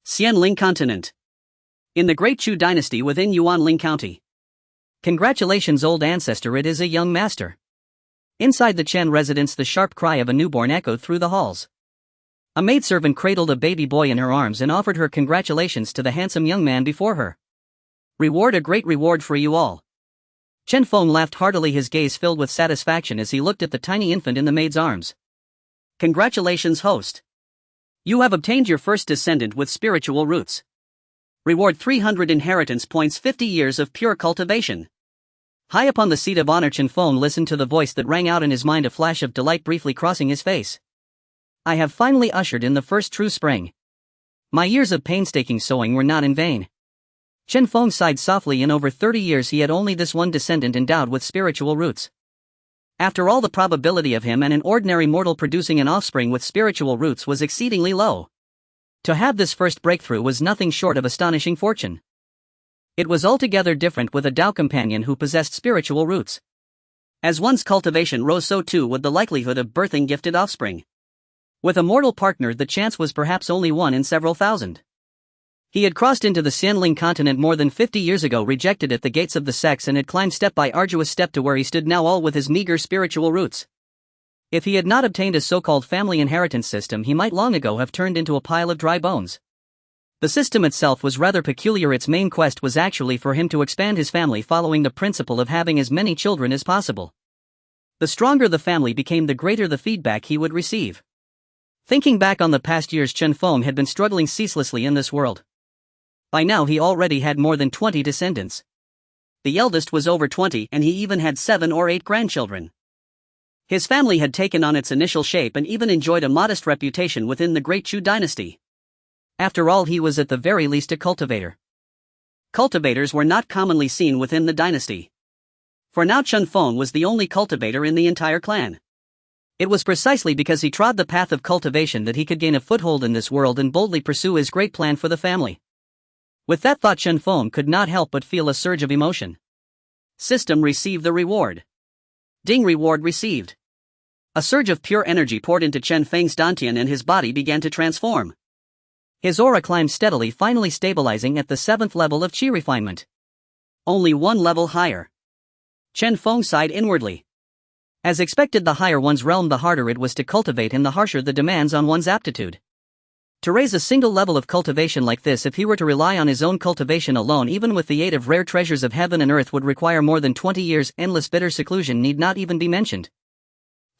Xianling Continent. In the Great Chu Dynasty within Yuanling County. Congratulations, old ancestor, it is a young master. Inside the Chen residence, the sharp cry of a newborn echoed through the halls. A maidservant cradled a baby boy in her arms and offered her congratulations to the handsome young man before her. Reward, a great reward for you all. Chen Feng laughed heartily, his gaze filled with satisfaction as he looked at the tiny infant in the maid's arms. Congratulations, host. You have obtained your first descendant with spiritual roots. Reward 300 inheritance points, 50 years of pure cultivation. High upon the seat of honor, Chen Feng listened to the voice that rang out in his mind, a flash of delight briefly crossing his face. I have finally ushered in the first true spring. My years of painstaking sowing were not in vain. Chen Feng sighed softly. In over 30 years he had only this one descendant endowed with spiritual roots. After all, the probability of him and an ordinary mortal producing an offspring with spiritual roots was exceedingly low. To have this first breakthrough was nothing short of astonishing fortune. It was altogether different with a Tao companion who possessed spiritual roots. As one's cultivation rose, so too would the likelihood of birthing gifted offspring. With a mortal partner, the chance was perhaps only one in several thousand. He had crossed into the Xianling continent more than 50 years ago, rejected at the gates of the sects, and had climbed step by arduous step to where he stood now, all with his meager spiritual roots. If he had not obtained a so-called family inheritance system, he might long ago have turned into a pile of dry bones. The system itself was rather peculiar. Its main quest was actually for him to expand his family, following the principle of having as many children as possible. The stronger the family became, the greater the feedback he would receive. Thinking back on the past years, Chen Feng had been struggling ceaselessly in this world. By now he already had more than 20 descendants. The eldest was over 20, and he even had 7 or 8 grandchildren. His family had taken on its initial shape and even enjoyed a modest reputation within the Great Chu Dynasty. After all, he was at the very least a cultivator. Cultivators were not commonly seen within the dynasty. For now Chen Feng was the only cultivator in the entire clan. It was precisely because he trod the path of cultivation that he could gain a foothold in this world and boldly pursue his great plan for the family. With that thought, Chen Feng could not help but feel a surge of emotion. System, receive the reward. Ding, reward received. A surge of pure energy poured into Chen Feng's dantian and his body began to transform. His aura climbed steadily, finally stabilizing at the 7th level of chi refinement. Only one level higher. Chen Feng sighed inwardly. As expected, the higher one's realm, the harder it was to cultivate, and the harsher the demands on one's aptitude. To raise a single level of cultivation like this, if he were to rely on his own cultivation alone, even with the aid of rare treasures of heaven and earth, would require more than 20 years. Endless bitter seclusion need not even be mentioned.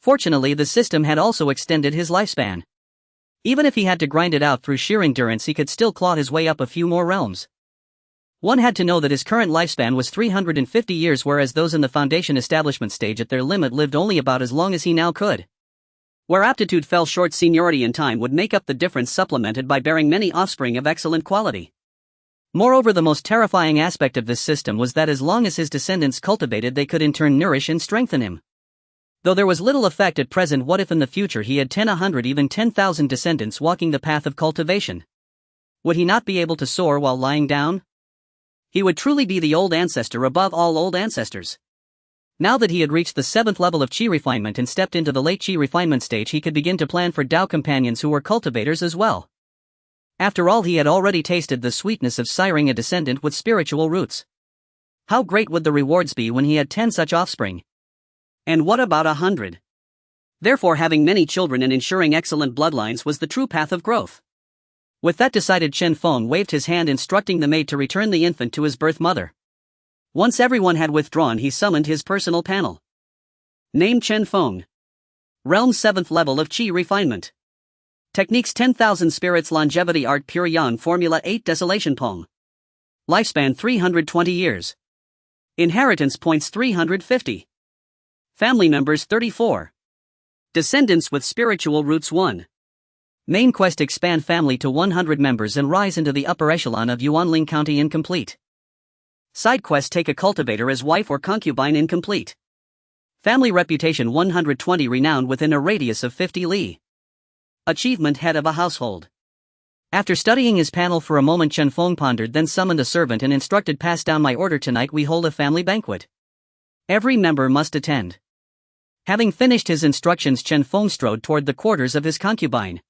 Fortunately, the system had also extended his lifespan. Even if he had to grind it out through sheer endurance, he could still claw his way up a few more realms. One had to know that his current lifespan was 350 years, whereas those in the foundation establishment stage at their limit lived only about as long as he now could. Where aptitude fell short, seniority and time would make up the difference, supplemented by bearing many offspring of excellent quality. Moreover, the most terrifying aspect of this system was that as long as his descendants cultivated, they could in turn nourish and strengthen him. Though there was little effect at present, what if in the future he had 10, 100, even 10,000 descendants walking the path of cultivation? Would he not be able to soar while lying down? He would truly be the old ancestor above all old ancestors. Now that he had reached the 7th level of chi refinement and stepped into the late chi refinement stage, he could begin to plan for Tao companions who were cultivators as well. After all, he had already tasted the sweetness of siring a descendant with spiritual roots. How great would the rewards be when he had 10 such offspring? And what about 100? Therefore, having many children and ensuring excellent bloodlines was the true path of growth. With that decided, Chen Feng waved his hand, instructing the maid to return the infant to his birth mother. Once everyone had withdrawn, he summoned his personal panel. Name Chen Feng. Realm 7th level of Chi refinement. Techniques 10,000 spirits, longevity art pure yang, formula 8 desolation pong. Lifespan 320 years. Inheritance points 350. Family members 34. Descendants with spiritual roots 1. Main quest, expand family to 100 members and rise into the upper echelon of Yuanling County, incomplete. Side quest, take a cultivator as wife or concubine, incomplete. Family reputation 120, renowned within a radius of 50 li. Achievement, head of a household. After studying his panel for a moment, Chen Feng pondered, then summoned a servant and instructed, pass down my order. Tonight we hold a family banquet. Every member must attend. Having finished his instructions, Chen Feng strode toward the quarters of his concubine.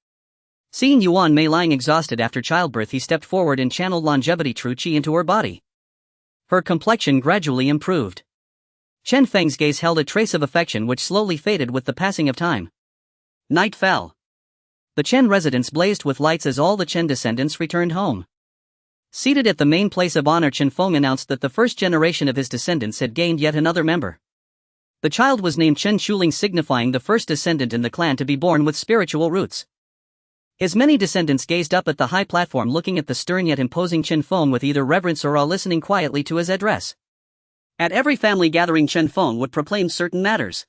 Seeing Yuan Mei lying exhausted after childbirth, he stepped forward and channeled longevity true qi into her body. Her complexion gradually improved. Chen Feng's gaze held a trace of affection which slowly faded with the passing of time. Night fell. The Chen residence blazed with lights as all the Chen descendants returned home. Seated at the main place of honor, Chen Feng announced that the first generation of his descendants had gained yet another member. The child was named Chen Shuling, signifying the first descendant in the clan to be born with spiritual roots. His many descendants gazed up at the high platform, looking at the stern yet imposing Chen Feng with either reverence or awe, listening quietly to his address. At every family gathering, Chen Feng would proclaim certain matters.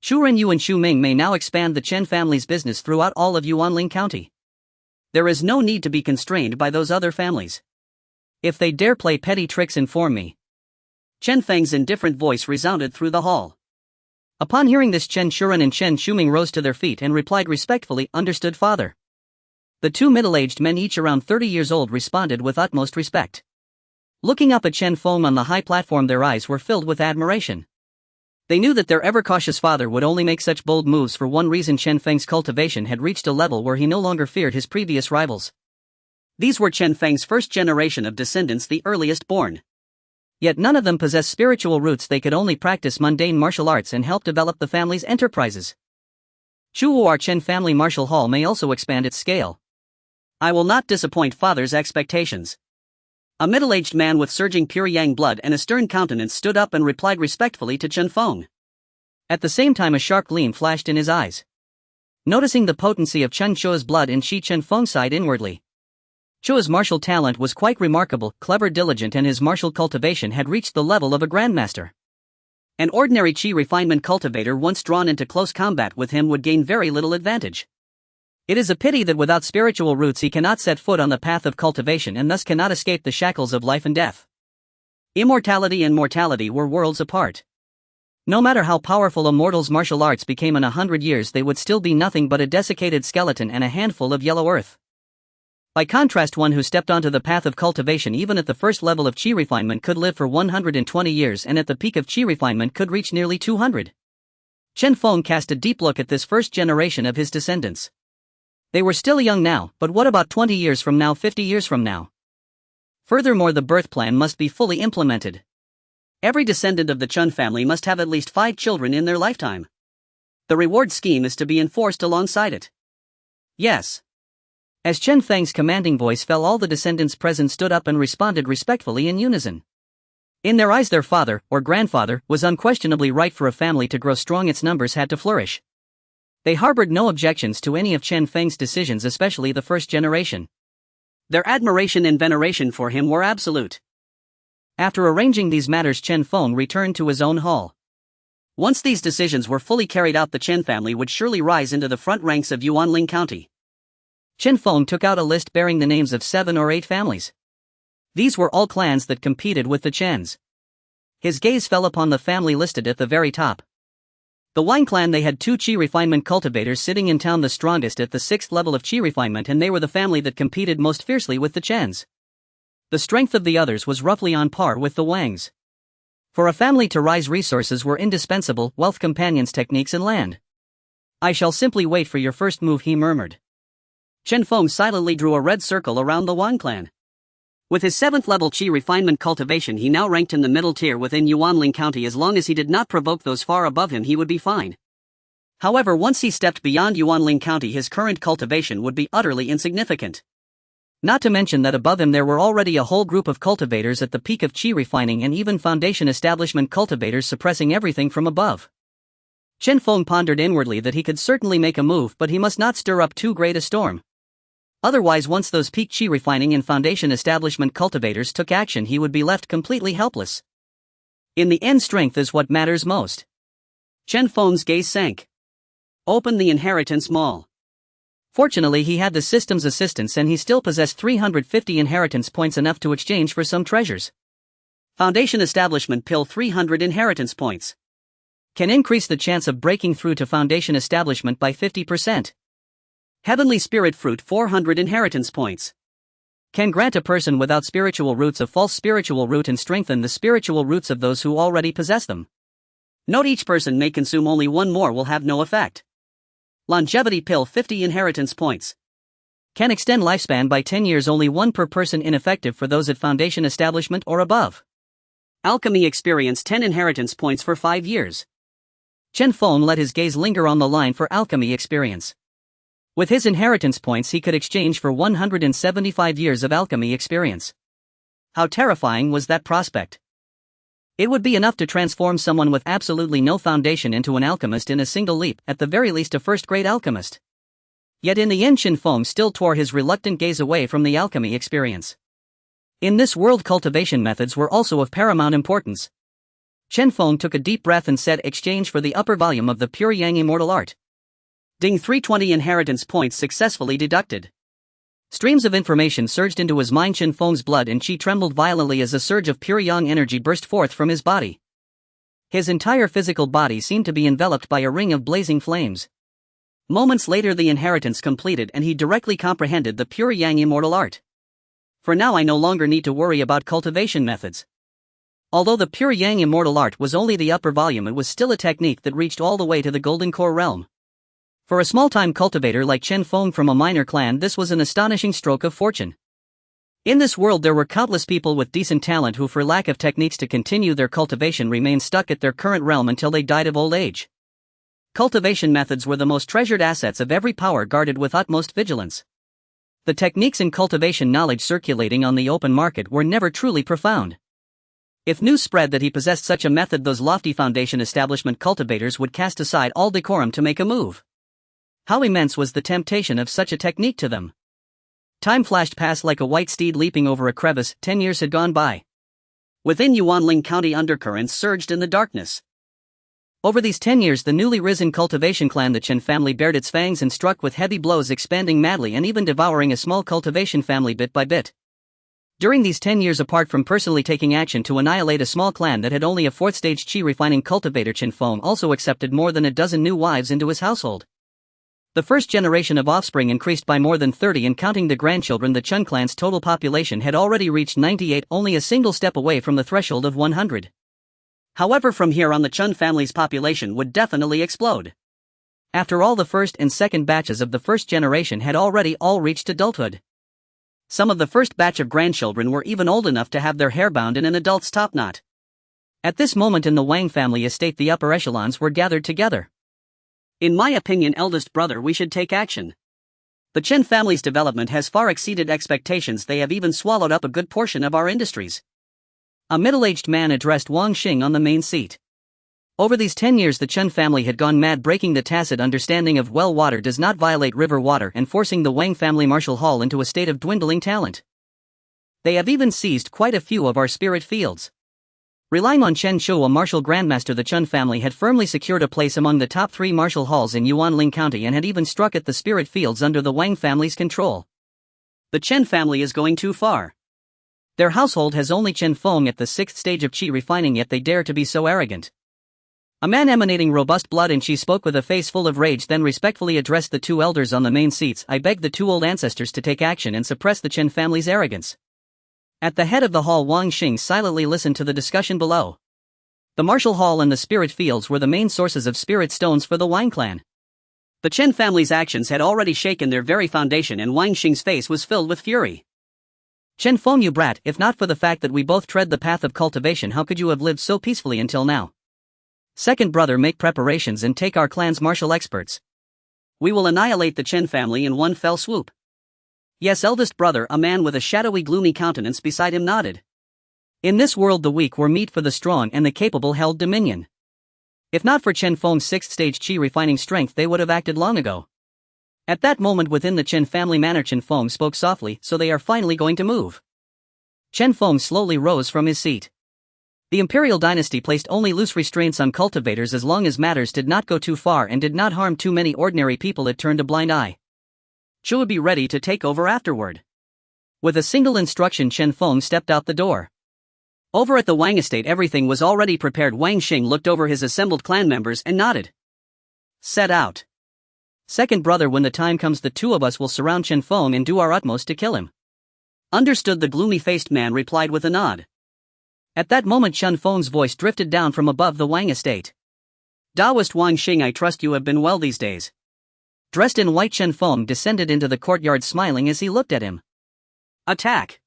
Xu Renyu and Xu Ming may now expand the Chen family's business throughout all of Yuanling County. There is no need to be constrained by those other families. If they dare play petty tricks, inform me. Chen Feng's indifferent voice resounded through the hall. Upon hearing this, Chen Shuren and Chen Shuming rose to their feet and replied respectfully, "Understood, father." The two middle-aged men, each around 30 years old, responded with utmost respect. Looking up at Chen Feng on the high platform, their eyes were filled with admiration. They knew that their ever-cautious father would only make such bold moves for one reason: Chen Feng's cultivation had reached a level where he no longer feared his previous rivals. These were Chen Feng's first generation of descendants, the earliest born. Yet none of them possessed spiritual roots. They could only practice mundane martial arts and help develop the family's enterprises. Chuoar Chen Family Martial Hall may also expand its scale. I will not disappoint father's expectations. A middle-aged man with surging pure yang blood and a stern countenance stood up and replied respectfully to Chen Feng. At the same time, a sharp gleam flashed in his eyes. Noticing the potency of Chen Chuo's blood in Qi, Chen Feng sighed inwardly. Chuo's martial talent was quite remarkable, clever, diligent, and his martial cultivation had reached the level of a grandmaster. An ordinary Qi refinement cultivator once drawn into close combat with him would gain very little advantage. It is a pity that without spiritual roots he cannot set foot on the path of cultivation and thus cannot escape the shackles of life and death. Immortality and mortality were worlds apart. No matter how powerful a mortal's martial arts became in 100 years, they would still be nothing but a desiccated skeleton and a handful of yellow earth. By contrast, one who stepped onto the path of cultivation even at the first level of Qi refinement could live for 120 years and at the peak of Qi refinement could reach nearly 200. Chen Feng cast a deep look at this first generation of his descendants. They were still young now, but what about 20 years from now, 50 years from now? Furthermore, the birth plan must be fully implemented. Every descendant of the Chen family must have at least 5 children in their lifetime. The reward scheme is to be enforced alongside it. Yes. As Chen Feng's commanding voice fell, all the descendants present stood up and responded respectfully in unison. In their eyes, their father, or grandfather, was unquestionably right. For a family to grow strong, its numbers had to flourish. They harbored no objections to any of Chen Feng's decisions, especially the first generation. Their admiration and veneration for him were absolute. After arranging these matters, Chen Feng returned to his own hall. Once these decisions were fully carried out, the Chen family would surely rise into the front ranks of Yuanling County. Chen Feng took out a list bearing the names of 7 or 8 families. These were all clans that competed with the Chens. His gaze fell upon the family listed at the very top. The Wine clan. They had 2 Qi refinement cultivators sitting in town, the strongest at the 6th level of Qi refinement, and they were the family that competed most fiercely with the Chens. The strength of the others was roughly on par with the Wangs. For a family to rise, resources were indispensable: wealth, companions, techniques, and land. I shall simply wait for your first move, he murmured. Chen Feng silently drew a red circle around the Wang clan. With his 7th level Qi refinement cultivation, he now ranked in the middle tier within Yuanling County. As long as he did not provoke those far above him, he would be fine. However, once he stepped beyond Yuanling County, his current cultivation would be utterly insignificant. Not to mention that above him there were already a whole group of cultivators at the peak of Qi refining, and even foundation establishment cultivators suppressing everything from above. Chen Feng pondered inwardly that he could certainly make a move, but he must not stir up too great a storm. Otherwise, once those peak Qi refining and foundation establishment cultivators took action, he would be left completely helpless. In the end, strength is what matters most. Chen Feng's gaze sank. Open the inheritance mall. Fortunately, he had the system's assistance and he still possessed 350 inheritance points, enough to exchange for some treasures. Foundation establishment pill, 300 inheritance points. Can increase the chance of breaking through to foundation establishment by 50%. Heavenly Spirit Fruit, 400 inheritance points. Can grant a person without spiritual roots a false spiritual root and strengthen the spiritual roots of those who already possess them. Note: each person may consume only 1 more, will have no effect. Longevity Pill, 50 inheritance points. Can extend lifespan by 10 years, only one per person, ineffective for those at foundation establishment or above. Alchemy experience 10 inheritance points for 5 years. Chen Feng let his gaze linger on the line for alchemy experience. With his inheritance points he could exchange for 175 years of alchemy experience. How terrifying was that prospect? It would be enough to transform someone with absolutely no foundation into an alchemist in a single leap, at the very least a first-grade alchemist. Yet in the end Chen Feng still tore his reluctant gaze away from the alchemy experience. In this world, cultivation methods were also of paramount importance. Chen Feng took a deep breath and said, exchange for the upper volume of the pure yang immortal art. Ding, 320 inheritance points successfully deducted. Streams of information surged into his mind. Chen Feng's blood and qi trembled violently as a surge of pure yang energy burst forth from his body. His entire physical body seemed to be enveloped by a ring of blazing flames. Moments later the inheritance completed and he directly comprehended the pure yang immortal art. For now I no longer need to worry about cultivation methods. Although the pure yang immortal art was only the upper volume, it was still a technique that reached all the way to the golden core realm. For a small-time cultivator like Chen Feng from a minor clan, this was an astonishing stroke of fortune. In this world there were countless people with decent talent who, for lack of techniques to continue their cultivation, remained stuck at their current realm until they died of old age. Cultivation methods were the most treasured assets of every power, guarded with utmost vigilance. The techniques and cultivation knowledge circulating on the open market were never truly profound. If news spread that he possessed such a method, those lofty foundation establishment cultivators would cast aside all decorum to make a move. How immense was the temptation of such a technique to them! Time flashed past like a white steed leaping over a crevice. 10 years had gone by. Within Yuanling County, undercurrents surged in the darkness. Over these 10 years the newly risen cultivation clan, the Chen family, bared its fangs and struck with heavy blows, expanding madly and even devouring a small cultivation family bit by bit. During these 10 years, apart from personally taking action to annihilate a small clan that had only a 4th stage qi refining cultivator, Chen Feng also accepted more than a dozen new wives into his household. The first generation of offspring increased by more than 30, and counting the grandchildren the Chen clan's total population had already reached 98, only a single step away from the threshold of 100. However, from here on the Chen family's population would definitely explode. After all, the first and second batches of the first generation had already all reached adulthood. Some of the first batch of grandchildren were even old enough to have their hair bound in an adult's topknot. At this moment in the Wang family estate the upper echelons were gathered together. In my opinion, eldest brother, we should take action. The Chen family's development has far exceeded expectations. They have even swallowed up a good portion of our industries. A middle-aged man addressed Wang Xing on the main seat. Over these 10 years the Chen family had gone mad, breaking the tacit understanding of well water does not violate river water and forcing the Wang family martial hall into a state of dwindling talent. They have even seized quite a few of our spirit fields. Relying on Chen Shou, a martial grandmaster, the Chen family had firmly secured a place among the top 3 martial halls in Yuanling County and had even struck at the spirit fields under the Wang family's control. The Chen family is going too far. Their household has only Chen Feng at the 6th stage of qi refining, yet they dare to be so arrogant. A man emanating robust blood and qi spoke with a face full of rage, then respectfully addressed the 2 elders on the main seats. I beg the 2 old ancestors to take action and suppress the Chen family's arrogance. At the head of the hall, Wang Xing silently listened to the discussion below. The martial hall and the spirit fields were the main sources of spirit stones for the Wang clan. The Chen family's actions had already shaken their very foundation, and Wang Xing's face was filled with fury. Chen Feng, you brat, if not for the fact that we both tread the path of cultivation, how could you have lived so peacefully until now? Second brother, make preparations and take our clan's martial experts. We will annihilate the Chen family in one fell swoop. Yes, eldest brother, a man with a shadowy, gloomy countenance beside him, nodded. In this world the weak were meat for the strong and the capable held dominion. If not for Chen Feng's 6th stage qi refining strength, they would have acted long ago. At that moment within the Chen family manor, Chen Feng spoke softly, so they are finally going to move. Chen Feng slowly rose from his seat. The imperial dynasty placed only loose restraints on cultivators as long as matters did not go too far and did not harm too many ordinary people. It turned a blind eye. Chu would be ready to take over afterward. With a single instruction, Chen Feng stepped out the door. Over at the Wang estate everything was already prepared. Wang Xing looked over his assembled clan members and nodded. Set out. Second brother, when the time comes the 2 of us will surround Chen Feng and do our utmost to kill him. Understood, the gloomy-faced man replied with a nod. At that moment Chen Feng's voice drifted down from above the Wang estate. Daoist Wang Xing, I trust you have been well these days. Dressed in white, Chen Feng descended into the courtyard smiling as he looked at him. Attack!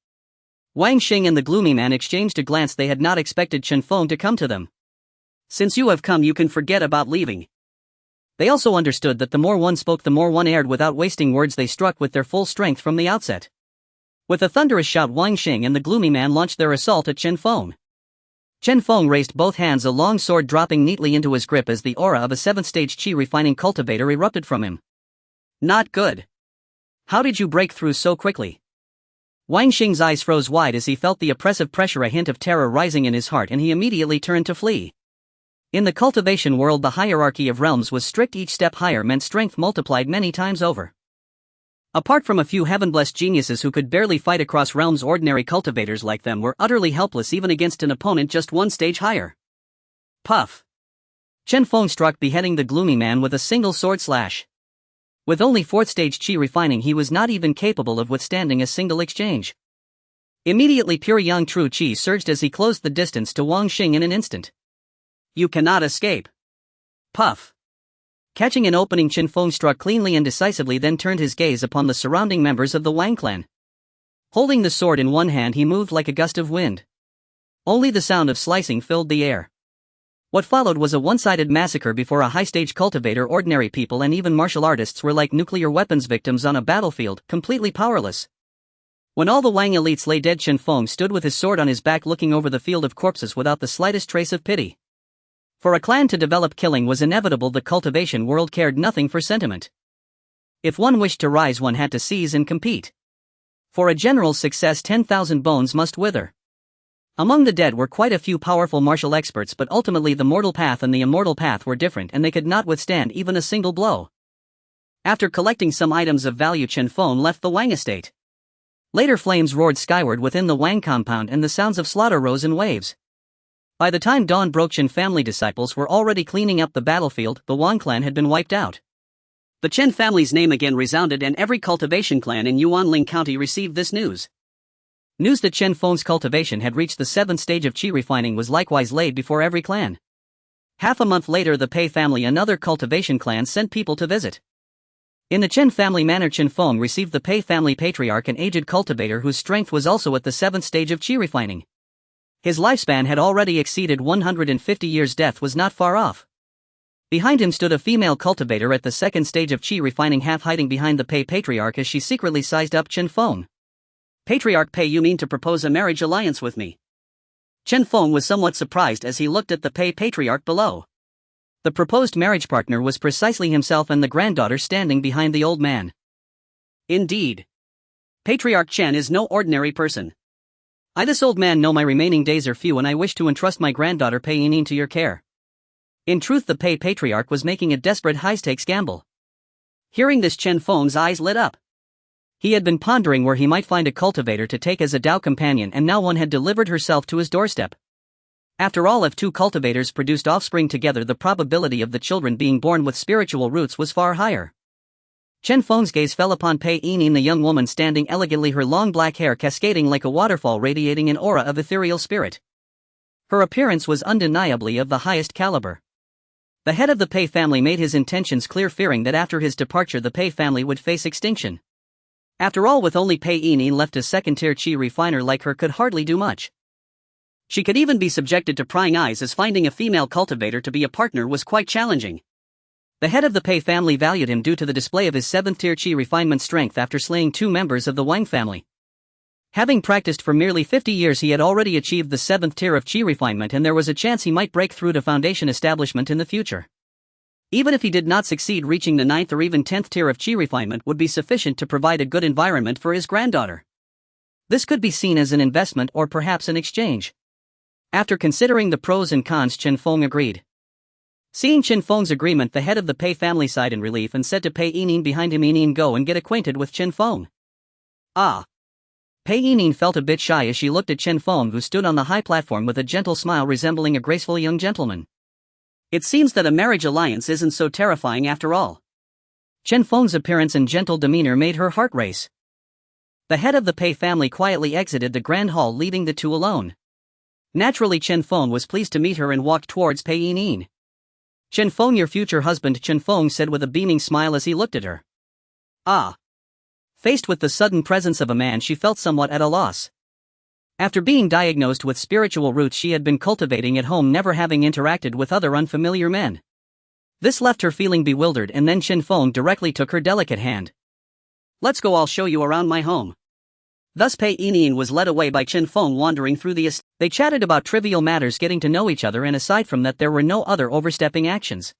Wang Xing and the gloomy man exchanged a glance. They had not expected Chen Feng to come to them. Since you have come, you can forget about leaving. They also understood that the more one spoke, the more one erred. Without wasting words, they struck with their full strength from the outset. With a thunderous shout, Wang Xing and the gloomy man launched their assault at Chen Feng. Chen Feng raised both hands, a long sword dropping neatly into his grip as the aura of a 7th-stage chi refining cultivator erupted from him. Not good. How did you break through so quickly? Wang Xing's eyes froze wide as he felt the oppressive pressure, a hint of terror rising in his heart, and he immediately turned to flee. In the cultivation world, the hierarchy of realms was strict. Each step higher meant strength multiplied many times over. Apart from a few heaven-blessed geniuses who could barely fight across realms, ordinary cultivators like them were utterly helpless even against an opponent just one stage higher. Puff! Chen Feng struck, beheading the gloomy man with a single sword slash. With only 4th-stage chi refining, he was not even capable of withstanding a single exchange. Immediately, pure yang true chi surged as he closed the distance to Wang Xing in an instant. You cannot escape. Puff! Catching an opening, Chen Feng struck cleanly and decisively, then turned his gaze upon the surrounding members of the Wang clan. Holding the sword in one hand, he moved like a gust of wind. Only the sound of slicing filled the air. What followed was a one-sided massacre before a high-stage cultivator. Ordinary people and even martial artists were like nuclear weapons victims on a battlefield, completely powerless. When all the Wang elites lay dead, Chen Feng stood with his sword on his back, looking over the field of corpses without the slightest trace of pity. For a clan to develop, killing was inevitable. The cultivation world cared nothing for sentiment. If one wished to rise, one had to seize and compete. For a general's success, 10,000 bones must wither. Among the dead were quite a few powerful martial experts, but ultimately the mortal path and the immortal path were different, and they could not withstand even a single blow. After collecting some items of value, Chen Feng left the Wang estate. Later, flames roared skyward within the Wang compound and the sounds of slaughter rose in waves. By the time dawn broke, Chen family disciples were already cleaning up the battlefield. The Wang clan had been wiped out. The Chen family's name again resounded, and every cultivation clan in Yuanling County received this news. News that Chen Feng's cultivation had reached the 7th stage of chi refining was likewise laid before every clan. Half a month later, the Pei family, another cultivation clan, sent people to visit. In the Chen family manor, Chen Feng received the Pei family patriarch, an aged cultivator whose strength was also at the 7th stage of chi refining. His lifespan had already exceeded 150 years. Death was not far off. Behind him stood a female cultivator at the 2nd stage of chi refining, half hiding behind the Pei patriarch as she secretly sized up Chen Feng. Patriarch Pei, you mean to propose a marriage alliance with me? Chen Feng was somewhat surprised as he looked at the Pei patriarch below. The proposed marriage partner was precisely himself and the granddaughter standing behind the old man. Indeed. Patriarch Chen is no ordinary person. I, this old man, know my remaining days are few, and I wish to entrust my granddaughter Pei Yinin to your care. In truth, the Pei patriarch was making a desperate high-stakes gamble. Hearing this, Chen Feng's eyes lit up. He had been pondering where he might find a cultivator to take as a Dao companion, and now one had delivered herself to his doorstep. After all, if two cultivators produced offspring together, the probability of the children being born with spiritual roots was far higher. Chen Feng's gaze fell upon Pei Yinin, the young woman standing elegantly, her long black hair cascading like a waterfall, radiating an aura of ethereal spirit. Her appearance was undeniably of the highest caliber. The head of the Pei family made his intentions clear, fearing that after his departure the Pei family would face extinction. After all, with only Pei Yinin left, a second-tier chi refiner like her could hardly do much. She could even be subjected to prying eyes, as finding a female cultivator to be a partner was quite challenging. The head of the Pei family valued him due to the display of his 7th-tier chi refinement strength after slaying 2 members of the Wang family. Having practiced for merely 50 years, he had already achieved the 7th tier of chi refinement, and there was a chance he might break through to foundation establishment in the future. Even if he did not succeed, reaching the 9th or even 10th tier of chi refinement would be sufficient to provide a good environment for his granddaughter. This could be seen as an investment or perhaps an exchange. After considering the pros and cons, Chen Feng agreed. Seeing Chen Feng's agreement, the head of the Pei family sighed in relief and said to Pei Yinin behind him, "Yinin, go and get acquainted with Chen Feng." Ah. Pei Yinin felt a bit shy as she looked at Chen Feng, who stood on the high platform with a gentle smile resembling a graceful young gentleman. It seems that a marriage alliance isn't so terrifying after all. Chen Feng's appearance and gentle demeanor made her heart race. The head of the Pei family quietly exited the grand hall, leaving the two alone. Naturally, Chen Feng was pleased to meet her and walked towards Pei Yinin. Chen Feng, your future husband, Chen Feng said with a beaming smile as he looked at her. Ah. Faced with the sudden presence of a man, she felt somewhat at a loss. After being diagnosed with spiritual roots she had been cultivating at home, never having interacted with other unfamiliar men. This left her feeling bewildered, and then Chen Feng directly took her delicate hand. Let's go, I'll show you around my home. Thus Pei Yinyin was led away by Chen Feng, wandering through the estate. They chatted about trivial matters, getting to know each other, and aside from that there were no other overstepping actions.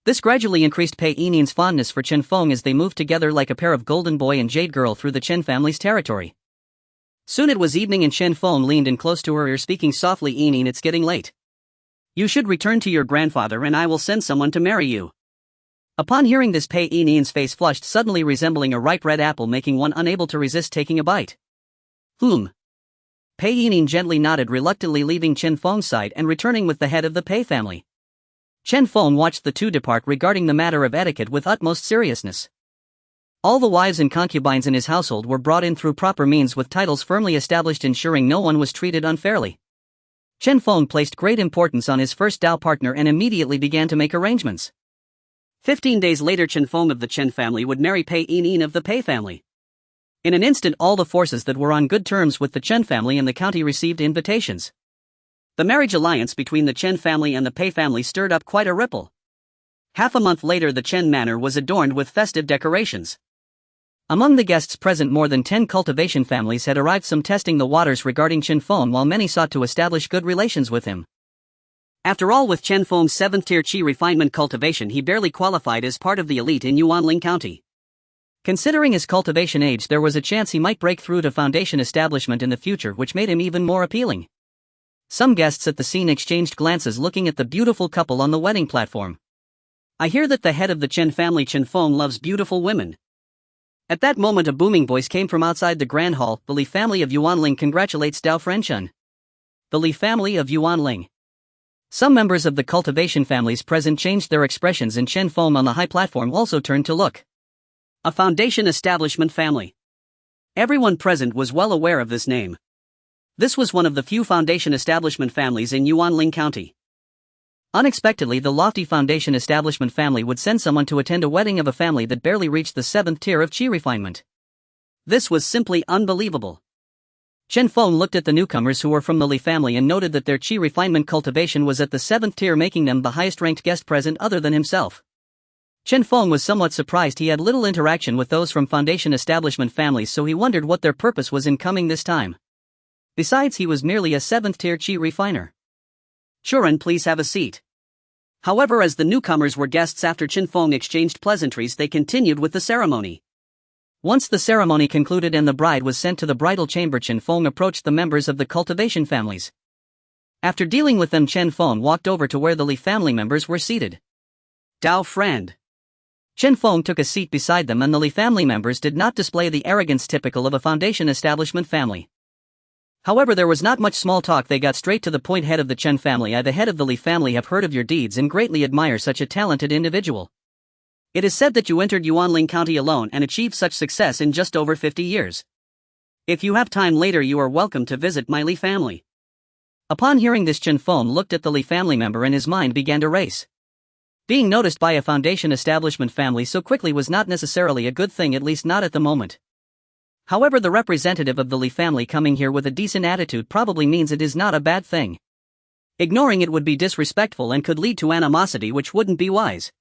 This gradually increased Pei Yinin's fondness for Chen Feng as they moved together like a pair of golden boy and jade girl through the Chen family's territory. Soon it was evening and Chen Feng leaned in close to her ear, speaking softly, Yinin, it's getting late. You should return to your grandfather and I will send someone to marry you. Upon hearing this, Pei Yinin's face flushed, suddenly resembling a ripe red apple, making one unable to resist taking a bite. Pei Yinin gently nodded, reluctantly leaving Chen Feng's side and returning with the head of the Pei family. Chen Feng watched the two depart, regarding the matter of etiquette with utmost seriousness. All the wives and concubines in his household were brought in through proper means with titles firmly established, ensuring no one was treated unfairly. Chen Feng placed great importance on his first Dao partner and immediately began to make arrangements. 15 days later, Chen Feng of the Chen family would marry Pei Yinin of the Pei family. In an instant, all the forces that were on good terms with the Chen family in the county received invitations. The marriage alliance between the Chen family and the Pei family stirred up quite a ripple. Half a month later, the Chen manor was adorned with festive decorations. Among the guests present, more than 10 cultivation families had arrived, some testing the waters regarding Chen Feng, while many sought to establish good relations with him. After all, with Chen Feng's 7th-tier Qi refinement cultivation, he barely qualified as part of the elite in Yuanling County. Considering his cultivation age, there was a chance he might break through to foundation establishment in the future, which made him even more appealing. Some guests at the scene exchanged glances, looking at the beautiful couple on the wedding platform. I hear that the head of the Chen family, Chen Feng, loves beautiful women. At that moment a booming voice came from outside the grand hall. The Li family of Yuanling congratulates Dao friend Chen. The Li family of Yuanling. Some members of the cultivation families present changed their expressions, and Chen Feng on the high platform also turned to look. A foundation establishment family. Everyone present was well aware of this name. This was one of the few foundation establishment families in Yuanling County. Unexpectedly, the lofty foundation establishment family would send someone to attend a wedding of a family that barely reached the 7th tier of Qi refinement. This was simply unbelievable. Chen Feng looked at the newcomers who were from the Li family and noted that their Qi refinement cultivation was at the 7th tier, making them the highest-ranked guest present other than himself. Chen Feng was somewhat surprised. He had little interaction with those from foundation establishment families, so he wondered what their purpose was in coming this time. Besides, he was merely a 7th-tier Qi refiner. Churen, please have a seat. However, as the newcomers were guests, after Chen Feng exchanged pleasantries, they continued with the ceremony. Once the ceremony concluded and the bride was sent to the bridal chamber, Chen Feng approached the members of the cultivation families. After dealing with them, Chen Feng walked over to where the Li family members were seated. Dao friend. Chen Feng took a seat beside them, and the Li family members did not display the arrogance typical of a foundation establishment family. However, there was not much small talk. They got straight to the point. Head of the Chen family, I, the head of the Li family, have heard of your deeds and greatly admire such a talented individual. It is said that you entered Yuanling County alone and achieved such success in just over 50 years. If you have time later, you are welcome to visit my Li family. Upon hearing this, Chen Feng looked at the Li family member and his mind began to race. Being noticed by a foundation establishment family so quickly was not necessarily a good thing, at least not at the moment. However, the representative of the Li family coming here with a decent attitude probably means it is not a bad thing. Ignoring it would be disrespectful and could lead to animosity, which wouldn't be wise.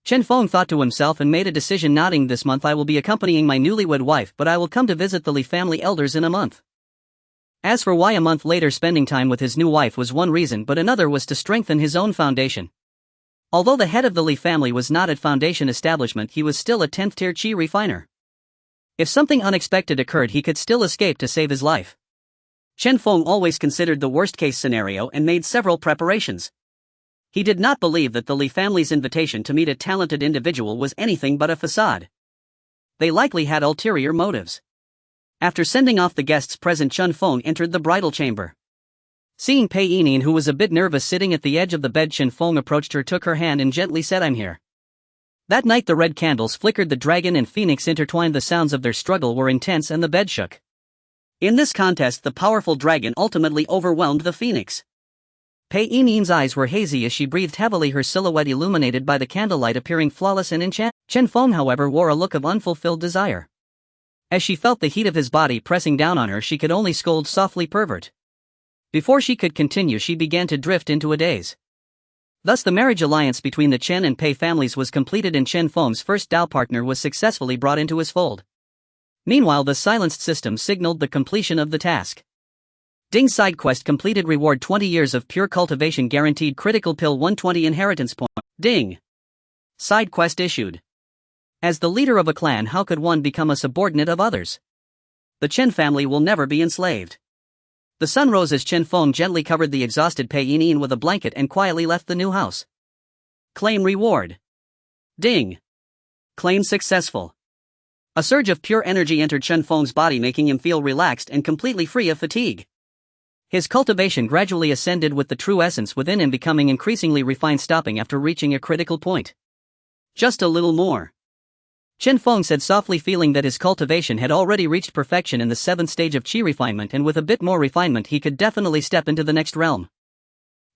Chen Feng thought to himself and made a decision, nodding. This month I will be accompanying my newlywed wife, but I will come to visit the Li family elders in a month. As for why a month later, spending time with his new wife was one reason, but another was to strengthen his own foundation. Although the head of the Li family was not at foundation establishment, he was still a 10th tier Qi refiner. If something unexpected occurred, he could still escape to save his life. Chen Feng always considered the worst case scenario and made several preparations. He did not believe that the Li family's invitation to meet a talented individual was anything but a facade. They likely had ulterior motives. After sending off the guests present, Chen Feng entered the bridal chamber. Seeing Pei Yinin, who was a bit nervous, sitting at the edge of the bed, Chen Feng approached her, took her hand and gently said, I'm here. That night the red candles flickered, the dragon and phoenix intertwined, the sounds of their struggle were intense and the bed shook. In this contest the powerful dragon ultimately overwhelmed the phoenix. Pei Yinin's eyes were hazy as she breathed heavily, her silhouette illuminated by the candlelight appearing flawless and enchanting. Chen Feng, however, wore a look of unfulfilled desire. As she felt the heat of his body pressing down on her, she could only scold softly, "Pervert." Before she could continue, she began to drift into a daze. Thus the marriage alliance between the Chen and Pei families was completed and Chen Feng's first Dao partner was successfully brought into his fold. Meanwhile, the silenced system signaled the completion of the task. Ding, side quest completed, reward 20 years of pure cultivation guaranteed, critical pill 120 inheritance point. Ding. Side quest issued. As the leader of a clan, how could one become a subordinate of others? The Chen family will never be enslaved. The sun rose as Chen Feng gently covered the exhausted Pei Yinin with a blanket and quietly left the new house. Claim reward. Ding. Claim successful. A surge of pure energy entered Chen Feng's body, making him feel relaxed and completely free of fatigue. His cultivation gradually ascended, with the true essence within him becoming increasingly refined, stopping after reaching a critical point. Just a little more. Chen Feng said softly, feeling that his cultivation had already reached perfection in the 7th stage of qi refinement, and with a bit more refinement he could definitely step into the next realm.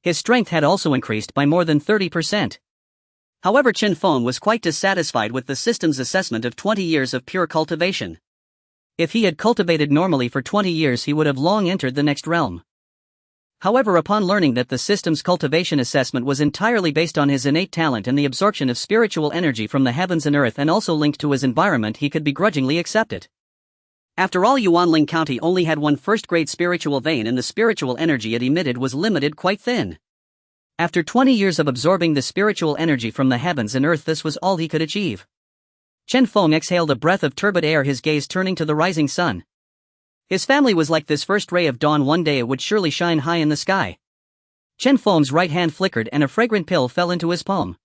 His strength had also increased by more than 30%. However, Chen Feng was quite dissatisfied with the system's assessment of 20 years of pure cultivation. If he had cultivated normally for 20 years, he would have long entered the next realm. However, upon learning that the system's cultivation assessment was entirely based on his innate talent and the absorption of spiritual energy from the heavens and earth, and also linked to his environment, he could begrudgingly accept it. After all, Yuanling County only had one first-grade spiritual vein, and the spiritual energy it emitted was limited, quite thin. After 20 years of absorbing the spiritual energy from the heavens and earth, this was all he could achieve. Chen Feng exhaled a breath of turbid air, his gaze turning to the rising sun. His family was like this first ray of dawn. One day it would surely shine high in the sky. Chen Feng's right hand flickered and a fragrant pill fell into his palm.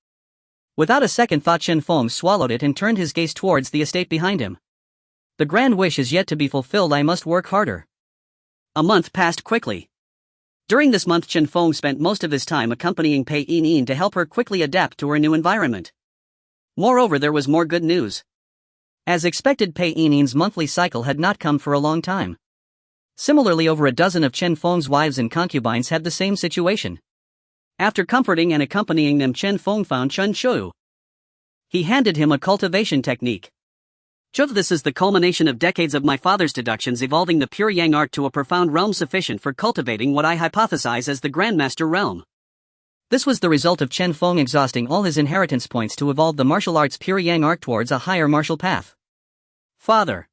Without a second thought, Chen Feng swallowed it and turned his gaze towards the estate behind him. The grand wish is yet to be fulfilled. I must work harder. A month passed quickly. During this month, Chen Feng spent most of his time accompanying Pei Yinin to help her quickly adapt to her new environment. Moreover, there was more good news. As expected, Pei Yinin's monthly cycle had not come for a long time. Similarly, over a dozen of Chen Feng's wives and concubines had the same situation. After comforting and accompanying them, Chen Feng found Chen Shu. He handed him a cultivation technique. This is the culmination of decades of my father's deductions, evolving the pure yang art to a profound realm sufficient for cultivating what I hypothesize as the Grandmaster realm. This was the result of Chen Feng exhausting all his inheritance points to evolve the martial arts pure yang art towards a higher martial path. Father.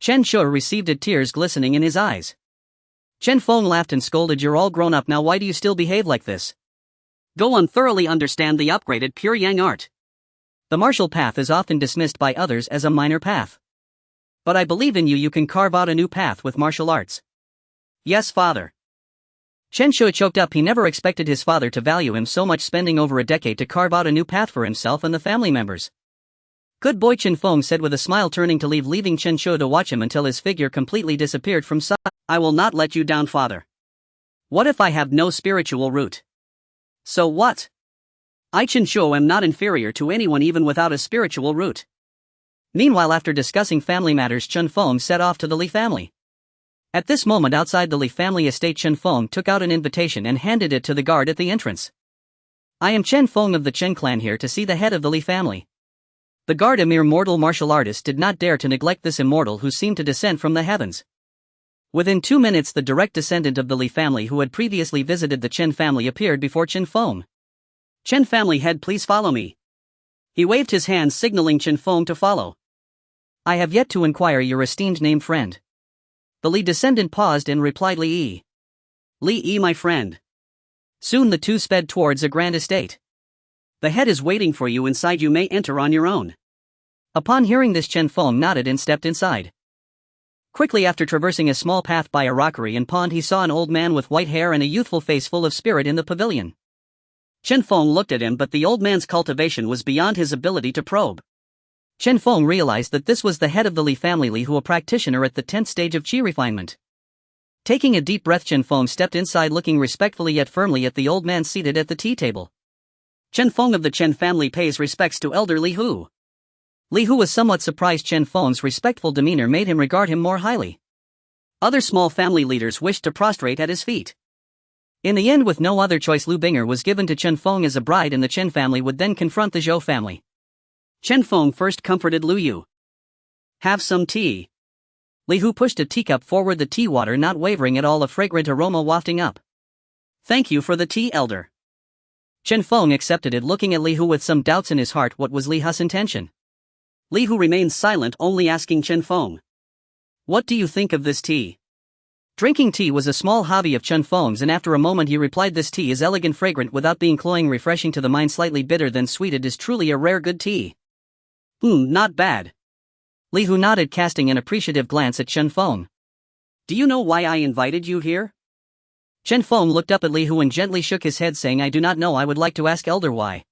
Chen Shu received it, tears glistening in his eyes. Chen Feng laughed and scolded, "You're all grown up now, why do you still behave like this? Go on, thoroughly understand the upgraded pure yang art. The martial path is often dismissed by others as a minor path. But I believe in you, you can carve out a new path with martial arts." "Yes, father." Chen Shu choked up. He never expected his father to value him so much, spending over a decade to carve out a new path for himself and the family members. "Good boy," Chen Feng said with a smile, turning to leave, leaving Chen Shu to watch him until his figure completely disappeared from sight. "I will not let you down, father. What if I have no spiritual root? So what? I, Chen Shu, am not inferior to anyone even without a spiritual root." Meanwhile, after discussing family matters, Chen Feng set off to the Li family. At this moment, outside the Li family estate, Chen Feng took out an invitation and handed it to the guard at the entrance. "I am Chen Feng of the Chen clan, here to see the head of the Li family." The guard, a mere mortal martial artist, did not dare to neglect this immortal who seemed to descend from the heavens. Within 2 minutes, the direct descendant of the Li family who had previously visited the Chen family appeared before Chen Feng. "Chen family head, please follow me." He waved his hand, signaling Chen Feng to follow. "I have yet to inquire your esteemed name, friend." The Li descendant paused and replied, "Li Yi." "Li Yi, my friend." Soon the two sped towards a grand estate. "The head is waiting for you inside, you may enter on your own." Upon hearing this, Chen Feng nodded and stepped inside. Quickly, after traversing a small path by a rockery and pond, he saw an old man with white hair and a youthful face full of spirit in the pavilion. Chen Feng looked at him, but the old man's cultivation was beyond his ability to probe. Chen Feng realized that this was the head of the Li family, Li Hu, a practitioner at the 10th stage of qi refinement. Taking a deep breath, Chen Feng stepped inside, looking respectfully yet firmly at the old man seated at the tea table. "Chen Feng of the Chen family pays respects to elder Li Hu." Li Hu was somewhat surprised. Chen Feng's respectful demeanor made him regard him more highly. Other small family leaders wished to prostrate at his feet. In the end, with no other choice, Lu Binger was given to Chen Feng as a bride, and the Chen family would then confront the Zhou family. Chen Feng first comforted Lu Yu. "Have some tea." Li Hu pushed a teacup forward, the tea water not wavering at all, a fragrant aroma wafting up. "Thank you for the tea, elder." Chen Feng accepted it, looking at Li Hu with some doubts in his heart. What was Li Hu's intention? Li Hu remained silent, only asking Chen Feng, "What do you think of this tea?" Drinking tea was a small hobby of Chen Feng's, and after a moment he replied, "This tea is elegant, fragrant, without being cloying, refreshing to the mind, slightly bitter then sweet. It is truly a rare good tea." Not bad." Li Hu nodded, casting an appreciative glance at Chen Feng. "Do you know why I invited you here?" Chen Feng looked up at Li Hu and gently shook his head, saying, "I do not know. I would like to ask elder why."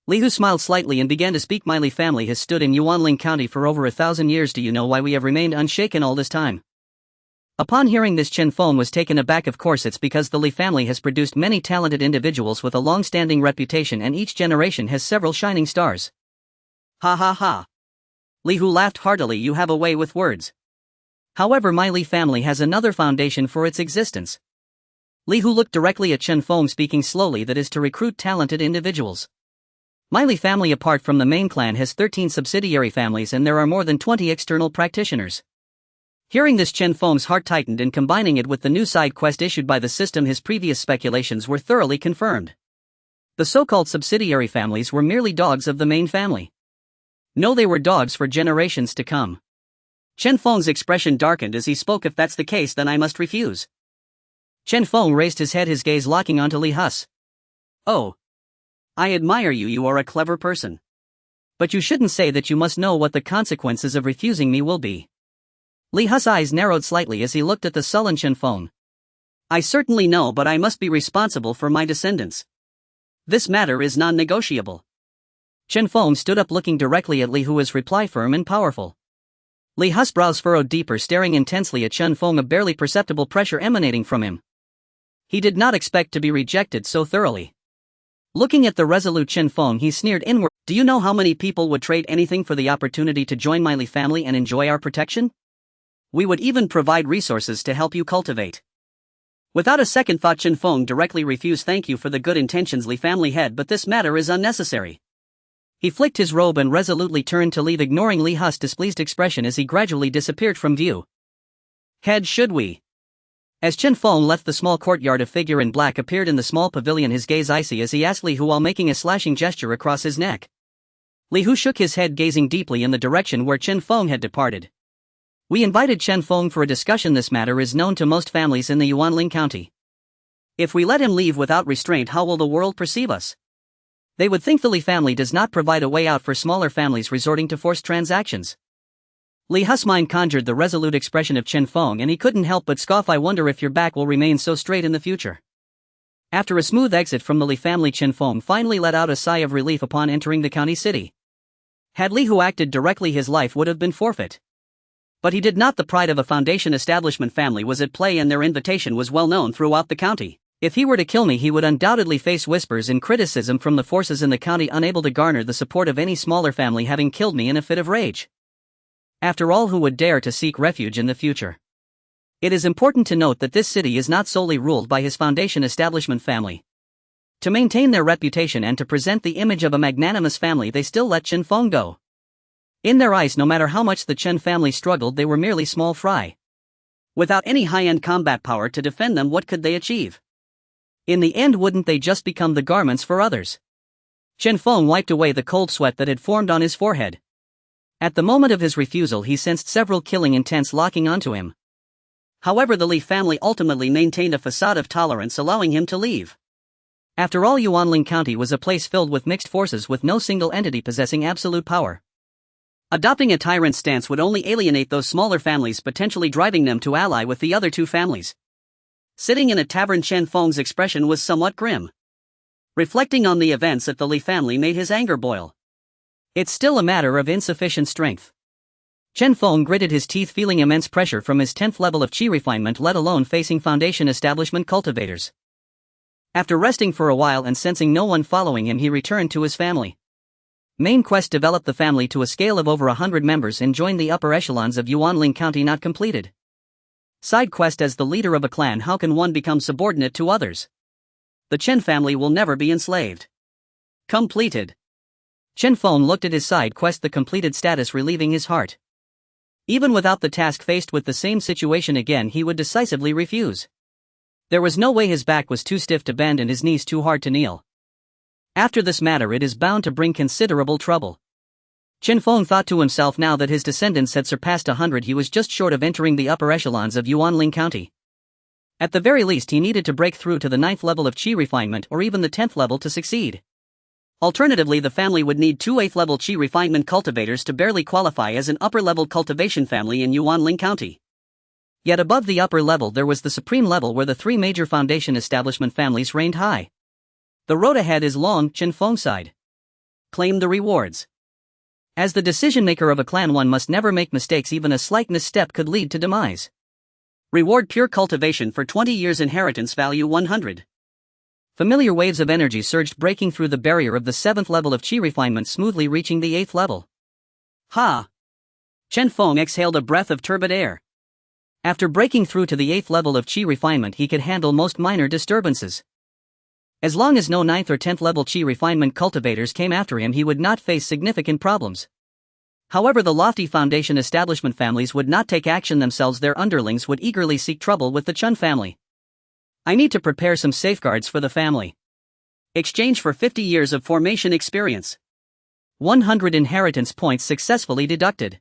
Li Hu smiled slightly and began to speak. "My Li family has stood in Yuanling County for over 1,000 years. Do you know why we have remained unshaken all this time?" Upon hearing this, Chen Feng was taken aback. "Of course, it's because the Li family has produced many talented individuals with a long-standing reputation, and each generation has several shining stars." "Ha ha ha." Li Hu laughed heartily. "You have a way with words. However, my Li family has another foundation for its existence." Li Hu looked directly at Chen Feng, speaking slowly, "That is to recruit talented individuals. My Li family, apart from the main clan, has 13 subsidiary families, and there are more than 20 external practitioners." Hearing this, Chen Feng's heart tightened, and combining it with the new side quest issued by the system, his previous speculations were thoroughly confirmed. The so-called subsidiary families were merely dogs of the main family. No, they were dogs for generations to come. Chen Feng's expression darkened as he spoke. "If that's the case, then I must refuse." Chen Feng raised his head, his gaze locking onto Li Hu's. "Oh. I admire you. You are a clever person. But you shouldn't say that. You must know what the consequences of refusing me will be." Li Hu's eyes narrowed slightly as he looked at the sullen Chen Feng. "I certainly know, but I must be responsible for my descendants. This matter is non-negotiable." Chen Feng stood up, looking directly at Li Hu, his reply firm and powerful. Li Hu's brows furrowed deeper, staring intensely at Chen Feng, a barely perceptible pressure emanating from him. He did not expect to be rejected so thoroughly. Looking at the resolute Chen Feng, he sneered inward. "Do you know how many people would trade anything for the opportunity to join my Li family and enjoy our protection? We would even provide resources to help you cultivate." Without a second thought, Chen Feng directly refused. "Thank you for the good intentions, Li family head, but this matter is unnecessary." He flicked his robe and resolutely turned to leave, ignoring Li Hu's displeased expression as he gradually disappeared from view. "Head, should we?" As Chen Feng left the small courtyard, a figure in black appeared in the small pavilion, his gaze icy as he asked Li Hu while making a slashing gesture across his neck. Li Hu shook his head, gazing deeply in the direction where Chen Feng had departed. "We invited Chen Feng for a discussion. This matter is known to most families in the Yuanling County. If we let him leave without restraint, how will the world perceive us? They would think the Li family does not provide a way out for smaller families resorting to forced transactions." Li Hu's mind conjured the resolute expression of Chen Feng, and he couldn't help but scoff. "I wonder if your back will remain so straight in the future." After a smooth exit from the Li family, Chen Feng finally let out a sigh of relief upon entering the county city. Had Li Hu acted directly, his life would have been forfeit. But he did not. The pride of a foundation establishment family was at play, and their invitation was well known throughout the county. If he were to kill me, he would undoubtedly face whispers and criticism from the forces in the county, unable to garner the support of any smaller family, having killed me in a fit of rage. After all, who would dare to seek refuge in the future? It is important to note that this city is not solely ruled by his foundation establishment family. To maintain their reputation and to present the image of a magnanimous family, they still let Chen Feng go. In their eyes, no matter how much the Chen family struggled, they were merely small fry. Without any high-end combat power to defend them, what could they achieve? In the end, wouldn't they just become the garments for others? Chen Feng wiped away the cold sweat that had formed on his forehead. At the moment of his refusal, he sensed several killing intents locking onto him. However, the Li family ultimately maintained a facade of tolerance, allowing him to leave. After all, Yuanling County was a place filled with mixed forces, with no single entity possessing absolute power. Adopting a tyrant stance would only alienate those smaller families, potentially driving them to ally with the other two families. Sitting in a tavern, Chen Feng's expression was somewhat grim. Reflecting on the events at the Li family made his anger boil. It's still a matter of insufficient strength. Chen Feng gritted his teeth, feeling immense pressure from his 10th level of qi refinement, let alone facing foundation establishment cultivators. After resting for a while and sensing no one following him, he returned to his family. Main quest: develop the family to a scale of over 100 members and join the upper echelons of Yuanling County not completed. Side quest: as the leader of a clan, how can one become subordinate to others? The Chen family will never be enslaved. Completed. Chen Feng looked at his side quest, the completed status, relieving his heart. Even without the task, faced with the same situation again, he would decisively refuse. There was no way. His back was too stiff to bend and his knees too hard to kneel. After this matter, it is bound to bring considerable trouble. Chen Feng thought to himself, now that his descendants had surpassed 100, he was just short of entering the upper echelons of Yuanling County. At the very least, he needed to break through to the 9th level of Qi refinement, or even the 10th level, to succeed. Alternatively, the family would need 2 8th level Qi refinement cultivators to barely qualify as an upper level cultivation family in Yuanling County. Yet above the upper level there was the supreme level, where the 3 major foundation establishment families reigned high. The road ahead is long, Chen Feng sighed. Claim the rewards. As the decision maker of a clan, one must never make mistakes. Even a slight misstep could lead to demise. Reward: pure cultivation for 20 years, inheritance value 100. Familiar waves of energy surged, breaking through the barrier of the 7th level of Qi refinement, smoothly reaching the 8th level. Ha! Chen Feng exhaled a breath of turbid air. After breaking through to the 8th level of Qi refinement, he could handle most minor disturbances. As long as no 9th or 10th level Qi refinement cultivators came after him, he would not face significant problems. However, the lofty foundation establishment families would not take action themselves. Their underlings would eagerly seek trouble with the Chen family. I need to prepare some safeguards for the family. Exchange for 50 years of formation experience. 100 inheritance points successfully deducted.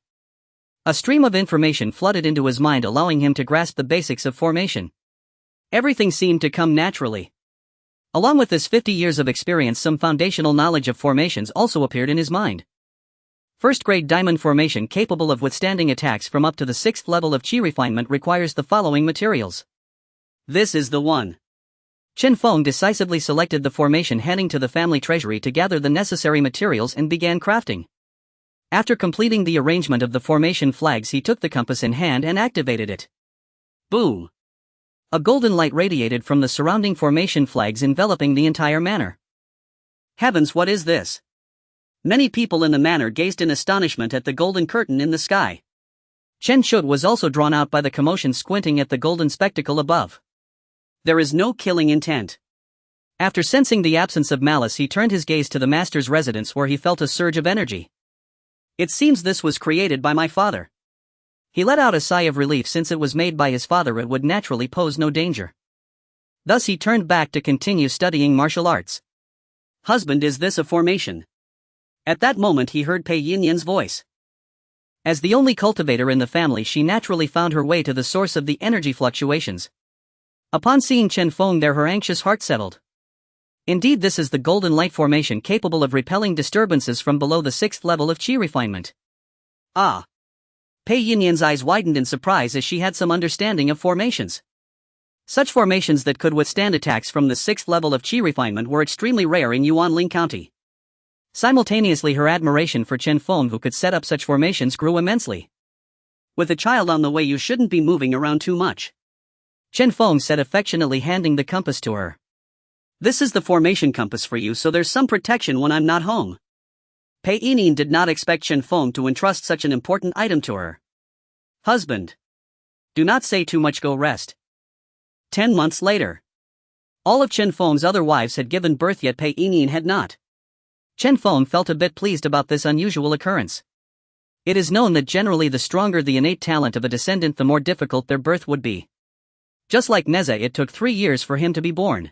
A stream of information flooded into his mind, allowing him to grasp the basics of formation. Everything seemed to come naturally. Along with this 50 years of experience, some foundational knowledge of formations also appeared in his mind. First-grade diamond formation, capable of withstanding attacks from up to the 6th level of Qi refinement, requires the following materials. This is the one. Chen Feng decisively selected the formation, heading to the family treasury to gather the necessary materials and began crafting. After completing the arrangement of the formation flags, he took the compass in hand and activated it. Boom! A golden light radiated from the surrounding formation flags, enveloping the entire manor. Heavens, what is this? Many people in the manor gazed in astonishment at the golden curtain in the sky. Chen Shud was also drawn out by the commotion, squinting at the golden spectacle above. There is no killing intent. After sensing the absence of malice, he turned his gaze to the master's residence, where he felt a surge of energy. It seems this was created by my father. He let out a sigh of relief. Since it was made by his father, it would naturally pose no danger. Thus he turned back to continue studying martial arts. Husband, is this a formation? At that moment he heard Pei Yinyan's voice. As the only cultivator in the family, she naturally found her way to the source of the energy fluctuations. Upon seeing Chen Feng there, her anxious heart settled. Indeed, this is the golden light formation, capable of repelling disturbances from below the 6th level of Qi refinement. Ah! Pei Yinyan's eyes widened in surprise as she had some understanding of formations. Such formations that could withstand attacks from the 6th level of Qi refinement were extremely rare in Yuanling County. Simultaneously, her admiration for Chen Feng, who could set up such formations, grew immensely. With a child on the way, you shouldn't be moving around too much. Chen Feng said, affectionately handing the compass to her. This is the formation compass for you, so there's some protection when I'm not home. Pei Yinyan did not expect Chen Feng to entrust such an important item to her. Husband. Do not say too much, go rest. 10 months later. All of Chen Feng's other wives had given birth, yet Pei Yinyan had not. Chen Feng felt a bit pleased about this unusual occurrence. It is known that generally the stronger the innate talent of a descendant, the more difficult their birth would be. Just like Neza, it took 3 years for him to be born.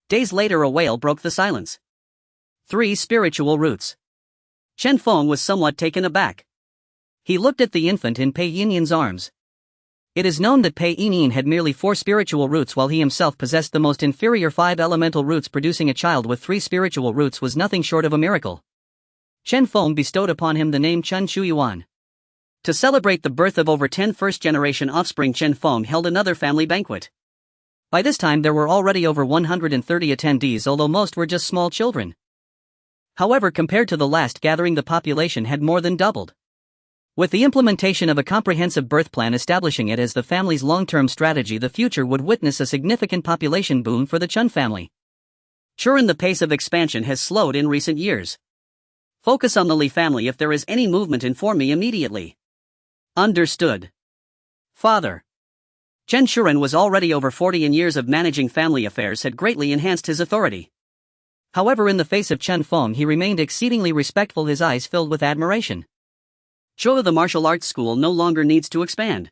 Days later, a wail broke the silence. 3 spiritual roots. Chen Feng was somewhat taken aback. He looked at the infant in Pei Yinyan's arms. It is known that Pei Yinyan had merely 4 spiritual roots, while he himself possessed the most inferior 5 elemental roots. Producing a child with 3 spiritual roots was nothing short of a miracle. Chen Feng bestowed upon him the name Chen Shuyuan. To celebrate the birth of over 10 first-generation offspring, Chen Feng held another family banquet. By this time there were already over 130 attendees, although most were just small children. However, compared to the last gathering, the population had more than doubled. With the implementation of a comprehensive birth plan establishing it as the family's long-term strategy, the future would witness a significant population boom for the Chen family. Sure, the pace of expansion has slowed in recent years. Focus on the Li family. If there is any movement, inform me immediately. Understood. Father. Chen Shuren was already over 40 and years of managing family affairs had greatly enhanced his authority. However, in the face of Chen Feng he remained exceedingly respectful, his eyes filled with admiration. Sure, the martial arts school no longer needs to expand.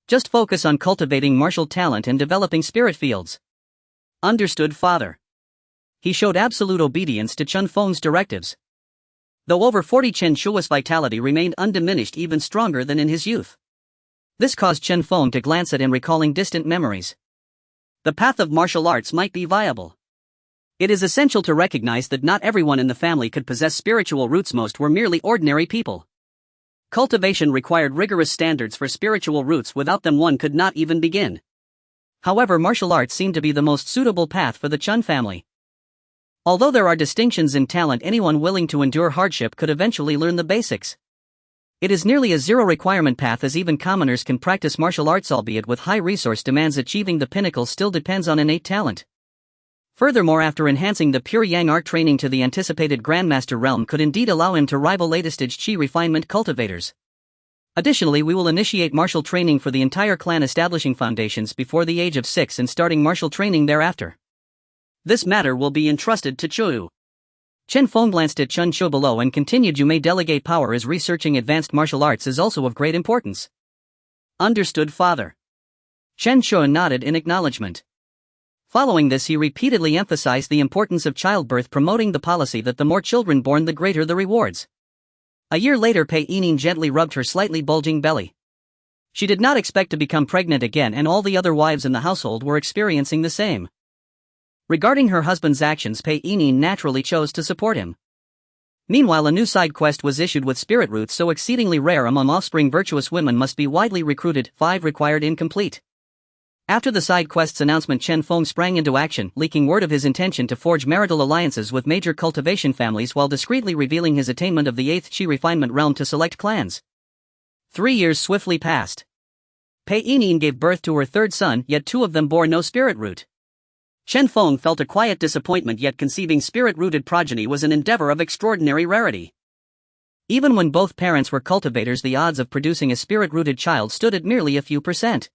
Just focus on cultivating martial talent and developing spirit fields. Understood, father. He showed absolute obedience to Chen Feng's directives. Though over 40, Chen Shua's vitality remained undiminished, even stronger than in his youth. This caused Chen Feng to glance at him, recalling distant memories. The path of martial arts might be viable. It is essential to recognize that not everyone in the family could possess spiritual roots, most were merely ordinary people. Cultivation required rigorous standards for spiritual roots, without them one could not even begin. However, martial arts seemed to be the most suitable path for the Chen family. Although there are distinctions in talent, anyone willing to endure hardship could eventually learn the basics. It is nearly a zero-requirement path, as even commoners can practice martial arts, albeit with high resource demands. Achieving the pinnacle still depends on innate talent. Furthermore, after enhancing the pure yang art, training to the anticipated Grandmaster realm could indeed allow him to rival latest-stage Qi refinement cultivators. Additionally, we will initiate martial training for the entire clan, establishing foundations before the age of 6 and starting martial training thereafter. This matter will be entrusted to Chu. Chen Feng glanced at Chen Shu below and continued, you may delegate power, as researching advanced martial arts is also of great importance. Understood, father. Chen Shu nodded in acknowledgement. Following this, he repeatedly emphasized the importance of childbirth, promoting the policy that the more children born, the greater the rewards. A year later, Pei Yining gently rubbed her slightly bulging belly. She did not expect to become pregnant again, and all the other wives in the household were experiencing the same. Regarding her husband's actions, Pei Yining naturally chose to support him. Meanwhile, a new side quest was issued with spirit roots so exceedingly rare among offspring. Virtuous women must be widely recruited, 5 required incomplete. After the side quest's announcement, Chen Feng sprang into action, leaking word of his intention to forge marital alliances with major cultivation families while discreetly revealing his attainment of the 8th Qi refinement realm to select clans. 3 years swiftly passed. Pei Yining gave birth to her 3rd son, yet 2 of them bore no spirit root. Chen Feng felt a quiet disappointment, yet conceiving spirit-rooted progeny was an endeavor of extraordinary rarity. Even when both parents were cultivators, the odds of producing a spirit-rooted child stood at merely a few %.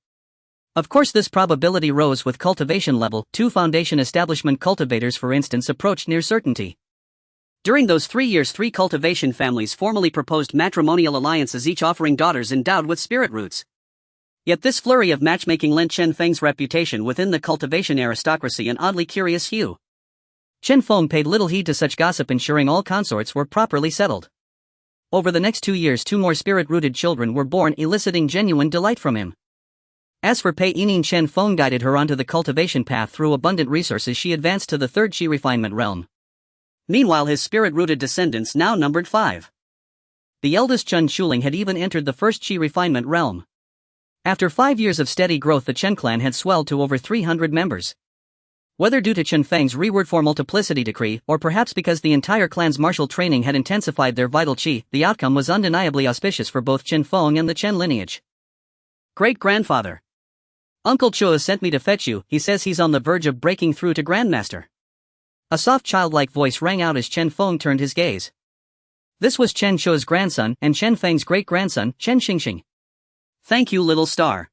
Of course, this probability rose with cultivation level 2 foundation establishment cultivators, for instance, approached near certainty. During those 3 years, 3 cultivation families formally proposed matrimonial alliances, each offering daughters endowed with spirit roots. Yet this flurry of matchmaking lent Chen Feng's reputation within the cultivation aristocracy an oddly curious hue. Chen Feng paid little heed to such gossip, ensuring all consorts were properly settled. Over the next 2 years, 2 more spirit-rooted children were born, eliciting genuine delight from him. As for Pei Yining, Chen Feng guided her onto the cultivation path through abundant resources. She advanced to the 3rd Qi refinement realm. Meanwhile, his spirit-rooted descendants now numbered 5. The eldest Chen Shuling had even entered the 1st Qi refinement realm. After 5 years of steady growth, the Chen clan had swelled to over 300 members. Whether due to Chen Feng's reward for multiplicity decree, or perhaps because the entire clan's martial training had intensified their vital qi, the outcome was undeniably auspicious for both Chen Feng and the Chen lineage. Great-grandfather. Uncle Chua sent me to fetch you. He says he's on the verge of breaking through to Grandmaster. A soft childlike voice rang out as Chen Feng turned his gaze. This was Chen Chua's grandson, and Chen Feng's great-grandson, Chen Xingxing. Thank you, little star.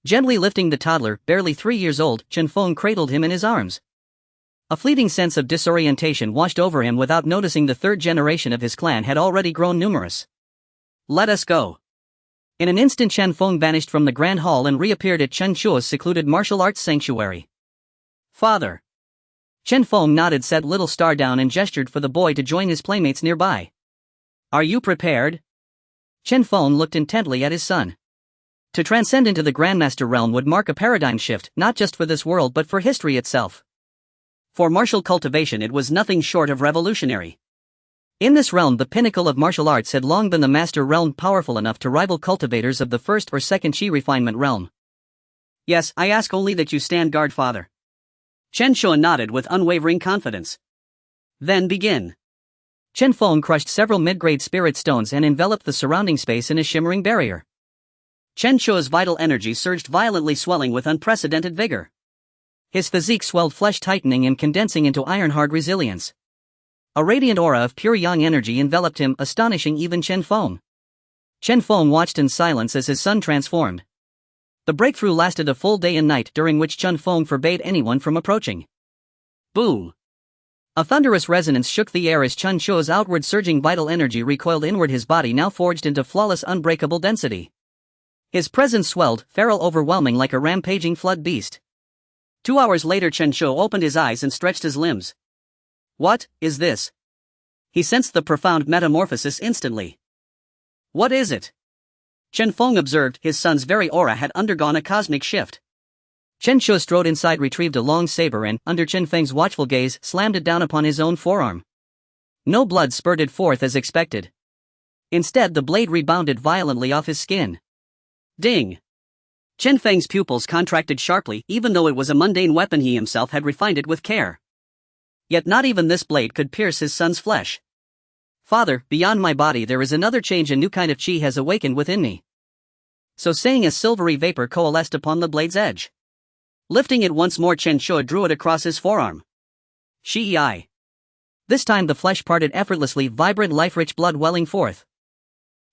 Gently lifting the toddler, barely 3 years old, Chen Feng cradled him in his arms. A fleeting sense of disorientation washed over him without noticing the 3rd generation of his clan had already grown numerous. Let us go. In an instant, Chen Feng vanished from the grand hall and reappeared at Chen Chua's secluded martial arts sanctuary. Father. Chen Feng nodded, set little star down and gestured for the boy to join his playmates nearby. Are you prepared? Chen Feng looked intently at his son. To transcend into the Grandmaster realm would mark a paradigm shift, not just for this world but for history itself. For martial cultivation, it was nothing short of revolutionary. In this realm, the pinnacle of martial arts had long been the master realm, powerful enough to rival cultivators of the 1st or 2nd Qi refinement realm. Yes, I ask only that you stand guard, father. Chen Shua nodded with unwavering confidence. Then begin. Chen Feng crushed several mid-grade spirit stones and enveloped the surrounding space in a shimmering barrier. Chen Chua's vital energy surged violently, swelling with unprecedented vigor. His physique swelled, flesh tightening and condensing into iron-hard resilience. A radiant aura of pure yang energy enveloped him, astonishing even Chen Feng. Chen Feng watched in silence as his son transformed. The breakthrough lasted a full day and night, during which Chen Feng forbade anyone from approaching. Boom! A thunderous resonance shook the air as Chen Shuo's outward surging vital energy recoiled inward, his body now forged into flawless unbreakable density. His presence swelled, feral, overwhelming, like a rampaging flood beast. 2 hours later, Chen Shuo opened his eyes and stretched his limbs. What is this? He sensed the profound metamorphosis instantly. What is it? Chen Feng observed. His son's very aura had undergone a cosmic shift. Chen Shuo strode inside, retrieved a long saber and, under Chen Feng's watchful gaze, slammed it down upon his own forearm. No blood spurted forth as expected. Instead, the blade rebounded violently off his skin. Ding! Chen Feng's pupils contracted sharply, even though it was a mundane weapon he himself had refined it with care. Yet not even this blade could pierce his son's flesh. Father, beyond my body there is another change, a new kind of qi has awakened within me. So saying, a silvery vapor coalesced upon the blade's edge. Lifting it once more, Chen Shuo drew it across his forearm. Shi. This time the flesh parted effortlessly, vibrant, life-rich blood welling forth.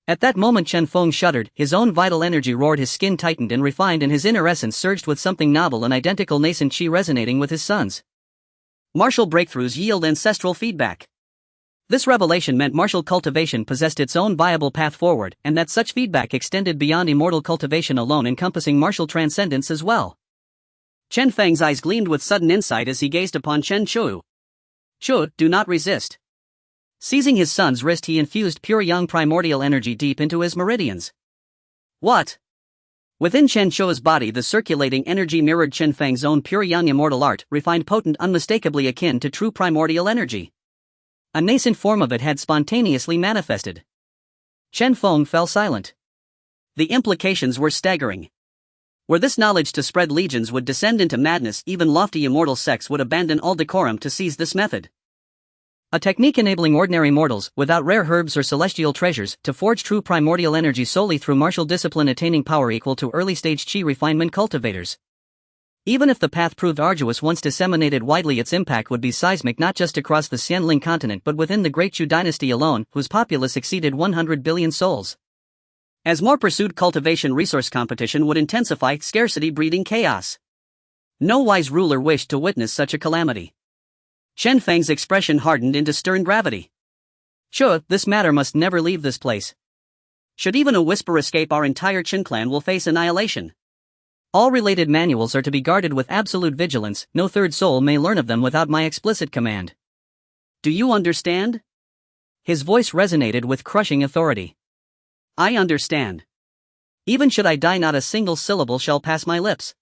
At that moment Chen Feng shuddered, his own vital energy roared, his skin tightened and refined, and his inner essence surged with something novel, an identical nascent qi resonating with his son's. Martial breakthroughs yield ancestral feedback. This revelation meant martial cultivation possessed its own viable path forward, and that such feedback extended beyond immortal cultivation alone, encompassing martial transcendence as well. Chen Feng's eyes gleamed with sudden insight as he gazed upon Chen Shuo. Shuo, do not resist. Seizing his son's wrist, he infused pure young primordial energy deep into his meridians. What? Within Chen Shuo's body, the circulating energy mirrored Chen Feng's own pure young immortal art, refined, potent, unmistakably akin to true primordial energy. A nascent form of it had spontaneously manifested. Chen Feng fell silent. The implications were staggering. Were this knowledge to spread, legions would descend into madness, even lofty immortal sects would abandon all decorum to seize this method. A technique enabling ordinary mortals, without rare herbs or celestial treasures, to forge true primordial energy solely through martial discipline, attaining power equal to early-stage qi refinement cultivators. Even if the path proved arduous, once disseminated widely, its impact would be seismic, not just across the Xianling continent but within the Great Chu dynasty alone, whose populace exceeded 100 billion souls. As more pursued, cultivation resource competition would intensify, scarcity breeding chaos. No wise ruler wished to witness such a calamity. Chen Feng's expression hardened into stern gravity. Sure, this matter must never leave this place. Should even a whisper escape, our entire Chen clan will face annihilation. All related manuals are to be guarded with absolute vigilance, no third soul may learn of them without my explicit command. Do you understand? His voice resonated with crushing authority. I understand. Even should I die, not a single syllable shall pass my lips.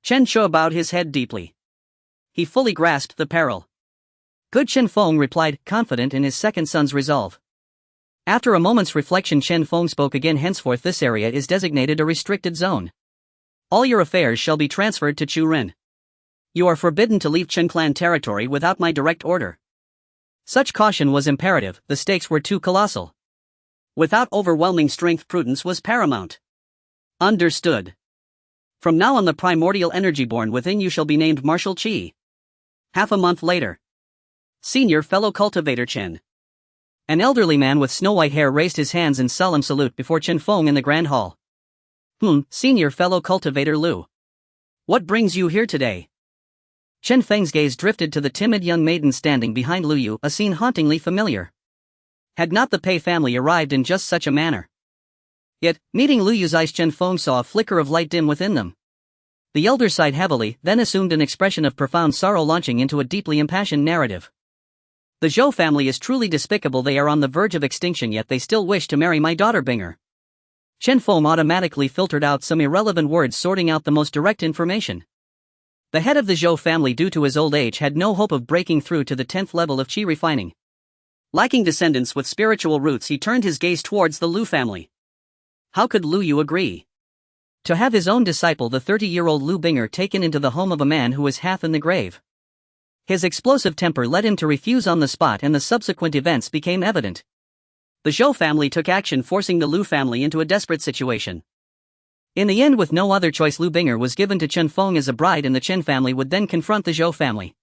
Chen Shuo bowed his head deeply. He fully grasped the peril. Good, Chen Feng replied, confident in his second son's resolve. After a moment's reflection, Chen Feng spoke again. Henceforth this area is designated a restricted zone. All your affairs shall be transferred to Chu Ren. You are forbidden to leave Chen clan territory without my direct order. Such caution was imperative, the stakes were too colossal. Without overwhelming strength, prudence was paramount. Understood. From now on, the primordial energy born within you shall be named Martial Qi. Half a month later. Senior fellow cultivator Chen. An elderly man with snow-white hair raised his hands in solemn salute before Chen Feng in the grand hall. Senior fellow cultivator Lu. What brings you here today? Chen Feng's gaze drifted to the timid young maiden standing behind Lu Yu, a scene hauntingly familiar. Had not the Pei family arrived in just such a manner? Yet, meeting Lu Yu's eyes, Chen Feng saw a flicker of light dim within them. The elder sighed heavily, then assumed an expression of profound sorrow, launching into a deeply impassioned narrative. The Zhou family is truly despicable. They are on the verge of extinction, yet they still wish to marry my daughter Binger. Chen Feng automatically filtered out some irrelevant words, sorting out the most direct information. The head of the Zhou family, due to his old age, had no hope of breaking through to the 10th level of qi refining. Lacking descendants with spiritual roots, he turned his gaze towards the Lu family. How could Lu Yu agree to have his own disciple, the 30-year-old Lu Binger, taken into the home of a man who was half in the grave? His explosive temper led him to refuse on the spot, and the subsequent events became evident. The Zhou family took action, forcing the Lu family into a desperate situation. In the end, with no other choice, Lu Binger was given to Chen Feng as a bride, and the Chen family would then confront the Zhou family.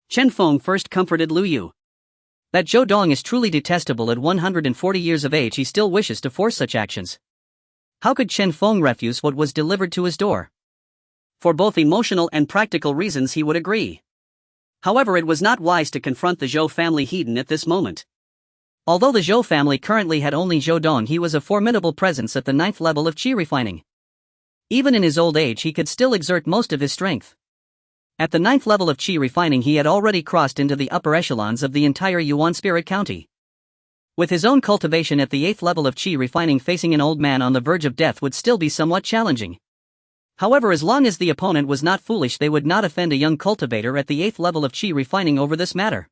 Chen Feng first comforted Lu Yu. That Zhou Dong is truly detestable. At 140 years of age, he still wishes to force such actions. How could Chen Feng refuse what was delivered to his door? For both emotional and practical reasons he would agree. However, it was not wise to confront the Zhou family heathen at this moment. Although the Zhou family currently had only Zhou Dong, he was a formidable presence at the 9th level of qi refining. Even in his old age he could still exert most of his strength. At the 9th level of qi refining he had already crossed into the upper echelons of the entire Yuan spirit county. With his own cultivation at the 8th level of qi refining, facing an old man on the verge of death would still be somewhat challenging. However, as long as the opponent was not foolish, they would not offend a young cultivator at the 8th level of qi refining over this matter.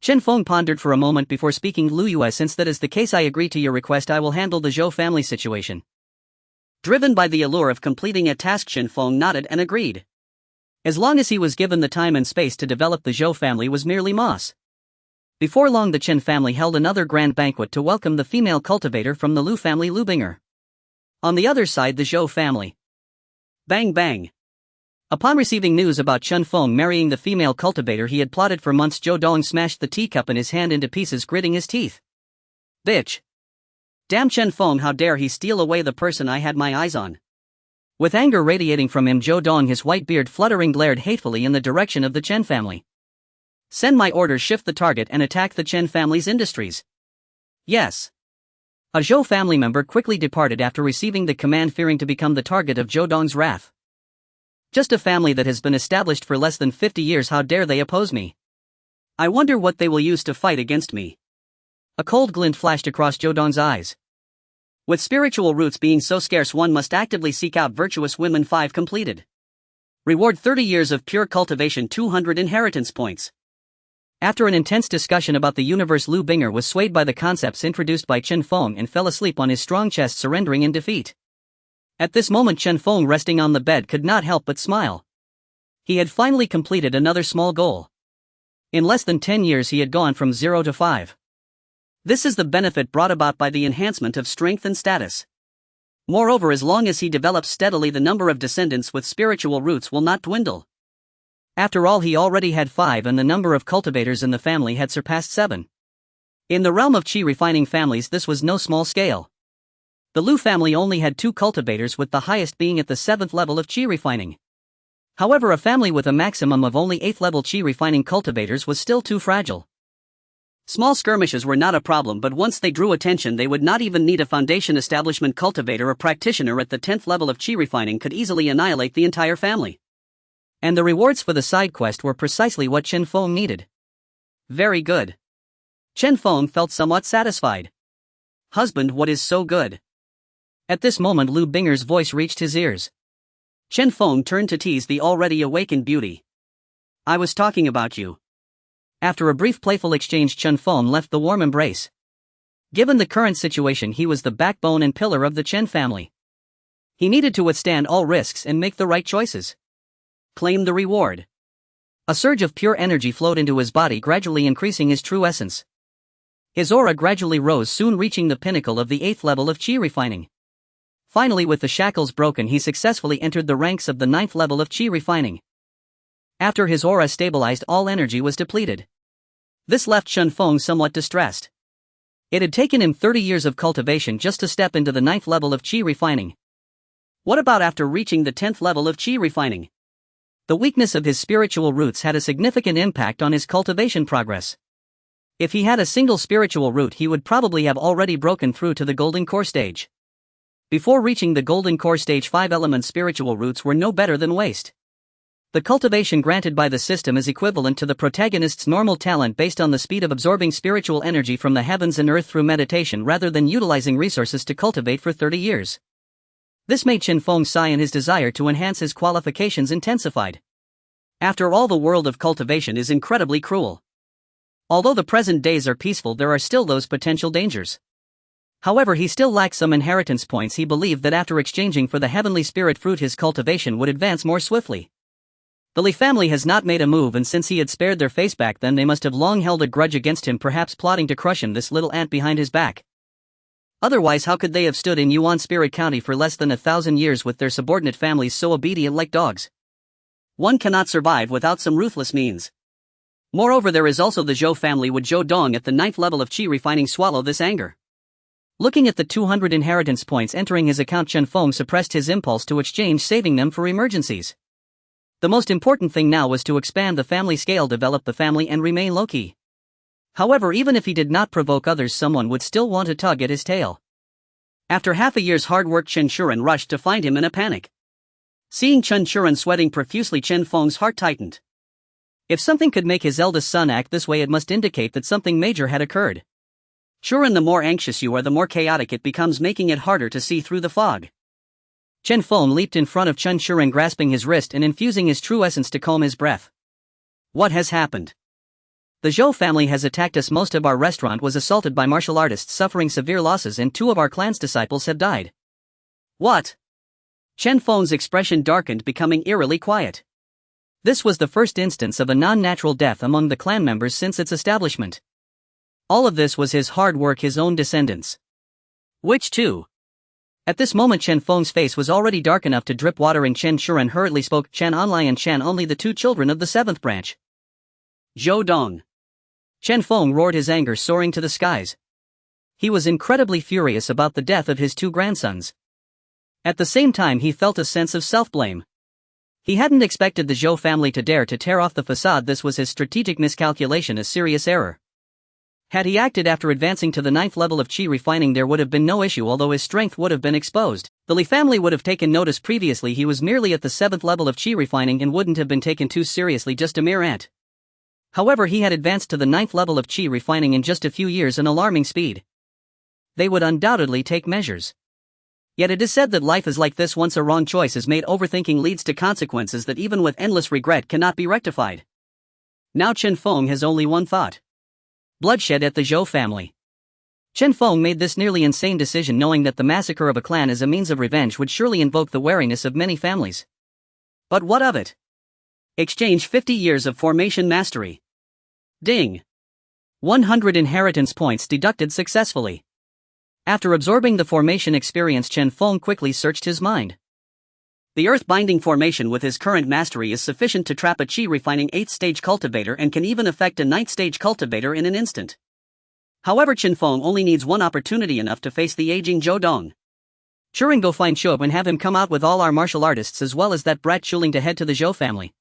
Chen Feng pondered for a moment before speaking. Lu Yue, since that is the case, I agree to your request. I will handle the Zhou family situation. Driven by the allure of completing a task, Chen Feng nodded and agreed. As long as he was given the time and space to develop, the Zhou family was merely moss. Before long the Chen family held another grand banquet to welcome the female cultivator from the Lu family, Lu Binger. On the other side, the Zhou family. Bang bang. Upon receiving news about Chen Feng marrying the female cultivator he had plotted for months, Zhou Dong smashed the teacup in his hand into pieces, gritting his teeth. Bitch. Damn Chen Feng, how dare he steal away the person I had my eyes on. With anger radiating from him, Zhou Dong, his white beard fluttering, glared hatefully in the direction of the Chen family. Send my orders, shift the target and attack the Chen family's industries. Yes. A Zhou family member quickly departed after receiving the command, fearing to become the target of Zhou Dong's wrath. Just a family that has been established for less than 50 years, how dare they oppose me? I wonder what they will use to fight against me. A cold glint flashed across Zhou Dong's eyes. With spiritual roots being so scarce, one must actively seek out virtuous women. 5 completed. Reward 30 years of pure cultivation, 200 inheritance points. After an intense discussion about the universe, Lu Binger was swayed by the concepts introduced by Chen Feng and fell asleep on his strong chest, surrendering in defeat. At this moment, Chen Feng, resting on the bed, could not help but smile. He had finally completed another small goal. In less than 10 years he had gone from 0 to 5. This is the benefit brought about by the enhancement of strength and status. Moreover, as long as he develops steadily, the number of descendants with spiritual roots will not dwindle. After all, he already had 5 and the number of cultivators in the family had surpassed 7. In the realm of qi refining families this was no small scale. The Lu family only had 2 cultivators, with the highest being at the 7th level of qi refining. However, a family with a maximum of only 8th level qi refining cultivators was still too fragile. Small skirmishes were not a problem, but once they drew attention they would not even need a foundation establishment cultivator. A practitioner at the 10th level of qi refining could easily annihilate the entire family. And the rewards for the side quest were precisely what Chen Feng needed. Very good. Chen Feng felt somewhat satisfied. Husband, what is so good? At this moment Lu Binger's voice reached his ears. Chen Feng turned to tease the already awakened beauty. I was talking about you. After a brief playful exchange, Chen Feng left the warm embrace. Given the current situation, he was the backbone and pillar of the Chen family. He needed to withstand all risks and make the right choices. Claim the reward. A surge of pure energy flowed into his body, gradually increasing his true essence. His aura gradually rose, soon reaching the pinnacle of the 8th level of qi refining. Finally, with the shackles broken, he successfully entered the ranks of the 9th level of qi refining. After his aura stabilized, all energy was depleted. This left Chen Feng somewhat distressed. It had taken him 30 years of cultivation just to step into the 9th level of qi refining. What about after reaching the 10th level of qi refining? The weakness of his spiritual roots had a significant impact on his cultivation progress. If he had a single spiritual root, he would probably have already broken through to the golden core stage. Before reaching the golden core stage, 5 element spiritual roots were no better than waste. The cultivation granted by the system is equivalent to the protagonist's normal talent based on the speed of absorbing spiritual energy from the heavens and earth through meditation, rather than utilizing resources to cultivate for 30 years. This made Chen Feng sigh, and his desire to enhance his qualifications intensified. After all, the world of cultivation is incredibly cruel. Although the present days are peaceful, there are still those potential dangers. However, he still lacks some inheritance points. He believed that after exchanging for the heavenly spirit fruit, his cultivation would advance more swiftly. The Li family has not made a move, and since he had spared their face back then, they must have long held a grudge against him, perhaps plotting to crush him, this little ant behind his back. Otherwise, how could they have stood in Yuan Spirit County for less than 1,000 years with their subordinate families so obedient like dogs? One cannot survive without some ruthless means. Moreover, there is also the Zhou family. Would Zhou Dong at the 9th level of qi refining swallow this anger? Looking at the 200 inheritance points entering his account, Chen Feng suppressed his impulse to exchange, saving them for emergencies. The most important thing now was to expand the family scale, develop the family, and remain low-key. However, even if he did not provoke others, someone would still want to tug at his tail. After half a year's hard work, Chen Shuren rushed to find him in a panic. Seeing Chen Shuren sweating profusely, Chen Feng's heart tightened. If something could make his eldest son act this way, it must indicate that something major had occurred. Shuren, the more anxious you are, the more chaotic it becomes, making it harder to see through the fog. Chen Feng leaped in front of Chen Shuren, grasping his wrist and infusing his true essence to calm his breath. What has happened? The Zhou family has attacked us. Most of our restaurant was assaulted by martial artists, suffering severe losses, and 2 of our clan's disciples have died. What? Chen Feng's expression darkened, becoming eerily quiet. This was the first instance of a non-natural death among the clan members since its establishment. All of this was his hard work, his own descendants. Which 2? At this moment, Chen Feng's face was already dark enough to drip water, and Chen Shuren hurriedly spoke. Chen Anlai and Chen only, the 2 children of the 7th branch. Zhou Dong. Chen Feng roared, his anger soaring to the skies. He was incredibly furious about the death of his 2 grandsons. At the same time, he felt a sense of self-blame. He hadn't expected the Zhou family to dare to tear off the facade. This was his strategic miscalculation, a serious error. Had he acted after advancing to the 9th level of qi refining, there would have been no issue, although his strength would have been exposed. The Li family would have taken notice. Previously, he was merely at the 7th level of qi refining and wouldn't have been taken too seriously, just a mere ant. However, he had advanced to the 9th level of qi refining in just a few years, an alarming speed. They would undoubtedly take measures. Yet it is said that life is like this: once a wrong choice is made, overthinking leads to consequences that even with endless regret cannot be rectified. Now Chen Feng has only one thought: bloodshed at the Zhou family. Chen Feng made this nearly insane decision knowing that the massacre of a clan as a means of revenge would surely invoke the wariness of many families. But what of it? Exchange 50 years of formation mastery. Ding. 100 inheritance points deducted successfully. After absorbing the formation experience, Chen Feng quickly searched his mind. The earth-binding formation with his current mastery is sufficient to trap a qi-refining 8th-stage cultivator and can even affect a 9th-stage cultivator in an instant. However, Chen Feng only needs one opportunity enough to face the aging Zhou Dong. Shuren, go find Shuo and have him come out with all our martial artists as well as that brat Shuling to head to the Zhou family.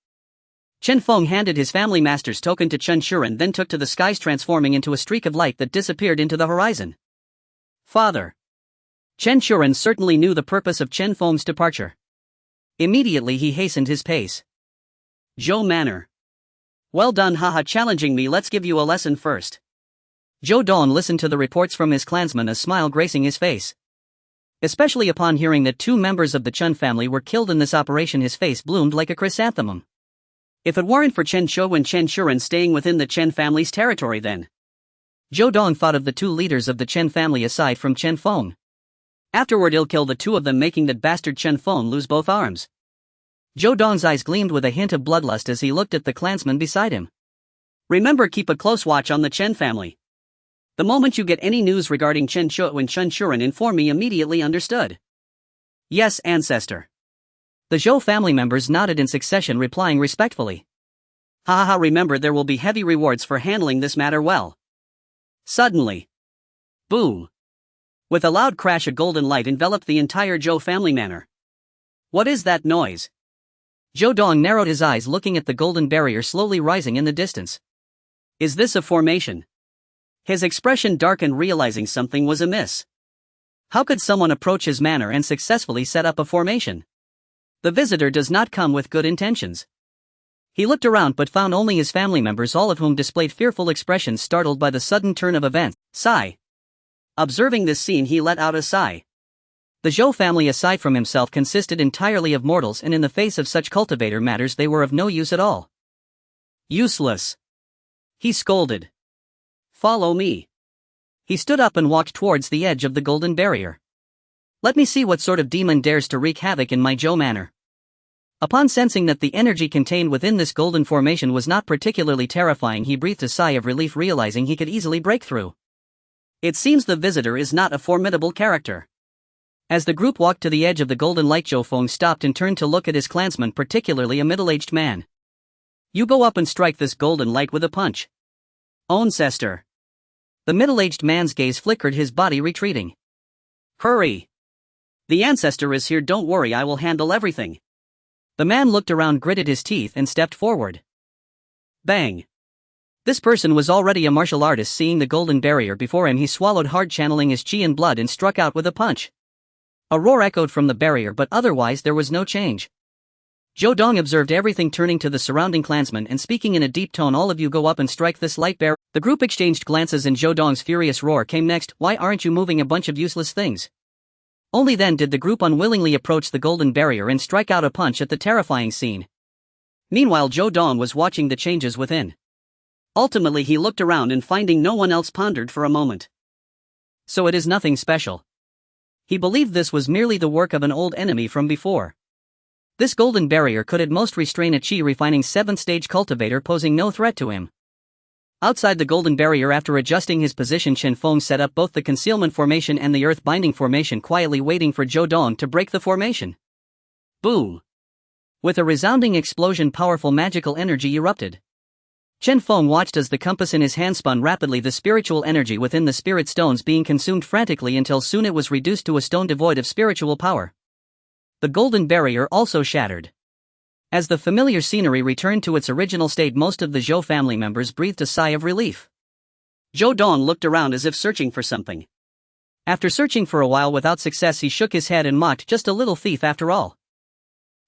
Chen Feng handed his family master's token to Chen Shuren, then took to the skies, transforming into a streak of light that disappeared into the horizon. Father. Chen Shuren certainly knew the purpose of Chen Feng's departure. Immediately he hastened his pace. Zhou Manor. Well done, haha, challenging me. Let's give you a lesson first. Zhou Dong listened to the reports from his clansmen, a smile gracing his face. Especially upon hearing that 2 members of the Chen family were killed in this operation, his face bloomed like a chrysanthemum. If it weren't for Chen Shou and Chen Shuren staying within the Chen family's territory, then. Zhou Dong thought of the 2 leaders of the Chen family aside from Chen Feng. Afterward, he'll kill the 2 of them, making that bastard Chen Feng lose both arms. Zhou Dong's eyes gleamed with a hint of bloodlust as he looked at the clansman beside him. Remember, keep a close watch on the Chen family. The moment you get any news regarding Chen Shou and Chen Shuren, inform me immediately. Understood? Yes, ancestor. The Zhou family members nodded in succession, replying respectfully. Ha, remember, there will be heavy rewards for handling this matter well. Suddenly. Boom. With a loud crash, a golden light enveloped the entire Zhou family manor. What is that noise? Zhou Dong narrowed his eyes, looking at the golden barrier slowly rising in the distance. Is this a formation? His expression darkened, realizing something was amiss. How could someone approach his manor and successfully set up a formation? The visitor does not come with good intentions. He looked around but found only his family members, all of whom displayed fearful expressions, startled by the sudden turn of events. Sigh. Observing this scene, he let out a sigh. The Zhou family, aside from himself, consisted entirely of mortals, and in the face of such cultivator matters they were of no use at all. Useless. He scolded. Follow me. He stood up and walked towards the edge of the golden barrier. Let me see what sort of demon dares to wreak havoc in my Zhou manor. Upon sensing that the energy contained within this golden formation was not particularly terrifying, he breathed a sigh of relief, realizing he could easily break through. It seems the visitor is not a formidable character. As the group walked to the edge of the golden light, Zhou Feng stopped and turned to look at his clansman, particularly a middle-aged man. You go up and strike this golden light with a punch. Ancestor. The middle-aged man's gaze flickered, his body retreating. Hurry! The ancestor is here, don't worry, I will handle everything. The man looked around, gritted his teeth, and stepped forward. Bang! This person was already a martial artist. Seeing the golden barrier before him, he swallowed hard, channeling his chi and blood, and struck out with a punch. A roar echoed from the barrier, but otherwise there was no change. Zhou Dong observed everything, turning to the surrounding clansmen and speaking in a deep tone, all of you go up and strike this light barrier. The group exchanged glances and Zhou Dong's furious roar came next, why aren't you moving, a bunch of useless things? Only then did the group unwillingly approach the golden barrier and strike out a punch at the terrifying scene. Meanwhile, Zhou Dong was watching the changes within. Ultimately, he looked around and finding no one else, pondered for a moment. So it is nothing special. He believed this was merely the work of an old enemy from before. This golden barrier could at most restrain a chi refining 7th stage cultivator, posing no threat to him. Outside the golden barrier, after adjusting his position, Chen Feng set up both the concealment formation and the earth binding formation, quietly waiting for Zhou Dong to break the formation. Boom! With a resounding explosion, powerful magical energy erupted. Chen Feng watched as the compass in his hand spun rapidly, the spiritual energy within the spirit stones being consumed frantically until soon it was reduced to a stone devoid of spiritual power. The golden barrier also shattered. As the familiar scenery returned to its original state, most of the Zhou family members breathed a sigh of relief. Zhou Dong looked around as if searching for something. After searching for a while without success, he shook his head and mocked, just a little thief after all.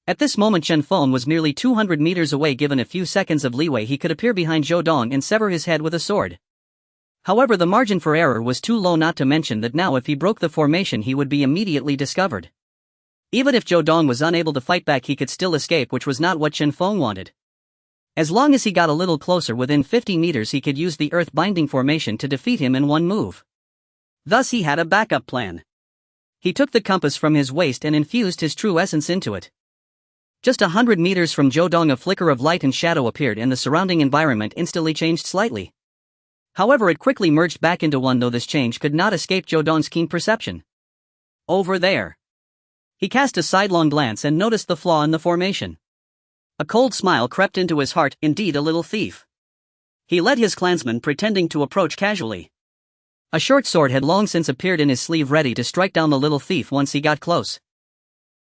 At this moment, Chen Feng was merely 200 meters away. Given a few seconds of leeway, he could appear behind Zhou Dong and sever his head with a sword. However, the margin for error was too low, not to mention that now if he broke the formation he would be immediately discovered. Even if Zhou Dong was unable to fight back, he could still escape, which was not what Chen Feng wanted. As long as he got a little closer, within 50 meters, he could use the earth binding formation to defeat him in one move. Thus he had a backup plan. He took the compass from his waist and infused his true essence into it. Just 100 meters from Zhou Dong, a flicker of light and shadow appeared and the surrounding environment instantly changed slightly. However, it quickly merged back into one, though this change could not escape Zhou Dong's keen perception. Over there. He cast a sidelong glance and noticed the flaw in the formation. A cold smile crept into his heart, indeed a little thief. He led his clansmen, pretending to approach casually. A short sword had long since appeared in his sleeve, ready to strike down the little thief once he got close.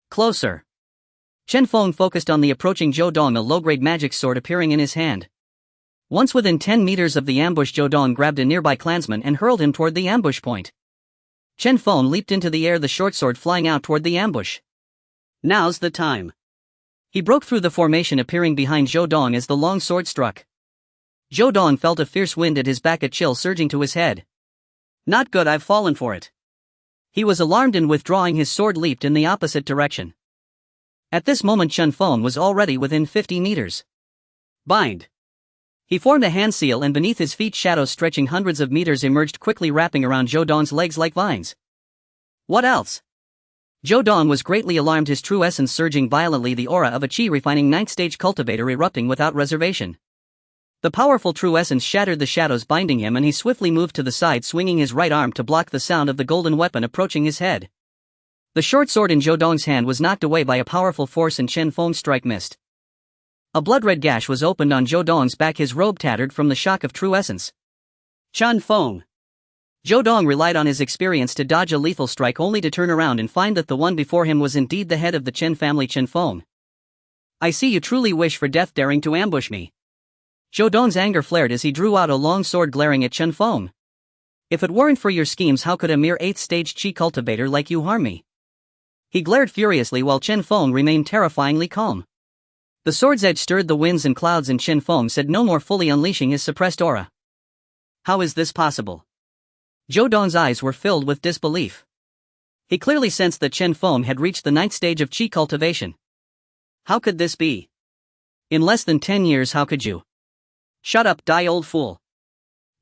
Closer. Chen Feng focused on the approaching Zhou Dong, a low-grade magic sword appearing in his hand. Once within 10 meters of the ambush, Zhou Dong grabbed a nearby clansman and hurled him toward the ambush point. Chen Feng leaped into the air, the short sword flying out toward the ambush. Now's the time. He broke through the formation, appearing behind Zhou Dong as the long sword struck. Zhou Dong felt a fierce wind at his back, a chill surging to his head. Not good, I've fallen for it. He was alarmed and, withdrawing his sword, leaped in the opposite direction. At this moment, Chen Feng was already within 50 meters. Bind. He formed a hand seal, and beneath his feet, shadows stretching hundreds of meters emerged, quickly wrapping around Zhou Dong's legs like vines. What else? Zhou Dong was greatly alarmed, his true essence surging violently, the aura of a chi refining 9th stage cultivator erupting without reservation. The powerful true essence shattered the shadows binding him, and he swiftly moved to the side, swinging his right arm to block the sound of the golden weapon approaching his head. The short sword in Zhou Dong's hand was knocked away by a powerful force, and Chen Feng's strike missed. A blood-red gash was opened on Zhou Dong's back, his robe tattered from the shock of true essence. Chen Feng. Zhou Dong relied on his experience to dodge a lethal strike, only to turn around and find that the one before him was indeed the head of the Chen family, Chen Feng. I see you truly wish for death, daring to ambush me. Zhou Dong's anger flared as he drew out a long sword, glaring at Chen Feng. If it weren't for your schemes, how could a mere 8th stage chi cultivator like you harm me? He glared furiously while Chen Feng remained terrifyingly calm. The sword's edge stirred the winds and clouds, and Chen Feng said no more, fully unleashing his suppressed aura. How is this possible? Zhou Dong's eyes were filled with disbelief. He clearly sensed that Chen Feng had reached the 9th stage of chi cultivation. How could this be? In less than 10 years, how could you? Shut up, die, old fool.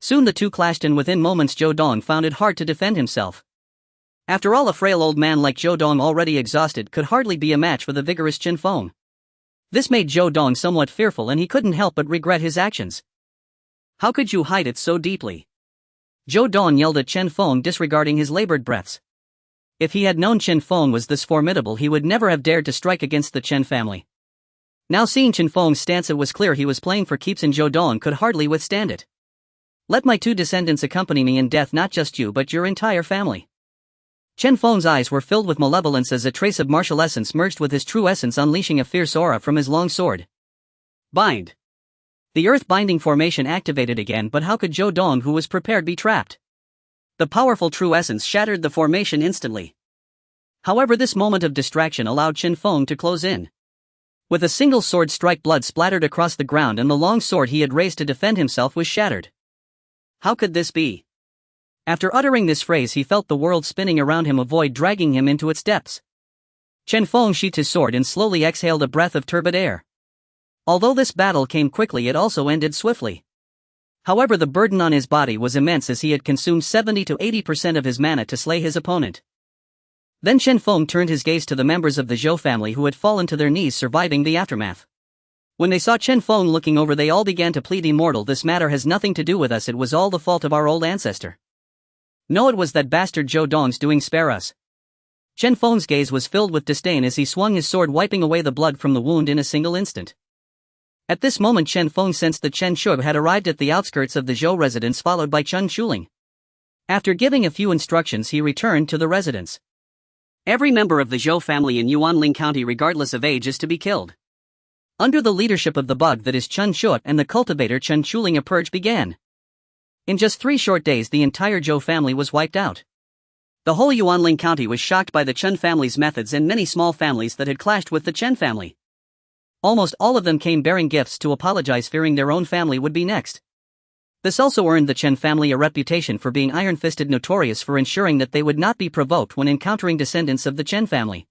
Soon the two clashed, and within moments Zhou Dong found it hard to defend himself. After all, a frail old man like Zhou Dong, already exhausted, could hardly be a match for the vigorous Chen Feng. This made Zhou Dong somewhat fearful, and he couldn't help but regret his actions. How could you hide it so deeply? Zhou Dong yelled at Chen Feng, disregarding his labored breaths. If he had known Chen Feng was this formidable, he would never have dared to strike against the Chen family. Now, seeing Chen Feng's stance, it was clear he was playing for keeps, and Zhou Dong could hardly withstand it. Let my two descendants accompany me in death, not just you but your entire family. Chen Feng's eyes were filled with malevolence as a trace of martial essence merged with his true essence, unleashing a fierce aura from his long sword. Bind. The earth-binding formation activated again, but how could Zhou Dong, who was prepared, be trapped? The powerful true essence shattered the formation instantly. However, this moment of distraction allowed Chen Feng to close in. With a single sword strike, blood splattered across the ground and the long sword he had raised to defend himself was shattered. How could this be? After uttering this phrase, he felt the world spinning around him, a void dragging him into its depths. Chen Feng sheathed his sword and slowly exhaled a breath of turbid air. Although this battle came quickly, it also ended swiftly. However, the burden on his body was immense as he had consumed 70 to 80% of his mana to slay his opponent. Then Chen Feng turned his gaze to the members of the Zhou family who had fallen to their knees, surviving the aftermath. When they saw Chen Feng looking over, they all began to plead, "Immortal, this matter has nothing to do with us. It was all the fault of our old ancestor. No, it was that bastard Zhou Dong's doing. Spare us." Chen Feng's gaze was filled with disdain as he swung his sword, wiping away the blood from the wound in a single instant. At this moment, Chen Feng sensed that Chen Shu had arrived at the outskirts of the Zhou residence, followed by Chen Shuling. After giving a few instructions, he returned to the residence. Every member of the Zhou family in Yuanling County, regardless of age, is to be killed. Under the leadership of the bug that is Chen Shu and the cultivator Chen Shuling, a purge began. In just 3 short days, the entire Zhou family was wiped out. The whole Yuanling County was shocked by the Chen family's methods and many small families that had clashed with the Chen family. Almost all of them came bearing gifts to apologize, fearing their own family would be next. This also earned the Chen family a reputation for being iron-fisted, notorious for ensuring that they would not be provoked when encountering descendants of the Chen family.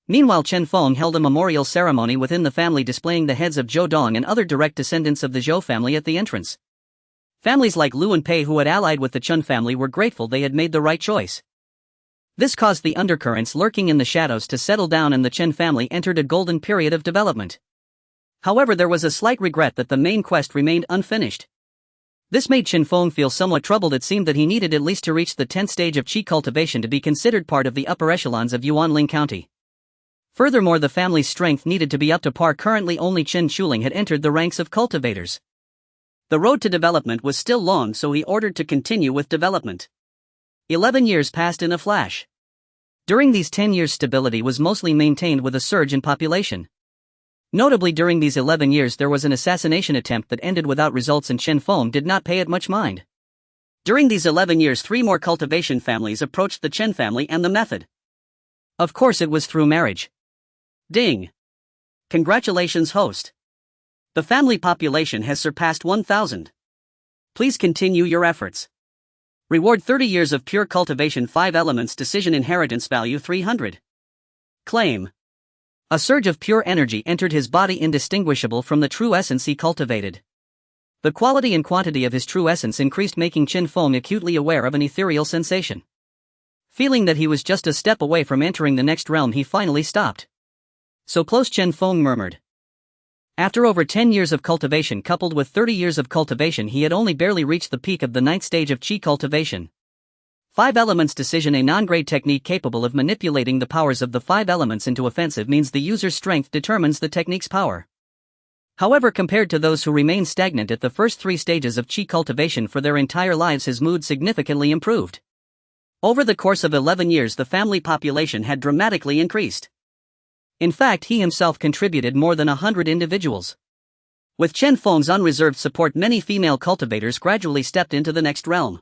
Meanwhile, Chen Feng held a memorial ceremony within the family, displaying the heads of Zhou Dong and other direct descendants of the Zhou family at the entrance. Families like Lu and Pei, who had allied with the Chen family, were grateful they had made the right choice. This caused the undercurrents lurking in the shadows to settle down, and the Chen family entered a golden period of development. However, there was a slight regret that the main quest remained unfinished. This made Chen Feng feel somewhat troubled. It seemed that he needed at least to reach the 10th stage of Qi cultivation to be considered part of the upper echelons of Yuanling County. Furthermore, the family's strength needed to be up to par. Currently, only Chen Shuling had entered the ranks of cultivators. The road to development was still long, so he ordered to continue with development. 11 years passed in a flash. During these 10 years, stability was mostly maintained with a surge in population. Notably, during these 11 years there was an assassination attempt that ended without results, and Chen Feng did not pay it much mind. During these 11 years, 3 more cultivation families approached the Chen family and the method. Of course, it was through marriage. Ding! Congratulations, host. The family population has surpassed 1,000. Please continue your efforts. Reward 30 years of pure cultivation, 5 elements, decision, inheritance value 300. Claim. A surge of pure energy entered his body, indistinguishable from the true essence he cultivated. The quality and quantity of his true essence increased, making Chen Feng acutely aware of an ethereal sensation. Feeling that he was just a step away from entering the next realm, he finally stopped. So close, Chen Feng murmured. After over 10 years of cultivation coupled with 30 years of cultivation, he had only barely reached the peak of the 9th stage of Qi cultivation. 5 elements decision, a non-grade technique capable of manipulating the powers of the 5 elements into offensive means the user's strength determines the technique's power. However, compared to those who remain stagnant at the first 3 stages of Qi cultivation for their entire lives, his mood significantly improved. Over the course of 11 years, the family population had dramatically increased. In fact, he himself contributed more than 100 individuals. With Chen Feng's unreserved support, many female cultivators gradually stepped into the next realm.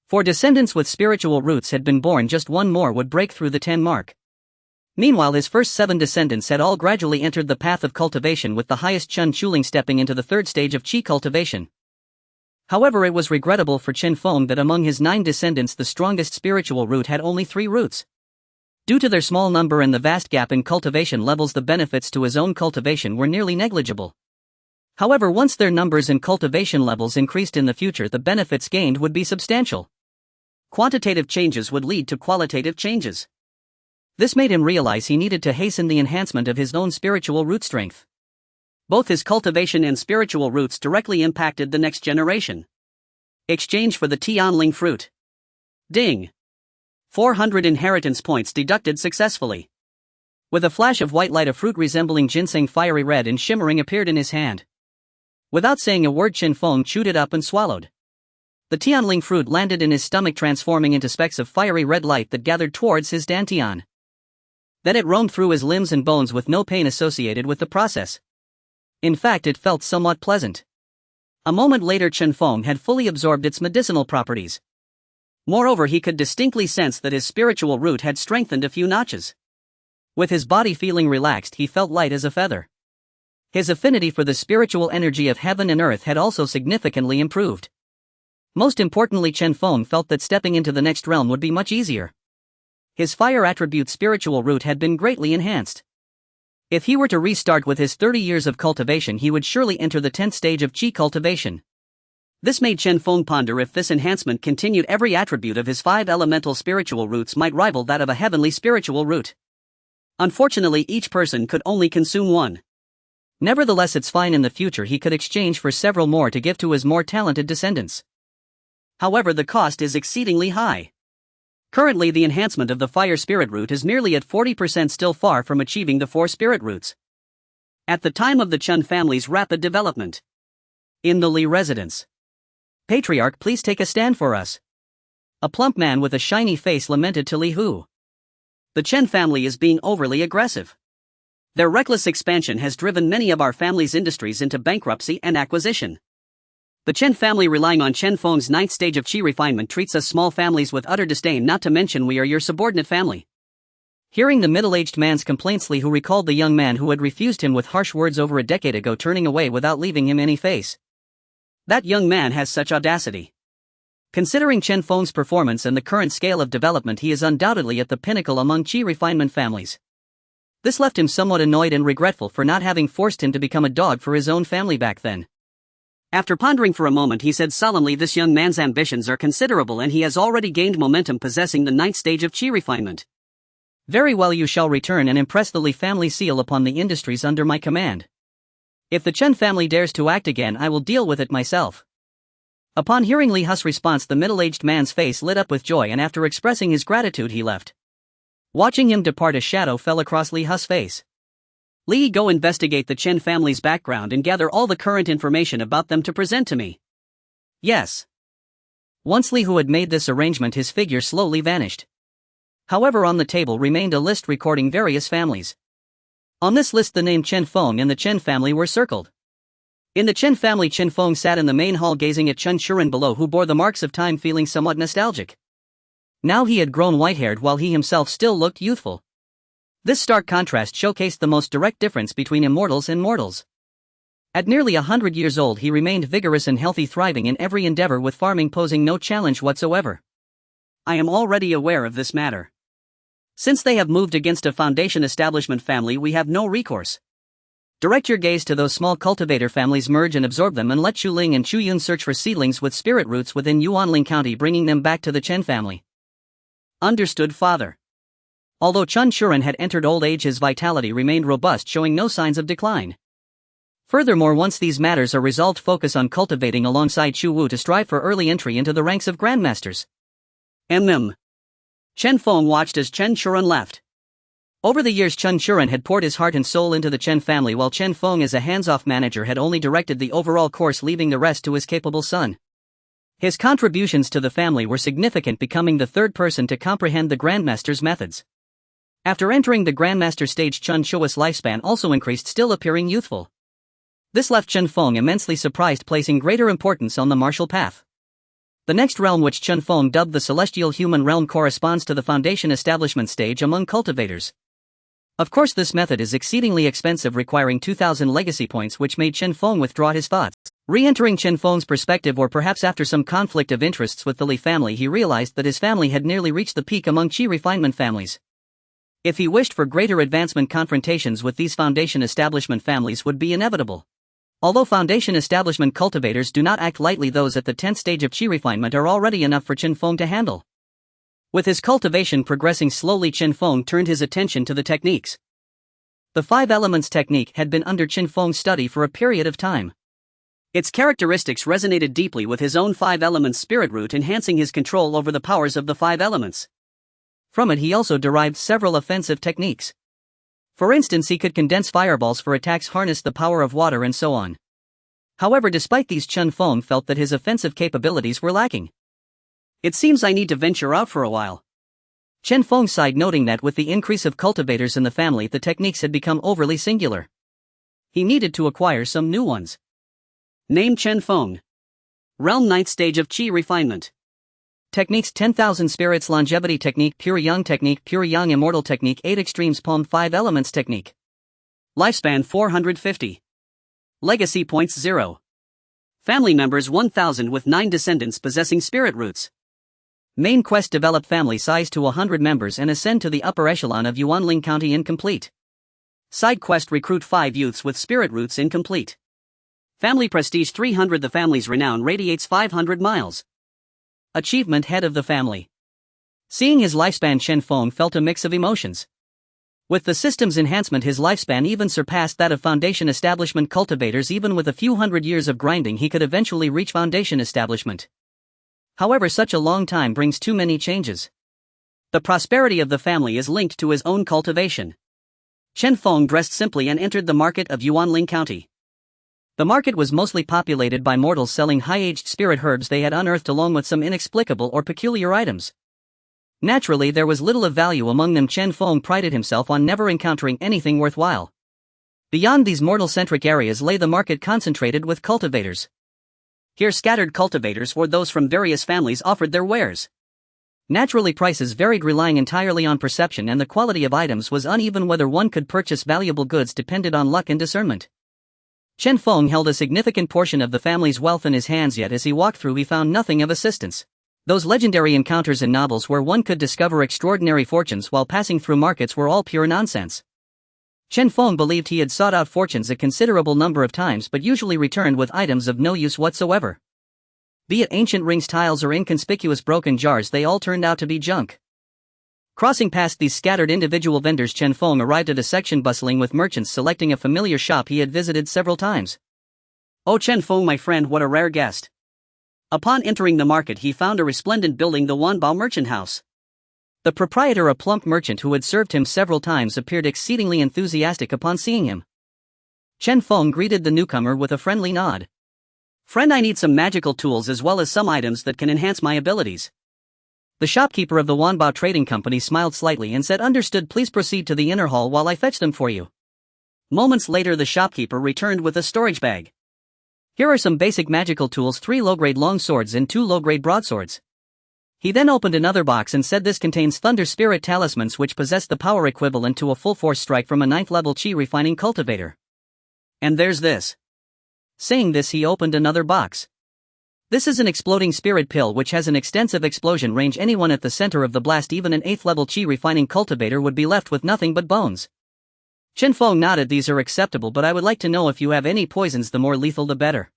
4 descendants with spiritual roots had been born, just 1 more would break through the 10 mark. Meanwhile, his first 7 descendants had all gradually entered the path of cultivation, with the highest Chen Shuling stepping into the 3rd stage of Qi cultivation. However, it was regrettable for Chen Feng that among his 9 descendants the strongest spiritual root had only 3 roots. Due to their small number and the vast gap in cultivation levels, the benefits to his own cultivation were nearly negligible. However, once their numbers and cultivation levels increased in the future, the benefits gained would be substantial. Quantitative changes would lead to qualitative changes. This made him realize he needed to hasten the enhancement of his own spiritual root strength. Both his cultivation and spiritual roots directly impacted the next generation. Exchange for the Tianling fruit. Ding! 400 inheritance points deducted successfully. With a flash of white light, a fruit resembling ginseng, fiery red and shimmering, appeared in his hand. Without saying a word, Chen Feng chewed it up and swallowed. The Tianling fruit landed in his stomach, transforming into specks of fiery red light that gathered towards his dantian. Then it roamed through his limbs and bones with no pain associated with the process. In fact, it felt somewhat pleasant. A moment later, Chen Feng had fully absorbed its medicinal properties. Moreover, he could distinctly sense that his spiritual root had strengthened a few notches. With his body feeling relaxed, he felt light as a feather. His affinity for the spiritual energy of heaven and earth had also significantly improved. Most importantly, Chen Feng felt that stepping into the next realm would be much easier. His fire attribute spiritual root had been greatly enhanced. If he were to restart with his 30 years of cultivation, he would surely enter the 10th stage of qi cultivation. This made Chen Feng ponder if this enhancement continued, every attribute of his 5 elemental spiritual roots might rival that of a heavenly spiritual root. Unfortunately, each person could only consume one. Nevertheless, it's fine. In the future he could exchange for several more to give to his more talented descendants. However, the cost is exceedingly high. Currently, the enhancement of the fire spirit root is merely at 40%, still far from achieving the 4 spirit roots. At the time of the Chen family's rapid development. In the Li residence. "Patriarch, please take a stand for us." A plump man with a shiny face lamented to Li Hu. "The Chen family is being overly aggressive. Their reckless expansion has driven many of our family's industries into bankruptcy and acquisition. The Chen family, relying on Chen Feng's 9th stage of qi refinement, treats us small families with utter disdain, not to mention we are your subordinate family." Hearing the middle-aged man's complaints, Li Hu recalled the young man who had refused him with harsh words over a decade ago, turning away without leaving him any face. That young man has such audacity. Considering Chen Feng's performance and the current scale of development, he is undoubtedly at the pinnacle among qi refinement families. This left him somewhat annoyed and regretful for not having forced him to become a dog for his own family back then. After pondering for a moment, he said solemnly, "This young man's ambitions are considerable and he has already gained momentum, possessing the 9th stage of qi refinement. Very well, you shall return and impress the Li family seal upon the industries under my command. If the Chen family dares to act again, I will deal with it myself." Upon hearing Li Hu's response, the middle-aged man's face lit up with joy, and after expressing his gratitude, he left. Watching him depart, a shadow fell across Li Hu's face. "Li, go investigate the Chen family's background and gather all the current information about them to present to me." "Yes." Once Li Hu had made this arrangement, his figure slowly vanished. However, on the table remained a list recording various families. On this list, the name Chen Feng and the Chen family were circled. In the Chen family, Chen Feng sat in the main hall gazing at Chen Shuren below, who bore the marks of time, feeling somewhat nostalgic. Now he had grown white-haired while he himself still looked youthful. This stark contrast showcased the most direct difference between immortals and mortals. At nearly 100 years old, he remained vigorous and healthy, thriving in every endeavor, with farming posing no challenge whatsoever. "I am already aware of this matter. Since they have moved against a foundation establishment family, we have no recourse. Direct your gaze to those small cultivator families, merge and absorb them, and let Chu Ling and Chu Yun search for seedlings with spirit roots within Yuanling County, bringing them back to the Chen family." "Understood, father." Although Chen Shuren had entered old age, his vitality remained robust, showing no signs of decline. Furthermore, once these matters are resolved, focus on cultivating alongside Chu Wu to strive for early entry into the ranks of grandmasters. Chen Feng watched as Chen Shuren left. Over the years, Chen Shuren had poured his heart and soul into the Chen family, while Chen Feng, as a hands-off manager, had only directed the overall course, leaving the rest to his capable son. His contributions to the family were significant, becoming the third person to comprehend the grandmaster's methods. After entering the grandmaster stage, Chen Shua's lifespan also increased, still appearing youthful. This left Chen Feng immensely surprised, placing greater importance on the martial path. The next realm, which Chen Feng dubbed the celestial human realm, corresponds to the foundation establishment stage among cultivators. Of course, this method is exceedingly expensive, requiring 2,000 legacy points, which made Chen Feng withdraw his thoughts. Re-entering Chen Feng's perspective, or perhaps after some conflict of interests with the Li family, he realized that his family had nearly reached the peak among qi refinement families. If he wished for greater advancement, confrontations with these foundation establishment families would be inevitable. Although foundation establishment cultivators do not act lightly, those at the 10th stage of qi refinement are already enough for Chen Feng to handle. With his cultivation progressing slowly, Chen Feng turned his attention to the techniques. The 5 elements technique had been under Chen Feng's study for a period of time. Its characteristics resonated deeply with his own 5 elements spirit root, enhancing his control over the powers of the 5 elements. From it, he also derived several offensive techniques. For instance, he could condense fireballs for attacks, harness the power of water, and so on. However, despite these, Chen Feng felt that his offensive capabilities were lacking. It seems I need to venture out for a while. Chen Feng sighed, noting that with the increase of cultivators in the family, the techniques had become overly singular. He needed to acquire some new ones. Name Chen Feng. Realm 9th stage of Qi refinement. Techniques: 10,000 spirits, longevity technique, pure yang technique, pure yang immortal technique, 8 extremes poem, 5 elements technique. Lifespan 450. Legacy points 0. Family members 1000 with 9 descendants possessing spirit roots. Main quest: develop family size to 100 members and ascend to the upper echelon of Yuanling County. Incomplete. Side quest: recruit 5 youths with spirit roots. Incomplete. Family prestige 300. The family's renown radiates 500 miles. Achievement: head of the family. Seeing his lifespan, Chen Feng felt a mix of emotions. With the system's enhancement, his lifespan even surpassed that of Foundation Establishment cultivators. Even with a few hundred years of grinding, he could eventually reach Foundation Establishment. However, such a long time brings too many changes. The prosperity of the family is linked to his own cultivation. Chen Feng dressed simply and entered the market of Yuanling County. The market was mostly populated by mortals selling high-aged spirit herbs they had unearthed, along with some inexplicable or peculiar items. Naturally, there was little of value among them. Chen Feng prided himself on never encountering anything worthwhile. Beyond these mortal-centric areas lay the market, concentrated with cultivators. Here, scattered cultivators or those from various families offered their wares. Naturally, prices varied, relying entirely on perception, and the quality of items was uneven. Whether one could purchase valuable goods depended on luck and discernment. Chen Feng held a significant portion of the family's wealth in his hands, yet as he walked through, he found nothing of assistance. Those legendary encounters in novels where one could discover extraordinary fortunes while passing through markets were all pure nonsense. Chen Feng believed he had sought out fortunes a considerable number of times, but usually returned with items of no use whatsoever. Be it ancient rings, tiles, or inconspicuous broken jars, they all turned out to be junk. Crossing past these scattered individual vendors, Chen Feng arrived at a section bustling with merchants, selecting a familiar shop he had visited several times. "Oh, Chen Feng, my friend, what a rare guest." Upon entering the market, he found a resplendent building, the Wanbao Merchant House. The proprietor, a plump merchant who had served him several times, appeared exceedingly enthusiastic upon seeing him. Chen Feng greeted the newcomer with a friendly nod. "Friend, I need some magical tools as well as some items that can enhance my abilities." The shopkeeper of the Wanbao Trading Company smiled slightly and said, "Understood, please proceed to the inner hall while I fetch them for you." Moments later, the shopkeeper returned with a storage bag. "Here are some basic magical tools, 3 low-grade long swords and 2 low-grade broadswords." He then opened another box and said, "This contains Thunder Spirit talismans, which possess the power equivalent to a full force strike from a 9th level Qi refining cultivator. And there's this." Saying this, he opened another box. This is an exploding spirit pill which has an extensive explosion range. Anyone at the center of the blast, even an 8th level Qi refining cultivator, would be left with nothing but bones. Chen Feng nodded. "These are acceptable, but I would like to know if you have any poisons. The more lethal the better."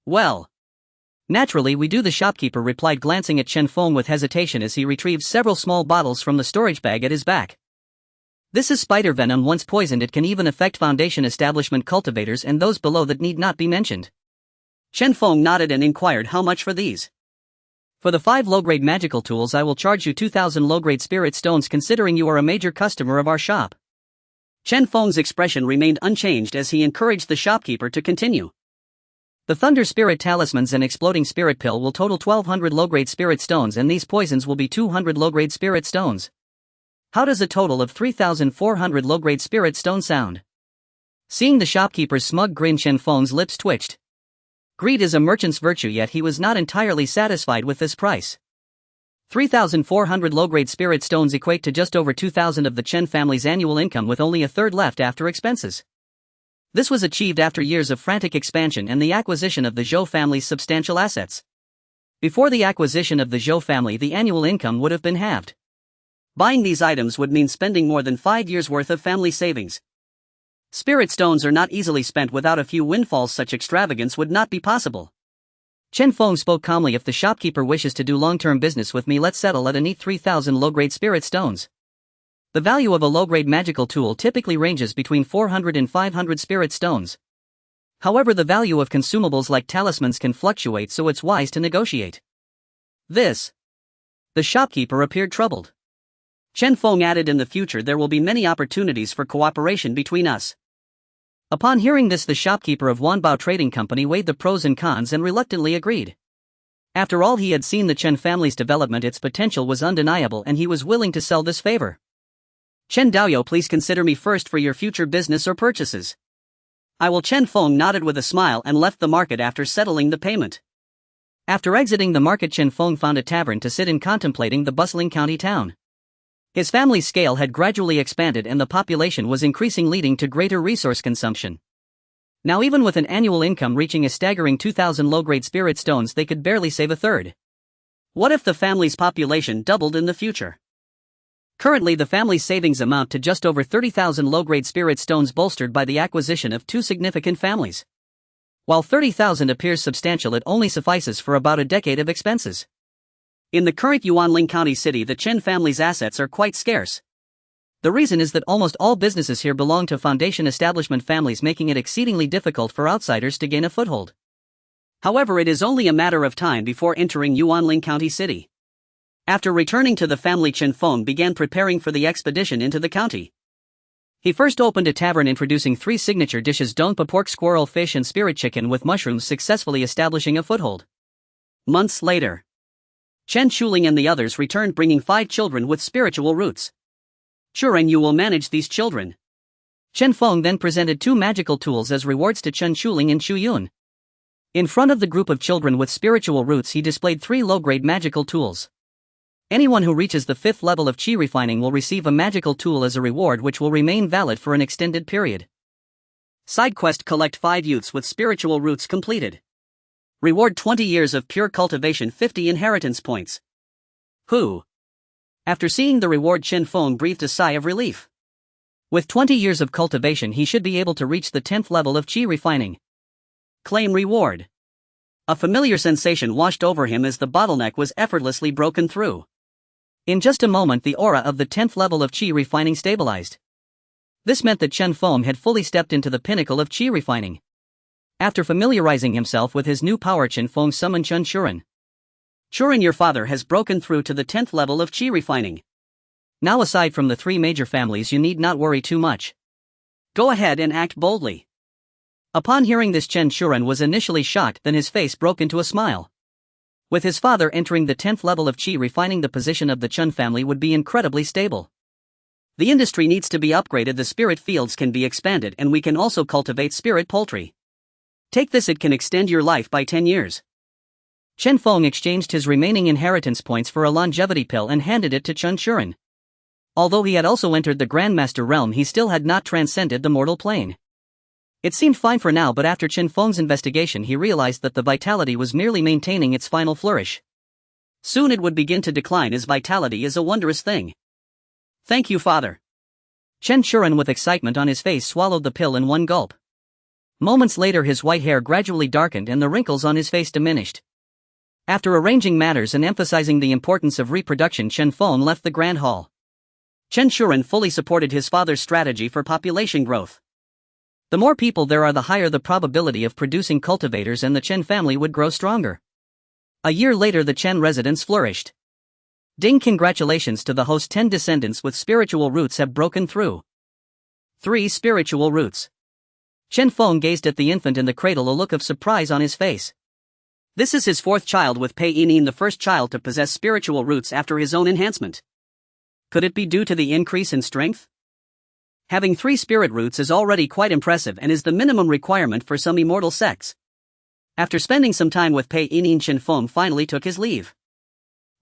"Well, naturally we do," the shopkeeper replied, glancing at Chen Feng with hesitation as he retrieved several small bottles from the storage bag at his back. "This is spider venom. Once poisoned, it can even affect Foundation Establishment cultivators and those below that need not be mentioned." Chen Feng nodded and inquired, "How much for these?" "For the 5 low-grade magical tools, I will charge you 2,000 low-grade spirit stones, considering you are a major customer of our shop." Chen Feng's expression remained unchanged as he encouraged the shopkeeper to continue. "The Thunder Spirit talismans and Exploding Spirit pill will total 1,200 low-grade spirit stones, and these poisons will be 200 low-grade spirit stones. How does a total of 3,400 low-grade spirit stones sound?" Seeing the shopkeeper's smug grin, Chen Feng's lips twitched. Greed is a merchant's virtue, yet he was not entirely satisfied with this price. 3,400 low-grade spirit stones equate to just over 2,000 of the Chen family's annual income, with only a third left after expenses. This was achieved after years of frantic expansion and the acquisition of the Zhou family's substantial assets. Before the acquisition of the Zhou family, the annual income would have been halved. Buying these items would mean spending more than 5 years' worth of family savings. Spirit stones are not easily spent. Without a few windfalls, such extravagance would not be possible. Chen Feng spoke calmly, "If the shopkeeper wishes to do long-term business with me, let's settle at a neat 3,000 low-grade spirit stones." The value of a low-grade magical tool typically ranges between 400 and 500 spirit stones. However, the value of consumables like talismans can fluctuate, so it's wise to negotiate. "This." The shopkeeper appeared troubled. Chen Feng added, "In the future there will be many opportunities for cooperation between us. Upon hearing this, the shopkeeper of Wanbao Trading Company weighed the pros and cons and reluctantly agreed. After all, he had seen the Chen family's development, its potential was undeniable, and he was willing to sell this favor. Chen Daoyo, please consider me first for your future business or purchases. I will. Chen Feng nodded with a smile and left the market after settling the payment. After exiting the market, Chen Feng found a tavern to sit in, contemplating the bustling county town. His family's scale had gradually expanded and the population was increasing, leading to greater resource consumption. Now, even with an annual income reaching a staggering 2,000 low-grade spirit stones, they could barely save a third. What if the family's population doubled in the future? Currently, the family's savings amount to just over 30,000 low-grade spirit stones, bolstered by the acquisition of two significant families. While 30,000 appears substantial, it only suffices for about a decade of expenses. In the current Yuanling County city, the Chen family's assets are quite scarce. The reason is that almost all businesses here belong to foundation establishment families, making it exceedingly difficult for outsiders to gain a foothold. However, it is only a matter of time before entering Yuanling County city. After returning to the family, Chen Feng began preparing for the expedition into the county. He first opened a tavern introducing 3 signature dishes: dongpa pork, squirrel fish and spirit chicken with mushrooms, successfully establishing a foothold. Months later, Chen Shuling and the others returned, bringing 5 children with spiritual roots. Sure, and you will manage these children. Chen Feng then presented 2 magical tools as rewards to Chen Shuling and Chu Yun. In front of the group of children with spiritual roots, he displayed 3 low-grade magical tools. Anyone who reaches the 5th level of Qi refining will receive a magical tool as a reward, which will remain valid for an extended period. Side quest: collect 5 youths with spiritual roots completed. Reward: 20 years of pure cultivation, 50 inheritance points. Who? After seeing the reward, Chen Feng breathed a sigh of relief. With 20 years of cultivation, he should be able to reach the 10th level of Qi refining. Claim reward. A familiar sensation washed over him as the bottleneck was effortlessly broken through. In just a moment, the aura of the 10th level of Qi refining stabilized. This meant that Chen Feng had fully stepped into the pinnacle of Qi refining. After familiarizing himself with his new power, Chen Feng summoned Chen Shuren. Shuren, your father has broken through to the 10th level of Qi refining. Now, aside from the 3 major families, you need not worry too much. Go ahead and act boldly. Upon hearing this, Chen Shuren was initially shocked, then his face broke into a smile. With his father entering the 10th level of Qi refining, the position of the Chen family would be incredibly stable. The industry needs to be upgraded, the spirit fields can be expanded, and we can also cultivate spirit poultry. Take this, it can extend your life by 10 years. Chen Feng exchanged his remaining inheritance points for a longevity pill and handed it to Chen Shuren. Although he had also entered the Grandmaster realm, he still had not transcended the mortal plane. It seemed fine for now, but after Chen Feng's investigation, he realized that the vitality was merely maintaining its final flourish. Soon it would begin to decline, as vitality is a wondrous thing. Thank you, father. Chen Shuren, with excitement on his face, swallowed the pill in one gulp. Moments later, his white hair gradually darkened and the wrinkles on his face diminished. After arranging matters and emphasizing the importance of reproduction, Chen Feng left the Grand Hall. Chen Shuren fully supported his father's strategy for population growth. The more people there are, the higher the probability of producing cultivators, and the Chen family would grow stronger. A year later, the Chen residence flourished. Ding! Congratulations to the host. 10 descendants with spiritual roots have broken through. 3 spiritual roots. Chen Feng gazed at the infant in the cradle, a look of surprise on his face. This is his 4th child, with Pei Yinin the first child to possess spiritual roots after his own enhancement. Could it be due to the increase in strength? Having 3 spirit roots is already quite impressive and is the minimum requirement for some immortal sects. After spending some time with Pei Yinin, Chen Feng finally took his leave.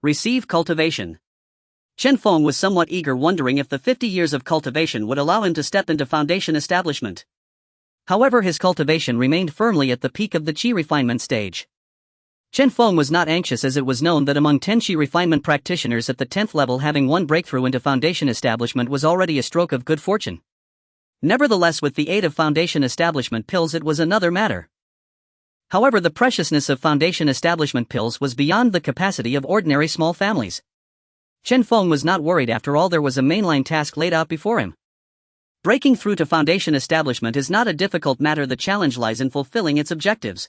Receive cultivation. Chen Feng was somewhat eager, wondering if the 50 years of cultivation would allow him to step into foundation establishment. However, his cultivation remained firmly at the peak of the Qi refinement stage. Chen Feng was not anxious, as it was known that among 10 Qi refinement practitioners at the 10th level, having one breakthrough into foundation establishment was already a stroke of good fortune. Nevertheless, with the aid of foundation establishment pills, it was another matter. However, the preciousness of foundation establishment pills was beyond the capacity of ordinary small families. Chen Feng was not worried. After all, there was a mainline task laid out before him. Breaking through to foundation establishment is not a difficult matter, the challenge lies in fulfilling its objectives.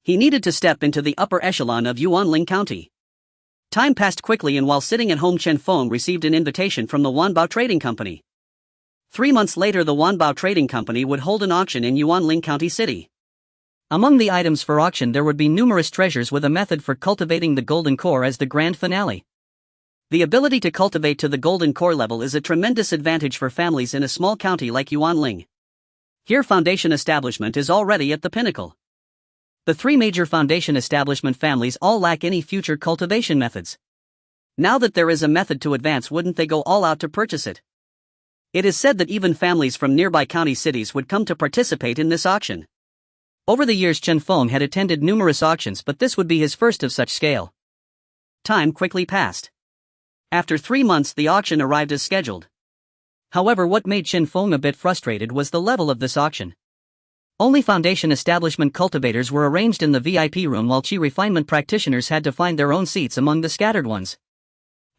He needed to step into the upper echelon of Yuanling County. Time passed quickly, and while sitting at home, Chen Feng received an invitation from the Wanbao Trading Company. 3 months later, the Wanbao Trading Company would hold an auction in Yuanling County City. Among the items for auction there would be numerous treasures with a method for cultivating the golden core as the grand finale. The ability to cultivate to the golden core level is a tremendous advantage for families in a small county like Yuanling. Here foundation establishment is already at the pinnacle. The three major foundation establishment families all lack any future cultivation methods. Now that there is a method to advance, wouldn't they go all out to purchase it? It is said that even families from nearby county cities would come to participate in this auction. Over the years, Chen Feng had attended numerous auctions, but this would be his first of such scale. Time quickly passed. After 3 months, the auction arrived as scheduled. However, what made Chen Feng a bit frustrated was the level of this auction. Only foundation establishment cultivators were arranged in the VIP room, while chi refinement practitioners had to find their own seats among the scattered ones.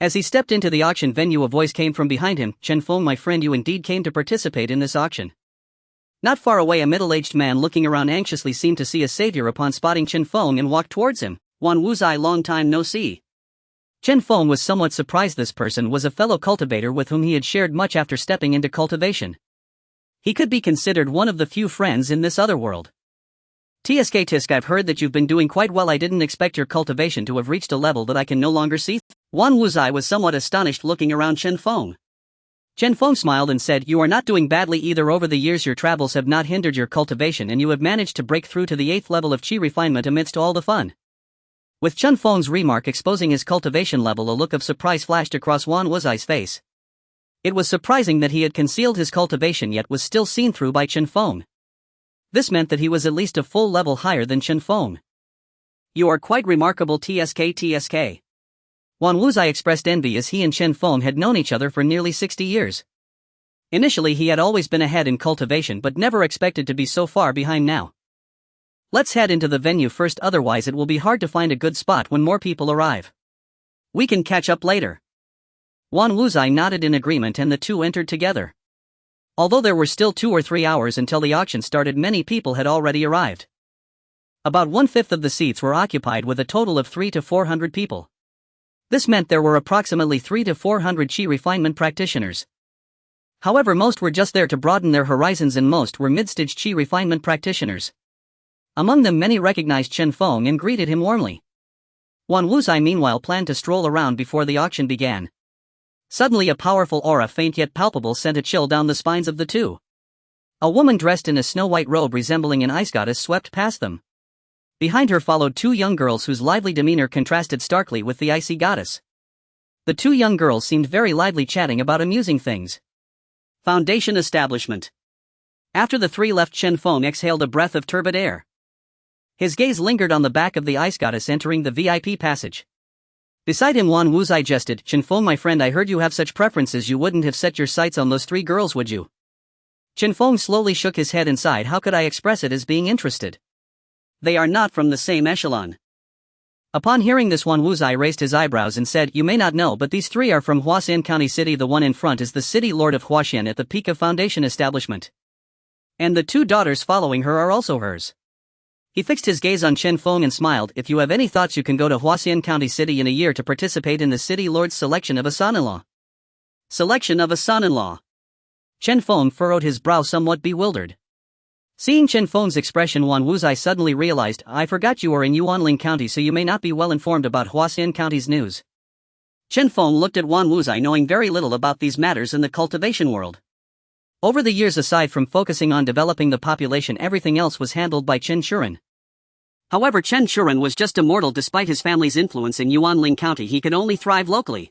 As he stepped into the auction venue, a voice came from behind him. "Chen Feng, my friend, you indeed came to participate in this auction." Not far away, a middle-aged man looking around anxiously seemed to see a savior upon spotting Chen Feng and walked towards him. "Wan Wuzai, long time no see." Chen Feng was somewhat surprised. This person was a fellow cultivator with whom he had shared much after stepping into cultivation. He could be considered one of the few friends in this other world. "Tsk Tisk, I've heard that you've been doing quite well. I didn't expect your cultivation to have reached a level that I can no longer see." Wan Wuzai was somewhat astonished, looking around Chen Feng. Chen Feng smiled and said, "You are not doing badly either. Over the years your travels have not hindered your cultivation, and you have managed to break through to the 8th level of chi refinement amidst all the fun." With Chen Feng's remark exposing his cultivation level, a look of surprise flashed across Wan Wuzai's face. It was surprising that he had concealed his cultivation yet was still seen through by Chen Feng. This meant that he was at least a full level higher than Chen Feng. "You are quite remarkable, Tsk. Wan Wuzai expressed envy as he and Chen Feng had known each other for nearly 60 years. Initially he had always been ahead in cultivation but never expected to be so far behind now. "Let's head into the venue first, otherwise it will be hard to find a good spot when more people arrive. We can catch up later." Wan Wuzai nodded in agreement and the two entered together. Although there were still 2 or 3 hours until the auction started, many people had already arrived. About 1/5 of the seats were occupied with a total of 300 to 400 people. This meant there were approximately 300 to 400 chi refinement practitioners. However, most were just there to broaden their horizons and most were mid-stage chi refinement practitioners. Among them, many recognized Chen Feng and greeted him warmly. Wan Wuzai meanwhile planned to stroll around before the auction began. Suddenly a powerful aura, faint yet palpable, sent a chill down the spines of the two. A woman dressed in a snow-white robe resembling an ice goddess swept past them. Behind her followed 2 young girls whose lively demeanor contrasted starkly with the icy goddess. The 2 young girls seemed very lively, chatting about amusing things. Foundation establishment. After the 3 left, Chen Feng exhaled a breath of turbid air. His gaze lingered on the back of the ice goddess entering the VIP passage. Beside him, Wan Wuzai jested, "Chen Feng, my friend, I heard you have such preferences. You wouldn't have set your sights on those 3 girls, would you?" Chen Feng slowly shook his head and sighed. "How could I express it as being interested? They are not from the same echelon." Upon hearing this, Wan Wuzai raised his eyebrows and said, "You may not know, but these 3 are from Huaxian County City. The one in front is the city lord of Huaxian at the peak of foundation establishment. And the 2 daughters following her are also hers." He fixed his gaze on Chen Feng and smiled. "If you have any thoughts, you can go to Huaxian County City in a year to participate in the city lord's selection of a son-in-law." Selection of a son-in-law. Chen Feng furrowed his brow, somewhat bewildered. Seeing Chen Feng's expression, Wan Wuzai suddenly realized, "I forgot you are in Yuanling County, so you may not be well informed about Huaxian County's news." Chen Feng looked at Wan Wuzai, knowing very little about these matters in the cultivation world. Over the years, aside from focusing on developing the population, everything else was handled by Chen Shuren. However, Chen Shuren was just immortal. Despite his family's influence in Yuanling County, he could only thrive locally.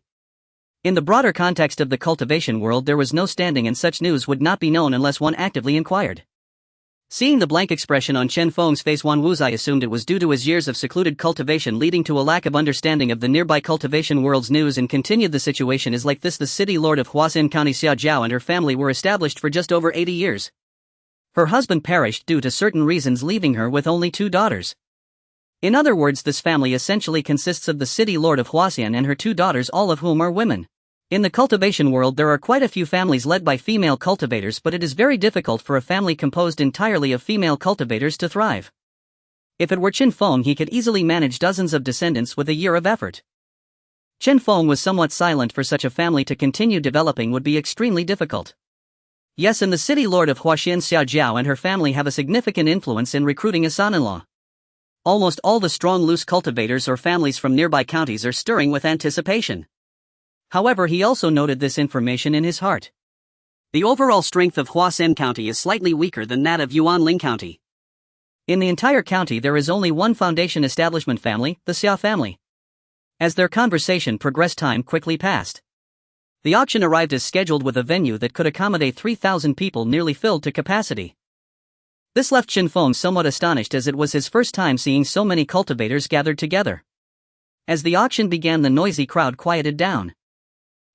In the broader context of the cultivation world, there was no standing, and such news would not be known unless one actively inquired. Seeing the blank expression on Chen Feng's face, Wan Wuzai assumed it was due to his years of secluded cultivation, leading to a lack of understanding of the nearby cultivation world's news, and continued, "The situation is like this. The city lord of Huaxian County, Xia Jiao, and her family were established for just over 80 years. Her husband perished due to certain reasons, leaving her with only 2 daughters. In other words, this family essentially consists of the city lord of Huaxian and her 2 daughters, all of whom are women. In the cultivation world, there are quite a few families led by female cultivators, but it is very difficult for a family composed entirely of female cultivators to thrive. If it were Chen Feng, he could easily manage dozens of descendants with a year of effort. Chen Feng was somewhat silent. For such a family to continue developing would be extremely difficult. Yes, and the city lord of Huaxian Xiaojiao and her family have a significant influence in recruiting a son-in-law. Almost all the strong loose cultivators or families from nearby counties are stirring with anticipation. However, he also noted this information in his heart. The overall strength of Huasen County is slightly weaker than that of Yuanling County. In the entire county there is only one foundation establishment family, the Xia family. As their conversation progressed, time quickly passed. The auction arrived as scheduled with a venue that could accommodate 3,000 people nearly filled to capacity. This left Chen Feng somewhat astonished, as it was his first time seeing so many cultivators gathered together. As the auction began, the noisy crowd quieted down.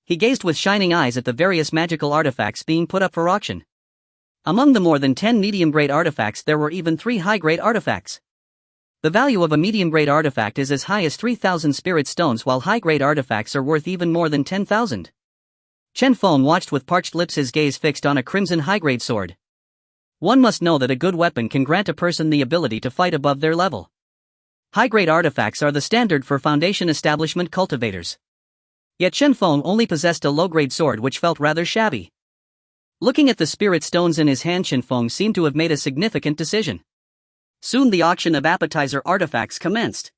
He gazed with shining eyes at the various magical artifacts being put up for auction. Among the more than 10 medium-grade artifacts there were even 3 high-grade artifacts. The value of a medium-grade artifact is as high as 3,000 spirit stones, while high-grade artifacts are worth even more than 10,000. Chen Feng watched with parched lips, his gaze fixed on a crimson high-grade sword. One must know that a good weapon can grant a person the ability to fight above their level. High-grade artifacts are the standard for foundation establishment cultivators. Yet Chen Feng only possessed a low-grade sword which felt rather shabby. Looking at the spirit stones in his hand, Chen Feng seemed to have made a significant decision. Soon the auction of appetizer artifacts commenced.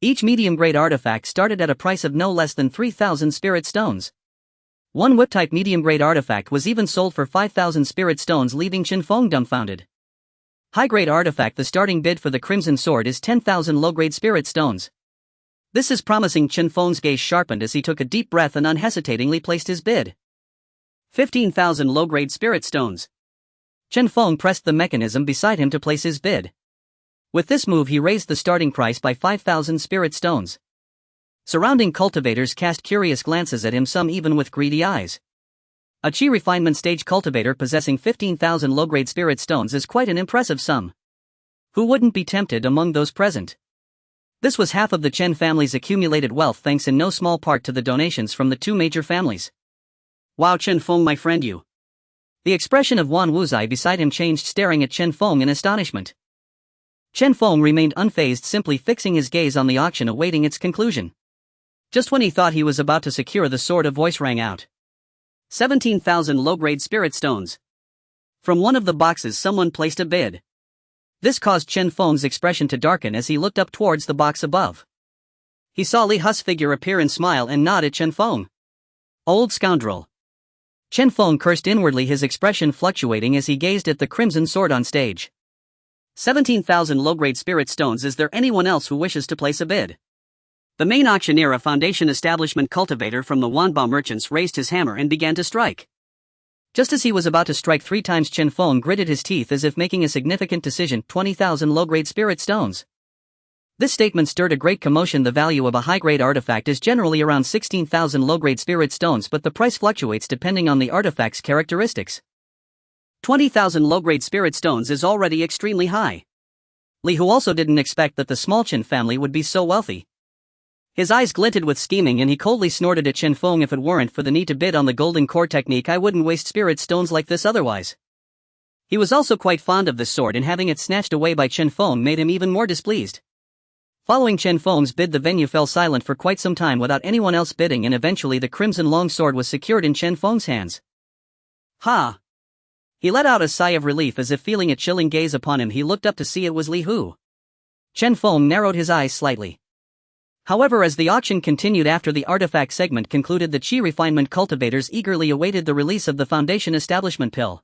Each medium-grade artifact started at a price of no less than 3,000 spirit stones. One whip-type medium-grade artifact was even sold for 5,000 spirit stones, leaving Chen Feng dumbfounded. High-grade artifact: the starting bid for the Crimson Sword is 10,000 low-grade spirit stones. This is promising. Chen Feng's gaze sharpened as he took a deep breath and unhesitatingly placed his bid. 15,000 low-grade spirit stones. Chen Feng pressed the mechanism beside him to place his bid. With this move he raised the starting price by 5,000 spirit stones. Surrounding cultivators cast curious glances at him, some even with greedy eyes. A Qi refinement stage cultivator possessing 15,000 low-grade spirit stones is quite an impressive sum. Who wouldn't be tempted among those present? This was half of the Chen family's accumulated wealth, thanks in no small part to the donations from the 2 major families. Wow, Chen Feng, my friend, you. The expression of Wan Wuzai beside him changed, staring at Chen Feng in astonishment. Chen Feng remained unfazed, simply fixing his gaze on the auction, awaiting its conclusion. Just when he thought he was about to secure the sword, a voice rang out. 17,000 low-grade spirit stones. From one of the boxes someone placed a bid. This caused Chen Feng's expression to darken as he looked up towards the box above. He saw Li Hu's figure appear and smile and nod at Chen Feng. Old scoundrel. Chen Feng cursed inwardly, his expression fluctuating as he gazed at the crimson sword on stage. 17,000 low-grade spirit stones. Is there anyone else who wishes to place a bid? The main auctioneer, a foundation establishment cultivator from the Wanbao merchants, raised his hammer and began to strike. Just as he was about to strike 3 times, Chen Feng gritted his teeth as if making a significant decision. 20,000 low-grade spirit stones. This statement stirred a great commotion. The value of a high-grade artifact is generally around 16,000 low-grade spirit stones, but the price fluctuates depending on the artifact's characteristics. 20,000 low-grade spirit stones is already extremely high. Li Hu also didn't expect that the small Chen family would be so wealthy. His eyes glinted with scheming and he coldly snorted at Chen Feng. If it weren't for the need to bid on the golden core technique, I wouldn't waste spirit stones like this otherwise. He was also quite fond of this sword, and having it snatched away by Chen Feng made him even more displeased. Following Chen Feng's bid, the venue fell silent for quite some time without anyone else bidding, and eventually the crimson long sword was secured in Chen Feng's hands. Ha! He let out a sigh of relief as if feeling a chilling gaze upon him. He looked up to see it was Li Hu. Chen Feng narrowed his eyes slightly. However, as the auction continued after the artifact segment concluded, the Qi refinement cultivators eagerly awaited the release of the foundation establishment pill.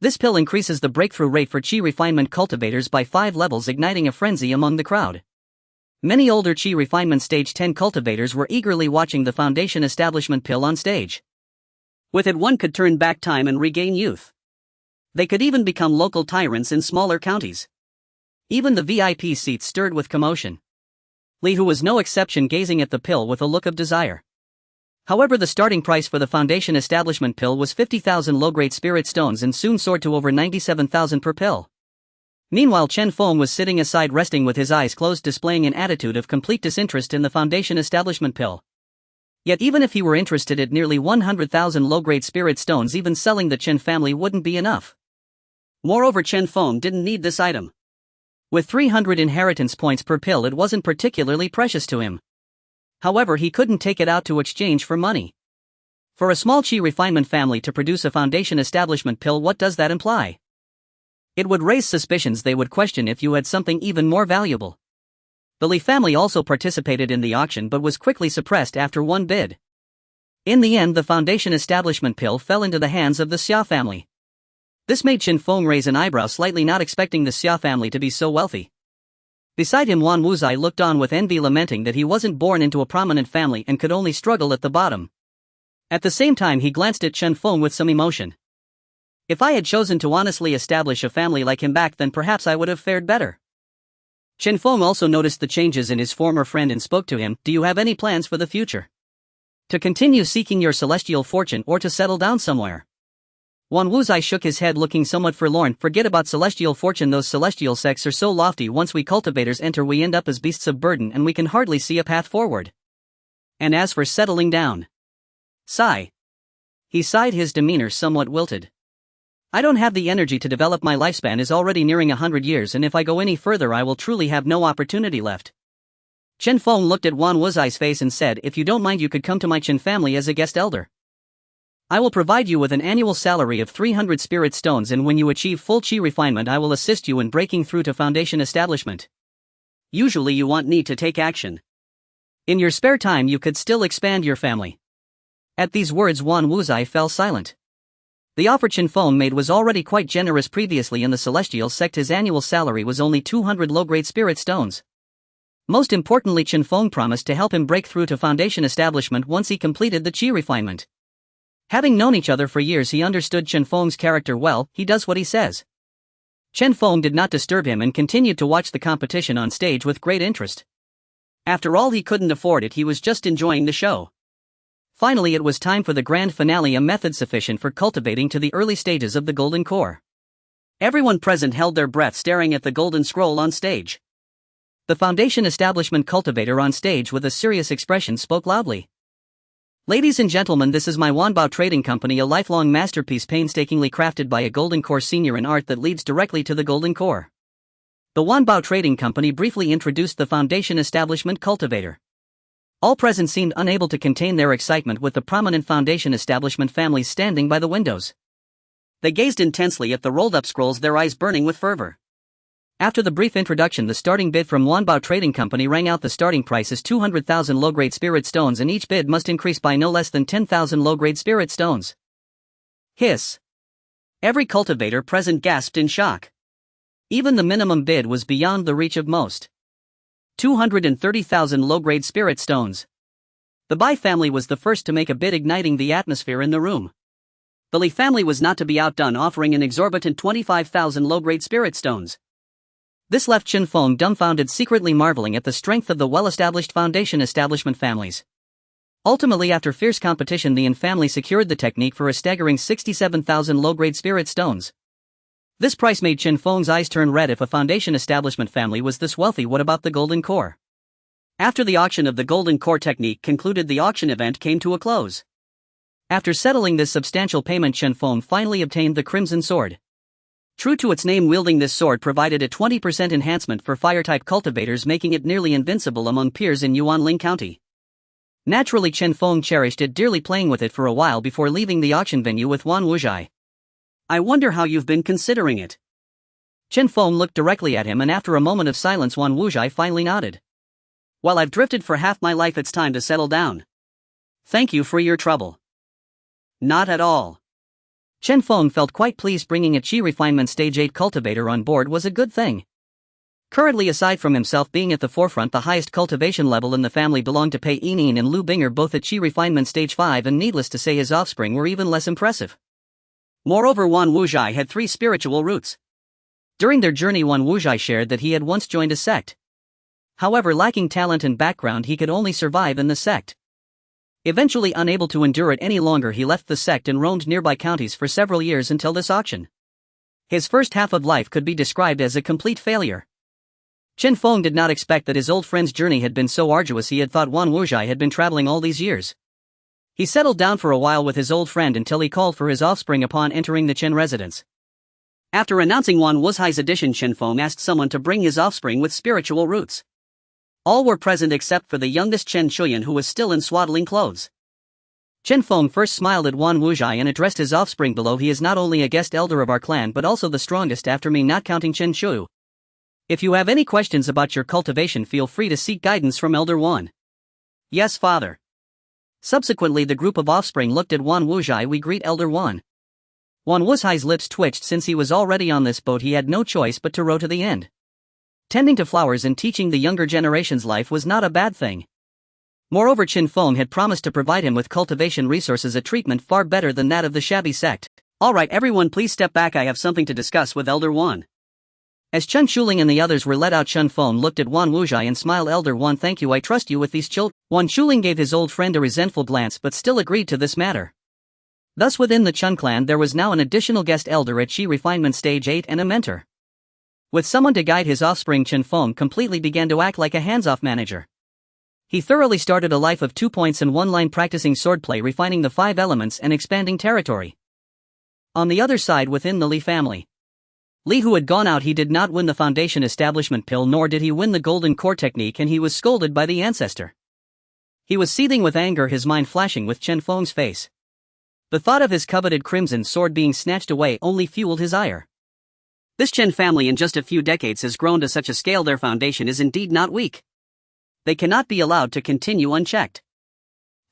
This pill increases the breakthrough rate for Qi refinement cultivators by 5 levels, igniting a frenzy among the crowd. Many older Qi refinement stage 10 cultivators were eagerly watching the foundation establishment pill on stage. With it, one could turn back time and regain youth. They could even become local tyrants in smaller counties. Even the VIP seats stirred with commotion. Li Hu was no exception, gazing at the pill with a look of desire. However, the starting price for the foundation establishment pill was 50,000 low-grade spirit stones and soon soared to over 97,000 per pill. Meanwhile, Chen Feng was sitting aside, resting with his eyes closed, displaying an attitude of complete disinterest in the foundation establishment pill. Yet even if he were interested at nearly 100,000 low-grade spirit stones, even selling the Chen family wouldn't be enough. Moreover, Chen Feng didn't need this item. With 300 inheritance points per pill, it wasn't particularly precious to him. However, he couldn't take it out to exchange for money. For a small Qi refinement family to produce a foundation establishment pill, what does that imply? It would raise suspicions. They would question if you had something even more valuable. The Li family also participated in the auction but was quickly suppressed after one bid. In the end, the foundation establishment pill fell into the hands of the Xia family. This made Chen Feng raise an eyebrow slightly, not expecting the Xia family to be so wealthy. Beside him, Wan Wuzai looked on with envy, lamenting that he wasn't born into a prominent family and could only struggle at the bottom. At the same time, he glanced at Chen Feng with some emotion. If I had chosen to honestly establish a family like him back then, perhaps I would have fared better. Chen Feng also noticed the changes in his former friend and spoke to him. Do you have any plans for the future? To continue seeking your celestial fortune or to settle down somewhere? Wan Wuzai shook his head, looking somewhat forlorn. Forget about celestial fortune. Those celestial sects are so lofty. Once we cultivators enter, we end up as beasts of burden and we can hardly see a path forward. And as for settling down. Sigh. He sighed, his demeanor somewhat wilted. I don't have the energy to develop. My lifespan is already nearing 100 years, and if I go any further I will truly have no opportunity left. Chen Feng looked at Wan Wuzai's face and said, if you don't mind, you could come to my Chen family as a guest elder. I will provide you with an annual salary of 300 spirit stones, and when you achieve full Qi refinement I will assist you in breaking through to foundation establishment. Usually you want need to take action. In your spare time you could still expand your family. At these words Wan Wuzai fell silent. The offer Chen Feng made was already quite generous. Previously in the celestial sect his annual salary was only 200 low-grade spirit stones. Most importantly, Chen Feng promised to help him break through to foundation establishment once he completed the Qi refinement. Having known each other for years, he understood Chen Feng's character well. He does what he says. Chen Feng did not disturb him and continued to watch the competition on stage with great interest. After all, he couldn't afford it, he was just enjoying the show. Finally it was time for the grand finale, a method sufficient for cultivating to the early stages of the golden core. Everyone present held their breath, staring at the golden scroll on stage. The foundation establishment cultivator on stage with a serious expression spoke loudly. Ladies and gentlemen, this is my Wanbao Trading Company, a lifelong masterpiece painstakingly crafted by a golden core senior in art that leads directly to the golden core. The Wanbao Trading Company briefly introduced the foundation establishment cultivator. All present seemed unable to contain their excitement with the prominent foundation establishment families standing by the windows. They gazed intensely at the rolled-up scrolls, their eyes burning with fervor. After the brief introduction, the starting bid from Wanbao Trading Company rang out. The starting price is 200,000 low-grade spirit stones, and each bid must increase by no less than 10,000 low-grade spirit stones. Hiss. Every cultivator present gasped in shock. Even the minimum bid was beyond the reach of most. 230,000 low-grade spirit stones. The Bai family was the first to make a bid, igniting the atmosphere in the room. The Li family was not to be outdone, offering an exorbitant 25,000 low-grade spirit stones. This left Chen Feng dumbfounded, secretly marveling at the strength of the well-established foundation establishment families. Ultimately, after fierce competition, the Yin family secured the technique for a staggering 67,000 low-grade spirit stones. This price made Chen Feng's eyes turn red. If a foundation establishment family was this wealthy, what about the golden core? After the auction of the golden core technique concluded, the auction event came to a close. After settling this substantial payment, Chen Feng finally obtained the Crimson Sword. True to its name, wielding this sword provided a 20% enhancement for fire-type cultivators, making it nearly invincible among peers in Yuanling County. Naturally, Chen Feng cherished it dearly, playing with it for a while before leaving the auction venue with Wan Wuzai. I wonder how you've been considering it. Chen Feng looked directly at him, and after a moment of silence Wan Wuzai finally nodded. Well, I've drifted for half my life, it's time to settle down. Thank you for your trouble. Not at all. Chen Feng felt quite pleased. Bringing a Qi refinement stage 8 cultivator on board was a good thing. Currently, aside from himself being at the forefront, the highest cultivation level in the family belonged to Pei Yinyin and Lu Binger, both at Qi refinement stage 5, and needless to say his offspring were even less impressive. Moreover, Wan Wuzai had 3 spiritual roots. During their journey, Wan Wuzai shared that he had once joined a sect. However, lacking talent and background, he could only survive in the sect. Eventually, unable to endure it any longer, he left the sect and roamed nearby counties for several years until this auction. His first half of life could be described as a complete failure. Chen Feng did not expect that his old friend's journey had been so arduous. He had thought Wan Wuzai had been traveling all these years. He settled down for a while with his old friend until he called for his offspring upon entering the Chen residence. After announcing Wan Wuzai's addition, Chen Feng asked someone to bring his offspring with spiritual roots. All were present except for the youngest Chen Shuyan, who was still in swaddling clothes. Chen Feng first smiled at Wan Wuzhai and addressed his offspring below. He is not only a guest elder of our clan but also the strongest after me, not counting Chen Shu. If you have any questions about your cultivation, feel free to seek guidance from Elder Wan. Yes, father. Subsequently, the group of offspring looked at Wan Wuzhai. We greet Elder Wan. Wan Wuzhai's lips twitched. Since he was already on this boat, he had no choice but to row to the end. Tending to flowers and teaching the younger generation's life was not a bad thing. Moreover, Chen Feng had promised to provide him with cultivation resources, a treatment far better than that of the shabby sect. Alright everyone, please step back, I have something to discuss with Elder Wan. As Chen Shuling and the others were let out, Chen Feng looked at Wan Wuzhai and smiled. Elder Wan, thank you, I trust you with these children. Wan Shuling gave his old friend a resentful glance but still agreed to this matter. Thus within the Chen clan there was now an additional guest elder at Qi refinement stage 8 and a mentor. With someone to guide his offspring, Chen Feng completely began to act like a hands-off manager. He thoroughly started a life of 2 points and 1 line, practicing swordplay, refining the 5 elements and expanding territory. On the other side, within the Li family, Li, who had gone out, he did not win the foundation establishment pill, nor did he win the golden core technique, and he was scolded by the ancestor. He was seething with anger, his mind flashing with Chen Feng's face. The thought of his coveted crimson sword being snatched away only fueled his ire. This Chen family in just a few decades has grown to such a scale, their foundation is indeed not weak. They cannot be allowed to continue unchecked.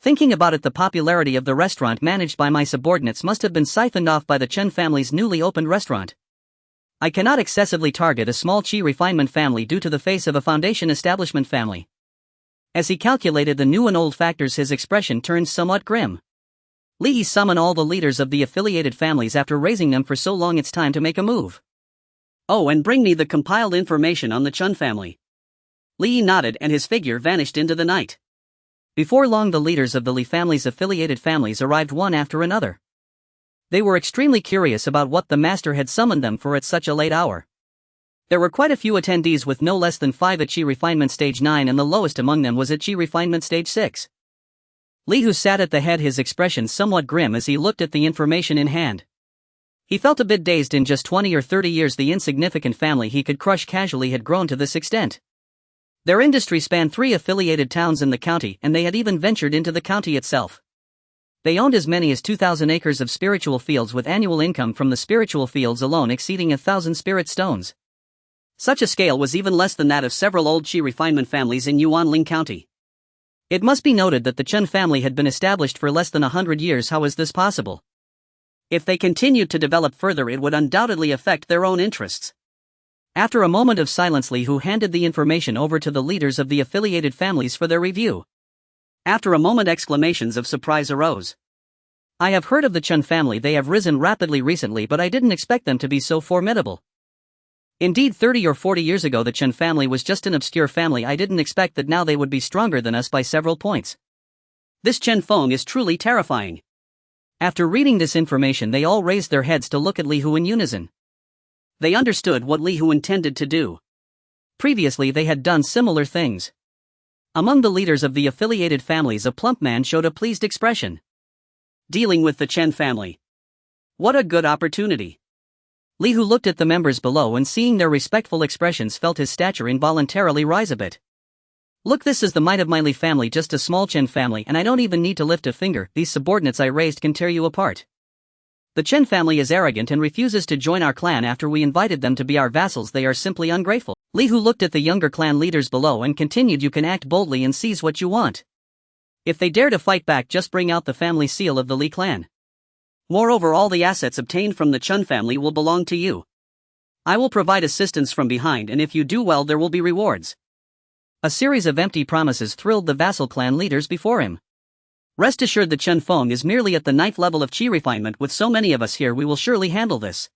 Thinking about it, the popularity of the restaurant managed by my subordinates must have been siphoned off by the Chen family's newly opened restaurant. I cannot excessively target a small Qi refinement family due to the face of a foundation establishment family. As he calculated the new and old factors, his expression turned somewhat grim. Li summoned all the leaders of the affiliated families. After raising them for so long, it's time to make a move. Oh, and bring me the compiled information on the Chen family. Li nodded and his figure vanished into the night. Before long, the leaders of the Li family's affiliated families arrived one after another. They were extremely curious about what the master had summoned them for at such a late hour. There were quite a few attendees, with no less than 5 at Qi refinement stage 9, and the lowest among them was at Qi refinement stage 6. Li, who sat at the head, his expression somewhat grim as he looked at the information in hand. He felt a bit dazed. In just 20 or 30 years, the insignificant family he could crush casually had grown to this extent. Their industry spanned 3 affiliated towns in the county, and they had even ventured into the county itself. They owned as many as 2,000 acres of spiritual fields, with annual income from the spiritual fields alone exceeding 1,000 spirit stones. Such a scale was even less than that of several old Qi refinement families in Yuanling County. It must be noted that the Chen family had been established for less than 100 years. How is this possible? If they continued to develop further, it would undoubtedly affect their own interests. After a moment of silence, Li Hu handed the information over to the leaders of the affiliated families for their review. After a moment, exclamations of surprise arose. I have heard of the Chen family. They have risen rapidly recently, but I didn't expect them to be so formidable. Indeed, 30 or 40 years ago the Chen family was just an obscure family. I didn't expect that now they would be stronger than us by several points. This Chen Feng is truly terrifying. After reading this information, they all raised their heads to look at Li Hu in unison. They understood what Li Hu intended to do. Previously they had done similar things. Among the leaders of the affiliated families, a plump man showed a pleased expression. Dealing with the Chen family. What a good opportunity. Li Hu looked at the members below and, seeing their respectful expressions, felt his stature involuntarily rise a bit. Look, this is the might of my Li family, just a small Chen family, and I don't even need to lift a finger. These subordinates I raised can tear you apart. The Chen family is arrogant and refuses to join our clan after we invited them to be our vassals. They are simply ungrateful. Li Hu looked at the younger clan leaders below and continued, you can act boldly and seize what you want. If they dare to fight back, just bring out the family seal of the Li clan. Moreover, all the assets obtained from the Chen family will belong to you. I will provide assistance from behind, and if you do well, there will be rewards. A series of empty promises thrilled the vassal clan leaders before him. Rest assured, the Chen Feng is merely at the 9th level of Qi refinement. With so many of us here, we will surely handle this.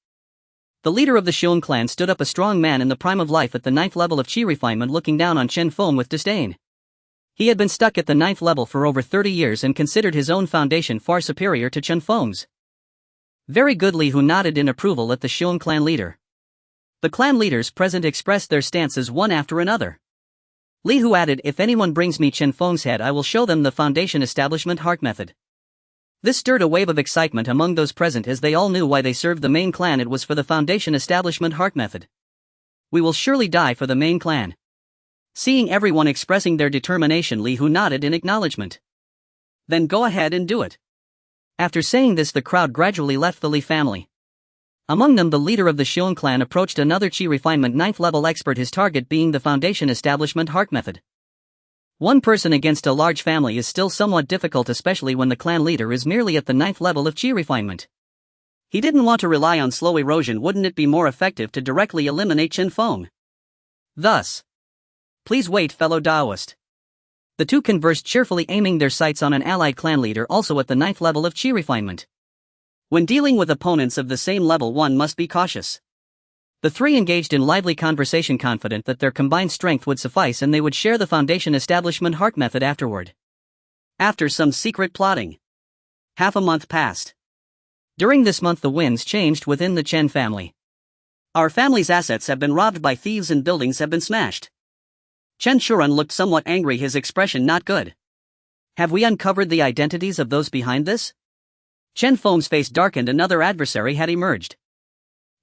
The leader of the Xiong clan stood up, a strong man in the prime of life at the 9th level of Qi refinement, looking down on Chen Feng with disdain. He had been stuck at the 9th level for over 30 years and considered his own foundation far superior to Chen Feng's. Very good. Li Hu nodded in approval at the Xiong clan leader. The clan leaders present expressed their stances one after another. Li Hu added, if anyone brings me Chen Feng's head, I will show them the foundation establishment heart method. This stirred a wave of excitement among those present, as they all knew why they served the main clan. It was for the foundation establishment heart method. We will surely die for the main clan. Seeing everyone expressing their determination, Li Hu nodded in acknowledgement. Then go ahead and do it. After saying this, the crowd gradually left the Li family. Among them, the leader of the Xiong clan approached another Qi refinement 9th level expert, his target being the foundation establishment heart method. One person against a large family is still somewhat difficult, especially when the clan leader is merely at the 9th level of Qi refinement. He didn't want to rely on slow erosion. Wouldn't it be more effective to directly eliminate Chen Feng? Thus, please wait, fellow Daoist. The two conversed cheerfully, aiming their sights on an allied clan leader also at the 9th level of Qi refinement. When dealing with opponents of the same level, one must be cautious. The three engaged in lively conversation, confident that their combined strength would suffice and they would share the foundation establishment heart method afterward. After some secret plotting, half a month passed. During this month, the winds changed within the Chen family. Our family's assets have been robbed by thieves and buildings have been smashed. Chen Shuren looked somewhat angry, his expression not good. Have we uncovered the identities of those behind this? Chen Feng's face darkened. Another adversary had emerged.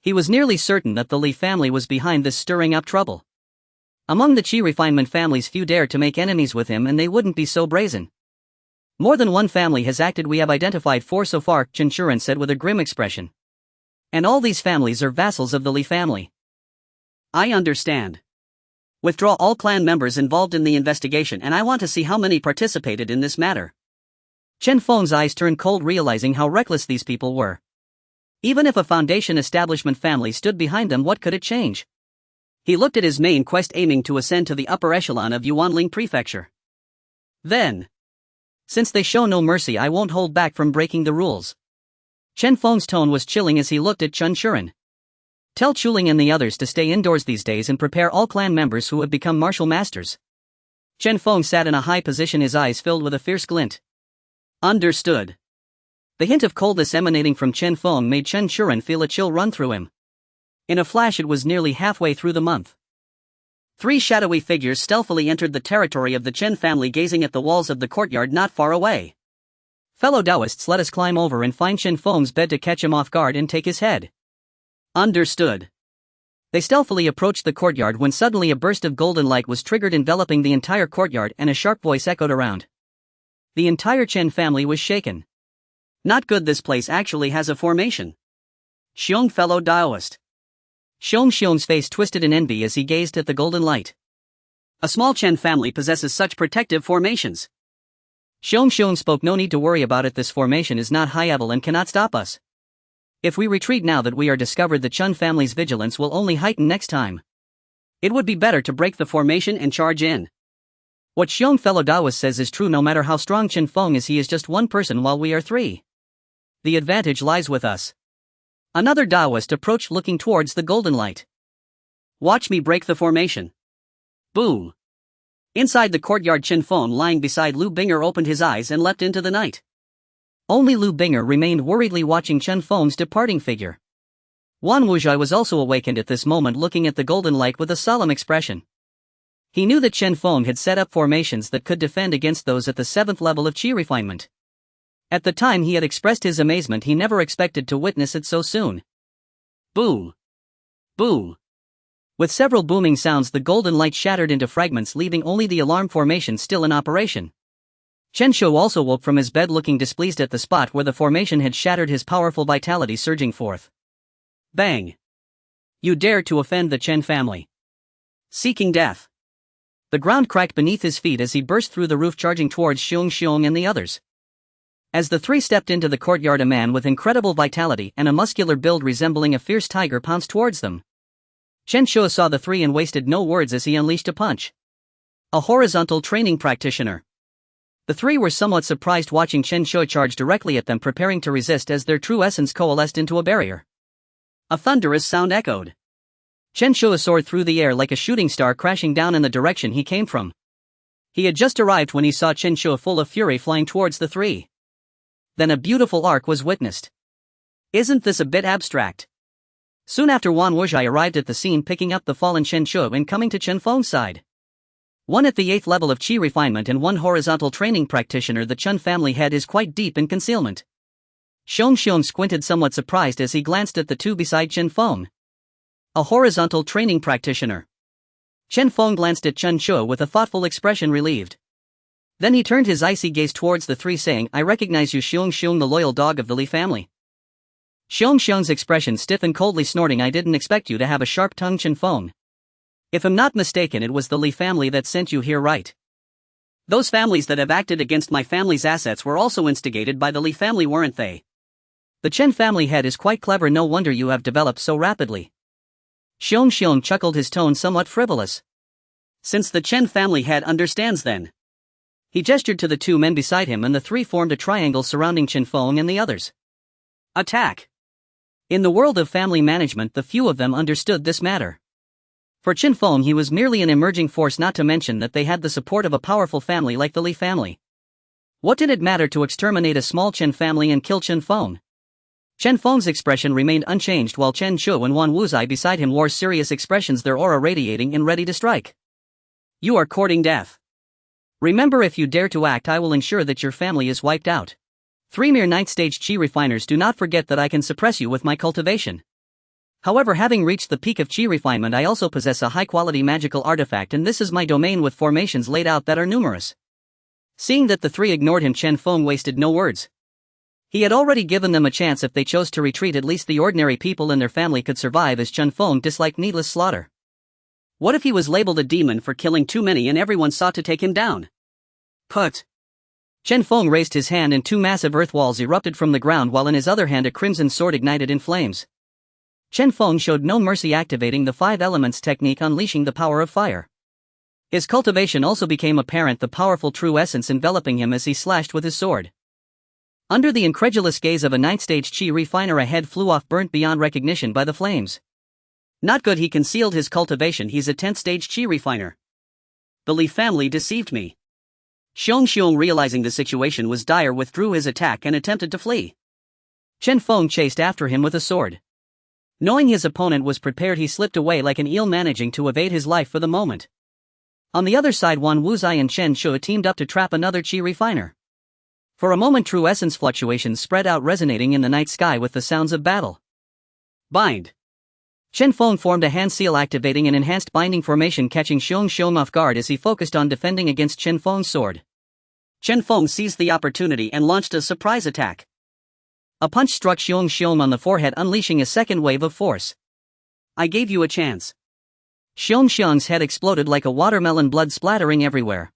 He was nearly certain that the Li family was behind this, stirring up trouble. Among the Qi refinement families, few dared to make enemies with him, and they wouldn't be so brazen. More than one family has acted. We have identified 4 so far, Chen Shuren said with a grim expression. And all these families are vassals of the Li family. I understand. Withdraw all clan members involved in the investigation, and I want to see how many participated in this matter. Chen Feng's eyes turned cold, realizing how reckless these people were. Even if a foundation establishment family stood behind them, what could it change? He looked at his main quest, aiming to ascend to the upper echelon of Yuanling Prefecture. Then, since they show no mercy, I won't hold back from breaking the rules. Chen Feng's tone was chilling as he looked at Chen Shuren. Tell Chuling and the others to stay indoors these days and prepare all clan members who have become martial masters. Chen Feng sat in a high position, his eyes filled with a fierce glint. Understood. The hint of coldness emanating from Chen Feng made Chen Shuren feel a chill run through him. In a flash, it was nearly halfway through the month. 3 shadowy figures stealthily entered the territory of the Chen family, gazing at the walls of the courtyard not far away. Fellow Daoists, let us climb over and find Chen Feng's bed to catch him off guard and take his head. Understood. They stealthily approached the courtyard when suddenly a burst of golden light was triggered, enveloping the entire courtyard, and a sharp voice echoed around. The entire Chen family was shaken. Not good, this place actually has a formation. Xiong, fellow Daoist. Xiong's face twisted in envy as he gazed at the golden light. A small Chen family possesses such protective formations. Xiong spoke. No need to worry about it, this formation is not high level and cannot stop us. If we retreat now that we are discovered, the Chen family's vigilance will only heighten next time. It would be better to break the formation and charge in. What Xiong, fellow Daoist, says is true. No matter how strong Chen Feng is, he is just one person while we are 3. The advantage lies with us. Another Daoist approached, looking towards the golden light. Watch me break the formation. Boom. Inside the courtyard, Chen Feng, lying beside Lu Binger, opened his eyes and leapt into the night. Only Lu Binger remained worriedly watching Chen Feng's departing figure. Wan Wuzhai was also awakened at this moment, looking at the golden light with a solemn expression. He knew that Chen Feng had set up formations that could defend against those at the 7th level of Qi refinement. At the time he had expressed his amazement, he never expected to witness it so soon. Boom. Boom. With several booming sounds, the golden light shattered into fragments, leaving only the alarm formation still in operation. Chen Shou also woke from his bed, looking displeased at the spot where the formation had shattered, his powerful vitality surging forth. Bang! You dare to offend the Chen family. Seeking death. The ground cracked beneath his feet as he burst through the roof, charging towards Xiong and the others. As the 3 stepped into the courtyard, a man with incredible vitality and a muscular build resembling a fierce tiger pounced towards them. Chen Shou saw the 3 and wasted no words as he unleashed a punch. A horizontal training practitioner. The 3 were somewhat surprised watching Chen Shou charge directly at them, preparing to resist as their true essence coalesced into a barrier. A thunderous sound echoed. Chen Shou soared through the air like a shooting star, crashing down in the direction he came from. He had just arrived when he saw Chen Shou full of fury flying towards the 3. Then a beautiful arc was witnessed. Isn't this a bit abstract? Soon after, Wan Wuzhai arrived at the scene, picking up the fallen Chen Shou and coming to Chen Feng's side. One at the 8th level of Qi refinement and one horizontal training practitioner, the Chen family head is quite deep in concealment. Xiong squinted, somewhat surprised as he glanced at the 2 beside Chen Feng. A horizontal training practitioner. Chen Feng glanced at Chen Shou with a thoughtful expression, relieved. Then he turned his icy gaze towards the three, saying, "I recognize you, Xiong, the loyal dog of the Li family." Xiong's expression stiffened, coldly snorting, "I didn't expect you to have a sharp tongue, Chen Feng. If I'm not mistaken, it was the Li family that sent you here, right? Those families that have acted against my family's assets were also instigated by the Li family, weren't they? The Chen family head is quite clever, no wonder you have developed so rapidly." Xiong chuckled, his tone somewhat frivolous. "Since the Chen family head understands then." He gestured to the two men beside him, and the three formed a triangle surrounding Chen Feng and the others. Attack! In the world of family management, the few of them understood this matter. For Chen Feng, he was merely an emerging force, not to mention that they had the support of a powerful family like the Li family. What did it matter to exterminate a small Chen family and kill Chen Feng? Chen Feng's expression remained unchanged, while Chen Shu and Wan Wuzai beside him wore serious expressions, their aura radiating and ready to strike. "You are courting death. Remember, if you dare to act, I will ensure that your family is wiped out. 3 mere 9th stage chi refiners, do not forget that I can suppress you with my cultivation. However, having reached the peak of chi refinement, I also possess a high-quality magical artifact, and this is my domain with formations laid out that are numerous." Seeing that the three ignored him, Chen Feng wasted no words. He had already given them a chance. If they chose to retreat, at least the ordinary people and their family could survive, as Chen Feng disliked needless slaughter. What if he was labeled a demon for killing too many and everyone sought to take him down? Put! Chen Feng raised his hand and 2 massive earth walls erupted from the ground, while in his other hand a crimson sword ignited in flames. Chen Feng showed no mercy, activating the 5 elements technique, unleashing the power of fire. His cultivation also became apparent, the powerful true essence enveloping him as he slashed with his sword. Under the incredulous gaze of a 9th stage chi refiner, a head flew off, burnt beyond recognition by the flames. Not good, he concealed his cultivation. He's a 10th stage chi refiner. The Li family deceived me. Xiong, realizing the situation was dire, withdrew his attack and attempted to flee. Chen Feng chased after him with a sword. Knowing his opponent was prepared, he slipped away like an eel, managing to evade his life for the moment. On the other side, Wan Wuzai and Chen Shu teamed up to trap another chi refiner. For a moment, true essence fluctuations spread out, resonating in the night sky with the sounds of battle. Bind! Chen Feng formed a hand seal, activating an enhanced binding formation, catching Xiong off guard as he focused on defending against Chen Feng's sword. Chen Feng seized the opportunity and launched a surprise attack. A punch struck Xiong on the forehead, unleashing a second wave of force. "I gave you a chance." Xiong's head exploded like a watermelon, blood splattering everywhere.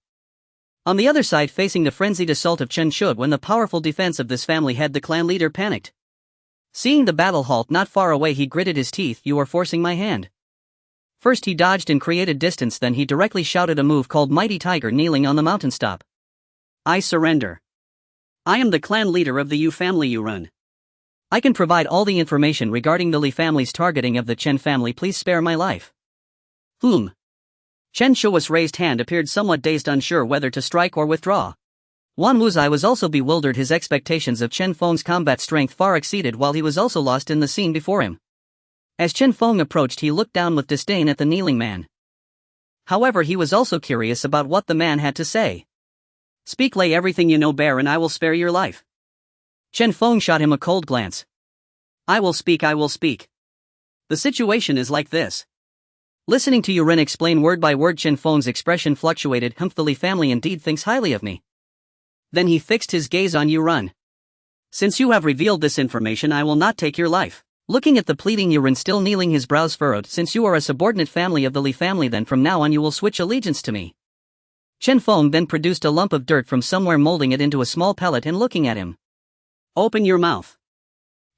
On the other side, facing the frenzied assault of Chen Shu, when the powerful defense of this family head, the clan leader, panicked. Seeing the battle halt not far away, he gritted his teeth. "You are forcing my hand." First he dodged and created distance, then he directly shouted a move called Mighty Tiger, kneeling on the mountaintop. "I surrender. I am the clan leader of the Yu family you run. I can provide all the information regarding the Li family's targeting of the Chen family. Please spare my life." Chen Shu's raised hand appeared somewhat dazed, unsure whether to strike or withdraw. Wan Wuzai was also bewildered. His expectations of Chen Feng's combat strength far exceeded, while he was also lost in the scene before him. As Chen Feng approached, he looked down with disdain at the kneeling man. However, he was also curious about what the man had to say. "Speak, lay everything you know bare, and I will spare your life." Chen Feng shot him a cold glance. I will speak. The situation is like this. Listening to Yuren explain word by word, Chen Feng's expression fluctuated. The Li family indeed thinks highly of me." Then he fixed his gaze on Yuren. "Since you have revealed this information, I will not take your life." Looking at the pleading Yuren, still kneeling, his brows furrowed. "Since you are a subordinate family of the Li family, then from now on you will switch allegiance to me." Chen Feng then produced a lump of dirt from somewhere, molding it into a small pellet and looking at him. "Open your mouth."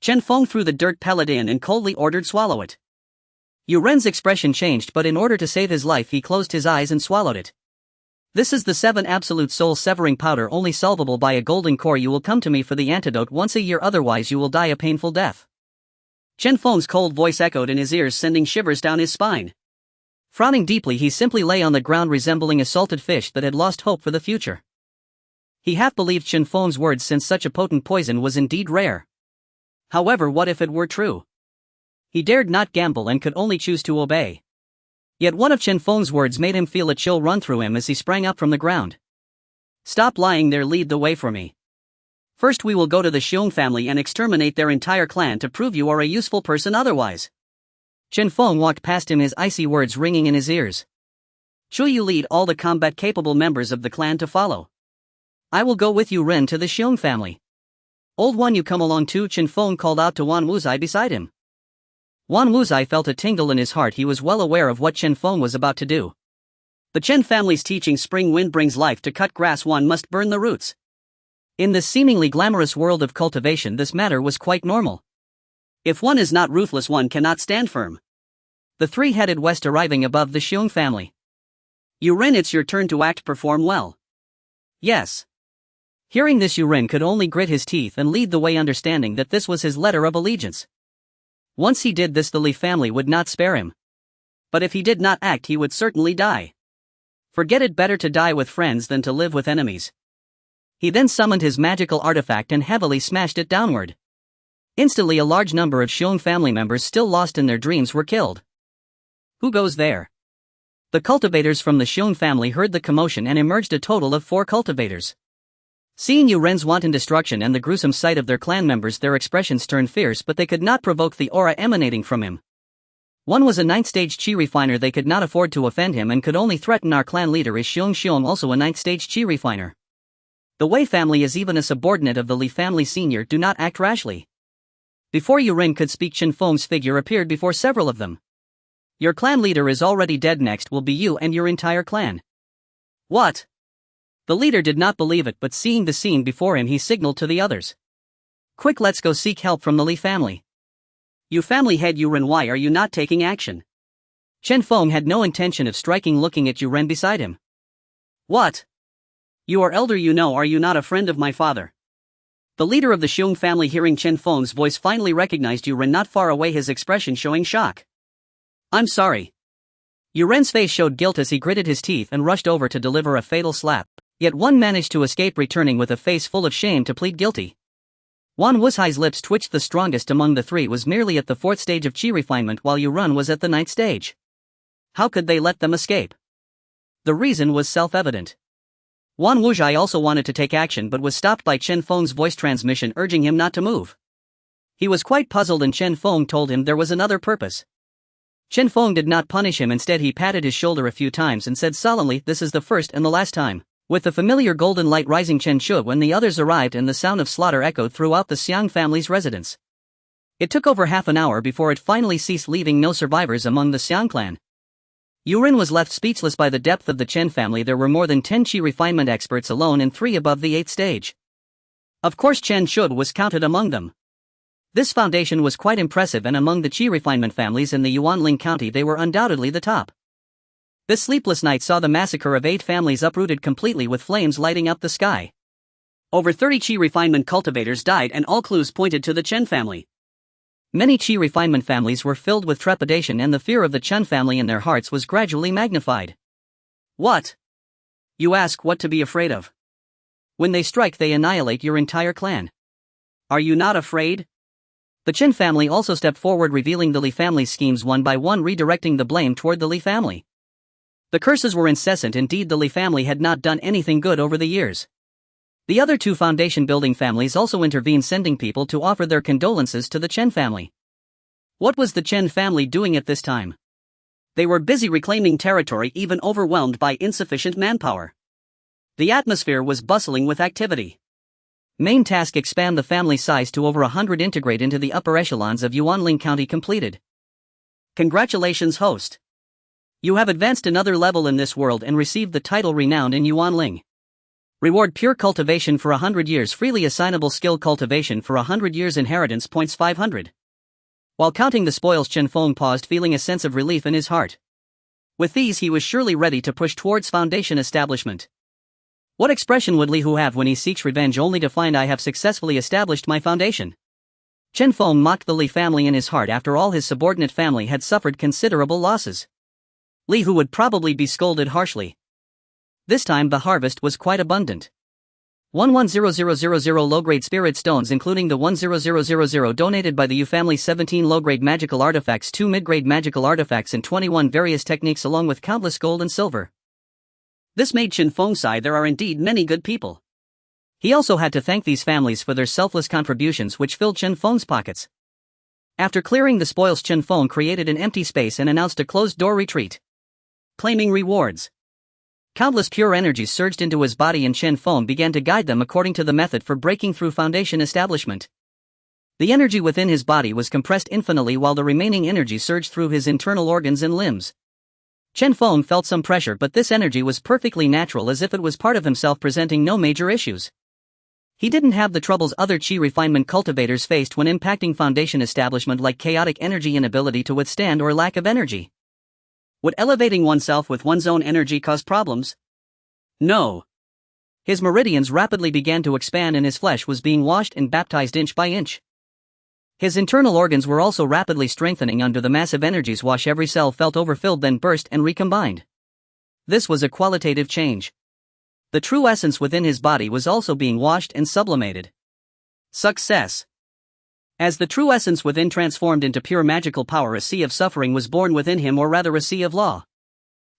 Chen Feng threw the dirt pellet in and coldly ordered, "Swallow it." Yuren's expression changed, but in order to save his life he closed his eyes and swallowed it. "This is the 7 absolute soul severing powder, only solvable by a golden core. You will come to me for the antidote once a year, otherwise you will die a painful death." Chen Feng's cold voice echoed in his ears, sending shivers down his spine. Frowning deeply, he simply lay on the ground, resembling a salted fish that had lost hope for the future. He half believed Chen Feng's words, since such a potent poison was indeed rare. However, what if it were true? He dared not gamble and could only choose to obey. Yet one of Chen Feng's words made him feel a chill run through him as he sprang up from the ground. "Stop lying there, lead the way for me. First we will go to the Xiong family and exterminate their entire clan to prove you are a useful person otherwise." Chen Feng walked past him, his icy words ringing in his ears. "Should you lead all the combat-capable members of the clan to follow? I will go with you Ren to the Xiong family. Old one you come along too, Chen Feng called out to Wan Wuzai beside him. Wan Wuzai felt a tingle in his heart. He was well aware of what Chen Feng was about to do. The Chen family's teaching spring wind brings life. To cut grass one must burn the roots. In this seemingly glamorous world of cultivation this matter was quite normal. If one is not ruthless one cannot stand firm. The three headed west, arriving above the Xiong family. You Ren, it's your turn to act. Perform well. Yes. Hearing this, Yu Ren could only grit his teeth and lead the way, understanding that this was his letter of allegiance. Once he did this, the Li family would not spare him. But if he did not act, he would certainly die. Forget it, better to die with friends than to live with enemies. He then summoned his magical artifact and heavily smashed it downward. Instantly a large number of Xiong family members still lost in their dreams were killed. Who goes there? The cultivators from the Xiong family heard the commotion and emerged, a total of 4 cultivators. Seeing Yu Ren's wanton destruction and the gruesome sight of their clan members, their expressions turned fierce, but they could not provoke the aura emanating from him. One was a 9th stage chi refiner. They could not afford to offend him and could only threaten. Our clan leader is Xiong, also a 9th stage chi refiner. The Wei family is even a subordinate of the Li family. Senior, do not act rashly. Before Yu Ren could speak, Chen Feng's figure appeared before several of them. Your clan leader is already dead. Next will be you and your entire clan. What? The leader did not believe it, but seeing the scene before him, he signaled to the others. Quick, let's go seek help from the Li family. You family head Yu Ren, why are you not taking action? Chen Feng had no intention of striking, looking at Yu Ren beside him. What? You are elder, you know, are you not a friend of my father? The leader of the Xiong family, hearing Chen Feng's voice, finally recognized Yu Ren not far away, his expression showing shock. I'm sorry. Yu Ren's face showed guilt as he gritted his teeth and rushed over to deliver a fatal slap. Yet one managed to escape, returning with a face full of shame to plead guilty. Wan Wuzhai's lips twitched. The strongest among the three was merely at the 4th stage of chi refinement, while Yu Ren was at the 9th stage. How could they let them escape? The reason was self-evident. Wan Wuzhai also wanted to take action but was stopped by Chen Feng's voice transmission urging him not to move. He was quite puzzled, and Chen Feng told him there was another purpose. Chen Feng did not punish him. Instead, he patted his shoulder a few times and said solemnly, "This is the first and the last time." With the familiar golden light rising, Chen Shu when the others arrived, and the sound of slaughter echoed throughout the Xiang family's residence. It took over half an hour before it finally ceased, leaving no survivors among the Xiang clan. Yu Ren was left speechless by the depth of the Chen family. There were more than 10 chi refinement experts alone, and 3 above the 8th stage. Of course, Chen Shu was counted among them. This foundation was quite impressive, and among the chi refinement families in the Yuanling County they were undoubtedly the top. This sleepless night saw the massacre of 8 families uprooted completely, with flames lighting up the sky. Over 30 chi refinement cultivators died, and all clues pointed to the Chen family. Many chi refinement families were filled with trepidation, and the fear of the Chen family in their hearts was gradually magnified. What? You ask, what to be afraid of? When they strike, they annihilate your entire clan. Are you not afraid? The Chen family also stepped forward, revealing the Li family's schemes one by one, redirecting the blame toward the Li family. The curses were incessant. Indeed, the Li family had not done anything good over the years. The other 2 foundation building families also intervened, sending people to offer their condolences to the Chen family. What was the Chen family doing at this time? They were busy reclaiming territory, even overwhelmed by insufficient manpower. The atmosphere was bustling with activity. Main task: expand the family size to over 100, integrate into the upper echelons of Yuanling County completed. Congratulations, host. You have advanced another level in this world and received the title Renowned in Yuanling. Reward: pure cultivation for 100 years, freely assignable skill cultivation for 100 years, inheritance points 500. While counting the spoils, Chen Feng paused, feeling a sense of relief in his heart. With these, he was surely ready to push towards foundation establishment. What expression would Li Hu have when he seeks revenge only to find I have successfully established my foundation? Chen Feng mocked the Li family in his heart. After all, his subordinate family had suffered considerable losses. Li Hu would probably be scolded harshly. This time the harvest was quite abundant. 110000 low-grade spirit stones, including the 10000 donated by the Yu family, 17 low-grade magical artifacts, 2 mid-grade magical artifacts, and 21 various techniques, along with countless gold and silver. This made Chen Feng sigh. There are indeed many good people. He also had to thank these families for their selfless contributions, which filled Chen Feng's pockets. After clearing the spoils, Chen Feng created an empty space and announced a closed-door retreat. Claiming rewards. Countless pure energies surged into his body and Chen Feng began to guide them according to the method for breaking through foundation establishment. The energy within his body was compressed infinitely while the remaining energy surged through his internal organs and limbs. Chen Feng felt some pressure, but this energy was perfectly natural, as if it was part of himself, presenting no major issues. He didn't have the troubles other chi refinement cultivators faced when impacting foundation establishment, like chaotic energy, inability to withstand, or lack of energy. Would elevating oneself with one's own energy cause problems? No. His meridians rapidly began to expand and his flesh was being washed and baptized inch by inch. His internal organs were also rapidly strengthening under the massive energies wash. Every cell felt overfilled, then burst and recombined. This was a qualitative change. The true essence within his body was also being washed and sublimated. Success. As the true essence within transformed into pure magical power, a sea of suffering was born within him, or rather a sea of law.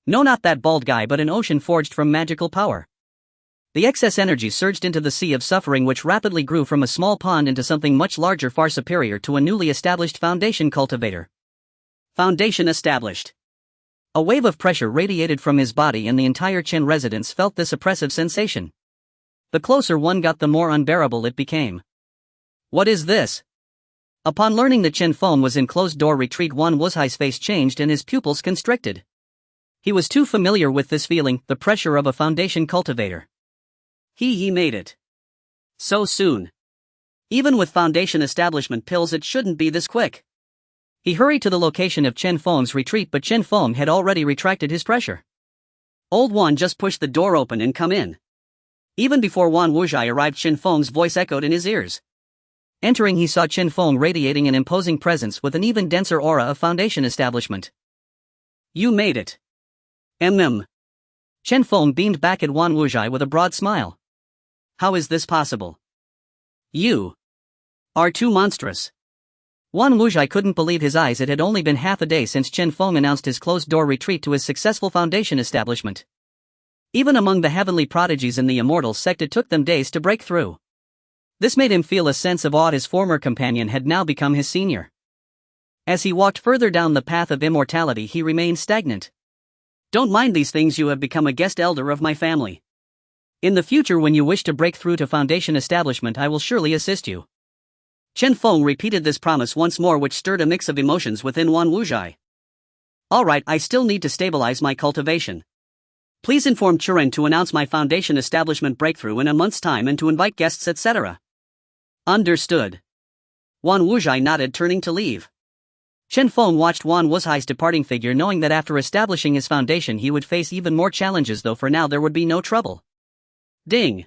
No, not that bald guy, but an ocean forged from magical power. The excess energy surged into the sea of suffering, which rapidly grew from a small pond into something much larger, far superior to a newly established foundation cultivator. Foundation established. A wave of pressure radiated from his body, and the entire Chen residence felt this oppressive sensation. The closer one got, the more unbearable it became. What is this? Upon learning that Chen Feng was in closed-door retreat, Wan Wushai's face changed and his pupils constricted. He was too familiar with this feeling, the pressure of a foundation cultivator. He made it. So soon. Even with foundation establishment pills, it shouldn't be this quick. He hurried to the location of Chen Feng's retreat, but Chen Feng had already retracted his pressure. Old Wan just pushed the door open and come in. Even before Wan Wushai arrived, Chen Feng's voice echoed in his ears. Entering, he saw Chen Feng radiating an imposing presence with an even denser aura of foundation establishment. You made it. Chen Feng beamed back at Wan Wushai with a broad smile. How is this possible? You are too monstrous. Wan Wushai couldn't believe his eyes. It had only been half a day since Chen Feng announced his closed-door retreat to his successful foundation establishment. Even among the heavenly prodigies in the Immortals sect, it took them days to break through. This made him feel a sense of awe. His former companion had now become his senior. As he walked further down the path of immortality, he remained stagnant. Don't mind these things, you have become a guest elder of my family. In the future, when you wish to break through to foundation establishment, I will surely assist you. Chen Feng repeated this promise once more, which stirred a mix of emotions within Wan Wushai. Alright, I still need to stabilize my cultivation. Please inform Churen to announce my foundation establishment breakthrough in a month's time and to invite guests, etc. Understood. Wan Wushai nodded, turning to leave. Chen Feng watched Wan Wushai's departing figure, knowing that after establishing his foundation he would face even more challenges, though for now there would be no trouble. Ding.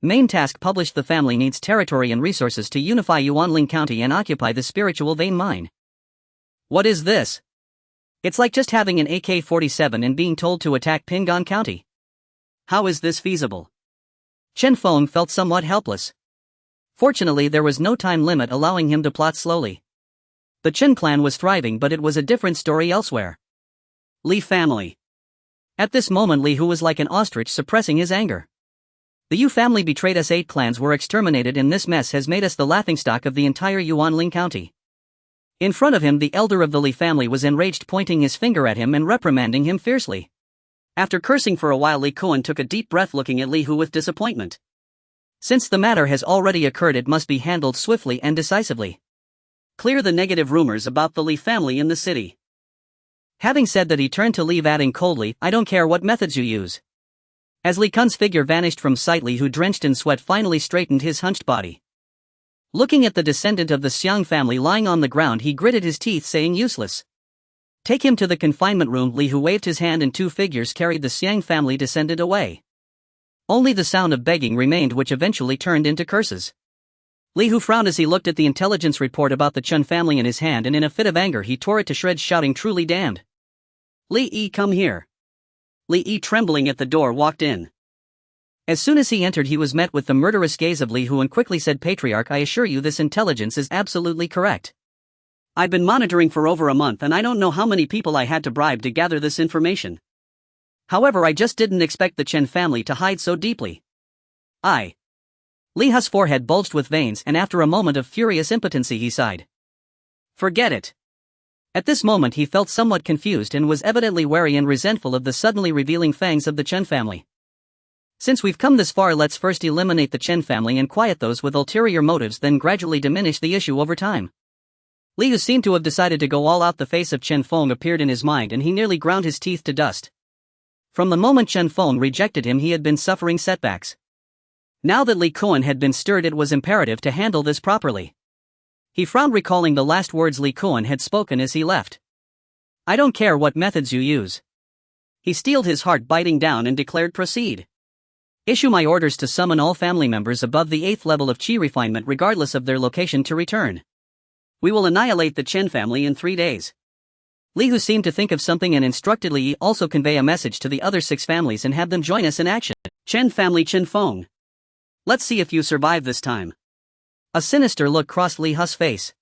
Main task published. The family needs territory and resources to unify Yuanling County and occupy the spiritual vein mine. What is this? It's like just having an AK-47 and being told to attack Pingan County. How is this feasible? Chen Feng felt somewhat helpless. Fortunately, there was no time limit allowing him to plot slowly. The Chen clan was thriving, but it was a different story elsewhere. Li family. At this moment, Li, who was like an ostrich, suppressing his anger. The Yu family betrayed us. 8 clans were exterminated, and this mess has made us the laughingstock of the entire Yuanling County. In front of him, the elder of the Li family was enraged, pointing his finger at him and reprimanding him fiercely. After cursing for a while, Li Kuan took a deep breath, looking at Li Hu with disappointment. Since the matter has already occurred, it must be handled swiftly and decisively. Clear the negative rumors about the Li family in the city. Having said that, he turned to leave, adding coldly, I don't care what methods you use. As Li Kun's figure vanished from sight, Li Hu, drenched in sweat, finally straightened his hunched body. Looking at the descendant of the Xiang family lying on the ground, he gritted his teeth, saying, useless. Take him to the confinement room. Li Hu waved his hand and 2 figures carried the Xiang family descendant away. Only the sound of begging remained, which eventually turned into curses. Li Hu frowned as he looked at the intelligence report about the Chen family in his hand, and in a fit of anger he tore it to shreds, shouting, truly damned. Li Yi, come here. Li Yi, trembling at the door, walked in. As soon as he entered, he was met with the murderous gaze of Li Hu and quickly said, Patriarch, I assure you this intelligence is absolutely correct. I've been monitoring for over a month, and I don't know how many people I had to bribe to gather this information. However, I just didn't expect the Chen family to hide so deeply. Li Hu's forehead bulged with veins, and after a moment of furious impotency he sighed. Forget it. At this moment he felt somewhat confused and was evidently wary and resentful of the suddenly revealing fangs of the Chen family. Since we've come this far, let's first eliminate the Chen family and quiet those with ulterior motives, then gradually diminish the issue over time. Li, who seemed to have decided to go all out, the face of Chen Feng appeared in his mind and he nearly ground his teeth to dust. From the moment Chen Feng rejected him, he had been suffering setbacks. Now that Li Kuan had been stirred, it was imperative to handle this properly. He frowned, recalling the last words Li Kuan had spoken as he left. "I don't care what methods you use." He steeled his heart, biting down, and declared, "Proceed. Issue my orders to summon all family members above the 8th level of Qi refinement, regardless of their location, to return. We will annihilate the Chen family in 3 days." Li, who seemed to think of something, and instructed Li also convey a message to the other 6 families and have them join us in action. "Chen family, Chen Feng. Let's see if you survive this time." A sinister look crossed Li Hu's face.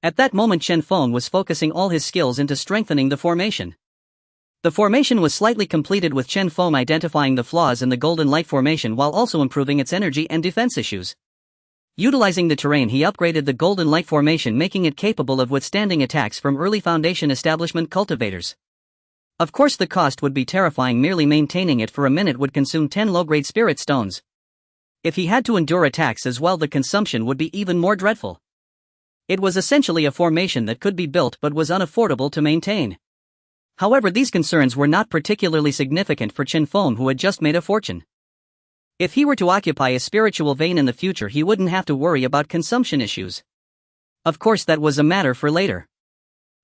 At that moment Chen Feng was focusing all his skills into strengthening the formation. The formation was slightly completed, with Chen Feng identifying the flaws in the golden light formation while also improving its energy and defense issues. Utilizing the terrain, he upgraded the golden light formation, making it capable of withstanding attacks from early foundation establishment cultivators. Of course the cost would be terrifying. Merely maintaining it for a minute would consume 10 low-grade spirit stones. If he had to endure attacks as well, the consumption would be even more dreadful. It was essentially a formation that could be built but was unaffordable to maintain. However, these concerns were not particularly significant for Chen Feng, who had just made a fortune. If he were to occupy a spiritual vein in the future, he wouldn't have to worry about consumption issues. Of course, that was a matter for later.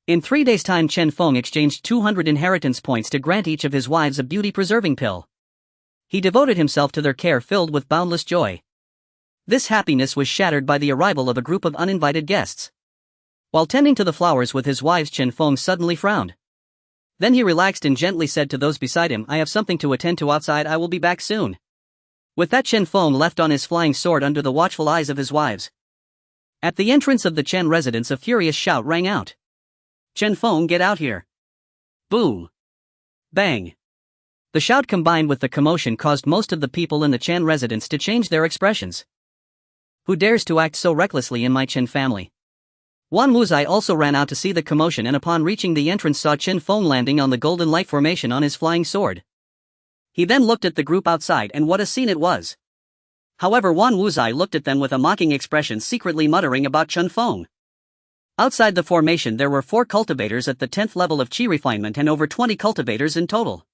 In 3 days' time, Chen Feng exchanged 200 inheritance points to grant each of his wives a beauty-preserving pill. He devoted himself to their care, filled with boundless joy. This happiness was shattered by the arrival of a group of uninvited guests. While tending to the flowers with his wives, Chen Feng suddenly frowned. Then he relaxed and gently said to those beside him, "I have something to attend to outside, I will be back soon." With that, Chen Feng left on his flying sword under the watchful eyes of his wives. At the entrance of the Chen residence, a furious shout rang out. "Chen Feng, get out here!" Boom! Bang! The shout combined with the commotion caused most of the people in the Chen residence to change their expressions. "Who dares to act so recklessly in my Chen family?" Wan Wuzai also ran out to see the commotion, and upon reaching the entrance saw Chen Feng landing on the golden light formation on his flying sword. He then looked at the group outside, and what a scene it was. However, Wan Wuzai looked at them with a mocking expression, secretly muttering about Chen Feng. Outside the formation there were 4 cultivators at the 10th level of Qi refinement and over 20 cultivators in total.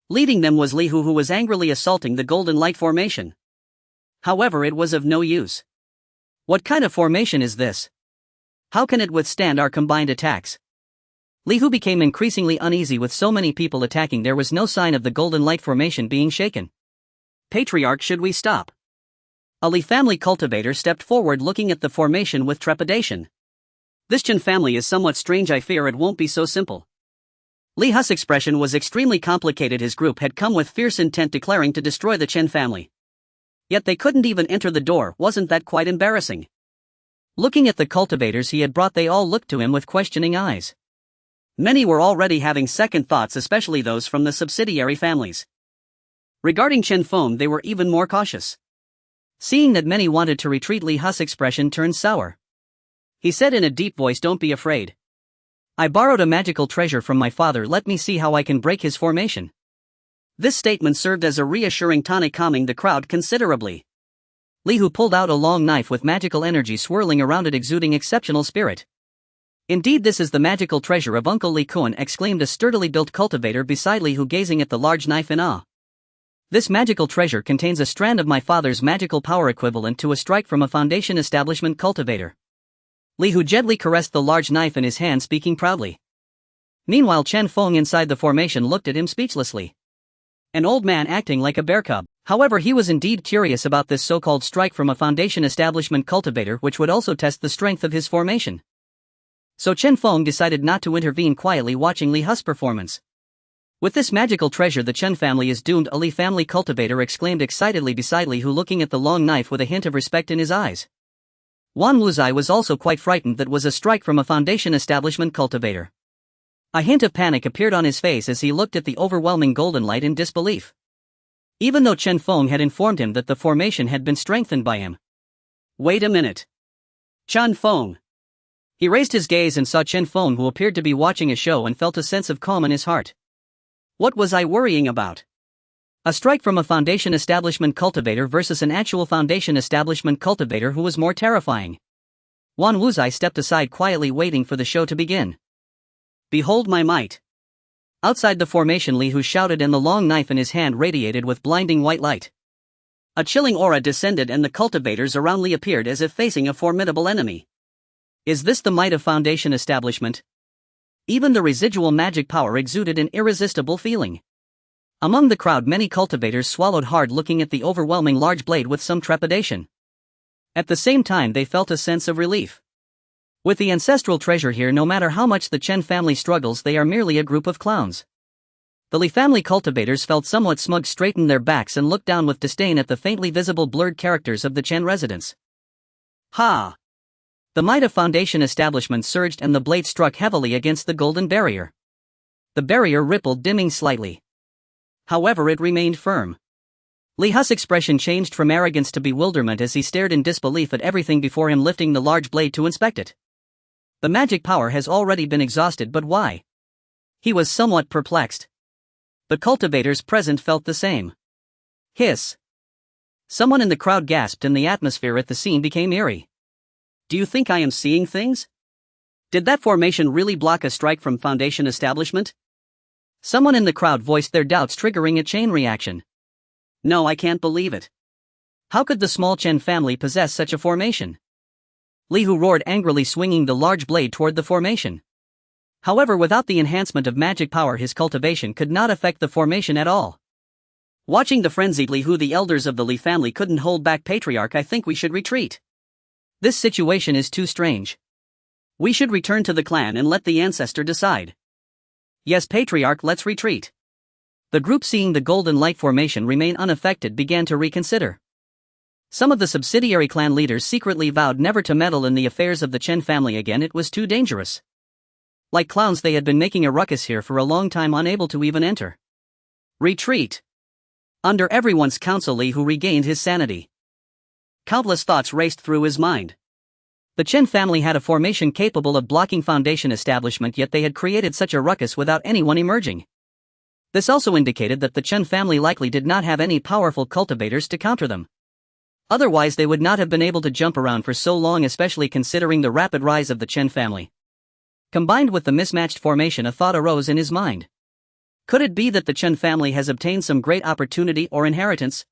Leading them was Li Hu, who was angrily assaulting the golden light formation. However, it was of no use. "What kind of formation is this? How can it withstand our combined attacks?" Li Hu became increasingly uneasy with so many people attacking. There was no sign of the golden light formation being shaken. "Patriarch, should we stop?" A Li family cultivator stepped forward, looking at the formation with trepidation. "This Chen family is somewhat strange. I fear it won't be so simple." Li Hu's expression was extremely complicated. His group had come with fierce intent, declaring to destroy the Chen family. Yet they couldn't even enter the door. Wasn't that quite embarrassing? Looking at the cultivators he had brought, they all looked to him with questioning eyes. Many were already having second thoughts, especially those from the subsidiary families. Regarding Chen Feng, they were even more cautious. Seeing that many wanted to retreat, Li Hu's expression turned sour. He said in a deep voice, "Don't be afraid. I borrowed a magical treasure from my father. Let me see how I can break his formation." This statement served as a reassuring tonic, calming the crowd considerably. Li Hu pulled out a long knife with magical energy swirling around it, exuding exceptional spirit. "Indeed, this is the magical treasure of Uncle Li Kuan," exclaimed a sturdily built cultivator beside Li Hu, gazing at the large knife in awe. "This magical treasure contains a strand of my father's magical power, equivalent to a strike from a foundation establishment cultivator." Li Hu gently caressed the large knife in his hand, speaking proudly. Meanwhile, Chen Feng inside the formation looked at him speechlessly. An old man acting like a bear cub. However, he was indeed curious about this so-called strike from a foundation establishment cultivator, which would also test the strength of his formation. So Chen Feng decided not to intervene, quietly watching Li Hu's performance. "With this magical treasure the Chen family is doomed," a Li family cultivator exclaimed excitedly beside Li Hu, looking at the long knife with a hint of respect in his eyes. Wan Wuzai was also quite frightened. That was a strike from a foundation establishment cultivator. A hint of panic appeared on his face as he looked at the overwhelming golden light in disbelief. Even though Chen Feng had informed him that the formation had been strengthened by him. "Wait a minute. Chen Feng." He raised his gaze and saw Chen Feng, who appeared to be watching a show, and felt a sense of calm in his heart. What was I worrying about? A strike from a foundation establishment cultivator versus an actual foundation establishment cultivator who was more terrifying. Wan Wuzai stepped aside quietly, waiting for the show to begin. Behold my might. Outside the formation, Li Hu shouted, and the long knife in his hand radiated with blinding white light. A chilling aura descended and the cultivators around Li appeared as if facing a formidable enemy. Is this the might of foundation establishment? Even the residual magic power exuded an irresistible feeling. Among the crowd, many cultivators swallowed hard, looking at the overwhelming large blade with some trepidation. At the same time, they felt a sense of relief. With the ancestral treasure here, no matter how much the Chen family struggles, they are merely a group of clowns. The Li family cultivators felt somewhat smug, straightened their backs, and looked down with disdain at the faintly visible blurred characters of the Chen residents. Ha! The might of foundation establishment surged and the blade struck heavily against the golden barrier. The barrier rippled, dimming slightly. However, it remained firm. Li Hu's expression changed from arrogance to bewilderment as he stared in disbelief at everything before him, lifting the large blade to inspect it. The magic power has already been exhausted, but why? He was somewhat perplexed. The cultivators present felt the same. Hiss. Someone in the crowd gasped, and the atmosphere at the scene became eerie. Do you think I am seeing things? Did that formation really block a strike from foundation establishment? Someone in the crowd voiced their doubts, triggering a chain reaction. No, I can't believe it. How could the small Chen family possess such a formation? Li Hu roared angrily, swinging the large blade toward the formation. However, without the enhancement of magic power, his cultivation could not affect the formation at all. Watching the frenzied Li Hu, the elders of the Li family couldn't hold back. Patriarch, I think we should retreat. This situation is too strange. We should return to the clan and let the ancestor decide. Yes, Patriarch, let's retreat. The group, seeing the golden light formation remain unaffected, began to reconsider. Some of the subsidiary clan leaders secretly vowed never to meddle in the affairs of the Chen family again. It was too dangerous. Like clowns, they had been making a ruckus here for a long time, unable to even enter. Retreat. Under everyone's counsel, Li Hu regained his sanity. Countless thoughts raced through his mind. The Chen family had a formation capable of blocking foundation establishment, yet they had created such a ruckus without anyone emerging. This also indicated that the Chen family likely did not have any powerful cultivators to counter them. Otherwise, they would not have been able to jump around for so long, especially considering the rapid rise of the Chen family. Combined with the mismatched formation, a thought arose in his mind. Could it be that the Chen family has obtained some great opportunity or inheritance?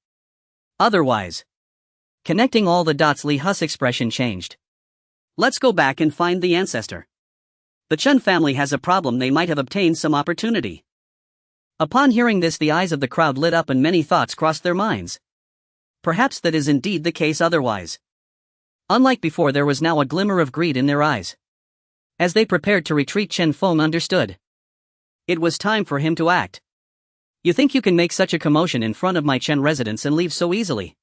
Otherwise. Connecting all the dots, Li Hu's expression changed. Let's go back and find the ancestor. The Chen family has a problem, they might have obtained some opportunity. Upon hearing this, the eyes of the crowd lit up and many thoughts crossed their minds. Perhaps that is indeed the case. Otherwise. Unlike before, there was now a glimmer of greed in their eyes. As they prepared to retreat, Chen Feng understood. It was time for him to act. You think you can make such a commotion in front of my Chen residence and leave so easily?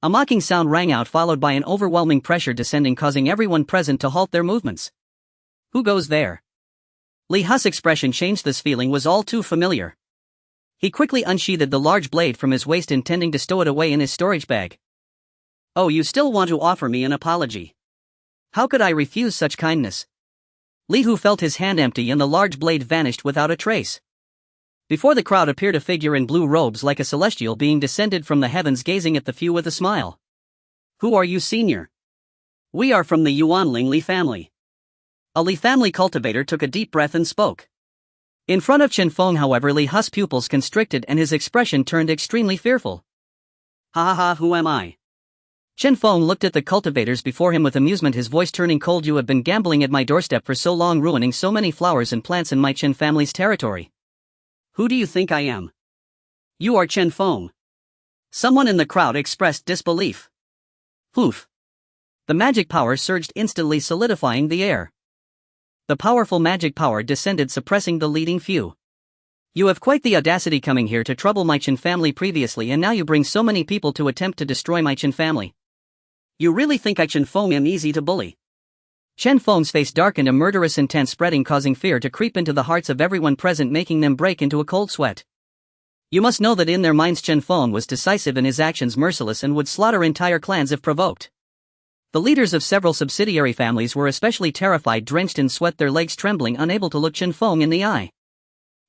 A mocking sound rang out, followed by an overwhelming pressure descending, causing everyone present to halt their movements. Who goes there? Li Hu's expression changed. This feeling was all too familiar. He quickly unsheathed the large blade from his waist, intending to stow it away in his storage bag. Oh, you still want to offer me an apology? How could I refuse such kindness? Li Hu felt his hand empty and the large blade vanished without a trace. Before the crowd appeared a figure in blue robes, like a celestial being descended from the heavens, gazing at the few with a smile. Who are you, senior? We are from the Yuanling Li family. A Li family cultivator took a deep breath and spoke. In front of Chen Feng, however, Li Hu's pupils constricted and his expression turned extremely fearful. Ha ha ha, who am I? Chen Feng looked at the cultivators before him with amusement, his voice turning cold. You have been gambling at my doorstep for so long, ruining so many flowers and plants in my Chen family's territory. Who do you think I am? You are Chen Feng. Someone in the crowd expressed disbelief. Poof. The magic power surged, instantly solidifying the air. The powerful magic power descended, suppressing the leading few. You have quite the audacity, coming here to trouble my Chen family previously, and now you bring so many people to attempt to destroy my Chen family. You really think I Chen Feng am easy to bully? Chen Feng's face darkened, a murderous intent spreading, causing fear to creep into the hearts of everyone present, making them break into a cold sweat. You must know that in their minds Chen Feng was decisive in his actions, merciless, and would slaughter entire clans if provoked. The leaders of several subsidiary families were especially terrified, drenched in sweat, their legs trembling, unable to look Chen Feng in the eye.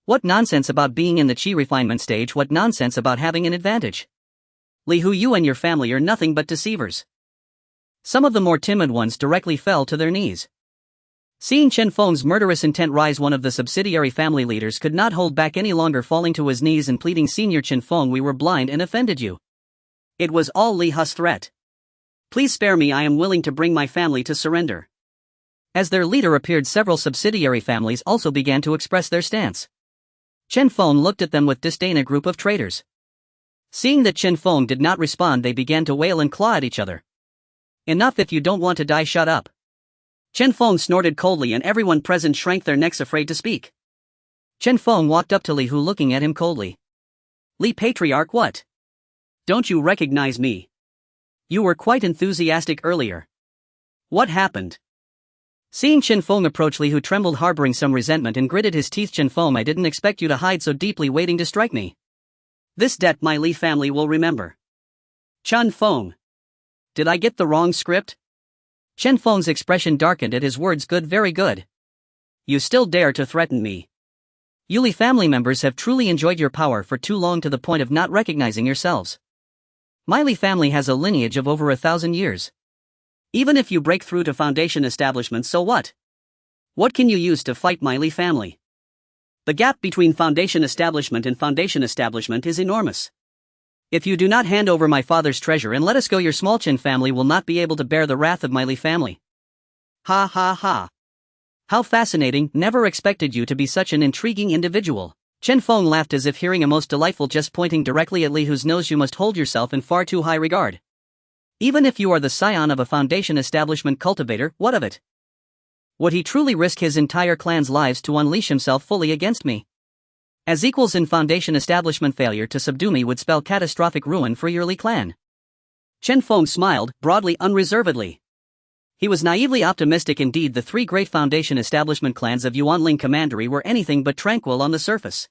What nonsense about being in the qi refinement stage, what nonsense about having an advantage. Li Hu, you and your family are nothing but deceivers. Some of the more timid ones directly fell to their knees. Seeing Chen Feng's murderous intent rise, one of the subsidiary family leaders could not hold back any longer, falling to his knees and pleading, "Senior Chen Feng, we were blind and offended you." It was all Li Hu's threat. "Please spare me, I am willing to bring my family to surrender." As their leader appeared, several subsidiary families also began to express their stance. Chen Feng looked at them with disdain, a group of traitors. Seeing that Chen Feng did not respond, they began to wail and claw at each other. "Enough, if you don't want to die, shut up." Chen Feng snorted coldly and everyone present shrank their necks, afraid to speak. Chen Feng walked up to Li Hu, looking at him coldly. "Li Patriarch, what? Don't you recognize me? You were quite enthusiastic earlier. What happened?" Seeing Chen Feng approach, Li Hu trembled, harboring some resentment, and gritted his teeth. "Chen Feng, I didn't expect you to hide so deeply, waiting to strike me. This debt my Li family will remember." "Chen Feng. Did I get the wrong script?" Chen Feng's expression darkened at his words. "Good, very good. You still dare to threaten me. You Li family members have truly enjoyed your power for too long, to the point of not recognizing yourselves. My Li family has a lineage of over 1,000 years. Even if you break through to foundation establishment, so what? What can you use to fight my Li family? The gap between foundation establishment and foundation establishment is enormous. If you do not hand over my father's treasure and let us go, your small Chen family will not be able to bear the wrath of my Li family." "Ha ha ha. How fascinating, never expected you to be such an intriguing individual." Chen Feng laughed as if hearing a most delightful jest, pointing directly at Li Hu's nose. "You must hold yourself in far too high regard. Even if you are the scion of a foundation establishment cultivator, what of it? Would he truly risk his entire clan's lives to unleash himself fully against me? As equals in foundation establishment, failure to subdue me would spell catastrophic ruin for your Li clan." Chen Feng smiled, broadly, unreservedly. He was naively optimistic. Indeed, the three great foundation establishment clans of Yuanling Commandery were anything but tranquil on the surface.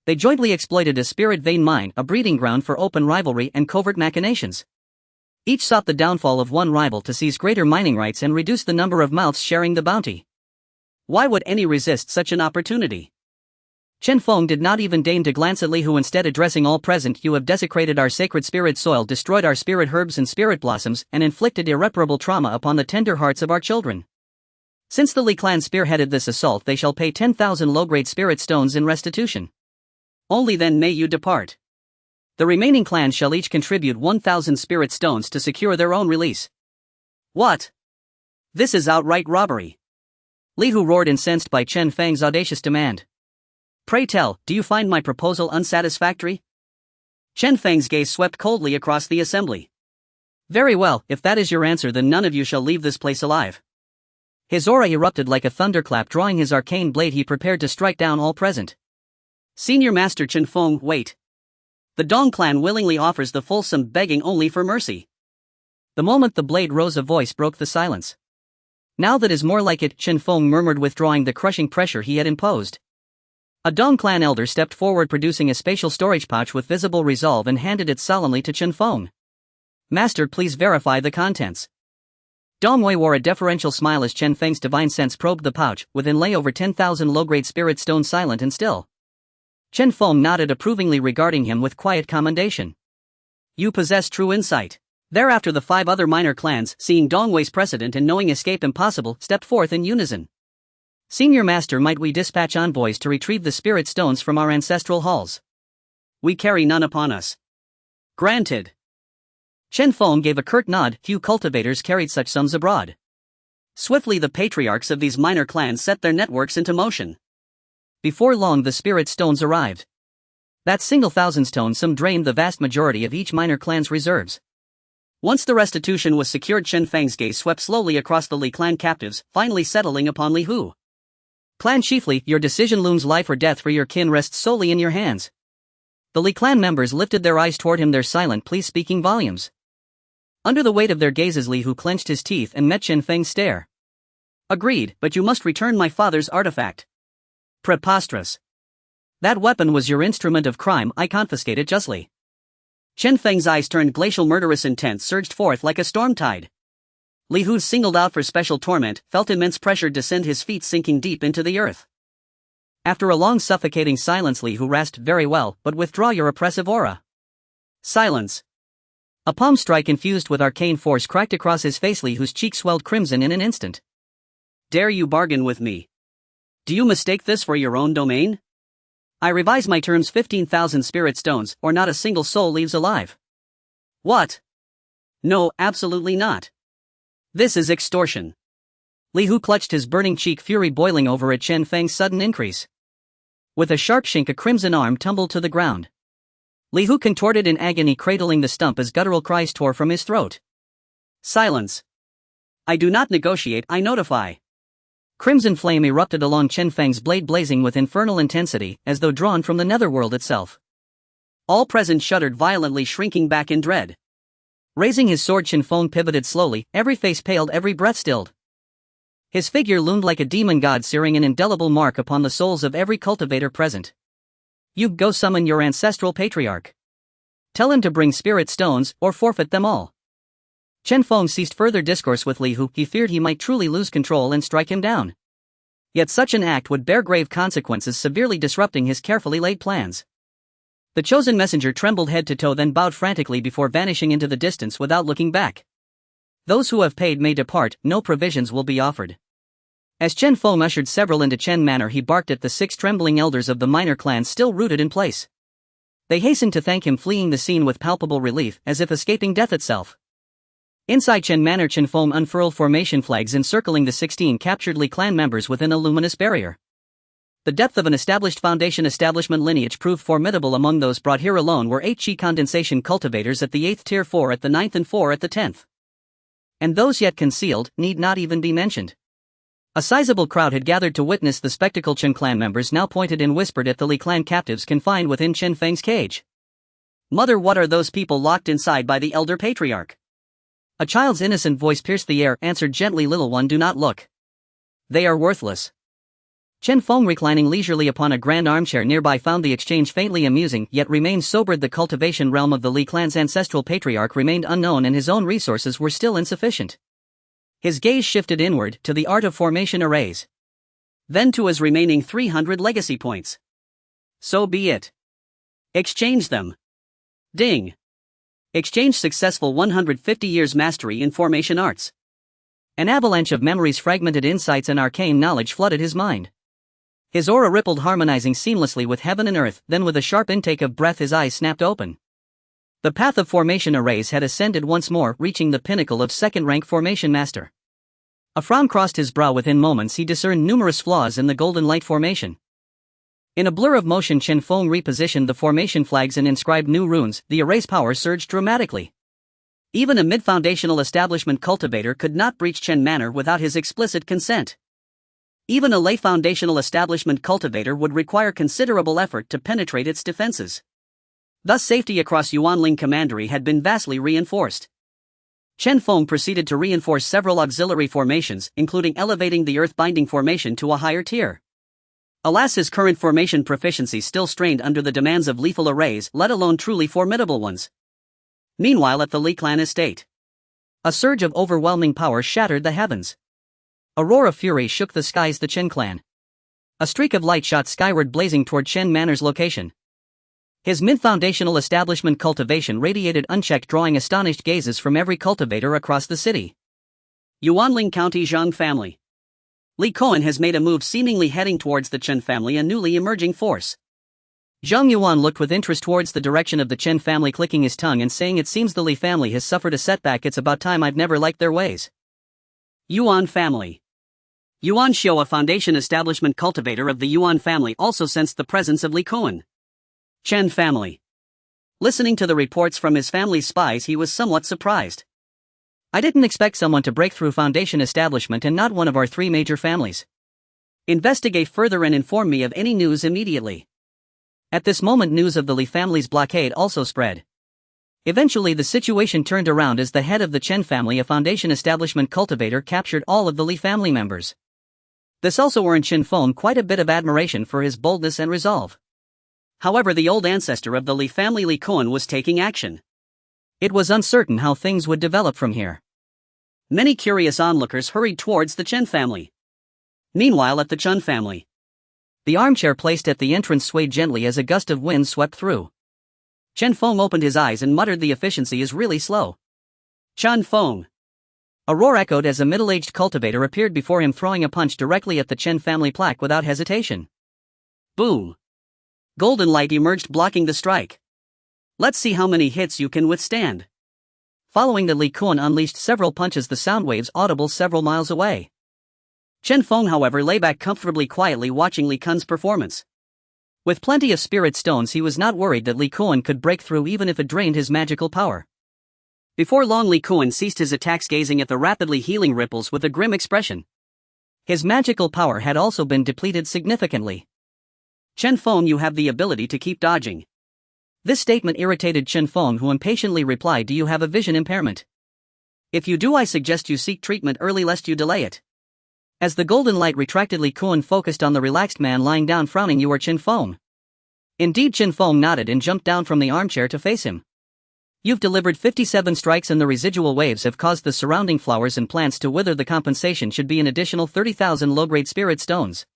They jointly exploited a spirit vein mine, a breeding ground for open rivalry and covert machinations. Each sought the downfall of one rival to seize greater mining rights and reduce the number of mouths sharing the bounty. Why would any resist such an opportunity? Chen Feng did not even deign to glance at Li Hu, instead addressing all present. "You have desecrated our sacred spirit soil, destroyed our spirit herbs and spirit blossoms, and inflicted irreparable trauma upon the tender hearts of our children. Since the Li clan spearheaded this assault, they shall pay 10,000 low-grade spirit stones in restitution. Only then may you depart. The remaining clans shall each contribute 1,000 spirit stones to secure their own release." "What? This is outright robbery!" Li Hu roared, incensed by Chen Feng's audacious demand. "Pray tell, do you find my proposal unsatisfactory?" Chen Feng's gaze swept coldly across the assembly. "Very well, if that is your answer, then none of you shall leave this place alive." His aura erupted like a thunderclap. Drawing his arcane blade, he prepared to strike down all present. "Senior Master Chen Feng, wait. The Dong clan willingly offers the fulsome, begging only for mercy." The moment the blade rose, a voice broke the silence. "Now that is more like it," Chen Feng murmured, withdrawing the crushing pressure he had imposed. A Dong clan elder stepped forward, producing a spatial storage pouch with visible resolve, and handed it solemnly to Chen Feng. "Master, please verify the contents." Dong Wei wore a deferential smile as Chen Feng's divine sense probed the pouch. Within lay over 10,000 low-grade spirit stones, silent and still. Chen Feng nodded approvingly, regarding him with quiet commendation. "You possess true insight." Thereafter the 5 other minor clans, seeing Dong Wei's precedent and knowing escape impossible, stepped forth in unison. "Senior Master, might we dispatch envoys to retrieve the spirit stones from our ancestral halls?" "We carry none upon us." "Granted." Chen Feng gave a curt nod. Few cultivators carried such sums abroad. Swiftly the patriarchs of these minor clans set their networks into motion. Before long the spirit stones arrived. That single 1,000 stone sum drained the vast majority of each minor clan's reserves. Once the restitution was secured, Chen Feng's gaze swept slowly across the Li clan captives, finally settling upon Li Hu. "Clan Chief Li, your decision looms. Life or death for your kin rests solely in your hands." The Li clan members lifted their eyes toward him, their silent pleas speaking volumes. Under the weight of their gazes, Li Hu clenched his teeth and met Chen Feng's stare. "Agreed, but you must return my father's artifact." "Preposterous. That weapon was your instrument of crime, I confiscate it justly." Chen Feng's eyes turned glacial, murderous intent surged forth like a storm tide. Li Hu, singled out for special torment, felt immense pressure descend his feet, sinking deep into the earth. After a long suffocating silence, Li Hu rasped, "Very well, but withdraw your oppressive aura." Silence. A palm strike infused with arcane force cracked across his face. Li Hu's cheek swelled crimson in an instant. "Dare you bargain with me? Do you mistake this for your own domain? I revise my terms: 15,000 spirit stones, or not a single soul leaves alive." "What? No, absolutely not. This is extortion." Li Hu clutched his burning cheek, fury boiling over at Chen Feng's sudden increase. With a sharp shink, a crimson arm tumbled to the ground. Li Hu contorted in agony, cradling the stump as guttural cries tore from his throat. "Silence. I do not negotiate, I notify." Crimson flame erupted along Chen Feng's blade, blazing with infernal intensity, as though drawn from the netherworld itself. All present shuddered violently, shrinking back in dread. Raising his sword, Chen Feng pivoted slowly, every face paled, every breath stilled. His figure loomed like a demon god, searing an indelible mark upon the souls of every cultivator present. "You go summon your ancestral patriarch. Tell him to bring spirit stones, or forfeit them all." Chen Feng ceased further discourse with Li Hu. He feared he might truly lose control and strike him down. Yet such an act would bear grave consequences, severely disrupting his carefully laid plans. The chosen messenger trembled head to toe, then bowed frantically before vanishing into the distance without looking back. "Those who have paid may depart, no provisions will be offered." As Chen Feng ushered several into Chen Manor, he barked at the 6 trembling elders of the minor clan still rooted in place. They hastened to thank him, fleeing the scene with palpable relief, as if escaping death itself. Inside Chen Manor, Chen Feng unfurled formation flags encircling the 16 captured Li clan members within a luminous barrier. The depth of an established foundation establishment lineage proved formidable. Among those brought here alone were 8 Qi condensation cultivators at the 8th tier, 4 at the 9th and 4 at the 10th. And those yet concealed need not even be mentioned. A sizable crowd had gathered to witness the spectacle. Chen clan members now pointed and whispered at the Li clan captives confined within Chen Feng's cage. "Mother, what are those people locked inside by the elder patriarch?" A child's innocent voice pierced the air, answered gently, "Little one, do not look. They are worthless." Chen Feng, reclining leisurely upon a grand armchair nearby, found the exchange faintly amusing, yet remained sobered. The cultivation realm of the Li clan's ancestral patriarch remained unknown, and his own resources were still insufficient. His gaze shifted inward, to the art of formation arrays. Then to his remaining 300 legacy points. So be it. Exchange them. Ding. Exchange successful. 150 years mastery in formation arts. An avalanche of memories, fragmented insights, and arcane knowledge flooded his mind. His aura rippled, harmonizing seamlessly with heaven and earth. Then with a sharp intake of breath, his eyes snapped open. The path of formation arrays had ascended once more, reaching the pinnacle of second-rank formation master. A frown crossed his brow. Within moments he discerned numerous flaws in the golden light formation. In a blur of motion, Chen Feng repositioned the formation flags and inscribed new runes. The array's power surged dramatically. Even a mid-foundational establishment cultivator could not breach Chen Manor without his explicit consent. Even a late foundational establishment cultivator would require considerable effort to penetrate its defenses. Thus, safety across Yuanling Commandery had been vastly reinforced. Chen Feng proceeded to reinforce several auxiliary formations, including elevating the earth-binding formation to a higher tier. Alas, his current formation proficiency still strained under the demands of lethal arrays, let alone truly formidable ones. Meanwhile, at the Li clan estate, a surge of overwhelming power shattered the heavens. A roar of fury shook the skies. The Chen clan. A streak of light shot skyward, blazing toward Chen Manor's location. His mid-foundational establishment cultivation radiated unchecked, drawing astonished gazes from every cultivator across the city. Yuanling County Zhang family. Li Koan has made a move, seemingly heading towards the Chen family, a newly emerging force. Zhang Yuan looked with interest towards the direction of the Chen family, clicking his tongue and saying, "It seems the Li family has suffered a setback. It's about time. I've never liked their ways." Yuan family. Yuan Xiu, a foundation establishment cultivator of the Yuan family, also sensed the presence of Li Koan. Chen family. Listening to the reports from his family's spies, he was somewhat surprised. "I didn't expect someone to break through foundation establishment, and not one of our 3 major families. Investigate further and inform me of any news immediately." At this moment, news of the Li family's blockade also spread. Eventually the situation turned around as the head of the Chen family, a foundation establishment cultivator, captured all of the Li family members. This also earned Chen Feng quite a bit of admiration for his boldness and resolve. However, the old ancestor of the Li family, Li Koan, was taking action. It was uncertain how things would develop from here. Many curious onlookers hurried towards the Chen family. Meanwhile, at the Chen family, the armchair placed at the entrance swayed gently as a gust of wind swept through. Chen Feng opened his eyes and muttered, "The efficiency is really slow." Chen Feng. A roar echoed as a middle-aged cultivator appeared before him, throwing a punch directly at the Chen family plaque without hesitation. Boom. Golden light emerged, blocking the strike. "Let's see how many hits you can withstand." Following that, Li Kun unleashed several punches, the sound waves audible several miles away. Chen Feng, however, lay back comfortably, quietly watching Li Kun's performance. With plenty of spirit stones, he was not worried that Li Kun could break through even if it drained his magical power. Before long, Li Kun ceased his attacks, gazing at the rapidly healing ripples with a grim expression. His magical power had also been depleted significantly. "Chen Feng, you have the ability to keep dodging." This statement irritated Chen Feng, who impatiently replied, "Do you have a vision impairment? If you do, I suggest you seek treatment early lest you delay it." As the golden light retracted, Li Kun focused on the relaxed man lying down, frowning. "You are Chen Feng?" Indeed. Chen Feng nodded and jumped down from the armchair to face him. "You've delivered 57 strikes and the residual waves have caused the surrounding flowers and plants to wither. The compensation should be an additional 30,000 low-grade spirit stones."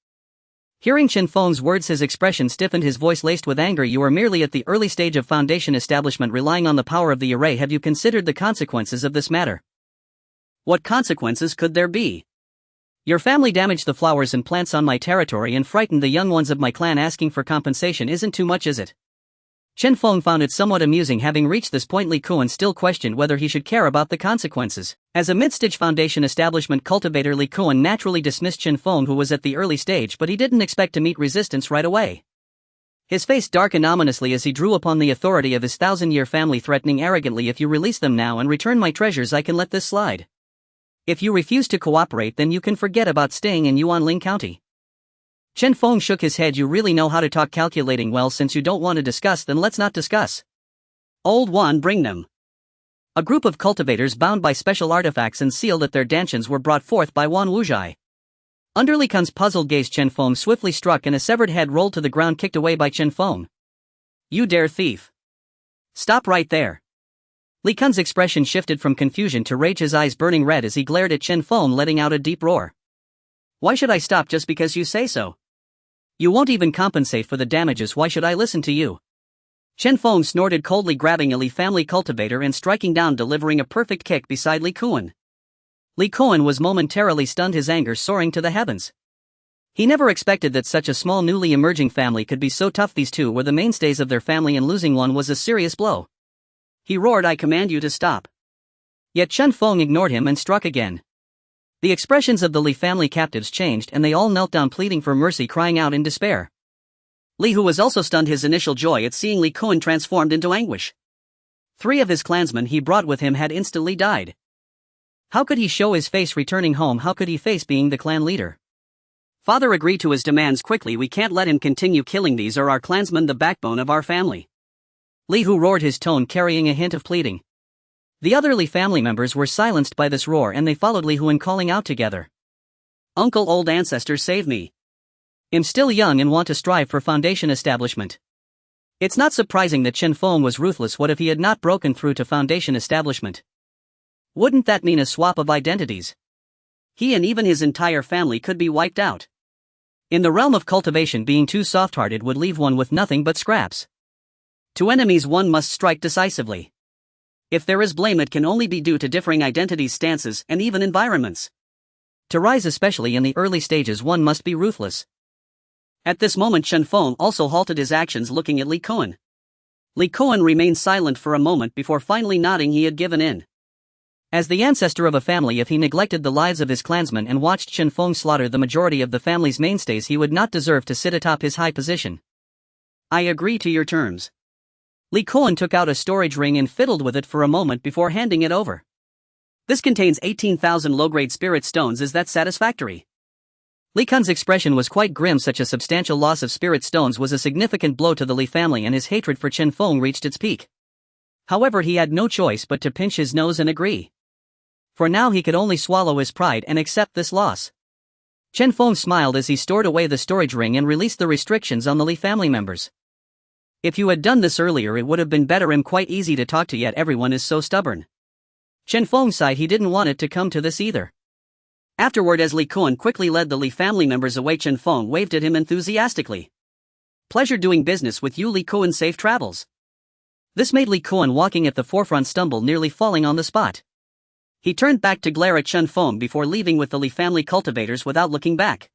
Hearing Chen Feng's words, his expression stiffened, his voice laced with anger. "You are merely at the early stage of foundation establishment, relying on the power of the array. Have you considered the consequences of this matter?" "What consequences could there be?" "Your family damaged the flowers and plants on my territory and frightened the young ones of my clan. Asking for compensation isn't too much, is it?" Chen Feng found it somewhat amusing. Having reached this point, Li Kun still questioned whether he should care about the consequences. As a mid-stage foundation establishment cultivator, Li Kun naturally dismissed Chen Feng, who was at the early stage, but he didn't expect to meet resistance right away. His face darkened ominously as he drew upon the authority of his 1,000-year family, threatening arrogantly, "If you release them now and return my treasures, I can let this slide. If you refuse to cooperate, then you can forget about staying in Yuanling County." Chen Feng shook his head. "You really know how to talk, calculating. Well, since you don't want to discuss, then let's not discuss. Old one, bring them." A group of cultivators bound by special artifacts and sealed at their dantians were brought forth by Wan Wuzhai. Under Li Kun's puzzled gaze, Chen Feng swiftly struck and a severed head rolled to the ground, kicked away by Chen Feng. "You dare, thief! Stop right there." Li Kun's expression shifted from confusion to rage, his eyes burning red as he glared at Chen Feng, letting out a deep roar. "Why should I stop just because you say so? You won't even compensate for the damages. Why should I listen to you?" Chen Feng snorted coldly, grabbing a Li family cultivator and striking down, delivering a perfect kick beside Li Kun. Li Kun was momentarily stunned, his anger soaring to the heavens. He never expected that such a small, newly emerging family could be so tough. These two were the mainstays of their family, and losing one was a serious blow. He roared, "I command you to stop." Yet Chen Feng ignored him and struck again. The expressions of the Li family captives changed and they all knelt down, pleading for mercy, crying out in despair. Li, who was also stunned, his initial joy at seeing Li Kun transformed into anguish. 3 of his clansmen he brought with him had instantly died. How could he show his face returning home? How could he face being the clan leader? "Father, agree to his demands quickly. We can't let him continue killing. These are our clansmen, the backbone of our family." Li Hu roared, his tone carrying a hint of pleading. The other Li family members were silenced by this roar and they followed Li Hu in calling out together. "Uncle, old ancestor, save me. I'm still young and want to strive for foundation establishment." It's not surprising that Chen Feng was ruthless. What if he had not broken through to foundation establishment? Wouldn't that mean a swap of identities? He and even his entire family could be wiped out. In the realm of cultivation, being too soft-hearted would leave one with nothing but scraps. To enemies one must strike decisively. If there is blame, it can only be due to differing identities, stances, and even environments. To rise, especially in the early stages, one must be ruthless. At this moment, Chen Feng also halted his actions, looking at Li Kun. Li Kun remained silent for a moment before finally nodding. He had given in. As the ancestor of a family, if he neglected the lives of his clansmen and watched Chen Feng slaughter the majority of the family's mainstays, he would not deserve to sit atop his high position. "I agree to your terms." Li Kun took out a storage ring and fiddled with it for a moment before handing it over. "This contains 18,000 low-grade spirit stones. Is that satisfactory?" Li Kun's expression was quite grim. Such a substantial loss of spirit stones was a significant blow to the Li family, and his hatred for Chen Feng reached its peak. However, he had no choice but to pinch his nose and agree. For now he could only swallow his pride and accept this loss. Chen Feng smiled as he stored away the storage ring and released the restrictions on the Li family members. "If you had done this earlier, it would have been better. I'm quite easy to talk to, yet everyone is so stubborn." Chen Feng sighed. He didn't want it to come to this either. Afterward, as Li Kuan quickly led the Li family members away, Chen Feng waved at him enthusiastically. Pleasure doing business with you, Li Kuan. Safe travels. This made Li Kuan, walking at the forefront, stumble, nearly falling on the spot. He turned back to glare at Chen Feng before leaving with the Li family cultivators without looking back.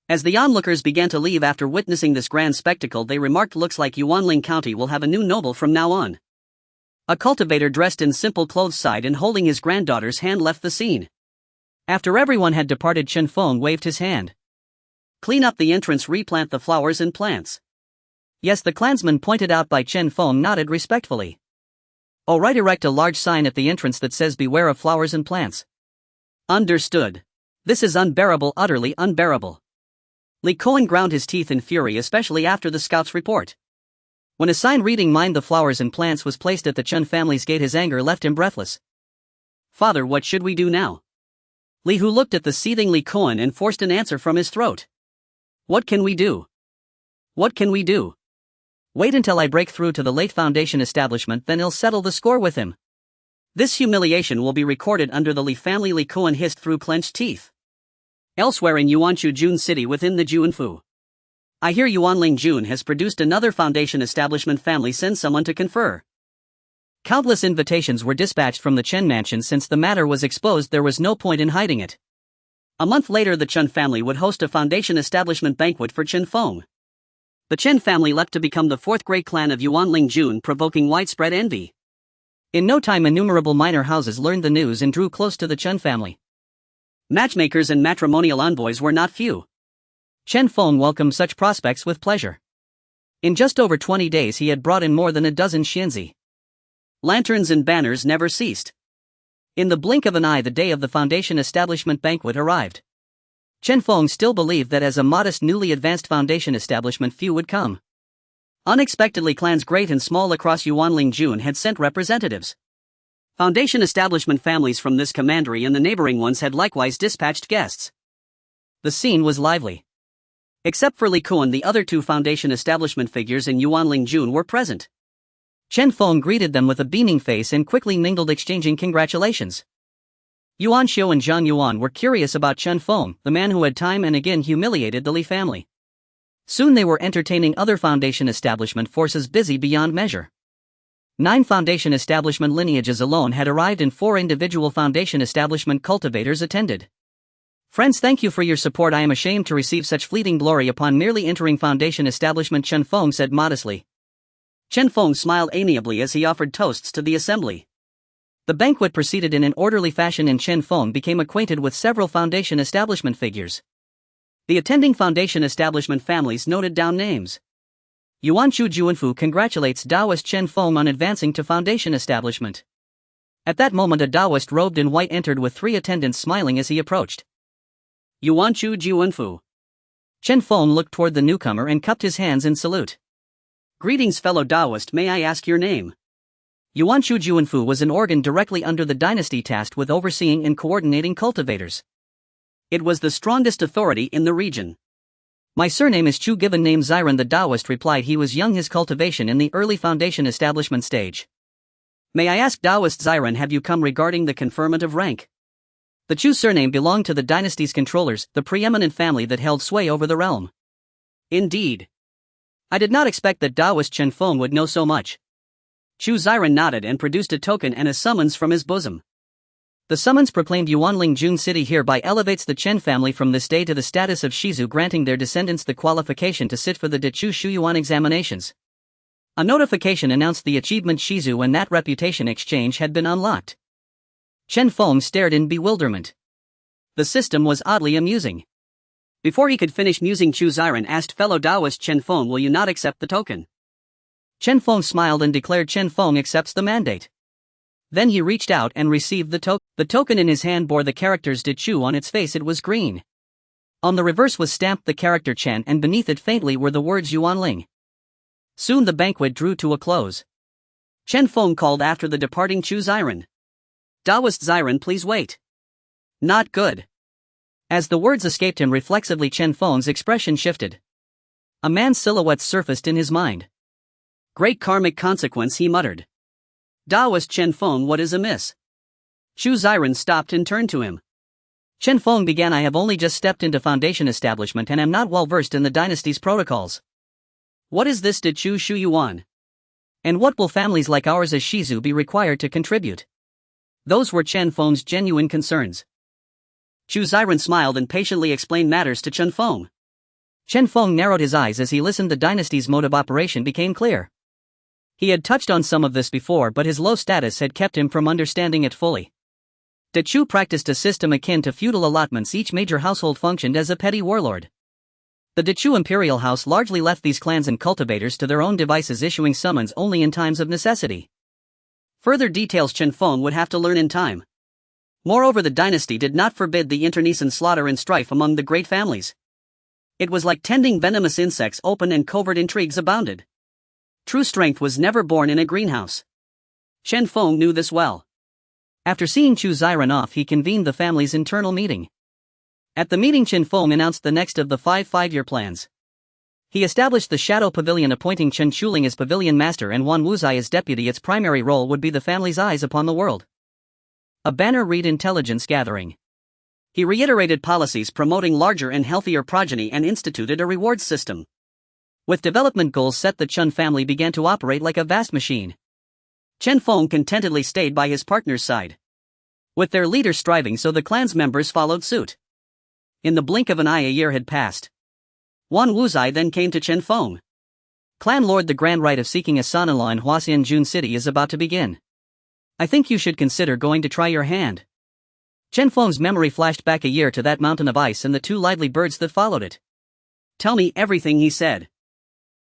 As the onlookers began to leave after witnessing this grand spectacle, they remarked, looks like Yuanling County will have a new noble from now on. A cultivator dressed in simple clothes sighed and holding his granddaughter's hand left the scene. After everyone had departed, Chen Feng waved his hand. Clean up the entrance, replant the flowers and plants. Yes, the clansman pointed out by Chen Feng nodded respectfully. All right, erect a large sign at the entrance that says beware of flowers and plants. Understood. This is unbearable, utterly unbearable. Li Kuan ground his teeth in fury, especially after the scout's report. When a sign reading mind the flowers and plants was placed at the Chen family's gate, his anger left him breathless. Father, what should we do now? Li Hu looked at the seething Li Kuan and forced an answer from his throat. What can we do? What can we do? Wait until I break through to the late foundation establishment, then I'll settle the score with him. This humiliation will be recorded under the Li family. Li Kuan hissed through clenched teeth. Elsewhere in Yuanchu Jun City within the Junfu. I hear Yuanling Jun has produced another foundation establishment family. Send someone to confer. Countless invitations were dispatched from the Chen mansion. Since the matter was exposed, there was no point in hiding it. A month later, the Chen family would host a foundation establishment banquet for Chen Feng. The Chen family leapt to become the fourth great clan of Yuanling Jun, provoking widespread envy. In no time, innumerable minor houses learned the news and drew close to the Chen family. Matchmakers and matrimonial envoys were not few. Chen Feng welcomed such prospects with pleasure. In just over 20 days, he had brought in more than a dozen xianzi. Lanterns and banners never ceased. In the blink of an eye, the day of the foundation establishment banquet arrived. Chen Feng still believed that as a modest, newly advanced foundation establishment, few would come. Unexpectedly, clans great and small across Yuanling Jun had sent representatives. Foundation establishment families from this commandery and the neighboring ones had likewise dispatched guests. The scene was lively. Except for Li Kuan, the other two foundation establishment figures in Yuanling Jun were present. Chen Feng greeted them with a beaming face and quickly mingled, exchanging congratulations. Yuan Xiu and Zhang Yuan were curious about Chen Feng, the man who had time and again humiliated the Li family. Soon they were entertaining other foundation establishment forces busy beyond measure. 9 foundation establishment lineages alone had arrived and 4 individual foundation establishment cultivators attended. Friends, thank you for your support. I am ashamed to receive such fleeting glory upon merely entering foundation establishment, Chen Feng said modestly. Chen Feng smiled amiably as he offered toasts to the assembly. The banquet proceeded in an orderly fashion and Chen Feng became acquainted with several foundation establishment figures. The attending foundation establishment families noted down names. Yuanchu Juanfu congratulates Daoist Chen Feng on advancing to foundation establishment. At that moment, a Daoist robed in white entered with 3 attendants, smiling as he approached. Yuanchu Juanfu. Chen Feng looked toward the newcomer and cupped his hands in salute. Greetings, fellow Daoist, may I ask your name? Yuanchu Juanfu was an organ directly under the dynasty tasked with overseeing and coordinating cultivators. It was the strongest authority in the region. My surname is Chu, given name Xiren, the Daoist replied. He was young, his cultivation in the early foundation establishment stage. May I ask, Daoist Xiren, have you come regarding the conferment of rank? The Chu surname belonged to the dynasty's controllers, the preeminent family that held sway over the realm. Indeed. I did not expect that Daoist Chen Feng would know so much. Chu Xiren nodded and produced a token and a summons from his bosom. The summons proclaimed Yuanling Jun City hereby elevates the Chen family from this day to the status of Shizu, granting their descendants the qualification to sit for the Dechu Shuyuan examinations. A notification announced the achievement Shizu and that reputation exchange had been unlocked. Chen Feng stared in bewilderment. The system was oddly amusing. Before he could finish musing, Chu Xiren asked, fellow Daoist Chen Feng, will you not accept the token? Chen Feng smiled and declared Chen Feng accepts the mandate. Then he reached out and received the token. The token in his hand bore the characters Dechu on its face. It was green. On the reverse was stamped the character Chen, and beneath it faintly were the words Yuanling. Soon the banquet drew to a close. Chen Feng called after the departing Chu Xiren. Daoist Xiren, please wait. Not good. As the words escaped him reflexively, Chen Feng's expression shifted. A man's silhouette surfaced in his mind. Great karmic consequence, he muttered. Daoist Chen Feng, what is amiss? Chu Ziren stopped and turned to him. Chen Feng began. I have only just stepped into foundation establishment and am not well versed in the dynasty's protocols. What is this? Did Chu Shu Yuan? And what will families like ours as Shizu be required to contribute? Those were Chen Feng's genuine concerns. Chu Ziren smiled and patiently explained matters to Chen Feng. Chen Feng narrowed his eyes as he listened. The dynasty's mode of operation became clear. He had touched on some of this before, but his low status had kept him from understanding it fully. De Chu practiced a system akin to feudal allotments. Each major household functioned as a petty warlord. The De Chu imperial house largely left these clans and cultivators to their own devices, issuing summons only in times of necessity. Further details Chen Feng would have to learn in time. Moreover, the dynasty did not forbid the internecine slaughter and strife among the great families. It was like tending venomous insects. Open and covert intrigues abounded. True strength was never born in a greenhouse. Chen Feng knew this well. After seeing Chu Ziren off, he convened the family's internal meeting. At the meeting, Chen Feng announced the next of the 5-5-year plans. He established the Shadow Pavilion, appointing Chen Chuling as pavilion master and Wan Wuzai as deputy. Its primary role would be the family's eyes upon the world. A banner read intelligence gathering. He reiterated policies promoting larger and healthier progeny and instituted a rewards system. With development goals set, the Chen family began to operate like a vast machine. Chen Feng contentedly stayed by his partner's side. With their leader striving so, the clan's members followed suit. In the blink of an eye, a year had passed. Wan Wuzai then came to Chen Feng. Clan Lord, the grand rite of seeking a son-in-law in Huasian Jun City is about to begin. I think you should consider going to try your hand. Chen Feng's memory flashed back a year to that mountain of ice and the 2 lively birds that followed it. Tell me everything, he said.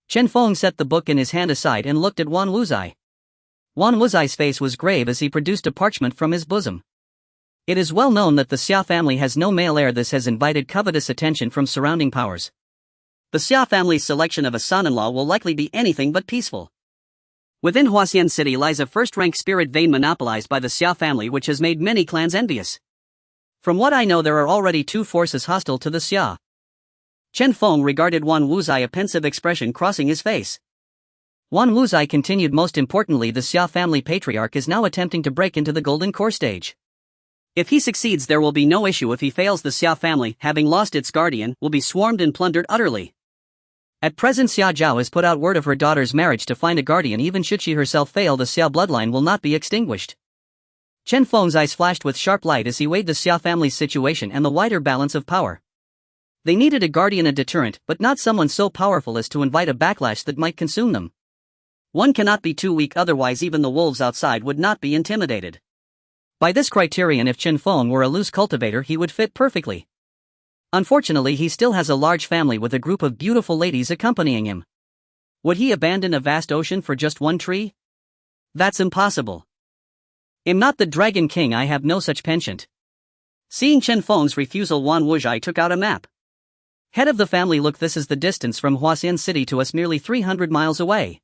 Chen Feng set the book in his hand aside and looked at Wan Wuzai. Wan Wuzai's face was grave as he produced a parchment from his bosom. It is well known that the Xia family has no male heir. This has invited covetous attention from surrounding powers. The Xia family's selection of a son-in-law will likely be anything but peaceful. Within Huasian City lies a first-rank spirit vein monopolized by the Xia family, which has made many clans envious. From what I know, there are already 2 forces hostile to the Xia. Chen Feng regarded Wan Wuzai, a pensive expression crossing his face. Wan Wuzai continued, most importantly, the Xia family patriarch is now attempting to break into the golden core stage. If he succeeds, there will be no issue. If he fails, the Xia family, having lost its guardian, will be swarmed and plundered utterly. At present, Xia Zhao has put out word of her daughter's marriage to find a guardian. Even should she herself fail, the Xia bloodline will not be extinguished. Chen Feng's eyes flashed with sharp light as he weighed the Xia family's situation and the wider balance of power. They needed a guardian, a deterrent, but not someone so powerful as to invite a backlash that might consume them. One cannot be too weak, otherwise even the wolves outside would not be intimidated. By this criterion, if Chen Feng were a loose cultivator, he would fit perfectly. Unfortunately, he still has a large family with a group of beautiful ladies accompanying him. Would he abandon a vast ocean for just one tree? That's impossible. Am not the Dragon King, I have no such penchant. Seeing Chen Feng's refusal, Wan Wuzai took out a map. Head of the family, look, this is the distance from Huasian City to us, nearly 300 miles away.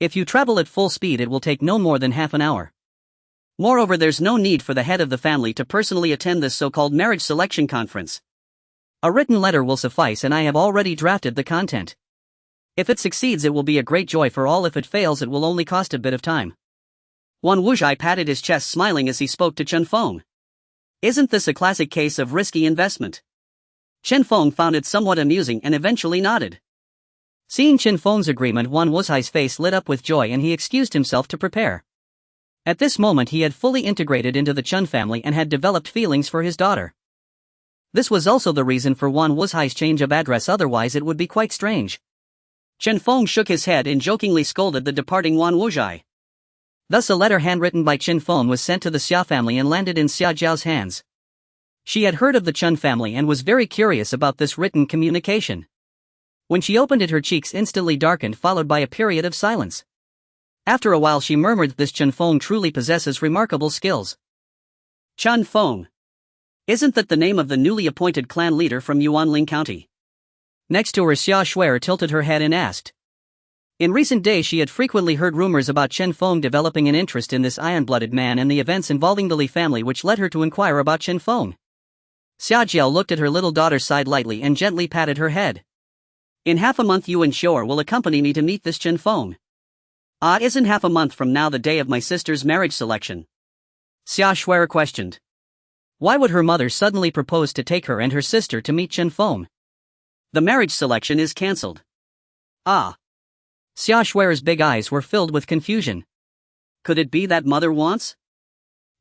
If you travel at full speed, it will take no more than half an hour. Moreover, there's no need for the head of the family to personally attend this so-called marriage selection conference. A written letter will suffice, and I have already drafted the content. If it succeeds, it will be a great joy for all. If it fails, it will only cost a bit of time. Wan Wuzai patted his chest, smiling as he spoke to Chen Feng. Isn't this a classic case of risky investment? Chen Feng found it somewhat amusing and eventually nodded. Seeing Chen Feng's agreement, Wan Wuzai's face lit up with joy and he excused himself to prepare. At this moment, he had fully integrated into the Chen family and had developed feelings for his daughter. This was also the reason for Wan Wuzai's change of address, otherwise it would be quite strange. Chen Feng shook his head and jokingly scolded the departing Wan Wuzai. Thus, a letter handwritten by Chen Feng was sent to the Xia family and landed in Xia Zhao's hands. She had heard of the Chen family and was very curious about this written communication. When she opened it, her cheeks instantly darkened, followed by a period of silence. After a while, she murmured, "This Chen Feng truly possesses remarkable skills." Chen Feng. Isn't that the name of the newly appointed clan leader from Yuanling County? Next to her, Xia Shuer tilted her head and asked. In recent days, she had frequently heard rumors about Chen Feng developing an interest in this iron-blooded man and the events involving the Li family, which led her to inquire about Chen Feng. Xia Jiao looked at her little daughter, sighed lightly, and gently patted her head. In half a month, you and Shuer will accompany me to meet this Chen Feng. Isn't half a month from now the day of my sister's marriage selection? Xia Shuer questioned. Why would her mother suddenly propose to take her and her sister to meet Chen Feng? The marriage selection is cancelled. Ah. Xia Shuer's big eyes were filled with confusion. Could it be that mother wants?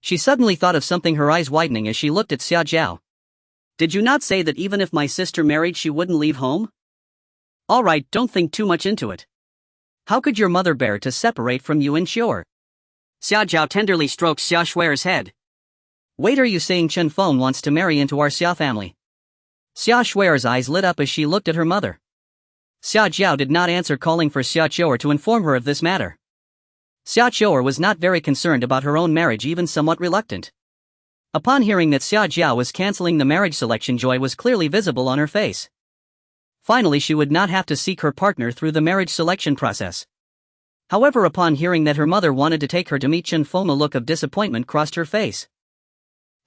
She suddenly thought of something, her eyes widening as she looked at Xia Jiao. Did you not say that even if my sister married she wouldn't leave home? Alright, don't think too much into it. How could your mother bear to separate from you and Xiao? Xia Jiao tenderly stroked Xia Shuer's head. Wait, are you saying Chen Feng wants to marry into our Xia family? Xia Shuer's eyes lit up as she looked at her mother. Xia Jiao did not answer, calling for Xia Qiuer to inform her of this matter. Xia Qiuer was not very concerned about her own marriage, even somewhat reluctant. Upon hearing that Xia Jiao was cancelling the marriage selection, joy was clearly visible on her face. Finally, she would not have to seek her partner through the marriage selection process. However, upon hearing that her mother wanted to take her to meet Chen Feng, a look of disappointment crossed her face.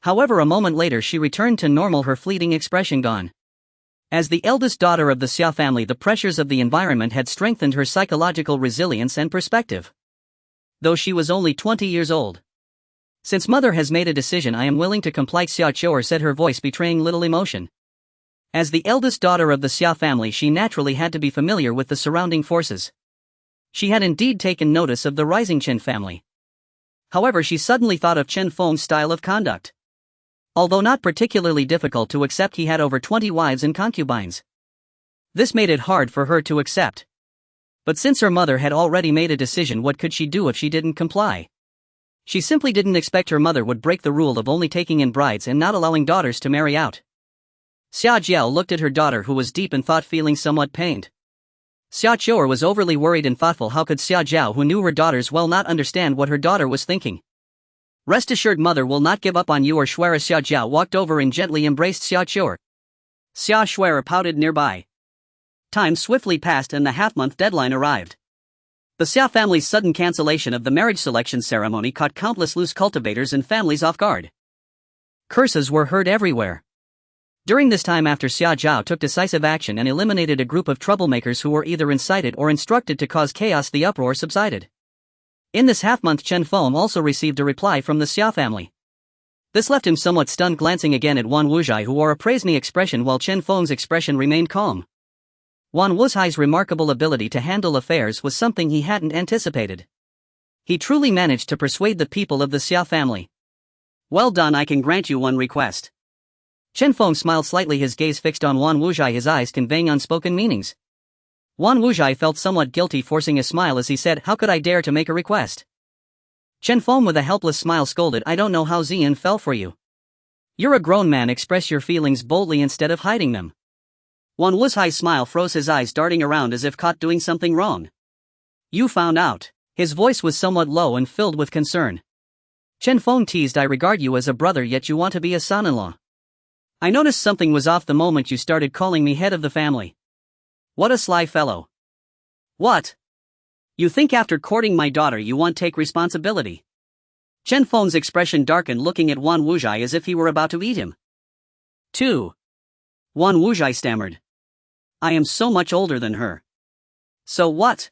However, a moment later she returned to normal, her fleeting expression gone. As the eldest daughter of the Xia family, the pressures of the environment had strengthened her psychological resilience and perspective. Though she was only 20 years old. Since mother has made a decision, I am willing to comply, Xia Qiuer said, her voice betraying little emotion. As the eldest daughter of the Xia family, she naturally had to be familiar with the surrounding forces. She had indeed taken notice of the rising Chen family. However, she suddenly thought of Chen Feng's style of conduct. Although not particularly difficult to accept, he had over 20 wives and concubines. This made it hard for her to accept. But since her mother had already made a decision, what could she do if she didn't comply? She simply didn't expect her mother would break the rule of only taking in brides and not allowing daughters to marry out. Xia Jiao looked at her daughter, who was deep in thought, feeling somewhat pained. Xia Qiuer was overly worried and thoughtful. How could Xia Jiao, who knew her daughters well, not understand what her daughter was thinking? Rest assured, mother will not give up on you or Shuer. Xia Jiao walked over and gently embraced Xia Qiuer. Xia Shuer pouted nearby. Time swiftly passed and the half-month deadline arrived. The Xia family's sudden cancellation of the marriage selection ceremony caught countless loose cultivators and families off guard. Curses were heard everywhere. During this time, after Xia Jiao took decisive action and eliminated a group of troublemakers who were either incited or instructed to cause chaos, the uproar subsided. In this half-month, Chen Feng also received a reply from the Xia family. This left him somewhat stunned, glancing again at Wan Wuzhai, who wore a praising expression while Chen Feng's expression remained calm. Wan Wuzhai's remarkable ability to handle affairs was something he hadn't anticipated. He truly managed to persuade the people of the Xia family. Well done, I can grant you one request. Chen Feng smiled slightly, his gaze fixed on Wan Wuzhai, his eyes conveying unspoken meanings. Wan Wuzhai felt somewhat guilty, forcing a smile as he said, how could I dare to make a request? Chen Feng with a helpless smile scolded, I don't know how Xian fell for you. You're a grown man, express your feelings boldly instead of hiding them. Wan Wuzhai's smile froze, his eyes darting around as if caught doing something wrong. You found out. His voice was somewhat low and filled with concern. Chen Feng teased, I regard you as a brother, yet you want to be a son-in-law. I noticed something was off the moment you started calling me head of the family. What a sly fellow. What? You think after courting my daughter you won't take responsibility? Chen Feng's expression darkened, looking at Wan Wuzhai as if he were about to eat him. 2. Wan Wuzhai stammered. I am so much older than her. So what?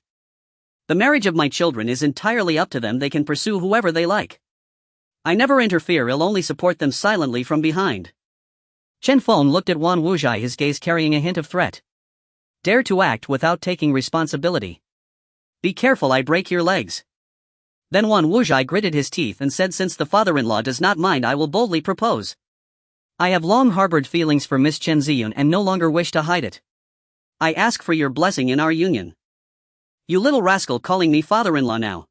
The marriage of my children is entirely up to them, they can pursue whoever they like. I never interfere, I'll only support them silently from behind. Chen Feng looked at Wan Wuzhai, his gaze carrying a hint of threat. Dare to act without taking responsibility. Be careful I break your legs. Then Wan Wuzhai gritted his teeth and said, since the father-in-law does not mind, I will boldly propose. I have long harbored feelings for Miss Chen Ziyun and no longer wish to hide it. I ask for your blessing in our union. You little rascal, calling me father-in-law now.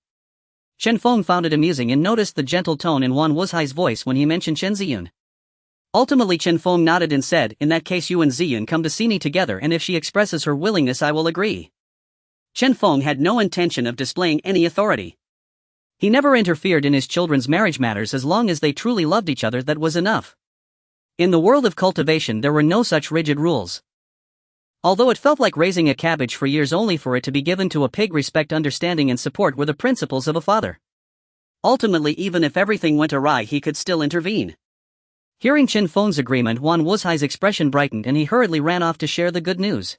Chen Feng found it amusing and noticed the gentle tone in Wan Wuzhai's voice when he mentioned Chen Ziyun. Ultimately, Chen Feng nodded and said, in that case you and Ziyun come to see me together, and if she expresses her willingness I will agree. Chen Feng had no intention of displaying any authority. He never interfered in his children's marriage matters. As long as they truly loved each other, that was enough. In the world of cultivation there were no such rigid rules. Although it felt like raising a cabbage for years only for it to be given to a pig, respect, understanding and support were the principles of a father. Ultimately, even if everything went awry, he could still intervene. Hearing Chen Feng's agreement, Wan Wuzhai's expression brightened and he hurriedly ran off to share the good news.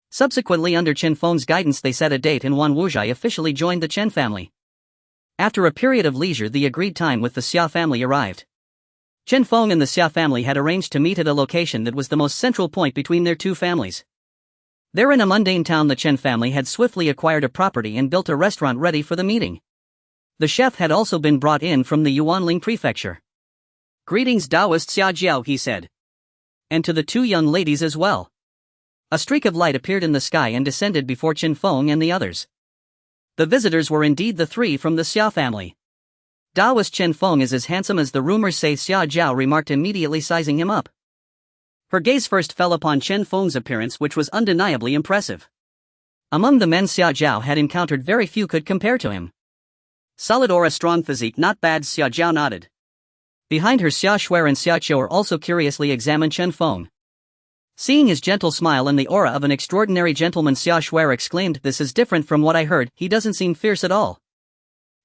Subsequently, under Chen Feng's guidance, they set a date and Wan Wuzhai officially joined the Chen family. After a period of leisure, the agreed time with the Xia family arrived. Chen Feng and the Xia family had arranged to meet at a location that was the most central point between their two families. There in a mundane town, the Chen family had swiftly acquired a property and built a restaurant ready for the meeting. The chef had also been brought in from the Yuanling prefecture. "Greetings, daoist Xia Jiao," he said. "And to the two young ladies as well." A streak of light appeared in the sky and descended before Chen Feng and the others. The visitors were indeed the three from the Xia family. "Daoist Chen Feng is as handsome as the rumors say," Xia Jiao remarked, immediately sizing him up. Her gaze first fell upon Chen Feng's appearance, which was undeniably impressive. Among the men Xia Jiao had encountered, very few could compare to him. "Solid aura, strong physique, not bad," Xia Jiao nodded. Behind her, Xia Shuer and Xia Qiuer also curiously examined Chen Feng. Seeing his gentle smile and the aura of an extraordinary gentleman, Xia Shuer exclaimed, "This is different from what I heard, he doesn't seem fierce at all."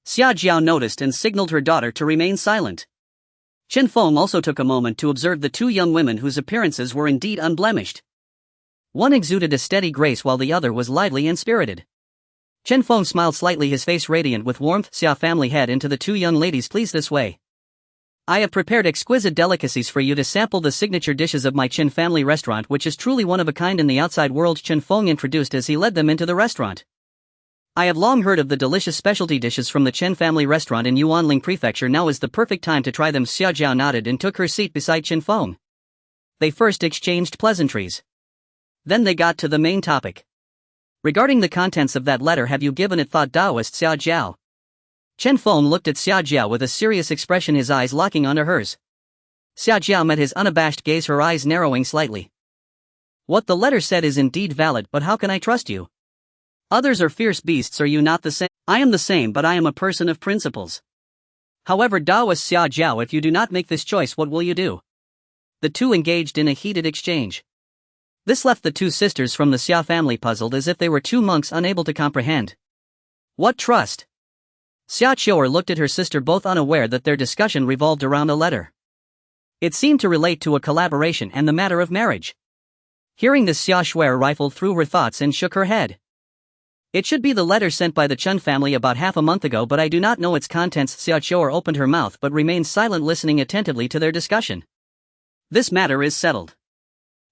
Xia Jiao noticed and signaled her daughter to remain silent. Chen Feng also took a moment to observe the two young women, whose appearances were indeed unblemished. One exuded a steady grace while the other was lively and spirited. Chen Feng smiled slightly, his face radiant with warmth. "Xia family head, into the two young ladies, please, this way. I have prepared exquisite delicacies for you to sample, the signature dishes of my Chen family restaurant, which is truly one of a kind in the outside world," Chen Feng introduced as he led them into the restaurant. "I have long heard of the delicious specialty dishes from the Chen family restaurant in Yuanling prefecture. Now is the perfect time to try them." Xia Jiao nodded and took her seat beside Chen Feng. They first exchanged pleasantries. Then they got to the main topic. "Regarding the contents of that letter, have you given it thought, daoist Xia Jiao?" Chen Feng looked at Xia Jiao with a serious expression, his eyes locking onto hers. Xia Jiao met his unabashed gaze, her eyes narrowing slightly. "What the letter said is indeed valid, but how can I trust you? Others are fierce beasts, are you not the same?" "I am the same, but I am a person of principles. However, daoist Xia Jiao, if you do not make this choice, what will you do?" The two engaged in a heated exchange. This left the two sisters from the Xia family puzzled, as if they were two monks unable to comprehend. What trust? Xia Qiuer looked at her sister, both unaware that their discussion revolved around a letter. It seemed to relate to a collaboration and the matter of marriage. Hearing this, Xia Shuer rifled through her thoughts and shook her head. "It should be the letter sent by the Chen family about half a month ago, but I do not know its contents." Xia Qiuer opened her mouth but remained silent, listening attentively to their discussion. "This matter is settled.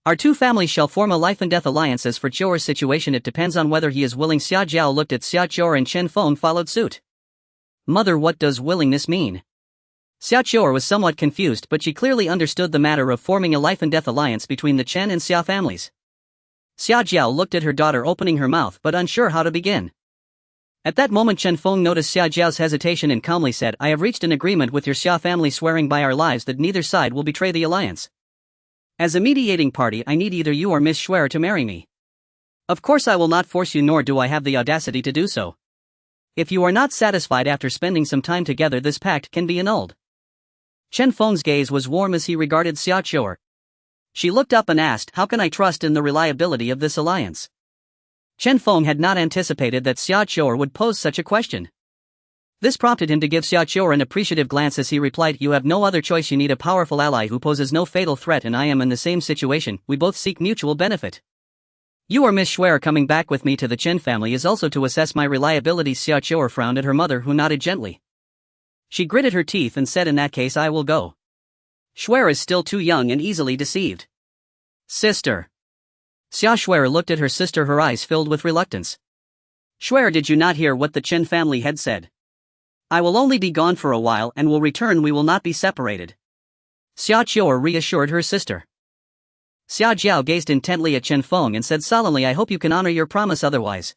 Our two families shall form a life and death alliance. As for Qiuer's situation, it depends on whether he is willing." Xia Jiao looked at Xia Qiuer and Chen Feng followed suit. "Mother, what does willingness mean?" Xia Qiuer was somewhat confused, but she clearly understood the matter of forming a life and death alliance between the Chen and Xia families. Xia Jiao looked at her daughter, opening her mouth but unsure how to begin. At that moment, Chen Feng noticed Xia Jiao's hesitation and calmly said, "I have reached an agreement with your Xia family, swearing by our lives that neither side will betray the alliance. As a mediating party, I need either you or Miss Shuer to marry me. Of course, I will not force you, nor do I have the audacity to do so. If you are not satisfied after spending some time together, this pact can be annulled." Chen Feng's gaze was warm as he regarded Xia Qiuer. She looked up and asked, "How can I trust in the reliability of this alliance?" Chen Feng had not anticipated that Xia Qiuer would pose such a question. This prompted him to give Xia Qiuer an appreciative glance as he replied, "You have no other choice. You need a powerful ally who poses no fatal threat, and I am in the same situation. We both seek mutual benefit. You or Miss Shuer coming back with me to the Chen family is also to assess my reliability." Xia Qiuer frowned at her mother, who nodded gently. She gritted her teeth and said, "In that case, I will go. Shuer is still too young and easily deceived." "Sister." Xia Shuer looked at her sister, her eyes filled with reluctance. "Shuer, did you not hear what the Chen family had said? I will only be gone for a while and will return. We will not be separated." Xia Qiuer reassured her sister. Xia Jiao gazed intently at Chen Feng and said solemnly, "I hope you can honor your promise, otherwise."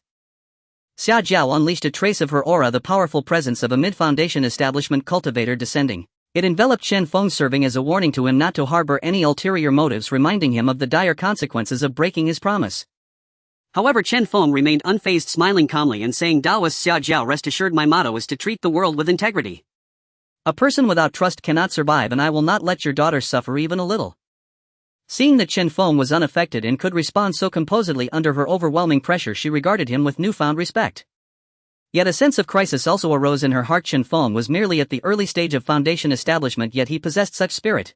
Xia Jiao unleashed a trace of her aura, the powerful presence of a mid-foundation establishment cultivator descending. It enveloped Chen Feng, serving as a warning to him not to harbor any ulterior motives, reminding him of the dire consequences of breaking his promise. However, Chen Feng remained unfazed, smiling calmly and saying, "Daoist Xia Jiao, rest assured my motto is to treat the world with integrity. A person without trust cannot survive, and I will not let your daughter suffer even a little." Seeing that Chen Feng was unaffected and could respond so composedly under her overwhelming pressure, she regarded him with newfound respect. Yet a sense of crisis also arose in her heart. Chen Feng was merely at the early stage of foundation establishment, yet he possessed such spirit.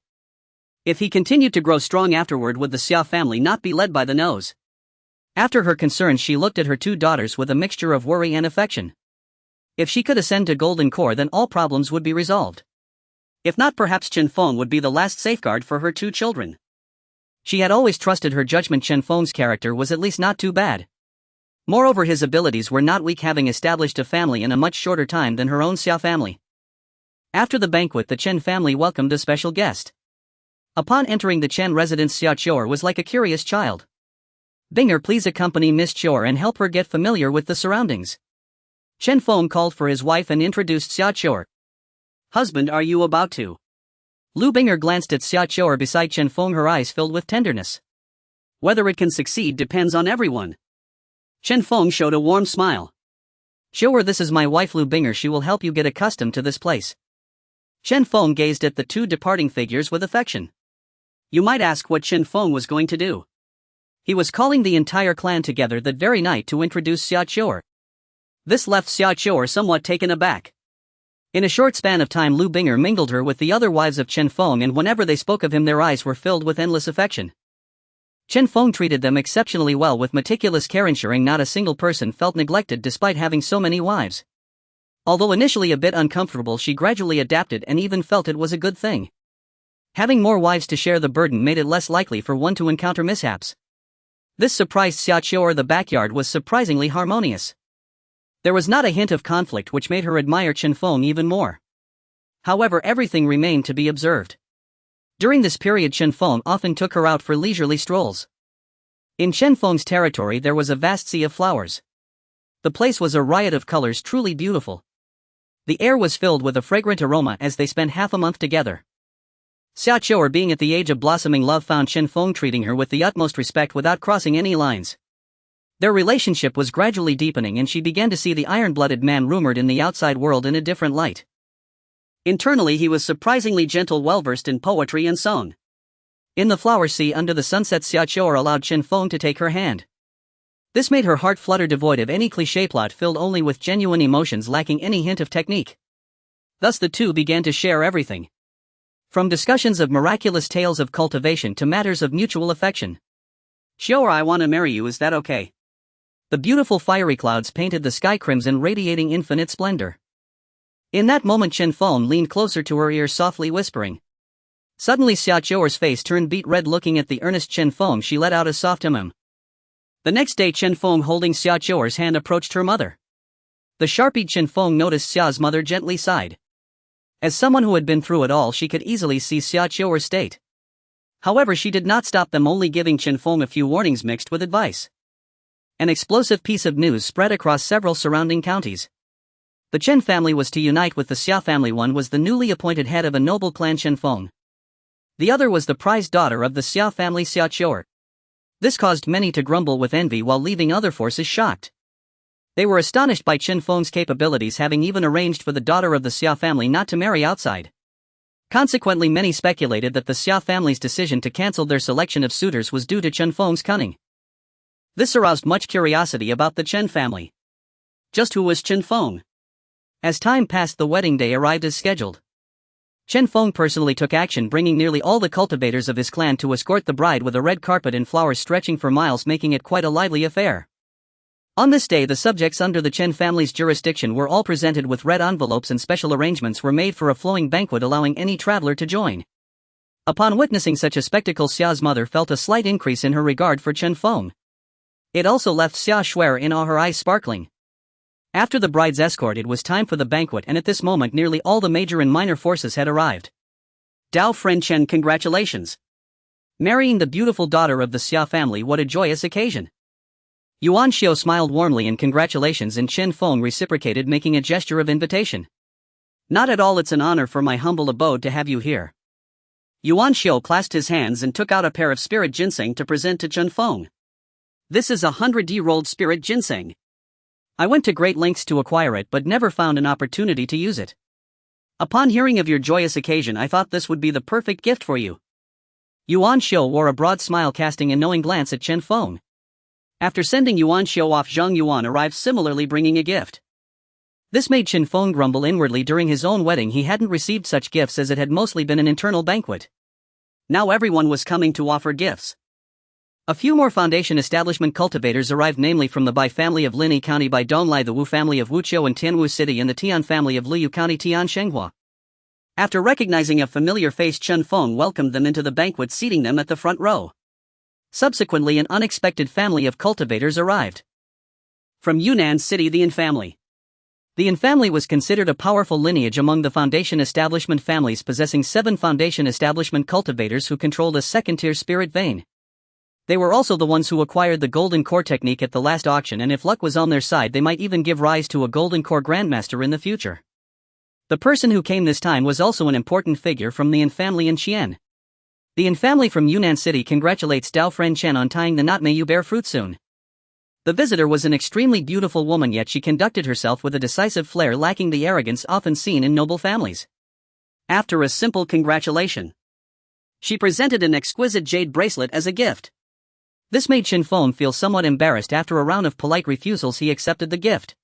If he continued to grow strong afterward, would the Xia family not be led by the nose? After her concern, she looked at her two daughters with a mixture of worry and affection. If she could ascend to golden core, then all problems would be resolved. If not, perhaps Chen Feng would be the last safeguard for her 2 children. She had always trusted her judgment. Chen Feng's character was at least not too bad. Moreover, his abilities were not weak, having established a family in a much shorter time than her own Xia family. After the banquet, the Chen family welcomed a special guest. Upon entering the Chen residence, Xia Qiu'er was like a curious child. "Binger, please accompany Miss Qiu'er and help her get familiar with the surroundings." Chen Feng called for his wife and introduced Xia Qiu'er. "Husband, are you about to?" Lu Binger glanced at Xia Qiu'er beside Chen Feng, her eyes filled with tenderness. "Whether it can succeed depends on everyone." Chen Feng showed a warm smile. "Qiu'er, this is my wife Lu Binger. She will help you get accustomed to this place." Chen Feng gazed at the 2 departing figures with affection. You might ask what Chen Feng was going to do. He was calling the entire clan together that very night to introduce Xia Qiu'er. This left Xia Qiu'er somewhat taken aback. In a short span of time, Lu Binger mingled her with the other wives of Chen Feng, and whenever they spoke of him, their eyes were filled with endless affection. Chen Feng treated them exceptionally well with meticulous care, ensuring not a single person felt neglected despite having so many wives. Although initially a bit uncomfortable, she gradually adapted and even felt it was a good thing. Having more wives to share the burden made it less likely for one to encounter mishaps. This surprised Xia Qiu'er. The backyard was surprisingly harmonious. There was not a hint of conflict, which made her admire Chen Feng even more. However, everything remained to be observed. During this period, Chen Feng often took her out for leisurely strolls. In Chen Feng's territory there was a vast sea of flowers. The place was a riot of colors, truly beautiful. The air was filled with a fragrant aroma as they spent half a month together. Xia Qiu'er, being at the age of blossoming love, found Chen Feng treating her with the utmost respect without crossing any lines. Their relationship was gradually deepening, and she began to see the iron-blooded man rumored in the outside world in a different light. Internally, he was surprisingly gentle, well-versed in poetry and song. In the flower sea under the sunset, Xia Qiu'er allowed Chen Feng to take her hand. This made her heart flutter, devoid of any cliché plot, filled only with genuine emotions, lacking any hint of technique. Thus the two began to share everything. From discussions of miraculous tales of cultivation to matters of mutual affection. "Qiu'er, I want to marry you, is that okay?" The beautiful fiery clouds painted the sky crimson, radiating infinite splendor. In that moment, Chen Feng leaned closer to her ear, softly whispering. Suddenly Xia Qiu'er's face turned beet red. Looking at the earnest Chen Feng, she let out a soft The next day, Chen Feng, holding Xia Qiu'er's hand, approached her mother. The sharp-eyed Chen Feng noticed Xia's mother gently sighed. As someone who had been through it all, she could easily see Xia Qiu'er's state. However, she did not stop them, only giving Chen Feng a few warnings mixed with advice. An explosive piece of news spread across several surrounding counties. The Chen family was to unite with the Xia family. One was the newly appointed head of a noble clan, Chen Feng. The other was the prized daughter of the Xia family, Xia Qiu'er. This caused many to grumble with envy, while leaving other forces shocked. They were astonished by Chen Feng's capabilities, having even arranged for the daughter of the Xia family not to marry outside. Consequently, many speculated that the Xia family's decision to cancel their selection of suitors was due to Chen Feng's cunning. This aroused much curiosity about the Chen family. Just who was Chen Feng? As time passed, the wedding day arrived as scheduled. Chen Feng personally took action, bringing nearly all the cultivators of his clan to escort the bride with a red carpet and flowers stretching for miles, making it quite a lively affair. On this day, the subjects under the Chen family's jurisdiction were all presented with red envelopes, and special arrangements were made for a flowing banquet allowing any traveler to join. Upon witnessing such a spectacle, Xia's mother felt a slight increase in her regard for Chen Feng. It also left Xia Qiu'er in awe, her eyes sparkling. After the bride's escort, it was time for the banquet, and at this moment nearly all the major and minor forces had arrived. "Dao friend Chen, congratulations! Marrying the beautiful daughter of the Xia family, what a joyous occasion!" Yuan Xiao smiled warmly in congratulations, and Chen Feng reciprocated, making a gesture of invitation. "Not at all, it's an honor for my humble abode to have you here." Yuan Xiao clasped his hands and took out a pair of spirit ginseng to present to Chen Feng. "This is 100-year-old spirit ginseng. I went to great lengths to acquire it, but never found an opportunity to use it. Upon hearing of your joyous occasion, I thought this would be the perfect gift for you." Yuan Xiao wore a broad smile, casting a knowing glance at Chen Feng. After sending Yuan Xiao off, Zhang Yuan arrived, similarly bringing a gift. This made Chen Feng grumble inwardly. During his own wedding, he hadn't received such gifts, as it had mostly been an internal banquet. Now everyone was coming to offer gifts. A few more foundation establishment cultivators arrived, namely from the Bai family of Linyi County, Bai Donglai, the Wu family of Wuqiu and Tianwu City, and the Tian family of Liu County, Tian Shenghua. After recognizing a familiar face, Chen Feng welcomed them into the banquet, seating them at the front row. Subsequently, an unexpected family of cultivators arrived. From Yunnan City, the Yin family. The Yin family was considered a powerful lineage among the foundation establishment families, possessing 7 foundation establishment cultivators who controlled a second-tier spirit vein. They were also the ones who acquired the golden core technique at the last auction, and if luck was on their side, they might even give rise to a golden core grandmaster in the future. The person who came this time was also an important figure from the Yin family in Qian. The Yin family from Yunnan City congratulates Dao friend Chen on tying the knot. May you bear fruit soon. The visitor was an extremely beautiful woman, yet she conducted herself with a decisive flair, lacking the arrogance often seen in noble families. After a simple congratulation, she presented an exquisite jade bracelet as a gift. This made Chen Feng feel somewhat embarrassed. After a round of polite refusals, he accepted the gift.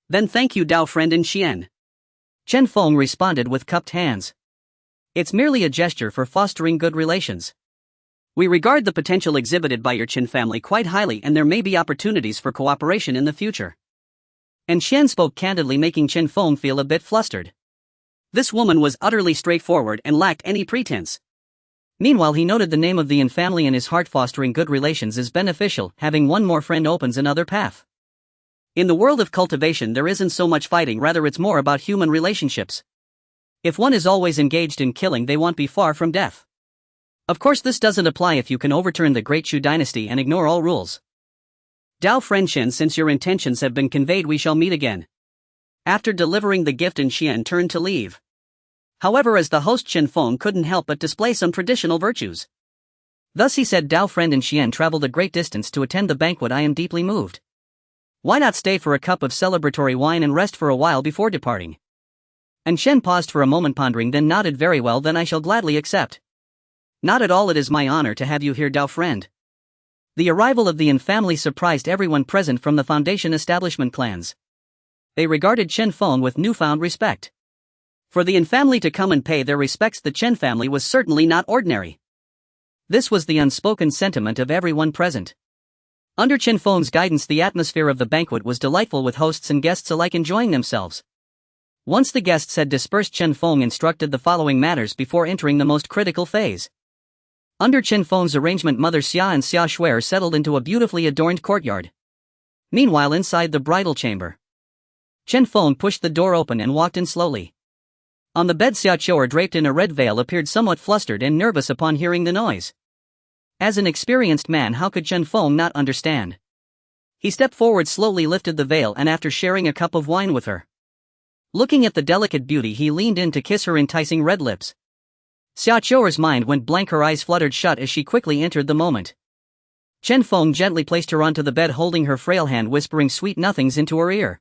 Then thank you, Dao friend in Qian. Chen Feng responded with cupped hands. It's merely a gesture for fostering good relations. We regard the potential exhibited by your Chen family quite highly, and there may be opportunities for cooperation in the future. And Qian spoke candidly, making Chen Feng feel a bit flustered. This woman was utterly straightforward and lacked any pretense. Meanwhile, he noted the name of the Yin family in his heart. Fostering good relations is beneficial. Having one more friend opens another path. In the world of cultivation, there isn't so much fighting, rather it's more about human relationships. If one is always engaged in killing, they won't be far from death. Of course, this doesn't apply if you can overturn the Great Chu dynasty and ignore all rules. Dao friend Chen, since your intentions have been conveyed, we shall meet again. After delivering the gift, Qian turned to leave. However, as the host, Chen Feng couldn't help but display some traditional virtues. Thus he said, Dao friend and Qian traveled a great distance to attend the banquet. I am deeply moved. Why not stay for a cup of celebratory wine and rest for a while before departing? And Chen paused for a moment, pondering, then nodded. Very well, then I shall gladly accept. Not at all, it is my honor to have you here, Dao friend. The arrival of the Yin family surprised everyone present from the foundation establishment clans. They regarded Chen Feng with newfound respect. For the Yin family to come and pay their respects, the Chen family was certainly not ordinary. This was the unspoken sentiment of everyone present. Under Chen Feng's guidance, the atmosphere of the banquet was delightful, with hosts and guests alike enjoying themselves. Once the guests had dispersed, Chen Feng instructed the following matters before entering the most critical phase. Under Chen Feng's arrangement, Mother Xia and Xia Shuer settled into a beautifully adorned courtyard. Meanwhile, inside the bridal chamber, Chen Feng pushed the door open and walked in slowly. On the bed, Xia Shuer, draped in a red veil, appeared somewhat flustered and nervous upon hearing the noise. As an experienced man, how could Chen Feng not understand? He stepped forward, slowly lifted the veil, and after sharing a cup of wine with her, looking at the delicate beauty, he leaned in to kiss her enticing red lips. Xia Shuer's mind went blank, her eyes fluttered shut as she quickly entered the moment. Chen Feng gently placed her onto the bed, holding her frail hand, whispering sweet nothings into her ear.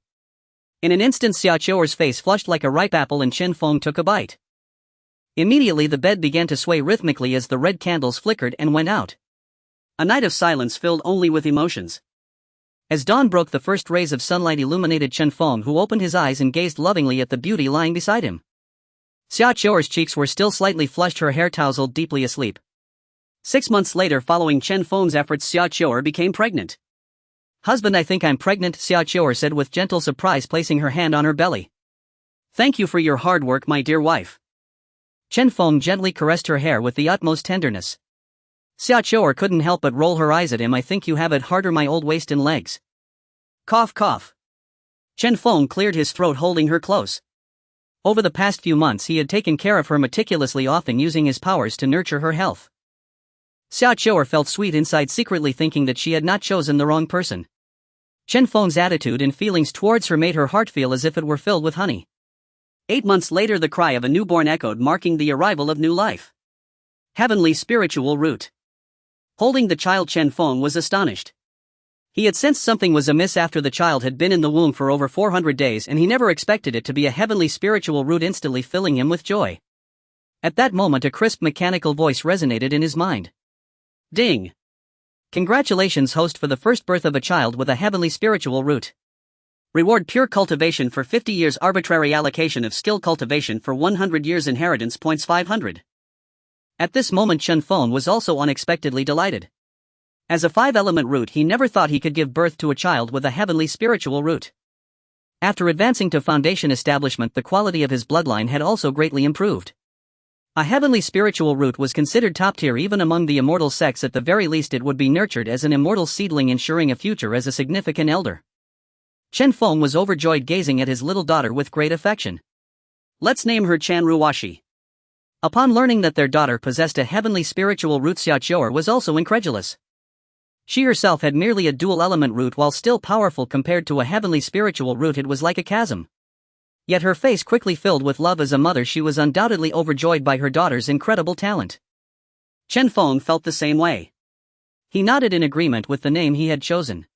In an instant, Xia Shuer's face flushed like a ripe apple and Chen Feng took a bite. Immediately the bed began to sway rhythmically as the red candles flickered and went out. A night of silence filled only with emotions. As dawn broke, the first rays of sunlight illuminated Chen Feng, who opened his eyes and gazed lovingly at the beauty lying beside him. Xia Shuer's cheeks were still slightly flushed, her hair tousled, deeply asleep. 6 months later, following Chen Feng's efforts, Xia Shuer became pregnant. Husband, I think I'm pregnant, Xia Shuer said with gentle surprise, placing her hand on her belly. Thank you for your hard work, my dear wife. Chen Feng gently caressed her hair with the utmost tenderness. Xia Shuer couldn't help but roll her eyes at him. I think you have it harder, my old waist and legs. Cough, cough. Chen Feng cleared his throat, holding her close. Over the past few months, he had taken care of her meticulously, often using his powers to nurture her health. Xia Shuer felt sweet inside, secretly thinking that she had not chosen the wrong person. Chen Feng's attitude and feelings towards her made her heart feel as if it were filled with honey. 8 months later, the cry of a newborn echoed, marking the arrival of new life. Heavenly spiritual root. Holding the child, Chen Feng was astonished. He had sensed something was amiss after the child had been in the womb for over 400 days, and he never expected it to be a heavenly spiritual root, instantly filling him with joy. At that moment, a crisp mechanical voice resonated in his mind. Ding! Congratulations, host, for the first birth of a child with a heavenly spiritual root. Reward pure cultivation for 50 years, arbitrary allocation of skill cultivation for 100 years, inheritance points 500. At this moment, Chen Feng was also unexpectedly delighted. As a 5-element root, he never thought he could give birth to a child with a heavenly spiritual root. After advancing to foundation establishment, the quality of his bloodline had also greatly improved. A heavenly spiritual root was considered top tier even among the immortal sects. At the very least, it would be nurtured as an immortal seedling, ensuring a future as a significant elder. Chen Feng was overjoyed, gazing at his little daughter with great affection. "Let's name her Chan Ruoshi." Upon learning that their daughter possessed a heavenly spiritual root, Xiaoqiuer was also incredulous. She herself had merely a dual-element root. While still powerful compared to a heavenly spiritual root, it was like a chasm. Yet her face quickly filled with love. As a mother, she was undoubtedly overjoyed by her daughter's incredible talent. Chen Feng felt the same way. He nodded in agreement with the name he had chosen.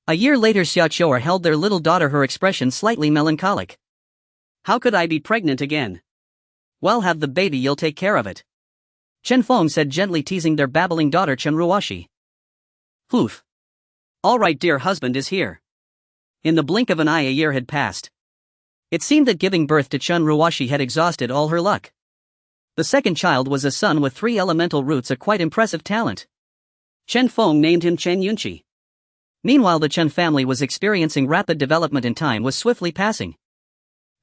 A year later, Xiaoqiuer held their little daughter, her expression slightly melancholic. "How could I be pregnant again?" "Well, have the baby, you'll take care of it," Chen Feng said, gently teasing their babbling daughter Chen Ruoshi. "Poof. All right, dear husband is here." In the blink of an eye, a year had passed. It seemed that giving birth to Chen Ruoshi had exhausted all her luck. The second child was a son with 3 elemental roots, a quite impressive talent. Chen Feng named him Chen Yunqi. Meanwhile, the Chen family was experiencing rapid development, and time was swiftly passing.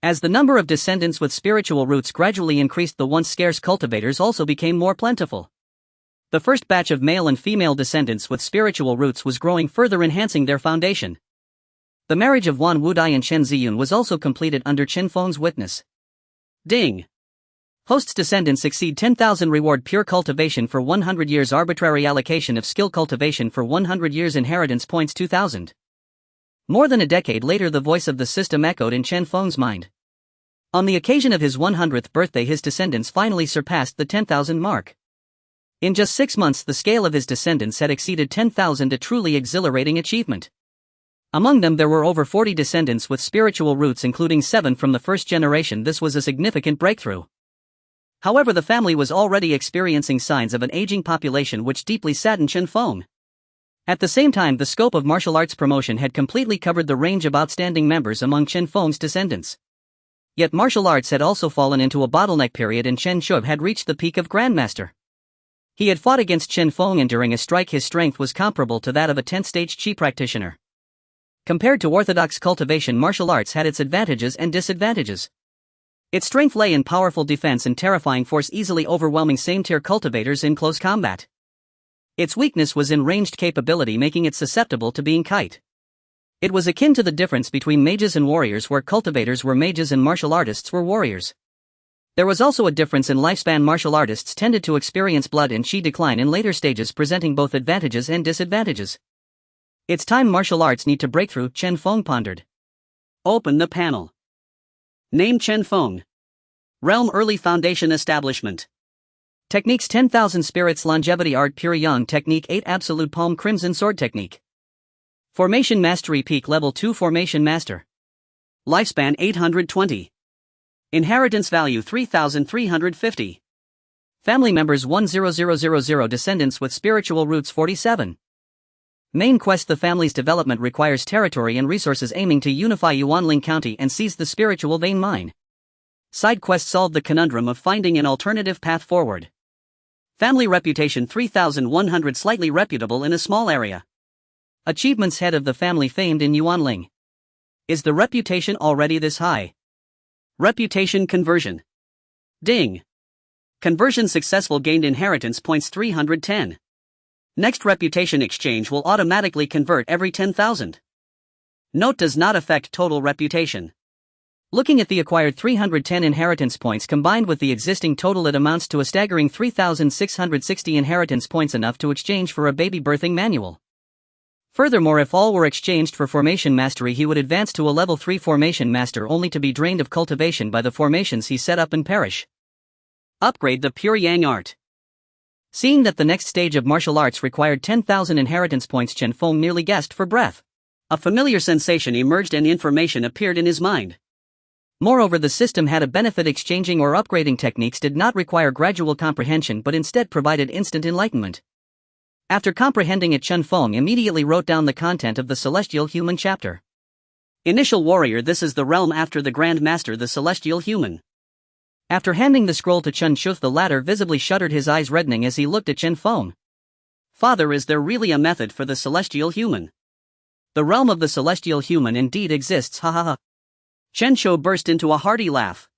As the number of descendants with spiritual roots gradually increased, the once scarce cultivators also became more plentiful. The first batch of male and female descendants with spiritual roots was growing, further enhancing their foundation. The marriage of Wan Wudai and Chen Ziyun was also completed under Chen Feng's witness. Ding! Host's descendants exceed 10,000. Reward: pure cultivation for 100 years. Arbitrary allocation of skill: cultivation for 100 years. Inheritance points 2,000. More than a decade later, the voice of the system echoed in Chen Feng's mind. On the occasion of his 100th birthday, his descendants finally surpassed the 10,000 mark. In just 6 months, the scale of his descendants had exceeded 10,000, a truly exhilarating achievement. Among them, there were over 40 descendants with spiritual roots, including 7 from the first generation. This was a significant breakthrough. However, the family was already experiencing signs of an aging population, which deeply saddened Chen Feng. At the same time, the scope of martial arts promotion had completely covered the range of outstanding members among Chen Feng's descendants. Yet martial arts had also fallen into a bottleneck period, and Chen Shu had reached the peak of Grandmaster. He had fought against Chen Feng, and during a strike his strength was comparable to that of a 10th-stage Qi practitioner. Compared to orthodox cultivation, martial arts had its advantages and disadvantages. Its strength lay in powerful defense and terrifying force, easily overwhelming same-tier cultivators in close combat. Its weakness was in ranged capability, making it susceptible to being kite. It was akin to the difference between mages and warriors, where cultivators were mages and martial artists were warriors. There was also a difference in lifespan. Martial artists tended to experience blood and Qi decline in later stages, presenting both advantages and disadvantages. "It's time martial arts need to break through," Chen Feng pondered. Open the panel. Name: Chen Feng. Realm: early foundation establishment. Techniques: 10,000 spirits. Longevity: art: pure yang technique 8. Absolute palm crimson sword technique. Formation mastery: peak level 2 formation master. Lifespan: 820. Inheritance value: 3,350. Family members: 10000. Descendants with spiritual roots: 47. Main quest: the family's development requires territory and resources, aiming to unify Yuanling County and seize the spiritual vein mine. Side quest: solve the conundrum of finding an alternative path forward. Family reputation: 3,100. Slightly reputable in a small area. Achievements: head of the family, famed in Yuanling. Is the reputation already this high? Reputation conversion. Ding! Conversion successful, gained inheritance points 310. Next reputation exchange will automatically convert every 10,000. Note: does not affect total reputation. Looking at the acquired 310 inheritance points combined with the existing total, it amounts to a staggering 3,660 inheritance points, enough to exchange for a baby birthing manual. Furthermore, if all were exchanged for formation mastery, he would advance to a level 3 formation master, only to be drained of cultivation by the formations he set up and perish. Upgrade the pure yang art. Seeing that the next stage of martial arts required 10,000 inheritance points, Chen Feng nearly gasped for breath. A familiar sensation emerged and information appeared in his mind. Moreover, the system had a benefit: exchanging or upgrading techniques did not require gradual comprehension but instead provided instant enlightenment. After comprehending it, Chen Feng immediately wrote down the content of the Celestial Human chapter. Initial warrior: this is the realm after the Grand Master, the Celestial Human. After handing the scroll to Chen Shu, the latter visibly shuddered, his eyes reddening as he looked at Chen Feng. Father, is there really a method for the celestial human? The realm of the celestial human indeed exists, ha ha ha. Chen Shou burst into a hearty laugh.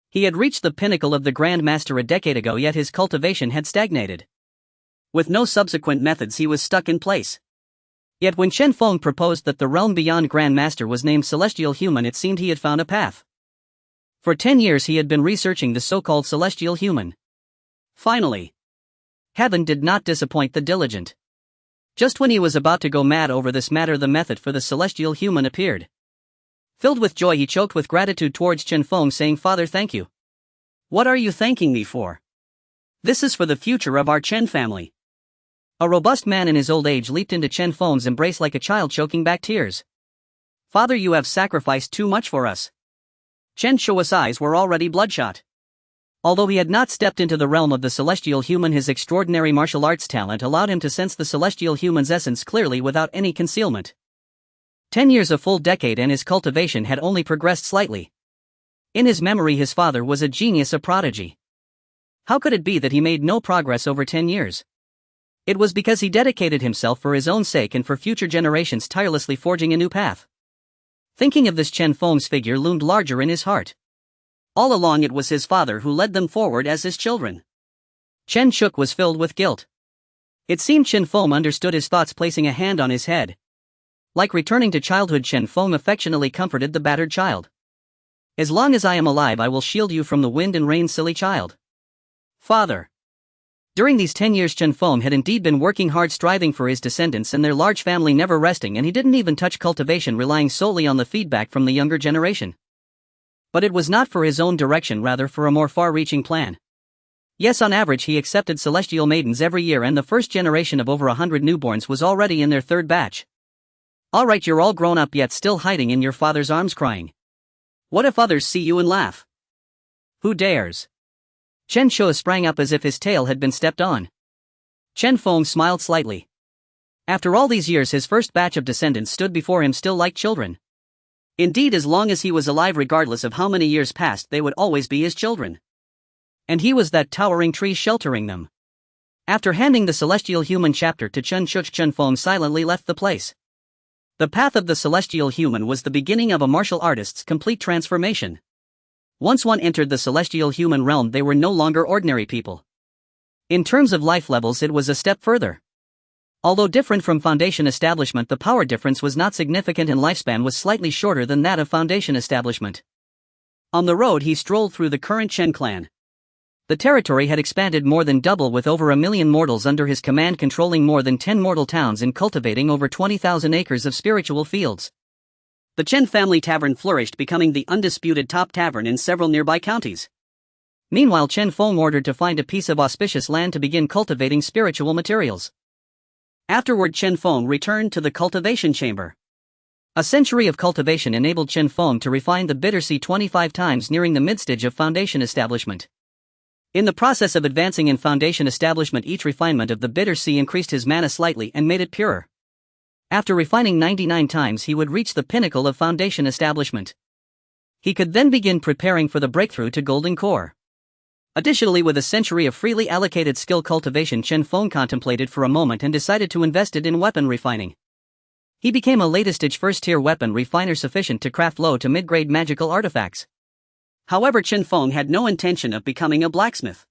He had reached the pinnacle of the Grand Master a decade ago, yet his cultivation had stagnated. With no subsequent methods, he was stuck in place. Yet when Chen Feng proposed that the realm beyond Grand Master was named Celestial Human, it seemed he had found a path. For 10 years he had been researching the so-called Celestial Human. Finally, heaven did not disappoint the diligent. Just when he was about to go mad over this matter, the method for the Celestial Human appeared. Filled with joy, he choked with gratitude towards Chen Feng, saying, "Father, thank you." "What are you thanking me for?" "This is for the future of our Chen family." A robust man in his old age leaped into Chen Feng's embrace like a child, choking back tears. "Father, you have sacrificed too much for us." Chen Shou's eyes were already bloodshot. Although he had not stepped into the realm of the celestial human, his extraordinary martial arts talent allowed him to sense the celestial human's essence clearly without any concealment. 10 years, a full decade, and his cultivation had only progressed slightly. In his memory, his father was a genius, a prodigy. How could it be that he made no progress over 10 years? It was because he dedicated himself for his own sake and for future generations, tirelessly forging a new path. Thinking of this, Chen Feng's figure loomed larger in his heart. All along it was his father who led them forward as his children. Chen Shuk was filled with guilt. It seemed Chen Feng understood his thoughts, placing a hand on his head. Like returning to childhood, Chen Feng affectionately comforted the battered child. "As long as I am alive, I will shield you from the wind and rain, silly child." Father. During these 10 years, Chen Feng had indeed been working hard, striving for his descendants and their large family, never resting, and he didn't even touch cultivation, relying solely on the feedback from the younger generation. But it was not for his own direction, rather for a more far-reaching plan. Yes, on average he accepted celestial maidens every year, and the first generation of over 100 newborns was already in their third batch. Alright, you're all grown up, yet still hiding in your father's arms crying. What if others see you and laugh? Who dares? Chen Shou sprang up as if his tail had been stepped on. Chen Feng smiled slightly. After all these years, his first batch of descendants stood before him still like children. Indeed, as long as he was alive, regardless of how many years passed, they would always be his children. And he was that towering tree sheltering them. After handing the celestial human chapter to Chen Shuk, Chen Feng silently left the place. The path of the celestial human was the beginning of a martial artist's complete transformation. Once one entered the celestial human realm, they were no longer ordinary people. In terms of life levels, it was a step further. Although different from Foundation Establishment, the power difference was not significant and lifespan was slightly shorter than that of Foundation Establishment. On the road, he strolled through the current Chen clan. The territory had expanded more than double, with over 1 million mortals under his command, controlling more than 10 mortal towns and cultivating over 20,000 acres of spiritual fields. The Chen family tavern flourished, becoming the undisputed top tavern in several nearby counties. Meanwhile, Chen Feng ordered to find a piece of auspicious land to begin cultivating spiritual materials. Afterward, Chen Feng returned to the cultivation chamber. A century of cultivation enabled Chen Feng to refine the bitter sea 25 times, nearing the midstage of Foundation Establishment. In the process of advancing in Foundation Establishment, each refinement of the bitter sea increased his mana slightly and made it purer. After refining 99 times, he would reach the pinnacle of Foundation Establishment. He could then begin preparing for the breakthrough to Golden Core. Additionally, with a century of freely allocated skill cultivation, Chen Feng contemplated for a moment and decided to invest it in weapon refining. He became a latest-stage first-tier weapon refiner, sufficient to craft low to mid-grade magical artifacts. However, Chen Feng had no intention of becoming a blacksmith.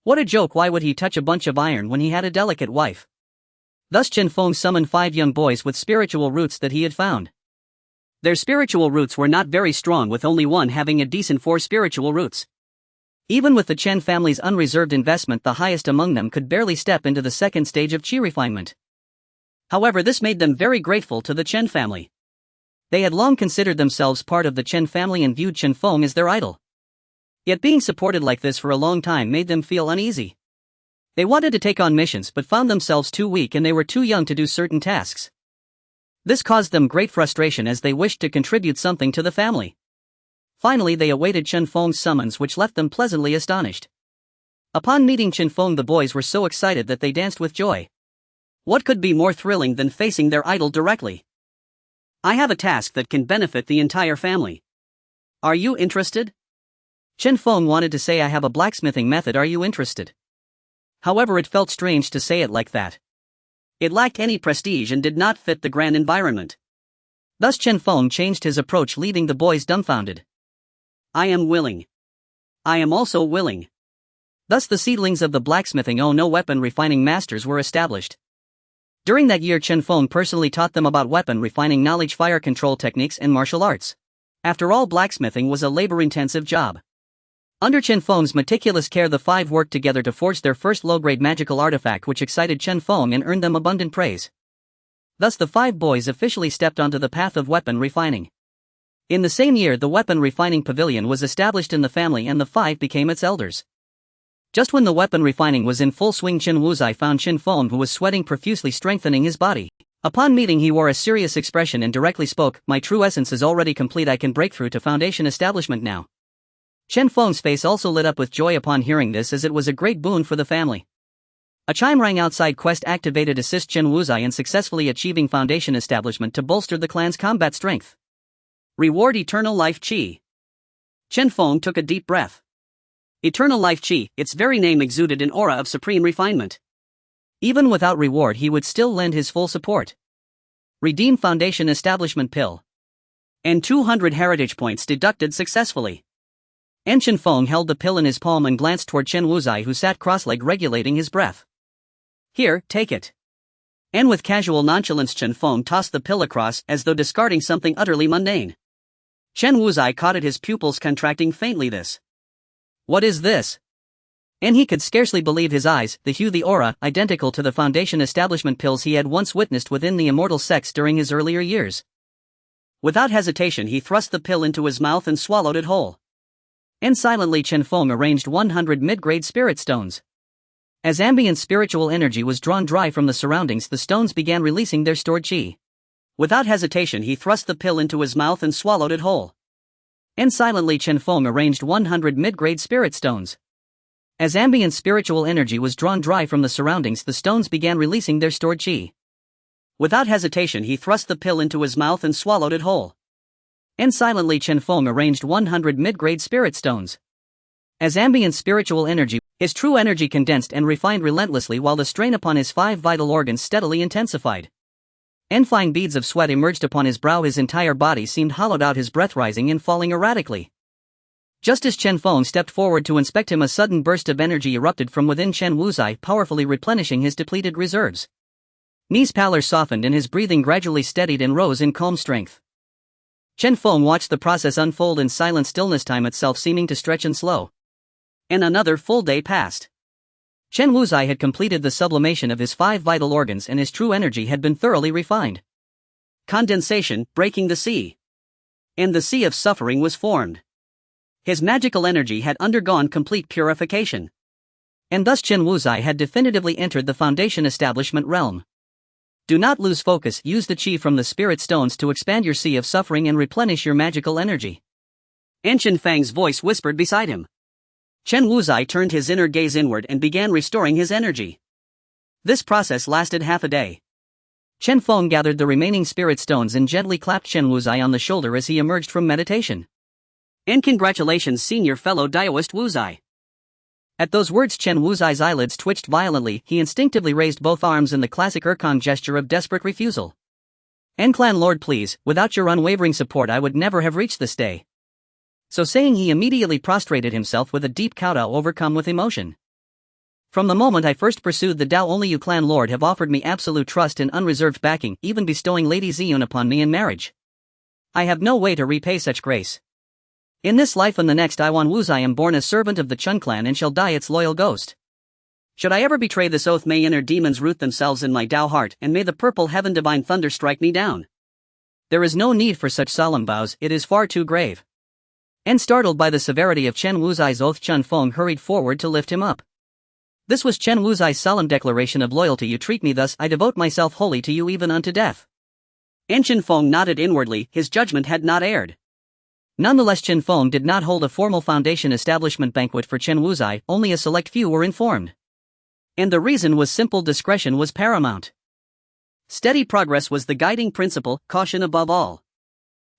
What a joke! Why would he touch a bunch of iron when he had a delicate wife? Thus Chen Feng summoned 5 young boys with spiritual roots that he had found. Their spiritual roots were not very strong, with only one having a decent 4 spiritual roots. Even with the Chen family's unreserved investment, the highest among them could barely step into the second stage of qi refinement. However, this made them very grateful to the Chen family. They had long considered themselves part of the Chen family and viewed Chen Feng as their idol. Yet being supported like this for a long time made them feel uneasy. They wanted to take on missions but found themselves too weak, and they were too young to do certain tasks. This caused them great frustration, as they wished to contribute something to the family. Finally, they awaited Chen Feng's summons, which left them pleasantly astonished. Upon meeting Chen Feng, the boys were so excited that they danced with joy. What could be more thrilling than facing their idol directly? "I have a task that can benefit the entire family. Are you interested?" Chen Feng wanted to say, "I have a blacksmithing method, are you interested?" However, it felt strange to say it like that. It lacked any prestige and did not fit the grand environment. Thus Chen Feng changed his approach, leaving the boys dumbfounded. I am willing. I am also willing. Thus the seedlings of the blacksmithing no weapon refining masters were established. During that year Chen Feng personally taught them about weapon refining knowledge, fire control techniques and martial arts. After all, blacksmithing was a labor-intensive job. Under Chen Feng's meticulous care the five worked together to forge their first low-grade magical artifact, which excited Chen Feng and earned them abundant praise. Thus the five boys officially stepped onto the path of weapon refining. In the same year the weapon refining pavilion was established in the family and the five became its elders. Just when the weapon refining was in full swing, Chen Wuzai found Chen Feng, who was sweating profusely, strengthening his body. Upon meeting he wore a serious expression and directly spoke, "My true essence is already complete, I can break through to foundation establishment now." Chen Feng's face also lit up with joy upon hearing this, as it was a great boon for the family. A chime rang outside. Quest activated. Assist Chen Wuzai in successfully achieving foundation establishment to bolster the clan's combat strength. Reward eternal life chi. Chen Feng took a deep breath. Eternal life chi, its very name exuded an aura of supreme refinement. Even without reward he would still lend his full support. Redeem foundation establishment pill. And 200 heritage points deducted successfully. Chen Feng held the pill in his palm and glanced toward Chen Wuzai, who sat cross-legged regulating his breath. Here, take it. And with casual nonchalance Chen Feng tossed the pill across as though discarding something utterly mundane. Chen Wuzai caught at his pupils contracting faintly. This. What is this? And he could scarcely believe his eyes. The hue, the aura, identical to the foundation establishment pills he had once witnessed within the immortal sects during his earlier years. Without hesitation he thrust the pill into his mouth and swallowed it whole. And silently Chen Feng arranged 100 mid-grade spirit stones. As ambient spiritual energy was drawn dry from the surroundings, the stones began releasing their stored chi. Without hesitation he thrust the pill into his mouth and swallowed it whole. And silently Chen Feng arranged 100 mid-grade spirit stones. As ambient spiritual energy was drawn dry from the surroundings, the stones began releasing their stored chi. Without hesitation he thrust the pill into his mouth and swallowed it whole. And silently Chen Feng arranged 100 mid-grade spirit stones. As ambient spiritual energy, his true energy condensed and refined relentlessly, while the strain upon his 5 vital organs steadily intensified. And fine beads of sweat emerged upon his brow, his entire body seemed hollowed out, his breath rising and falling erratically. Just as Chen Feng stepped forward to inspect him, a sudden burst of energy erupted from within Chen Wuzai, powerfully replenishing his depleted reserves. Ni's pallor softened and his breathing gradually steadied and rose in calm strength. Chen Feng watched the process unfold in silent stillness, time itself seeming to stretch and slow. And another full day passed. Chen Wuzai had completed the sublimation of his 5 vital organs and his true energy had been thoroughly refined. Condensation, breaking the sea. And the sea of suffering was formed. His magical energy had undergone complete purification. And thus Chen Wuzai had definitively entered the foundation establishment realm. Do not lose focus, use the chi from the spirit stones to expand your sea of suffering and replenish your magical energy. Chen Feng's voice whispered beside him. Chen Wuzai turned his inner gaze inward and began restoring his energy. This process lasted half a day. Chen Feng gathered the remaining spirit stones and gently clapped Chen Wuzai on the shoulder as he emerged from meditation. And congratulations, senior fellow daoist Wuzai. At those words Chen Wuzai's eyelids twitched violently, he instinctively raised both arms in the classic Erkong gesture of desperate refusal. Clan Lord, please, without your unwavering support I would never have reached this day. So saying he immediately prostrated himself with a deep kowtow, overcome with emotion. From the moment I first pursued the Tao, only you, Clan Lord, have offered me absolute trust and unreserved backing, even bestowing Lady Ziyun upon me in marriage. I have no way to repay such grace. In this life and the next I, Wan Wuzai, am born a servant of the Chen clan and shall die its loyal ghost. Should I ever betray this oath, may inner demons root themselves in my Tao heart, and may the purple heaven-defying thunder strike me down. There is no need for such solemn vows, it is far too grave. And startled by the severity of Chen Wuzai's oath, Chen Feng hurried forward to lift him up. This was Chen Wuzai's solemn declaration of loyalty. You treat me thus, I devote myself wholly to you, even unto death. Chen Feng nodded inwardly, his judgment had not erred. Nonetheless, Chen Feng did not hold a formal foundation establishment banquet for Chen Wuzai, only a select few were informed. And the reason was simple: discretion was paramount. Steady progress was the guiding principle, caution above all.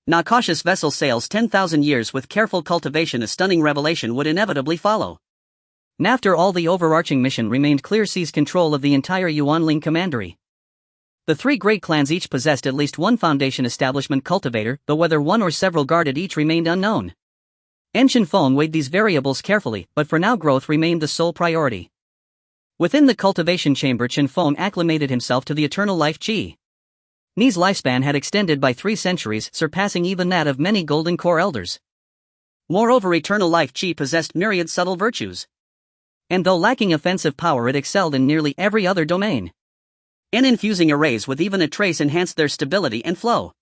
Na cautious vessel sails 10,000 years with careful cultivation, a stunning revelation would inevitably follow. After all, the overarching mission remained clear: seize control of the entire Yuanling commandery. The three great clans each possessed at least one foundation establishment cultivator, though whether one or several guarded each remained unknown. Chen Feng weighed these variables carefully, but for now growth remained the sole priority. Within the cultivation chamber, Chen Feng acclimated himself to the eternal life qi. Ni's lifespan had extended by 3 centuries, surpassing even that of many golden core elders. Moreover, eternal life qi possessed myriad subtle virtues. And though lacking offensive power, it excelled in nearly every other domain. And infusing arrays with even a trace enhanced their stability and flow.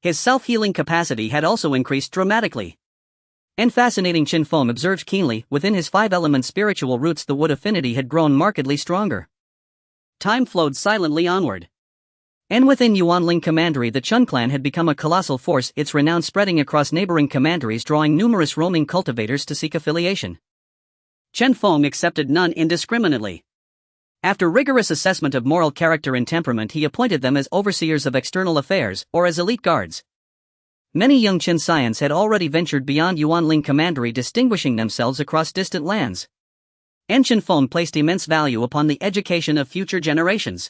His self-healing capacity had also increased dramatically. And fascinating, Chen Feng observed keenly, within his 5-element spiritual roots the wood affinity had grown markedly stronger. Time flowed silently onward. And within Yuanling commandery the Chen clan had become a colossal force, its renown spreading across neighboring commanderies, drawing numerous roaming cultivators to seek affiliation. Chen Feng accepted none indiscriminately. After rigorous assessment of moral character and temperament, he appointed them as overseers of external affairs, or as elite guards. Many young Chen scions had already ventured beyond Yuanling commandery, distinguishing themselves across distant lands. And Chen Feng placed immense value upon the education of future generations.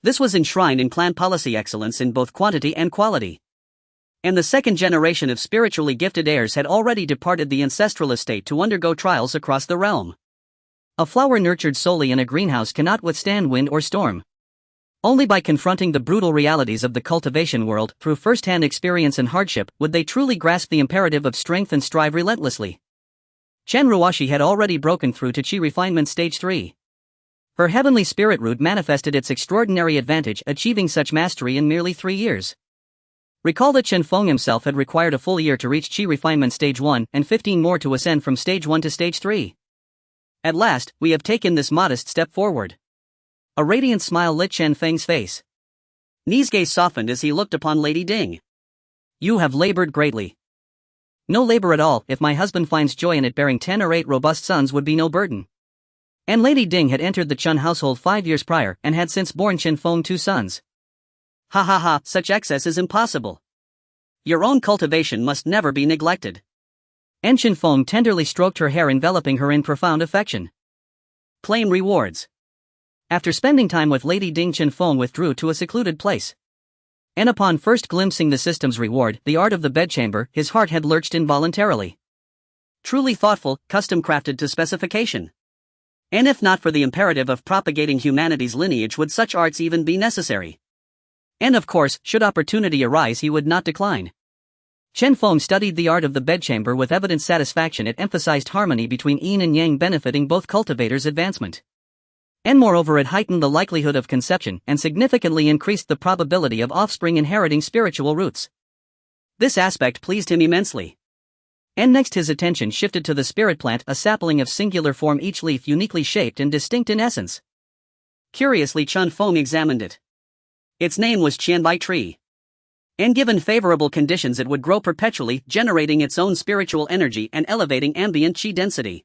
This was enshrined in clan policy excellence in both quantity and quality. And the second generation of spiritually gifted heirs had already departed the ancestral estate to undergo trials across the realm. A flower nurtured solely in a greenhouse cannot withstand wind or storm. Only by confronting the brutal realities of the cultivation world through first-hand experience and hardship would they truly grasp the imperative of strength and strive relentlessly. Chen Ruoshi had already broken through to Qi refinement stage 3. Her heavenly spirit root manifested its extraordinary advantage, achieving such mastery in merely 3 years. Recall that Chen Feng himself had required a full year to reach Qi refinement stage 1 and 15 more to ascend from stage 1 to stage 3. At last, we have taken this modest step forward. A radiant smile lit Chen Feng's face. Ni's gaze softened as he looked upon Lady Ding. You have labored greatly. No labor at all; if my husband finds joy in it, bearing 10 or 8 robust sons would be no burden. And Lady Ding had entered the Chen household 5 years prior and had since borne Chen Feng 2 sons. Ha ha ha, such excess is impossible. Your own cultivation must never be neglected. And Chen Feng tenderly stroked her hair, enveloping her in profound affection. Claim rewards. After spending time with Lady Ding, Chen Feng withdrew to a secluded place. And upon first glimpsing the system's reward, the art of the bedchamber, his heart had lurched involuntarily. Truly thoughtful, custom-crafted to specification. And if not for the imperative of propagating humanity's lineage, would such arts even be necessary? And of course, should opportunity arise, he would not decline. Chen Feng studied the art of the bedchamber with evident satisfaction. It emphasized harmony between yin and yang, benefiting both cultivators' advancement. And moreover, it heightened the likelihood of conception and significantly increased the probability of offspring inheriting spiritual roots. This aspect pleased him immensely. And next his attention shifted to the spirit plant, a sapling of singular form, each leaf uniquely shaped and distinct in essence. Curiously, Chen Feng examined it. Its name was Qianbai tree. And given favorable conditions it would grow perpetually, generating its own spiritual energy and elevating ambient qi density.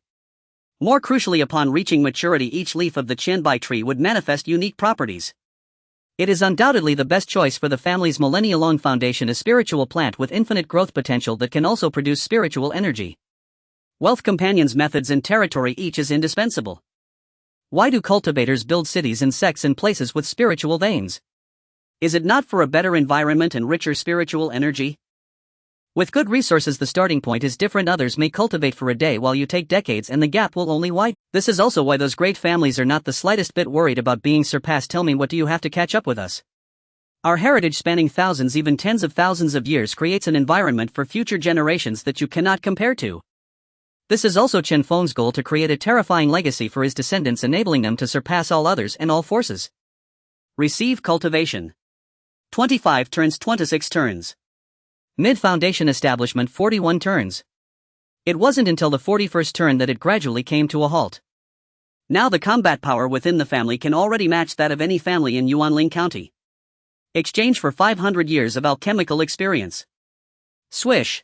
More crucially, upon reaching maturity, each leaf of the Qianbai tree would manifest unique properties. It is undoubtedly the best choice for the family's millennia-long foundation, a spiritual plant with infinite growth potential that can also produce spiritual energy. Wealth, companions, methods, and territory, each is indispensable. Why do cultivators build cities and sects in places with spiritual veins? Is it not for a better environment and richer spiritual energy? With good resources the starting point is different. Others may cultivate for a day while you take decades, and the gap will only widen. This is also why those great families are not the slightest bit worried about being surpassed. Tell me, what do you have to catch up with us? Our heritage, spanning thousands, even tens of thousands of years, creates an environment for future generations that you cannot compare to. This is also Chen Feng's goal, to create a terrifying legacy for his descendants, enabling them to surpass all others and all forces. Receive cultivation. 25 turns, 26 turns. Mid-foundation establishment, 41 turns. It wasn't until the 41st turn that it gradually came to a halt. Now the combat power within the family can already match that of any family in Yuanling County. Exchange for 500 years of alchemical experience. Swish.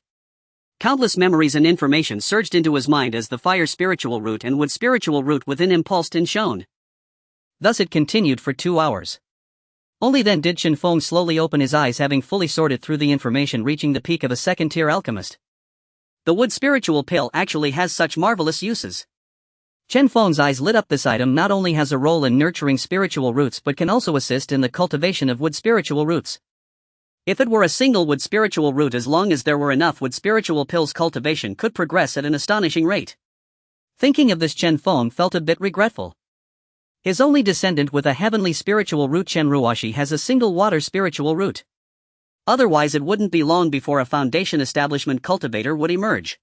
Countless memories and information surged into his mind as the fire spiritual root and wood spiritual root within him pulsed and shone. Thus it continued for 2 hours. Only then did Chen Feng slowly open his eyes, having fully sorted through the information, reaching the peak of a second-tier alchemist. The wood spiritual pill actually has such marvelous uses. Chen Feng's eyes lit up. This item not only has a role in nurturing spiritual roots but can also assist in the cultivation of wood spiritual roots. If it were a single wood spiritual root, as long as there were enough wood spiritual pills, cultivation could progress at an astonishing rate. Thinking of this, Chen Feng felt a bit regretful. His only descendant with a heavenly spiritual root, Chen Ruoshi, has a single water spiritual root. Otherwise it wouldn't be long before a foundation establishment cultivator would emerge.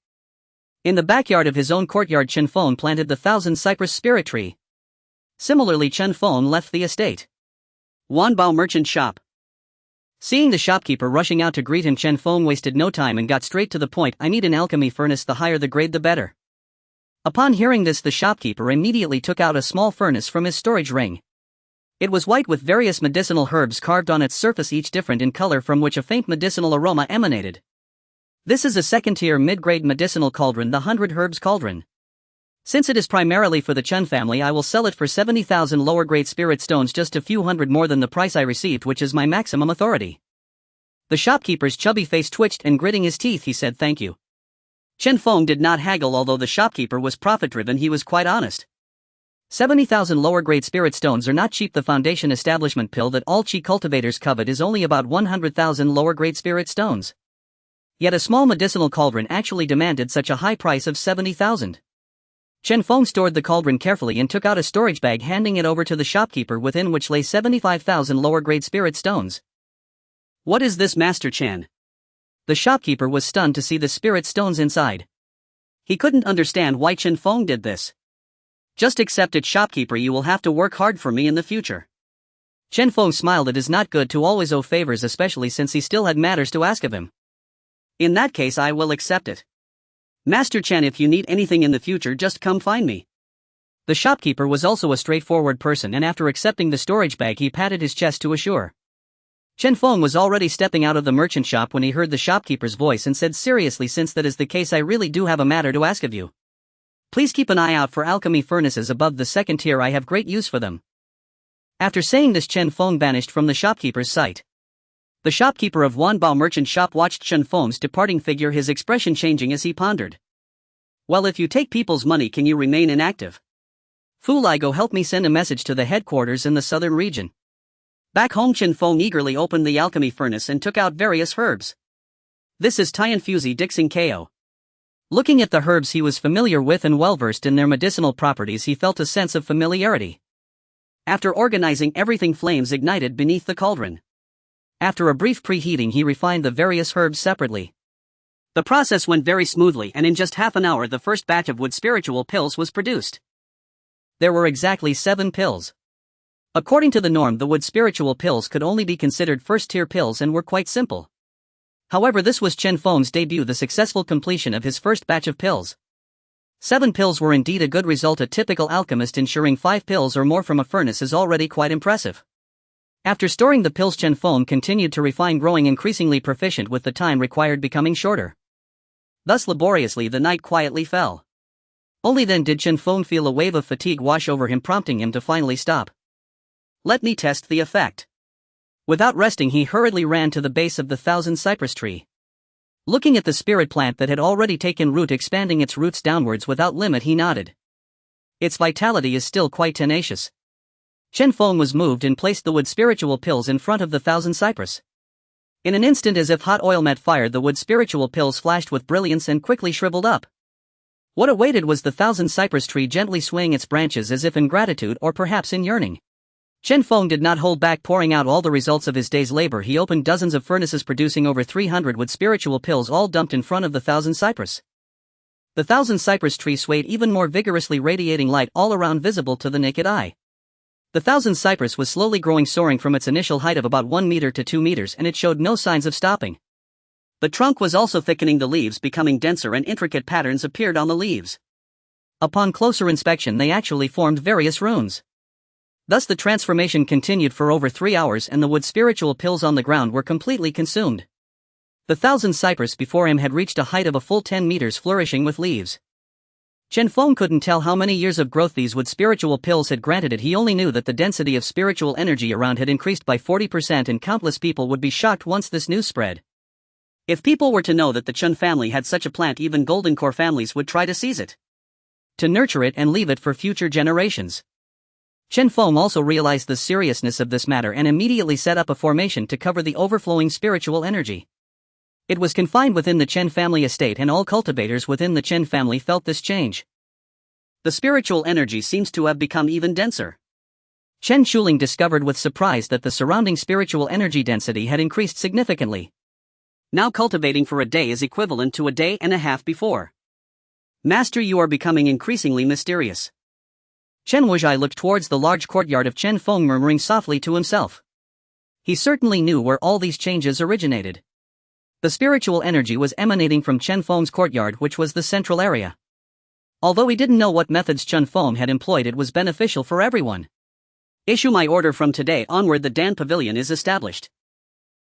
In the backyard of his own courtyard, Chen Feng planted the 1,000 cypress spirit tree. Similarly, Chen Feng left the estate. Wanbao merchant shop. Seeing the shopkeeper rushing out to greet him, Chen Feng wasted no time and got straight to the point. I need an alchemy furnace, the higher the grade the better. Upon hearing this, the shopkeeper immediately took out a small furnace from his storage ring. It was white with various medicinal herbs carved on its surface, each different in color, from which a faint medicinal aroma emanated. This is a second-tier mid-grade medicinal cauldron, the 100 Herbs Cauldron. Since it is primarily for the Chen family, I will sell it for 70,000 lower-grade spirit stones, just a few hundred more than the price I received, which is my maximum authority. The shopkeeper's chubby face twitched, and gritting his teeth he said, "Thank you." Chen Feng did not haggle. Although the shopkeeper was profit-driven, he was quite honest. 70,000 lower-grade spirit stones are not cheap. The foundation establishment pill that all chi cultivators covet is only about 100,000 lower-grade spirit stones. Yet a small medicinal cauldron actually demanded such a high price of 70,000. Chen Feng stored the cauldron carefully and took out a storage bag, handing it over to the shopkeeper, within which lay 75,000 lower-grade spirit stones. "What is this, Master Chen?" The shopkeeper was stunned to see the spirit stones inside. He couldn't understand why Chen Feng did this. "Just accept it, shopkeeper, you will have to work hard for me in the future." Chen Feng smiled. It is not good to always owe favors, especially since he still had matters to ask of him. "In that case, I will accept it. Master Chen, if you need anything in the future, just come find me." The shopkeeper was also a straightforward person, and after accepting the storage bag, he patted his chest to assure. Chen Feng was already stepping out of the merchant shop when he heard the shopkeeper's voice and said, "Seriously, since that is the case, I really do have a matter to ask of you. Please keep an eye out for alchemy furnaces above the second tier. I have great use for them." After saying this, Chen Feng vanished from the shopkeeper's sight. The shopkeeper of Wanbao merchant shop watched Chen Feng's departing figure, his expression changing as he pondered. "Well, if you take people's money, can you remain inactive? Fulai, go help me send a message to the headquarters in the southern region." Back home, Chen Feng eagerly opened the alchemy furnace and took out various herbs. "This is Tianfuzi Dixing Ko." Looking at the herbs he was familiar with and well-versed in their medicinal properties, he felt a sense of familiarity. After organizing everything, flames ignited beneath the cauldron. After a brief preheating, he refined the various herbs separately. The process went very smoothly, and in just half an hour the first batch of wood spiritual pills was produced. There were exactly 7 pills. According to the norm, the wood spiritual pills could only be considered first-tier pills and were quite simple. However, this was Chen Feng's debut, the successful completion of his first batch of pills. 7 pills were indeed a good result. A typical alchemist ensuring 5 pills or more from a furnace is already quite impressive. After storing the pills, Chen Feng continued to refine, growing increasingly proficient with the time required becoming shorter. Thus laboriously the night quietly fell. Only then did Chen Feng feel a wave of fatigue wash over him, prompting him to finally stop. "Let me test the effect." Without resting, he hurriedly ran to the base of the 1,000 cypress tree. Looking at the spirit plant that had already taken root, expanding its roots downwards without limit, he nodded. Its vitality is still quite tenacious. Chen Feng was moved and placed the wood spiritual pills in front of the 1,000 cypress. In an instant, as if hot oil met fire, the wood spiritual pills flashed with brilliance and quickly shriveled up. What awaited was the 1,000 cypress tree gently swaying its branches as if in gratitude or perhaps in yearning. Chen Feng did not hold back, pouring out all the results of his day's labor. He opened dozens of furnaces producing over 300 wood spiritual pills, all dumped in front of the 1,000 cypress. The 1,000 cypress tree swayed even more vigorously, radiating light all around, visible to the naked eye. The 1,000 cypress was slowly growing, soaring from its initial height of about 1 meter to 2 meters, and it showed no signs of stopping. The trunk was also thickening, the leaves becoming denser, and intricate patterns appeared on the leaves. Upon closer inspection, they actually formed various runes. Thus the transformation continued for over 3 hours, and the wood spiritual pills on the ground were completely consumed. The 1,000 cypress before him had reached a height of a full 10 meters, flourishing with leaves. Chen Feng couldn't tell how many years of growth these wood spiritual pills had granted it. He only knew that the density of spiritual energy around had increased by 40%, and countless people would be shocked once this news spread. If people were to know that the Chen family had such a plant, even golden core families would try to seize it. to nurture it and leave it for future generations. Chen Feng also realized the seriousness of this matter and immediately set up a formation to cover the overflowing spiritual energy. It was confined within the Chen family estate, and all cultivators within the Chen family felt this change. The spiritual energy seems to have become even denser. Chen Shuling discovered with surprise that the surrounding spiritual energy density had increased significantly. Now cultivating for a day is equivalent to a day and a half before. Master, you are becoming increasingly mysterious. Chen Wuzhai looked towards the large courtyard of Chen Feng, murmuring softly to himself. He certainly knew where all these changes originated. The spiritual energy was emanating from Chen Feng's courtyard, which was the central area. Although he didn't know what methods Chen Feng had employed, it was beneficial for everyone. Issue my order. From today onward the Dan Pavilion is established.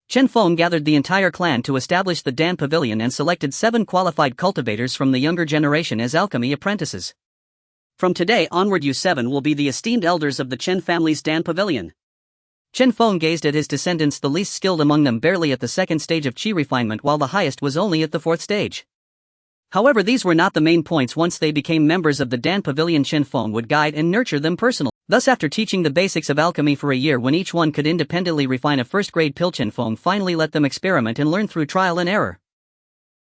Chen Feng gathered the entire clan to establish the Dan Pavilion and selected 7 qualified cultivators from the younger generation as alchemy apprentices. From today onward you 7 will be the esteemed elders of the Chen family's Dan Pavilion. Chen Feng gazed at his descendants, the least skilled among them barely at the 2nd stage of qi refinement, while the highest was only at the 4th stage. However, these were not the main points. Once they became members of the Dan Pavilion, Chen Feng would guide and nurture them personally. Thus, after teaching the basics of alchemy for a year when each one could independently refine a first-grade pill, Chen Feng finally let them experiment and learn through trial and error.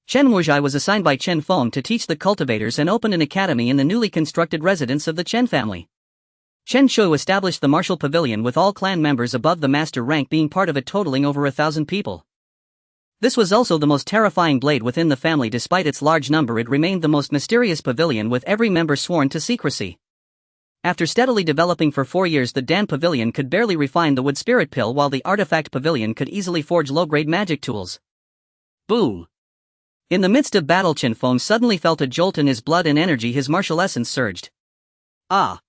Chen Wuzhai was assigned by Chen Feng to teach the cultivators and opened an academy in the newly constructed residence of the Chen family. Chen Shu established the martial pavilion with all clan members above the master rank being part of it, totaling over 1,000 people. This was also the most terrifying blade within the family. Despite its large number, it remained the most mysterious pavilion, with every member sworn to secrecy. After steadily developing for 4 years, the Dan Pavilion could barely refine the wood spirit pill, while the Artifact Pavilion could easily forge low-grade magic tools. Boom! In the midst of battle, Chen Feng suddenly felt a jolt in his blood and energy. His martial essence surged. Ah!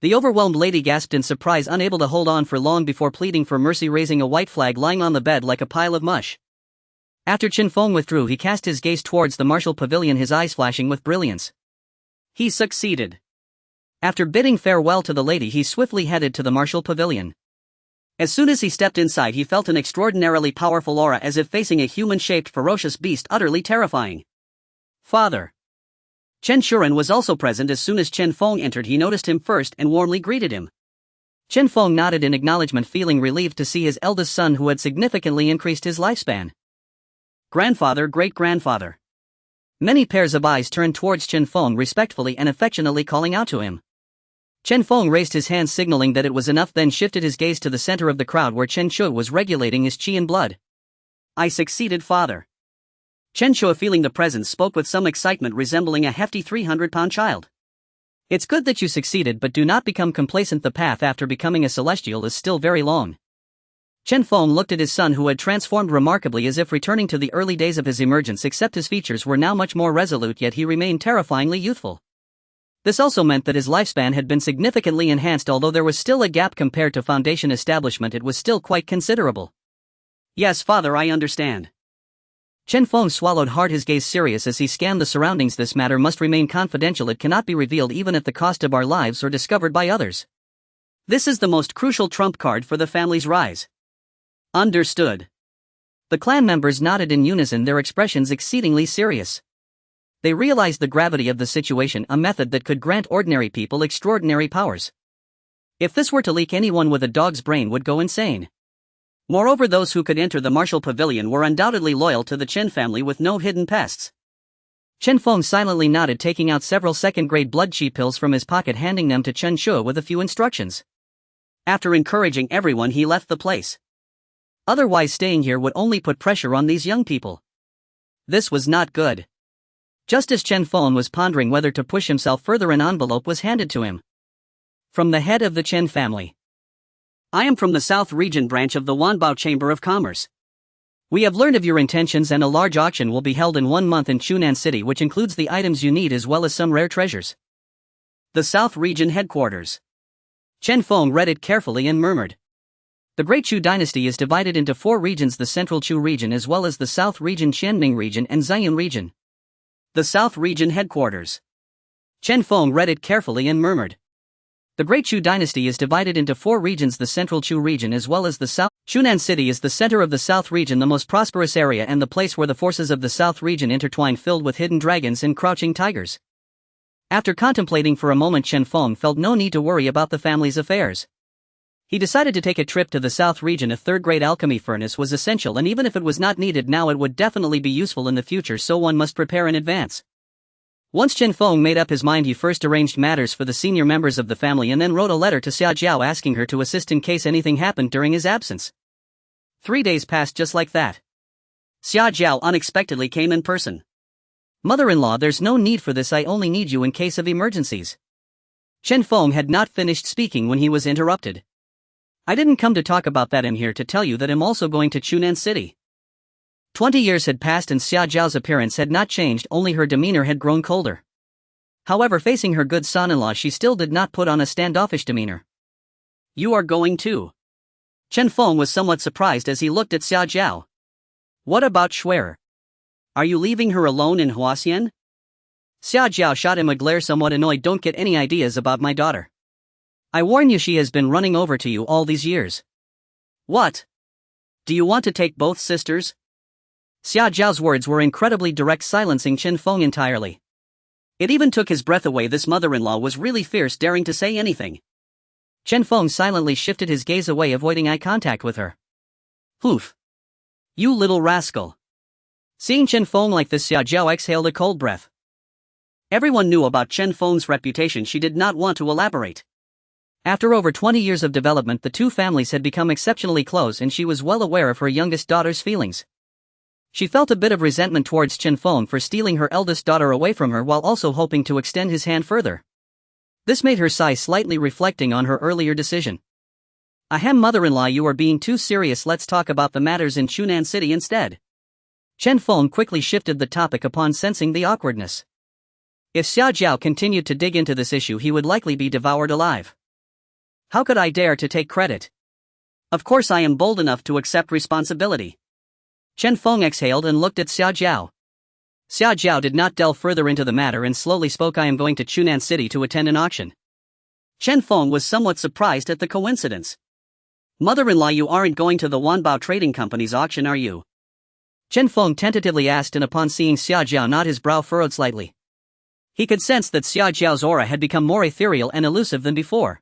The overwhelmed lady gasped in surprise, unable to hold on for long before pleading for mercy, raising a white flag lying on the bed like a pile of mush. After Chen Feng withdrew, he cast his gaze towards the martial pavilion, his eyes flashing with brilliance. He succeeded. After bidding farewell to the lady, he swiftly headed to the martial pavilion. As soon as he stepped inside, he felt an extraordinarily powerful aura, as if facing a human-shaped ferocious beast, utterly terrifying. Father! Chen Shuren was also present. As soon as Chen Feng entered, he noticed him first and warmly greeted him. Chen Feng nodded in acknowledgement, feeling relieved to see his eldest son, who had significantly increased his lifespan. Grandfather, great-grandfather. Many pairs of eyes turned towards Chen Feng, respectfully and affectionately calling out to him. Chen Feng raised his hand, signaling that it was enough, then shifted his gaze to the center of the crowd where Chen Shu was regulating his qi and blood. I succeeded, father. Chen Shu, feeling the presence, spoke with some excitement, resembling a hefty 300-pound child. It's good that you succeeded, but do not become complacent. The path after becoming a celestial is still very long. Chen Feng looked at his son, who had transformed remarkably, as if returning to the early days of his emergence, except his features were now much more resolute, yet he remained terrifyingly youthful. This also meant that his lifespan had been significantly enhanced. Although there was still a gap compared to foundation establishment, it was still quite considerable. Yes, father, I understand. Chen Feng swallowed hard, his gaze serious as he scanned the surroundings. This matter must remain confidential. It cannot be revealed even at the cost of our lives or discovered by others. This is the most crucial trump card for the family's rise. Understood. The clan members nodded in unison, their expressions exceedingly serious. They realized the gravity of the situation, a method that could grant ordinary people extraordinary powers. If this were to leak, anyone with a dog's brain would go insane. Moreover, those who could enter the martial pavilion were undoubtedly loyal to the Chen family with no hidden pests. Chen Feng silently nodded, taking out several second-grade blood qi pills from his pocket, handing them to Chen Shu with a few instructions. After encouraging everyone, he left the place. Otherwise, staying here would only put pressure on these young people. This was not good. Just as Chen Feng was pondering whether to push himself further, an envelope was handed to him. From the head of the Chen family. I am from the South Region branch of the Wanbao Chamber of Commerce. We have learned of your intentions, and a large auction will be held in 1 month in Chunan City, which includes the items you need as well as some rare treasures. The South Region headquarters. Chen Feng read it carefully and murmured. The Great Chu dynasty is divided into 4 regions: the Central Chu region as well as the South Region, Qianming region and Ziyun region. The South Region headquarters. Chen Feng read it carefully and murmured. The Great Chu dynasty is divided into 4 regions: the Central Chu region as well as the South. Chunan City is the center of the South region, the most prosperous area and the place where the forces of the South region intertwine, filled with hidden dragons and crouching tigers. After contemplating for a moment, Chen Feng felt no need to worry about the family's affairs. He decided to take a trip to the south region. A third-grade alchemy furnace was essential, and even if it was not needed now, it would definitely be useful in the future, so one must prepare in advance. Once Chen Feng made up his mind, he first arranged matters for the senior members of the family and then wrote a letter to Xia Jiao asking her to assist in case anything happened during his absence. 3 days passed just like that. Xia Jiao unexpectedly came in person. "Mother-in-law, there's no need for this, I only need you in case of emergencies." Chen Feng had not finished speaking when he was interrupted. "I didn't come to talk about that, I'm here to tell you that I'm also going to Chunan City." 20 years had passed and Xia Jiao's appearance had not changed, only her demeanor had grown colder. However, facing her good son-in-law, she still did not put on a standoffish demeanor. "You are going too?" Chen Feng was somewhat surprised as he looked at Xia Jiao. "What about Shuer? Are you leaving her alone in Huaxian?" Xia Jiao shot him a glare, somewhat annoyed. "Don't get any ideas about my daughter. I warn you, she has been running over to you all these years." "What? Do you want to take both sisters?" Xia Jiao's words were incredibly direct, silencing Chen Feng entirely. It even took his breath away. This mother-in-law was really fierce, daring to say anything. Chen Feng silently shifted his gaze away, avoiding eye contact with her. "Poof. You little rascal." Seeing Chen Feng like this, Xia Jiao exhaled a cold breath. Everyone knew about Chen Feng's reputation. She did not want to elaborate. After over 20 years of development, the two families had become exceptionally close, and she was well aware of her youngest daughter's feelings. She felt a bit of resentment towards Chen Feng for stealing her eldest daughter away from her while also hoping to extend his hand further. This made her sigh slightly, reflecting on her earlier decision. "Ahem, mother-in-law, you are being too serious. Let's talk about the matters in Chunan City instead." Chen Feng quickly shifted the topic upon sensing the awkwardness. If Xia Jiao continued to dig into this issue, he would likely be devoured alive. "How could I dare to take credit? Of course I am bold enough to accept responsibility." Chen Feng exhaled and looked at Xia Jiao. Xia Jiao did not delve further into the matter and slowly spoke. "I am going to Chunan City to attend an auction." Chen Feng was somewhat surprised at the coincidence. "Mother-in-law, you aren't going to the Wanbao Trading Company's auction, are you?" Chen Feng tentatively asked, and upon seeing Xia Jiao nod, his brow furrowed slightly. He could sense that Xia Jiao's aura had become more ethereal and elusive than before.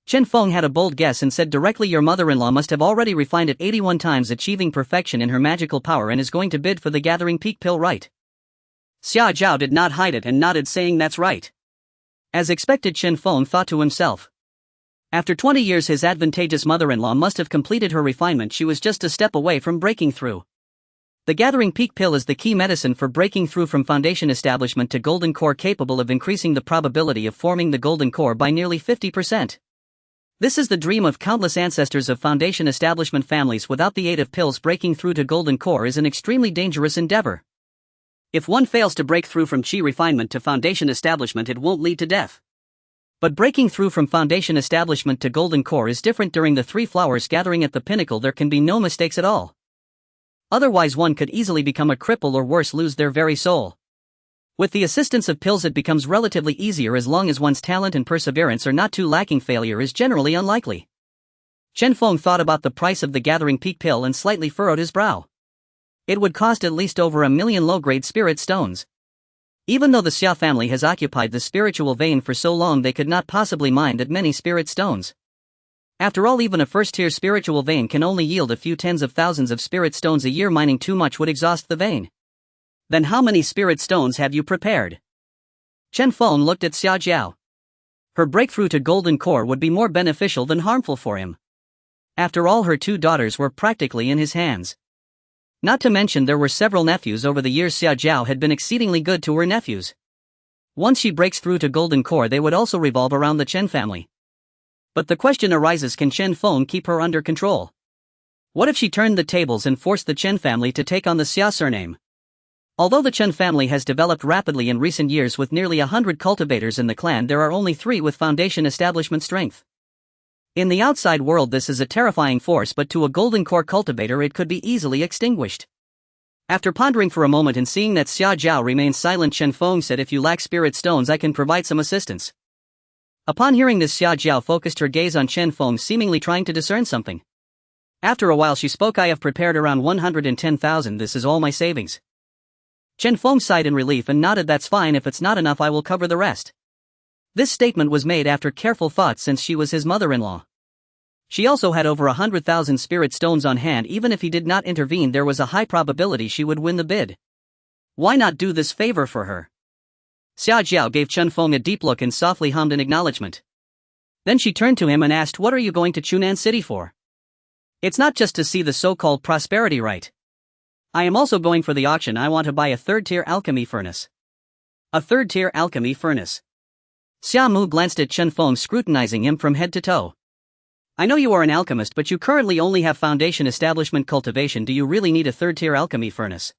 Chen Feng had a bold guess and said directly, "Your mother-in-law must have already refined it 81 times, achieving perfection in her magical power, and is going to bid for the Gathering Peak pill, right?" Xia Jiao did not hide it and nodded, saying, "That's right." As expected, Chen Feng thought to himself. After 20 years, his advantageous mother-in-law must have completed her refinement. She was just a step away from breaking through. The Gathering Peak pill is the key medicine for breaking through from foundation establishment to golden core, capable of increasing the probability of forming the golden core by nearly 50%. This is the dream of countless ancestors of foundation establishment families. Without the aid of pills, breaking through to golden core is an extremely dangerous endeavor. If one fails to break through from chi refinement to foundation establishment, it won't lead to death. But breaking through from foundation establishment to golden core is different. During the three flowers gathering at the pinnacle, there can be no mistakes at all. Otherwise, one could easily become a cripple or worse, lose their very soul. With the assistance of pills, it becomes relatively easier as long as one's talent and perseverance are not too lacking. Failure is generally unlikely. Chen Feng thought about the price of the Gathering Peak pill and slightly furrowed his brow. It would cost at least over 1 million low-grade spirit stones. Even though the Xia family has occupied the spiritual vein for so long, they could not possibly mine that many spirit stones. After all, even a first-tier spiritual vein can only yield a few tens of thousands of spirit stones a year. Mining too much would exhaust the vein. Then how many spirit stones have you prepared? Chen Feng looked at Xia Jiao. Her breakthrough to golden core would be more beneficial than harmful for him. After all, her 2 daughters were practically in his hands. Not to mention there were several nephews. Over the years, Xia Jiao had been exceedingly good to her nephews. Once she breaks through to golden core, they would also revolve around the Chen family. But the question arises, can Chen Feng keep her under control? What if she turned the tables and forced the Chen family to take on the Xia surname? Although the Chen family has developed rapidly in recent years with nearly 100 cultivators in the clan, there are only 3 with foundation establishment strength. In the outside world, this is a terrifying force, but to a golden core cultivator it could be easily extinguished. After pondering for a moment and seeing that Xia Jiao remained silent, Chen Feng said, "If you lack spirit stones, I can provide some assistance." Upon hearing this, Xia Jiao focused her gaze on Chen Feng, seemingly trying to discern something. After a while she spoke, "I have prepared around 110,000, this is all my savings." Chen Feng sighed in relief and nodded. That's fine, if it's not enough I will cover the rest. This statement was made after careful thought since she was his mother-in-law. She also had over 100,000 spirit stones on hand. Even if he did not intervene, there was a high probability she would win the bid. Why not do this favor for her? Xia Jiao gave Chen Feng a deep look and softly hummed in acknowledgement. Then she turned to him and asked, what are you going to Chunan City for? It's not just to see the so-called prosperity rite. I am also going for the auction. I want to buy a third-tier alchemy furnace. A third-tier alchemy furnace. Xia Mu glanced at Chen Feng, scrutinizing him from head to toe. I know you are an alchemist, but you currently only have foundation establishment cultivation. Do you really need a third-tier alchemy furnace?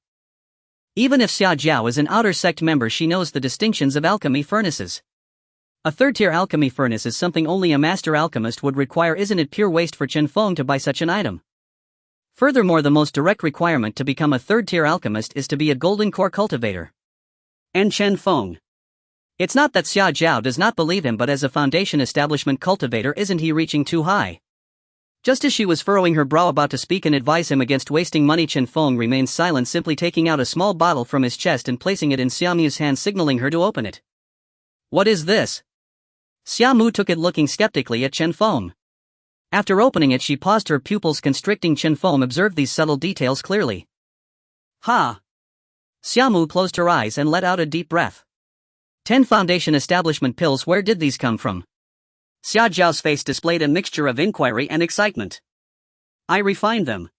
Even if Xia Jiao is an outer sect member, she knows the distinctions of alchemy furnaces. A third-tier alchemy furnace is something only a master alchemist would require. Isn't it pure waste for Chen Feng to buy such an item? Furthermore, the most direct requirement to become a third-tier alchemist is to be a golden core cultivator. And Chen Feng. It's not that Xia Jiao does not believe him, but as a foundation establishment cultivator, isn't he reaching too high? Just as she was furrowing her brow about to speak and advise him against wasting money, Chen Feng remained silent, simply taking out a small bottle from his chest and placing it in Xia Mu's hand, signaling her to open it. What is this? Xia Mu took it, looking skeptically at Chen Feng. After opening it, she paused, her pupils constricting. Chen Feng observed these subtle details clearly. Ha! Xia Mu closed her eyes and let out a deep breath. 10 foundation establishment pills, where did these come from? Xia Jiao's face displayed a mixture of inquiry and excitement. I refined them.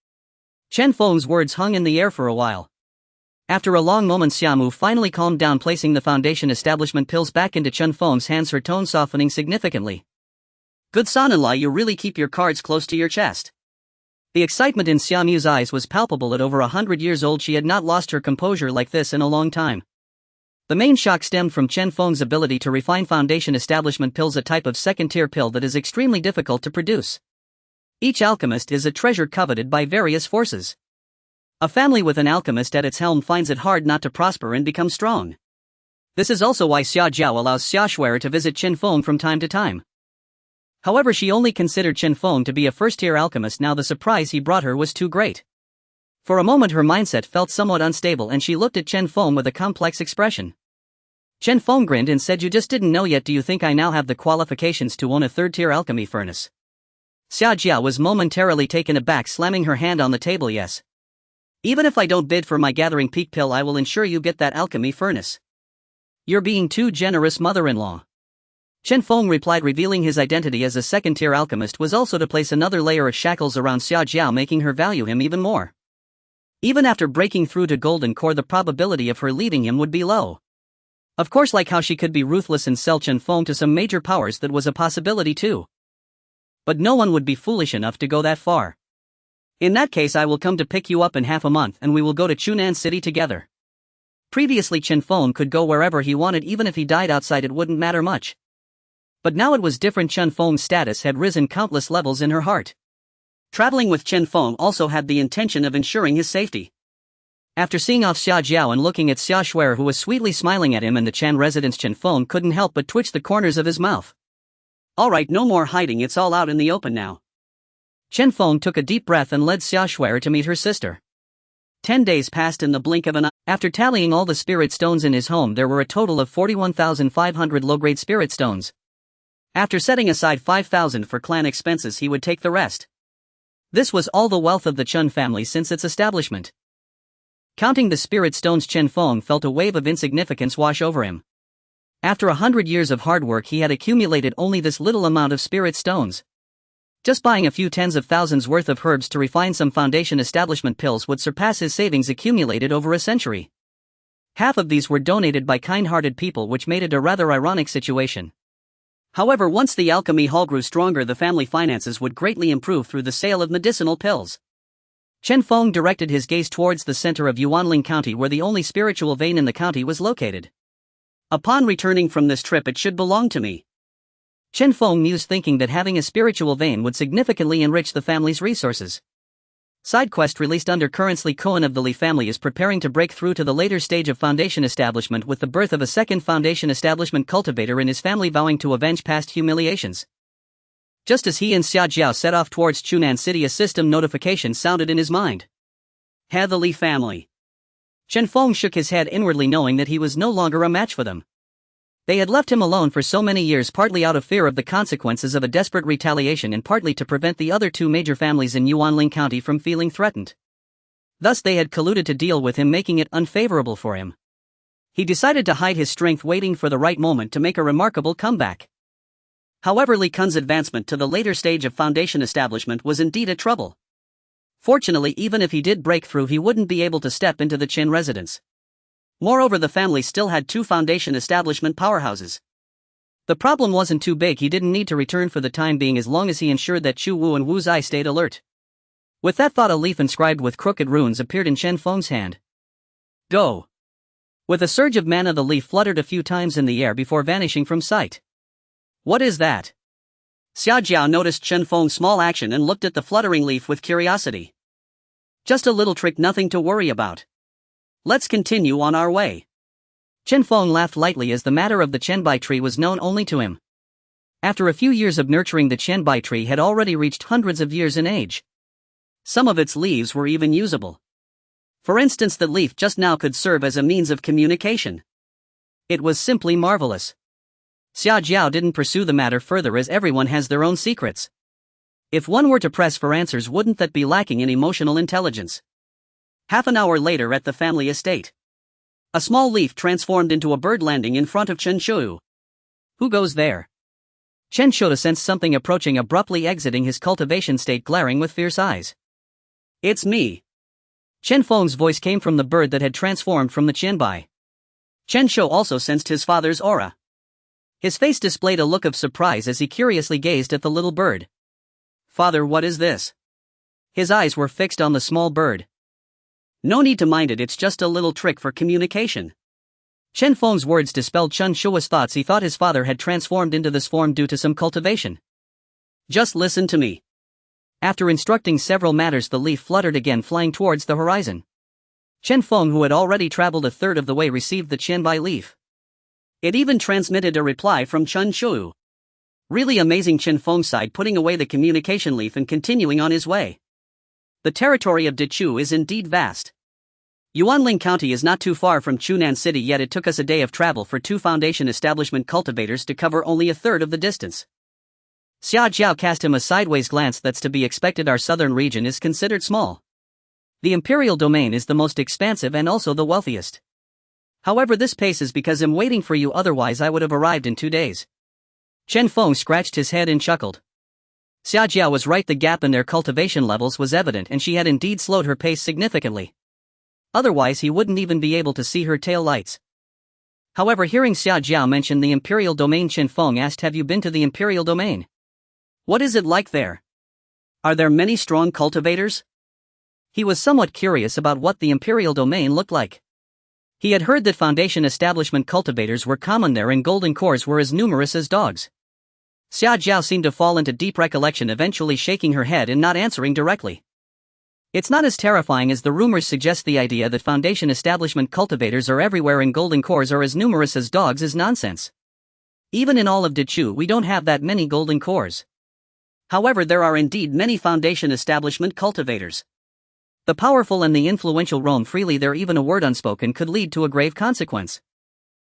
Chen Feng's words hung in the air for a while. After a long moment, Xia Mu finally calmed down, placing the foundation establishment pills back into Chen Feng's hands, her tone softening significantly. Good son-in-law, you really keep your cards close to your chest. The excitement in Xia Mu's eyes was palpable. At over 100 years old, she had not lost her composure like this in a long time. The main shock stemmed from Chen Feng's ability to refine foundation establishment pills, a type of second-tier pill that is extremely difficult to produce. Each alchemist is a treasure coveted by various forces. A family with an alchemist at its helm finds it hard not to prosper and become strong. This is also why Xia Jiao allows Xia Shuer to visit Chen Feng from time to time. However, she only considered Chen Feng to be a first-tier alchemist. Now the surprise he brought her was too great. For a moment her mindset felt somewhat unstable and she looked at Chen Feng with a complex expression. Chen Feng grinned and said, you just didn't know yet. Do you think I now have the qualifications to own a third-tier alchemy furnace? Xia Jiao was momentarily taken aback, slamming her hand on the table. Yes. Even if I don't bid for my gathering peak pill, I will ensure you get that alchemy furnace. You're being too generous, mother-in-law. Chen Feng replied, revealing his identity as a second-tier alchemist was also to place another layer of shackles around Xia Jiao, making her value him even more. Even after breaking through to golden core, the probability of her leaving him would be low. Of course, like how she could be ruthless and sell Chen Feng to some major powers, that was a possibility too. But no one would be foolish enough to go that far. In that case, I will come to pick you up in half a month and we will go to Chunan City together. Previously, Chen Feng could go wherever he wanted. Even if he died outside, it wouldn't matter much. But now it was different. Chen Feng's status had risen countless levels in her heart. Traveling with Chen Feng also had the intention of ensuring his safety. After seeing off Xia Jiao and looking at Xia Shuer, who was sweetly smiling at him and the Chan residence, Chen Feng couldn't help but twitch the corners of his mouth. Alright, no more hiding, it's all out in the open now. Chen Feng took a deep breath and led Xia Shuer to meet her sister. 10 days passed in the blink of an eye. After tallying all the spirit stones in his home, there were a total of 41,500 low-grade spirit stones. After setting aside 5,000 for clan expenses, he would take the rest. This was all the wealth of the Chen family since its establishment. Counting the spirit stones, Chen Feng felt a wave of insignificance wash over him. After 100 years of hard work, he had accumulated only this little amount of spirit stones. Just buying a few tens of thousands worth of herbs to refine some foundation establishment pills would surpass his savings accumulated over a century. Half of these were donated by kind-hearted people, which made it a rather ironic situation. However, once the alchemy hall grew stronger, the family finances would greatly improve through the sale of medicinal pills. Chen Feng directed his gaze towards the center of Yuanling County, where the only spiritual vein in the county was located. Upon returning from this trip, it should belong to me. Chen Feng mused, thinking that having a spiritual vein would significantly enrich the family's resources. Side quest released under currently Cohen of the Li family is preparing to break through to the later stage of foundation establishment with the birth of a second foundation establishment cultivator in his family, vowing to avenge past humiliations. Just as he and Xia Jiao set off towards Chunan City, a system notification sounded in his mind. The Li family. Chen Feng shook his head inwardly, knowing that he was no longer a match for them. They had left him alone for so many years, partly out of fear of the consequences of a desperate retaliation and partly to prevent the other two major families in Yuanling County from feeling threatened. Thus they had colluded to deal with him, making it unfavorable for him. He decided to hide his strength, waiting for the right moment to make a remarkable comeback. However, Li Kun's advancement to the later stage of foundation establishment was indeed a trouble. Fortunately, even if he did break through, he wouldn't be able to step into the Chen residence. Moreover, the family still had two foundation establishment powerhouses. The problem wasn't too big. He didn't need to return for the time being, as long as he ensured that Chu Wu and Wu Zai stayed alert. With that thought, a leaf inscribed with crooked runes appeared in Chen Feng's hand. Go! With a surge of mana, the leaf fluttered a few times in the air before vanishing from sight. What is that? Xia Jiao noticed Chen Feng's small action and looked at the fluttering leaf with curiosity. Just a little trick, nothing to worry about. Let's continue on our way. Chen Feng laughed lightly, as the matter of the Chenbai tree was known only to him. After a few years of nurturing, the Chenbai tree had already reached hundreds of years in age. Some of its leaves were even usable. For instance, the leaf just now could serve as a means of communication. It was simply marvelous. Xia Jiao didn't pursue the matter further, as everyone has their own secrets. If one were to press for answers, wouldn't that be lacking in emotional intelligence? Half an hour later, at the family estate, a small leaf transformed into a bird, landing in front of Chen Shu. Who goes there? Chen Shu sensed something approaching, abruptly exiting his cultivation state, glaring with fierce eyes. It's me. Chen Feng's voice came from the bird that had transformed from the Qianbai. Chen Shu also sensed his father's aura. His face displayed a look of surprise as he curiously gazed at the little bird. Father, what is this? His eyes were fixed on the small bird. No need to mind it, it's just a little trick for communication. Chen Feng's words dispelled Chen Shu's thoughts. He thought his father had transformed into this form due to some cultivation. Just listen to me. After instructing several matters, the leaf fluttered again, flying towards the horizon. Chen Feng, who had already traveled a third of the way, received the Qianbai leaf. It even transmitted a reply from Chen Shu. Really amazing. Chen Feng sighed, putting away the communication leaf and continuing on his way. The territory of Dechu is indeed vast. Yuanling County is not too far from Chunan City, yet it took us a day of travel for two foundation establishment cultivators to cover only a third of the distance. Xia Jiao cast him a sideways glance. That's to be expected. Our southern region is considered small. The imperial domain is the most expansive and also the wealthiest. However, this pace is because I'm waiting for you, otherwise I would have arrived in 2 days. Chen Feng scratched his head and chuckled. Xia Jiao was right, the gap in their cultivation levels was evident, and she had indeed slowed her pace significantly. Otherwise he wouldn't even be able to see her tail lights. However, hearing Xia Jiao mention the imperial domain, Chen Feng asked, have you been to the imperial domain? What is it like there? Are there many strong cultivators? He was somewhat curious about what the imperial domain looked like. He had heard that foundation establishment cultivators were common there, and golden cores were as numerous as dogs. Xia Jiao seemed to fall into deep recollection, eventually shaking her head and not answering directly. It's not as terrifying as the rumors suggest. The idea that foundation establishment cultivators are everywhere and golden cores are as numerous as dogs is nonsense. Even in all of Dechu, we don't have that many golden cores. However, there are indeed many foundation establishment cultivators. The powerful and the influential roam freely there. Even a word unspoken could lead to a grave consequence.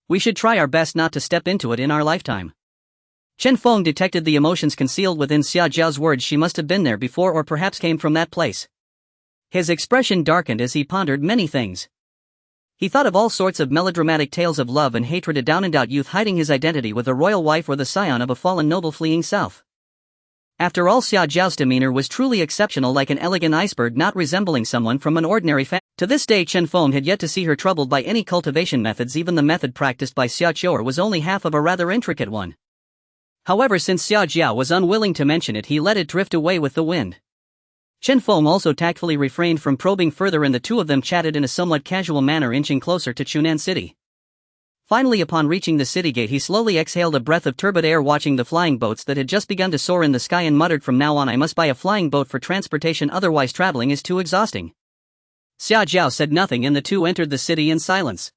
We should try our best not to step into it in our lifetime. Chen Feng detected the emotions concealed within Xia Jiao's words. She must have been there before, or perhaps came from that place. His expression darkened as he pondered many things. He thought of all sorts of melodramatic tales of love and hatred, a down-and-out youth hiding his identity with a royal wife or the scion of a fallen noble fleeing south. After all, Xia Jiao's demeanor was truly exceptional, like an elegant iceberg, not resembling someone from an ordinary family. To this day, Chen Feng had yet to see her troubled by any cultivation methods. Even the method practiced by Xia Qiu was only half of a rather intricate one. However, since Xia Jiao was unwilling to mention it, he let it drift away with the wind. Chen Feng also tactfully refrained from probing further, and the two of them chatted in a somewhat casual manner, inching closer to Chunan City. Finally, upon reaching the city gate, he slowly exhaled a breath of turbid air, watching the flying boats that had just begun to soar in the sky, and muttered, from now on I must buy a flying boat for transportation, otherwise traveling is too exhausting. Xia Jiao said nothing, and the two entered the city in silence.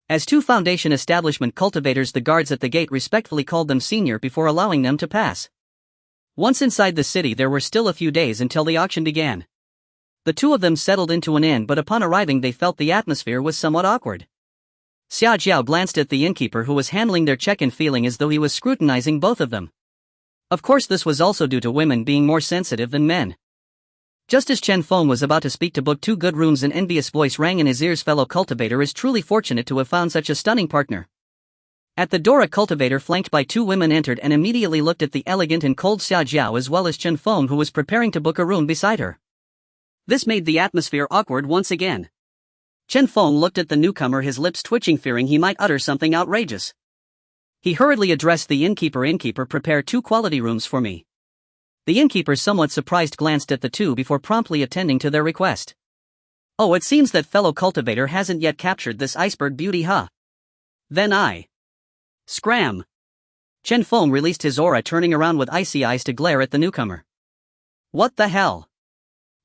As two foundation establishment cultivators, the guards at the gate respectfully called them senior before allowing them to pass. Once inside the city, there were still a few days until the auction began. The two of them settled into an inn, but upon arriving they felt the atmosphere was somewhat awkward. Xia Jiao glanced at the innkeeper who was handling their check-in, feeling as though he was scrutinizing both of them. Of course, this was also due to women being more sensitive than men. Just as Chen Feng was about to speak to book 2 good rooms, an envious voice rang in his ears. Fellow cultivator is truly fortunate to have found such a stunning partner. At the door, a cultivator flanked by 2 women entered and immediately looked at the elegant and cold Xia Jiao as well as Chen Feng, who was preparing to book a room beside her. This made the atmosphere awkward once again. Chen Feng looked at the newcomer, his lips twitching, fearing he might utter something outrageous. He hurriedly addressed the innkeeper. "Innkeeper, prepare 2 quality rooms for me." The innkeeper, somewhat surprised, glanced at the 2 before promptly attending to their request. "Oh, it seems that fellow cultivator hasn't yet captured this iceberg beauty, huh? Then I... Scram!" Chen Feng released his aura, turning around with icy eyes to glare at the newcomer. "What the hell?"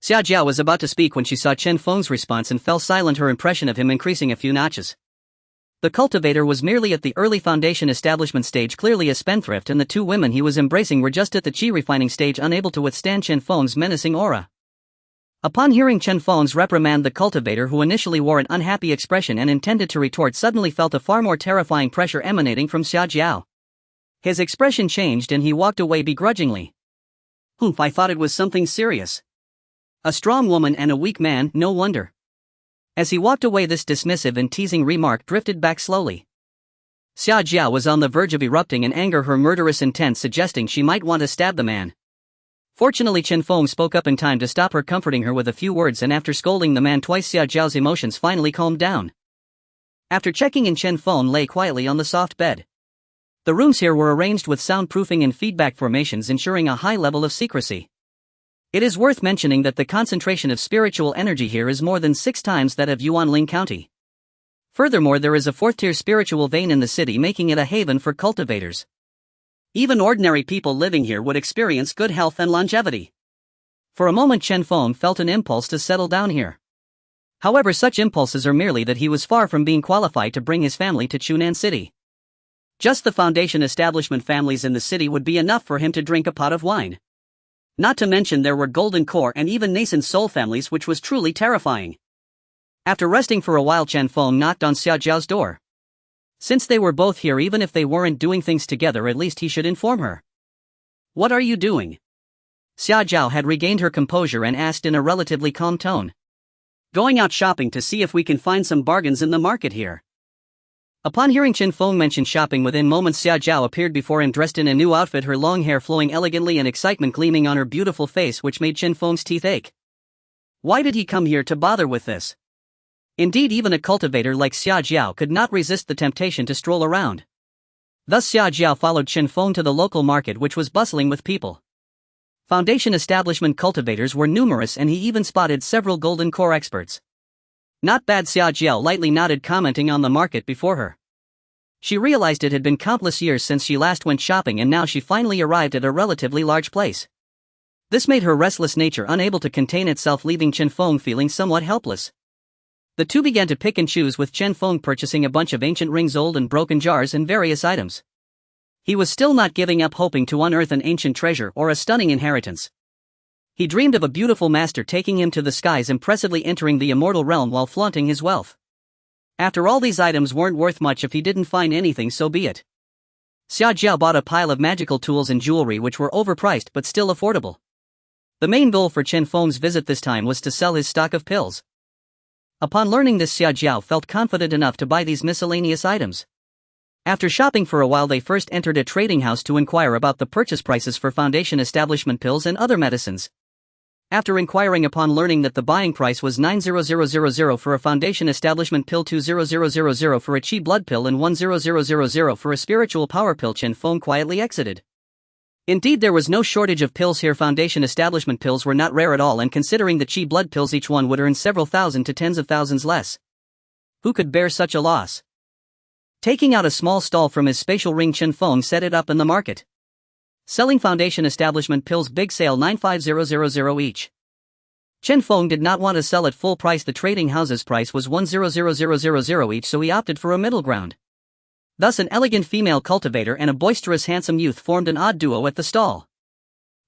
Xia Jiao was about to speak when she saw Chen Feng's response and fell silent, her impression of him increasing a few notches. The cultivator was merely at the early foundation establishment stage, clearly a spendthrift, and the 2 women he was embracing were just at the qi refining stage, unable to withstand Chen Feng's menacing aura. Upon hearing Chen Feng's reprimand, the cultivator, who initially wore an unhappy expression and intended to retort, suddenly felt a far more terrifying pressure emanating from Xia Jiao. His expression changed and he walked away begrudgingly. I thought it was something serious. A strong woman and a weak man, no wonder." As he walked away, this dismissive and teasing remark drifted back slowly. Xia Jiao was on the verge of erupting in anger, her murderous intent suggesting she might want to stab the man. Fortunately, Chen Feng spoke up in time to stop her, comforting her with a few words, and after scolding the man twice, Xia Jiao's emotions finally calmed down. After checking in, Chen Feng lay quietly on the soft bed. The rooms here were arranged with soundproofing and feedback formations, ensuring a high level of secrecy. It is worth mentioning that the concentration of spiritual energy here is more than 6 times that of Yuanling County. Furthermore, there is a 4th-tier spiritual vein in the city, making it a haven for cultivators. Even ordinary people living here would experience good health and longevity. For a moment, Chen Feng felt an impulse to settle down here. However, such impulses are merely that he was far from being qualified to bring his family to Chunan City. Just the foundation establishment families in the city would be enough for him to drink a pot of wine. Not to mention there were golden core and even nascent soul families, which was truly terrifying. After resting for a while, Chen Feng knocked on Xia Jiao's door. Since they were both here, even if they weren't doing things together, at least he should inform her. "What are you doing?" Xia Jiao had regained her composure and asked in a relatively calm tone. "Going out shopping to see if we can find some bargains in the market here." Upon hearing Chen Feng mention shopping, within moments Xia Jiao appeared before him dressed in a new outfit, her long hair flowing elegantly and excitement gleaming on her beautiful face, which made Chen Feng's teeth ache. Why did he come here to bother with this? Indeed, even a cultivator like Xia Jiao could not resist the temptation to stroll around. Thus Xia Jiao followed Chen Feng to the local market, which was bustling with people. Foundation establishment cultivators were numerous, and he even spotted several golden core experts. "Not bad," Xia Jiao lightly nodded, commenting on the market before her. She realized it had been countless years since she last went shopping, and now she finally arrived at a relatively large place. This made her restless nature unable to contain itself, leaving Chen Feng feeling somewhat helpless. The 2 began to pick and choose, with Chen Feng purchasing a bunch of ancient rings, old and broken jars, and various items. He was still not giving up, hoping to unearth an ancient treasure or a stunning inheritance. He dreamed of a beautiful master taking him to the skies, impressively entering the immortal realm while flaunting his wealth. After all, these items weren't worth much. If he didn't find anything, so be it. Xia Jiao bought a pile of magical tools and jewelry which were overpriced but still affordable. The main goal for Chen Feng's visit this time was to sell his stock of pills. Upon learning this, Xia Jiao felt confident enough to buy these miscellaneous items. After shopping for a while, they first entered a trading house to inquire about the purchase prices for foundation establishment pills and other medicines. After inquiring, upon learning that the buying price was 90000 for a foundation establishment pill, 20000 for a qi blood pill, and 10000 for a spiritual power pill, Chen Feng quietly exited. Indeed, there was no shortage of pills here. Foundation establishment pills were not rare at all, and considering the qi blood pills, each one would earn several thousand to tens of thousands less. Who could bear such a loss? Taking out a small stall from his spatial ring, Chen Feng set it up in the market. Selling foundation establishment pills, big sale, 95000 each. Chen Feng did not want to sell at full price. The trading house's price was 100,000 each, so he opted for a middle ground. Thus, an elegant female cultivator and a boisterous handsome youth formed an odd duo at the stall.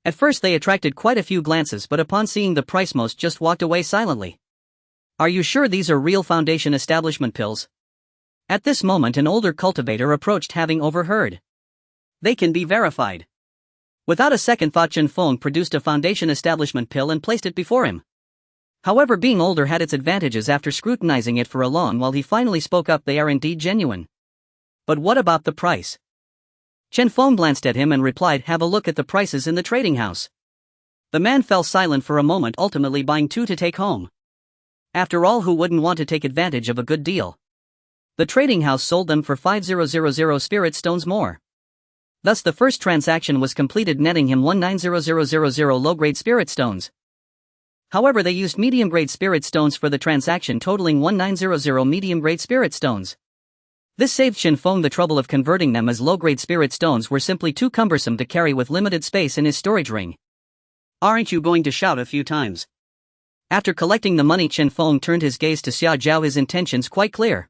At first they attracted quite a few glances, but upon seeing the price most just walked away silently. Are you sure these are real foundation establishment pills? At this moment an older cultivator approached, having overheard. They can be verified. Without a second thought, Chen Feng produced a foundation establishment pill and placed it before him. However, being older had its advantages. After scrutinizing it for a long while, he finally spoke up. They are indeed genuine. But what about the price? Chen Feng glanced at him and replied, have a look at the prices in the trading house. The man fell silent for a moment, ultimately buying 2 to take home. After all, who wouldn't want to take advantage of a good deal? The trading house sold them for 5000 spirit stones more. Thus the first transaction was completed, netting him 190000 low-grade spirit stones. However, they used medium-grade spirit stones for the transaction, totaling 1900 medium-grade spirit stones. This saved Chen Feng the trouble of converting them, as low-grade spirit stones were simply too cumbersome to carry with limited space in his storage ring. Aren't you going to shout a few times? After collecting the money, Chen Feng turned his gaze to Xia Zhao, his intentions quite clear.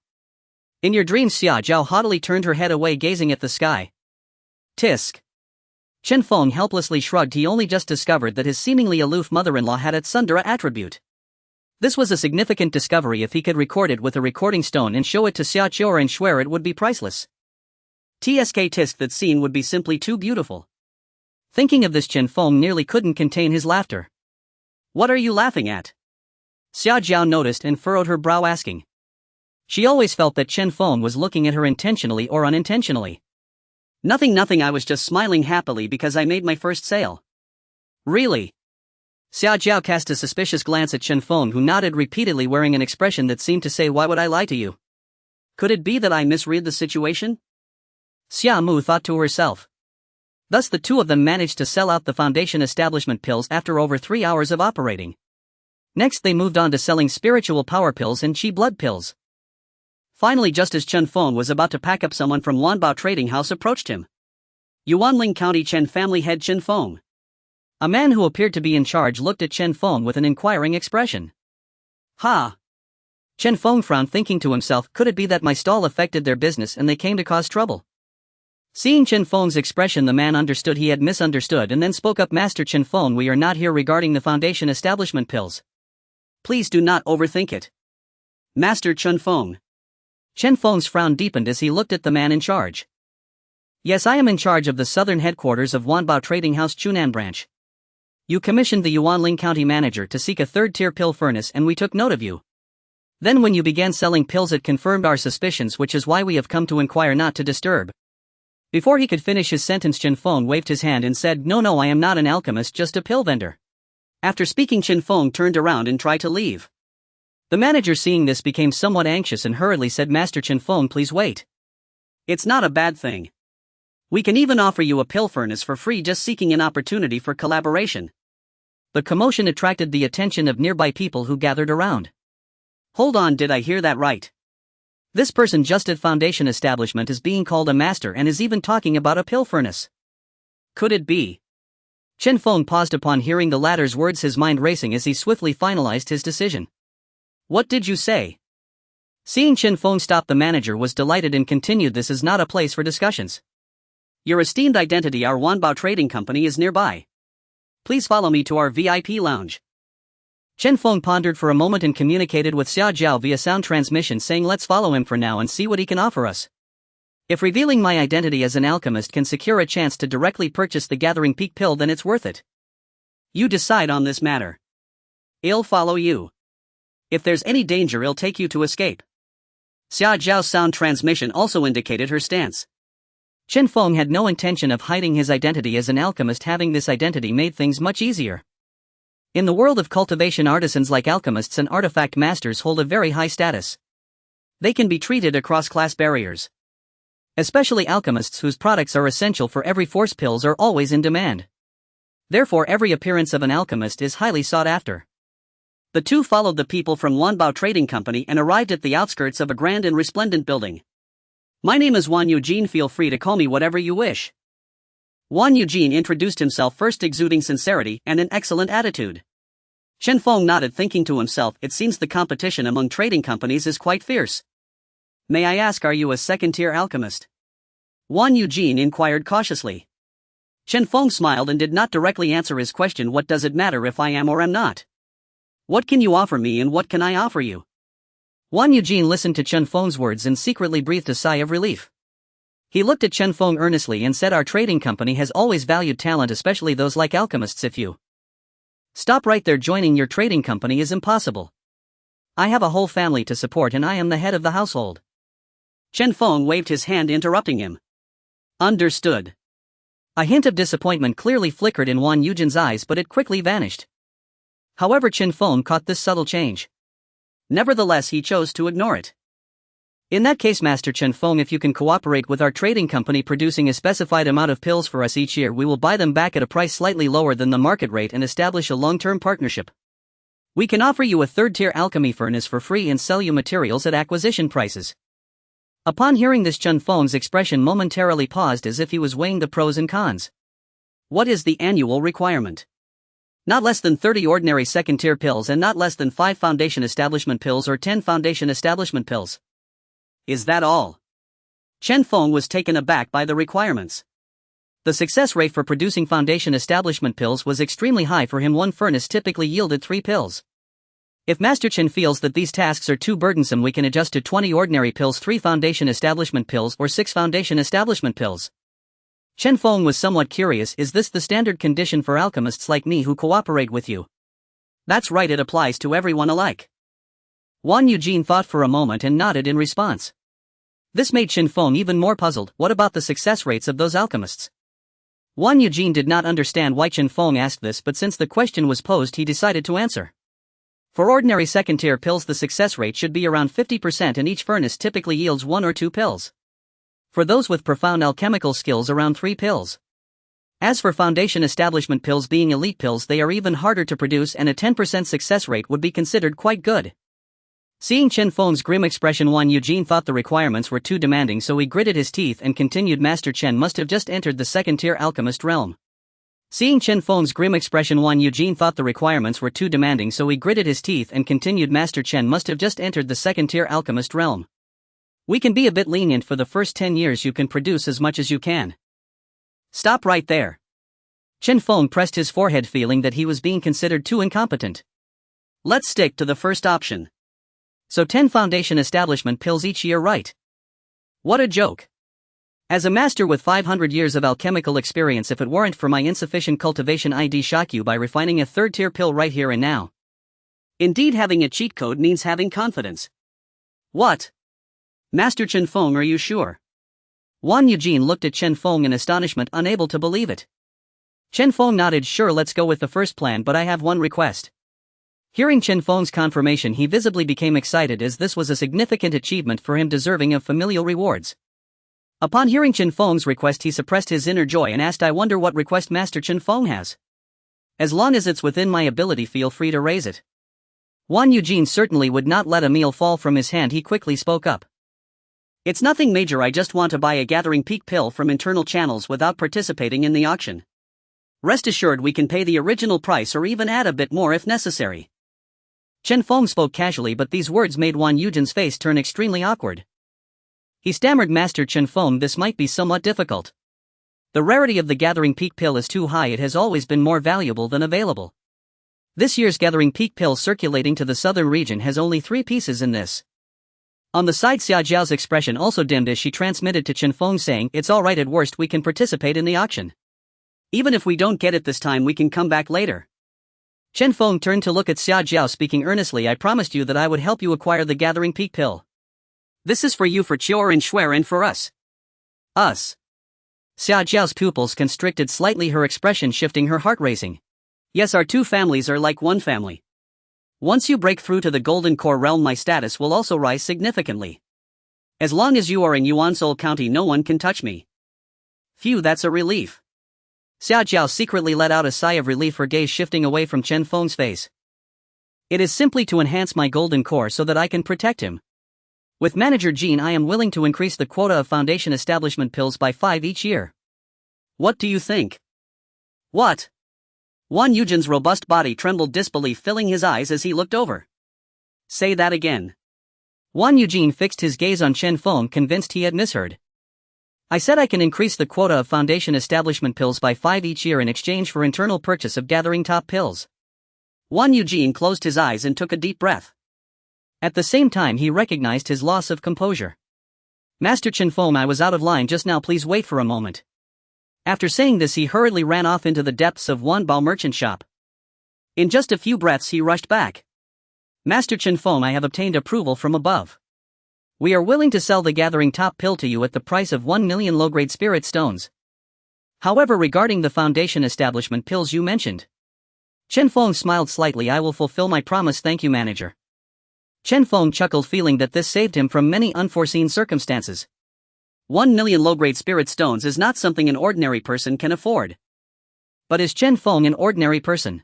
In your dreams, Xia Zhao haughtily turned her head away, gazing at the sky. Tisk. Chen Feng helplessly shrugged. He only just discovered that his seemingly aloof mother-in-law had a tsundere attribute. This was a significant discovery. If he could record it with a recording stone and show it to Xia Zhao and swear, it would be priceless. Tisk, that scene would be simply too beautiful. Thinking of this, Chen Feng nearly couldn't contain his laughter. What are you laughing at? Xia Zhao noticed and furrowed her brow, asking. She always felt that Chen Feng was looking at her intentionally or unintentionally. Nothing, I was just smiling happily because I made my first sale. Really? Xia Zhao cast a suspicious glance at Chen Feng, who nodded repeatedly, wearing an expression that seemed to say, why would I lie to you? Could it be that I misread the situation? Xia Mu thought to herself. Thus the two of them managed to sell out the foundation establishment pills after over 3 hours of operating. Next they moved on to selling spiritual power pills and chi blood pills. Finally, just as Chen Feng was about to pack up, someone from Wanbao Trading House approached him. Yuanling County Chen family head Chen Feng. A man who appeared to be in charge looked at Chen Feng with an inquiring expression. Ha! Chen Feng frowned, thinking to himself, could it be that my stall affected their business and they came to cause trouble? Seeing Chen Feng's expression, the man understood he had misunderstood and then spoke up. Master Chen Feng, we are not here regarding the foundation establishment pills. Please do not overthink it. Master Chen Feng. Chen Feng's frown deepened as he looked at the man in charge. Yes, I am in charge of the southern headquarters of Wanbao Trading House Chunan branch. You commissioned the Yuanling County manager to seek a third-tier pill furnace, and we took note of you. Then when you began selling pills, it confirmed our suspicions, which is why we have come to inquire, not to disturb. Before he could finish his sentence, Chen Feng waved his hand and said, No, I am not an alchemist, just a pill vendor. After speaking, Chen Feng turned around and tried to leave. The manager, seeing this, became somewhat anxious and hurriedly said, Master Chen Feng, please wait. It's not a bad thing. We can even offer you a pill furnace for free, just seeking an opportunity for collaboration. The commotion attracted the attention of nearby people who gathered around. Hold on, did I hear that right? This person just at foundation establishment is being called a master and is even talking about a pill furnace. Could it be? Chen Feng paused upon hearing the latter's words, his mind racing as he swiftly finalized his decision. What did you say? Seeing Chen Feng stop, the manager was delighted and continued, this is not a place for discussions. Your esteemed identity, our Wanbao Trading Company, is nearby. Please follow me to our VIP lounge. Chen Feng pondered for a moment and communicated with Xia Zhao via sound transmission, saying, let's follow him for now and see what he can offer us. If revealing my identity as an alchemist can secure a chance to directly purchase the Gathering Peak pill, then it's worth it. You decide on this matter. I'll follow you. If there's any danger, it'll take you to escape. Xia Zhao's sound transmission also indicated her stance. Chen Feng had no intention of hiding his identity as an alchemist. Having this identity made things much easier. In the world of cultivation, artisans like alchemists and artifact masters hold a very high status. They can be treated across class barriers. Especially alchemists, whose products are essential for every force pills, are always in demand. Therefore, every appearance of an alchemist is highly sought after. The two followed the people from Wanbao Trading Company and arrived at the outskirts of a grand and resplendent building. My name is Wan Eugene, feel free to call me whatever you wish. Wan Eugene introduced himself, first exuding sincerity and an excellent attitude. Chen Feng nodded, thinking to himself, it seems the competition among trading companies is quite fierce. May I ask, are you a second-tier alchemist? Wan Eugene inquired cautiously. Chen Feng smiled and did not directly answer his question. What does it matter if I am or am not? What can you offer me and what can I offer you? Wan Eugene listened to Chen Feng's words and secretly breathed a sigh of relief. He looked at Chen Feng earnestly and said, our trading company has always valued talent, especially those like alchemists. If you stop right there, joining your trading company is impossible. I have a whole family to support and I am the head of the household. Chen Feng waved his hand, interrupting him. Understood. A hint of disappointment clearly flickered in Wan Eugene's eyes, but it quickly vanished. However, Chen Feng caught this subtle change. Nevertheless, he chose to ignore it. In that case, Master Chen Feng, if you can cooperate with our trading company producing a specified amount of pills for us each year, we will buy them back at a price slightly lower than the market rate and establish a long-term partnership. We can offer you a third-tier alchemy furnace for free and sell you materials at acquisition prices. Upon hearing this, Chen Feng's expression momentarily paused as if he was weighing the pros and cons. What is the annual requirement? Not less than 30 ordinary second-tier pills and not less than 5 foundation establishment pills or 10 foundation establishment pills. Is that all? Chen Feng was taken aback by the requirements. The success rate for producing foundation establishment pills was extremely high for him. One furnace typically yielded 3 pills. If Master Chen feels that these tasks are too burdensome, we can adjust to 20 ordinary pills, 3 foundation establishment pills, or 6 foundation establishment pills. Chen Feng was somewhat curious. Is this the standard condition for alchemists like me who cooperate with you? That's right, it applies to everyone alike. Wan Eugene thought for a moment and nodded in response. This made Chen Feng even more puzzled. What about the success rates of those alchemists? Wan Eugene did not understand why Chen Feng asked this, but since the question was posed, he decided to answer. For ordinary second-tier pills, the success rate should be around 50% and each furnace typically yields 1 or 2 pills. For those with profound alchemical skills, around 3 pills. As for foundation establishment pills, being elite pills, they are even harder to produce and a 10% success rate would be considered quite good. Seeing Chen Feng's grim expression, Wan Eugene thought the requirements were too demanding, so he gritted his teeth and continued. Master Chen must have just entered the second-tier alchemist realm. Seeing Chen Feng's grim expression, Wan Eugene thought the requirements were too demanding, so he gritted his teeth and continued. Master Chen must have just entered the second-tier alchemist realm. We can be a bit lenient for the first 10 years. You can produce as much as you can. Stop right there. Chen Feng pressed his forehead, feeling that he was being considered too incompetent. Let's stick to the first option. So 10 foundation establishment pills each year, right? What a joke. As a master with 500 years of alchemical experience, if it weren't for my insufficient cultivation, I'd shock you by refining a third-tier pill right here and now. Indeed, having a cheat code means having confidence. What? Master Chen Feng, are you sure? Wan Eugene looked at Chen Feng in astonishment, unable to believe it. Chen Feng nodded. Sure, let's go with the first plan, but I have one request. Hearing Chen Feng's confirmation, he visibly became excited, as this was a significant achievement for him, deserving of familial rewards. Upon hearing Chen Feng's request, he suppressed his inner joy and asked, I wonder what request Master Chen Feng has. As long as it's within my ability, feel free to raise it. Wan Eugene certainly would not let a meal fall from his hand. He quickly spoke up. It's nothing major, I just want to buy a gathering peak pill from internal channels without participating in the auction. Rest assured we can pay the original price or even add a bit more if necessary. Chen Feng spoke casually, but these words made Wan Eugene's face turn extremely awkward. He stammered, Master Chen Feng, this might be somewhat difficult. The rarity of the gathering peak pill is too high. It has always been more valuable than available. This year's gathering peak pill circulating to the southern region has only 3 pieces in this. On the side, Xia Zhao's expression also dimmed as she transmitted to Chen Feng, saying, it's alright, at worst we can participate in the auction. Even if we don't get it this time, we can come back later. Chen Feng turned to look at Xia Zhao, speaking earnestly, I promised you that I would help you acquire the gathering peak pill. This is for you, for Chior and Shuer, and for us. Us. Xia Zhao's pupils constricted slightly, her expression shifting, her heart racing. Yes, our 2 families are like one family. Once you break through to the Golden Core realm, my status will also rise significantly. As long as you are in Yuanzhou County, no one can touch me. Phew, that's a relief. Xia Zhao secretly let out a sigh of relief, her gaze shifting away from Chen Feng's face. It is simply to enhance my Golden Core so that I can protect him. With Manager Jean, I am willing to increase the quota of foundation establishment pills by 5 each year. What do you think? What? Wan Eugene's robust body trembled, disbelief filling his eyes as he looked over. Say that again. Wan Eugene fixed his gaze on Chen Feng, convinced he had misheard. I said I can increase the quota of foundation establishment pills by 5 each year in exchange for internal purchase of gathering top pills. Wan Eugene closed his eyes and took a deep breath. At the same time he recognized his loss of composure. Master Chen Feng, I was out of line just now, please wait for a moment. After saying this he hurriedly ran off into the depths of Wan Bao merchant shop. In just a few breaths he rushed back. Master Chen Feng, I have obtained approval from above. We are willing to sell the gathering top pill to you at the price of 1 million low-grade spirit stones. However, regarding the foundation establishment pills you mentioned. Chen Feng smiled slightly. I will fulfill my promise, thank you, manager. Chen Feng chuckled, feeling that this saved him from many unforeseen circumstances. 1 million low-grade spirit stones is not something an ordinary person can afford. But is Chen Feng an ordinary person?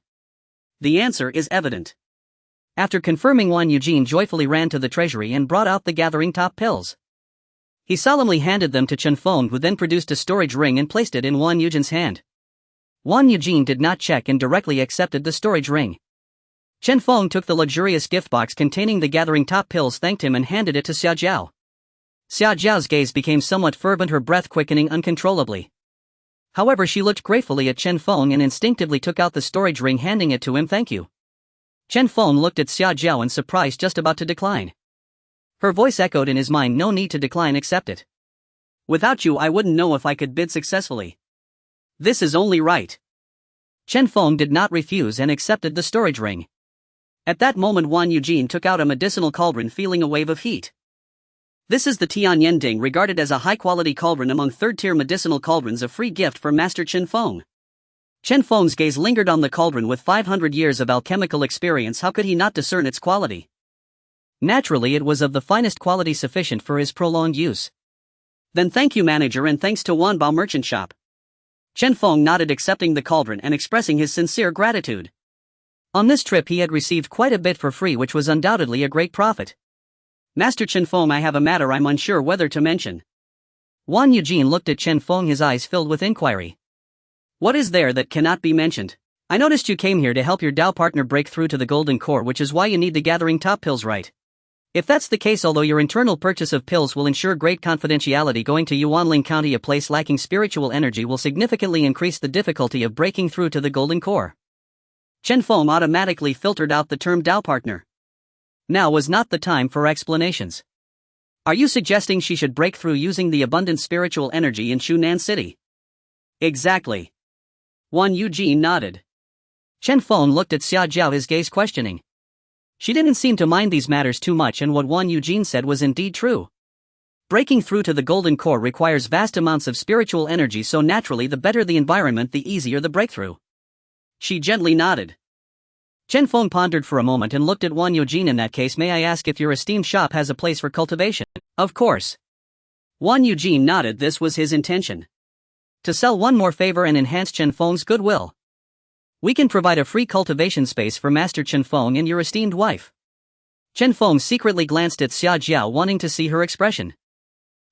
The answer is evident. After confirming, Wan Eugene joyfully ran to the treasury and brought out the gathering top pills. He solemnly handed them to Chen Feng, who then produced a storage ring and placed it in Wan Eugene's hand. Wan Eugene did not check and directly accepted the storage ring. Chen Feng took the luxurious gift box containing the gathering top pills, thanked him and handed it to Xia Jiao. Xia Jiao's gaze became somewhat fervent, her breath quickening uncontrollably. However, she looked gratefully at Chen Feng and instinctively took out the storage ring, handing it to him. Thank you. Chen Feng looked at Xia Jiao in surprise, just about to decline. Her voice echoed in his mind, no need to decline, accept it. Without you I wouldn't know if I could bid successfully. This is only right. Chen Feng did not refuse and accepted the storage ring. At that moment Wan Eugene took out a medicinal cauldron, feeling a wave of heat. This is the Tianyan Ding, regarded as a high-quality cauldron among third-tier medicinal cauldrons, a free gift for Master Chen Feng. Chen Feng's gaze lingered on the cauldron. With 500 years of alchemical experience, how could he not discern its quality? Naturally, it was of the finest quality, sufficient for his prolonged use. Then thank you, manager, and thanks to Wan Bao merchant shop. Chen Feng nodded, accepting the cauldron and expressing his sincere gratitude. On this trip he had received quite a bit for free, which was undoubtedly a great profit. Master Chen Feng, I have a matter I'm unsure whether to mention. Wan Eugene looked at Chen Feng, his eyes filled with inquiry. What is there that cannot be mentioned? I noticed you came here to help your Dao partner break through to the golden core, which is why you need the gathering top pills, right? If that's the case, although your internal purchase of pills will ensure great confidentiality, going to Yuanling County, a place lacking spiritual energy, will significantly increase the difficulty of breaking through to the golden core. Chen Feng automatically filtered out the term Dao partner. Now was not the time for explanations. Are you suggesting she should break through using the abundant spiritual energy in Shunan City? Exactly. Wan Eugene nodded. Chen Feng looked at Xia Jiao, his gaze questioning. She didn't seem to mind these matters too much, and what Wan Eugene said was indeed true. Breaking through to the golden core requires vast amounts of spiritual energy, so naturally the better the environment, the easier the breakthrough. She gently nodded. Chen Feng pondered for a moment and looked at Wan Eugene. In that case, may I ask if your esteemed shop has a place for cultivation? Of course. Wan Eugene nodded. This was his intention. To sell one more favor and enhance Chen Feng's goodwill. We can provide a free cultivation space for Master Chen Feng and your esteemed wife. Chen Feng secretly glanced at Xia Jiao, wanting to see her expression.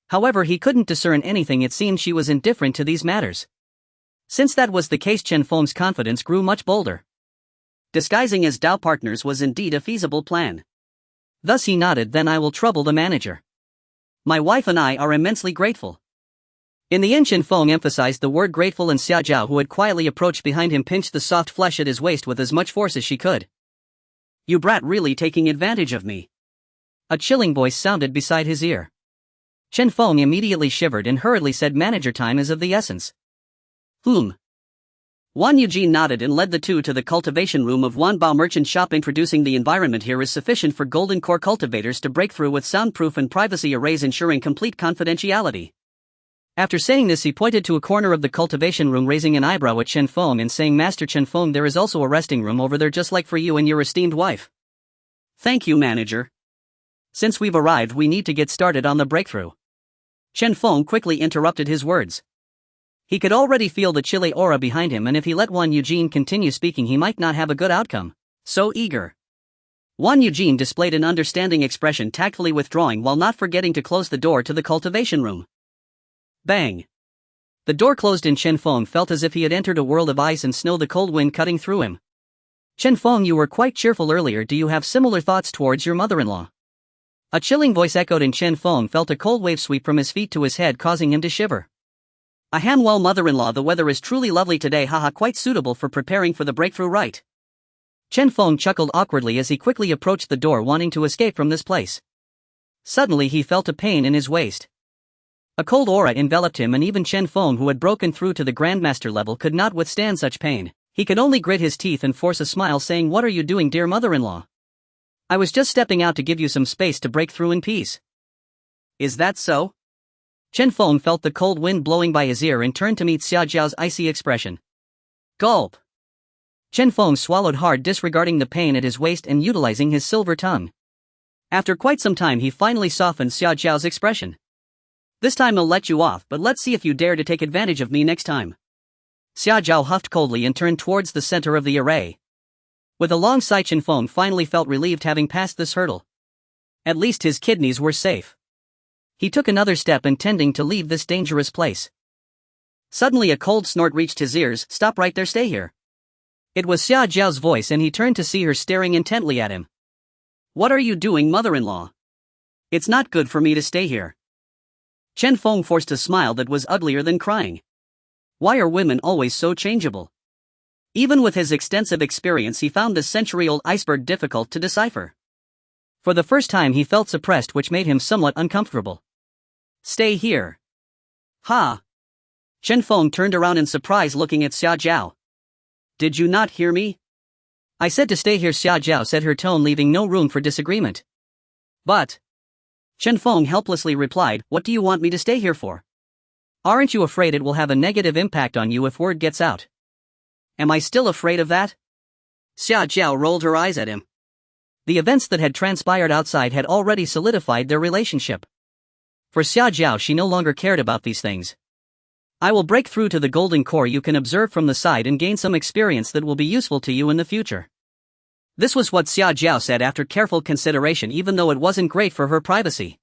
However, he couldn't discern anything. It seemed she was indifferent to these matters. Since that was the case, Chen Feng's confidence grew much bolder. Disguising as Dao partners was indeed a feasible plan. Thus he nodded. Then I will trouble the manager. My wife and I are immensely grateful. In the end, Chen Feng emphasized the word grateful, and Xia Jiao, who had quietly approached behind him, pinched the soft flesh at his waist with as much force as she could. You brat, really taking advantage of me. A chilling voice sounded beside his ear. Chen Feng immediately shivered and hurriedly said, manager, time is of the essence. Wan Eugene nodded and led the two to the cultivation room of Wan Bao merchant shop. Introducing the environment here is sufficient for golden core cultivators to break through with soundproof and privacy arrays, ensuring complete confidentiality. After saying this, he pointed to a corner of the cultivation room, raising an eyebrow at Chen Feng and saying, Master Chen Feng, there is also a resting room over there, just like for you and your esteemed wife. Thank you, manager. Since we've arrived, we need to get started on the breakthrough. Chen Feng quickly interrupted his words. He could already feel the chilly aura behind him, and if he let Wan Eugene continue speaking, he might not have a good outcome. So eager. Wan Eugene displayed an understanding expression, tactfully withdrawing while not forgetting to close the door to the cultivation room. Bang! The door closed and Chen Feng felt as if he had entered a world of ice and snow, the cold wind cutting through him. Chen Feng, you were quite cheerful earlier. Do you have similar thoughts towards your mother-in-law? A chilling voice echoed and Chen Feng felt a cold wave sweep from his feet to his head, causing him to shiver. Well, mother-in-law, the weather is truly lovely today, haha, quite suitable for preparing for the breakthrough rite. Chen Feng chuckled awkwardly as he quickly approached the door, wanting to escape from this place. Suddenly he felt a pain in his waist. A cold aura enveloped him, and even Chen Feng, who had broken through to the Grandmaster level, could not withstand such pain. He could only grit his teeth and force a smile, saying, "What are you doing, dear mother-in-law? I was just stepping out to give you some space to break through in peace." "Is that so?" Chen Feng felt the cold wind blowing by his ear and turned to meet Xia Zhao's icy expression. Gulp. Chen Feng swallowed hard, disregarding the pain at his waist and utilizing his silver tongue. After quite some time he finally softened Xia Zhao's expression. "This time I'll let you off, but let's see if you dare to take advantage of me next time." Xia Zhao huffed coldly and turned towards the center of the array. With a long sigh, Chen Feng finally felt relieved having passed this hurdle. At least his kidneys were safe. He took another step, intending to leave this dangerous place. Suddenly a cold snort reached his ears. "Stop right there, stay here." It was Xia Zhao's voice, and he turned to see her staring intently at him. "What are you doing, mother-in-law? It's not good for me to stay here." Chen Feng forced a smile that was uglier than crying. Why are women always so changeable? Even with his extensive experience, he found the century-old iceberg difficult to decipher. For the first time he felt suppressed, which made him somewhat uncomfortable. "Stay here." "Ha!" Chen Feng turned around in surprise, looking at Xia Zhao. "Did you not hear me?" "I said to stay here," Xia Zhao said, her tone leaving no room for disagreement. "But," Chen Feng helplessly replied, "what do you want me to stay here for? Aren't you afraid it will have a negative impact on you if word gets out?" "Am I still afraid of that?" Xia Zhao rolled her eyes at him. The events that had transpired outside had already solidified their relationship. For Xia Zhao, she no longer cared about these things. "I will break through to the golden core. You can observe from the side and gain some experience that will be useful to you in the future." This was what Xia Zhao said after careful consideration, even though it wasn't great for her privacy.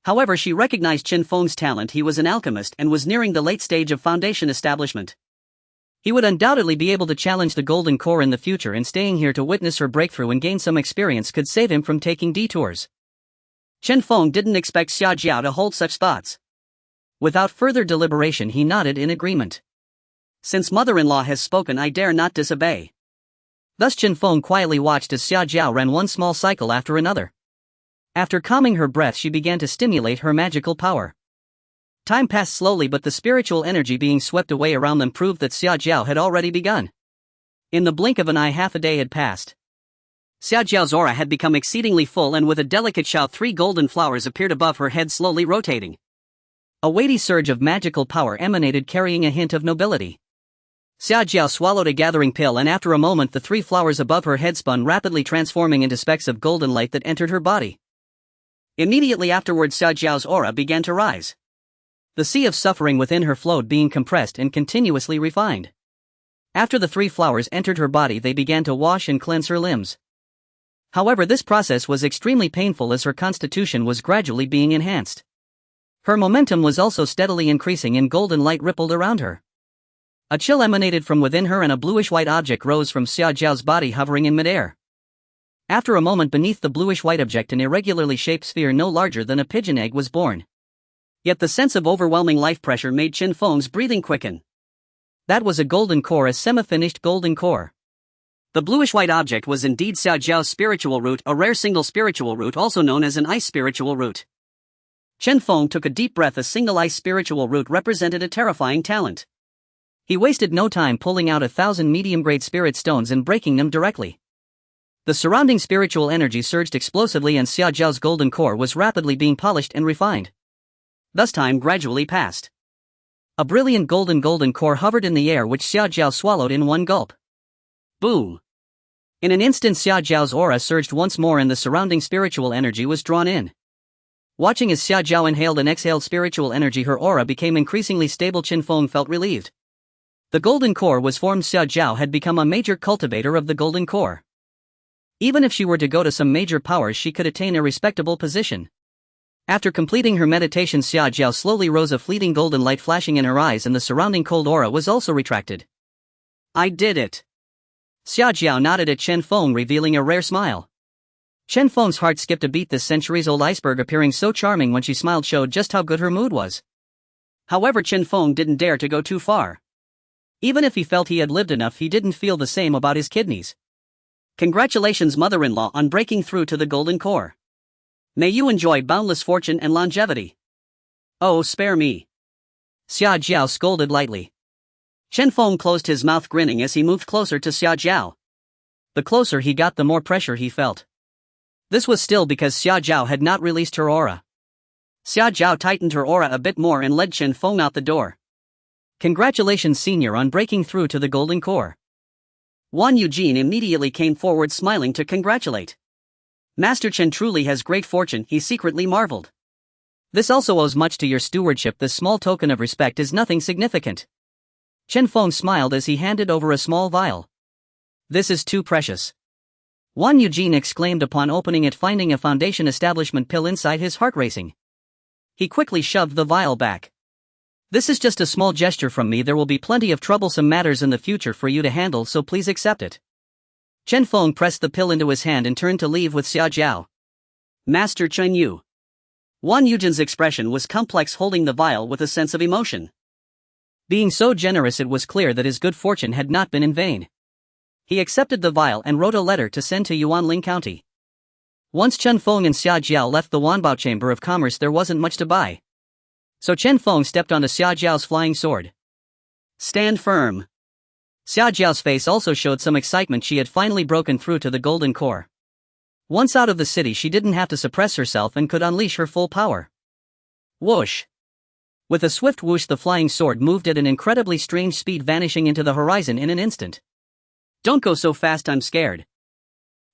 However, she recognized Chen Feng's talent. He was an alchemist and was nearing the late stage of foundation establishment. He would undoubtedly be able to challenge the golden core in the future, and staying here to witness her breakthrough and gain some experience could save him from taking detours. Chen Feng didn't expect Xia Zhao to hold such thoughts. Without further deliberation he nodded in agreement. "Since mother-in-law has spoken, I dare not disobey." Thus Chen Feng quietly watched as Xia Zhao ran one small cycle after another. After calming her breath, she began to stimulate her magical power. Time passed slowly, but the spiritual energy being swept away around them proved that Xia Zhao had already begun. In the blink of an eye, half a day had passed. Xia Zhao's aura had become exceedingly full, and with a delicate shout 3 golden flowers appeared above her head, slowly rotating. A weighty surge of magical power emanated, carrying a hint of nobility. Xia Zhao swallowed a gathering pill, and after a moment the 3 flowers above her head spun rapidly, transforming into specks of golden light that entered her body. Immediately afterwards Xia Zhao's aura began to rise. The sea of suffering within her flowed, being compressed and continuously refined. After the 3 flowers entered her body, they began to wash and cleanse her limbs. However, this process was extremely painful as her constitution was gradually being enhanced. Her momentum was also steadily increasing, and golden light rippled around her. A chill emanated from within her, and a bluish-white object rose from Xia Zhao's body, hovering in midair. After a moment, beneath the bluish-white object, an irregularly shaped sphere no larger than a pigeon egg was born. Yet the sense of overwhelming life pressure made Chen Feng's breathing quicken. That was a golden core, a semi-finished golden core. The bluish-white object was indeed Xia Zhao's spiritual root, a rare single spiritual root also known as an ice spiritual root. Chen Feng took a deep breath. A single ice spiritual root represented a terrifying talent. He wasted no time pulling out 1,000 medium-grade spirit stones and breaking them directly. The surrounding spiritual energy surged explosively, and Xia Zhao's golden core was rapidly being polished and refined. Thus time gradually passed. A brilliant golden core hovered in the air, which Xia Zhao swallowed in one gulp. Boom! In an instant Xia Zhao's aura surged once more, and the surrounding spiritual energy was drawn in. Watching as Xia Zhao inhaled and exhaled spiritual energy, her aura became increasingly stable. Chen Feng felt relieved. The golden core was formed. Xia Zhao had become a major cultivator of the golden core. Even if she were to go to some major powers, she could attain a respectable position. After completing her meditation, Xia Zhao slowly rose, a fleeting golden light flashing in her eyes, and the surrounding cold aura was also retracted. "I did it." Xia Zhao nodded at Chen Feng, revealing a rare smile. Chen Feng's heart skipped a beat. This centuries-old iceberg appearing so charming when she smiled showed just how good her mood was. However, Chen Feng didn't dare to go too far. Even if he felt he had lived enough, he didn't feel the same about his kidneys. Congratulations, mother-in-law, on breaking through to the golden core. May you enjoy boundless fortune and longevity. Oh, spare me. Xia Jiao scolded lightly. Chen Feng closed his mouth, grinning as he moved closer to Xia Jiao. The closer he got, the more pressure he felt. This was still because Xia Jiao had not released her aura. Xia Jiao tightened her aura a bit more and led Chen Feng out the door. Congratulations, senior, on breaking through to the golden core. Wan Eugene immediately came forward, smiling to congratulate. Master Chen truly has great fortune, he secretly marveled. This also owes much to your stewardship. This small token of respect is nothing significant. Chen Feng smiled as he handed over a small vial. This is too precious. Wan Eugene exclaimed upon opening it, finding a foundation establishment pill inside, his heart racing. He quickly shoved the vial back. This is just a small gesture from me. There will be plenty of troublesome matters in the future for you to handle, so please accept it. Chen Feng pressed the pill into his hand and turned to leave with Xia Jiao. Master Chen Yu. Wan Eugene's expression was complex, holding the vial with a sense of emotion. Being so generous, it was clear that his good fortune had not been in vain. He accepted the vial and wrote a letter to send to Yuanling County. Once Chen Feng and Xia Jiao left the Wanbao Chamber of Commerce, there wasn't much to buy. So Chen Feng stepped onto Xia Jiao's flying sword. Stand firm. Xia Jiao's face also showed some excitement. She had finally broken through to the golden core. Once out of the city, she didn't have to suppress herself and could unleash her full power. Whoosh! With a swift whoosh, the flying sword moved at an incredibly strange speed, vanishing into the horizon in an instant. Don't go so fast, I'm scared.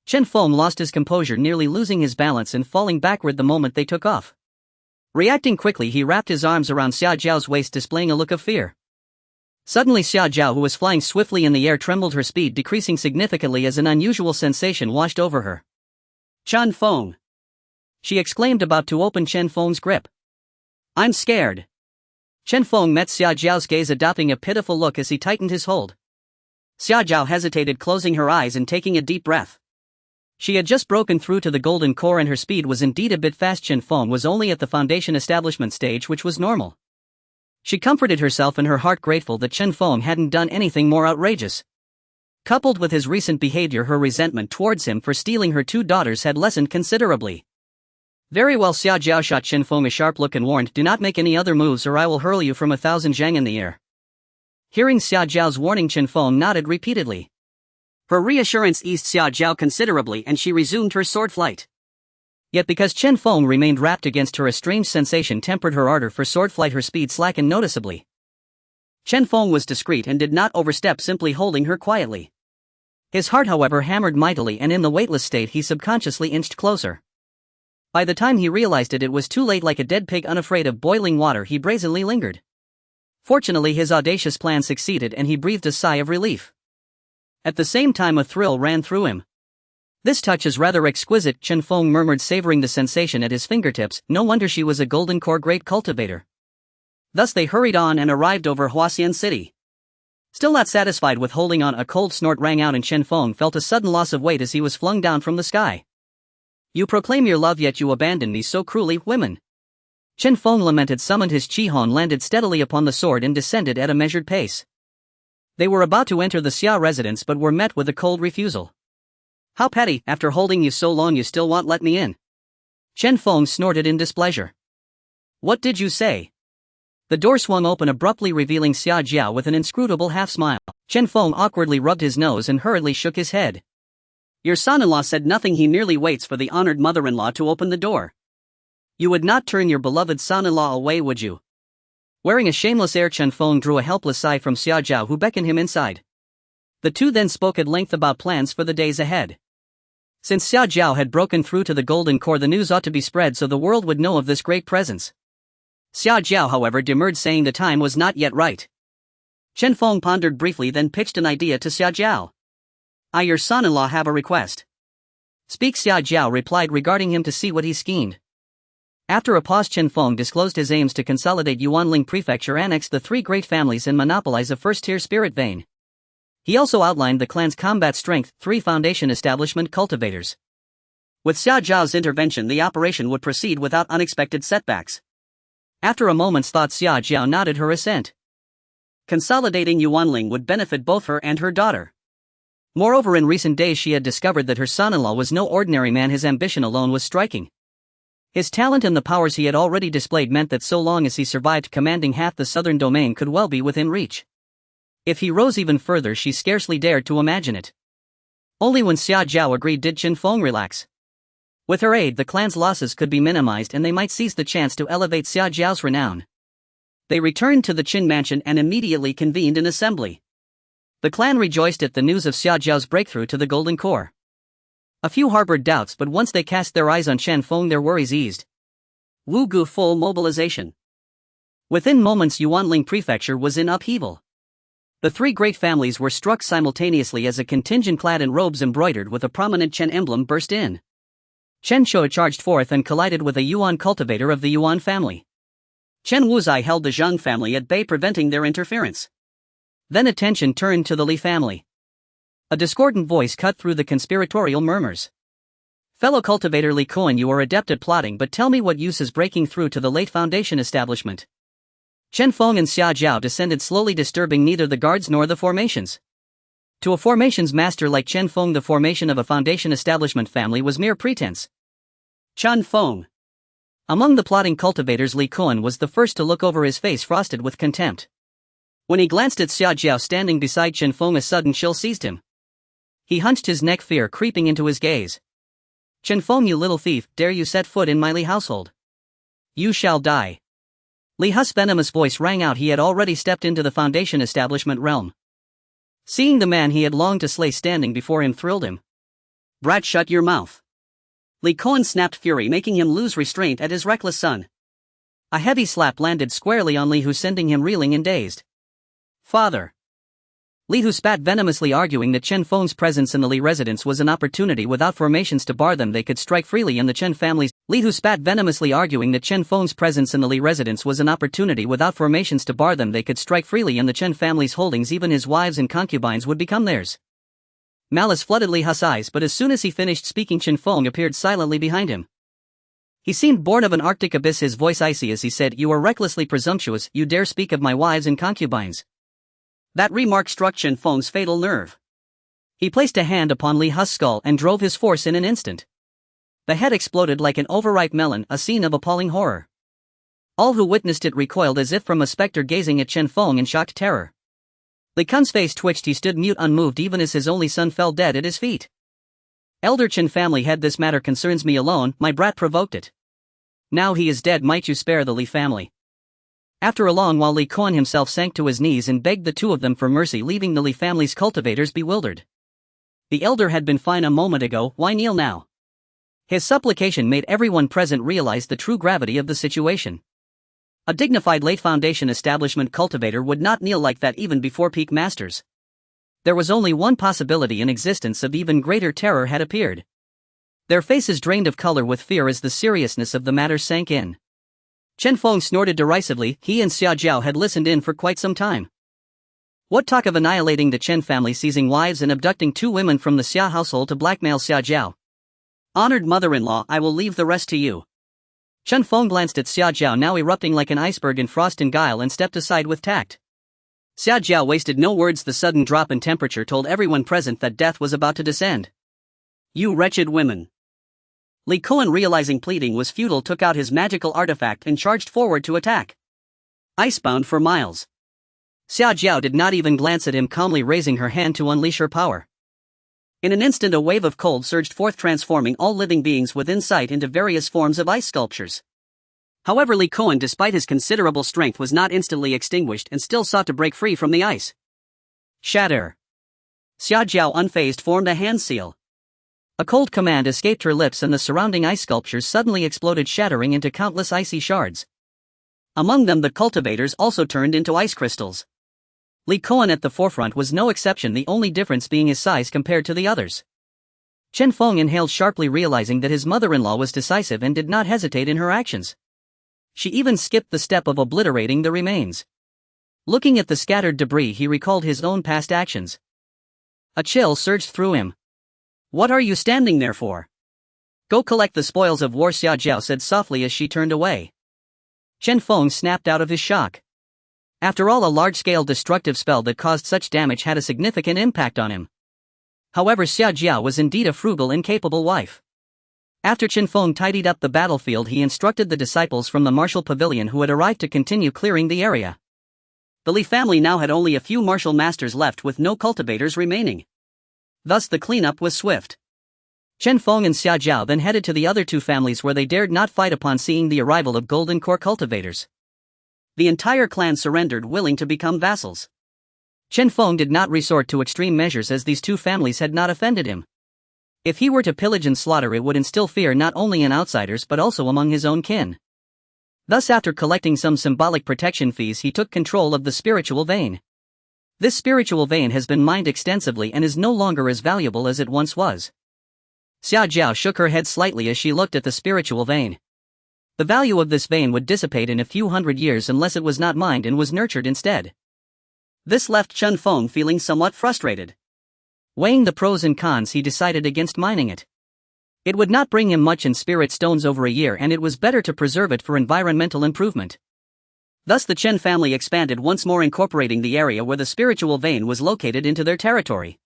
Chen Feng lost his composure, nearly losing his balance and falling backward the moment they took off. Reacting quickly, he wrapped his arms around Xia Jiao's waist, displaying a look of fear. Suddenly, Xia Jiao, who was flying swiftly in the air, trembled, her speed decreasing significantly as an unusual sensation washed over her. Chen Feng! She exclaimed, about to open Chen Feng's grip. I'm scared. Chen Feng met Xia Jiao's gaze, adopting a pitiful look as he tightened his hold. Xia Jiao hesitated, closing her eyes and taking a deep breath. She had just broken through to the golden core and her speed was indeed a bit fast. Chen Feng was only at the foundation establishment stage, which was normal. She comforted herself in her heart, grateful that Chen Feng hadn't done anything more outrageous. Coupled with his recent behavior, her resentment towards him for stealing her two daughters had lessened considerably. Very well. Xia Jiao shot Chen Feng a sharp look and warned, do not make any other moves or I will hurl you from 1,000 zhang in the air. Hearing Xia Jiao's warning, Chen Feng nodded repeatedly. Her reassurance eased Xia Jiao considerably and she resumed her sword flight. Yet because Chen Feng remained wrapped against her, a strange sensation tempered her ardor for sword flight. Her speed slackened noticeably. Chen Feng was discreet and did not overstep, simply holding her quietly. His heart, however, hammered mightily, and in the weightless state he subconsciously inched closer. By the time he realized it, it was too late. Like a dead pig unafraid of boiling water, he brazenly lingered. Fortunately, his audacious plan succeeded and he breathed a sigh of relief. At the same time, a thrill ran through him. This touch is rather exquisite, Chen Feng murmured, savoring the sensation at his fingertips. No wonder she was a golden core great cultivator. Thus they hurried on and arrived over Huaxian City. Still not satisfied with holding on, a cold snort rang out and Chen Feng felt a sudden loss of weight as he was flung down from the sky. You proclaim your love, yet you abandon me so cruelly, women. Chen Feng lamented, summoned his Qihong, landed steadily upon the sword and descended at a measured pace. They were about to enter the Xia residence but were met with a cold refusal. How petty, after holding you so long you still won't let me in. Chen Feng snorted in displeasure. What did you say? The door swung open abruptly, revealing Xia Jiao with an inscrutable half-smile. Chen Feng awkwardly rubbed his nose and hurriedly shook his head. Your son-in-law said nothing, he merely waits for the honored mother-in-law to open the door. You would not turn your beloved son-in-law away, would you? Wearing a shameless air, Chen Feng drew a helpless sigh from Xia Jiao, who beckoned him inside. The two then spoke at length about plans for the days ahead. Since Xia Jiao had broken through to the golden core, the news ought to be spread so the world would know of this great presence. Xia Jiao, however, demurred, saying the time was not yet right. Chen Feng pondered briefly, then pitched an idea to Xia Jiao. I, your son-in-law, have a request. Speak, Xia Jiao replied, regarding him to see what he schemed. After a pause, Chen Feng disclosed his aims to consolidate Yuanling Prefecture, annex the three great families and monopolize a first-tier spirit vein. He also outlined the clan's combat strength, 3 foundation establishment cultivators. With Xia Zhao's intervention, the operation would proceed without unexpected setbacks. After a moment's thought, Xia Zhao nodded her assent. Consolidating Yuanling would benefit both her and her daughter. Moreover, in recent days she had discovered that her son-in-law was no ordinary man. His ambition alone was striking. His talent and the powers he had already displayed meant that so long as he survived, commanding half the southern domain could well be within reach. If he rose even further, she scarcely dared to imagine it. Only when Xia Zhao agreed did Chen Feng relax. With her aid, the clan's losses could be minimized and they might seize the chance to elevate Xia Zhao's renown. They returned to the Qin mansion and immediately convened an assembly. The clan rejoiced at the news of Xia Zhao's breakthrough to the Golden Core. A few harbored doubts, but once they cast their eyes on Chen Feng, their worries eased. Wu Gu full mobilization. Within moments, Yuanling Prefecture was in upheaval. The three great families were struck simultaneously as a contingent clad in robes embroidered with a prominent Chen emblem burst in. Chen Shou charged forth and collided with a Yuan cultivator of the Yuan family. Chen Wuzai held the Zhang family at bay, preventing their interference. Then attention turned to the Li family. A discordant voice cut through the conspiratorial murmurs. Fellow cultivator Li Kuan, you are adept at plotting, but tell me what use is breaking through to the late foundation establishment. Chen Feng and Xia Zhao descended slowly, disturbing neither the guards nor the formations. To a formations master like Chen Feng, the formation of a foundation establishment family was mere pretense. Chen Feng. Among the plotting cultivators, Li Kuan was the first to look over, his face frosted with contempt. When he glanced at Xia Zhao standing beside Chen Feng, a sudden chill seized him. He hunched his neck, fear creeping into his gaze. Chen Feng, you little thief, dare you set foot in my Li household? You shall die. Li Hu's venomous voice rang out. He had already stepped into the foundation establishment realm. Seeing the man he had longed to slay standing before him thrilled him. Brat, shut your mouth. Li Kuan snapped, fury making him lose restraint at his reckless son. A heavy slap landed squarely on Li Hu, sending him reeling and dazed. Father. Li Hu spat venomously, arguing that Chen Feng's presence in the Li residence was an opportunity. Without formations to bar them, they could strike freely in the Chen family's. Li Hu spat venomously, arguing that Chen Feng's presence in the Li residence was an opportunity. Without formations to bar them, they could strike freely in the Chen family's holdings. Even his wives and concubines would become theirs. Malice flooded Li Hu's eyes, but as soon as he finished speaking, Chen Feng appeared silently behind him. He seemed born of an arctic abyss, his voice icy as he said, "You are recklessly presumptuous. You dare speak of my wives and concubines." That remark struck Chen Feng's fatal nerve. He placed a hand upon Li Hu's skull and drove his force in an instant. The head exploded like an overripe melon, a scene of appalling horror. All who witnessed it recoiled as if from a specter, gazing at Chen Feng in shocked terror. Li Kun's face twitched. He stood mute, unmoved, even as his only son fell dead at his feet. Elder Chen family head, this matter concerns me alone. My brat provoked it. Now he is dead, might you spare the Li family? After a long while, Li Kuan himself sank to his knees and begged the two of them for mercy, leaving the Li family's cultivators bewildered. The elder had been fine a moment ago, why kneel now? His supplication made everyone present realize the true gravity of the situation. A dignified late foundation establishment cultivator would not kneel like that even before peak masters. There was only one possibility in existence of even greater terror had appeared. Their faces drained of color with fear as the seriousness of the matter sank in. Chen Feng snorted derisively. He and Xia Zhao had listened in for quite some time. What talk of annihilating the Chen family, seizing wives and abducting two women from the Xia household to blackmail Xia Zhao? Honored mother-in-law, I will leave the rest to you. Chen Feng glanced at Xia Zhao, now erupting like an iceberg in frost and guile, and stepped aside with tact. Xia Zhao wasted no words. The sudden drop in temperature told everyone present that death was about to descend. You wretched women. Li Kuan, realizing pleading was futile, took out his magical artifact and charged forward to attack. Icebound for miles. Xia Zhao did not even glance at him, calmly raising her hand to unleash her power. In an instant, a wave of cold surged forth, transforming all living beings within sight into various forms of ice sculptures. However, Li Kuan, despite his considerable strength, was not instantly extinguished and still sought to break free from the ice. Shatter. Xia Zhao, unfazed, formed a hand seal. A cold command escaped her lips and the surrounding ice sculptures suddenly exploded, shattering into countless icy shards. Among them, the cultivators also turned into ice crystals. Li Kuan at the forefront was no exception, the only difference being his size compared to the others. Chen Feng inhaled sharply, realizing that his mother-in-law was decisive and did not hesitate in her actions. She even skipped the step of obliterating the remains. Looking at the scattered debris, he recalled his own past actions. A chill surged through him. What are you standing there for? Go collect the spoils of war, Xia Jiao said softly as she turned away. Chen Feng snapped out of his shock. After all, a large-scale destructive spell that caused such damage had a significant impact on him. However, Xia Jiao was indeed a frugal and capable wife. After Chen Feng tidied up the battlefield, he instructed the disciples from the martial pavilion who had arrived to continue clearing the area. The Li family now had only a few martial masters left with no cultivators remaining. Thus the cleanup was swift. Chen Feng and Xia Jiao then headed to the other two families where they dared not fight upon seeing the arrival of golden core cultivators. The entire clan surrendered, willing to become vassals. Chen Feng did not resort to extreme measures as these two families had not offended him. If he were to pillage and slaughter, it would instill fear not only in outsiders but also among his own kin. Thus, after collecting some symbolic protection fees, he took control of the spiritual vein. This spiritual vein has been mined extensively and is no longer as valuable as it once was. Xia Jiao shook her head slightly as she looked at the spiritual vein. The value of this vein would dissipate in a few hundred years unless it was not mined and was nurtured instead. This left Chen Feng feeling somewhat frustrated. Weighing the pros and cons, he decided against mining it. It would not bring him much in spirit stones over a year, and it was better to preserve it for environmental improvement. Thus the Chen family expanded once more, incorporating the area where the spiritual vein was located into their territory.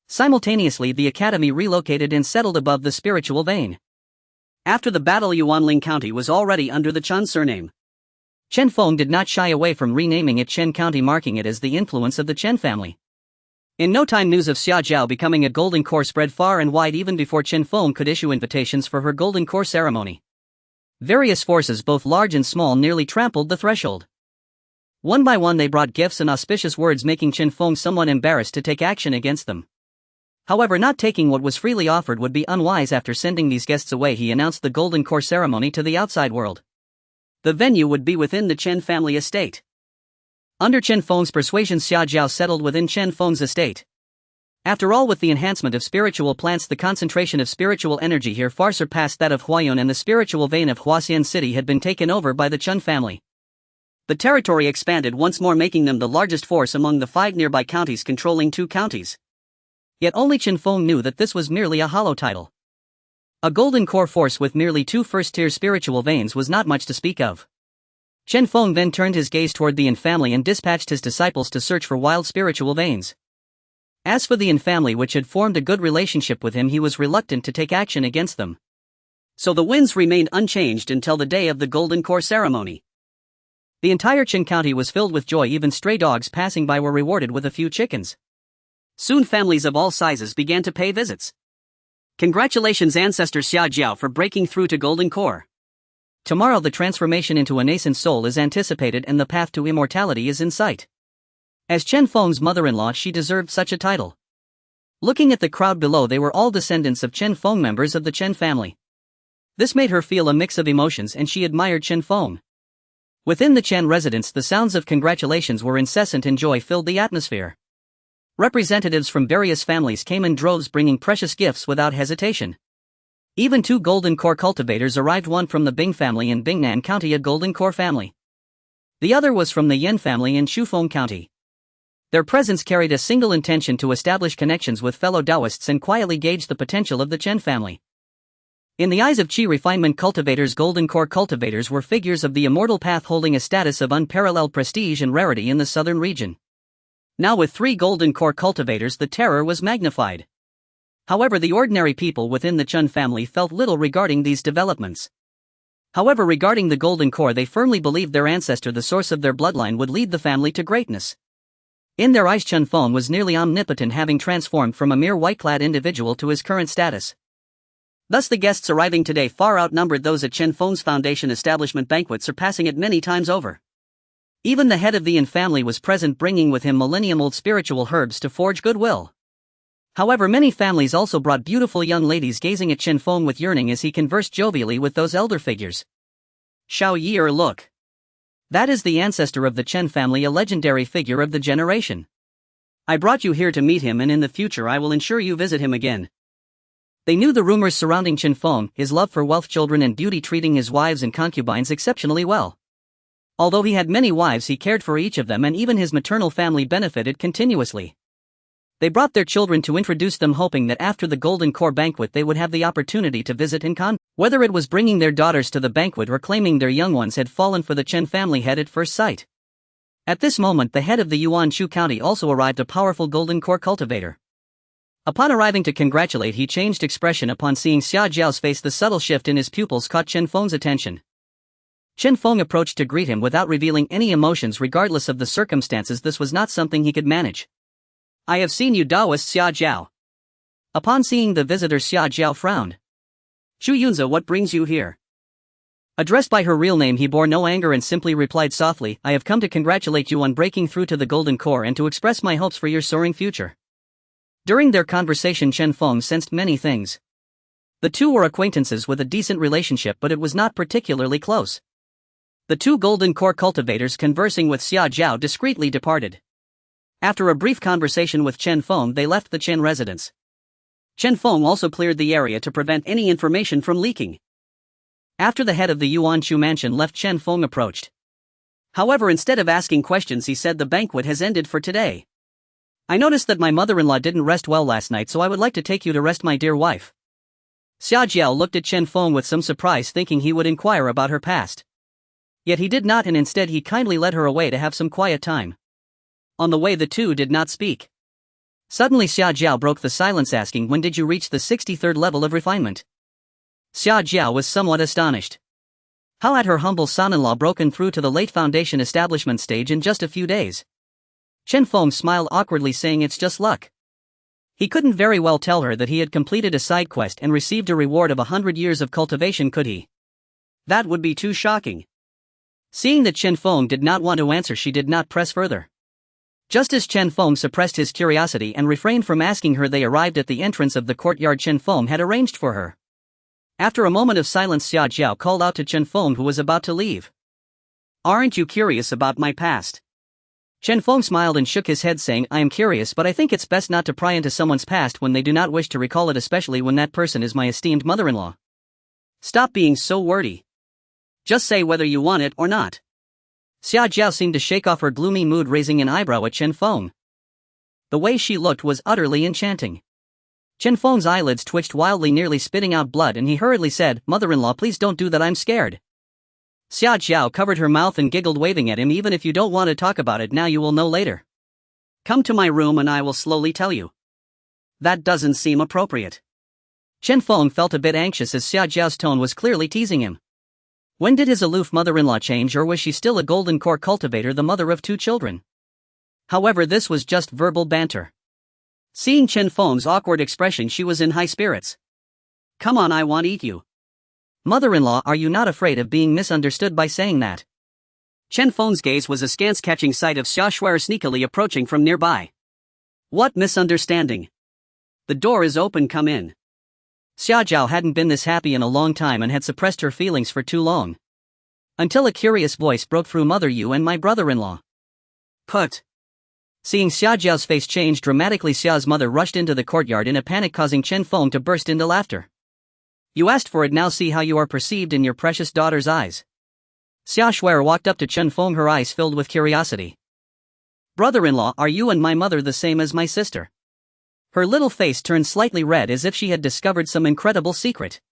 Simultaneously, the academy relocated and settled above the spiritual vein. After the battle, Yuanling County was already under the Chen surname. Chen Feng did not shy away from renaming it Chen County, marking it as the influence of the Chen family. In no time, news of Xia Jiao becoming a golden core spread far and wide even before Chen Feng could issue invitations for her golden core ceremony. Various forces, both large and small, nearly trampled the threshold. One by one they brought gifts and auspicious words, making Chen Feng somewhat embarrassed to take action against them. However, not taking what was freely offered would be unwise. After sending these guests away, he announced the golden core ceremony to the outside world. The venue would be within the Chen family estate. Under Chen Feng's persuasion, Xia Jiao settled within Chen Feng's estate. After all, with the enhancement of spiritual plants, the concentration of spiritual energy here far surpassed that of Huayun, and the spiritual vein of Huaxian City had been taken over by the Chen family. The territory expanded once more, making them the largest force among the 5 nearby counties, controlling 2 counties. Yet only Chen Feng knew that this was merely a hollow title. A golden core force with merely 2 first-tier spiritual veins was not much to speak of. Chen Feng then turned his gaze toward the Yin family and dispatched his disciples to search for wild spiritual veins. As for the Yin family, which had formed a good relationship with him, he was reluctant to take action against them. So the winds remained unchanged until the day of the golden core ceremony. The entire Chen county was filled with joy. Even stray dogs passing by were rewarded with a few chickens. Soon families of all sizes began to pay visits. Congratulations, Ancestor Xia Jiao, for breaking through to golden core. Tomorrow the transformation into a nascent soul is anticipated and the path to immortality is in sight. As Chen Feng's mother-in-law, she deserved such a title. Looking at the crowd below, they were all descendants of Chen Feng, members of the Chen family. This made her feel a mix of emotions, and she admired Chen Feng. Within the Chen residence, the sounds of congratulations were incessant and joy filled the atmosphere. Representatives from various families came in droves, bringing precious gifts without hesitation. Even 2 golden core cultivators arrived, one from the Bing family in Bingnan County, a golden core family. The other was from the Yin family in Shufeng County. Their presence carried a single intention: to establish connections with fellow daoists and quietly gauge the potential of the Chen family. In the eyes of Qi refinement cultivators, golden core cultivators were figures of the immortal path, holding a status of unparalleled prestige and rarity in the southern region. Now with 3 golden core cultivators, the terror was magnified. However, the ordinary people within the Chen family felt little regarding these developments. However, regarding the golden core, they firmly believed their ancestor, the source of their bloodline, would lead the family to greatness. In their eyes, Chen Feng was nearly omnipotent, having transformed from a mere white-clad individual to his current status. Thus the guests arriving today far outnumbered those at Chen Feng's foundation establishment banquet, surpassing it many times over. Even the head of the Yin family was present, bringing with him millennium-old spiritual herbs to forge goodwill. However, many families also brought beautiful young ladies, gazing at Chen Feng with yearning as he conversed jovially with those elder figures. Xiao Yi, look. That is the ancestor of the Chen family, a legendary figure of the generation. I brought you here to meet him, and in the future I will ensure you visit him again. They knew the rumors surrounding Chen Feng, his love for wealth, children and beauty, treating his wives and concubines exceptionally well. Although he had many wives, he cared for each of them, and even his maternal family benefited continuously. They brought their children to introduce them, hoping that after the Golden Core banquet they would have the opportunity to visit and con. Whether it was bringing their daughters to the banquet or claiming their young ones had fallen for the Chen family head at first sight. At this moment the head of the Yuan-Chu County also arrived, a powerful Golden Core cultivator. Upon arriving to congratulate, he changed expression upon seeing Xia Jiao's face. The subtle shift in his pupils caught Chen Feng's attention. Chen Feng approached to greet him without revealing any emotions regardless of the circumstances. This was not something he could manage. "I have seen you, daoist Xia Jiao." Upon seeing the visitor, Xia Jiao frowned. "Zhu Yunzi, what brings you here?" Addressed by her real name, he bore no anger and simply replied softly, "I have come to congratulate you on breaking through to the Golden Core and to express my hopes for your soaring future." During their conversation, Chen Feng sensed many things. The two were acquaintances with a decent relationship, but it was not particularly close. The two Golden Core cultivators, conversing with Xia Jiao, discreetly departed. After a brief conversation with Chen Feng, they left the Chen residence. Chen Feng also cleared the area to prevent any information from leaking. After the head of the Yuan-Chu mansion left, Chen Feng approached. However, instead of asking questions, he said, "The banquet has ended for today. I noticed that my mother-in-law didn't rest well last night, so I would like to take you to rest, my dear wife." Xia Jiao looked at Chen Feng with some surprise, thinking he would inquire about her past. Yet he did not, and instead he kindly led her away to have some quiet time. On the way the two did not speak. Suddenly Xia Jiao broke the silence, asking, "When did you reach the 63rd level of refinement?" Xia Jiao was somewhat astonished. How had her humble son-in-law broken through to the late foundation establishment stage in just a few days? Chen Feng smiled awkwardly, saying, "It's just luck." He couldn't very well tell her that he had completed a side quest and received a reward of 100 years of cultivation, could he? That would be too shocking. Seeing that Chen Feng did not want to answer, she did not press further. Just as Chen Feng suppressed his curiosity and refrained from asking her, they arrived at the entrance of the courtyard Chen Feng had arranged for her. After a moment of silence, Xia Jiao called out to Chen Feng, who was about to leave. "Aren't you curious about my past?" Chen Feng smiled and shook his head, saying, "I am curious, but I think it's best not to pry into someone's past when they do not wish to recall it, especially when that person is my esteemed mother-in-law." "Stop being so wordy. Just say whether you want it or not." Xia Jiao seemed to shake off her gloomy mood, raising an eyebrow at Chen Feng. The way she looked was utterly enchanting. Chen Feng's eyelids twitched wildly, nearly spitting out blood, and he hurriedly said, "Mother-in-law, please don't do that, I'm scared." Xia Jiao covered her mouth and giggled, waving at him, "Even if you don't want to talk about it now, you will know later. Come to my room and I will slowly tell you." "That doesn't seem appropriate." Chen Feng felt a bit anxious, as Xia Jiao's tone was clearly teasing him. When did his aloof mother-in-law change, or was she still a Golden Core cultivator, the mother of 2 children? However, this was just verbal banter. Seeing Chen Feng's awkward expression, she was in high spirits. "Come on, I want to eat you." "Mother-in-law, are you not afraid of being misunderstood by saying that?" Chen Feng's gaze was askance, catching sight of Xia Shuer sneakily approaching from nearby. "What misunderstanding? The door is open, come in." Xia Jiao hadn't been this happy in a long time and had suppressed her feelings for too long. Until a curious voice broke through, "Mother, you and my brother-in-law." "Put." Seeing Xia Jiao's face change dramatically, Xia's mother rushed into the courtyard in a panic, causing Chen Feng to burst into laughter. "You asked for it, now see how you are perceived in your precious daughter's eyes." Xia Shuer walked up to Chen Feng, her eyes filled with curiosity. "Brother-in-law, are you and my mother the same as my sister?" Her little face turned slightly red, as if she had discovered some incredible secret.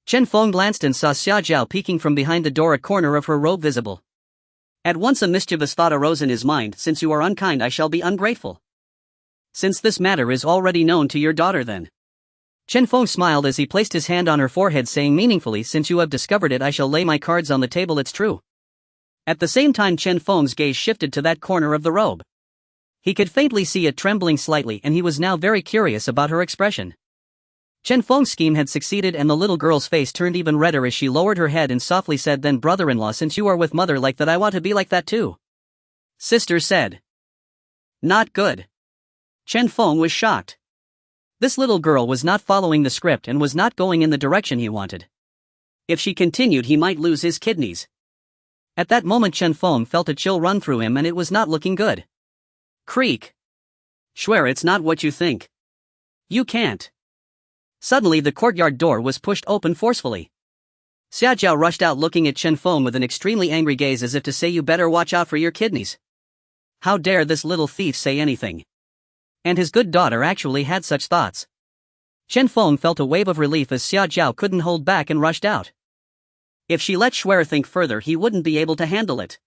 Chen Feng glanced and saw Xia Jiao peeking from behind the door, a corner of her robe visible. At once a mischievous thought arose in his mind, "Since you are unkind, I shall be ungrateful. Since this matter is already known to your daughter, then." Chen Feng smiled as he placed his hand on her forehead, saying meaningfully, "Since you have discovered it, I shall lay my cards on the table, it's true." At the same time, Chen Feng's gaze shifted to that corner of the robe. He could faintly see it trembling slightly, and he was now very curious about her expression. Chen Feng's scheme had succeeded, and the little girl's face turned even redder as she lowered her head and softly said, "Then brother-in-law, since you are with mother like that, I want to be like that too." Sister said. "Not good." Chen Feng was shocked. This little girl was not following the script and was not going in the direction he wanted. If she continued, he might lose his kidneys. At that moment Chen Feng felt a chill run through him, and it was not looking good. Creak. "Swear it's not what you think. You can't." Suddenly the courtyard door was pushed open forcefully. Xia Jiao rushed out, looking at Chen Feng with an extremely angry gaze, as if to say, "You better watch out for your kidneys. How dare this little thief say anything?" And his good daughter actually had such thoughts. Chen Feng felt a wave of relief as Xia Zhao couldn't hold back and rushed out. If she let Shuer think further, he wouldn't be able to handle it.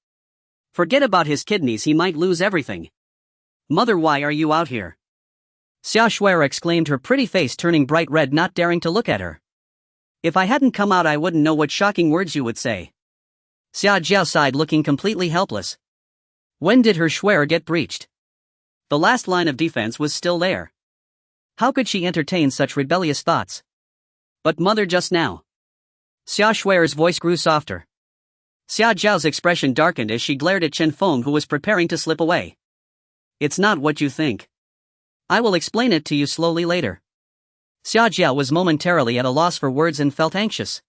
Forget about his kidneys, he might lose everything. Mother, why are you out here? Xia Shuer exclaimed, her pretty face turning bright red, not daring to look at her. If I hadn't come out, I wouldn't know what shocking words you would say. Xia Zhao sighed, looking completely helpless. When did her Shuer get breached? The last line of defense was still there. How could she entertain such rebellious thoughts? But mother, just now. Xia Shuer's voice grew softer. Xia Zhao's expression darkened as she glared at Chen Feng, who was preparing to slip away. It's not what you think. I will explain it to you slowly later. Xia Zhao was momentarily at a loss for words and felt anxious.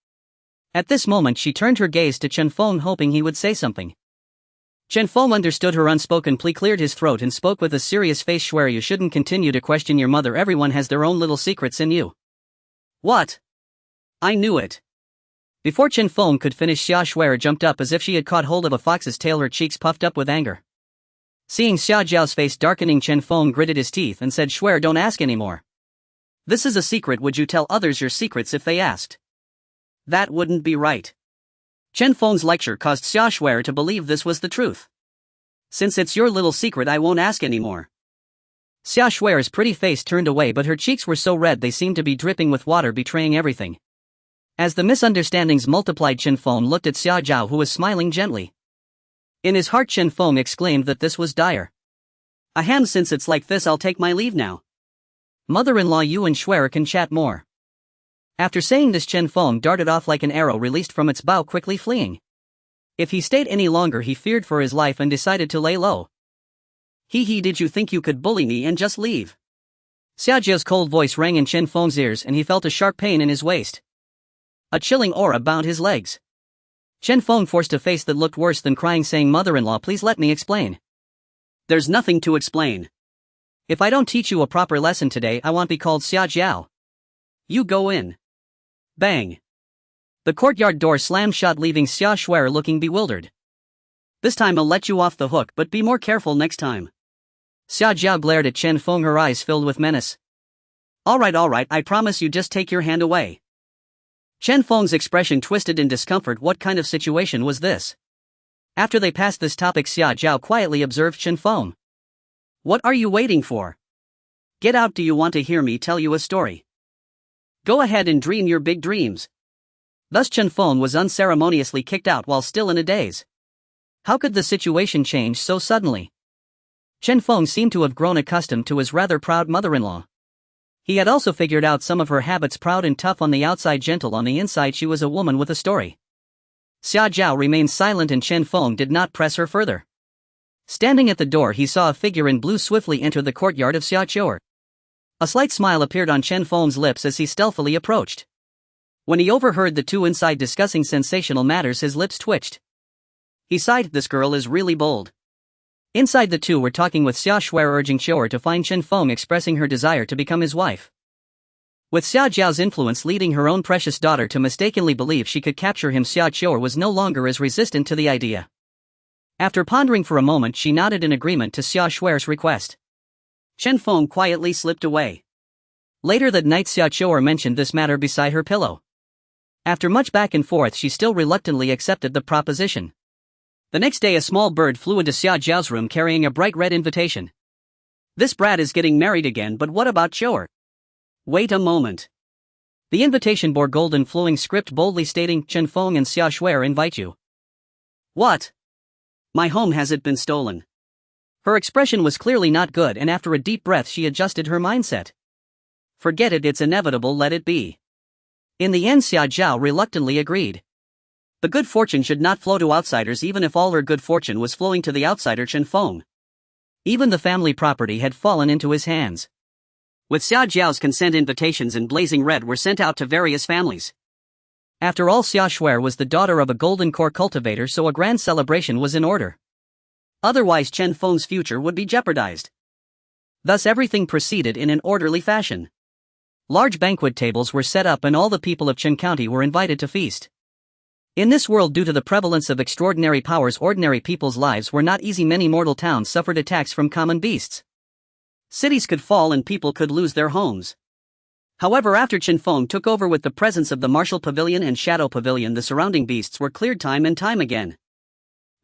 At this moment she turned her gaze to Chen Feng, hoping he would say something. Chen Feng understood her unspoken plea, cleared his throat and spoke with a serious face. Shuer, you shouldn't continue to question your mother. Everyone has their own little secrets in you. What? I knew it. Before Chen Feng could finish, Xia Shuer jumped up as if she had caught hold of a fox's tail, her cheeks puffed up with anger. Seeing Xia Zhao's face darkening, Chen Feng gritted his teeth and said, Shuer, don't ask anymore. This is a secret. Would you tell others your secrets if they asked? That wouldn't be right. Chen Feng's lecture caused Xia Shuer to believe this was the truth. Since it's your little secret, I won't ask anymore. Xia Shuer's pretty face turned away, but her cheeks were so red they seemed to be dripping with water, betraying everything. As the misunderstandings multiplied, Chen Feng looked at Xia Zhao, who was smiling gently. In his heart, Chen Feng exclaimed that this was dire. Ahem, since it's like this, I'll take my leave now. Mother-in-law, you and Shuer can chat more. After saying this, Chen Feng darted off like an arrow released from its bow, quickly fleeing. If he stayed any longer, he feared for his life and decided to lay low. Hee, did you think you could bully me and just leave? Xia Zhao's cold voice rang in Chen Feng's ears, and he felt a sharp pain in his waist. A chilling aura bound his legs. Chen Feng forced a face that looked worse than crying, saying, Mother-in-law, please let me explain. There's nothing to explain. If I don't teach you a proper lesson today, I won't be called Xia Zhao. You go in. Bang. The courtyard door slammed shut, leaving Xia Shuer looking bewildered. This time I'll let you off the hook, but be more careful next time. Xia Zhao glared at Chen Feng, her eyes filled with menace. Alright, I promise you, just take your hand away. Chen Feng's expression twisted in discomfort. What kind of situation was this? After they passed this topic, Xia Zhao quietly observed Chen Feng. What are you waiting for? Get out. Do you want to hear me tell you a story? Go ahead and dream your big dreams. Thus Chen Feng was unceremoniously kicked out while still in a daze. How could the situation change so suddenly? Chen Feng seemed to have grown accustomed to his rather proud mother-in-law. He had also figured out some of her habits: proud and tough on the outside, gentle on the inside. She was a woman with a story. Xia Zhao remained silent and Chen Feng did not press her further. Standing at the door, he saw a figure in blue swiftly enter the courtyard of Xia Zhao. A slight smile appeared on Chen Feng's lips as he stealthily approached. When he overheard the two inside discussing sensational matters, his lips twitched. He sighed, this girl is really bold. Inside, the two were talking with Xia Shuer, urging Shuer to find Chen Feng, expressing her desire to become his wife. With Xia Zhao's influence leading her own precious daughter to mistakenly believe she could capture him, Xia Shuer was no longer as resistant to the idea. After pondering for a moment, she nodded in agreement to Xia Shuer's request. Chen Feng quietly slipped away. Later that night, Xia Shuer mentioned this matter beside her pillow. After much back and forth, she still reluctantly accepted the proposition. The next day, a small bird flew into Xia Zhao's room carrying a bright red invitation. This brat is getting married again, but what about Shuer? Wait a moment. The invitation bore golden flowing script boldly stating, Chen Feng and Xia Shuer invite you. What? My home, has it been stolen? Her expression was clearly not good, and after a deep breath she adjusted her mindset. Forget it, it's inevitable, let it be. In the end, Xia Zhao reluctantly agreed. The good fortune should not flow to outsiders, even if all her good fortune was flowing to the outsider Chen Feng. Even the family property had fallen into his hands. With Xia Zhao's consent, invitations in blazing red were sent out to various families. After all, Xia Shuer was the daughter of a golden core cultivator, so a grand celebration was in order. Otherwise, Chen Feng's future would be jeopardized. Thus everything proceeded in an orderly fashion. Large banquet tables were set up and all the people of Chen County were invited to feast. In this world, due to the prevalence of extraordinary powers, ordinary people's lives were not easy. Many mortal towns suffered attacks from common beasts. Cities could fall and people could lose their homes. However, after Chen Feng took over with the presence of the Martial Pavilion and Shadow Pavilion, the surrounding beasts were cleared time and time again.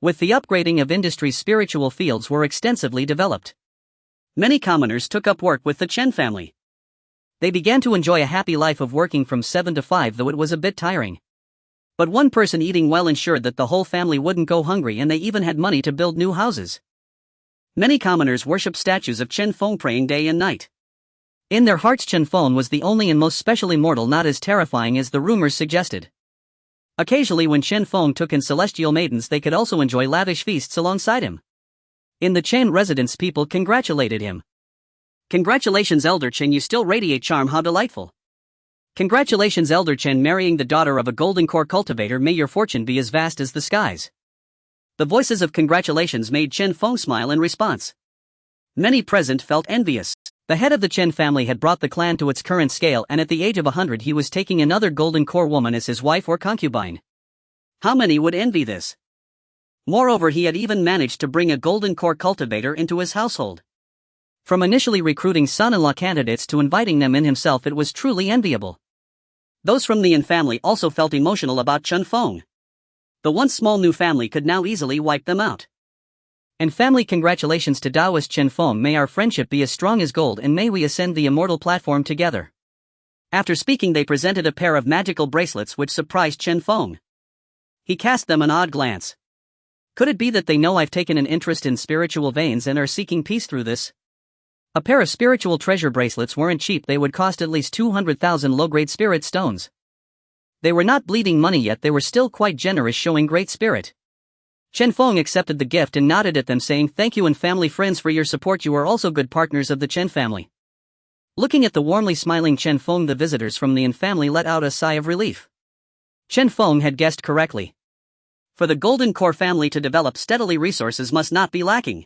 With the upgrading of industry, spiritual fields were extensively developed. Many commoners took up work with the Chen family. They began to enjoy a happy life of working from 7 to 5, though it was a bit tiring. But one person eating well ensured that the whole family wouldn't go hungry, and they even had money to build new houses. Many commoners worshipped statues of Chen Feng, praying day and night. In their hearts, Chen Feng was the only and most special immortal, not as terrifying as the rumors suggested. Occasionally, when Chen Feng took in celestial maidens, they could also enjoy lavish feasts alongside him. In the Chen residence, people congratulated him. "Congratulations, Elder Chen, you still radiate charm, how delightful. Congratulations, Elder Chen, marrying the daughter of a golden core cultivator, may your fortune be as vast as the skies." The voices of congratulations made Chen Feng smile in response. Many present felt envious. The head of the Chen family had brought the clan to its current scale, and at the age of 100 he was taking another golden core woman as his wife or concubine. How many would envy this? Moreover, he had even managed to bring a golden core cultivator into his household. From initially recruiting son-in-law candidates to inviting them in himself, it was truly enviable. Those from the Yin family also felt emotional about Chen Feng. The once small new family could now easily wipe them out. And family, congratulations to daoist Chen Feng, may our friendship be as strong as gold, and may we ascend the immortal platform together. After speaking, they presented a pair of magical bracelets which surprised Chen Feng. He cast them an odd glance. Could it be that they know I've taken an interest in spiritual veins and are seeking peace through this? A pair of spiritual treasure bracelets weren't cheap, they would cost at least 200,000 low-grade spirit stones. They were not bleeding money yet, they were still quite generous, showing great spirit. Chen Feng accepted the gift and nodded at them, saying, "Thank you and family friends for your support, you are also good partners of the Chen family." Looking at the warmly smiling Chen Feng, the visitors from the Yin family let out a sigh of relief. Chen Feng had guessed correctly. For the golden core family to develop steadily, resources must not be lacking.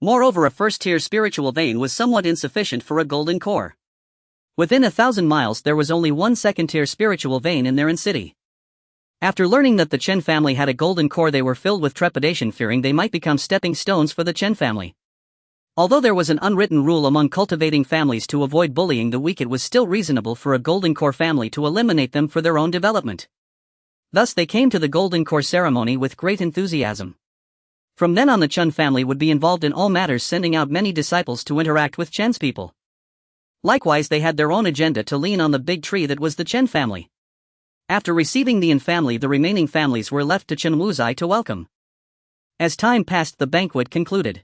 Moreover, a first-tier spiritual vein was somewhat insufficient for a golden core. Within 1,000 miles there was only one second-tier spiritual vein in their own city. After learning that the Chen family had a golden core, they were filled with trepidation, fearing they might become stepping stones for the Chen family. Although there was an unwritten rule among cultivating families to avoid bullying the weak, it was still reasonable for a golden core family to eliminate them for their own development. Thus they came to the golden core ceremony with great enthusiasm. From then on, the Chen family would be involved in all matters, sending out many disciples to interact with Chen's people. Likewise, they had their own agenda to lean on the big tree that was the Chen family. After receiving the Yin family, the remaining families were left to Chen Wuzai to welcome. As time passed, the banquet concluded.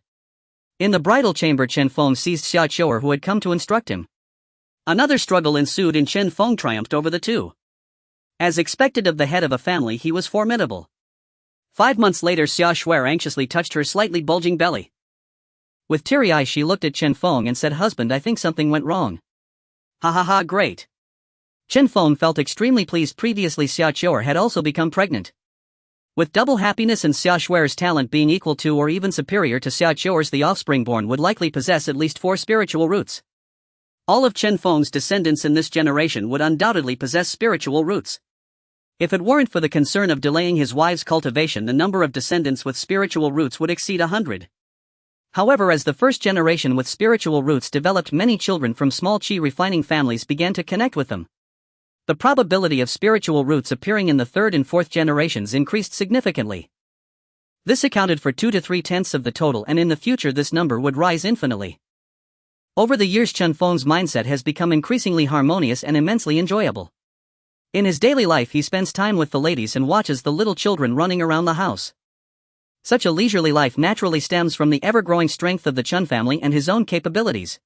In the bridal chamber, Chen Feng seized Xia Chou'er, who had come to instruct him. Another struggle ensued, and Chen Feng triumphed over the two. As expected of the head of a family, he was formidable. 5 months later, Xia Chou'er anxiously touched her slightly bulging belly. With teary eyes, she looked at Chen Feng and said, "Husband, I think something went wrong." "Ha ha ha, great." Chen Feng felt extremely pleased. Previously, Xia Chou'er had also become pregnant. With double happiness and Xia Chou'er's talent being equal to or even superior to Xia Chou'er's, the offspring born would likely possess at least 4 spiritual roots. All of Chen Feng's descendants in this generation would undoubtedly possess spiritual roots. If it weren't for the concern of delaying his wife's cultivation, the number of descendants with spiritual roots would exceed 100. However, as the first generation with spiritual roots developed, many children from small chi refining families began to connect with them. The probability of spiritual roots appearing in the 3rd and 4th generations increased significantly. This accounted for 2 to 3/10 of the total, and in the future this number would rise infinitely. Over the years, Chen Feng's mindset has become increasingly harmonious and immensely enjoyable. In his daily life, he spends time with the ladies and watches the little children running around the house. Such a leisurely life naturally stems from the ever-growing strength of the Chen family and his own capabilities.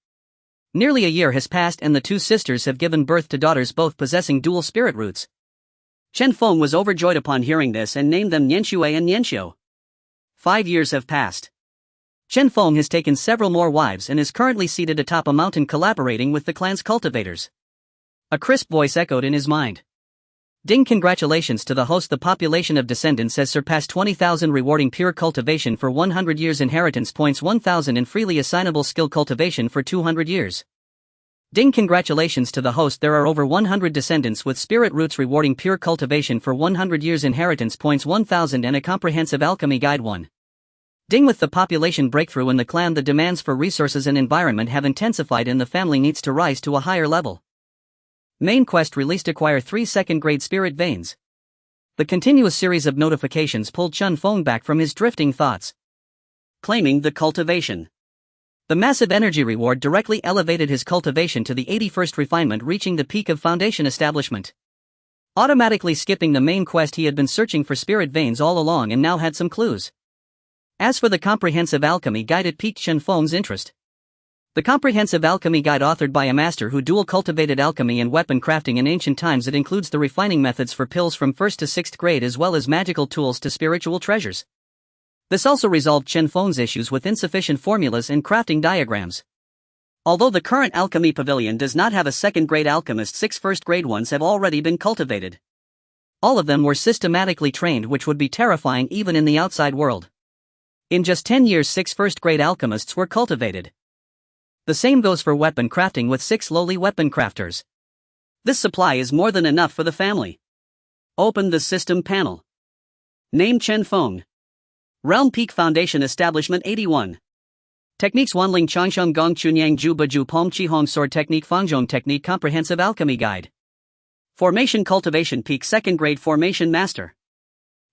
Nearly a year has passed, and the two sisters have given birth to daughters, both possessing dual spirit roots. Chen Feng was overjoyed upon hearing this and named them Nianshui and Nianxiu. 5 years have passed. Chen Feng has taken several more wives and is currently seated atop a mountain collaborating with the clan's cultivators. A crisp voice echoed in his mind. "Ding, congratulations to the host. The population of Descendants has surpassed 20,000, rewarding pure cultivation for 100 years, inheritance points 1,000, and freely assignable skill cultivation for 200 years. Ding, congratulations to the host. There are over 100 Descendants with spirit roots, rewarding pure cultivation for 100 years, inheritance points 1,000, and a comprehensive alchemy guide 1. Ding, with the population breakthrough in the clan, the demands for resources and environment have intensified and the family needs to rise to a higher level. Main quest released: acquire 3 second-grade spirit veins. The continuous series of notifications pulled Chen Feng back from his drifting thoughts. Claiming the cultivation. The massive energy reward directly elevated his cultivation to the 81st refinement, reaching the peak of foundation establishment. Automatically skipping the main quest, he had been searching for spirit veins all along and now had some clues. As for the comprehensive alchemy guide, it piqued Chen Feng's interest. The comprehensive alchemy guide, authored by a master who dual cultivated alchemy and weapon crafting in ancient times, it includes the refining methods for pills from 1st to 6th grade as well as magical tools to spiritual treasures. This also resolved Chen Feng's issues with insufficient formulas and crafting diagrams. Although the current alchemy pavilion does not have a 2nd grade alchemist, 6 1st grade ones have already been cultivated. All of them were systematically trained, which would be terrifying even in the outside world. In just 10 years, 6 1st grade alchemists were cultivated. The same goes for weapon crafting, with 6 lowly weapon crafters. This supply is more than enough for the family. Open the system panel. Name: Chen Feng. Realm: Peak Foundation Establishment 81. Techniques: Wanling Changsheng Gong Chunyang Ju Baju Palm Chi Hong Sword Technique Fangzhong Technique Comprehensive Alchemy Guide. Formation: Cultivation Peak 2nd Grade Formation Master.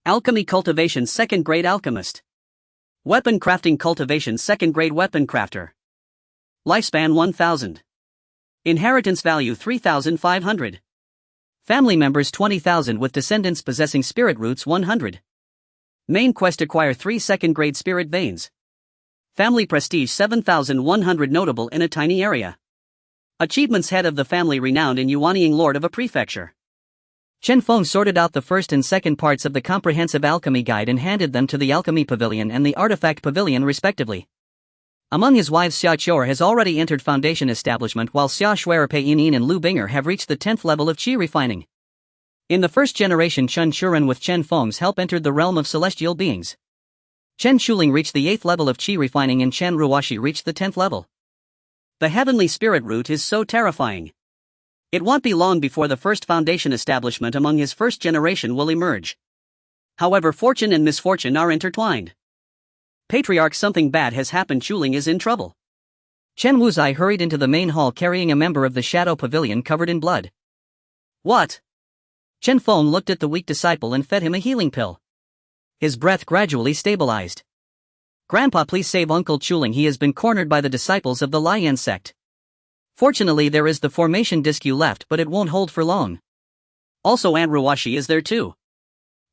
Alchemy Cultivation 2nd Grade Alchemist. Weapon Crafting Cultivation 2nd Grade Weapon Crafter. Lifespan 1000. Inheritance value 3500. Family members 20,000 with descendants possessing spirit roots 100. Main quest: acquire 3 2nd grade spirit veins. Family prestige 7,100, notable in a tiny area. Achievements: head of the family, renowned in Yuanying, lord of a prefecture. Chen Feng sorted out the first and second parts of the comprehensive alchemy guide and handed them to the alchemy pavilion and the artifact pavilion respectively. Among his wives, Xia Qiuer has already entered foundation establishment, while Xia Shuerpei Yinyin and Lu Binger have reached the 10th level of qi refining. In the first generation, Chen Shuren with Chen Feng's help entered the realm of celestial beings. Chen Shuling reached the 8th level of qi refining and Chen Ruoshi reached the 10th level. The heavenly spirit root is so terrifying. It won't be long before the first foundation establishment among his first generation will emerge. However, fortune and misfortune are intertwined. Patriarch, something bad has happened. Shuling is in trouble. Chen Wuzai hurried into the main hall carrying a member of the shadow pavilion covered in blood. What? Chen Feng looked at the weak disciple and fed him a healing pill. His breath gradually stabilized. Grandpa, please save Uncle Shuling. He has been cornered by the disciples of the Lian sect. Fortunately, there is the formation disc you left, but it won't hold for long. Also, Aunt Ruoshi is there too.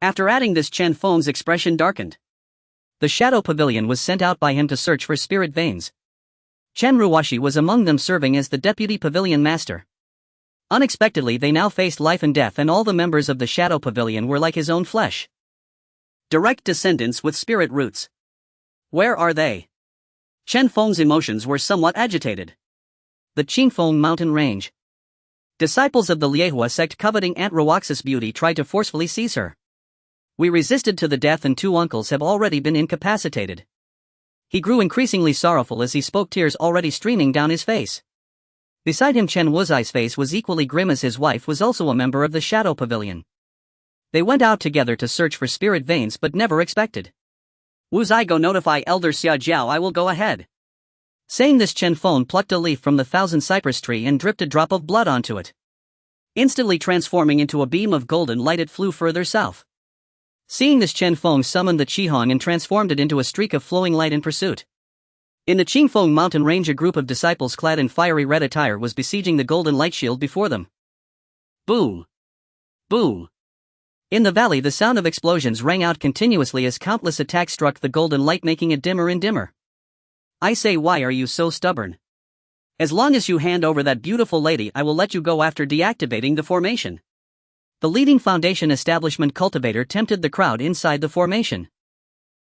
After adding this, Chen Feng's expression darkened. The shadow pavilion was sent out by him to search for spirit veins. Chen Ruoshi was among them, serving as the deputy pavilion master. Unexpectedly, they now faced life and death, and all the members of the shadow pavilion were like his own flesh. Direct descendants with spirit roots. Where are they? Chen Feng's emotions were somewhat agitated. The Qingfeng mountain range. Disciples of the Liehua sect coveting Aunt Ruoxi's beauty tried to forcefully seize her. We resisted to the death and 2 uncles have already been incapacitated. He grew increasingly sorrowful as he spoke, tears already streaming down his face. Beside him, Chen Wuzai's face was equally grim, as his wife was also a member of the shadow pavilion. They went out together to search for spirit veins but never expected. Wuzai, go notify Elder Xia Jiao, I will go ahead. Saying this, Chen Feng plucked a leaf from the 1,000 cypress tree and dripped a drop of blood onto it. Instantly transforming into a beam of golden light, it flew further south. Seeing this, Chen Feng summoned the Qihong and transformed it into a streak of flowing light in pursuit. In the Qingfeng mountain range, a group of disciples clad in fiery red attire was besieging the golden light shield before them. Boom! Boom! In the valley, the sound of explosions rang out continuously as countless attacks struck the golden light, making it dimmer and dimmer. I say, why are you so stubborn? As long as you hand over that beautiful lady, I will let you go after deactivating the formation. The leading foundation establishment cultivator tempted the crowd inside the formation.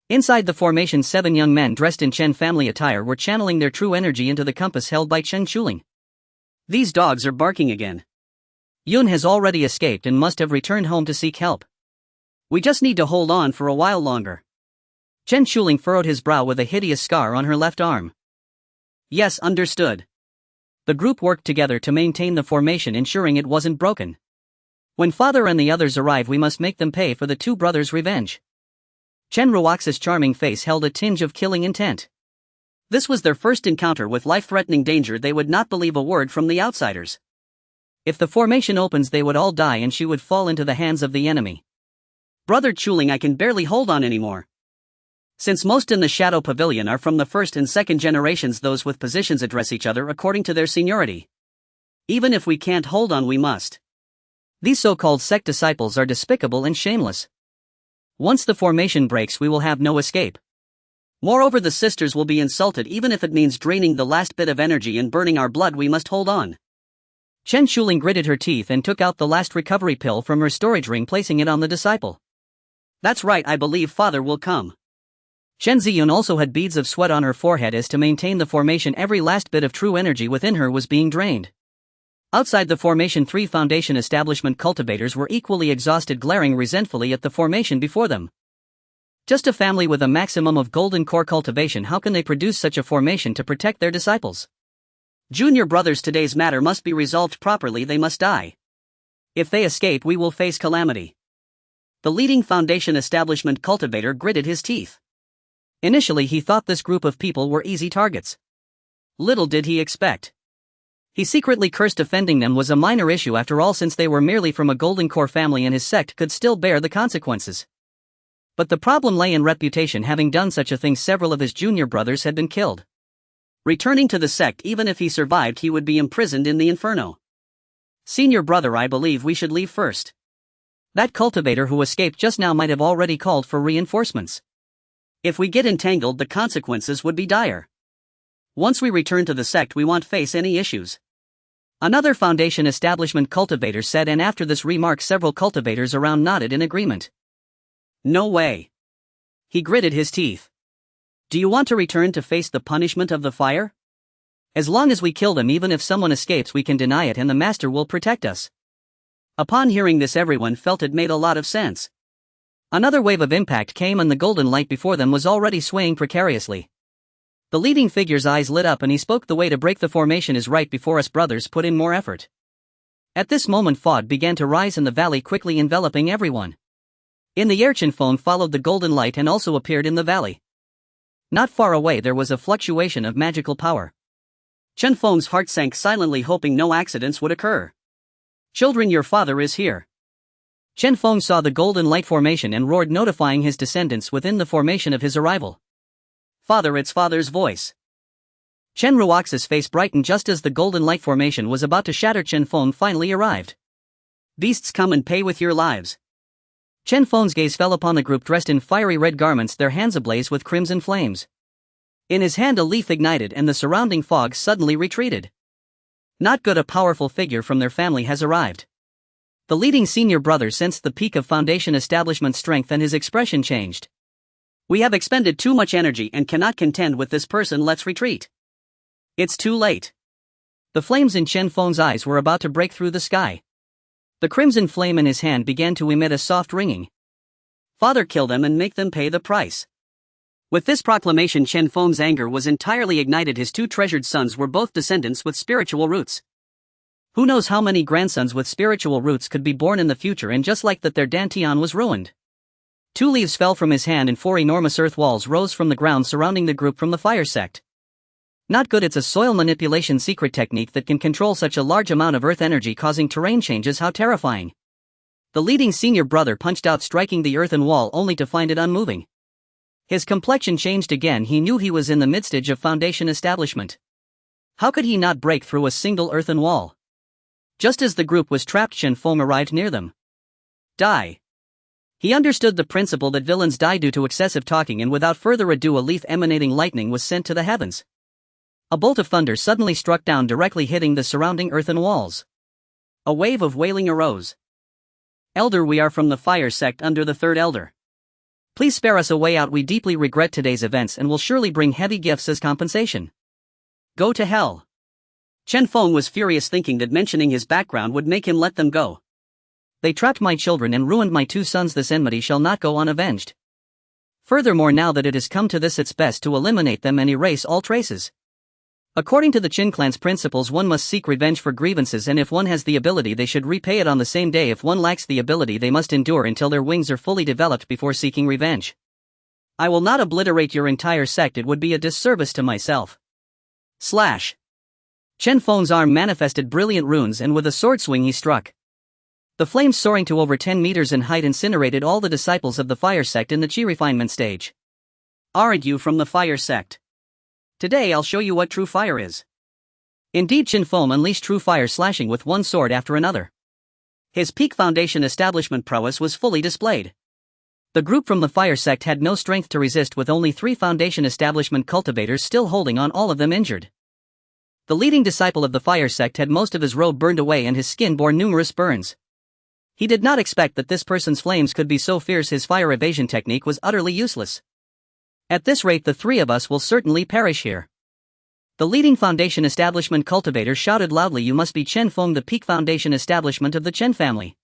Inside the formation, 7 young men dressed in Chen family attire were channeling their true energy into the compass held by Chen Shuling. These dogs are barking again. Yun has already escaped and must have returned home to seek help. We just need to hold on for a while longer. Chen Shuling furrowed his brow with a hideous scar on her left arm. Yes, understood. The group worked together to maintain the formation, ensuring it wasn't broken. When father and the others arrive, we must make them pay for the 2 brothers' revenge. Chen Ruox's charming face held a tinge of killing intent. This was their first encounter with life-threatening danger. They would not believe a word from the outsiders. If the formation opens, they would all die and she would fall into the hands of the enemy. Brother Chuling, I can barely hold on anymore. Since most in the Shadow Pavilion are from the first and second generations, those with positions address each other according to their seniority. Even if we can't hold on, we must. These so-called sect disciples are despicable and shameless. Once the formation breaks, we will have no escape. Moreover, the sisters will be insulted. Even if it means draining the last bit of energy and burning our blood, we must hold on. Chen Shuling gritted her teeth and took out the last recovery pill from her storage ring, placing it on the disciple. That's right, I believe Father will come. Chen Ziyun also had beads of sweat on her forehead as to maintain the formation. Every last bit of true energy within her was being drained. Outside the formation, 3 foundation establishment cultivators were equally exhausted, glaring resentfully at the formation before them. Just a family with a maximum of golden core cultivation, how can they produce such a formation to protect their disciples? Junior brothers, today's matter must be resolved properly. They must die. If they escape, we will face calamity. The leading foundation establishment cultivator gritted his teeth. Initially, he thought this group of people were easy targets. Little did he expect. He secretly cursed offending them was a minor issue after all, since they were merely from a golden core family and his sect could still bear the consequences. But the problem lay in reputation. Having done such a thing, several of his junior brothers had been killed. Returning to the sect, even if he survived, he would be imprisoned in the inferno. Senior brother, I believe we should leave first. That cultivator who escaped just now might have already called for reinforcements. If we get entangled, the consequences would be dire. Once we return to the sect, we won't face any issues. Another foundation establishment cultivator said, and after this remark several cultivators around nodded in agreement. No way. He gritted his teeth. Do you want to return to face the punishment of the fire? As long as we kill them, even if someone escapes, we can deny it and the master will protect us. Upon hearing this, everyone felt it made a lot of sense. Another wave of impact came and the golden light before them was already swaying precariously. The leading figure's eyes lit up and he spoke. The way to break the formation is right before us, brothers. Put in more effort. At this moment, fog began to rise in the valley, quickly enveloping everyone. In the air, Chen Feng followed the golden light and also appeared in the valley. Not far away there was a fluctuation of magical power. Chen Feng's heart sank silently, hoping no accidents would occur. Children, your father is here. Chen Feng saw the golden light formation and roared, notifying his descendants within the formation of his arrival. Father, it's Father's voice. Chen Ruox's face brightened just as the golden light formation was about to shatter. Chen Feng finally arrived. Beasts, come and pay with your lives. Chen Feng's gaze fell upon the group dressed in fiery red garments, their hands ablaze with crimson flames. In his hand a leaf ignited and the surrounding fog suddenly retreated. Not good, a powerful figure from their family has arrived. The leading senior brother sensed the peak of foundation establishment strength and his expression changed. We have expended too much energy and cannot contend with this person. Let's retreat. It's too late. The flames in Chen Feng's eyes were about to break through the sky. The crimson flame in his hand began to emit a soft ringing. Father, kill them and make them pay the price. With this proclamation, Chen Feng's anger was entirely ignited. His 2 treasured sons were both descendants with spiritual roots. Who knows how many grandsons with spiritual roots could be born in the future, and just like that their dantian was ruined. 2 leaves fell from his hand and 4 enormous earth walls rose from the ground surrounding the group from the fire sect. Not good, it's a soil manipulation secret technique that can control such a large amount of earth energy, causing terrain changes. How terrifying. The leading senior brother punched out, striking the earthen wall only to find it unmoving. His complexion changed again. He knew he was in the midst of foundation establishment. How could he not break through a single earthen wall? Just as the group was trapped, Chen Feng arrived near them. Die. He understood the principle that villains die due to excessive talking, and without further ado a leaf emanating lightning was sent to the heavens. A bolt of thunder suddenly struck down, directly hitting the surrounding earthen walls. A wave of wailing arose. Elder, we are from the fire sect under the 3rd elder. Please spare us a way out. We deeply regret today's events and will surely bring heavy gifts as compensation. Go to hell. Chen Feng was furious, thinking that mentioning his background would make him let them go. They trapped my children and ruined my 2 sons. This enmity shall not go unavenged. Furthermore, now that it has come to this, it's best to eliminate them and erase all traces. According to the Qin clan's principles, one must seek revenge for grievances, and if one has the ability they should repay it on the same day. If one lacks the ability, they must endure until their wings are fully developed before seeking revenge. I will not obliterate your entire sect, it would be a disservice to myself. Slash. Chen Feng's arm manifested brilliant runes and with a sword swing he struck. The flames soaring to over 10 meters in height incinerated all the disciples of the fire sect in the chi refinement stage. Aren't you from the fire sect? Today I'll show you what true fire is. Indeed, Chen Feng unleashed true fire, slashing with one sword after another. His peak foundation establishment prowess was fully displayed. The group from the fire sect had no strength to resist, with only 3 foundation establishment cultivators still holding on, all of them injured. The leading disciple of the fire sect had most of his robe burned away and his skin bore numerous burns. He did not expect that this person's flames could be so fierce. His fire evasion technique was utterly useless. At this rate, the 3 of us will certainly perish here. The leading foundation establishment cultivator shouted loudly, "You must be Chen Feng, the peak foundation establishment of the Chen family.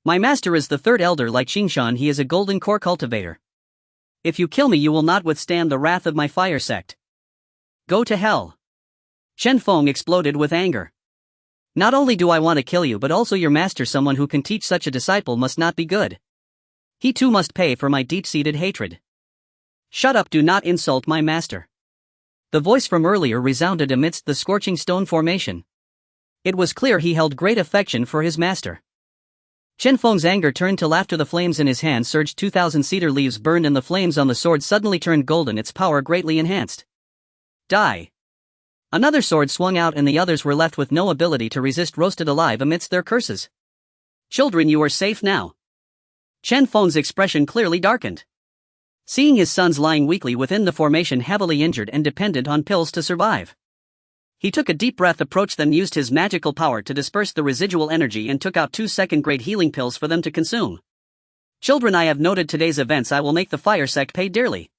My master is the 3rd elder like Qingshan, he is a golden core cultivator. If you kill me, you will not withstand the wrath of my fire sect. Go to hell." Chen Feng exploded with anger. "Not only do I want to kill you, but also your master. Someone who can teach such a disciple must not be good. He too must pay for my deep-seated hatred. Shut up, do not insult my master." The voice from earlier resounded amidst the scorching stone formation. It was clear he held great affection for his master. Chen Feng's anger turned to laughter. The flames in his hand surged. 2,000 cedar leaves burned and the flames on the sword suddenly turned golden, its power greatly enhanced. Die. Another sword swung out and the others were left with no ability to resist, roasted alive amidst their curses. "Children, you are safe now." Chen Feng's expression clearly darkened. Seeing his sons lying weakly within the formation, heavily injured and dependent on pills to survive, he took a deep breath, approached them, used his magical power to disperse the residual energy and took out 2 second-grade healing pills for them to consume. "Children, I have noted today's events. I will make the fire sect pay dearly.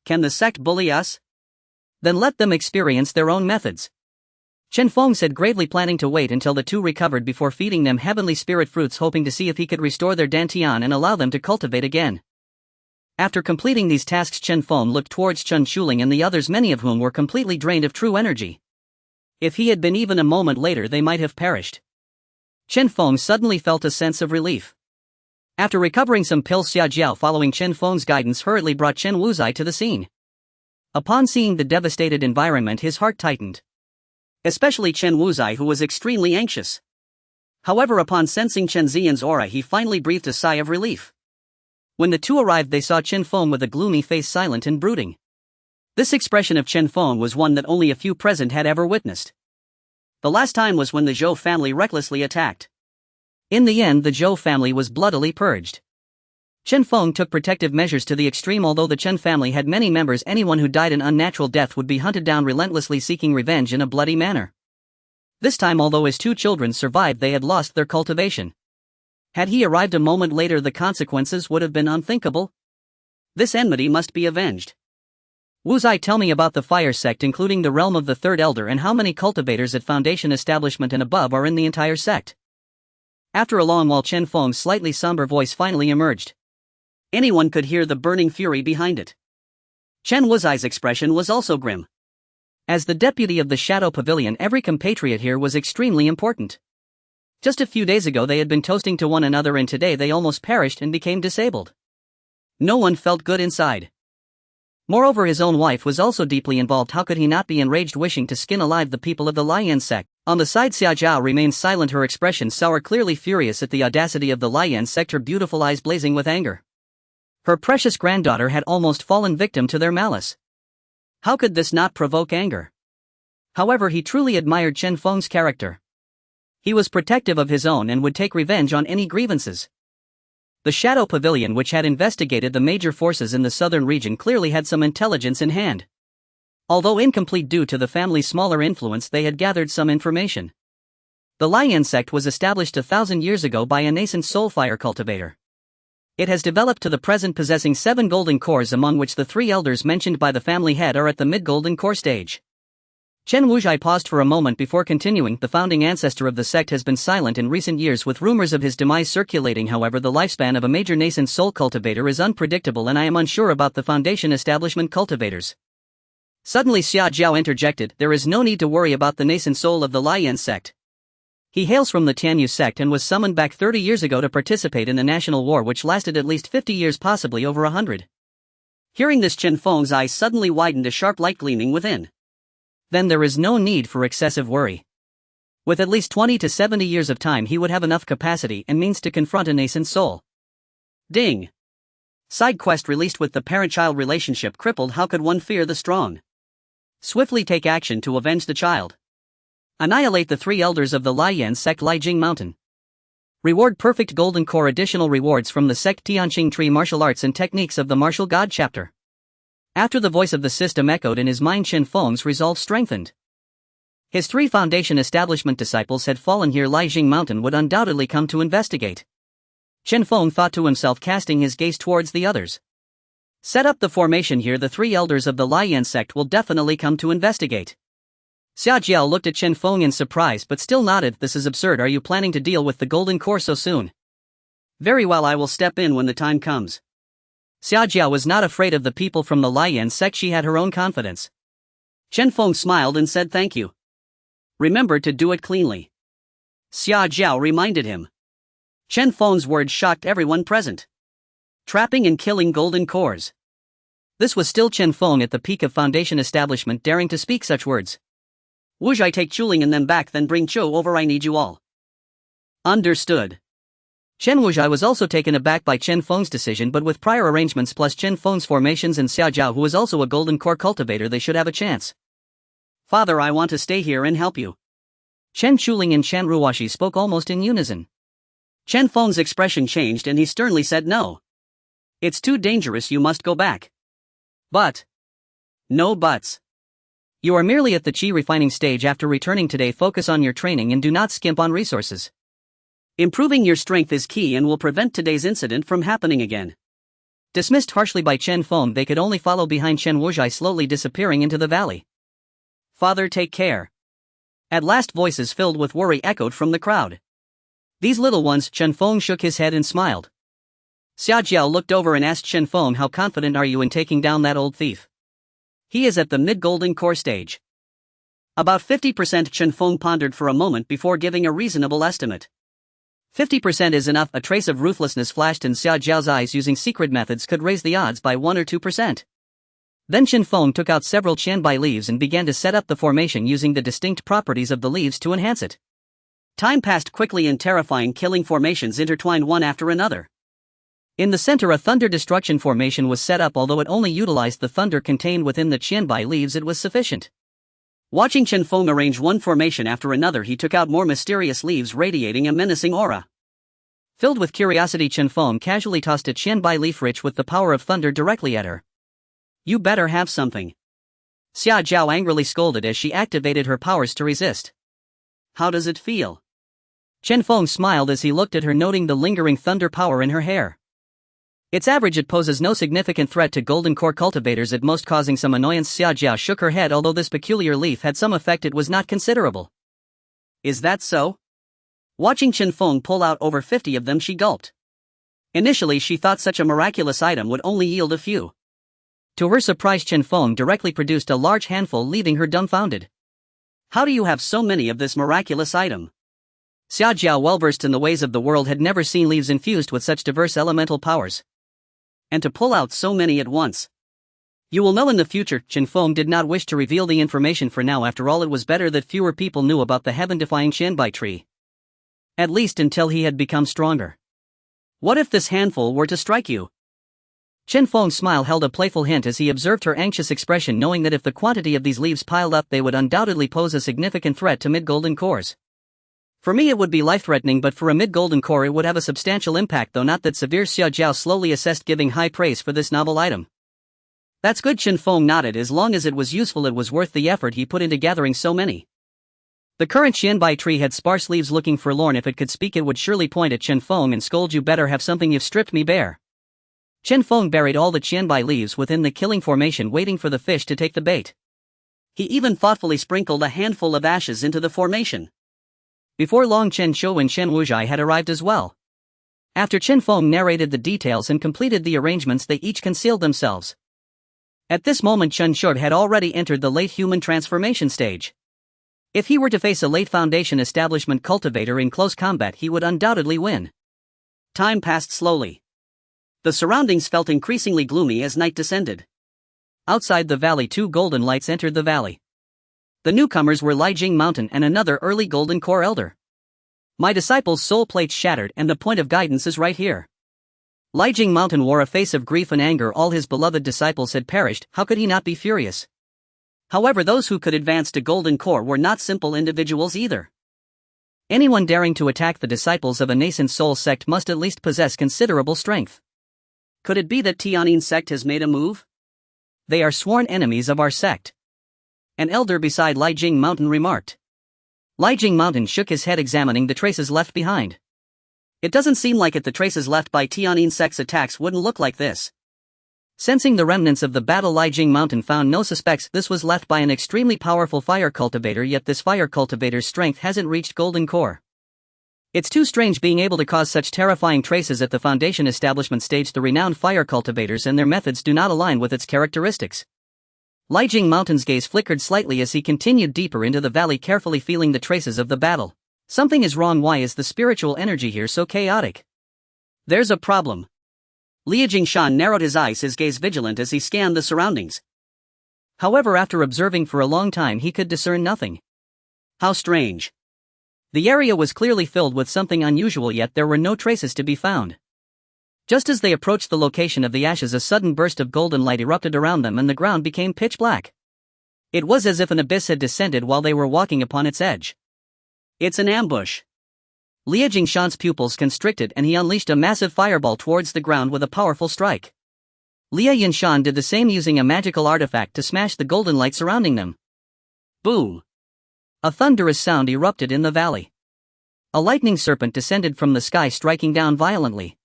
Can the sect bully us? Then let them experience their own methods." Chen Feng said gravely, planning to wait until the 2 recovered before feeding them heavenly spirit fruits, hoping to see if he could restore their dantian and allow them to cultivate again. After completing these tasks, Chen Feng looked towards Chen Shuling and the others, many of whom were completely drained of true energy. If he had been even a moment later, they might have perished. Chen Feng suddenly felt a sense of relief. After recovering some pills, Xia Jiao, following Chen Feng's guidance, hurriedly brought Chen Wuzai to the scene. Upon seeing the devastated environment, his heart tightened. Especially Chen Wuzai, who was extremely anxious. However, upon sensing Chen Ziyan's aura, he finally breathed a sigh of relief. When the 2 arrived, they saw Chen Feng with a gloomy face, silent and brooding. This expression of Chen Feng was one that only a few present had ever witnessed. The last time was when the Zhou family recklessly attacked. In the end, the Zhou family was bloodily purged. Chen Feng took protective measures to the extreme. Although the Chen family had many members, anyone who died an unnatural death would be hunted down relentlessly, seeking revenge in a bloody manner. This time, although his 2 children survived, they had lost their cultivation. Had he arrived a moment later, the consequences would have been unthinkable. This enmity must be avenged. "Wuzai, tell me about the fire sect, including the realm of the 3rd elder, and how many cultivators at foundation establishment and above are in the entire sect." After a long while, Chen Feng's slightly somber voice finally emerged. Anyone could hear the burning fury behind it. Chen Wuzai's expression was also grim. As the deputy of the Shadow Pavilion, every compatriot here was extremely important. Just a few days ago they had been toasting to one another, and today they almost perished and became disabled. No one felt good inside. Moreover, his own wife was also deeply involved. How could he not be enraged, wishing to skin alive the people of the Lian sect? On the side, Xia Jiao remained silent, her expression sour, clearly furious at the audacity of the Lian sect, her beautiful eyes blazing with anger. Her precious granddaughter had almost fallen victim to their malice. How could this not provoke anger? However, he truly admired Chen Feng's character. He was protective of his own and would take revenge on any grievances. The Shadow Pavilion, which had investigated the major forces in the southern region, clearly had some intelligence in hand. Although incomplete due to the family's smaller influence, they had gathered some information. The Lian sect was established 1,000 years ago by a nascent soul fire cultivator. It has developed to the present, possessing 7 golden cores, among which the 3 elders mentioned by the family head are at the mid-golden core stage. Chen Wuzhai paused for a moment before continuing. The founding ancestor of the sect has been silent in recent years, with rumors of his demise circulating. However, the lifespan of a major nascent soul cultivator is unpredictable, and I am unsure about the foundation establishment cultivators. Suddenly Xia Jiao interjected, there is no need to worry about the nascent soul of the Lian sect. He hails from the Tianyu sect and was summoned back 30 years ago to participate in the national war, which lasted at least 50 years, possibly over 100. Hearing this, Chen Feng's eyes suddenly widened, a sharp light gleaming within. Then there is no need for excessive worry. With at least 20 to 70 years of time, he would have enough capacity and means to confront a nascent soul. Ding. Side quest released. With the parent-child relationship crippled, how could one fear the strong? Swiftly take action to avenge the child. Annihilate the 3 elders of the Liyan sect Liajing Mountain. Reward perfect golden core. Additional rewards from the sect Tianqing Tree Martial Arts and Techniques of the Martial God Chapter. After the voice of the system echoed in his mind, Chen Feng's resolve strengthened. His 3 foundation establishment disciples had fallen here. Liajing Mountain would undoubtedly come to investigate. Chen Feng thought to himself, casting his gaze towards the others. Set up the formation here. The 3 elders of the Liyan sect will definitely come to investigate. Xia Jiao looked at Chen Feng in surprise but still nodded. This is absurd. Are you planning to deal with the golden core so soon? Very well, I will step in when the time comes. Xia Jiao was not afraid of the people from the Liyan sect. She had her own confidence. Chen Feng smiled and said thank you. Remember to do it cleanly. Xia Jiao reminded him. Chen Feng's words shocked everyone present. Trapping and killing golden cores. This was still Chen Feng at the peak of foundation establishment, daring to speak such words. Would I take Chuling and them back, then bring Zhou over? I need you all. Understood. Chen Wuzhai was also taken aback by Chen Feng's decision, but with prior arrangements plus Chen Feng's formations and Xia Jiao, who was also a golden core cultivator, they should have a chance. Father, I want to stay here and help you. Chen Chuling and Chen Ruoshi spoke almost in unison. Chen Feng's expression changed and he sternly said no. It's too dangerous, you must go back. But. No buts. You are merely at the chi refining stage. After returning today, focus on your training and do not skimp on resources. Improving your strength is key and will prevent today's incident from happening again. Dismissed harshly by Chen Feng, they could only follow behind Chen Wuzhai, slowly disappearing into the valley. Father, take care. At last, voices filled with worry echoed from the crowd. These little ones. Chen Feng shook his head and smiled. Xia Jiao looked over and asked Chen Feng, how confident are you in taking down that old thief? He is at the mid-golden core stage. About 50%. Chen Feng pondered for a moment before giving a reasonable estimate. 50% is enough. A trace of ruthlessness flashed in Xia Jiao's eyes. Using secret methods could raise the odds by 1 or 2%. Then Chen Feng took out several Qianbai leaves and began to set up the formation using the distinct properties of the leaves to enhance it. Time passed quickly and terrifying killing formations intertwined one after another. In the center, a thunder destruction formation was set up. Although it only utilized the thunder contained within the Qianbai leaves, it was sufficient. Watching Chen Feng arrange one formation after another, he took out more mysterious leaves radiating a menacing aura. Filled with curiosity, Chen Feng casually tossed a Qianbai leaf rich with the power of thunder directly at her. You better have something. Xia Jiao angrily scolded as she activated her powers to resist. How does it feel? Chen Feng smiled as he looked at her, noting the lingering thunder power in her hair. It's average. It poses no significant threat to golden core cultivators, at most causing some annoyance. Xia Jiao shook her head. Although this peculiar leaf had some effect, it was not considerable. Is that so? Watching Chen Feng pull out over 50 of them, she gulped. Initially, she thought such a miraculous item would only yield a few. To her surprise, Chen Feng directly produced a large handful, leaving her dumbfounded. How do you have so many of this miraculous item? Xia Jiao, well versed in the ways of the world, had never seen leaves infused with such diverse elemental powers. And to pull out so many at once. You will know in the future. Chen Feng did not wish to reveal the information for now. After all, it was better that fewer people knew about the heaven-defying Qianbai tree. At least until he had become stronger. What if this handful were to strike you? Chen Feng's smile held a playful hint as he observed her anxious expression, knowing that if the quantity of these leaves piled up, they would undoubtedly pose a significant threat to mid-golden cores. For me it would be life-threatening, but for a mid-golden core it would have a substantial impact, though not that severe. Xia Jiao slowly assessed, giving high praise for this novel item. That's good. Chen Feng nodded. As long as it was useful, it was worth the effort he put into gathering so many. The current Qianbai tree had sparse leaves looking forlorn. If it could speak, it would surely point at Chen Feng and scold, you better have something, you've stripped me bare. Chen Feng buried all the Qianbai leaves within the killing formation, waiting for the fish to take the bait. He even thoughtfully sprinkled a handful of ashes into the formation. Before long, Chen Shou and Chen Wuzhai had arrived as well. After Chen Feng narrated the details and completed the arrangements, they each concealed themselves. At this moment, Chen Shou had already entered the late human transformation stage. If he were to face a late foundation establishment cultivator in close combat, he would undoubtedly win. Time passed slowly. The surroundings felt increasingly gloomy as night descended. Outside the valley, two golden lights entered the valley. The newcomers were Lijing Mountain and another early golden core elder. My disciple's soul plate's shattered and the point of guidance is right here. Lijing Mountain wore a face of grief and anger. All his beloved disciples had perished, how could he not be furious? However, those who could advance to golden core were not simple individuals either. Anyone daring to attack the disciples of a nascent soul sect must at least possess considerable strength. Could it be that Tianyin sect has made a move? They are sworn enemies of our sect. An elder beside Lijing Mountain remarked. Lijing Mountain shook his head, examining the traces left behind. It doesn't seem like it. The traces left by Tianyin sect's attacks wouldn't look like this. Sensing the remnants of the battle, Lijing Mountain found no suspects. This was left by an extremely powerful fire cultivator, yet this fire cultivator's strength hasn't reached golden core. It's too strange being able to cause such terrifying traces at the foundation establishment stage. The renowned fire cultivators and their methods do not align with its characteristics. Lijing Mountain's gaze flickered slightly as he continued deeper into the valley, carefully feeling the traces of the battle. Something is wrong. Why is the spiritual energy here so chaotic? There's a problem. Liu Jingshan narrowed his eyes, his gaze vigilant as he scanned the surroundings. However, after observing for a long time, he could discern nothing. How strange. The area was clearly filled with something unusual, yet there were no traces to be found. Just as they approached the location of the ashes, a sudden burst of golden light erupted around them and the ground became pitch black. It was as if an abyss had descended while they were walking upon its edge. It's an ambush. Liu Jingshan's pupils constricted and he unleashed a massive fireball towards the ground with a powerful strike. Liu Yinshan did the same, using a magical artifact to smash the golden light surrounding them. Boom! A thunderous sound erupted in the valley. A lightning serpent descended from the sky, striking down violently.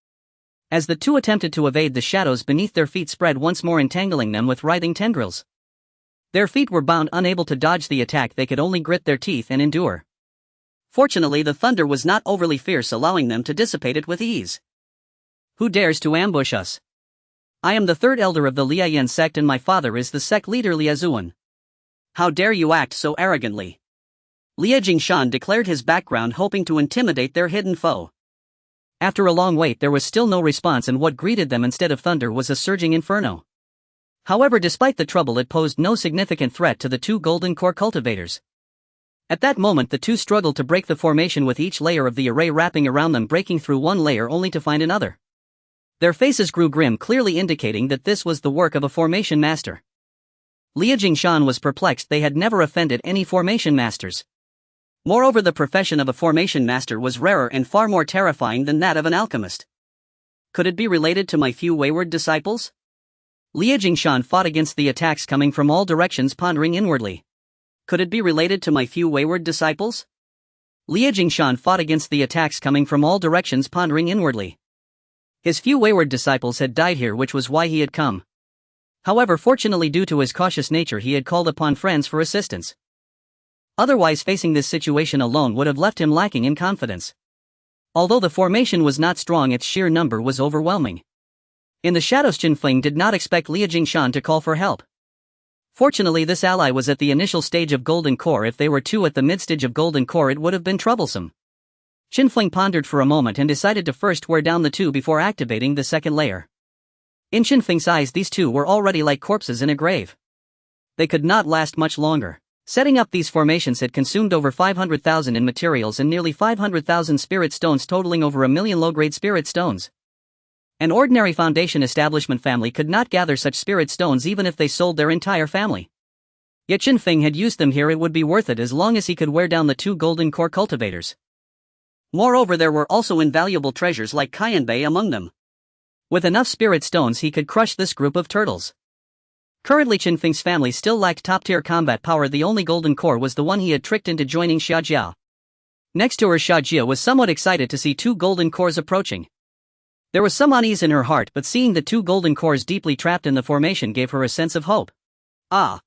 As the two attempted to evade, the shadows beneath their feet spread once more, entangling them with writhing tendrils. Their feet were bound. Unable to dodge the attack, they could only grit their teeth and endure. Fortunately, the thunder was not overly fierce, allowing them to dissipate it with ease. Who dares to ambush us? I am the third elder of the Liayan sect and my father is the sect leader Lia Zuan. How dare you act so arrogantly? Liu Jingshan declared, his background hoping to intimidate their hidden foe. After a long wait, there was still no response, and what greeted them instead of thunder was a surging inferno. However, despite the trouble, it posed no significant threat to the two golden core cultivators. At that moment, the two struggled to break the formation, with each layer of the array wrapping around them, breaking through one layer only to find another. Their faces grew grim, clearly indicating that this was the work of a formation master. Liu Jingshan was perplexed. They had never offended any formation masters. Moreover, the profession of a formation master was rarer and far more terrifying than that of an alchemist. Could it be related to my few wayward disciples? Liu Jingshan fought against the attacks coming from all directions, pondering inwardly. Could it be related to my few wayward disciples? Liu Jingshan fought against the attacks coming from all directions, pondering inwardly. His few wayward disciples had died here, which was why he had come. However, fortunately, due to his cautious nature, he had called upon friends for assistance. Otherwise, facing this situation alone would have left him lacking in confidence. Although the formation was not strong, its sheer number was overwhelming. In the shadows, Chen Feng did not expect Liu Jingshan to call for help. Fortunately, this ally was at the initial stage of golden core. If they were two at the mid-stage of golden core, it would have been troublesome. Chen Feng pondered for a moment and decided to first wear down the two before activating the second layer. In Chen Feng's eyes, these two were already like corpses in a grave. They could not last much longer. Setting up these formations had consumed over 500,000 in materials and nearly 500,000 spirit stones, totaling over 1 million low-grade spirit stones. An ordinary foundation establishment family could not gather such spirit stones even if they sold their entire family. Yet Chen Feng had used them here. It would be worth it as long as he could wear down the two golden core cultivators. Moreover, there were also invaluable treasures like Cayenne among them. With enough spirit stones, he could crush this group of turtles. Currently, Chen Feng's family still lacked top-tier combat power. The only golden core was the one he had tricked into joining Xiajia. Next to her, Xiajia was somewhat excited to see two golden cores approaching. There was some unease in her heart, but seeing the two golden cores deeply trapped in the formation gave her a sense of hope. Ah!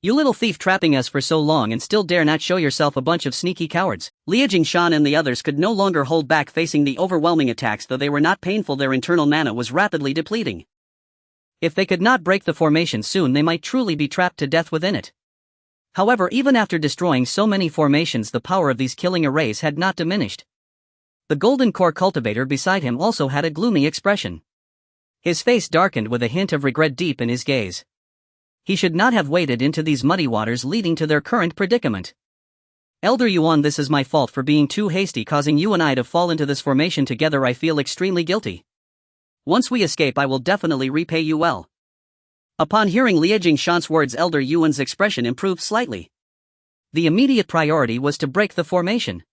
You little thief, trapping us for so long and still dare not show yourself, a bunch of sneaky cowards. Liu Jingshan and the others could no longer hold back, facing the overwhelming attacks. Though they were not painful, their internal mana was rapidly depleting. If they could not break the formation soon, they might truly be trapped to death within it. However, even after destroying so many formations, the power of these killing arrays had not diminished. The golden core cultivator beside him also had a gloomy expression. His face darkened with a hint of regret deep in his gaze. He should not have waded into these muddy waters leading to their current predicament. Elder Yuan, this is my fault for being too hasty, causing you and I to fall into this formation together. I feel extremely guilty. Once we escape, I will definitely repay you well. Upon hearing Liu Jingshan's words, Elder Yuan's expression improved slightly. The immediate priority was to break the formation.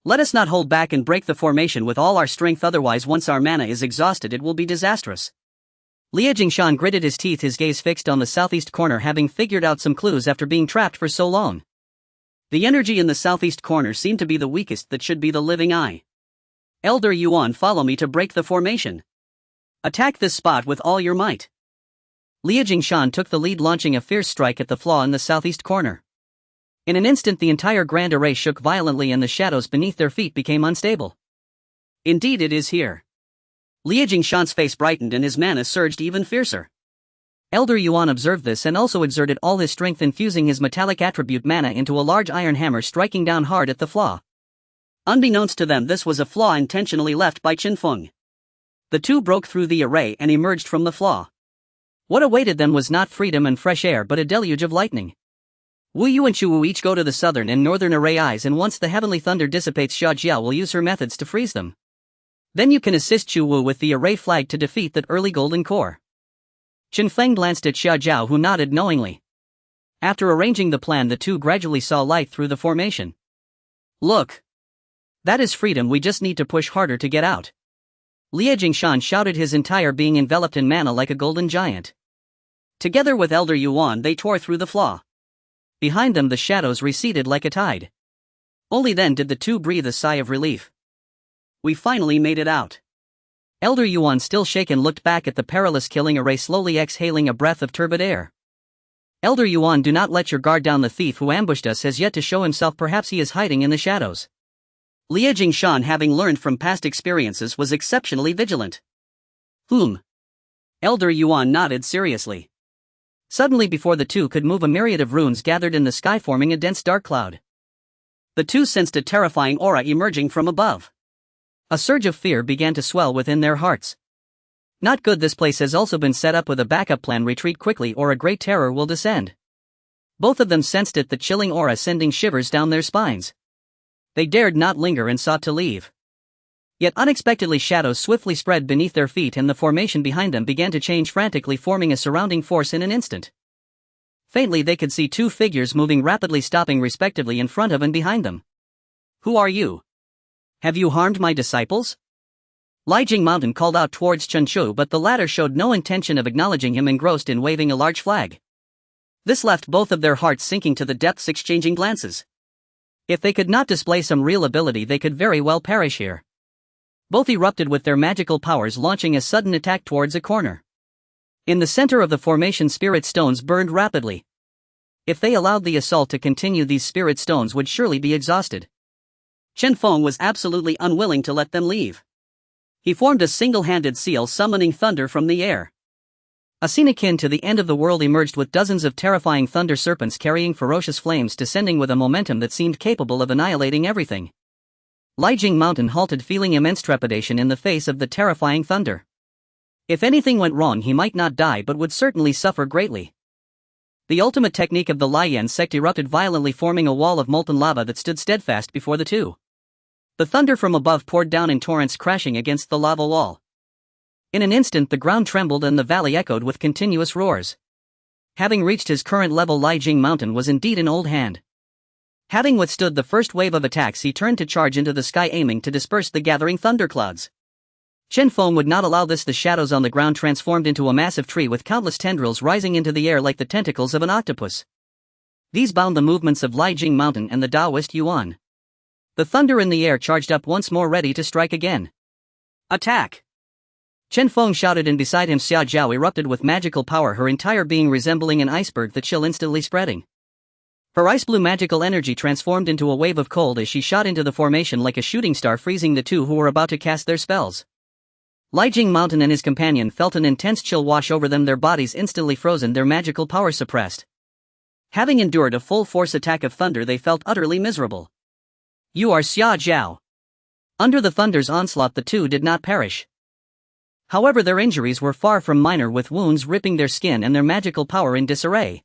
Let us not hold back and break the formation with all our strength, otherwise once our mana is exhausted it will be disastrous. Liu Jingshan gritted his teeth, his gaze fixed on the southeast corner, having figured out some clues after being trapped for so long. The energy in the southeast corner seemed to be the weakest, that should be the living eye. Elder Yuan, follow me to break the formation. Attack this spot with all your might. Liu Jingshan took the lead, launching a fierce strike at the flaw in the southeast corner. In an instant the entire grand array shook violently and the shadows beneath their feet became unstable. Indeed, it is here. Liu Jingshan's face brightened and his mana surged even fiercer. Elder Yuan observed this and also exerted all his strength, infusing his metallic attribute mana into a large iron hammer, striking down hard at the flaw. Unbeknownst to them, this was a flaw intentionally left by Chen Feng. The two broke through the array and emerged from the flaw. What awaited them was not freedom and fresh air but a deluge of lightning. Wu Yu and Chu Wu each go to the southern and northern array eyes, and once the heavenly thunder dissipates, Xia Jiao will use her methods to freeze them. Then you can assist Chu Wu with the array flag to defeat that early golden core. Chen Feng glanced at Xia Jiao, who nodded knowingly. After arranging the plan, the two gradually saw light through the formation. Look! That is freedom, we just need to push harder to get out. Liu Jingshan shouted, his entire being enveloped in mana like a golden giant. Together with Elder Yuan they tore through the flaw. Behind them the shadows receded like a tide. Only then did the two breathe a sigh of relief. We finally made it out. Elder Yuan, still shaken, looked back at the perilous killing array, slowly exhaling a breath of turbid air. Elder Yuan, do not let your guard down. The thief who ambushed us has yet to show himself. Perhaps he is hiding in the shadows. Liu Jingshan, having learned from past experiences, was exceptionally vigilant. Elder Yuan nodded seriously. Suddenly, before the two could move, a myriad of runes gathered in the sky, forming a dense dark cloud. The two sensed a terrifying aura emerging from above. A surge of fear began to swell within their hearts. Not good, this place has also been set up with a backup plan. Retreat quickly or a great terror will descend. Both of them sensed it, the chilling aura sending shivers down their spines. They dared not linger and sought to leave. Yet unexpectedly shadows swiftly spread beneath their feet and the formation behind them began to change frantically, forming a surrounding force in an instant. Faintly they could see two figures moving rapidly, stopping respectively in front of and behind them. Who are you? Have you harmed my disciples? Lijing Mountain called out towards Chen Chu, but the latter showed no intention of acknowledging him, engrossed in waving a large flag. This left both of their hearts sinking to the depths, exchanging glances. If they could not display some real ability, they could very well perish here. Both erupted with their magical powers, launching a sudden attack towards a corner. In the center of the formation, spirit stones burned rapidly. If they allowed the assault to continue, these spirit stones would surely be exhausted. Chen Feng was absolutely unwilling to let them leave. He formed a single-handed seal, summoning thunder from the air. A scene akin to the end of the world emerged, with dozens of terrifying thunder serpents carrying ferocious flames, descending with a momentum that seemed capable of annihilating everything. Lijing Mountain halted, feeling immense trepidation in the face of the terrifying thunder. If anything went wrong, he might not die but would certainly suffer greatly. The ultimate technique of the Lian sect erupted violently, forming a wall of molten lava that stood steadfast before the two. The thunder from above poured down in torrents, crashing against the lava wall. In an instant the ground trembled and the valley echoed with continuous roars. Having reached his current level, Lijing Mountain was indeed an old hand. Having withstood the first wave of attacks, he turned to charge into the sky, aiming to disperse the gathering thunderclouds. Chen Feng would not allow this. The shadows on the ground transformed into a massive tree with countless tendrils rising into the air like the tentacles of an octopus. These bound the movements of Lijing Mountain and the daoist Yuan. The thunder in the air charged up once more, ready to strike again. Attack! Chen Feng shouted, and beside him Xia Jiao erupted with magical power, her entire being resembling an iceberg, the chill instantly spreading. Her ice-blue magical energy transformed into a wave of cold as she shot into the formation like a shooting star, freezing the two who were about to cast their spells. Lijing Mountain and his companion felt an intense chill wash over them, their bodies instantly frozen, their magical power suppressed. Having endured a full-force attack of thunder, they felt utterly miserable. You are Xia Jiao. Under the thunder's onslaught, the two did not perish. However, their injuries were far from minor, with wounds ripping their skin and their magical power in disarray.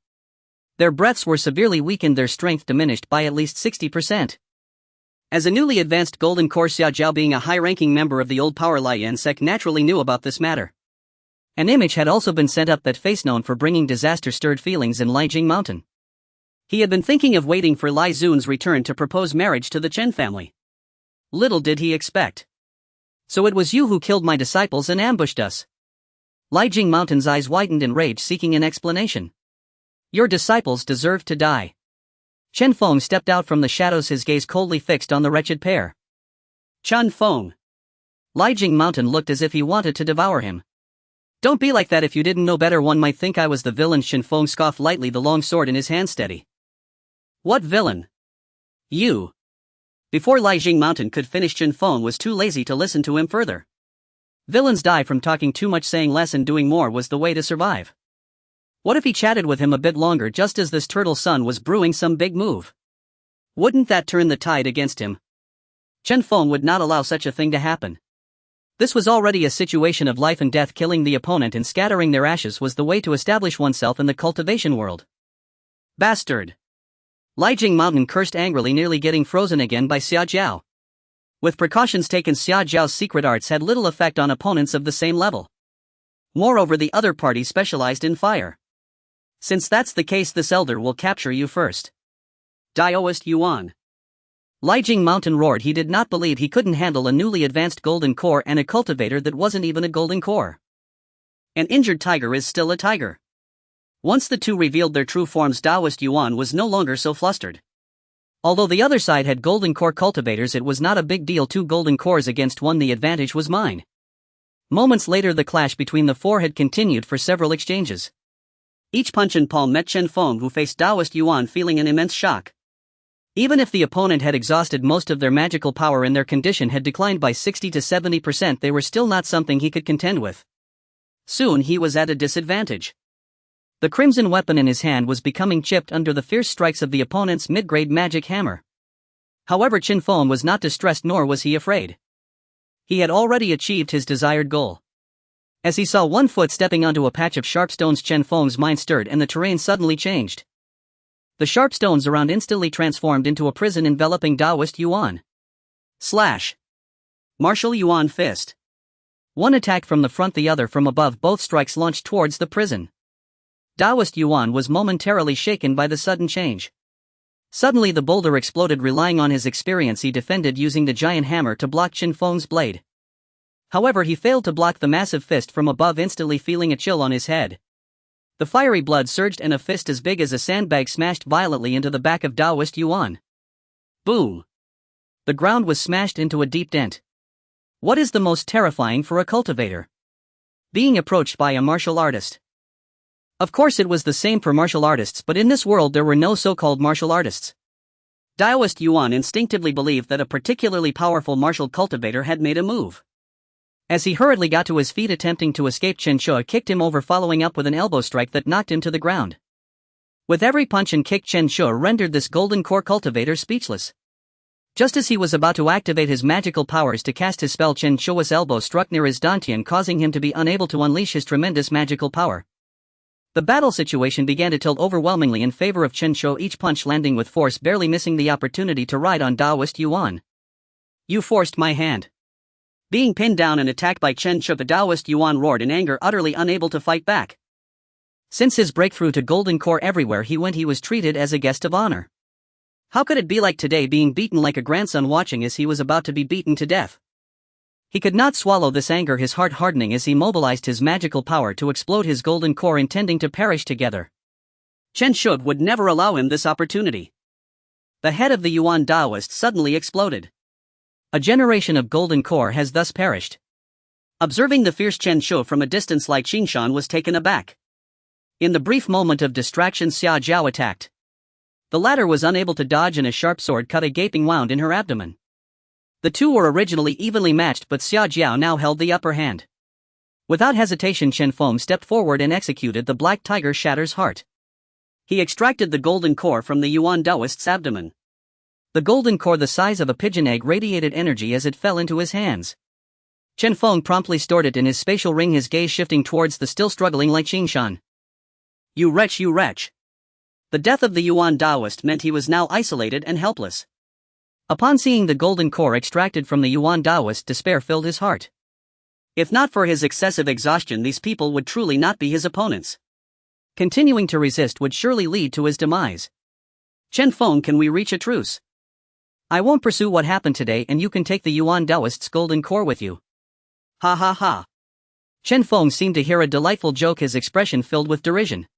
Their breaths were severely weakened, their strength diminished by at least 60%. As a newly advanced Golden Core, Xia Jiao, being a high-ranking member of the old Power Lian sect, naturally knew about this matter. An image had also been sent up that face known for bringing disaster-stirred feelings in Lijing Mountain. He had been thinking of waiting for Lai Zun's return to propose marriage to the Chen family. Little did he expect. So it was you who killed my disciples and ambushed us. Lijing Mountain's eyes widened in rage, seeking an explanation. Your disciples deserved to die. Chen Feng stepped out from the shadows, his gaze coldly fixed on the wretched pair. Chen Feng. Lijing Mountain looked as if he wanted to devour him. Don't be like that. If you didn't know better, one might think I was the villain. Chen Feng scoffed lightly, the long sword in his hand steady. What villain? You. Before Lijing Mountain could finish, Chen Feng was too lazy to listen to him further. Villains die from talking too much. Saying less and doing more was the way to survive. What if he chatted with him a bit longer, just as this turtle son was brewing some big move? Wouldn't that turn the tide against him? Chen Feng would not allow such a thing to happen. This was already a situation of life and death. Killing the opponent and scattering their ashes was the way to establish oneself in the cultivation world. Bastard! Lijing Mountain cursed angrily, nearly getting frozen again by Xia Jiao. With precautions taken, Xia Jiao's secret arts had little effect on opponents of the same level. Moreover, the other party specialized in fire. Since that's the case, this elder will capture you first. Daoist Yuan. Lijing Mountain roared. He did not believe he couldn't handle a newly advanced golden core and a cultivator that wasn't even a golden core. An injured tiger is still a tiger. Once the two revealed their true forms, Daoist Yuan was no longer so flustered. Although the other side had golden core cultivators, it was not a big deal. 2 golden cores against 1, the advantage was mine. Moments later, the clash between the four had continued for several exchanges. Each punch and palm met Chen Feng, who faced Daoist Yuan, feeling an immense shock. Even if the opponent had exhausted most of their magical power and their condition had declined by 60 to 70%, they were still not something he could contend with. Soon he was at a disadvantage. The crimson weapon in his hand was becoming chipped under the fierce strikes of the opponent's mid-grade magic hammer. However, Chen Feng was not distressed, nor was he afraid. He had already achieved his desired goal. As he saw one foot stepping onto a patch of sharp stones, Chen Feng's mind stirred and the terrain suddenly changed. The sharp stones around instantly transformed into a prison enveloping Daoist Yuan. Slash. Martial Yuan fist. One attack from the front, the other from above, both strikes launched towards the prison. Daoist Yuan was momentarily shaken by the sudden change. Suddenly the boulder exploded. Relying on his experience, he defended using the giant hammer to block Chen Feng's blade. However, he failed to block the massive fist from above, instantly feeling a chill on his head. The fiery blood surged and a fist as big as a sandbag smashed violently into the back of Daoist Yuan. Boom! The ground was smashed into a deep dent. What is the most terrifying for a cultivator? Being approached by a martial artist. Of course, it was the same for martial artists, but in this world there were no so-called martial artists. Daoist Yuan instinctively believed that a particularly powerful martial cultivator had made a move. As he hurriedly got to his feet, attempting to escape, Chen Shua kicked him over, following up with an elbow strike that knocked him to the ground. With every punch and kick, Chen Shua rendered this golden core cultivator speechless. Just as he was about to activate his magical powers to cast his spell, Chen Shua's elbow struck near his dantian, causing him to be unable to unleash his tremendous magical power. The battle situation began to tilt overwhelmingly in favor of Chen Shua, each punch landing with force, barely missing the opportunity to ride on Daoist Yuan. You forced my hand. Being pinned down and attacked by Chen Shua, the Daoist Yuan roared in anger, utterly unable to fight back. Since his breakthrough to golden core, everywhere he went he was treated as a guest of honor. How could it be like today, being beaten like a grandson, watching as he was about to be beaten to death? He could not swallow this anger, his heart hardening as he mobilized his magical power to explode his golden core, intending to perish together. Chen Shua would never allow him this opportunity. The head of the Yuan Daoist suddenly exploded. A generation of golden core has thus perished. Observing the fierce Chen Shua from a distance, Lai Qingshan was taken aback. In the brief moment of distraction, Xia Jiao attacked. The latter was unable to dodge, and a sharp sword cut a gaping wound in her abdomen. The two were originally evenly matched, but Xia Jiao now held the upper hand. Without hesitation, Chen Feng stepped forward and executed the Black Tiger Shatter's heart. He extracted the golden core from the Yuan Daoist's abdomen. The golden core, the size of a pigeon egg, radiated energy as it fell into his hands. Chen Feng promptly stored it in his spatial ring, his gaze shifting towards the still struggling Lai Qingshan. You wretch, you wretch. The death of the Yuan Daoist meant he was now isolated and helpless. Upon seeing the golden core extracted from the Yuan Daoist, despair filled his heart. If not for his excessive exhaustion, these people would truly not be his opponents. Continuing to resist would surely lead to his demise. Chen Feng, can we reach a truce? I won't pursue what happened today, and you can take the Yuan Daoist's golden core with you. Ha ha ha. Chen Feng seemed to hear a delightful joke, his expression filled with derision.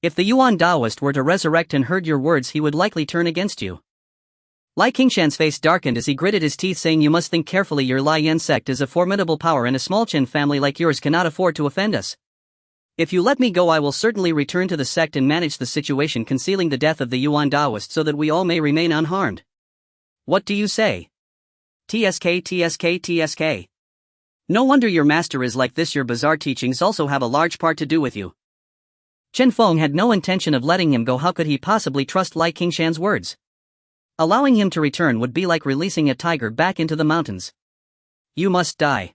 If the Yuan Daoist were to resurrect and heard your words, he would likely turn against you. Lai Qingshan's face darkened as he gritted his teeth, saying, you must think carefully. Your Lai Yan sect is a formidable power, and a small Chen family like yours cannot afford to offend us. If you let me go, I will certainly return to the sect and manage the situation, concealing the death of the Yuan Daoist so that we all may remain unharmed. What do you say? TSK, TSK, TSK. No wonder your master is like this. Your bizarre teachings also have a large part to do with you. Chen Feng had no intention of letting him go. How could he possibly trust Lai Qingshan's words? Allowing him to return would be like releasing a tiger back into the mountains. You must die.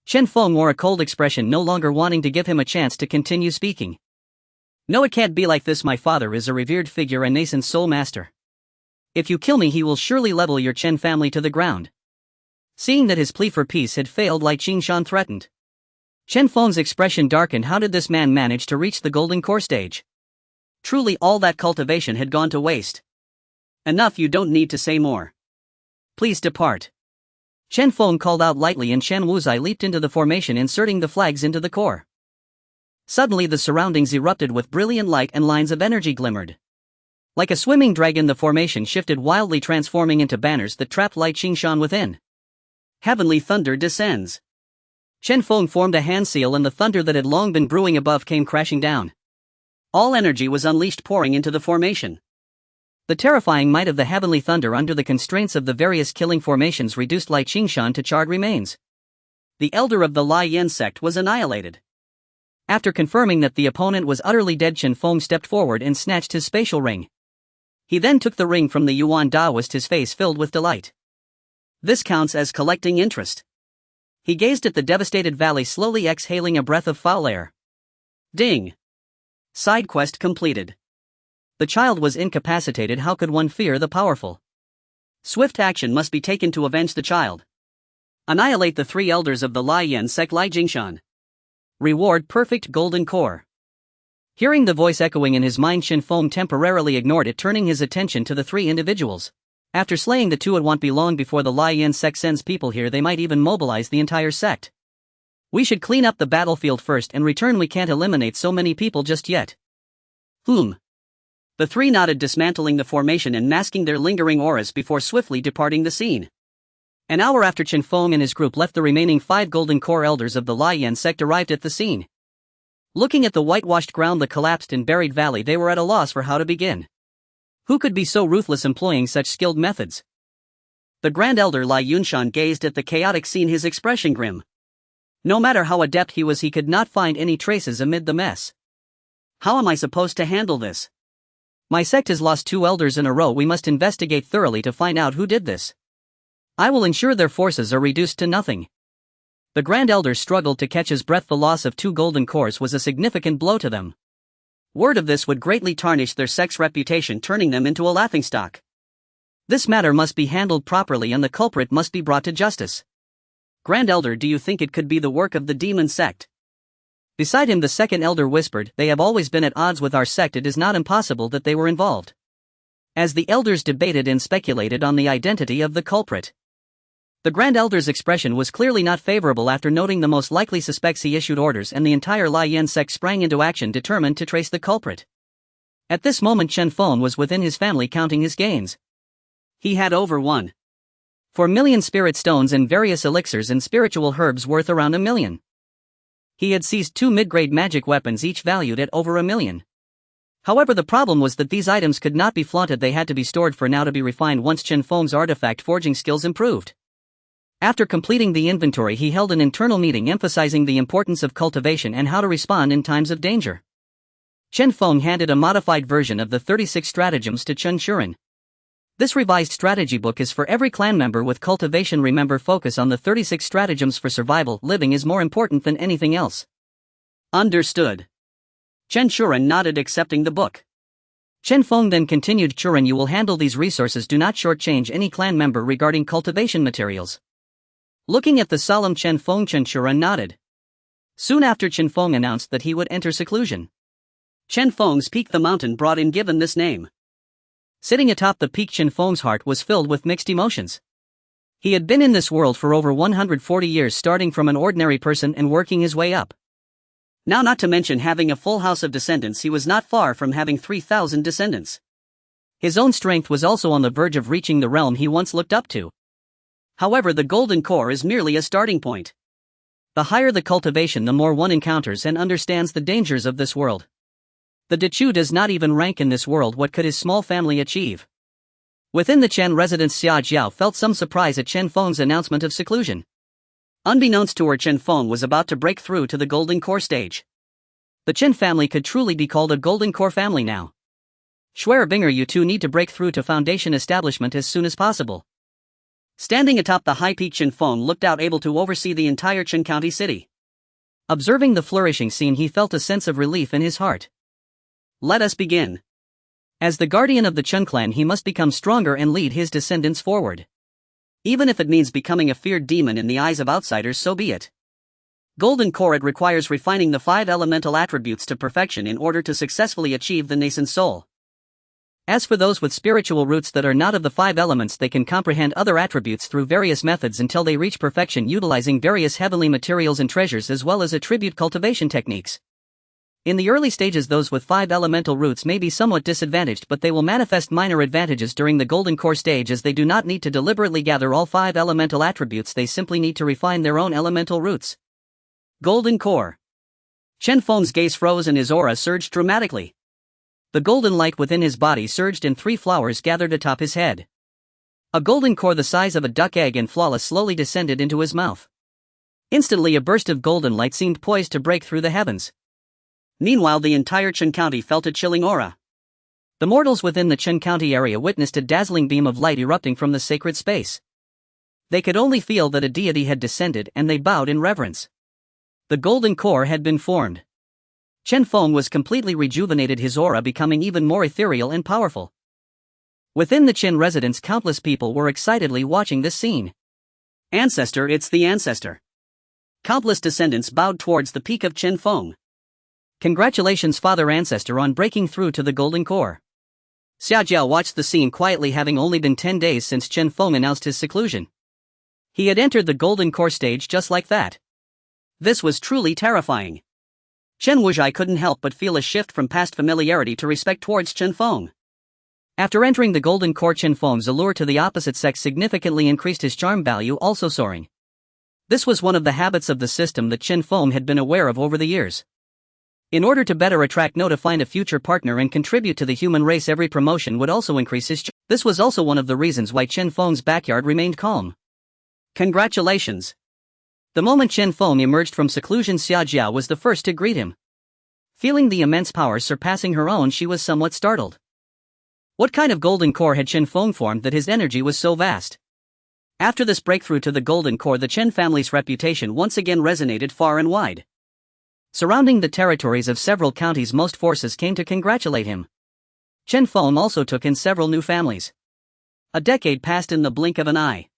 Chen Feng wore a cold expression, no longer wanting to give him a chance to continue speaking. No, it can't be like this. My father is a revered figure and nascent soul master. If you kill me, he will surely level your Chen family to the ground. Seeing that his plea for peace had failed, Lai Qingshan threatened. Chen Feng's expression darkened. How did this man manage to reach the golden core stage? Truly, all that cultivation had gone to waste. Enough, you don't need to say more. Please depart. Chen Feng called out lightly, and Chen Wuzai leaped into the formation, inserting the flags into the core. Suddenly the surroundings erupted with brilliant light and lines of energy glimmered. Like a swimming dragon, the formation shifted wildly, transforming into banners that trapped Lai Qingshan within. Heavenly thunder descends. Chen Feng formed a hand seal, and the thunder that had long been brewing above came crashing down. All energy was unleashed, pouring into the formation. The terrifying might of the heavenly thunder under the constraints of the various killing formations reduced Lai Qingshan to charred remains. The elder of the Lai Yan sect was annihilated. After confirming that the opponent was utterly dead, Chen Feng stepped forward and snatched his spatial ring. He then took the ring from the Yuan Daoist, his face filled with delight. This counts as collecting interest. He gazed at the devastated valley, slowly exhaling a breath of foul air. Ding! Side quest completed. The child was incapacitated. How could one fear the powerful? Swift action must be taken to avenge the child. Annihilate the three elders of the Lai Yan sect. Lai Qingshan. Reward perfect golden core. Hearing the voice echoing in his mind, Chen Feng temporarily ignored it, turning his attention to the three individuals. After slaying the two, it won't be long before the Lai Yan sect sends people here. They might even mobilize the entire sect. We should clean up the battlefield first and return. We can't eliminate so many people just yet. The three nodded, dismantling the formation and masking their lingering auras before swiftly departing the scene. An hour after Chen Feng and his group left, the remaining 5 golden core elders of the Lai Yan sect arrived at the scene. Looking at the whitewashed ground, the collapsed and buried valley, they were at a loss for how to begin. Who could be so ruthless, employing such skilled methods? The Grand Elder Lai Yunshan gazed at the chaotic scene, his expression grim. No matter how adept he was, he could not find any traces amid the mess. How am I supposed to handle this? My sect has lost 2 elders in a row. We must investigate thoroughly to find out who did this. I will ensure their forces are reduced to nothing. The Grand Elder struggled to catch his breath. The loss of 2 golden cores was a significant blow to them. Word of this would greatly tarnish their sect's reputation, turning them into a laughingstock. This matter must be handled properly and the culprit must be brought to justice. Grand Elder, do you think it could be the work of the demon sect? Beside him, the second elder whispered, they have always been at odds with our sect. It is not impossible that they were involved. As the elders debated and speculated on the identity of the culprit, the Grand Elder's expression was clearly not favorable. After noting the most likely suspects, he issued orders and the entire Lai Yan sect sprang into action, determined to trace the culprit. At this moment, Chen Feng was within his family, counting his gains. He had over 1.4 million spirit stones and various elixirs and spiritual herbs worth around 1 million. He had seized 2 mid-grade magic weapons, each valued at over 1 million. However, the problem was that these items could not be flaunted. They had to be stored for now to be refined once Chen Feng's artifact forging skills improved. After completing the inventory, he held an internal meeting emphasizing the importance of cultivation and how to respond in times of danger. Chen Feng handed a modified version of the 36 stratagems to Chen Shuren. This revised strategy book is for every clan member with cultivation. Remember, focus on the 36 stratagems for survival. Living is more important than anything else. Understood. Chen Churen nodded, accepting the book. Chen Feng then continued, Churen, you will handle these resources. Do not shortchange any clan member regarding cultivation materials. Looking at the solemn Chen Feng, Chen Churen nodded. Soon after, Chen Feng announced that he would enter seclusion. Chen Feng's peak, the mountain brought in, given this name. Sitting atop the peak, Chen Feng's heart was filled with mixed emotions. He had been in this world for over 140 years, starting from an ordinary person and working his way up. Now, not to mention having a full house of descendants, he was not far from having 3,000 descendants. His own strength was also on the verge of reaching the realm he once looked up to. However, the golden core is merely a starting point. The higher the cultivation, the more one encounters and understands the dangers of this world. The Dechu does not even rank in this world. What could his small family achieve? Within the Chen residence, Xia Jiao felt some surprise at Chen Feng's announcement of seclusion. Unbeknownst to her, Chen Feng was about to break through to the golden core stage. The Chen family could truly be called a golden core family now. Schwerbinger, you two need to break through to foundation establishment as soon as possible. Standing atop the high peak, Chen Feng looked out, able to oversee the entire Chen County city. Observing the flourishing scene, he felt a sense of relief in his heart. Let us begin. As the guardian of the Chen clan, he must become stronger and lead his descendants forward. Even if it means becoming a feared demon in the eyes of outsiders, so be it. Golden Core, it requires refining the 5 elemental attributes to perfection in order to successfully achieve the nascent soul. As for those with spiritual roots that are not of the 5 elements, they can comprehend other attributes through various methods until they reach perfection, utilizing various heavenly materials and treasures as well as attribute cultivation techniques. In the early stages, those with 5 elemental roots may be somewhat disadvantaged, but they will manifest minor advantages during the golden core stage, as they do not need to deliberately gather all 5 elemental attributes, they simply need to refine their own elemental roots. Golden Core. Chen Feng's gaze froze and his aura surged dramatically. The golden light within his body surged and 3 flowers gathered atop his head. A golden core the size of a duck egg and flawless slowly descended into his mouth. Instantly, a burst of golden light seemed poised to break through the heavens. Meanwhile, the entire Chen County felt a chilling aura. The mortals within the Chen County area witnessed a dazzling beam of light erupting from the sacred space. They could only feel that a deity had descended, and they bowed in reverence. The golden core had been formed. Chen Feng was completely rejuvenated, his aura becoming even more ethereal and powerful. Within the Chen residence, countless people were excitedly watching this scene. Ancestor, it's the ancestor. Countless descendants bowed towards the peak of Chen Feng. Congratulations, Father Ancestor, on breaking through to the golden core. Xia Jiao watched the scene quietly, having only been 10 days since Chen Feng announced his seclusion. He had entered the golden core stage just like that. This was truly terrifying. Chen Wuzhai couldn't help but feel a shift from past familiarity to respect towards Chen Feng. After entering the golden core, Chen Feng's allure to the opposite sex significantly increased, his charm value also soaring. This was one of the habits of the system that Chen Feng had been aware of over the years. In order to better attract to find a future partner and contribute to the human race, every promotion would also increase his charm. This was also one of the reasons why Chen Feng's backyard remained calm. Congratulations. The moment Chen Feng emerged from seclusion, Xia Jiao was the first to greet him. Feeling the immense power surpassing her own, she was somewhat startled. What kind of golden core had Chen Feng formed that his energy was so vast? After this breakthrough to the golden core, the Chen family's reputation once again resonated far and wide. Surrounding the territories of several counties, most forces came to congratulate him. Chen Feng also took in several new families. A decade passed in the blink of an eye.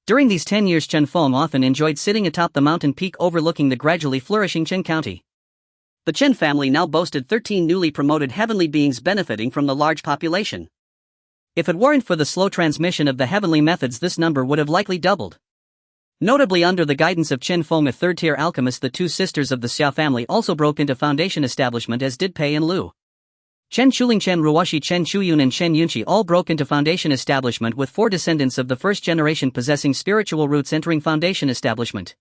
During these 10 years, Chen Feng often enjoyed sitting atop the mountain peak overlooking the gradually flourishing Chen County. The Chen family now boasted 13 newly promoted heavenly beings benefiting from the large population. If it weren't for the slow transmission of the heavenly methods, this number would have likely doubled. Notably, under the guidance of Chen Feng, a third-tier alchemist, the 2 sisters of the Xia family also broke into foundation establishment, as did Pei and Lu. Chen Chuling, Chen Ruoshi, Chen Chuyun and Chen Yunqi all broke into foundation establishment, with 4 descendants of the first generation possessing spiritual roots entering foundation establishment.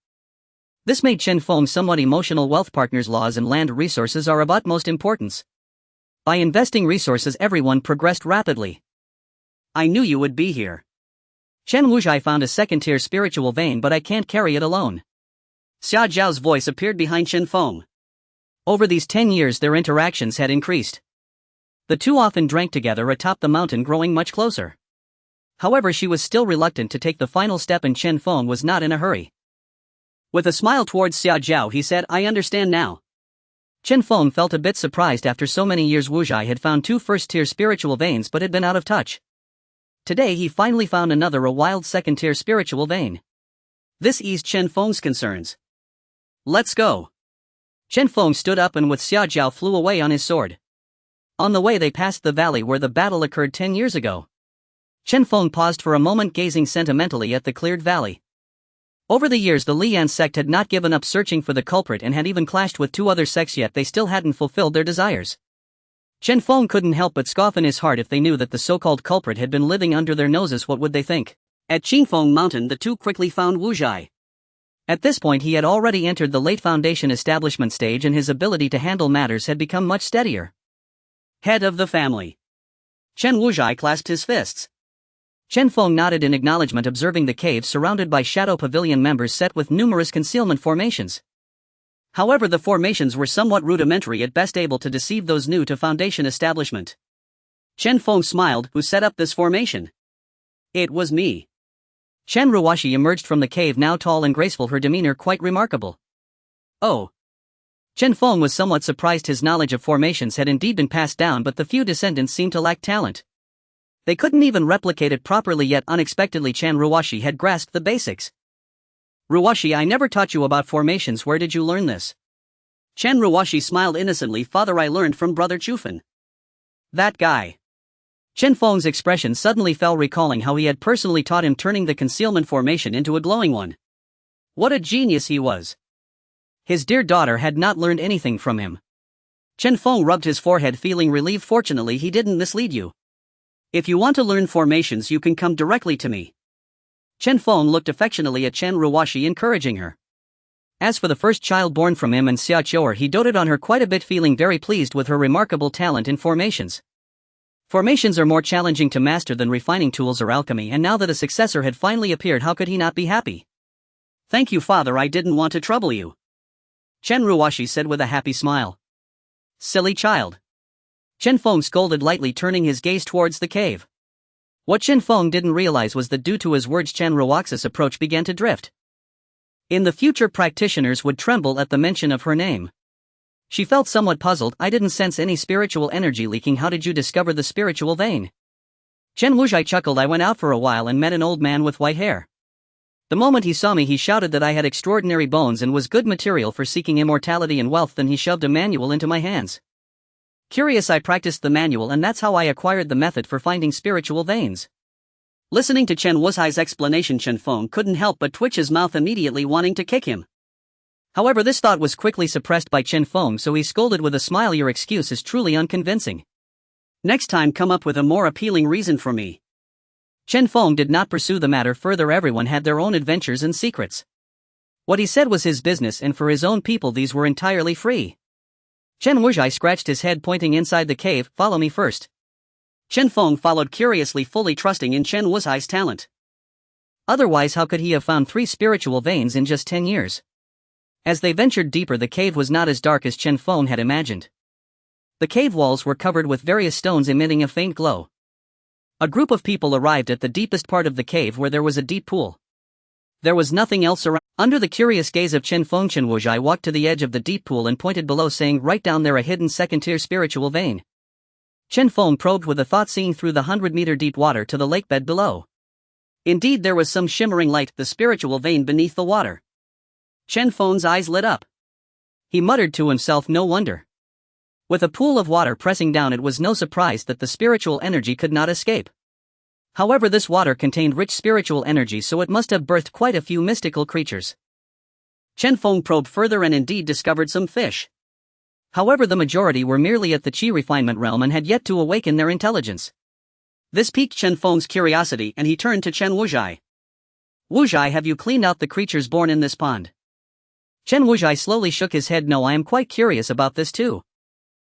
This made Chen Feng somewhat emotional. Wealth partners, laws and land resources are of utmost importance. By investing resources, everyone progressed rapidly. I knew you would be here. Chen Wuzhai found a second-tier spiritual vein, but I can't carry it alone. Xia Jiao's voice appeared behind Chen Feng. Over these 10 years, their interactions had increased. The two often drank together atop the mountain, growing much closer. However, she was still reluctant to take the final step, and Chen Feng was not in a hurry. With a smile towards Xia Zhao, he said, "I understand now." Chen Feng felt a bit surprised. After so many years, Wu Zhai had found 2 first-tier spiritual veins but had been out of touch. Today he finally found another, a wild second-tier spiritual vein. This eased Chen Feng's concerns. "Let's go." Chen Feng stood up and with Xia Zhao flew away on his sword. On the way they passed the valley where the battle occurred 10 years ago. Chen Feng paused for a moment, gazing sentimentally at the cleared valley. Over the years the Lian sect had not given up searching for the culprit and had even clashed with 2 other sects, yet they still hadn't fulfilled their desires. Chen Feng couldn't help but scoff in his heart. If they knew that the so-called culprit had been living under their noses, what would they think? At Qingfeng Mountain the two quickly found Wu Zhai. At this point he had already entered the late foundation establishment stage and his ability to handle matters had become much steadier. Head of the family. Chen Wu Zhai clasped his fists. Chen Feng nodded in acknowledgement, observing the cave surrounded by shadow pavilion members set with numerous concealment formations. However, the formations were somewhat rudimentary, at best able to deceive those new to foundation establishment. Chen Feng smiled. "Who set up this formation?" "It was me." Chen Ruoshi emerged from the cave, now tall and graceful, her demeanor quite remarkable. "Oh." Chen Feng was somewhat surprised. His knowledge of formations had indeed been passed down, but the few descendants seemed to lack talent. They couldn't even replicate it properly, yet unexpectedly Chen Ruoshi had grasped the basics. "Ruoshi, I never taught you about formations. Where did you learn this?" Chen Ruoshi smiled innocently. "Father, I learned from brother Chufan." "That guy." Chen Feng's expression suddenly fell, recalling how he had personally taught him, turning the concealment formation into a glowing one. What a genius he was. His dear daughter had not learned anything from him. Chen Feng rubbed his forehead, feeling relieved. "Fortunately he didn't mislead you. If you want to learn formations, you can come directly to me." Chen Feng looked affectionately at Chen Ruoshi, encouraging her. As for the first child born from him and Xia Chou'er, he doted on her quite a bit, feeling very pleased with her remarkable talent in formations. Formations are more challenging to master than refining tools or alchemy, and now that a successor had finally appeared, how could he not be happy? "Thank you, father, I didn't want to trouble you," Chen Ruoshi said with a happy smile. "Silly child." Chen Feng scolded lightly, turning his gaze towards the cave. What Chen Feng didn't realize was that due to his words, Chen Ruoxi's approach began to drift. In the future, practitioners would tremble at the mention of her name. She felt somewhat puzzled. "I didn't sense any spiritual energy leaking. How did you discover the spiritual vein?" Chen Wuzhai chuckled. "I went out for a while and met an old man with white hair. The moment he saw me, he shouted that I had extraordinary bones and was good material for seeking immortality and wealth. Then he shoved a manual into my hands. Curious, I practiced the manual, and that's how I acquired the method for finding spiritual veins." Listening to Chen Wuzhai's explanation, Chen Feng couldn't help but twitch his mouth, immediately wanting to kick him. However, this thought was quickly suppressed by Chen Feng, so he scolded with a smile, "Your excuse is truly unconvincing. Next time come up with a more appealing reason for me." Chen Feng did not pursue the matter further. Everyone had their own adventures and secrets. What he said was his business, and for his own people these were entirely free. Chen Wuzhai scratched his head, pointing inside the cave. "Follow me first." Chen Feng followed curiously, fully trusting in Chen Wuzhai's talent. Otherwise, how could he have found 3 spiritual veins in just 10 years? As they ventured deeper, the cave was not as dark as Chen Feng had imagined. The cave walls were covered with various stones emitting a faint glow. A group of people arrived at the deepest part of the cave, where there was a deep pool. There was nothing else around. Under the curious gaze of Chen Feng, Chen Wuzhai walked to the edge of the deep pool and pointed below, saying, "Right down there, a hidden second-tier spiritual vein." Chen Feng probed with a thought, seeing through the 100-meter deep water to the lake bed below. Indeed, there was some shimmering light, the spiritual vein beneath the water. Chen Feng's eyes lit up. He muttered to himself, "No wonder." With a pool of water pressing down, it was no surprise that the spiritual energy could not escape. However, this water contained rich spiritual energy, so it must have birthed quite a few mystical creatures. Chen Feng probed further and indeed discovered some fish. However, the majority were merely at the qi refinement realm and had yet to awaken their intelligence. This piqued Chen Feng's curiosity, and he turned to Chen Wuzhai. "Wuzhai, have you cleaned out the creatures born in this pond?" Chen Wuzhai slowly shook his head. "No, I am quite curious about this too.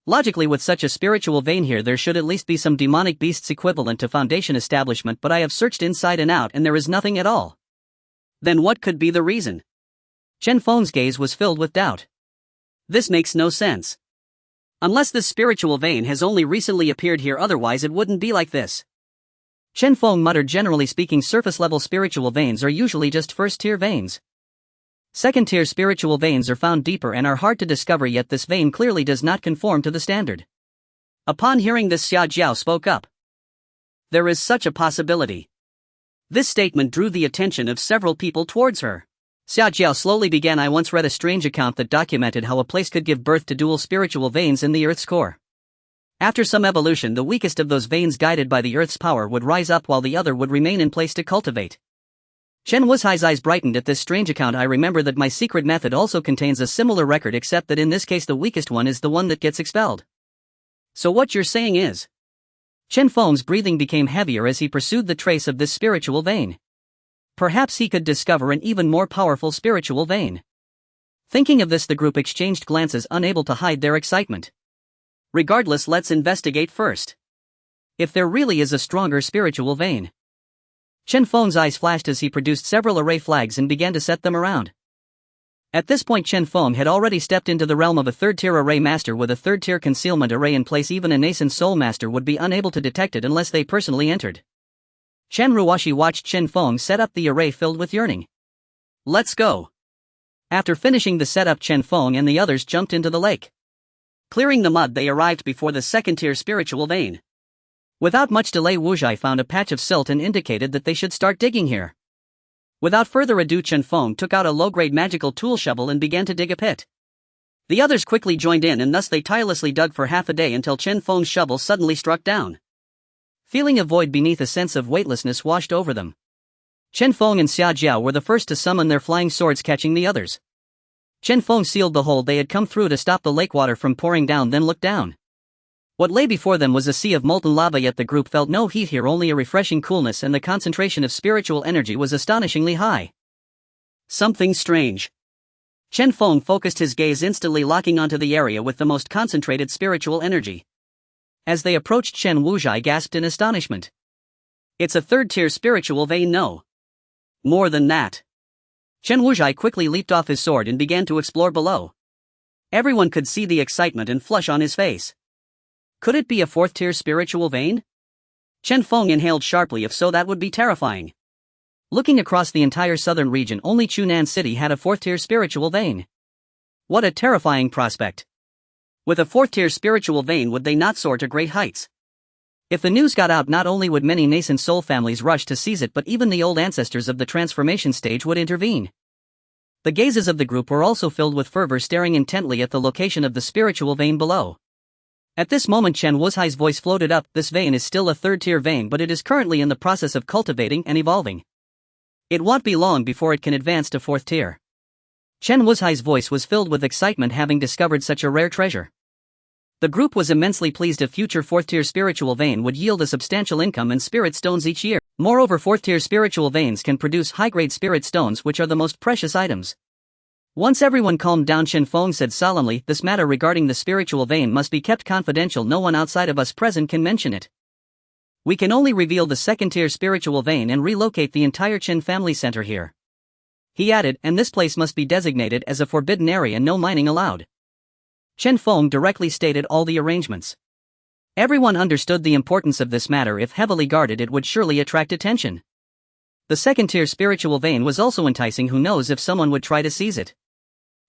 Logically, with such a spiritual vein here, there should at least be some demonic beasts equivalent to foundation establishment, but I have searched inside and out and there is nothing at all." "Then what could be the reason?" Chen Feng's gaze was filled with doubt. "This makes no sense. Unless this spiritual vein has only recently appeared here, otherwise it wouldn't be like this." Chen Feng muttered, generally speaking, surface-level spiritual veins are usually just first-tier veins. Second-tier spiritual veins are found deeper and are hard to discover, yet this vein clearly does not conform to the standard. Upon hearing this, Xia Jiao spoke up. There is such a possibility. This statement drew the attention of several people towards her. Xia Jiao slowly began. I once read a strange account that documented how a place could give birth to dual spiritual veins in the Earth's core. After some evolution, the weakest of those veins, guided by the Earth's power, would rise up while the other would remain in place to cultivate. Chen Wuhai's eyes brightened at this strange account. I remember that my secret method also contains a similar record, except that in this case the weakest one is the one that gets expelled. So what you're saying is... Chen Feng's breathing became heavier as he pursued the trace of this spiritual vein. Perhaps he could discover an even more powerful spiritual vein. Thinking of this, the group exchanged glances, unable to hide their excitement. Regardless, let's investigate first. If there really is a stronger spiritual vein. Chen Feng's eyes flashed as he produced several array flags and began to set them around. At this point, Chen Feng had already stepped into the realm of a third-tier array master. With a third-tier concealment array in place, even a nascent soul master would be unable to detect it unless they personally entered. Chen Ruoshi watched Chen Feng set up the array, filled with yearning. Let's go. After finishing the setup, Chen Feng and the others jumped into the lake. Clearing the mud, they arrived before the second-tier spiritual vein. Without much delay, Wu Zhai found a patch of silt and indicated that they should start digging here. Without further ado, Chen Feng took out a low-grade magical tool shovel and began to dig a pit. The others quickly joined in, and thus they tirelessly dug for half a day until Chen Feng's shovel suddenly struck down. Feeling a void beneath, a sense of weightlessness washed over them. Chen Feng and Xia Jiao were the first to summon their flying swords, catching the others. Chen Feng sealed the hole they had come through to stop the lake water from pouring down, then looked down. What lay before them was a sea of molten lava, yet the group felt no heat here, only a refreshing coolness, and the concentration of spiritual energy was astonishingly high. Something strange. Chen Feng focused his gaze, instantly locking onto the area with the most concentrated spiritual energy. As they approached, Chen Wuhai gasped in astonishment. It's a third-tier spiritual vein, no. More than that. Chen Wuhai quickly leaped off his sword and began to explore below. Everyone could see the excitement and flush on his face. Could it be a fourth-tier spiritual vein? Chen Feng inhaled sharply. If so, that would be terrifying. Looking across the entire southern region, only Chunan City had a fourth-tier spiritual vein. What a terrifying prospect. With a fourth-tier spiritual vein, would they not soar to great heights? If the news got out, not only would many nascent soul families rush to seize it, but even the old ancestors of the transformation stage would intervene. The gazes of the group were also filled with fervor, staring intently at the location of the spiritual vein below. At this moment, Chen Wuhai's voice floated up. This vein is still a third-tier vein, but it is currently in the process of cultivating and evolving. It won't be long before it can advance to fourth tier. Chen Wuhai's voice was filled with excitement, having discovered such a rare treasure. The group was immensely pleased. A future fourth-tier spiritual vein would yield a substantial income in spirit stones each year. Moreover, fourth-tier spiritual veins can produce high-grade spirit stones, which are the most precious items. Once everyone calmed down, Chen Feng said solemnly, "This matter regarding the spiritual vein must be kept confidential. No one outside of us present can mention it. We can only reveal the second-tier spiritual vein and relocate the entire Chen family center here." He added, "And this place must be designated as a forbidden area, no mining allowed." Chen Feng directly stated all the arrangements. Everyone understood the importance of this matter. If heavily guarded, it would surely attract attention. The second-tier spiritual vein was also enticing. Who knows if someone would try to seize it?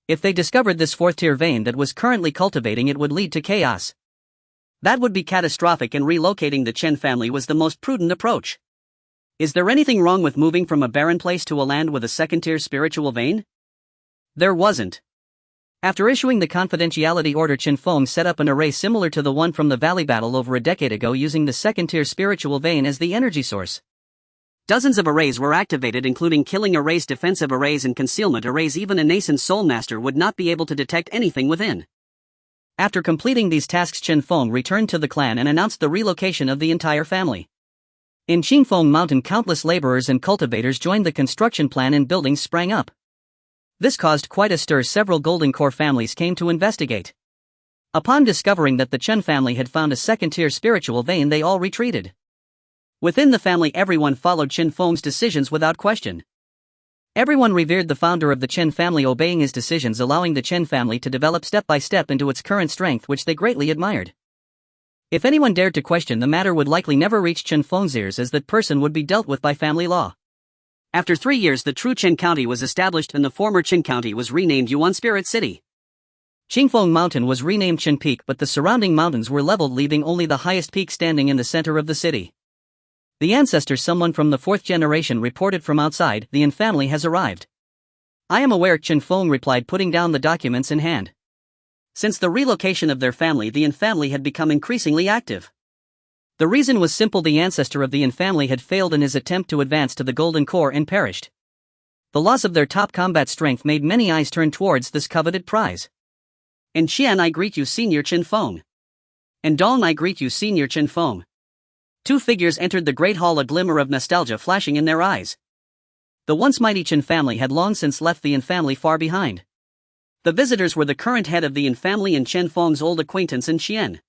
If they discovered this fourth-tier vein that was currently cultivating, it would lead to chaos. That would be catastrophic, and relocating the Chen family was the most prudent approach. Is there anything wrong with moving from a barren place to a land with a second-tier spiritual vein? There wasn't. After issuing the confidentiality order, Chen Feng set up an array similar to the one from the Valley Battle over a decade ago, using the second-tier spiritual vein as the energy source. Dozens of arrays were activated, including killing arrays, defensive arrays, and concealment arrays. Even a nascent soul master would not be able to detect anything within. After completing these tasks, Chen Feng returned to the clan and announced the relocation of the entire family. In Qingfeng Mountain, countless laborers and cultivators joined the construction plan and buildings sprang up. This caused quite a stir. Several Golden Core families came to investigate. Upon discovering that the Chen family had found a second-tier spiritual vein, they all retreated. Within the family, everyone followed Chen Feng's decisions without question. Everyone revered the founder of the Chen family, obeying his decisions, allowing the Chen family to develop step by step into its current strength, which they greatly admired. If anyone dared to question the matter would likely never reach Chen Feng's ears, as that person would be dealt with by family law. After 3 years the true Chen County was established and the former Chen County was renamed Yuan Spirit City. Qingfeng Mountain was renamed Chen Peak, but the surrounding mountains were leveled, leaving only the highest peak standing in the center of the city. The ancestor, someone from the 4th generation, reported from outside. The Yin family has arrived. I am aware, Chen Feng replied, putting down the documents in hand. Since the relocation of their family, the Yin family had become increasingly active. The reason was simple: the ancestor of the Yin family had failed in his attempt to advance to the Golden Core and perished. The loss of their top combat strength made many eyes turn towards this coveted prize. And Qian, I greet you, Senior Chen Feng. And Dong, I greet you, Senior Chen Feng. Two figures entered the great hall, a glimmer of nostalgia flashing in their eyes. The once mighty Chen family had long since left the Yin family far behind. The visitors were the current head of the Yin family and Chen Feng's old acquaintance in Qian.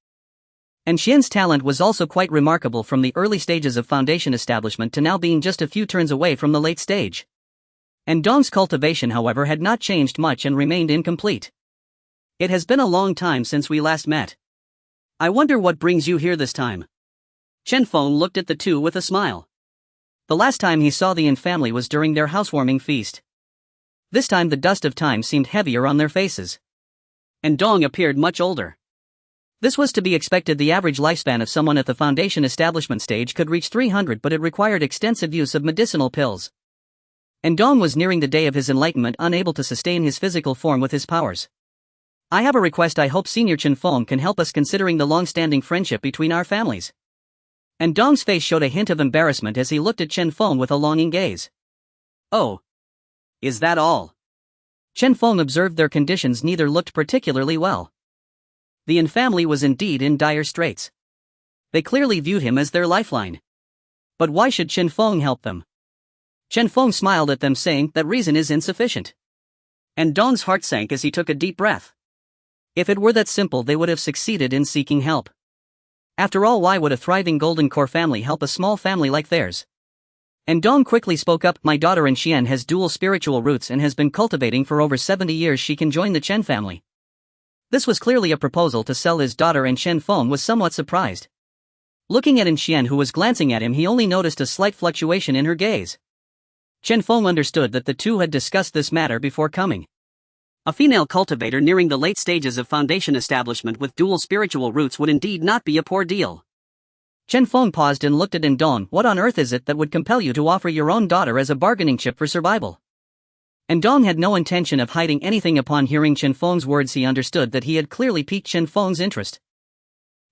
And Qian's talent was also quite remarkable, from the early stages of foundation establishment to now being just a few turns away from the late stage. And Dong's cultivation, however, had not changed much and remained incomplete. It has been a long time since we last met. I wonder what brings you here this time. Chen Feng looked at the two with a smile. The last time he saw the Yin family was during their housewarming feast. This time the dust of time seemed heavier on their faces. And Dong appeared much older. This was to be expected. The average lifespan of someone at the foundation establishment stage could reach 300, but it required extensive use of medicinal pills. And Dong was nearing the day of his enlightenment, unable to sustain his physical form with his powers. I have a request. I hope Senior Chen Feng can help us, considering the long-standing friendship between our families. And Dong's face showed a hint of embarrassment as he looked at Chen Feng with a longing gaze. Oh. Is that all? Chen Feng observed their conditions neither looked particularly well. The Yin family was indeed in dire straits. They clearly viewed him as their lifeline. But why should Chen Feng help them? Chen Feng smiled at them, saying, that reason is insufficient. And Dong's heart sank as he took a deep breath. If it were that simple, they would have succeeded in seeking help. After all, why would a thriving Golden Core family help a small family like theirs? And Dong quickly spoke up. My daughter in Qian has dual spiritual roots and has been cultivating for over 70 years. She can join the Chen family. This was clearly a proposal to sell his daughter, and Chen Feng was somewhat surprised. Looking at Qian, who was glancing at him, he only noticed a slight fluctuation in her gaze. Chen Feng understood that the two had discussed this matter before coming. A female cultivator nearing the late stages of foundation establishment with dual spiritual roots would indeed not be a poor deal. Chen Feng paused and looked at Dong. What on earth is it that would compel you to offer your own daughter as a bargaining chip for survival? And Dong had no intention of hiding anything. Upon hearing Chen Feng's words, he understood that he had clearly piqued Chen Feng's interest.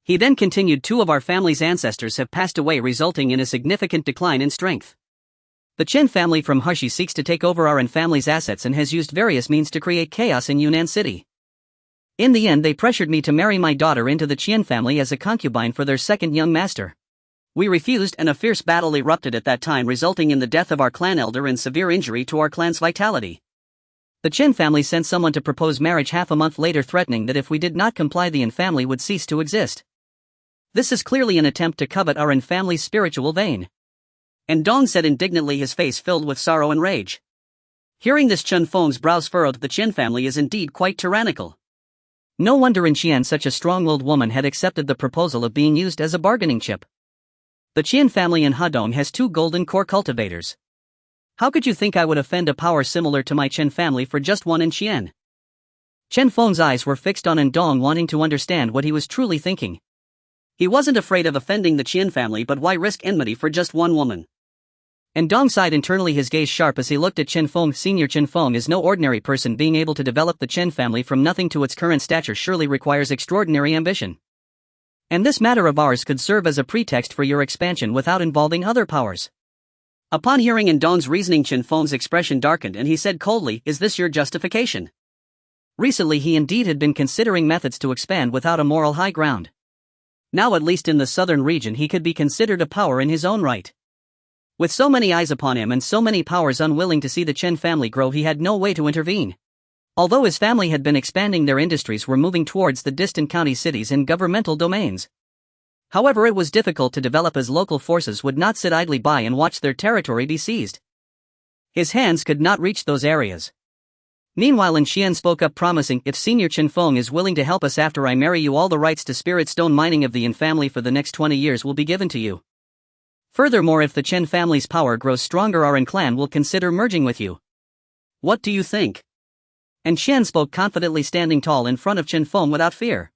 He then continued, two of our family's ancestors have passed away, resulting in a significant decline in strength. The Chen family from Hershi seeks to take over our Yin family's assets and has used various means to create chaos in Yunnan City. In the end, they pressured me to marry my daughter into the Qian family as a concubine for their second young master. We refused, and a fierce battle erupted at that time, resulting in the death of our clan elder and severe injury to our clan's vitality. The Chen family sent someone to propose marriage half a month later, threatening that if we did not comply, the Yin family would cease to exist. This is clearly an attempt to covet our Yin family's spiritual vein. And Dong said indignantly, his face filled with sorrow and rage. Hearing this, Chen Feng's brows furrowed. The Chen family is indeed quite tyrannical. No wonder in Qian such a strong-willed woman had accepted the proposal of being used as a bargaining chip. The Qian family in Hedong has 2 Golden Core cultivators. How could you think I would offend a power similar to my Chen family for just one in Qian? Chen Feng's eyes were fixed on Dong, wanting to understand what he was truly thinking. He wasn't afraid of offending the Qian family, but why risk enmity for just one woman? And Dong sighed internally, his gaze sharp as he looked at Chen Feng. Senior Chen Feng is no ordinary person. Being able to develop the Chen family from nothing to its current stature surely requires extraordinary ambition. And this matter of ours could serve as a pretext for your expansion without involving other powers. Upon hearing Dong's reasoning, Chen Feng's expression darkened and he said coldly, is this your justification? Recently he indeed had been considering methods to expand without a moral high ground. Now, at least in the southern region, he could be considered a power in his own right. With so many eyes upon him and so many powers unwilling to see the Chen family grow, he had no way to intervene. Although his family had been expanding, their industries were moving towards the distant county cities and governmental domains. However, it was difficult to develop, as local forces would not sit idly by and watch their territory be seized. His hands could not reach those areas. Meanwhile, Xian spoke up, promising, if Senior Chen Feng is willing to help us after I marry you, all the rights to spirit stone mining of the Yin family for the next 20 years will be given to you. Furthermore, if the Chen family's power grows stronger, our Yin clan will consider merging with you. What do you think? And Xian spoke confidently, standing tall in front of Chen Feng without fear.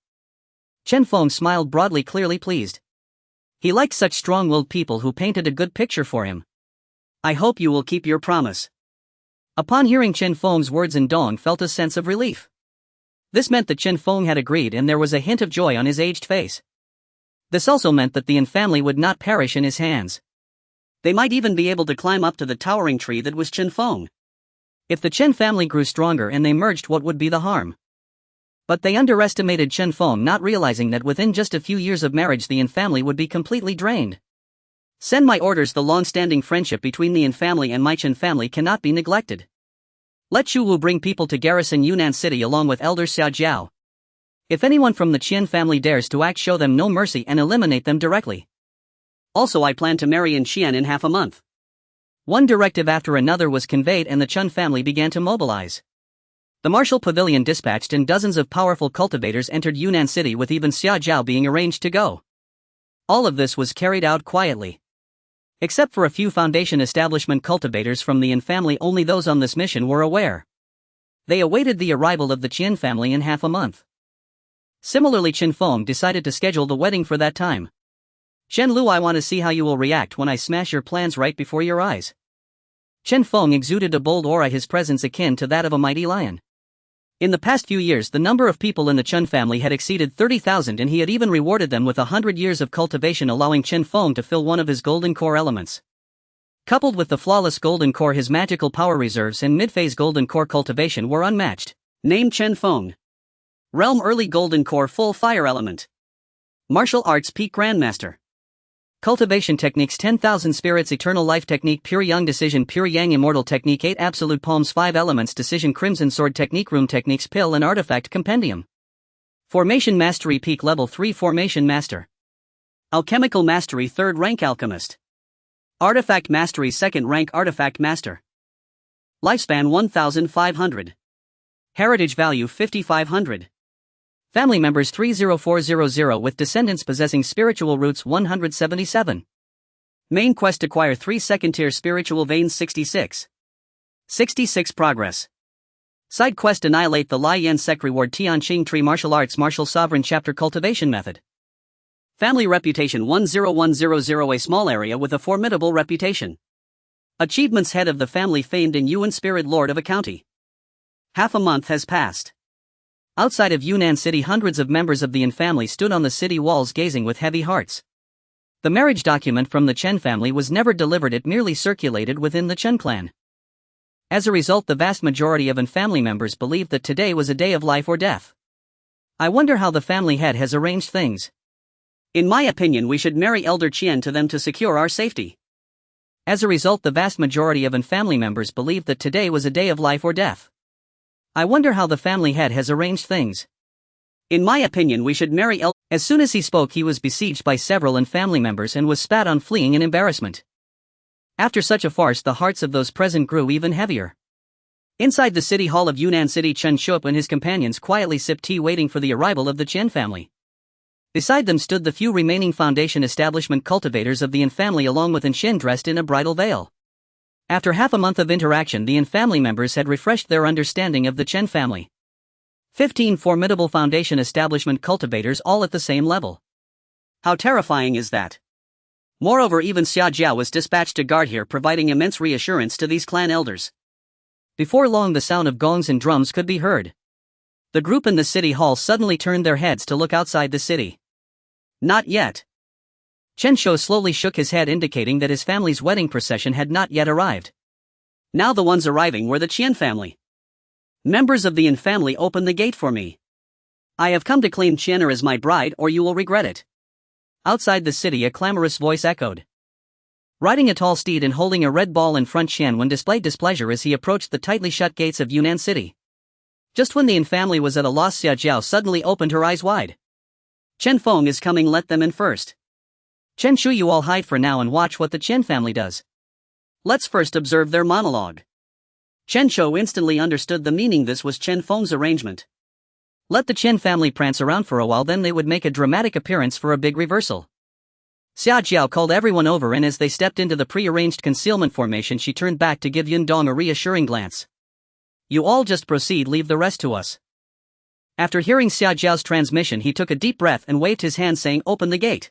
Chen Feng smiled broadly, clearly pleased. He liked such strong-willed people who painted a good picture for him. I hope you will keep your promise. Upon hearing Chen Feng's words, Dong felt a sense of relief. This meant that Chen Feng had agreed, and there was a hint of joy on his aged face. This also meant that the Yin family would not perish in his hands. They might even be able to climb up to the towering tree that was Chen Feng. If the Chen family grew stronger and they merged, what would be the harm? But they underestimated Chen Feng, not realizing that within just a few years of marriage the Yin family would be completely drained. Send my orders. The long-standing friendship between the Yin family and my Chen family cannot be neglected. Let Chu Wu bring people to garrison Yunnan City along with Elder Xia Jiao. If anyone from the Qian family dares to act, show them no mercy and eliminate them directly. Also, I plan to marry in Qian in half a month. One directive after another was conveyed, and the Chen family began to mobilize. The martial pavilion dispatched, and dozens of powerful cultivators entered Yunnan City, with even Xia Jiao being arranged to go. All of this was carried out quietly. Except for a few foundation establishment cultivators from the Yin family, only those on this mission were aware. They awaited the arrival of the Qian family in half a month. Similarly, Chen Feng decided to schedule the wedding for that time. Chen Lu, I want to see how you will react when I smash your plans right before your eyes. Chen Feng exuded a bold aura, his presence akin to that of a mighty lion. In the past few years, the number of people in the Chen family had exceeded 30,000, and he had even rewarded them with 100 years of cultivation, allowing Chen Feng to fill one of his golden core elements. Coupled with the flawless golden core, his magical power reserves and mid-phase golden core cultivation were unmatched. Name: Chen Feng. Realm: early golden core, full fire element. Martial arts: peak grandmaster. Cultivation techniques: 10,000 spirits, eternal life technique, pure yang decision, pure yang immortal technique, 8 absolute palms, 5 elements decision, crimson sword technique, rune techniques, pill and artifact compendium. Formation mastery, peak level 3 formation master. Alchemical mastery, 3rd rank alchemist. Artifact mastery, 2nd rank artifact master. Lifespan 1500. Heritage value 5500. Family members 30400, with descendants possessing spiritual roots 177. Main quest: acquire 3 second-tier spiritual veins 66. 66 progress. Side quest: annihilate the Lai Yan sect, reward Tianqing tree, martial arts, martial sovereign chapter, cultivation method. Family reputation 10100, a small area with a formidable reputation. Achievements: head of the family, famed in Yuan, spirit lord of a county. Half a month has passed. Outside of Yunnan City, hundreds of members of the Yin family stood on the city walls, gazing with heavy hearts. The marriage document from the Chen family was never delivered, it merely circulated within the Chen clan. As a result, the vast majority of Yin family members believed that today was a day of life or death. I wonder how the family head has arranged things. In my opinion, we should marry Elder Qian to them to secure our safety. As a result, the vast majority of Yin family members believed that today was a day of life or death. I wonder how the family head has arranged things. In my opinion, we should marry Elder. As soon as he spoke, he was besieged by several Yin family members and was spat on, fleeing in embarrassment. After such a farce, the hearts of those present grew even heavier. Inside the city hall of Yunnan City, Chen Shup and his companions quietly sipped tea, waiting for the arrival of the Chen family. Beside them stood the few remaining foundation establishment cultivators of the Yin family, along with Yin Xin dressed in a bridal veil. After half a month of interaction, the Yin family members had refreshed their understanding of the Chen family. 15 formidable foundation establishment cultivators, all at the same level. How terrifying is that? Moreover, even Xia Jiao was dispatched to guard here, providing immense reassurance to these clan elders. Before long, the sound of gongs and drums could be heard. The group in the city hall suddenly turned their heads to look outside the city. Not yet. Chen Shou slowly shook his head, indicating that his family's wedding procession had not yet arrived. Now the ones arriving were the Qian family. Members of the Yin family, open the gate for me. I have come to claim Qian'er as my bride, or you will regret it. Outside the city, a clamorous voice echoed. Riding a tall steed and holding a red ball in front, Qianwen displayed displeasure as he approached the tightly shut gates of Yunnan City. Just when the Yin family was at a loss, Xia Jiao suddenly opened her eyes wide. Chen Feng is coming, let them in first. Chen Shu, you all hide for now and watch what the Chen family does. Let's first observe their monologue. Chen Shou instantly understood the meaning. This was Chen Feng's arrangement. Let the Chen family prance around for a while, then they would make a dramatic appearance for a big reversal. Xia Jiao called everyone over, and as they stepped into the pre-arranged concealment formation, she turned back to give Yun Dong a reassuring glance. You all just proceed, leave the rest to us. After hearing Xia Jiao's transmission, he took a deep breath and waved his hand, saying, open the gate.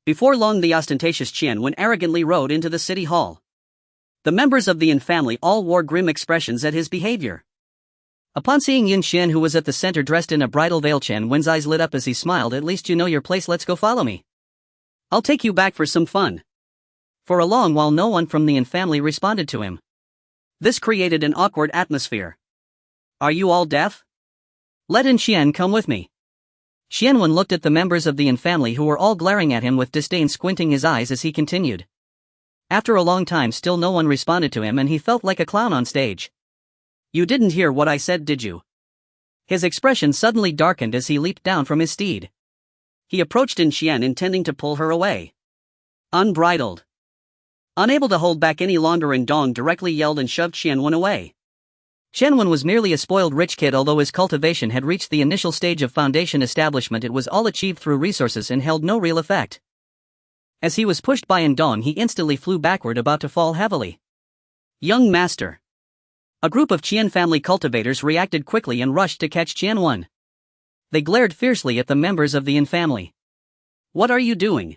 Before long, the ostentatious Qian Wen arrogantly rode into the city hall. The members of the Yin family all wore grim expressions at his behavior. Upon seeing Yin Xian, who was at the center dressed in a bridal veil, Chen Wen's eyes lit up as he smiled. At least you know your place, let's go, follow me. I'll take you back for some fun. For a long while no one from the Yin family responded to him. This created an awkward atmosphere. Are you all deaf? Let Yin Xian come with me. Xian Wen looked at the members of the Yin family, who were all glaring at him with disdain, squinting his eyes as he continued. After a long time still no one responded to him, and he felt like a clown on stage. You didn't hear what I said, did you? His expression suddenly darkened as he leaped down from his steed. He approached Yin Xian, intending to pull her away. Unbridled. Unable to hold back any longer, Yin Dong directly yelled and shoved Xian Wen away. Xian Wen was merely a spoiled rich kid. Although his cultivation had reached the initial stage of foundation establishment, it was all achieved through resources and held no real effect. As he was pushed by Yin Dong, he instantly flew backward, about to fall heavily. Young master. A group of Qian family cultivators reacted quickly and rushed to catch Qian Wen. They glared fiercely at the members of the Yin family. What are you doing?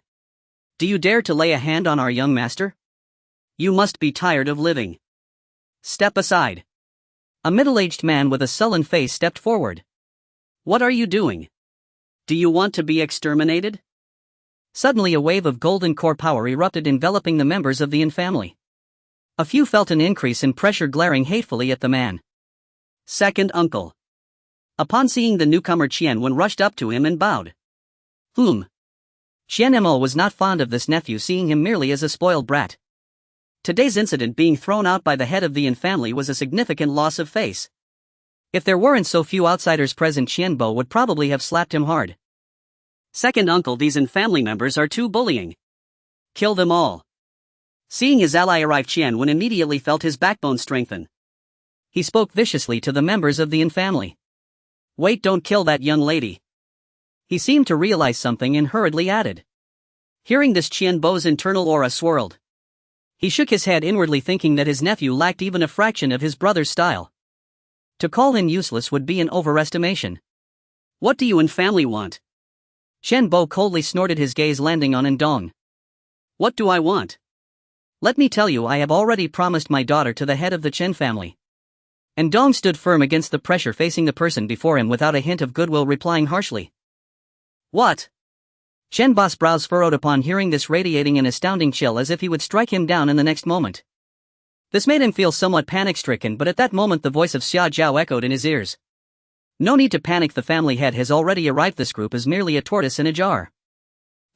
Do you dare to lay a hand on our young master? You must be tired of living. Step aside. A middle-aged man with a sullen face stepped forward. What are you doing? Do you want to be exterminated? Suddenly a wave of golden core power erupted, enveloping the members of the Yin family. A few felt an increase in pressure, glaring hatefully at the man. Second uncle. Upon seeing the newcomer, Qian Wen rushed up to him and bowed. Qian Mo was not fond of this nephew, seeing him merely as a spoiled brat. Today's incident, being thrown out by the head of the Yin family, was a significant loss of face. If there weren't so few outsiders present, Qian Bo would probably have slapped him hard. Second uncle, these Yin family members are too bullying. Kill them all. Seeing his ally arrive, Qian Wen immediately felt his backbone strengthen. He spoke viciously to the members of the Yin family. Wait, don't kill that young lady. He seemed to realize something and hurriedly added. Hearing this, Qian Bo's internal aura swirled. He shook his head inwardly, thinking that his nephew lacked even a fraction of his brother's style. To call him useless would be an overestimation. What do you and family want? Chen Bo coldly snorted, his gaze landing on Yin Dong. What do I want? Let me tell you, I have already promised my daughter to the head of the Chen family. Yin Dong stood firm against the pressure, facing the person before him without a hint of goodwill, replying harshly. What? Chen Bo's brows furrowed upon hearing this, radiating an astounding chill, as if he would strike him down in the next moment. This made him feel somewhat panic-stricken, but at that moment the voice of Xia Jiao echoed in his ears. No need to panic, the family head has already arrived. This group is merely a tortoise in a jar.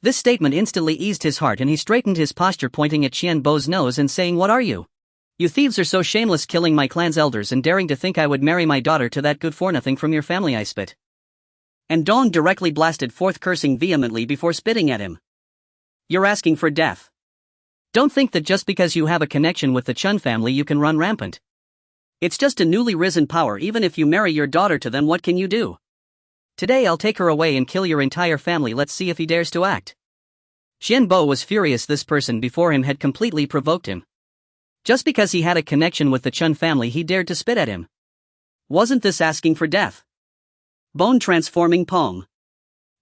This statement instantly eased his heart, and he straightened his posture, pointing at Qian Bo's nose and saying, What are you? You thieves are so shameless, killing my clan's elders and daring to think I would marry my daughter to that good-for-nothing from your family, I spit. And Dong directly blasted forth, cursing vehemently before spitting at him. You're asking for death. Don't think that just because you have a connection with the Chen family you can run rampant. It's just a newly risen power. Even if you marry your daughter to them, what can you do? Today I'll take her away and kill your entire family. Let's see if he dares to act. Xian Bo was furious. This person before him had completely provoked him. Just because he had a connection with the Chen family he dared to spit at him. Wasn't this asking for death? Bone transforming palm.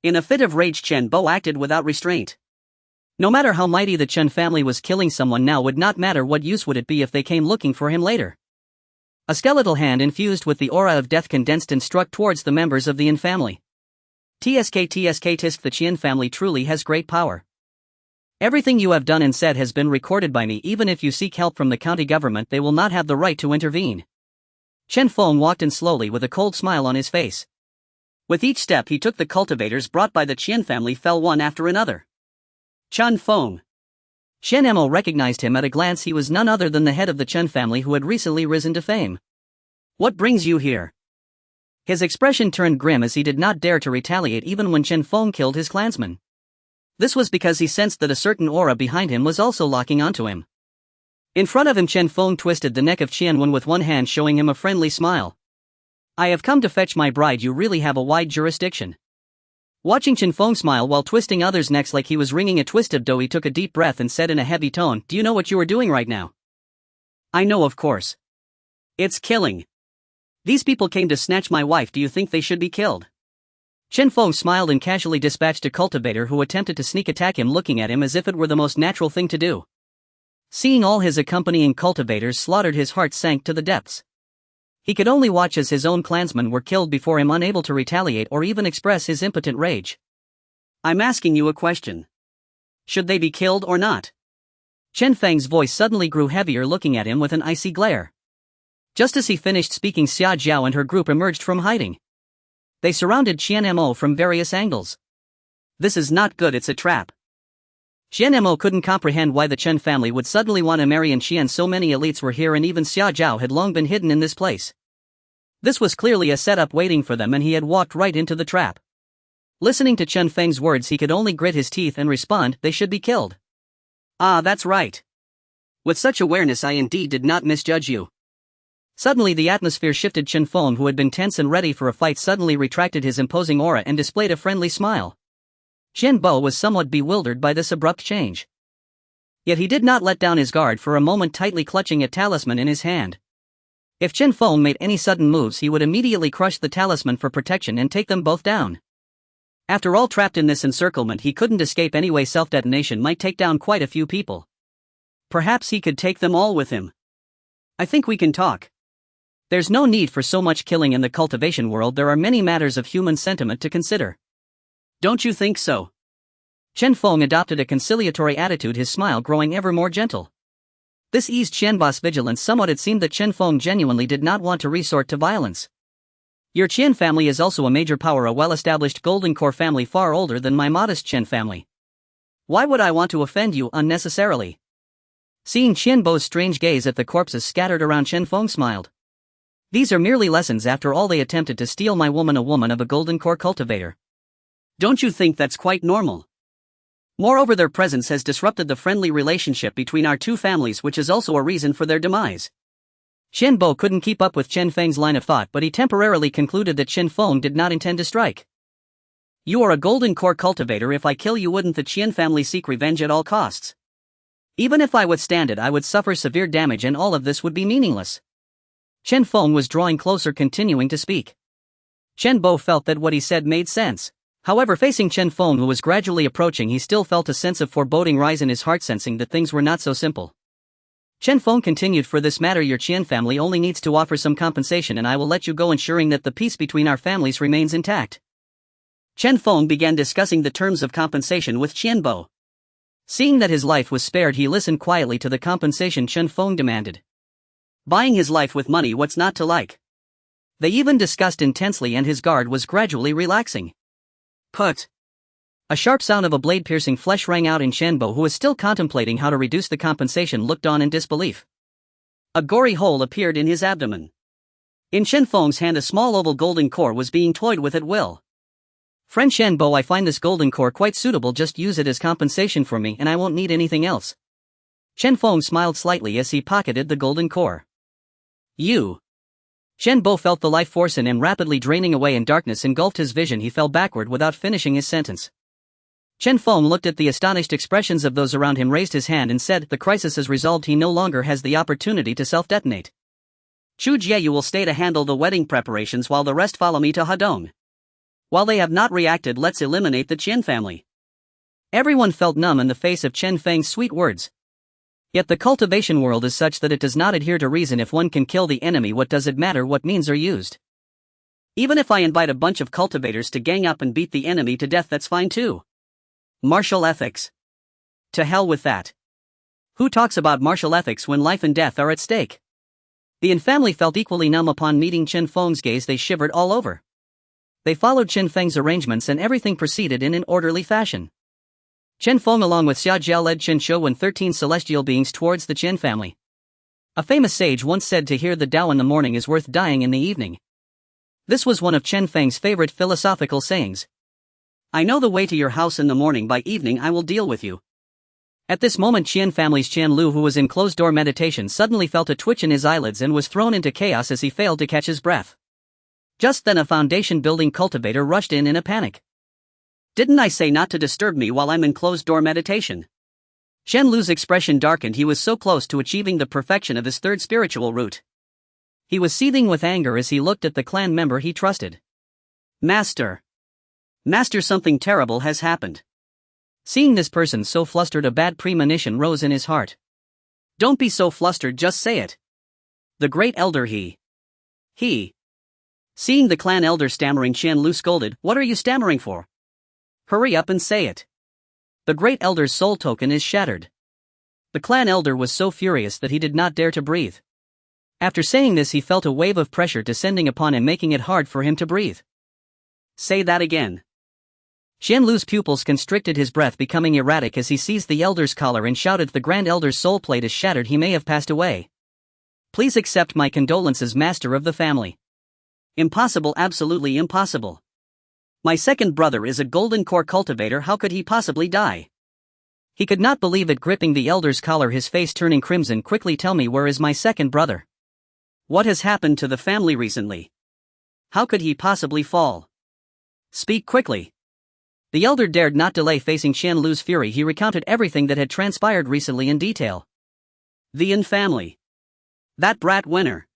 In a fit of rage, Chen Bo acted without restraint. No matter how mighty the Chen family was, killing someone now would not matter. What use would it be if they came looking for him later? A skeletal hand infused with the aura of death condensed and struck towards the members of the Yin family. Tsk tisk, the Qian family truly has great power. Everything you have done and said has been recorded by me. Even if you seek help from the county government, they will not have the right to intervene. Chen Feng walked in slowly with a cold smile on his face. With each step he took, the cultivators brought by the Qian family fell one after another. Chen Feng. Chen Mo recognized him at a glance. He was none other than the head of the Chen family, who had recently risen to fame. What brings you here? His expression turned grim as he did not dare to retaliate even when Chen Feng killed his clansman. This was because he sensed that a certain aura behind him was also locking onto him. In front of him, Chen Feng twisted the neck of Qianwen with one hand, showing him a friendly smile. I have come to fetch my bride. You really have a wide jurisdiction. Watching Chen Feng smile while twisting others' necks like he was wringing a twisted dough, he took a deep breath and said in a heavy tone, Do you know what you are doing right now? I know, of course. It's killing. These people came to snatch my wife. Do you think they should be killed? Chen Feng smiled and casually dispatched a cultivator who attempted to sneak attack him, looking at him as if it were the most natural thing to do. Seeing all his accompanying cultivators slaughtered, his heart sank to the depths. He could only watch as his own clansmen were killed before him, unable to retaliate or even express his impotent rage. I'm asking you a question. Should they be killed or not? Chen Feng's voice suddenly grew heavier, looking at him with an icy glare. Just as he finished speaking, Xia Jiao and her group emerged from hiding. They surrounded Qian Mo from various angles. This is not good, it's a trap. Qian Mo couldn't comprehend why the Chen family would suddenly want to marry in Qian. So many elites were here, and even Xia Jiao had long been hidden in this place. This was clearly a setup waiting for them, and he had walked right into the trap. Listening to Chen Feng's words, he could only grit his teeth and respond, They should be killed. Ah, that's right. With such awareness, I indeed did not misjudge you. Suddenly the atmosphere shifted. Chen Feng, who had been tense and ready for a fight, suddenly retracted his imposing aura and displayed a friendly smile. Chen Bo was somewhat bewildered by this abrupt change. Yet he did not let down his guard for a moment, tightly clutching a talisman in his hand. If Chen Feng made any sudden moves, he would immediately crush the talisman for protection and take them both down. After all, trapped in this encirclement, he couldn't escape anyway. Self-detonation might take down quite a few people. Perhaps he could take them all with him. I think we can talk. There's no need for so much killing in the cultivation world. There are many matters of human sentiment to consider. Don't you think so? Chen Feng adopted a conciliatory attitude, his smile growing ever more gentle. This eased Qianba's vigilance somewhat. It seemed that Chen Feng genuinely did not want to resort to violence. Your Qian family is also a major power, a well-established golden core family far older than my modest Chen family. Why would I want to offend you unnecessarily? Seeing Qian Bo's strange gaze at the corpses scattered around, Chen Feng smiled. These are merely lessons. After all, they attempted to steal my woman, a woman of a golden core cultivator. Don't you think that's quite normal? Moreover, their presence has disrupted the friendly relationship between our two families, which is also a reason for their demise. Chen Bo couldn't keep up with Chen Feng's line of thought, but he temporarily concluded that Chen Feng did not intend to strike. You are a golden core cultivator. If I kill you, wouldn't the Qian family seek revenge at all costs? Even if I withstand it, I would suffer severe damage, and all of this would be meaningless. Chen Feng was drawing closer, continuing to speak. Chen Bo felt that what he said made sense. However, facing Chen Feng, who was gradually approaching, he still felt a sense of foreboding rise in his heart, sensing that things were not so simple. Chen Feng continued, For this matter, your Qian family only needs to offer some compensation, and I will let you go, ensuring that the peace between our families remains intact. Chen Feng began discussing the terms of compensation with Qian Bo. Seeing that his life was spared, he listened quietly to the compensation Chen Feng demanded. Buying his life with money, what's not to like? They even discussed intensely, and his guard was gradually relaxing. Put! A sharp sound of a blade piercing flesh rang out, and Chen Bo, who was still contemplating how to reduce the compensation, looked on in disbelief. A gory hole appeared in his abdomen. In Chen Feng's hand, a small oval golden core was being toyed with at will. Friend Chen Bo, I find this golden core quite suitable. Just use it as compensation for me, and I won't need anything else. Chen Feng smiled slightly as he pocketed the golden core. You. Chen Bo felt the life force in him rapidly draining away, and darkness engulfed his vision. He fell backward without finishing his sentence. Chen Feng looked at the astonished expressions of those around him, raised his hand and said, The crisis is resolved. He no longer has the opportunity to self-detonate. Chu Jie, you will stay to handle the wedding preparations while the rest follow me to Hadong. While they have not reacted, let's eliminate the Qian family. Everyone felt numb in the face of Chen Feng's sweet words. Yet the cultivation world is such that it does not adhere to reason. If one can kill the enemy, what does it matter what means are used? Even if I invite a bunch of cultivators to gang up and beat the enemy to death, that's fine too. Martial ethics. To hell with that. Who talks about martial ethics when life and death are at stake? The Yin family felt equally numb upon meeting Chen Feng's gaze. They shivered all over. They followed Chen Feng's arrangements, and everything proceeded in an orderly fashion. Chen Feng, along with Xia Jiao, led Chen Shou and 13 celestial beings towards the Chen family. A famous sage once said, To hear the Tao in the morning is worth dying in the evening. This was one of Chen Feng's favorite philosophical sayings. I know the way to your house in the morning. By evening I will deal with you. At this moment Qian family's Qian Lu, who was in closed-door meditation, suddenly felt a twitch in his eyelids and was thrown into chaos as he failed to catch his breath. Just then a foundation-building cultivator rushed in a panic. "Didn't I say not to disturb me while I'm in closed-door meditation?" Chen Lu's expression darkened. He was so close to achieving the perfection of his third spiritual root. He was seething with anger as he looked at the clan member he trusted. Master, something terrible has happened." Seeing this person so flustered, a bad premonition rose in his heart. "Don't be so flustered, just say it." The great elder he. Seeing the clan elder stammering, Qian Lu scolded, "What are you stammering for? Hurry up and say it. The great elder's soul token is shattered." The clan elder was so furious that he did not dare to breathe. After saying this, he felt a wave of pressure descending upon him, making it hard for him to breathe. "Say that again." Qian Lu's pupils constricted, his breath becoming erratic as he seized the elder's collar and shouted, "The grand elder's soul plate is shattered. He may have passed away. Please accept my condolences, master of the family." "Impossible, absolutely impossible. My second brother is a golden core cultivator. How could he possibly die?" He could not believe it, gripping the elder's collar, his face turning crimson. "Quickly tell me, where is my second brother? What has happened to the family recently? How could he possibly fall? Speak quickly." The elder dared not delay. Facing Qian Lu's fury, he recounted everything that had transpired recently in detail. The Yin family. That brat winner.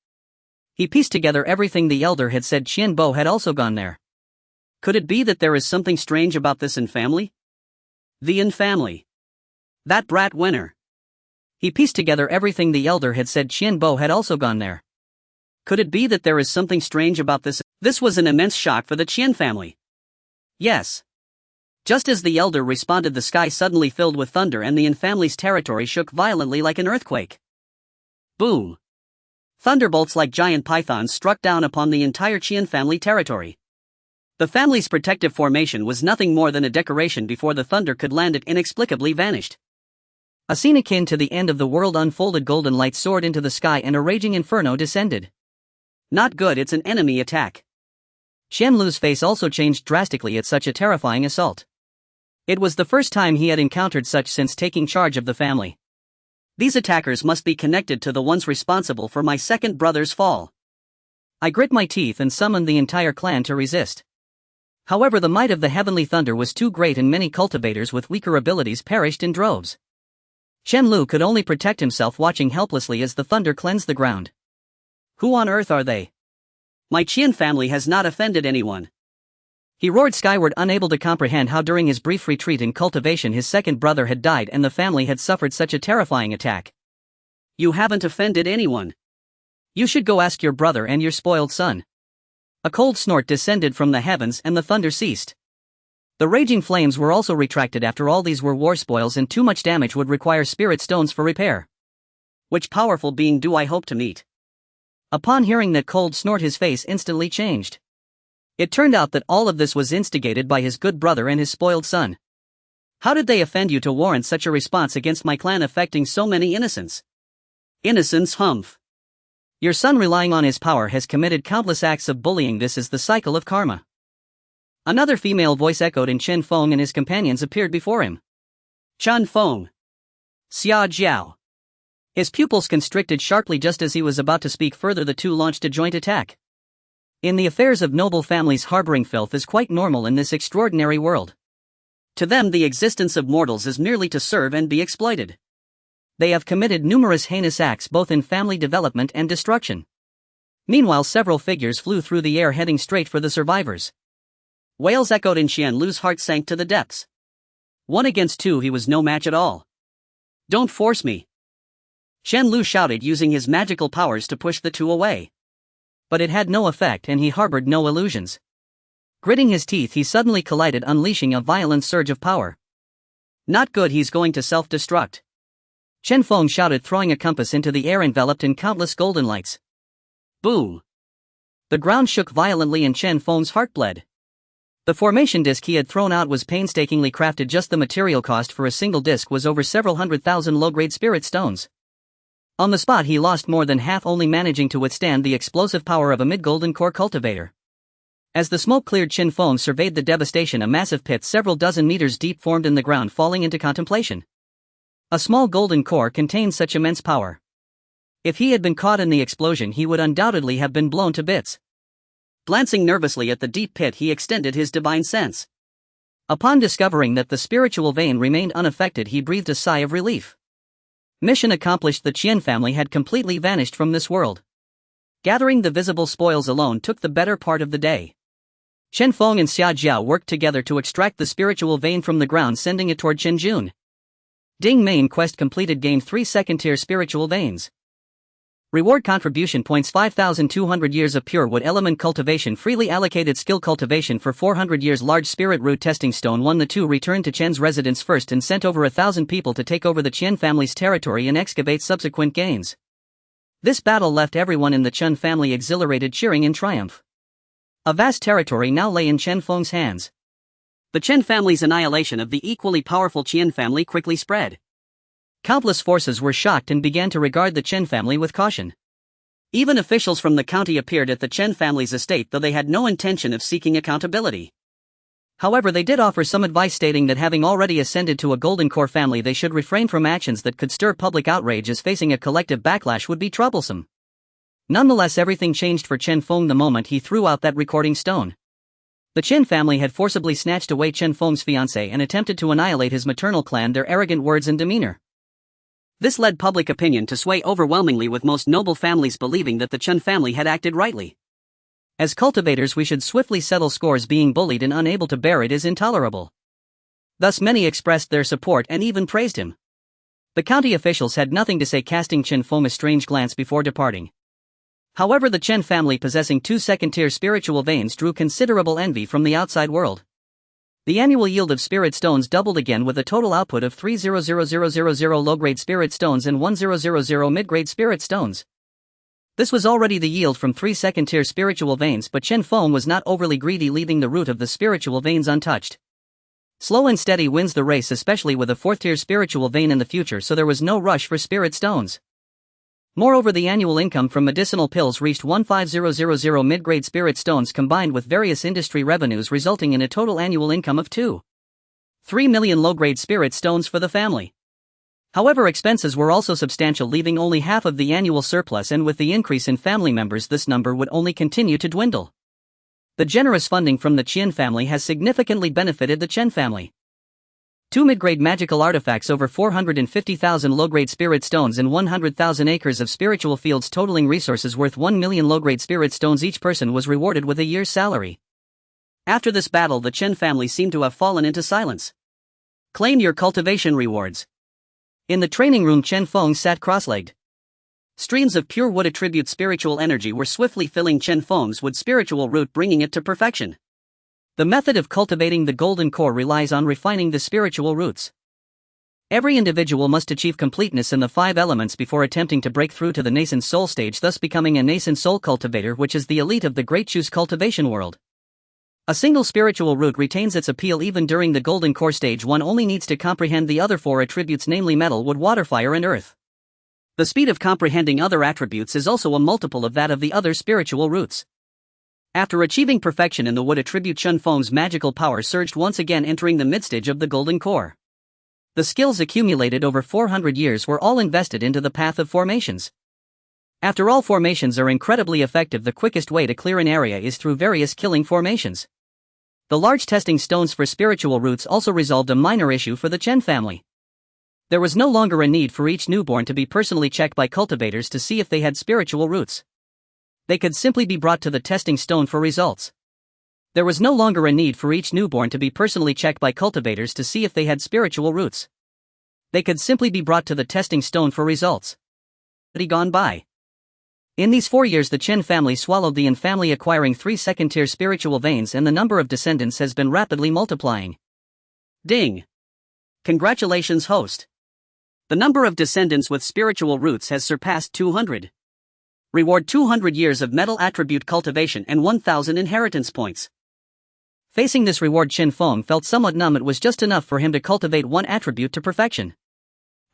He pieced together everything the elder had said. Qian Bo had also gone there. Could it be that there is something strange about this Yin family? The Yin family. That brat winner. He pieced together everything the elder had said. Qian Bo had also gone there. Could it be that there is something strange about this? This was an immense shock for the Qian family. Yes. Just as the elder responded, the sky suddenly filled with thunder and the Yin family's territory shook violently like an earthquake. Boom! Thunderbolts like giant pythons struck down upon the entire Qian family territory. The family's protective formation was nothing more than a decoration before the thunder could land. It inexplicably vanished. A scene akin to the end of the world unfolded. Golden light soared into the sky and a raging inferno descended. Not good, it's an enemy attack. Qian Lu's face also changed drastically at such a terrifying assault. It was the first time he had encountered such since taking charge of the family. These attackers must be connected to the ones responsible for my second brother's fall. I grit my teeth and summoned the entire clan to resist. However, the might of the heavenly thunder was too great and many cultivators with weaker abilities perished in droves. Chen Lu could only protect himself, watching helplessly as the thunder cleansed the ground. Who on earth are they? My Qian family has not offended anyone. He roared skyward, unable to comprehend how during his brief retreat in cultivation his second brother had died and the family had suffered such a terrifying attack. You haven't offended anyone. You should go ask your brother and your spoiled son. A cold snort descended from the heavens and the thunder ceased. The raging flames were also retracted. After all, these were war spoils and too much damage would require spirit stones for repair. Which powerful being do I hope to meet? Upon hearing that cold snort, his face instantly changed. It turned out that all of this was instigated by his good brother and his spoiled son. How did they offend you to warrant such a response against my clan, affecting so many innocents? Innocents, humph. Your son, relying on his power, has committed countless acts of bullying. This is the cycle of karma. Another female voice echoed, and Chen Feng and his companions appeared before him. Chen Feng. Xia Jiao. His pupils constricted sharply just as he was about to speak further. The two launched a joint attack. In the affairs of noble families, harboring filth is quite normal in this extraordinary world. To them, the existence of mortals is merely to serve and be exploited. They have committed numerous heinous acts both in family development and destruction. Meanwhile, several figures flew through the air heading straight for the survivors. Wails echoed, and Qian Lu's heart sank to the depths. 1 against 2, he was no match at all. Don't force me. Chen Lu shouted, using his magical powers to push the two away. But it had no effect, and he harbored no illusions. Gritting his teeth, he suddenly collided, unleashing a violent surge of power. Not good, he's going to self-destruct. Chen Feng shouted, throwing a compass into the air enveloped in countless golden lights. Boom! The ground shook violently and Chen Feng's heart bled. The formation disc he had thrown out was painstakingly crafted. Just the material cost for a single disc was over several 100,000 low-grade spirit stones. On the spot, he lost more than half, only managing to withstand the explosive power of a mid-golden core cultivator. As the smoke cleared, Chen Feng surveyed the devastation. A massive pit several dozen meters deep formed in the ground, falling into contemplation. A small golden core contains such immense power. If he had been caught in the explosion, he would undoubtedly have been blown to bits. Glancing nervously at the deep pit, he extended his divine sense. Upon discovering that the spiritual vein remained unaffected, he breathed a sigh of relief. Mission accomplished. The Chen family had completely vanished from this world. Gathering the visible spoils alone took the better part of the day. Chen Feng and Xia Jiao worked together to extract the spiritual vein from the ground, sending it toward Chen Jun. Ding main quest completed. Gained 3 second-tier spiritual veins. Reward contribution points 5,200 years of pure wood element cultivation freely allocated skill cultivation for 400 years large spirit root testing stone 1. The two returned to Chen's residence first and sent over 1,000 people to take over the Chen family's territory and excavate subsequent gains. This battle left everyone in the Chen family exhilarated, cheering in triumph. A vast territory now lay in Chen Feng's hands. The Chen family's annihilation of the equally powerful Qian family quickly spread. Countless forces were shocked and began to regard the Chen family with caution. Even officials from the county appeared at the Chen family's estate, though they had no intention of seeking accountability. However, they did offer some advice, stating that having already ascended to a golden core family, they should refrain from actions that could stir public outrage, as facing a collective backlash would be troublesome. Nonetheless, everything changed for Chen Feng the moment he threw out that recording stone. The Chen family had forcibly snatched away Chen Feng's fiancée and attempted to annihilate his maternal clan, their arrogant words and demeanor. This led public opinion to sway overwhelmingly, with most noble families believing that the Chen family had acted rightly. As cultivators, we should swiftly settle scores. Being bullied and unable to bear it is intolerable. Thus many expressed their support and even praised him. The county officials had nothing to say, casting Chen Feng a strange glance before departing. However, the Chen family, possessing 2 second-tier spiritual veins, drew considerable envy from the outside world. The annual yield of spirit stones doubled again, with a total output of 3,000,000 low-grade spirit stones and 1,000 mid-grade spirit stones. This was already the yield from 3 second-tier spiritual veins, but Chen Feng was not overly greedy, leaving the root of the spiritual veins untouched. Slow and steady wins the race, especially with a 4th-tier spiritual vein in the future, so there was no rush for spirit stones. Moreover, the annual income from medicinal pills reached 15,000 mid-grade spirit stones, combined with various industry revenues, resulting in a total annual income of 2.3 million low-grade spirit stones for the family. However, expenses were also substantial, leaving only half of the annual surplus, and with the increase in family members, this number would only continue to dwindle. The generous funding from the Qian family has significantly benefited the Chen family. 2 mid-grade magical artifacts, over 450,000 low-grade spirit stones, and 100,000 acres of spiritual fields, totaling resources worth 1 million low-grade spirit stones. Each person was rewarded with a year's salary. After this battle, the Chen family seemed to have fallen into silence. Claim your cultivation rewards. In the training room, Chen Feng sat cross-legged. Streams of pure wood attribute spiritual energy were swiftly filling Chen Feng's wood spiritual root, bringing it to perfection. The method of cultivating the golden core relies on refining the spiritual roots. Every individual must achieve completeness in the 5 elements before attempting to break through to the nascent soul stage, thus becoming a nascent soul cultivator, which is the elite of the great Chu's cultivation world. A single spiritual root retains its appeal even during the golden core stage. One only needs to comprehend the other 4 attributes, namely metal, wood, water, fire, and earth. The speed of comprehending other attributes is also a multiple of that of the other spiritual roots. After achieving perfection in the wood attribute, Chen Feng's magical power surged once again, entering the midstage of the golden core. The skills accumulated over 400 years were all invested into the path of formations. After all, formations are incredibly effective. The quickest way to clear an area is through various killing formations. The large testing stones for spiritual roots also resolved a minor issue for the Chen family. There was no longer a need for each newborn to be personally checked by cultivators to see if they had spiritual roots. They could simply be brought to the testing stone for results. There was no longer a need for each newborn to be personally checked by cultivators to see if they had spiritual roots. They could simply be brought to the testing stone for results. But he gone by. In these 4 years, the Chen family swallowed the infamily, acquiring 3 second-tier spiritual veins, and the number of descendants has been rapidly multiplying. Ding! Congratulations, host. The number of descendants with spiritual roots has surpassed 200. Reward 200 years of metal attribute cultivation and 1,000 inheritance points. Facing this reward, Chen Feng felt somewhat numb. It was just enough for him to cultivate 1 attribute to perfection.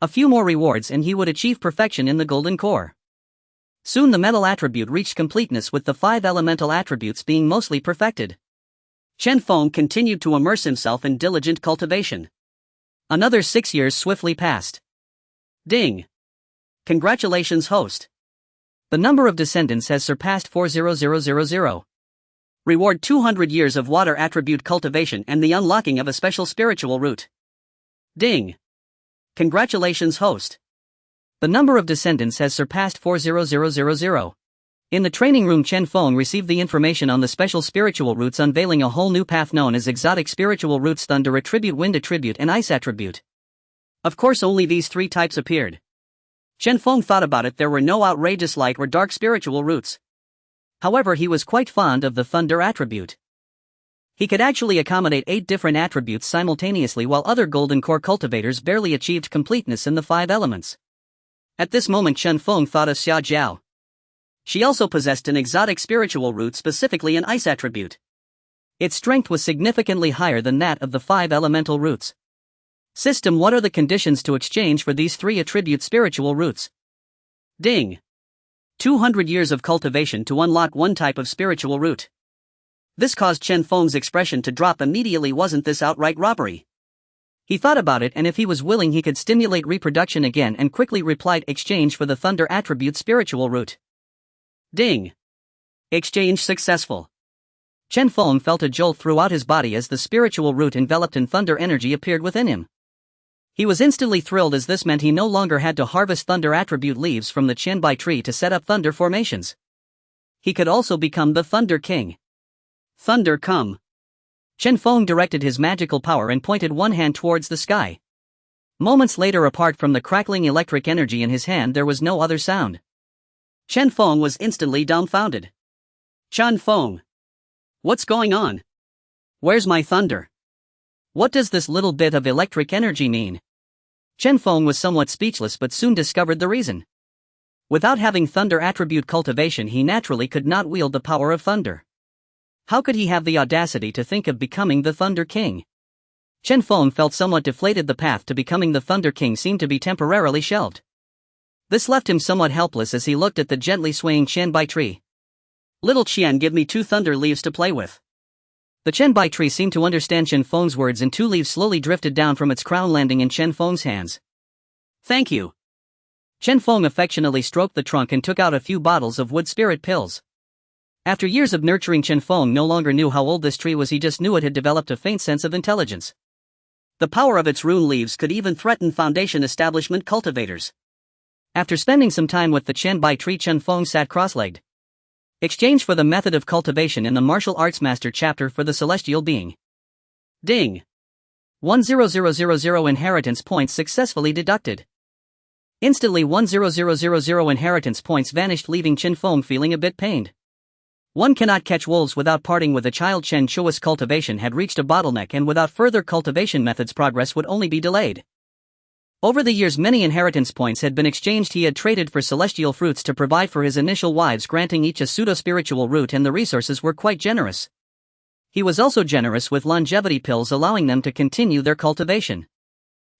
A few more rewards and he would achieve perfection in the golden core. Soon the metal attribute reached completeness, with the 5 elemental attributes being mostly perfected. Chen Feng continued to immerse himself in diligent cultivation. Another 6 years swiftly passed. Ding! Congratulations, host. The number of descendants has surpassed 40000. Reward 200 years of water attribute cultivation and the unlocking of a special spiritual root. Ding! Congratulations, host. The number of descendants has surpassed 40000. In the training room, Chen Feng received the information on the special spiritual roots, unveiling a whole new path known as exotic spiritual roots: thunder attribute, wind attribute, and ice attribute. Of course, only these three types appeared. Chen Feng thought about it, there were no outrageous light or dark spiritual roots. However, he was quite fond of the thunder attribute. He could actually accommodate 8 different attributes simultaneously, while other golden core cultivators barely achieved completeness in the 5 elements. At this moment, Chen Feng thought of Xia Jiao. She also possessed an exotic spiritual root, specifically an ice attribute. Its strength was significantly higher than that of the 5 elemental roots. System: what are the conditions to exchange for these 3 attribute spiritual roots? Ding! 200 years of cultivation to unlock one type of spiritual root. This caused Chen Feng's expression to drop immediately. Wasn't this outright robbery? He thought about it, and if he was willing, he could stimulate reproduction again, and quickly replied, exchange for the thunder attribute spiritual root. Ding! Exchange successful. Chen Feng felt a jolt throughout his body as the spiritual root enveloped in thunder energy appeared within him. He was instantly thrilled, as this meant he no longer had to harvest thunder attribute leaves from the Qianbai tree to set up thunder formations. He could also become the Thunder King. Thunder come! Chen Feng directed his magical power and pointed one hand towards the sky. Moments later, apart from the crackling electric energy in his hand, there was no other sound. Chen Feng was instantly dumbfounded. Chen Feng! What's going on? Where's my thunder? What does this little bit of electric energy mean? Chen Feng was somewhat speechless, but soon discovered the reason. Without having thunder attribute cultivation, he naturally could not wield the power of thunder. How could he have the audacity to think of becoming the Thunder King? Chen Feng felt somewhat deflated. The path to becoming the Thunder King seemed to be temporarily shelved. This left him somewhat helpless as he looked at the gently swaying Qianbai tree. Little Qian, give me 2 thunder leaves to play with. The Qianbai tree seemed to understand Chen Feng's words, and 2 leaves slowly drifted down from its crown, landing in Chen Feng's hands. Thank you. Chen Feng affectionately stroked the trunk and took out a few bottles of wood spirit pills. After years of nurturing, Chen Feng no longer knew how old this tree was, he just knew it had developed a faint sense of intelligence. The power of its rune leaves could even threaten foundation establishment cultivators. After spending some time with the Qianbai tree, Chen Feng sat cross-legged. Exchange for the method of cultivation in the martial arts master chapter for the celestial being. Ding! 10000 inheritance points successfully deducted. Instantly 10000 inheritance points vanished, leaving Chen Feng feeling a bit pained. One cannot catch wolves without parting with a child. Chen Chua's cultivation had reached a bottleneck, and without further cultivation methods, progress would only be delayed. Over the years, many inheritance points had been exchanged. He had traded for celestial fruits to provide for his initial wives, granting each a pseudo-spiritual root, and the resources were quite generous. He was also generous with longevity pills, allowing them to continue their cultivation.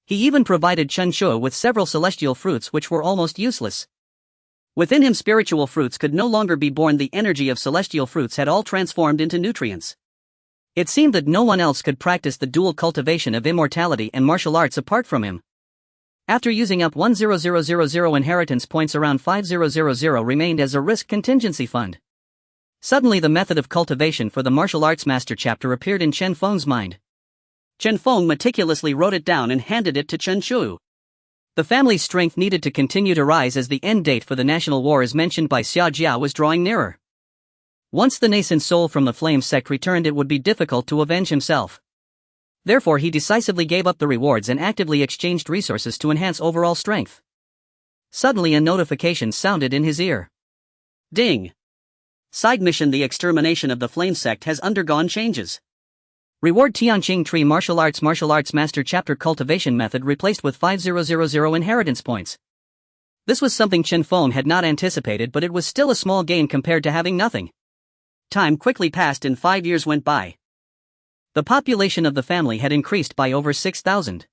He even provided Chen Chua with several celestial fruits which were almost useless. Within him, spiritual fruits could no longer be born. The energy of celestial fruits had all transformed into nutrients. It seemed that no one else could practice the dual cultivation of immortality and martial arts apart from him. After using up 10000 inheritance points, around 5000 remained as a risk contingency fund. Suddenly, the method of cultivation for the martial arts master chapter appeared in Chen Feng's mind. Chen Feng meticulously wrote it down and handed it to Chen Chu. The family's strength needed to continue to rise as the end date for the national war, as mentioned by Xia Jia, was drawing nearer. Once the nascent soul from the flame sect returned, it would be difficult to avenge himself. Therefore, he decisively gave up the rewards and actively exchanged resources to enhance overall strength. Suddenly, a notification sounded in his ear. Ding! Side mission: the extermination of the flame sect has undergone changes. Reward: Tianqing Tree Martial Arts Master Chapter Cultivation Method replaced with 5000 inheritance points. This was something Chen Feng had not anticipated, but it was still a small gain compared to having nothing. Time quickly passed and 5 years went by. The population of the family had increased by over 6,000.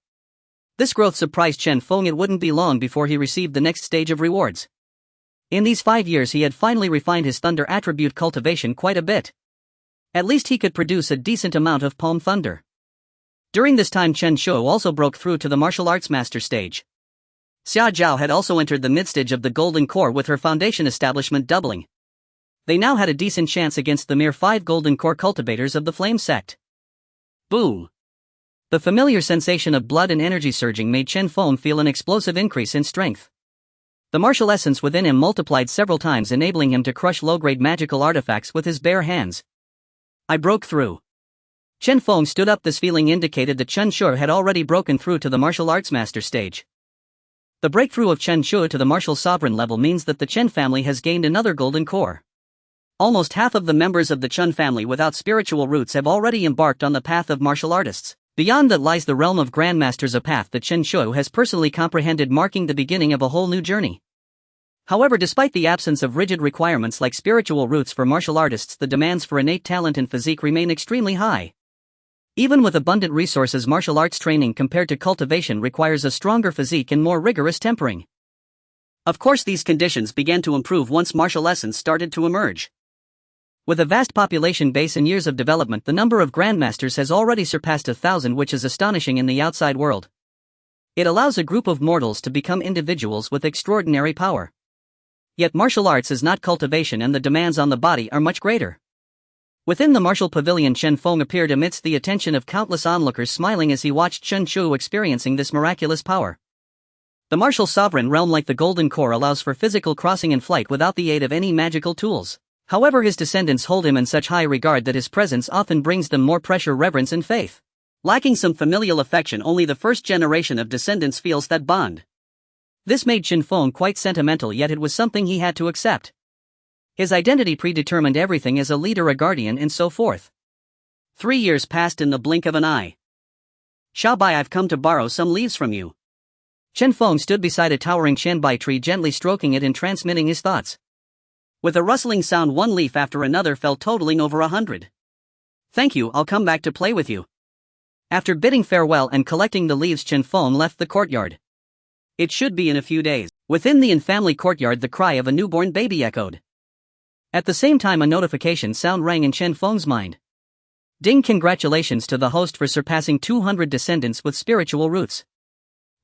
This growth surprised Chen Feng. It wouldn't be long before he received the next stage of rewards. In these 5 years, he had finally refined his thunder attribute cultivation quite a bit. At least he could produce a decent amount of palm thunder. During this time, Chen Shou also broke through to the martial arts master stage. Xia Zhao had also entered the midstage of the Golden Core with her foundation establishment doubling. They now had a decent chance against the mere 5 Golden Core cultivators of the Flame sect. Boom! The familiar sensation of blood and energy surging made Chen Feng feel an explosive increase in strength. The martial essence within him multiplied several times, enabling him to crush low-grade magical artifacts with his bare hands. I broke through. Chen Feng stood up. This feeling indicated that Chen Shu had already broken through to the martial arts master stage. The breakthrough of Chen Shu to the martial sovereign level means that the Chen family has gained another golden core. Almost half of the members of the Chen family without spiritual roots have already embarked on the path of martial artists. Beyond that lies the realm of grandmasters, a path that Chen Shu has personally comprehended, marking the beginning of a whole new journey. However, despite the absence of rigid requirements like spiritual roots for martial artists, the demands for innate talent and physique remain extremely high. Even with abundant resources, martial arts training compared to cultivation requires a stronger physique and more rigorous tempering. Of course, these conditions began to improve once martial essence started to emerge. With a vast population base and years of development, the number of grandmasters has already surpassed 1,000, which is astonishing in the outside world. It allows a group of mortals to become individuals with extraordinary power. Yet martial arts is not cultivation, and the demands on the body are much greater. Within the martial pavilion, Chen Feng appeared amidst the attention of countless onlookers, smiling as he watched Chen Shu experiencing this miraculous power. The martial sovereign realm, like the Golden Core, allows for physical crossing and flight without the aid of any magical tools. However, his descendants hold him in such high regard that his presence often brings them more pressure, reverence, and faith. Lacking some familial affection, only the first generation of descendants feels that bond. This made Chen Feng quite sentimental, yet it was something he had to accept. His identity predetermined everything as a leader, a guardian, and so forth. 3 years passed in the blink of an eye. Xiaobai, I've come to borrow some leaves from you. Chen Feng stood beside a towering shanbai tree, gently stroking it and transmitting his thoughts. With a rustling sound, one leaf after another fell, totaling over 100. Thank you, I'll come back to play with you. After bidding farewell and collecting the leaves, Chen Feng left the courtyard. It should be in a few days. Within the in-family courtyard, the cry of a newborn baby echoed. At the same time, a notification sound rang in Chen Feng's mind. Ding! Congratulations to the host for surpassing 200 descendants with spiritual roots.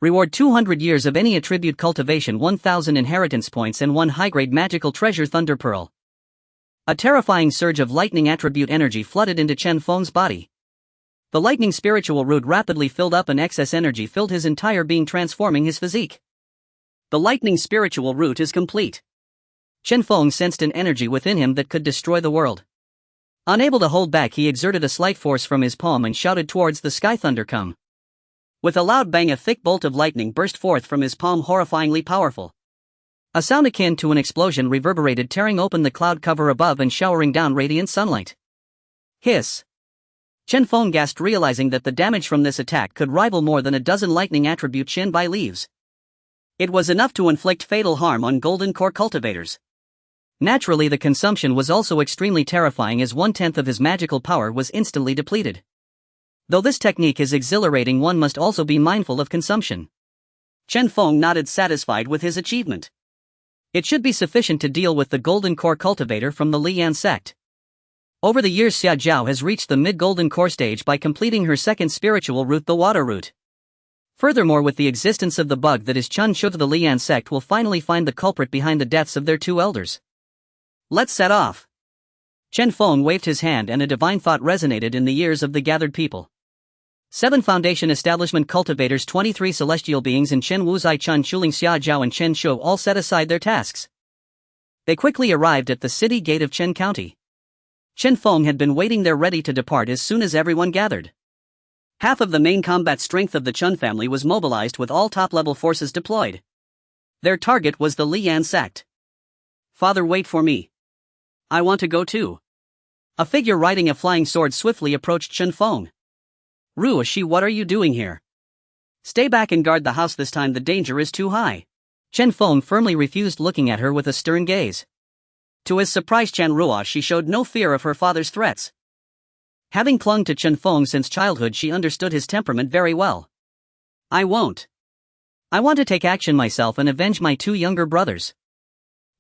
Reward 200 years of any attribute cultivation, 1,000 inheritance points, and 1 high-grade magical treasure, Thunder Pearl. A terrifying surge of lightning attribute energy flooded into Chen Feng's body. The lightning spiritual root rapidly filled up, and excess energy filled his entire being, transforming his physique. The lightning spiritual root is complete. Chen Feng sensed an energy within him that could destroy the world. Unable to hold back, he exerted a slight force from his palm and shouted towards the sky, "Thunder, come!" With a loud bang, a thick bolt of lightning burst forth from his palm, horrifyingly powerful. A sound akin to an explosion reverberated, tearing open the cloud cover above and showering down radiant sunlight. Hiss! Chen Feng gasped, realizing that the damage from this attack could rival more than a dozen lightning attribute shanbai leaves. It was enough to inflict fatal harm on Golden Core cultivators. Naturally, the consumption was also extremely terrifying, as 1/10 of his magical power was instantly depleted. Though this technique is exhilarating, one must also be mindful of consumption. Chen Feng nodded, satisfied with his achievement. It should be sufficient to deal with the Golden Core cultivator from the Lian sect. Over the years, Xia Zhao has reached the mid-Golden Core stage by completing her second spiritual root, the Water Root. Furthermore, with the existence of the bug that is Chen Shu, the Lian sect will finally find the culprit behind the deaths of their 2 elders. Let's set off. Chen Feng waved his hand, and a divine thought resonated in the ears of the gathered people. 7 Foundation Establishment cultivators, 23 celestial beings, and Chen Wuzai, Chen Shuling, Xia Zhao, and Chen Shu all set aside their tasks. They quickly arrived at the city gate of Chen County. Chen Feng had been waiting there, ready to depart as soon as everyone gathered. Half of the main combat strength of the Chen family was mobilized, with all top-level forces deployed. Their target was the Lian sect. Father, wait for me. I want to go too. A figure riding a flying sword swiftly approached Chen Feng. Ruoshi, what are you doing here? Stay back and guard the house. This time the danger is too high. Chen Feng firmly refused, looking at her with a stern gaze. To his surprise, Chen Ruoshi showed no fear of her father's threats. Having clung to Chen Feng since childhood, she understood his temperament very well. I won't. I want to take action myself and avenge my 2 younger brothers.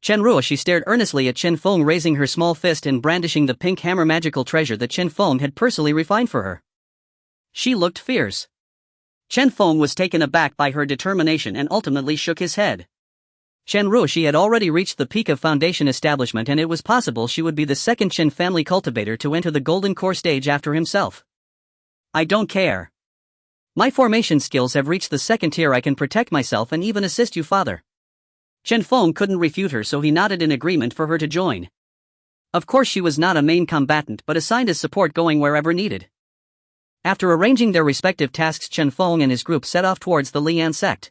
Chen Ruoshi stared earnestly at Chen Feng, raising her small fist and brandishing the pink hammer, magical treasure that Chen Feng had personally refined for her. She looked fierce. Chen Feng was taken aback by her determination and ultimately shook his head. Chen Ruoxi had already reached the peak of foundation establishment, and it was possible she would be the second Chen family cultivator to enter the golden core stage after himself. I don't care. My formation skills have reached the second tier. I can protect myself and even assist you, father. Chen Feng couldn't refute her, so he nodded in agreement for her to join. Of course, she was not a main combatant but assigned as support, going wherever needed. After arranging their respective tasks, Chen Feng and his group set off towards the Lian sect.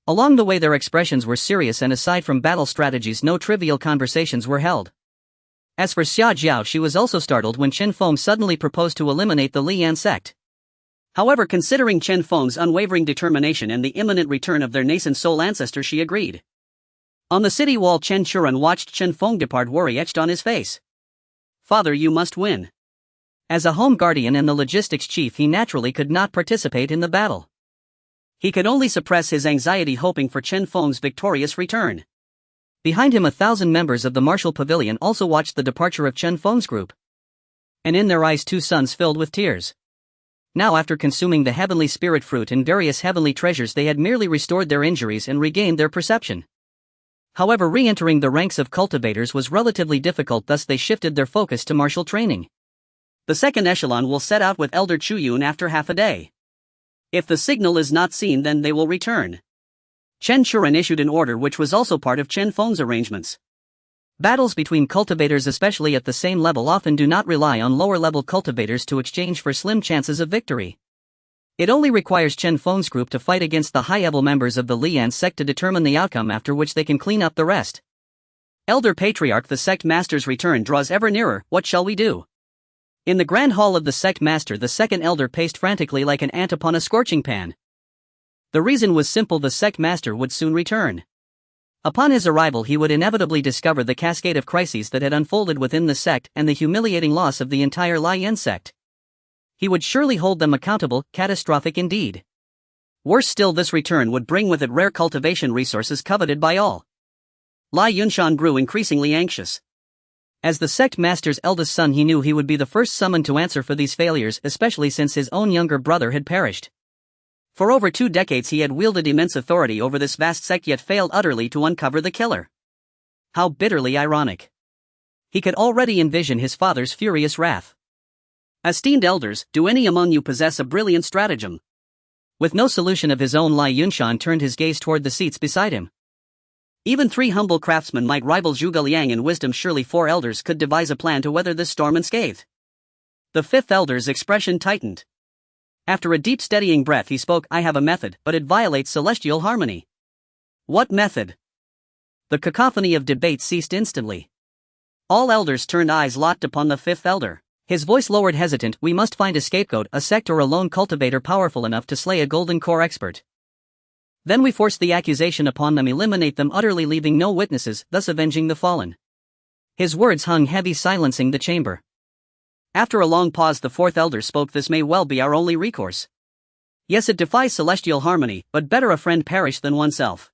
Along the way, their expressions were serious, and aside from battle strategies, no trivial conversations were held. As for Xia Jiao, she was also startled when Chen Feng suddenly proposed to eliminate the Lian sect. However, considering Chen Feng's unwavering determination and the imminent return of their nascent soul ancestor, she agreed. On the city wall, Chen Churan watched Chen Feng depart, worry etched on his face. Father, you must win. As a home guardian and the logistics chief, he naturally could not participate in the battle. He could only suppress his anxiety, hoping for Chen Feng's victorious return. Behind him, 1,000 members of the martial pavilion also watched the departure of Chen Feng's group. And in their eyes, 2 suns filled with tears. Now, after consuming the heavenly spirit fruit and various heavenly treasures, they had merely restored their injuries and regained their perception. However, re-entering the ranks of cultivators was relatively difficult, thus they shifted their focus to martial training. The second echelon will set out with Elder Chu Yun after half a day. If the signal is not seen, then they will return. Chen Churan issued an order which was also part of Chen Feng's arrangements. Battles between cultivators, especially at the same level, often do not rely on lower-level cultivators to exchange for slim chances of victory. It only requires Chen Feng's group to fight against the high-level members of the Lian sect to determine the outcome, after which they can clean up the rest. Elder Patriarch, the sect master's return draws ever nearer. What shall we do? In the grand hall of the sect master, the second elder paced frantically like an ant upon a scorching pan. The reason was simple: the sect master would soon return. Upon his arrival, he would inevitably discover the cascade of crises that had unfolded within the sect and the humiliating loss of the entire Lian sect. He would surely hold them accountable, catastrophic indeed. Worse still, this return would bring with it rare cultivation resources coveted by all. Lai Yunshan grew increasingly anxious. As the sect master's eldest son, he knew he would be the first summoned to answer for these failures, especially since his own younger brother had perished. For over 2 decades he had wielded immense authority over this vast sect, yet failed utterly to uncover the killer. How bitterly ironic. He could already envision his father's furious wrath. Esteemed elders, do any among you possess a brilliant stratagem? With no solution of his own, Lai Yunshan turned his gaze toward the seats beside him. Even 3 humble craftsmen might rival Zhuge Liang in wisdom. Surely 4 elders could devise a plan to weather this storm unscathed. The 5th elder's expression tightened. After a deep, steadying breath, he spoke. I have a method, but it violates celestial harmony. What method? The cacophony of debate ceased instantly. All elders turned eyes locked upon the 5th elder. His voice lowered, hesitant. We must find a scapegoat, a sect or a lone cultivator powerful enough to slay a golden core expert. Then we force the accusation upon them, eliminate them utterly, leaving no witnesses, thus avenging the fallen. His words hung heavy, silencing the chamber. After a long pause, the 4th elder spoke. This may well be our only recourse. Yes, it defies celestial harmony, but better a friend perish than oneself.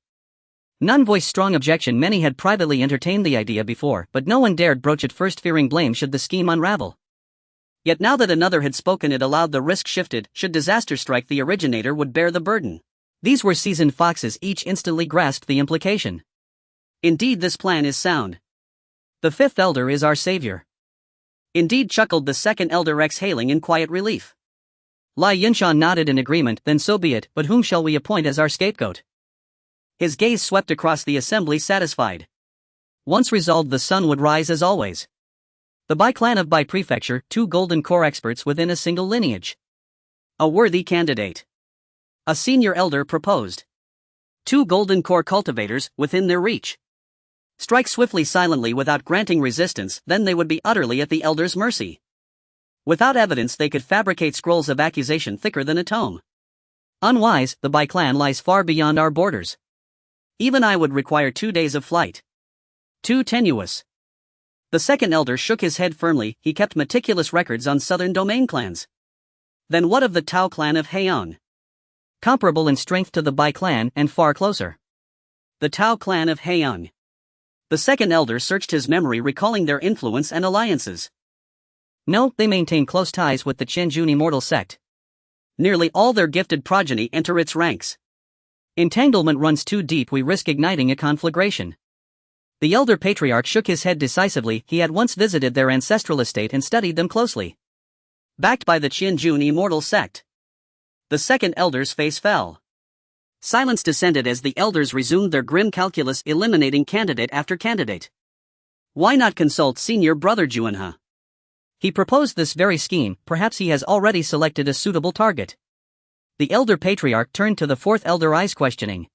None voiced strong objection. Many had privately entertained the idea before, but no one dared broach it first, fearing blame should the scheme unravel. Yet now that another had spoken it aloud, the risk shifted. Should disaster strike, the originator would bear the burden. These were seasoned foxes, each instantly grasped the implication. Indeed, this plan is sound. The 5th elder is our savior. Indeed, chuckled the 2nd elder, exhaling in quiet relief. Lai Yunshan nodded in agreement. Then so be it, but whom shall we appoint as our scapegoat? His gaze swept across the assembly, satisfied. Once resolved, the sun would rise as always. The Bai clan of Bai Prefecture, 2 golden core experts within a single lineage. A worthy candidate. A senior elder proposed. 2 golden core cultivators within their reach. Strike swiftly, silently, without granting resistance, then they would be utterly at the elder's mercy. Without evidence, they could fabricate scrolls of accusation thicker than a tome. Unwise, the Bai clan lies far beyond our borders. Even I would require 2 days of flight. Too tenuous. The 2nd elder shook his head firmly. He kept meticulous records on southern domain clans. Then what of the Tao clan of Heian? Comparable in strength to the Bai clan and far closer. The Tao clan of Heian. The 2nd elder searched his memory, recalling their influence and alliances. No, they maintain close ties with the Chenjun Immortal sect. Nearly all their gifted progeny enter its ranks. Entanglement runs too deep, we risk igniting a conflagration. The elder patriarch shook his head decisively. He had once visited their ancestral estate and studied them closely. Backed by the Qianjun Immortal sect. The second elder's face fell. Silence descended as the elders resumed their grim calculus, eliminating candidate after candidate. Why not consult senior brother Juanhe? He proposed this very scheme. Perhaps he has already selected a suitable target. The elder patriarch turned to the fourth elder, eyes questioning.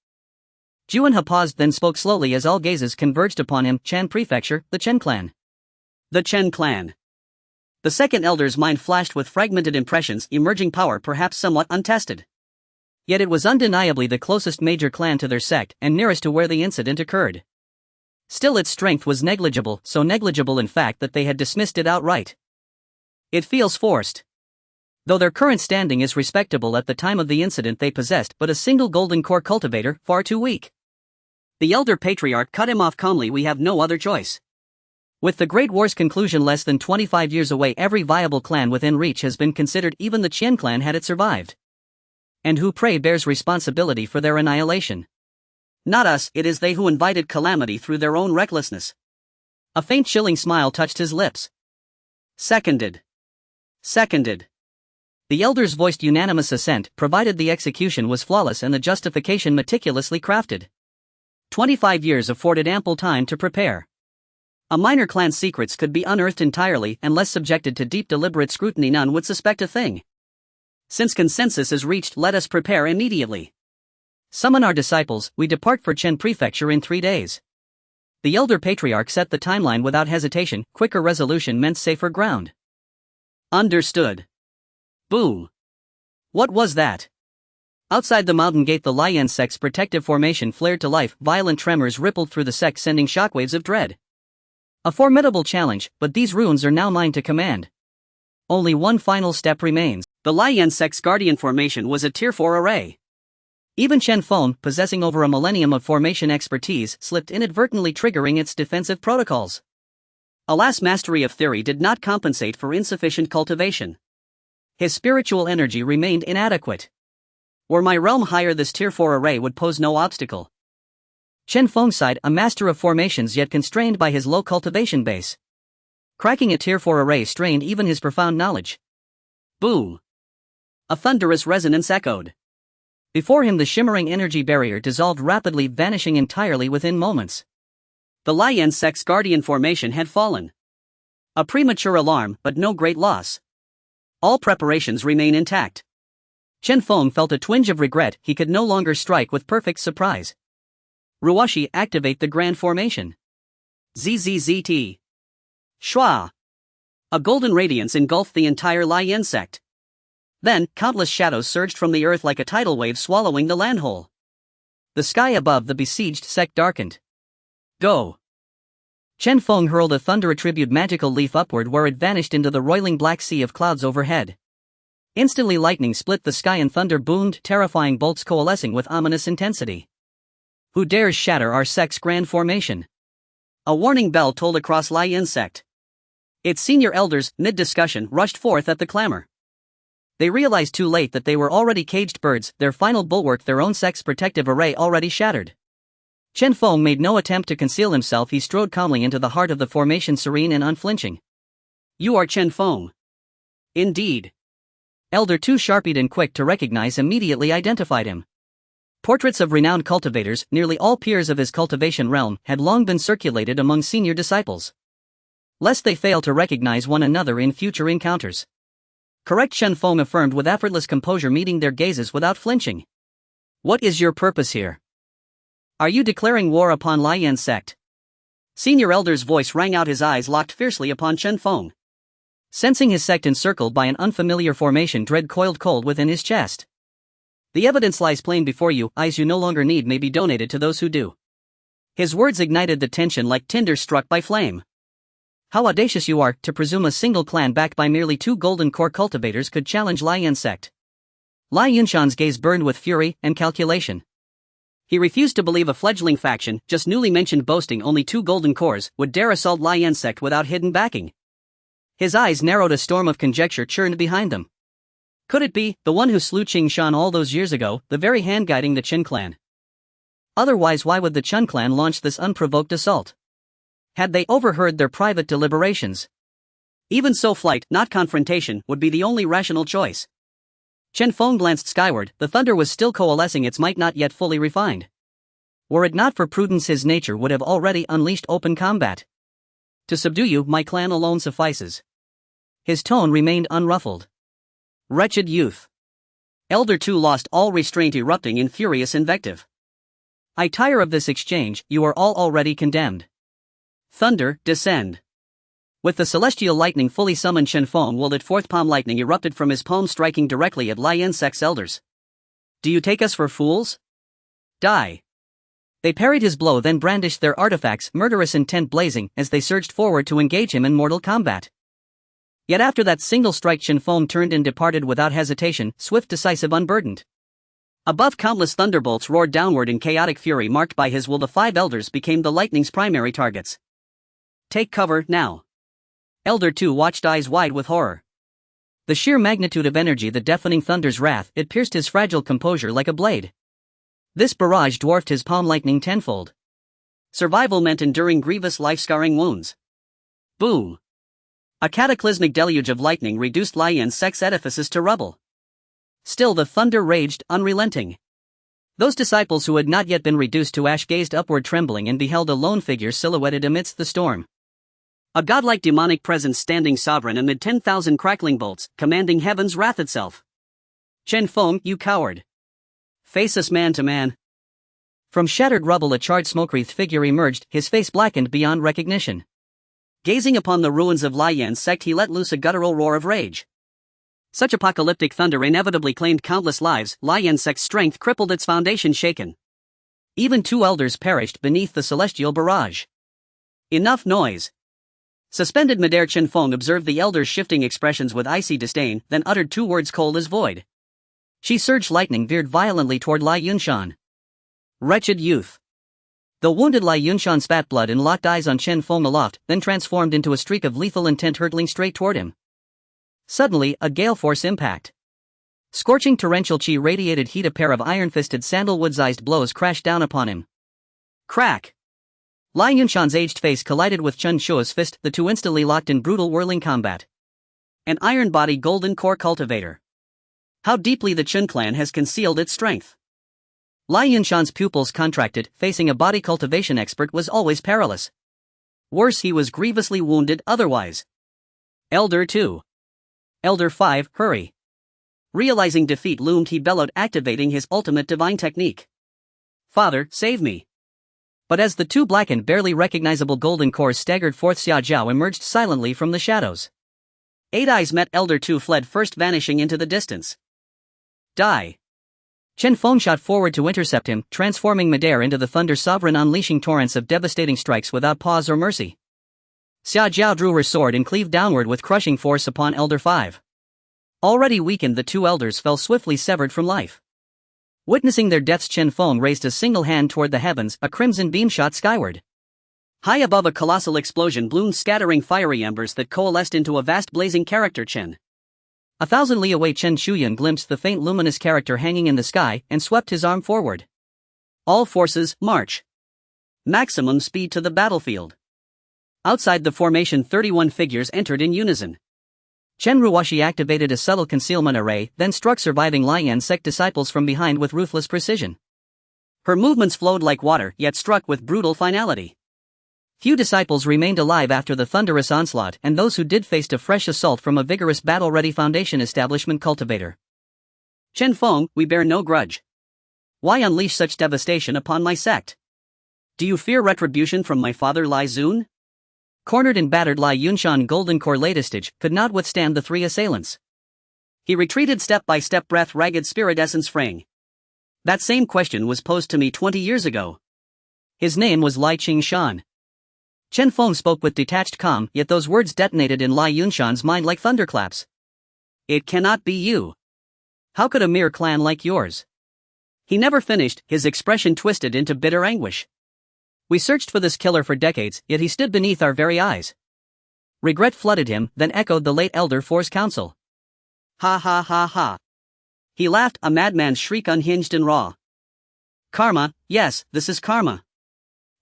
Juanhe paused, then spoke slowly as all gazes converged upon him. Chen Prefecture, the Chen clan. The Chen clan. The second elder's mind flashed with fragmented impressions, emerging power perhaps somewhat untested. Yet it was undeniably the closest major clan to their sect and nearest to where the incident occurred. Still, its strength was negligible, so negligible in fact that they had dismissed it outright. It feels forced. Though their current standing is respectable, at the time of the incident they possessed but a single golden core cultivator, far too weak. The elder patriarch cut him off calmly. We have no other choice. With the Great War's conclusion less than 25 years away, every viable clan within reach has been considered, even the Qian clan had it survived. And who, pray, bears responsibility for their annihilation? Not us, it is they who invited calamity through their own recklessness. A faint chilling smile touched his lips. Seconded. Seconded. The elders voiced unanimous assent, provided the execution was flawless and the justification meticulously crafted. 25 years afforded ample time to prepare. A minor clan's secrets could be unearthed entirely, and less subjected to deep deliberate scrutiny none would suspect a thing. Since consensus is reached, let us prepare immediately. Summon our disciples, we depart for Chen Prefecture in 3 days. The elder patriarch set the timeline without hesitation. Quicker resolution meant safer ground. Understood. Boom. What was that? Outside the mountain gate, the Lion sect's protective formation flared to life. Violent tremors rippled through the sect, sending shockwaves of dread. A formidable challenge, but these runes are now mine to command. Only one final step remains. The Lion sect's guardian formation was a tier 4 array. Even Chen Feng, possessing over a millennium of formation expertise, slipped inadvertently, triggering its defensive protocols. Alas, mastery of theory did not compensate for insufficient cultivation. His spiritual energy remained inadequate. Were my realm higher, this tier 4 array would pose no obstacle. Chen Feng sighed, a master of formations yet constrained by his low cultivation base. Cracking a tier 4 array strained even his profound knowledge. Boom! A thunderous resonance echoed. Before him the shimmering energy barrier dissolved rapidly, vanishing entirely within moments. The Lion sect's guardian formation had fallen. A premature alarm, but no great loss. All preparations remain intact. Chen Feng felt a twinge of regret. He could no longer strike with perfect surprise. Ruashi, activate the grand formation. ZZZT. Shua. A golden radiance engulfed the entire Lion sect. Then, countless shadows surged from the earth like a tidal wave swallowing the landhole. The sky above the besieged sect darkened. Go! Chen Feng hurled a thunder-attribute magical leaf upward, where it vanished into the roiling black sea of clouds overhead. Instantly lightning split the sky and thunder boomed, terrifying bolts coalescing with ominous intensity. Who dares shatter our sect's grand formation? A warning bell tolled across Lion sect. Its senior elders, mid-discussion, rushed forth at the clamor. They realized too late that they were already caged birds, their final bulwark, their own sect's protective array, already shattered. Chen Feng made no attempt to conceal himself. He strode calmly into the heart of the formation, serene and unflinching. You are Chen Feng. Indeed. Elder, too sharp-eyed and quick to recognize, immediately identified him. Portraits of renowned cultivators, nearly all peers of his cultivation realm, had long been circulated among senior disciples. Lest they fail to recognize one another in future encounters. Correct, Chen Feng affirmed with effortless composure, meeting their gazes without flinching. What is your purpose here? Are you declaring war upon Lion sect? Senior elder's voice rang out, his eyes locked fiercely upon Chen Feng. Sensing his sect encircled by an unfamiliar formation, dread coiled cold within his chest. The evidence lies plain before you. Eyes you no longer need may be donated to those who do. His words ignited the tension like tinder struck by flame. How audacious you are, to presume a single clan backed by merely 2 golden core cultivators could challenge Lion sect. Lai Yunshan's gaze burned with fury and calculation. He refused to believe a fledgling faction, just newly mentioned boasting only 2 golden cores, would dare assault Lion sect without hidden backing. His eyes narrowed, a storm of conjecture churned behind them. Could it be the one who slew Qing Shan all those years ago, the very hand guiding the Qin clan? Otherwise, why would the Chen clan launch this unprovoked assault? Had they overheard their private deliberations? Even so, flight, not confrontation, would be the only rational choice. Chen Feng glanced skyward. The thunder was still coalescing, its might not yet fully refined. Were it not for prudence, his nature would have already unleashed open combat. To subdue you, my clan alone suffices. His tone remained unruffled. Wretched youth. Elder Two lost all restraint, erupting in furious invective. I tire of this exchange, you are all already condemned. Thunder, descend. With the celestial lightning fully summoned, Chen Feng willed it forth. Palm lightning erupted from his palm, striking directly at Lion Sect's elders. Do you take us for fools? Die. They parried his blow, then brandished their artifacts, murderous intent blazing, as they surged forward to engage him in mortal combat. Yet after that single strike, Chen Feng turned and departed without hesitation, swift, decisive, unburdened. Above, countless thunderbolts roared downward in chaotic fury, marked by his will. The five elders became the lightning's primary targets. Take cover, now. Elder Two watched, eyes wide with horror. The sheer magnitude of energy, the deafening thunder's wrath, it pierced his fragile composure like a blade. This barrage dwarfed his palm lightning tenfold. Survival meant enduring grievous, life-scarring wounds. Boom! A cataclysmic deluge of lightning reduced Lion Sect's edifices to rubble. Still the thunder raged, unrelenting. Those disciples who had not yet been reduced to ash gazed upward, trembling, and beheld a lone figure silhouetted amidst the storm. A godlike demonic presence standing sovereign amid 10,000 crackling bolts, commanding heaven's wrath itself. Chen Feng, you coward. Face us man to man. From shattered rubble a charred smoke-wreathed figure emerged, his face blackened beyond recognition. Gazing upon the ruins of Lian Sect, he let loose a guttural roar of rage. Such apocalyptic thunder inevitably claimed countless lives. Lian Sect's strength crippled, its foundation shaken. Even two elders perished beneath the celestial barrage. Enough noise. Suspended midair, Chen Feng observed the elder's shifting expressions with icy disdain, then uttered two words cold as void. She surged, lightning veered violently toward Lai Yunshan. Wretched youth. The wounded Lai Yunshan spat blood and locked eyes on Chen Feng aloft, then transformed into a streak of lethal intent hurtling straight toward him. Suddenly, a gale force impact. Scorching torrential chi radiated heat, a pair of iron-fisted sandalwood-sized blows crashed down upon him. Crack! Lai Yunshan's aged face collided with Chen Shuo's fist, the two instantly locked in brutal whirling combat. An iron-body golden core cultivator. How deeply the Chen clan has concealed its strength. Lai Yunshan's pupils contracted, facing a body cultivation expert was always perilous. Worse, he was grievously wounded otherwise. Elder 2. Elder 5, hurry. Realizing defeat loomed, he bellowed, activating his ultimate divine technique. Father, save me. But as the two blackened, barely recognizable golden cores staggered forth, Xia Zhao emerged silently from the shadows. Eight eyes met. Elder Two fled first, vanishing into the distance. Die. Chen Feng shot forward to intercept him, transforming midair into the thunder sovereign, unleashing torrents of devastating strikes without pause or mercy. Xia Zhao drew her sword and cleaved downward with crushing force upon Elder 5. Already weakened, the two elders fell swiftly, severed from life. Witnessing their deaths, Chen Feng raised a single hand toward the heavens, a crimson beam shot skyward. High above, a colossal explosion bloomed, scattering fiery embers that coalesced into a vast blazing character. Chen. 1,000 li away, Chen Shuyan glimpsed the faint luminous character hanging in the sky and swept his arm forward. All forces, march. Maximum speed to the battlefield. Outside the formation, 31 figures entered in unison. Chen Ruoshi activated a subtle concealment array, then struck surviving Lian Sect disciples from behind with ruthless precision. Her movements flowed like water, yet struck with brutal finality. Few disciples remained alive after the thunderous onslaught, and those who did faced a fresh assault from a vigorous battle-ready Foundation establishment cultivator. Chen Feng, we bear no grudge. Why unleash such devastation upon my sect? Do you fear retribution from my father Lai Zun? Cornered and battered, Lai Yunshan Golden Core Latestage could not withstand the three assailants. He retreated step by step, breath ragged, spirit essence fraying. That same question was posed to me 20 years ago. His name was Lai Qingshan. Chen Feng spoke with detached calm, yet those words detonated in Lai Yunshan's mind like thunderclaps. It cannot be you. How could a mere clan like yours? He never finished, his expression twisted into bitter anguish. We searched for this killer for decades, yet he stood beneath our very eyes. Regret flooded him, then echoed the late Elder Four's counsel. Ha ha ha ha. He laughed, a madman's shriek unhinged and raw. Karma, yes, this is karma.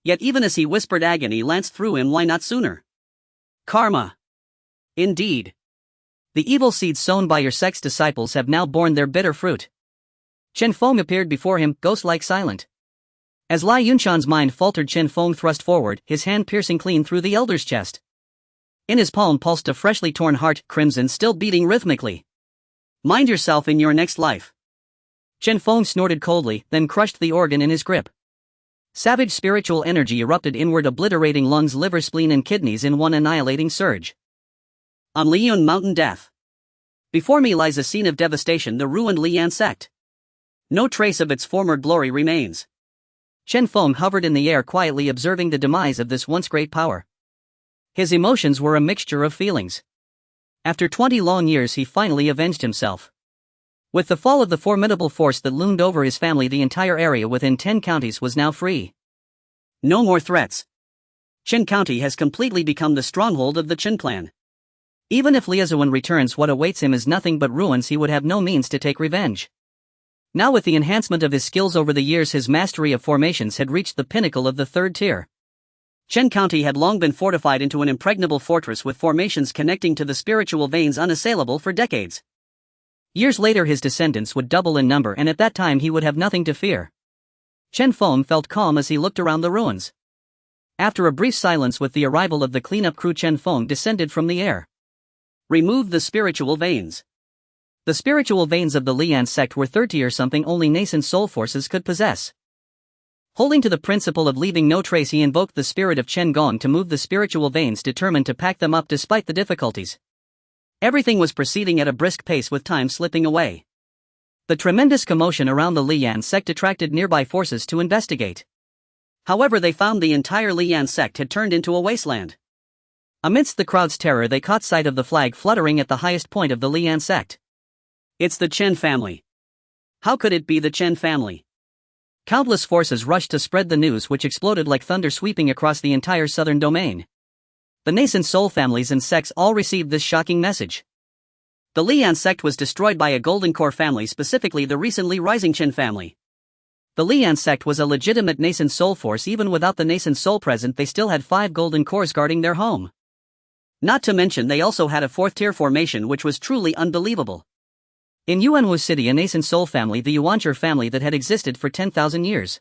Yet even as he whispered, agony lanced through him, why not sooner? Karma. Indeed. The evil seeds sown by your sect's disciples have now borne their bitter fruit. Chen Feng appeared before him, ghost-like silent. As Lai Yunshan's mind faltered, Chen Feng thrust forward, his hand piercing clean through the elder's chest. In his palm pulsed a freshly torn heart, crimson still beating rhythmically. Mind yourself in your next life. Chen Feng snorted coldly, then crushed the organ in his grip. Savage spiritual energy erupted inward, obliterating lungs, liver, spleen and kidneys in one annihilating surge. On Liyun Mountain Death. Before me lies a scene of devastation, the ruined Liyan sect. No trace of its former glory remains. Chen Feng hovered in the air, quietly observing the demise of this once great power. His emotions were a mixture of feelings. After 20 long years he finally avenged himself. With the fall of the formidable force that loomed over his family, the entire area within 10 counties was now free. No more threats. Qin County has completely become the stronghold of the Qin clan. Even if Liazuan returns, what awaits him is nothing but ruins. He would have no means to take revenge. Now, with the enhancement of his skills over the years, his mastery of formations had reached the pinnacle of the 3rd tier. Chen County had long been fortified into an impregnable fortress with formations connecting to the spiritual veins unassailable for decades. Years later his descendants would double in number, and at that time he would have nothing to fear. Chen Feng felt calm as he looked around the ruins. After a brief silence, with the arrival of the cleanup crew, Chen Feng descended from the air. Remove the spiritual veins. The spiritual veins of the Liyan sect were 3rd tier, something only nascent soul forces could possess. Holding to the principle of leaving no trace, he invoked the spirit of Chen Gong to move the spiritual veins, determined to pack them up despite the difficulties. Everything was proceeding at a brisk pace, with time slipping away. The tremendous commotion around the Liyan sect attracted nearby forces to investigate. However, they found the entire Liyan sect had turned into a wasteland. Amidst the crowd's terror, they caught sight of the flag fluttering at the highest point of the Liyan sect. It's the Chen family. How could it be the Chen family? Countless forces rushed to spread the news, which exploded like thunder, sweeping across the entire southern domain. The nascent soul families and sects all received this shocking message. The Liyan sect was destroyed by a golden core family, specifically the recently rising Chen family. The Liyan sect was a legitimate nascent soul force. Even without the nascent soul present, they still had 5 golden cores guarding their home. Not to mention, they also had a 4th tier formation, which was truly unbelievable. In Yuanwu City, a nascent soul family, the Yuanzhi family, that had existed for 10,000 years.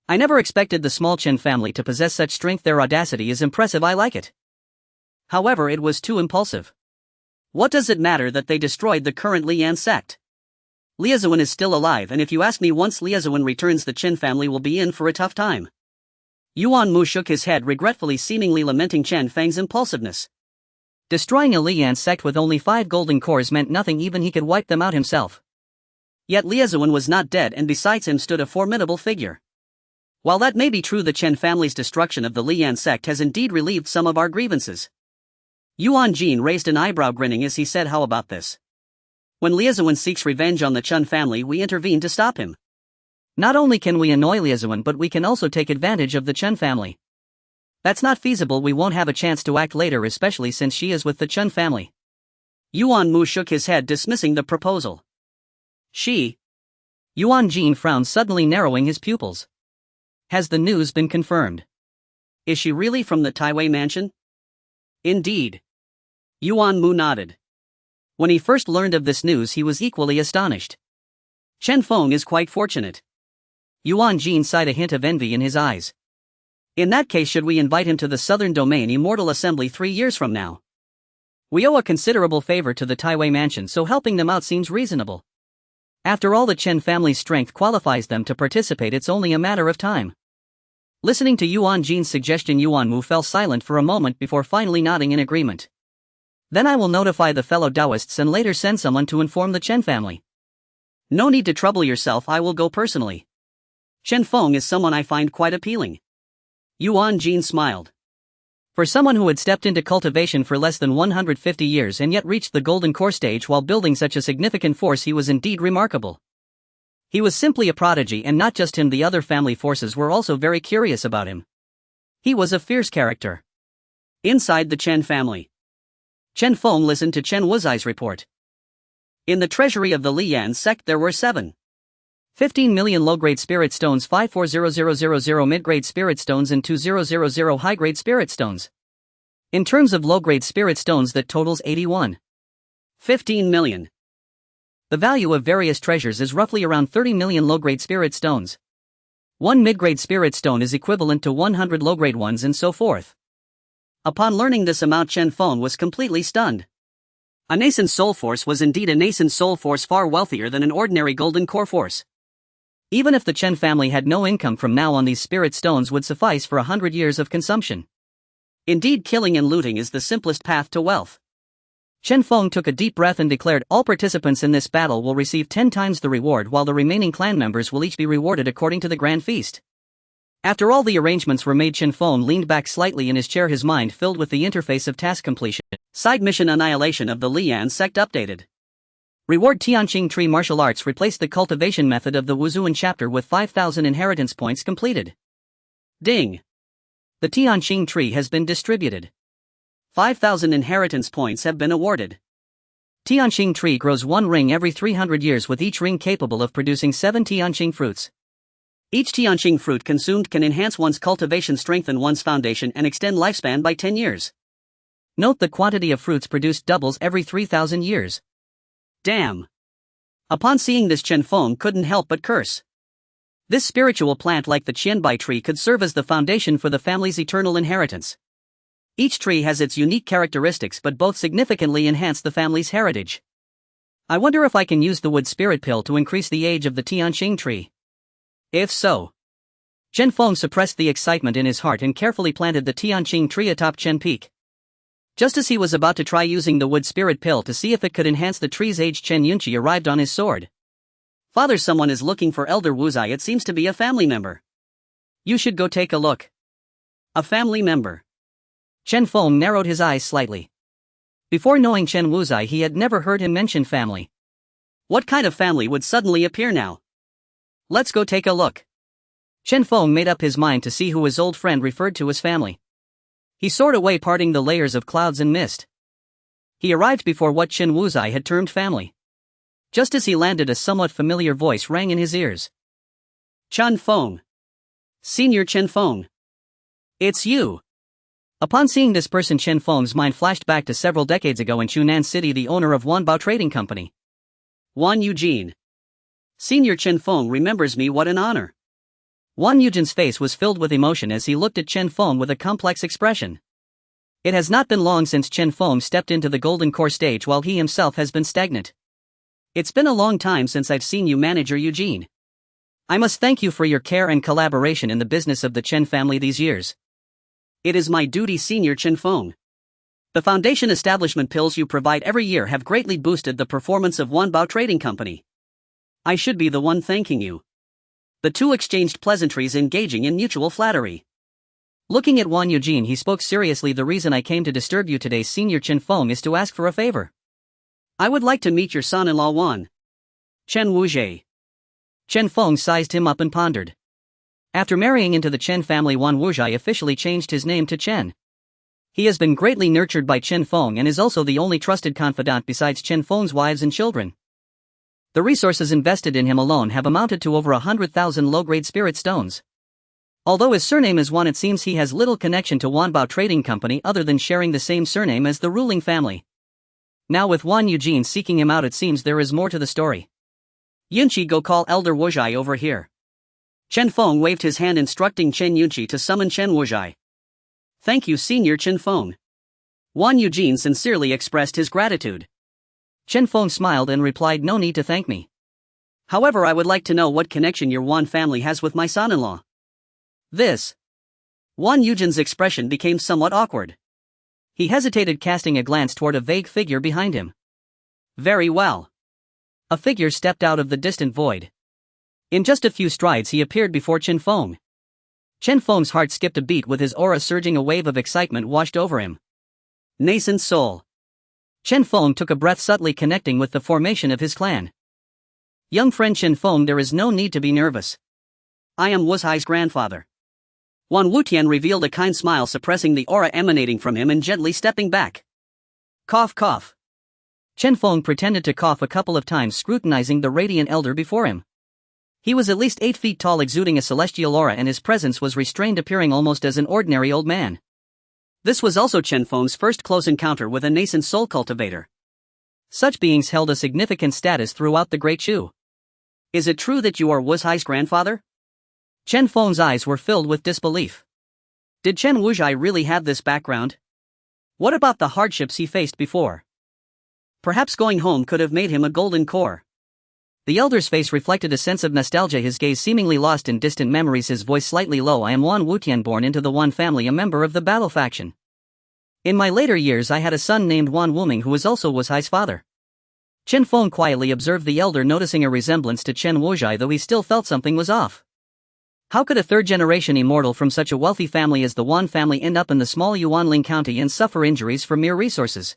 I never expected the small Chen family to possess such strength. Their audacity is impressive, I like it. However, it was too impulsive. What does it matter that they destroyed the current Liyan sect? Liazuan is still alive, and if you ask me, once Liazuan returns, the Chen family will be in for a tough time. Yuan Mu shook his head regretfully, seemingly lamenting Chen Feng's impulsiveness. Destroying a Liyan sect with only 5 golden cores meant nothing, even he could wipe them out himself. Yet Liazuan was not dead, and besides him stood a formidable figure. While that may be true, the Chen family's destruction of the Liyan sect has indeed relieved some of our grievances. Yuan Jin raised an eyebrow, grinning as he said, how about this? When Liazuan seeks revenge on the Chen family, we intervene to stop him. Not only can we annoy Liazuan, but we can also take advantage of the Chen family. That's not feasible. We won't have a chance to act later, especially since she is with the Chen family. Yuan Mu shook his head, dismissing the proposal. She? Yuan Jin frowned, suddenly narrowing his pupils. Has the news been confirmed? Is she really from the Taiwei mansion? Indeed. Yuan Mu nodded. When he first learned of this news, he was equally astonished. Chen Feng is quite fortunate. Yuan Jin sighed, a hint of envy in his eyes. In that case, should we invite him to the Southern Domain Immortal Assembly 3 years from now? We owe a considerable favor to the Taiwei mansion, so helping them out seems reasonable. After all, the Chen family's strength qualifies them to participate. It's only a matter of time. Listening to Yuan Jin's suggestion, Yuan Mu fell silent for a moment before finally nodding in agreement. Then I will notify the fellow daoists and later send someone to inform the Chen family. No need to trouble yourself, I will go personally. Chen Feng is someone I find quite appealing. Yuan Jin smiled. For someone who had stepped into cultivation for less than 150 years and yet reached the golden core stage while building such a significant force, he was indeed remarkable. He was simply a prodigy, and not just him, the other family forces were also very curious about him. He was a fierce character. Inside the Chen family, Chen Feng listened to Chen Wuzai's report. In the treasury of the Liyan sect there were 15 million low-grade spirit stones, 540000 mid-grade spirit stones and 2000 high-grade spirit stones. In terms of low-grade spirit stones that totals 15 million. The value of various treasures is roughly around 30 million low-grade spirit stones. One mid-grade spirit stone is equivalent to 100 low-grade ones and so forth. Upon learning this amount, Chen Feng was completely stunned. A nascent soul force was indeed a nascent soul force, far wealthier than an ordinary golden core force. Even if the Chen family had no income from now on, these spirit stones would suffice for 100 years of consumption. Indeed, killing and looting is the simplest path to wealth. Chen Feng took a deep breath and declared, all participants in this battle will receive 10 times the reward, while the remaining clan members will each be rewarded according to the grand feast. After all the arrangements were made, Chen Feng leaned back slightly in his chair, his mind filled with the interface of task completion. Side mission: annihilation of the Liyan sect updated. Reward: Tianqing Tree Martial Arts replaced the cultivation method of the Wuzuan chapter with 5,000 inheritance points completed. Ding! The Tianqing Tree has been distributed. 5,000 inheritance points have been awarded. Tianqing Tree grows one ring every 300 years, with each ring capable of producing 7 Tianqing fruits. Each Tianqing fruit consumed can enhance one's cultivation, strengthen one's foundation, and extend lifespan by 10 years. Note the quantity of fruits produced doubles every 3,000 years. Damn! Upon seeing this, Chen Feng couldn't help but curse. This spiritual plant, like the Qianbai tree, could serve as the foundation for the family's eternal inheritance. Each tree has its unique characteristics, but both significantly enhance the family's heritage. I wonder if I can use the wood spirit pill to increase the age of the Tianqing tree. If so. Chen Feng suppressed the excitement in his heart and carefully planted the Tianqing tree atop Chen Peak. Just as he was about to try using the wood spirit pill to see if it could enhance the tree's age, Chen Yunqi arrived on his sword. Father, someone is looking for Elder Wuzai. It seems to be a family member. You should go take a look. A family member. Chen Feng narrowed his eyes slightly. Before knowing Chen Wuzai, he had never heard him mention family. What kind of family would suddenly appear now? Let's go take a look. Chen Feng made up his mind to see who his old friend referred to as family. He soared away, parting the layers of clouds and mist. He arrived before what Chen Wuzai had termed family. Just as he landed, a somewhat familiar voice rang in his ears. Chen Feng. Senior Chen Feng. It's you. Upon seeing this person, Chen Feng's mind flashed back to several decades ago in Chunan City, the owner of Wanbao Trading Company. Wan Eugene. Senior Chen Feng remembers me, what an honor. Wan Eugene's face was filled with emotion as he looked at Chen Feng with a complex expression. It has not been long since Chen Feng stepped into the golden core stage, while he himself has been stagnant. It's been a long time since I've seen you, Manager Eugene. I must thank you for your care and collaboration in the business of the Chen family these years. It is my duty, Senior Chen Feng. The foundation establishment pills you provide every year have greatly boosted the performance of Wanbao Trading Company. I should be the one thanking you. The two exchanged pleasantries, engaging in mutual flattery. Looking at Wan Eugene, he spoke seriously. The reason I came to disturb you today, Senior Chen Feng, is to ask for a favor. I would like to meet your son-in-law, Wan Chen Wuzhai. Chen Feng sized him up and pondered. After marrying into the Chen family, Wan Wuzhai officially changed his name to Chen. He has been greatly nurtured by Chen Feng and is also the only trusted confidant besides Chen Feng's wives and children. The resources invested in him alone have amounted to over 100,000 low-grade spirit stones. Although his surname is Wan, it seems he has little connection to Wanbao Trading Company other than sharing the same surname as the ruling family. Now, with Wan Eugene seeking him out, it seems there is more to the story. Yunqi, go call Elder Wuzhai over here. Chen Feng waved his hand, instructing Chen Yunqi to summon Chen Wuzhai. Thank you, Senior Chen Feng. Wan Eugene sincerely expressed his gratitude. Chen Feng smiled and replied, no need to thank me. However, I would like to know what connection your Wan family has with my son-in-law. This. Wan Eugene's expression became somewhat awkward. He hesitated, casting a glance toward a vague figure behind him. Very well. A figure stepped out of the distant void. In just a few strides, he appeared before Chen Feng. Chen Feng's heart skipped a beat, with his aura surging. A wave of excitement washed over him. Nascent soul. Chen Feng took a breath, subtly connecting with the formation of his clan. Young friend Chen Feng, there is no need to be nervous. I am Wuzhai's grandfather. Wan Wutian revealed a kind smile, suppressing the aura emanating from him and gently stepping back. Cough, cough. Chen Feng pretended to cough a couple of times, scrutinizing the radiant elder before him. He was at least 8 feet tall, exuding a celestial aura, and his presence was restrained, appearing almost as an ordinary old man. This was also Chen Feng's first close encounter with a nascent soul cultivator. Such beings held a significant status throughout the Great Chu. Is it true that you are Wu Zai's grandfather? Chen Feng's eyes were filled with disbelief. Did Chen Wuzhai really have this background? What about the hardships he faced before? Perhaps going home could have made him a golden core. The elder's face reflected a sense of nostalgia, his gaze seemingly lost in distant memories, his voice slightly low. I am Wan Wutian, born into the Wan family, a member of the battle faction. In my later years I had a son named Wan Wuming who was also Wu Zai's father. Chen Feng quietly observed the elder, noticing a resemblance to Chen Wuzhai, though he still felt something was off. How could a third-generation immortal from such a wealthy family as the Wan family end up in the small Yuanling County and suffer injuries for mere resources?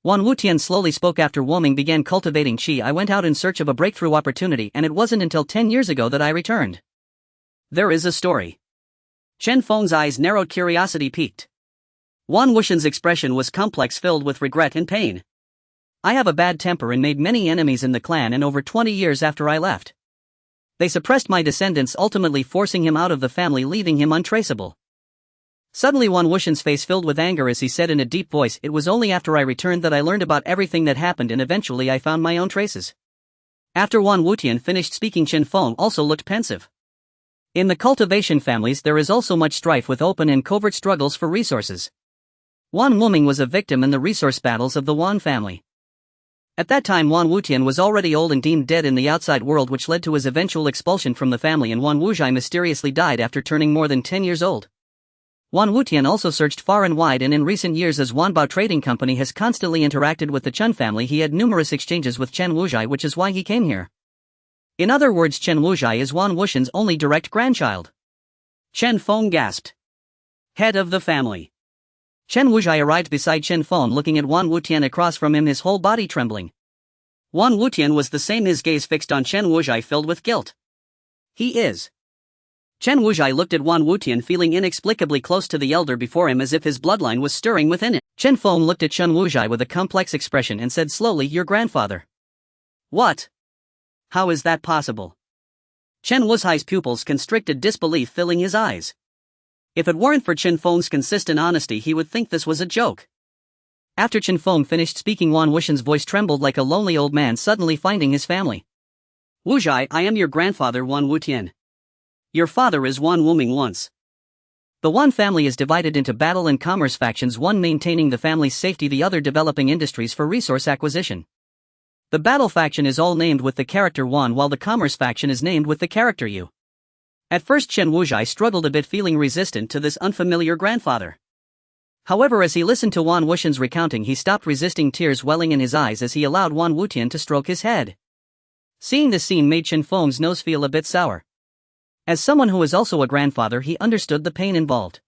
Wan Wutian slowly spoke after Wuming began cultivating qi. I went out in search of a breakthrough opportunity, and it wasn't until 10 years ago that I returned. There is a story. Chen Feng's eyes narrowed, curiosity peaked. Wan Wushan's expression was complex, filled with regret and pain. I have a bad temper and made many enemies in the clan, and over 20 years after I left, they suppressed my descendants, ultimately forcing him out of the family, leaving him untraceable. Suddenly Wan Wushan's face filled with anger as he said in a deep voice, it was only after I returned that I learned about everything that happened, and eventually I found my own traces. After Wan Wutian finished speaking, Chen Feng also looked pensive. In the cultivation families there is also much strife, with open and covert struggles for resources. Wan Wuming was a victim in the resource battles of the Wan family. At that time Wan Wutian was already old and deemed dead in the outside world, which led to his eventual expulsion from the family, and Wan Wuzhai mysteriously died after turning more than 10 years old. Wan Wutian also searched far and wide, and in recent years, as Wanbao Trading Company has constantly interacted with the Chen family, he had numerous exchanges with Chen Wuzhai, which is why he came here. In other words, Chen Wuzhai is Wan Wushan's only direct grandchild. Chen Feng gasped. Head of the family. Chen Wuzhai arrived beside Chen Feng, looking at Wan Wutian across from him, his whole body trembling. Wan Wutian was the same, his gaze fixed on Chen Wuzhai, filled with guilt. He is. Chen Wuzhai looked at Wan Wutian, feeling inexplicably close to the elder before him, as if his bloodline was stirring within it. Chen Feng looked at Chen Wuzhai with a complex expression and said slowly, your grandfather. What? How is that possible? Chen Wuzhai's pupils constricted, disbelief filling his eyes. If it weren't for Chen Feng's consistent honesty, he would think this was a joke. After Chen Feng finished speaking, Wan Wushan's voice trembled like a lonely old man suddenly finding his family. Wuzhai, I am your grandfather, Wan Wutian. Your father is Wan Wuming once. The Wan family is divided into battle and commerce factions, one maintaining the family's safety, the other developing industries for resource acquisition. The battle faction is all named with the character Wan, while the commerce faction is named with the character Yu. At first Chen Wuzhai struggled a bit, feeling resistant to this unfamiliar grandfather. However, as he listened to Wan Wushan's recounting, he stopped resisting, tears welling in his eyes as he allowed Wan Wutian to stroke his head. Seeing this scene made Chen Feng's nose feel a bit sour. As someone who is also a grandfather, he understood the pain involved.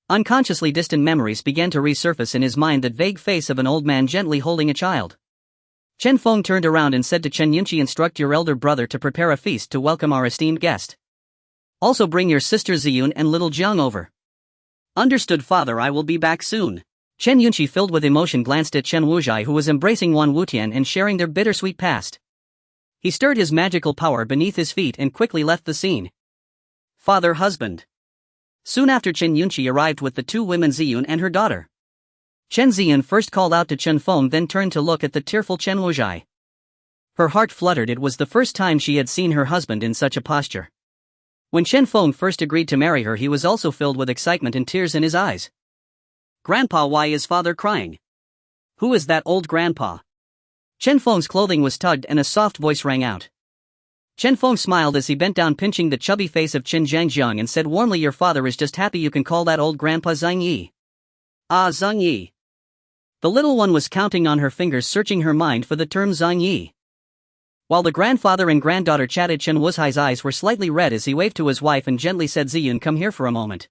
Unconsciously, distant memories began to resurface in his mind, that vague face of an old man gently holding a child. Chen Feng turned around and said to Chen Yunqi, instruct your elder brother to prepare a feast to welcome our esteemed guest. Also bring your sister Ziyun and little Jiang over. Understood, father, I will be back soon. Chen Yunqi, filled with emotion, glanced at Chen Wuzhai, who was embracing Wan Wutian and sharing their bittersweet past. He stirred his magical power beneath his feet and quickly left the scene. Father, husband. Soon after, Chen Yunqi arrived with the two women Ziyun and her daughter. Chen Ziyun first called out to Chen Feng, then turned to look at the tearful Chen Wuzhai. Her heart fluttered, it was the first time she had seen her husband in such a posture. When Chen Feng first agreed to marry her, he was also filled with excitement and tears in his eyes. Grandpa, why is father crying? Who is that old grandpa? Chen Feng's clothing was tugged and a soft voice rang out. Chen Feng smiled as he bent down, pinching the chubby face of Chen Zhangjiang, and said warmly, your father is just happy you can call that old grandpa Zhang Yi. Ah, Zhang Yi. The little one was counting on her fingers, searching her mind for the term Zhang Yi. While the grandfather and granddaughter chatted, Chen Wuzhai's eyes were slightly red as he waved to his wife and gently said, Ziyun, come here for a moment.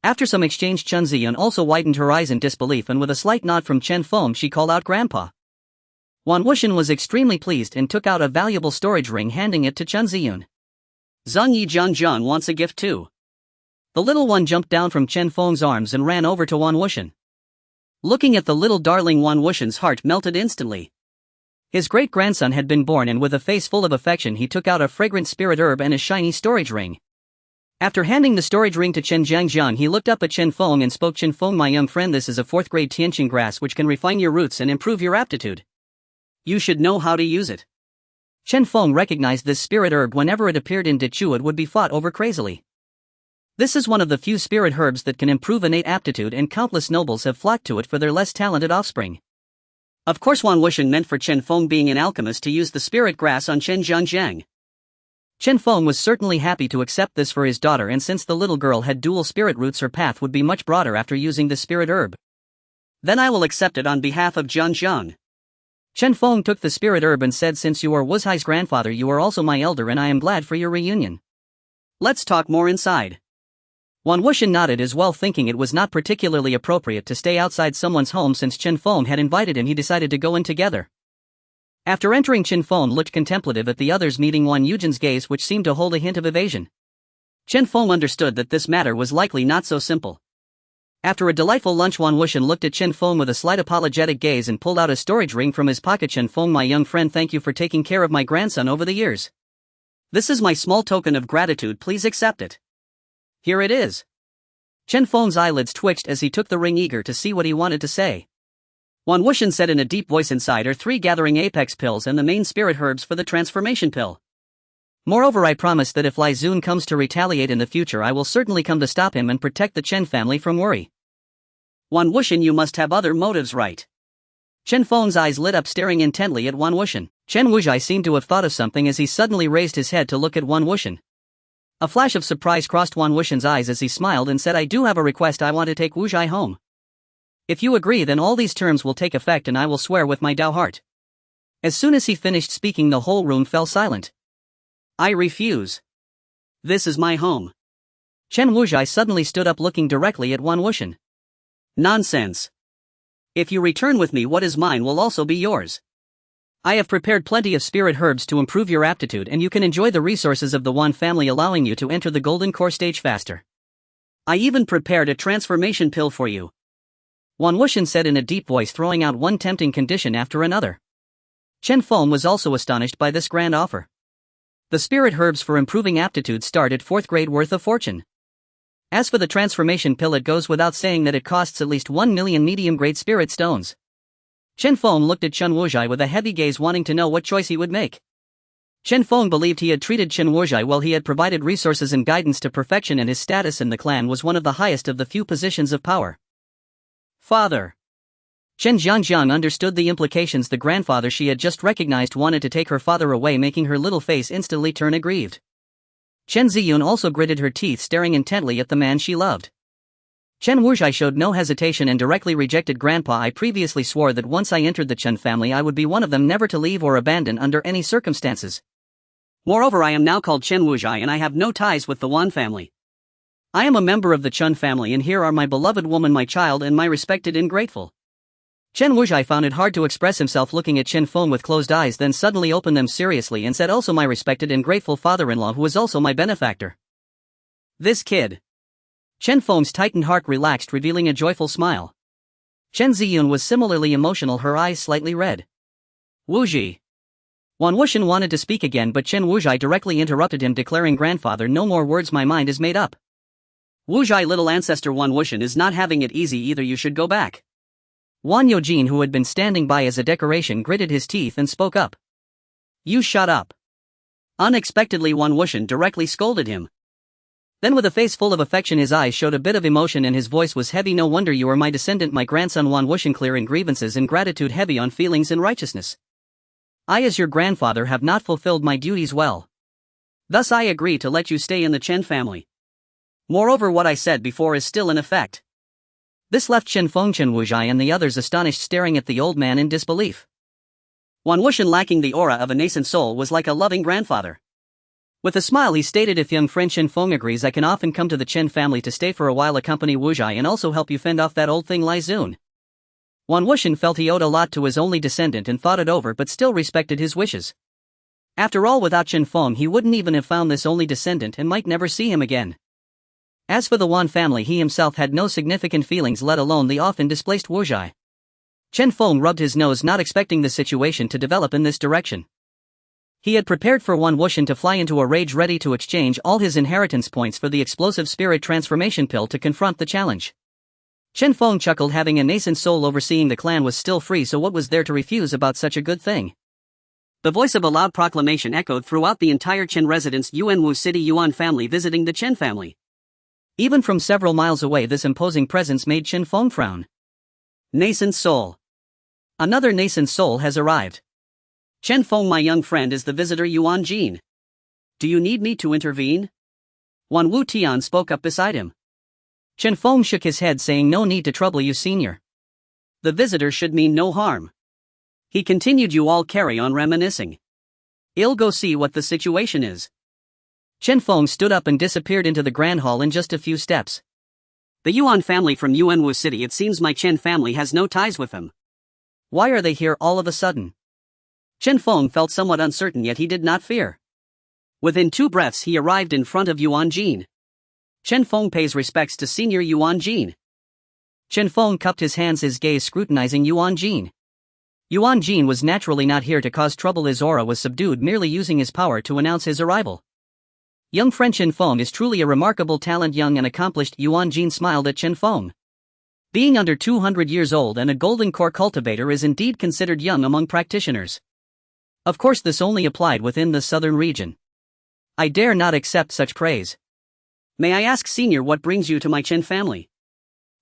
After some exchange, Chen Ziyun also widened her eyes in disbelief, and with a slight nod from Chen Feng, she called out, Grandpa. Wan Wushan was extremely pleased and took out a valuable storage ring, handing it to Chen Ziyun. Zhang Yi Zhangjiang wants a gift too. The little one jumped down from Chen Feng's arms and ran over to Wan Wushan. Looking at the little darling Wan Wushan's heart melted instantly. His great-grandson had been born, and with a face full of affection he took out a fragrant spirit herb and a shiny storage ring. After handing the storage ring to Chen Jiangjiang, he looked up at Chen Feng and spoke. "Chen Feng, my young friend, this is a 4th grade Tianqing grass which can refine your roots and improve your aptitude. You should know how to use it." Chen Feng recognized this spirit herb. Whenever it appeared in Dechu, it would be fought over crazily. This is one of the few spirit herbs that can improve innate aptitude, and countless nobles have flocked to it for their less talented offspring. Of course, Wan Wushan meant for Chen Feng, being an alchemist, to use the spirit grass on Chen Jiangjiang. Chen Feng was certainly happy to accept this for his daughter, and since the little girl had dual spirit roots, her path would be much broader after using the spirit herb. "Then I will accept it on behalf of Jiangjiang." Chen Feng took the spirit herb and said, "Since you are Wuzhai's grandfather, you are also my elder, and I am glad for your reunion. Let's talk more inside." Wan Wushan nodded as well, thinking it was not particularly appropriate to stay outside someone's home. Since Chen Feng had invited him, he decided to go in together. After entering, Chen Feng looked contemplative at the others, meeting Wan Yujian's gaze, which seemed to hold a hint of evasion. Chen Feng understood that this matter was likely not so simple. After a delightful lunch, Wan Wushan looked at Chen Feng with a slight apologetic gaze and pulled out a storage ring from his pocket. "Chen Feng, my young friend, thank you for taking care of my grandson over the years. This is my small token of gratitude, please accept it. Here it is." Chen Feng's eyelids twitched as he took the ring, eager to see what he wanted to say. Wan Wushan said in a deep voice, "Inside are 3 gathering apex pills and the main spirit herbs for the transformation pill. Moreover, I promise that if Lai Zun comes to retaliate in the future, I will certainly come to stop him and protect the Chen family from worry." "Wan Wushan, you must have other motives, right?" Chen Feng's eyes lit up, staring intently at Wan Wushan. Chen Wuzhai seemed to have thought of something as he suddenly raised his head to look at Wan Wushan. A flash of surprise crossed Wan Wushan's eyes as he smiled and said, "I do have a request. I want to take Wuzhai home. If you agree, then all these terms will take effect, and I will swear with my Dao heart." As soon as he finished speaking, the whole room fell silent. "I refuse. This is my home." Chen Wuzhai suddenly stood up, looking directly at Wan Wushan. "Nonsense. If you return with me, what is mine will also be yours. I have prepared plenty of spirit herbs to improve your aptitude, and you can enjoy the resources of the Wan family, allowing you to enter the golden core stage faster. I even prepared a transformation pill for you," Wan Wushan said in a deep voice, throwing out one tempting condition after another. Chen Feng was also astonished by this grand offer. The spirit herbs for improving aptitude start at 4th grade, worth a fortune. As for the transformation pill, it goes without saying that it costs at least 1 million medium-grade spirit stones. Chen Feng looked at Chen Wuzhai with a heavy gaze, wanting to know what choice he would make. Chen Feng believed he had treated Chen Wuzhai well. He had provided resources and guidance to perfection, and his status in the clan was one of the highest of the few positions of power. "Father." Chen Jiangjiang understood the implications. The grandfather she had just recognized wanted to take her father away, making her little face instantly turn aggrieved. Chen Ziyun also gritted her teeth, staring intently at the man she loved. Chen Wuzhai showed no hesitation and directly rejected. "Grandpa, I previously swore that once I entered the Chen family I would be one of them, never to leave or abandon under any circumstances. Moreover, I am now called Chen Wuzhai and I have no ties with the Wan family. I am a member of the Chen family, and here are my beloved woman, my child, and my respected and grateful." Chen Wuzhai found it hard to express himself, looking at Chen Feng with closed eyes, then suddenly opened them seriously and said, "Also my respected and grateful father-in-law, who is also my benefactor." "This kid." Chen Feng's tightened heart relaxed, revealing a joyful smile. Chen Ziyun was similarly emotional, her eyes slightly red. "Wuji." Wan Wushan wanted to speak again, but Chen Wuzhai directly interrupted him, declaring, "Grandfather, no more words, my mind is made up. Wuzhai, little ancestor Wan Wushan, is not having it easy either. You should go back." Wan Yojin, who had been standing by as a decoration, gritted his teeth and spoke up. "You shut up." Unexpectedly, Wan Wushan directly scolded him. Then, with a face full of affection, his eyes showed a bit of emotion and his voice was heavy. "No wonder you are my descendant, my grandson Wan Wushan, clear in grievances and gratitude, heavy on feelings and righteousness. I, as your grandfather, have not fulfilled my duties well. Thus I agree to let you stay in the Chen family. Moreover, what I said before is still in effect." This left Chen Feng, Chen Wuzhai and the others astonished, staring at the old man in disbelief. Wan Wushan, lacking the aura of a nascent soul, was like a loving grandfather. With a smile he stated, "If young friend Chen Feng agrees, I can often come to the Chen family to stay for a while, accompany Wuzhai, and also help you fend off that old thing Lai Zun." Wan Wushan felt he owed a lot to his only descendant and thought it over, but still respected his wishes. After all, without Chen Feng he wouldn't even have found this only descendant and might never see him again. As for the Wan family, he himself had no significant feelings, let alone the often displaced Wuzhai. Chen Feng rubbed his nose, not expecting the situation to develop in this direction. He had prepared for one Wuxian to fly into a rage, ready to exchange all his inheritance points for the explosive spirit transformation pill to confront the challenge. Chen Feng chuckled, having a nascent soul overseeing the clan was still free, so what was there to refuse about such a good thing? The voice of a loud proclamation echoed throughout the entire Chen residence. Yuanwu City Yuan family visiting the Chen family. Even from several miles away, this imposing presence made Chen Feng frown. Nascent soul. Another nascent soul has arrived. Chen Feng, my young friend, is the visitor Yuan Jin. Do you need me to intervene? Wan Wu Tian spoke up beside him. Chen Feng shook his head, saying, no need to trouble you, senior. The visitor should mean no harm. He continued, you all carry on reminiscing. I'll go see what the situation is. Chen Feng stood up and disappeared into the grand hall in just a few steps. The Yuan family from Yuanwu City, it seems my Chen family has no ties with them. Why are they here all of a sudden? Chen Feng felt somewhat uncertain, yet he did not fear. Within 2 breaths he arrived in front of Yuan Jin. Chen Feng pays respects to senior Yuan Jin. Chen Feng cupped his hands, his gaze scrutinizing Yuan Jin. Yuan Jin was naturally not here to cause trouble. His aura was subdued, merely using his power to announce his arrival. Young friend Chen Feng is truly a remarkable talent. Young and accomplished, Yuan Jin smiled at Chen Feng. Being under 200 years old and a golden core cultivator is indeed considered young among practitioners. Of course, this only applied within the southern region. I dare not accept such praise. May I ask, senior, what brings you to my Chen family?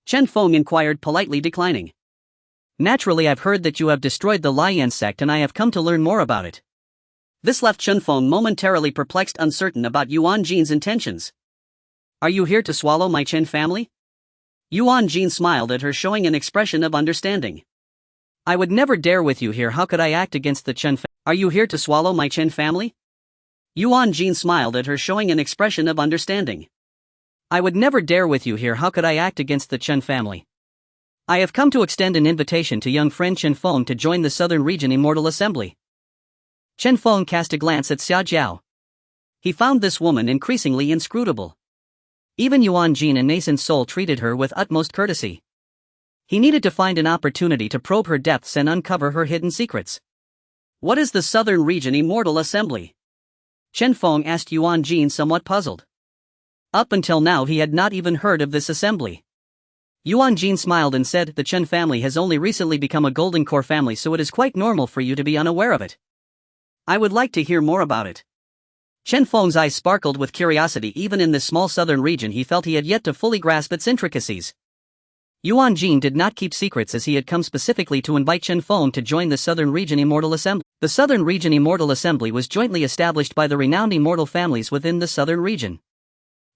Chen Feng inquired, politely declining. Naturally, I've heard that you have destroyed the Lian sect and I have come to learn more about it. This left Chen Feng momentarily perplexed, uncertain about Yuan Jin's intentions. Are you here to swallow my Chen family? Yuan Jin smiled at her, showing an expression of understanding. I would never dare with you here. How could I act against the Chen family? Are you here to swallow my Chen family? Yuan Jin smiled at her, showing an expression of understanding. I would never dare with you here. How could I act against the Chen family? I have come to extend an invitation to young friend Chen Feng to join the Southern Region Immortal Assembly. Chen Feng cast a glance at Xia Jiao. He found this woman increasingly inscrutable. Even Yuan Jin, a nascent soul, treated her with utmost courtesy. He needed to find an opportunity to probe her depths and uncover her hidden secrets. What is the Southern Region Immortal Assembly? Chen Feng asked Yuan Jin, somewhat puzzled. Up until now he had not even heard of this assembly. Yuan Jin smiled and said, the Chen family has only recently become a golden core family, so it is quite normal for you to be unaware of it. I would like to hear more about it. Chen Feng's eyes sparkled with curiosity. Even in this small southern region he felt he had yet to fully grasp its intricacies. Yuan Jin did not keep secrets, as he had come specifically to invite Chen Feng to join the Southern Region Immortal Assembly. The Southern Region Immortal Assembly was jointly established by the renowned immortal families within the Southern Region.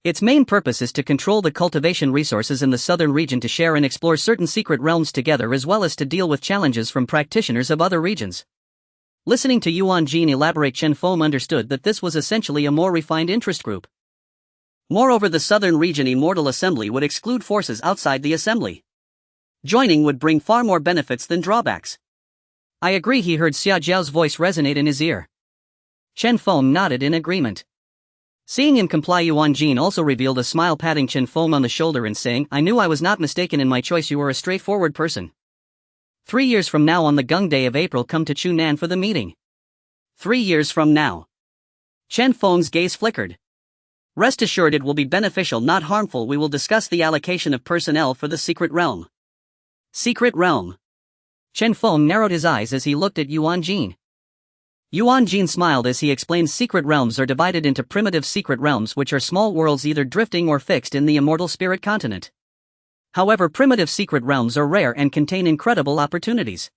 Its main purpose is to control the cultivation resources in the Southern Region, to share and explore certain secret realms together, as well as to deal with challenges from practitioners of other regions. Listening to Yuan Jin elaborate, Chen Feng understood that this was essentially a more refined interest group. Moreover, the Southern Region Immortal Assembly would exclude forces outside the assembly. Joining would bring far more benefits than drawbacks. I agree, he heard Xia Jiao's voice resonate in his ear. Chen Feng nodded in agreement. Seeing him comply, Yuan Jin also revealed a smile, patting Chen Feng on the shoulder and saying, I knew I was not mistaken in my choice. You are a straightforward person. 3 years from now, on the Gung Day of April, come to Chunan for the meeting. 3 years from now. Chen Feng's gaze flickered. Rest assured, it will be beneficial, not harmful. We will discuss the allocation of personnel for the secret realm. Secret realm. Chen Feng narrowed his eyes as he looked at Yuan Jin. Yuan Jin smiled as he explained, secret realms are divided into primitive secret realms, which are small worlds either drifting or fixed in the immortal spirit continent. However, primitive secret realms are rare and contain incredible opportunities.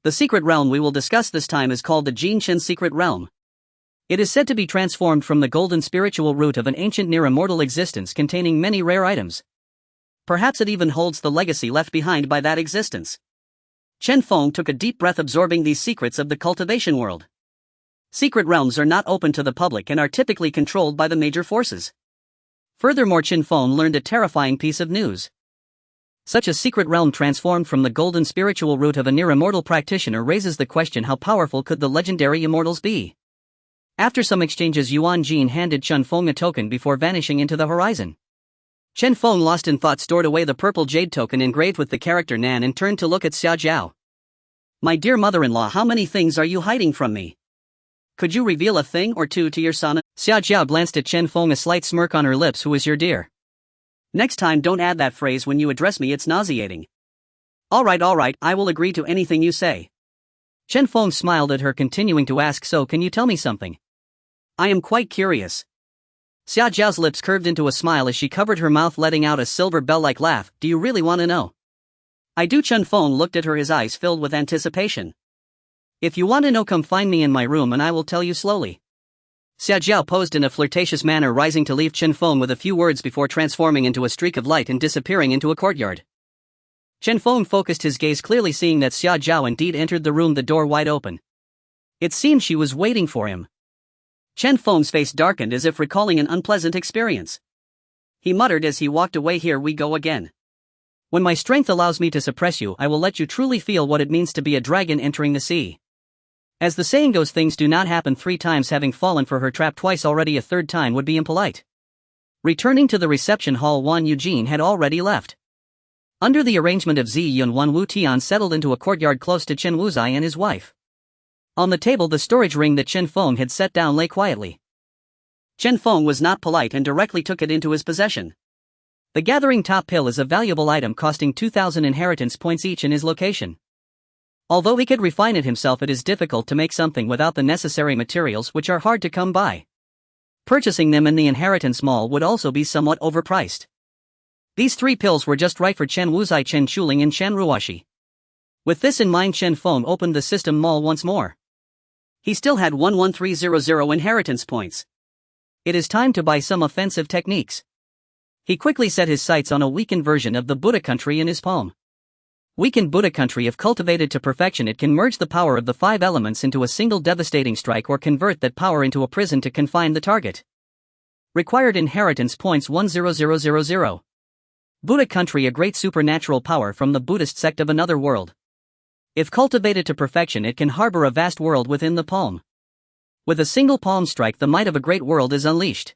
The secret realm we will discuss this time is called the Jinchen Secret Realm. It is said to be transformed from the golden spiritual root of an ancient near-immortal existence, containing many rare items. Perhaps it even holds the legacy left behind by that existence. Chen Feng took a deep breath, absorbing these secrets of the cultivation world. Secret realms are not open to the public and are typically controlled by the major forces. Furthermore, Chen Feng learned a terrifying piece of news. Such a secret realm transformed from the golden spiritual root of a near-immortal practitioner raises the question, how powerful could the legendary immortals be? After some exchanges, Yuan Jin handed Chen Feng a token before vanishing into the horizon. Chen Feng, lost in thought, stored away the purple jade token engraved with the character Nan and turned to look at Xia Jiao. My dear mother-in-law, how many things are you hiding from me? Could you reveal a thing or two to your son? Xia Jiao glanced at Chen Feng, a slight smirk on her lips. Who is your dear? Next time don't add that phrase when you address me, it's nauseating. Alright, I will agree to anything you say. Chen Feng smiled at her, continuing to ask, so can you tell me something? I am quite curious. Xia Jiao's lips curved into a smile as she covered her mouth, letting out a silver bell-like laugh. Do you really want to know? I do. Chen Feng looked at her, his eyes filled with anticipation. If you want to know, come find me in my room and I will tell you slowly. Xia Jiao posed in a flirtatious manner, rising to leave Chen Feng with a few words before transforming into a streak of light and disappearing into a courtyard. Chen Feng focused his gaze, clearly seeing that Xia Jiao indeed entered the room, the door wide open. It seemed she was waiting for him. Chen Feng's face darkened as if recalling an unpleasant experience. He muttered as he walked away, here we go again. When my strength allows me to suppress you, I will let you truly feel what it means to be a dragon entering the sea. As the saying goes, things do not happen 3 times. Having fallen for her trap twice already, a 3rd time would be impolite. Returning to the reception hall, Wan Eugene had already left. Under the arrangement of Zi Yun, Wan Wu Tian settled into a courtyard close to Chen Wuzai and his wife. On the table, the storage ring that Chen Feng had set down lay quietly. Chen Feng was not polite and directly took it into his possession. The gathering top pill is a valuable item costing 2,000 inheritance points each in his location. Although he could refine it himself, it is difficult to make something without the necessary materials, which are hard to come by. Purchasing them in the inheritance mall would also be somewhat overpriced. These 3 pills were just right for Chen Wuzai, Chen Chuling, and Chen Ruoshi. With this in mind, Chen Feng opened the system mall once more. He still had 11300 inheritance points. It is time to buy some offensive techniques. He quickly set his sights on a weakened version of the Buddha country in his palm. Weakened Buddha country, if cultivated to perfection, it can merge the power of the 5 elements into a single devastating strike, or convert that power into a prison to confine the target. Required inheritance points 10000. Buddha country, a great supernatural power from the Buddhist sect of another world. If cultivated to perfection, it can harbor a vast world within the palm. With a single palm strike, the might of a great world is unleashed.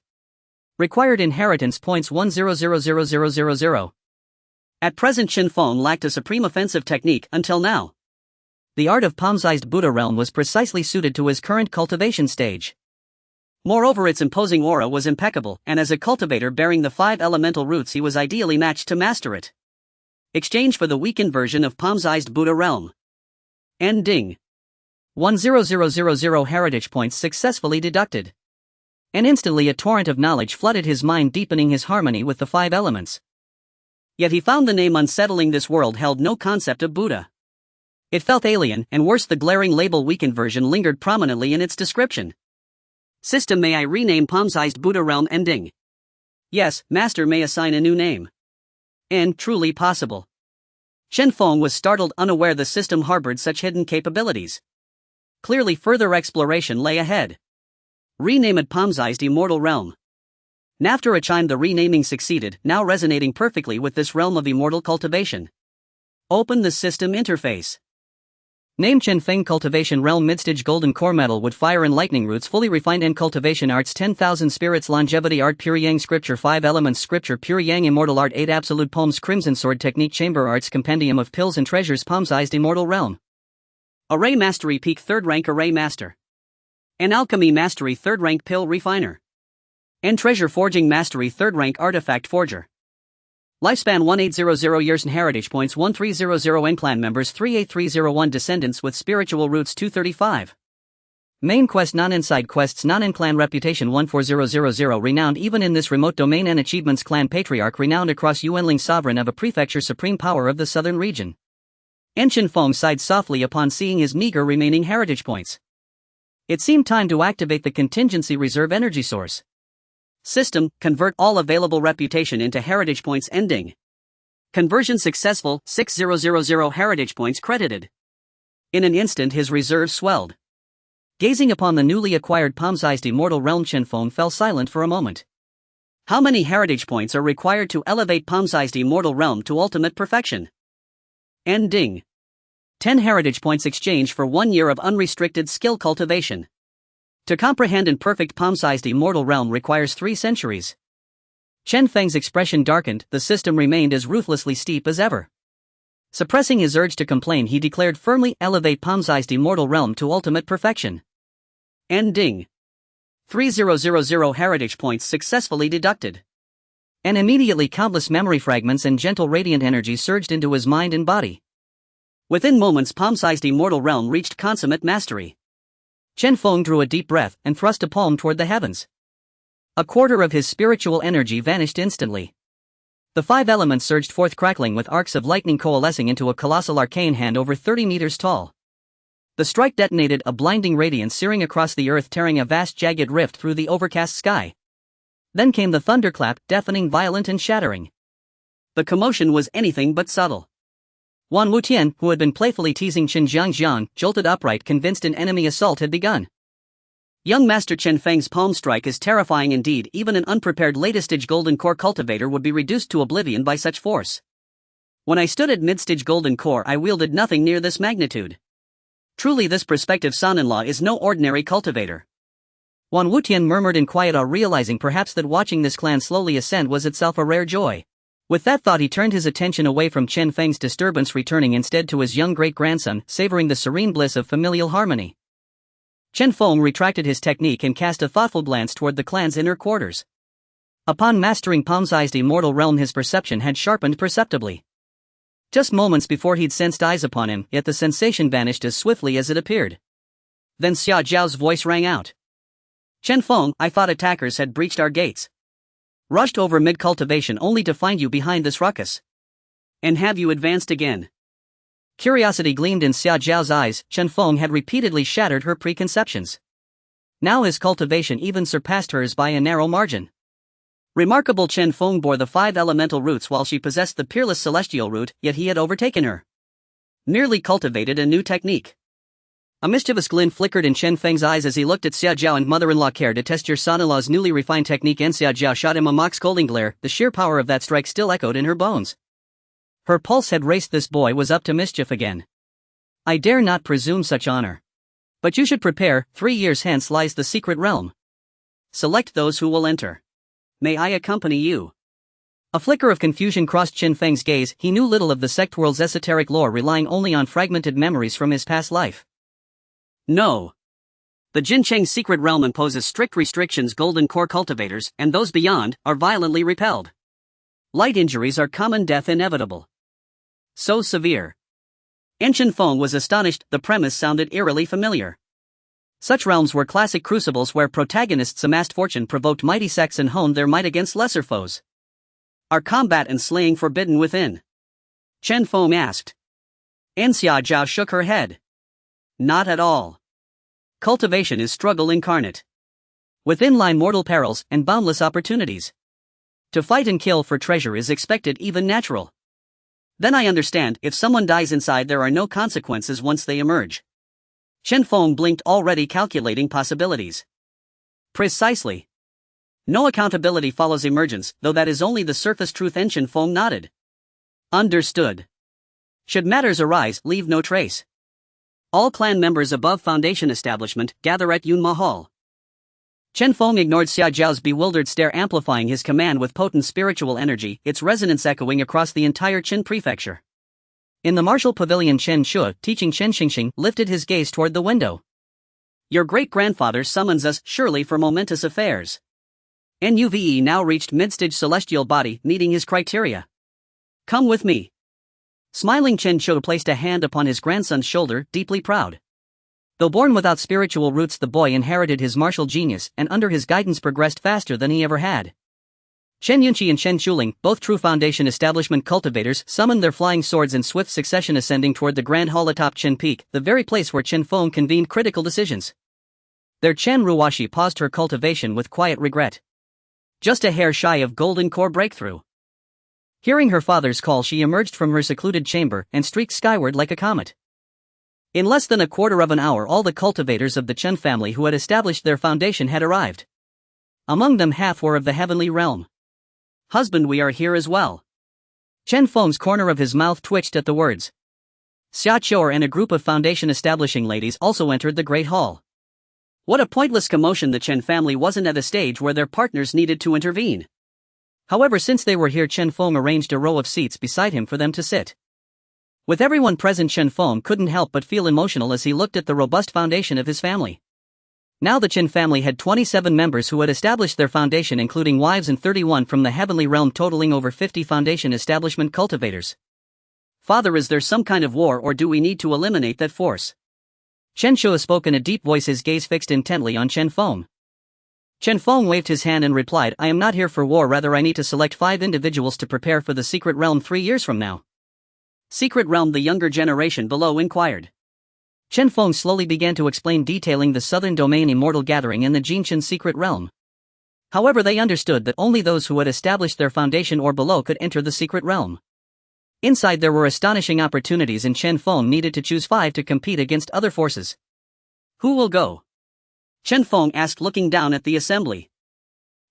Required inheritance points 1000000. At present, Chen Feng lacked a supreme offensive technique until now. The art of palm-sized Buddha realm was precisely suited to his current cultivation stage. Moreover, its imposing aura was impeccable, and as a cultivator bearing the 5 elemental roots, he was ideally matched to master it. Exchange for the weakened version of palm-sized Buddha realm. Ending. 10000 heritage points successfully deducted. And instantly a torrent of knowledge flooded his mind, deepening his harmony with the 5 elements. Yet he found the name unsettling. This world held no concept of Buddha. It felt alien, and worse, the glaring label weakened version lingered prominently in its description. System, may I rename palm-sized Buddha realm? Ending. Yes, master may assign a new name. And truly possible. Chen Feng was startled, unaware the system harbored such hidden capabilities. Clearly further exploration lay ahead. Rename it palm-sized Immortal realm. After a chime, the renaming succeeded, now resonating perfectly with this realm of immortal cultivation. Open the system interface. Name Chen Feng Cultivation Realm Midstage Golden Core Metal Wood Fire and Lightning Roots Fully Refined and Cultivation Arts 10,000 Spirits Longevity Art Pure Yang Scripture 5 Elements Scripture Pure Yang Immortal Art 8 Absolute Poems Crimson Sword Technique Chamber Arts Compendium of Pills and Treasures Palm-sized Immortal Realm. Array Mastery Peak 3rd Rank Array Master. And Alchemy Mastery 3rd Rank Pill Refiner. And Treasure Forging Mastery 3rd Rank Artifact Forger. Lifespan 1800 years. Heritage points 1300. N clan members 38301. Descendants with spiritual roots 235. Main quest non-inside quests non-in-clan reputation 14000. Renowned even in this remote domain. And achievements clan patriarch renowned across Yuanling, sovereign of a prefecture, supreme power of the southern region. Chen Feng sighed softly upon seeing his meager remaining heritage points. It seemed time to activate the contingency reserve energy source. System, convert all available reputation into heritage points. Ending. Conversion successful, 6000 heritage points credited. In an instant his reserves swelled. Gazing upon the newly acquired palm-sized immortal realm, Chen Feng fell silent for a moment. How many heritage points are required to elevate palm-sized immortal realm to ultimate perfection? Ending. 10 heritage points exchange for 1 year of unrestricted skill cultivation. To comprehend and perfect palm-sized immortal realm requires 3 centuries. Chen Feng's expression darkened, the system remained as ruthlessly steep as ever. Suppressing his urge to complain, he declared firmly, elevate palm-sized immortal realm to ultimate perfection. Ending. 3000 heritage points successfully deducted. And immediately countless memory fragments and gentle radiant energy surged into his mind and body. Within moments, palm-sized immortal realm reached consummate mastery. Chen Feng drew a deep breath and thrust a palm toward the heavens. A quarter of his spiritual energy vanished instantly. The 5 elements surged forth, crackling with arcs of lightning coalescing into a colossal arcane hand over 30 meters tall. The strike detonated, a blinding radiance searing across the earth, tearing a vast jagged rift through the overcast sky. Then came the thunderclap, deafening, violent and shattering. The commotion was anything but subtle. Wan Wutian, who had been playfully teasing Chen Jiangjiang, jolted upright, convinced an enemy assault had begun. Young Master Chen Feng's palm strike is terrifying indeed. Even an unprepared latest-stage golden core cultivator would be reduced to oblivion by such force. When I stood at mid-stage golden core, I wielded nothing near this magnitude. Truly, this prospective son-in-law is no ordinary cultivator. Wan Wutian murmured in quiet awe, realizing perhaps that watching this clan slowly ascend was itself a rare joy. With that thought, he turned his attention away from Chen Feng's disturbance, returning instead to his young great-grandson, savoring the serene bliss of familial harmony. Chen Feng retracted his technique and cast a thoughtful glance toward the clan's inner quarters. Upon mastering palm-sized immortal realm, his perception had sharpened perceptibly. Just moments before he'd sensed eyes upon him, yet the sensation vanished as swiftly as it appeared. Then Xia Zhao's voice rang out. Chen Feng, I thought attackers had breached our gates. Rushed over mid-cultivation only to find you behind this ruckus. And have you advanced again? Curiosity gleamed in Xia Zhao's eyes. Chen Feng had repeatedly shattered her preconceptions. Now his cultivation even surpassed hers by a narrow margin. Remarkable. Chen Feng bore the 5 elemental roots while she possessed the peerless celestial root, yet he had overtaken her. Merely cultivated a new technique. A mischievous glint flickered in Chen Feng's eyes as he looked at Xia Zhao and mother-in-law. Care to test your son-in-law's newly refined technique? And Xia Zhao shot him a mock scolding glare. The sheer power of that strike still echoed in her bones. Her pulse had raced. This boy was up to mischief again. I dare not presume such honor. But you should prepare. 3 years hence lies the secret realm. Select those who will enter. May I accompany you? A flicker of confusion crossed Chen Feng's gaze. He knew little of the sect world's esoteric lore, relying only on fragmented memories from his past life. No. The Jincheng secret realm imposes strict restrictions. Golden core cultivators, and those beyond, are violently repelled. Light injuries are common, death inevitable. So severe. And Chen Feng was astonished. The premise sounded eerily familiar. Such realms were classic crucibles where protagonists amassed fortune, provoked mighty sects, and honed their might against lesser foes. Are combat and slaying forbidden within? Chen Feng asked. And Xia Zhao shook her head. Not at all. Cultivation is struggle incarnate. Within lie mortal perils and boundless opportunities. To fight and kill for treasure is expected, even natural. Then I understand, if someone dies inside, there are no consequences once they emerge. Chen Feng blinked, already calculating possibilities. Precisely. No accountability follows emergence, though that is only the surface truth. And Chen Feng nodded. Understood. Should matters arise, leave no trace. All clan members above Foundation establishment, gather at Yunma Hall. Chen Feng ignored Xia Zhao's bewildered stare, amplifying his command with potent spiritual energy, its resonance echoing across the entire Qin prefecture. In the martial pavilion, Chen Shu, teaching Chen Xingxing, lifted his gaze toward the window. Your great-grandfather summons us, surely for momentous affairs. NUVE now reached mid-stage celestial body, meeting his criteria. Come with me. Smiling, Chen Shu placed a hand upon his grandson's shoulder, deeply proud. Though born without spiritual roots, the boy inherited his martial genius, and under his guidance progressed faster than he ever had. Chen Yunqi and Chen Shuling, both true Foundation establishment cultivators, summoned their flying swords in swift succession, ascending toward the grand hall atop Chen Peak, the very place where Chen Feng convened critical decisions. Their Chen Ruoshi paused her cultivation with quiet regret. Just a hair shy of golden core breakthrough. Hearing her father's call, she emerged from her secluded chamber and streaked skyward like a comet. In less than a quarter of an hour, all the cultivators of the Chen family who had established their foundation had arrived. Among them, half were of the heavenly realm. Husband, we are here as well. Chen Feng's corner of his mouth twitched at the words. Xia Chou and a group of Foundation establishing ladies also entered the great hall. What a pointless commotion! The Chen family wasn't at a stage where their partners needed to intervene. However, since they were here, Chen Feng arranged a row of seats beside him for them to sit. With everyone present, Chen Feng couldn't help but feel emotional as he looked at the robust foundation of his family. Now the Chen family had 27 members who had established their foundation, including wives, and 31 from the heavenly realm, totaling over 50 foundation establishment cultivators. Father, is there some kind of war, or do we need to eliminate that force? Chen Shua spoke in a deep voice, his gaze fixed intently on Chen Feng. Chen Feng waved his hand and replied, I am not here for war, rather I need to select 5 individuals to prepare for the secret realm 3 years from now. Secret realm? The younger generation below inquired. Chen Feng slowly began to explain, detailing the southern domain immortal gathering in the Jinchen secret realm. However, they understood that only those who had established their foundation or below could enter the secret realm. Inside there were astonishing opportunities, and Chen Feng needed to choose 5 to compete against other forces. Who will go? Chen Feng asked, looking down at the assembly.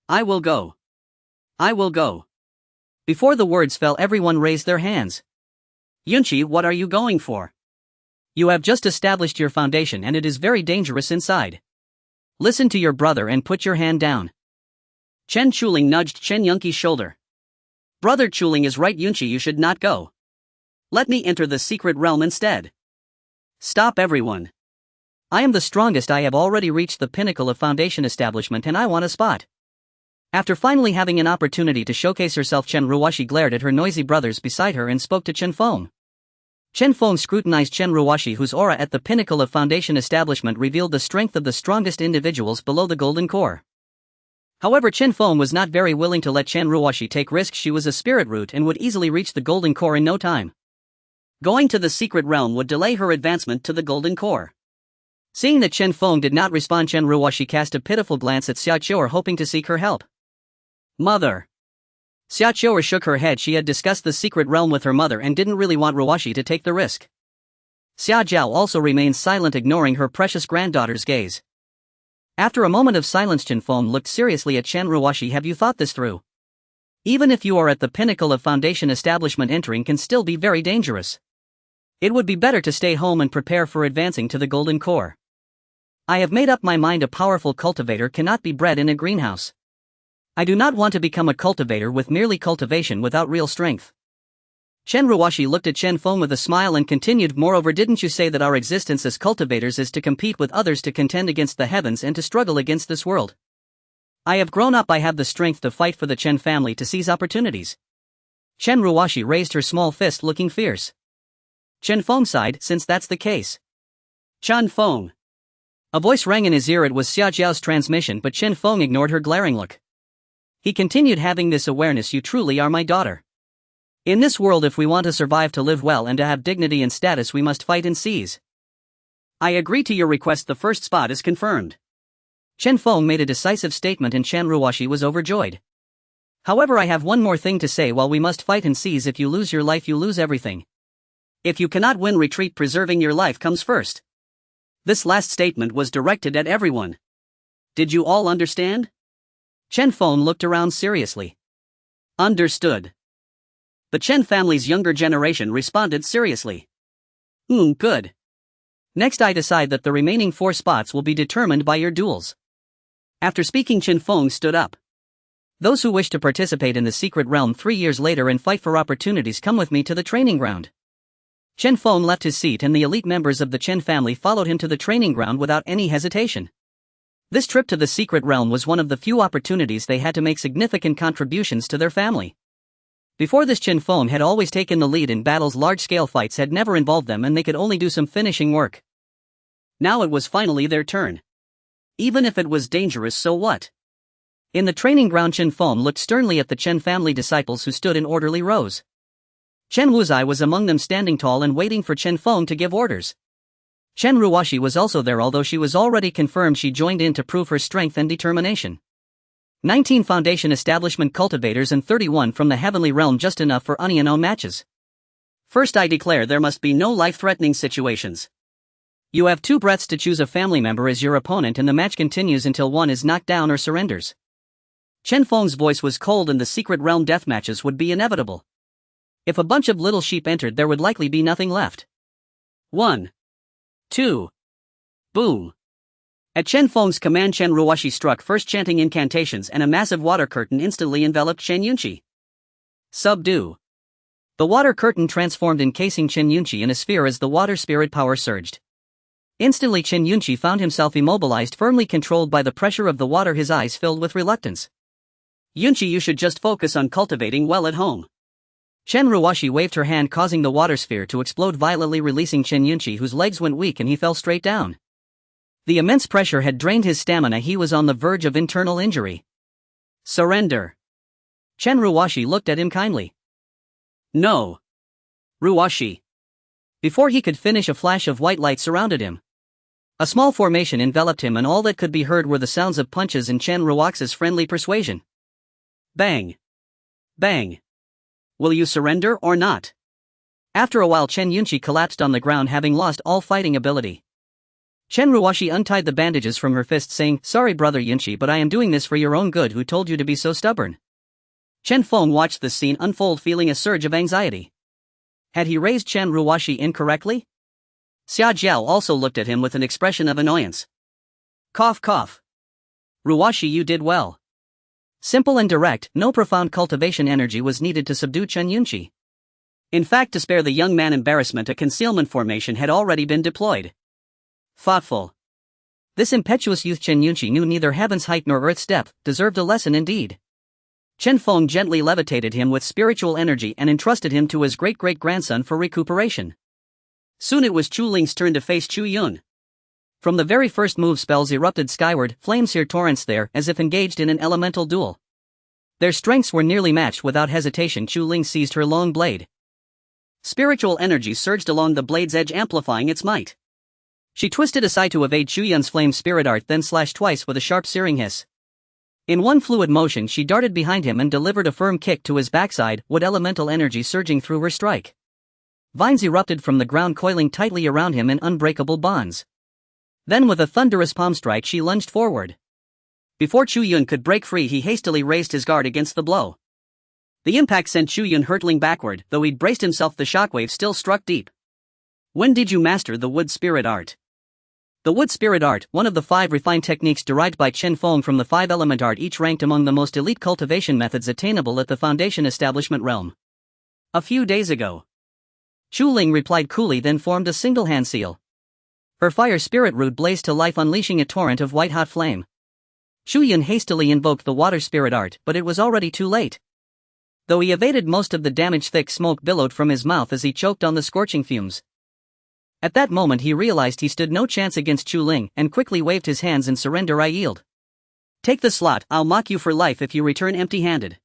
I will go. I will go. Before the words fell, everyone raised their hands. Yunqi, what are you going for? You have just established your foundation and it is very dangerous inside. Listen to your brother and put your hand down. Chen Chuling nudged Chen Yunqi's shoulder. Brother Chuling is right, Yunqi, you should not go. Let me enter the secret realm instead. Stop, everyone. I am the strongest. I have already reached the pinnacle of foundation establishment and I want a spot. After finally having an opportunity to showcase herself, Chen Ruoxi glared at her noisy brothers beside her and spoke to Chen Feng. Chen Feng scrutinized Chen Ruoxi, whose aura at the pinnacle of foundation establishment revealed the strength of the strongest individuals below the golden core. However, Chen Feng was not very willing to let Chen Ruoxi take risks. She was a spirit root and would easily reach the golden core in no time. Going to the secret realm would delay her advancement to the golden core. Seeing that Chen Feng did not respond, Chen Ruoxi cast a pitiful glance at Xia Qiuer, hoping to seek her help. Mother. Xia Qiuer shook her head. She had discussed the secret realm with her mother and didn't really want Ruoxi to take the risk. Xia Jiao also remained silent, ignoring her precious granddaughter's gaze. After a moment of silence, Chen Feng looked seriously at Chen Ruoxi. Have you thought this through? Even if you are at the pinnacle of foundation establishment, entering can still be very dangerous. It would be better to stay home and prepare for advancing to the golden core. I have made up my mind. A powerful cultivator cannot be bred in a greenhouse. I do not want to become a cultivator with merely cultivation without real strength. Chen Ruoxi looked at Chen Feng with a smile and continued, moreover, didn't you say that our existence as cultivators is to compete with others, to contend against the heavens and to struggle against this world? I have grown up. I have the strength to fight for the Chen family, to seize opportunities. Chen Ruoxi raised her small fist, looking fierce. Chen Feng sighed, since that's the case. Chen Feng. A voice rang in his ear. It was Xia Jiao's transmission, but Chen Feng ignored her glaring look. He continued, having this awareness, you truly are my daughter. In this world, if we want to survive, to live well and to have dignity and status, we must fight and seize. I agree to your request. The first spot is confirmed. Chen Feng made a decisive statement and Chen Ruoxi was overjoyed. However, I have one more thing to say. While we must fight and seize, if you lose your life, you lose everything. If you cannot win, retreat. Preserving your life comes first. This last statement was directed at everyone. Did you all understand? Chen Feng looked around seriously. Understood. The Chen family's younger generation responded seriously. Good. Next, I decide that the remaining 4 spots will be determined by your duels. After speaking, Chen Feng stood up. Those who wish to participate in the secret realm 3 years later and fight for opportunities, come with me to the training ground. Chen Feng left his seat and the elite members of the Chen family followed him to the training ground without any hesitation. This trip to the secret realm was one of the few opportunities they had to make significant contributions to their family. Before this, Chen Feng had always taken the lead in battles. Large-scale fights had never involved them and they could only do some finishing work. Now it was finally their turn. Even if it was dangerous, so what? In the training ground, Chen Feng looked sternly at the Chen family disciples who stood in orderly rows. Chen Wuzai was among them, standing tall and waiting for Chen Feng to give orders. Chen Ruoxi was also there, although she was already confirmed. She joined in to prove her strength and determination. 19 foundation establishment cultivators and 31 from the heavenly realm, just enough for unknown matches. First, I declare there must be no life-threatening situations. You have 2 breaths to choose a family member as your opponent, and the match continues until one is knocked down or surrenders. Chen Feng's voice was cold, and the secret realm death matches would be inevitable. If a bunch of little sheep entered, there would likely be nothing left. 1. 2. Boom. At Chen Feng's command, Chen Ruoxi struck first, chanting incantations, and a massive water curtain instantly enveloped Chen Yunqi. Subdue. The water curtain transformed, encasing Chen Yunqi in a sphere as the water spirit power surged. Instantly Chen Yunqi found himself immobilized, firmly controlled by the pressure of the water, his eyes filled with reluctance. Yunqi, you should just focus on cultivating well at home. Chen Ruoxi waved her hand, causing the water sphere to explode violently, releasing Chen Yunqi, whose legs went weak and he fell straight down. The immense pressure had drained his stamina, he was on the verge of internal injury. Surrender. Chen Ruoxi looked at him kindly. No. Ruoxi. Before he could finish, a flash of white light surrounded him. A small formation enveloped him, and all that could be heard were the sounds of punches and Chen Ruoxi's friendly persuasion. Bang. Bang. Will you surrender or not? After a while, Chen Yunqi collapsed on the ground, having lost all fighting ability. Chen Ruoxi untied the bandages from her fist, saying, "Sorry, brother Yunqi, but I am doing this for your own good. Who told you to be so stubborn?" Chen Feng watched the scene unfold, feeling a surge of anxiety. Had he raised Chen Ruoxi incorrectly? Xia Jiao also looked at him with an expression of annoyance. Cough, cough. Ruoxi, you did well. Simple and direct, no profound cultivation energy was needed to subdue Chen Yunqi. In fact, to spare the young man embarrassment, a concealment formation had already been deployed. Thoughtful. This impetuous youth, Chen Yunqi, knew neither heaven's height nor earth's depth, deserved a lesson indeed. Chen Feng gently levitated him with spiritual energy and entrusted him to his great-great-grandson for recuperation. Soon it was Chu Ling's turn to face Chu Yun. From the very first move, spells erupted skyward, flames here, torrents there, as if engaged in an elemental duel. Their strengths were nearly matched. Without hesitation, Chu Ling seized her long blade. Spiritual energy surged along the blade's edge, amplifying its might. She twisted aside to evade Chu Yun's flame spirit art, then slashed twice with a sharp searing hiss. In one fluid motion, she darted behind him and delivered a firm kick to his backside, wood elemental energy surging through her strike. Vines erupted from the ground, coiling tightly around him in unbreakable bonds. Then with a thunderous palm strike, she lunged forward. Before Chu Yun could break free, he hastily raised his guard against the blow. The impact sent Chu Yun hurtling backward. Though he'd braced himself, the shockwave still struck deep. When did you master the wood spirit art? The wood spirit art, one of the 5 refined techniques derived by Chen Feng from the 5-element art, each ranked among the most elite cultivation methods attainable at the Foundation establishment realm. A few days ago. Chu Ling replied coolly, then formed a single hand seal. Her fire spirit root blazed to life, unleashing a torrent of white-hot flame. Chu Yun hastily invoked the water spirit art, but it was already too late. Though he evaded most of the damage, thick smoke billowed from his mouth as he choked on the scorching fumes. At that moment he realized he stood no chance against Chu Ling, and quickly waved his hands in surrender. I yield. Take the slot, I'll mock you for life if you return empty-handed.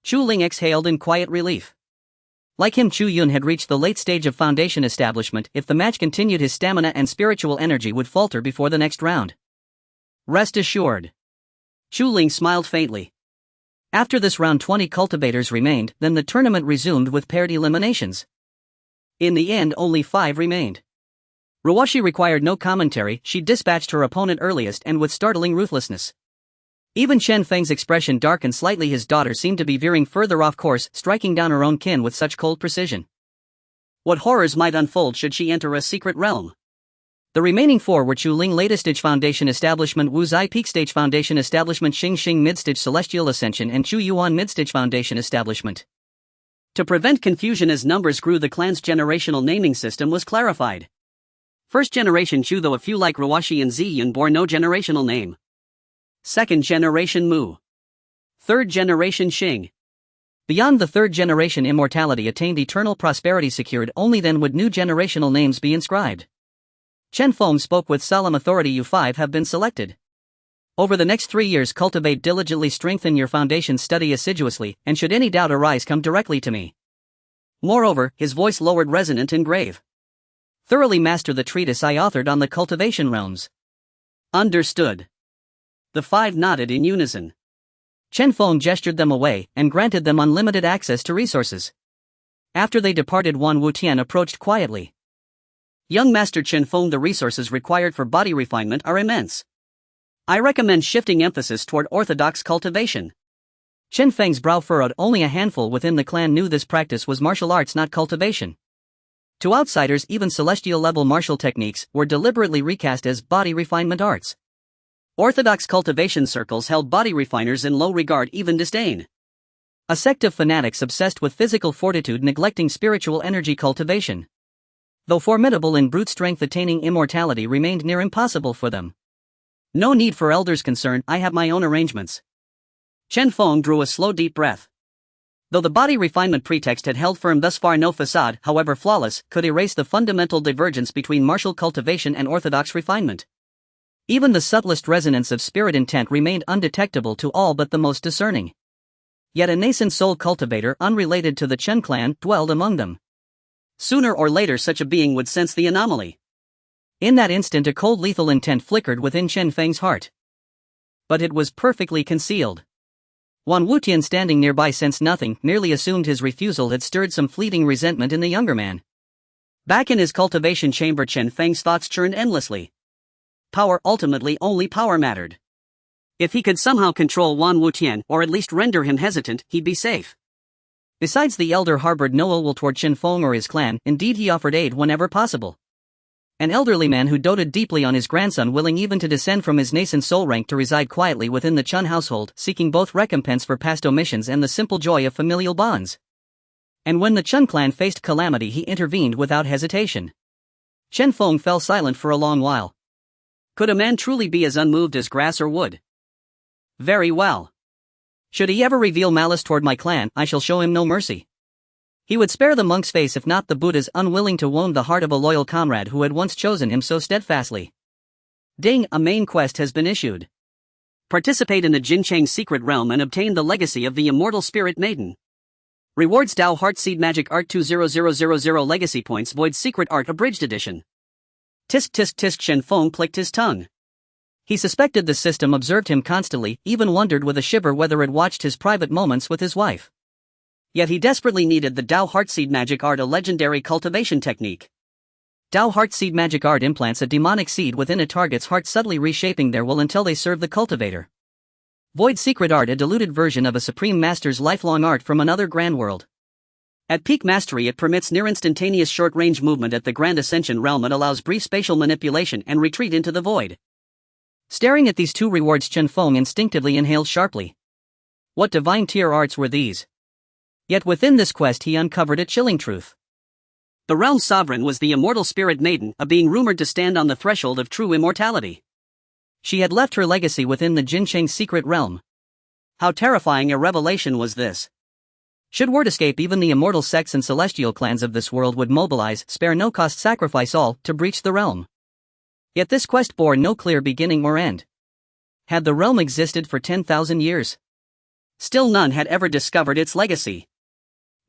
Chu Ling exhaled in quiet relief. Like him, Chu Yun had reached the late stage of Foundation establishment. If the match continued, his stamina and spiritual energy would falter before the next round. Rest assured. Chu Ling smiled faintly. After this round, 20 cultivators remained, then the tournament resumed with paired eliminations. In the end, only 5 remained. Ruoxi required no commentary, she dispatched her opponent earliest and with startling ruthlessness. Even Chen Feng's expression darkened slightly. His daughter seemed to be veering further off course, striking down her own kin with such cold precision. What horrors might unfold should she enter a secret realm? The remaining 4 were Chu Ling Latest Stage Foundation Establishment, Wu Zai Peak Stage Foundation Establishment, Xing Xing Mid-Stage Celestial Ascension, and Chu Yuan Mid-Stage Foundation Establishment. To prevent confusion as numbers grew, the clan's generational naming system was clarified. First generation Chu, though a few like Ruoxi and Ziyun bore no generational name. Second generation Mu. Third generation Xing. Beyond the third generation, immortality attained, eternal prosperity secured. Only then would new generational names be inscribed. Chen Feng spoke with solemn authority. You 5 have been selected. Over the next 3 years, cultivate diligently, strengthen your foundation, study assiduously, and should any doubt arise, come directly to me. Moreover, his voice lowered, resonant and grave. Thoroughly master the treatise I authored on the cultivation realms. Understood. The 5 nodded in unison. Chen Feng gestured them away and granted them unlimited access to resources. After they departed, Wan Wutian approached quietly. Young Master Chen Feng, the resources required for body refinement are immense. I recommend shifting emphasis toward orthodox cultivation. Chen Feng's brow furrowed. Only a handful within the clan knew this practice was martial arts, not cultivation. To outsiders, even celestial-level martial techniques were deliberately recast as body refinement arts. Orthodox cultivation circles held body refiners in low regard, even disdain. A sect of fanatics obsessed with physical fortitude neglecting spiritual energy cultivation. Though formidable in brute strength, attaining immortality remained near impossible for them. No need for elders' concern, I have my own arrangements. Chen Feng drew a slow deep breath. Though the body refinement pretext had held firm thus far, no facade, however flawless, could erase the fundamental divergence between martial cultivation and orthodox refinement. Even the subtlest resonance of spirit intent remained undetectable to all but the most discerning. Yet a nascent soul cultivator unrelated to the Chen clan dwelled among them. Sooner or later such a being would sense the anomaly. In that instant a cold lethal intent flickered within Chen Feng's heart. But it was perfectly concealed. Wan Wutian, standing nearby, sensed nothing, merely assumed his refusal had stirred some fleeting resentment in the younger man. Back in his cultivation chamber, Chen Feng's thoughts churned endlessly. Power, ultimately only power mattered. If he could somehow control Wan Wutian, or at least render him hesitant, he'd be safe. Besides, the elder harbored no ill will toward Chen Feng or his clan, indeed he offered aid whenever possible. An elderly man who doted deeply on his grandson, willing even to descend from his nascent soul rank to reside quietly within the Chen household, seeking both recompense for past omissions and the simple joy of familial bonds. And when the Chen clan faced calamity, he intervened without hesitation. Chen Feng fell silent for a long while. Could a man truly be as unmoved as grass or wood? Very well. Should he ever reveal malice toward my clan, I shall show him no mercy. He would spare the monk's face if not the Buddha's, unwilling to wound the heart of a loyal comrade who had once chosen him so steadfastly. Ding, a main quest has been issued. Participate in the Jincheng secret realm and obtain the legacy of the immortal spirit maiden. Rewards: Dao Heartseed Magic Art 200,000 legacy points. Void Secret Art Abridged Edition. Tisk tisk tisk. Chen Feng clicked his tongue. He suspected the system observed him constantly, even wondered with a shiver whether it watched his private moments with his wife. Yet he desperately needed the Dao Heartseed Magic Art, a legendary cultivation technique. Dao Heartseed Magic Art implants a demonic seed within a target's heart, subtly reshaping their will until they serve the cultivator. Void Secret Art, a diluted version of a supreme master's lifelong art from another grand world. At peak mastery, it permits near-instantaneous short-range movement at the Grand Ascension realm and allows brief spatial manipulation and retreat into the void. Staring at these two rewards, Chen Feng instinctively inhaled sharply. What divine tier arts were these? Yet within this quest he uncovered a chilling truth. The realm's sovereign was the immortal spirit maiden, a being rumored to stand on the threshold of true immortality. She had left her legacy within the Jincheng secret realm. How terrifying a revelation was this! Should word escape, even the immortal sects and celestial clans of this world would mobilize, spare no cost, sacrifice all, to breach the realm. Yet this quest bore no clear beginning or end. Had the realm existed for 10,000 years? Still none had ever discovered its legacy.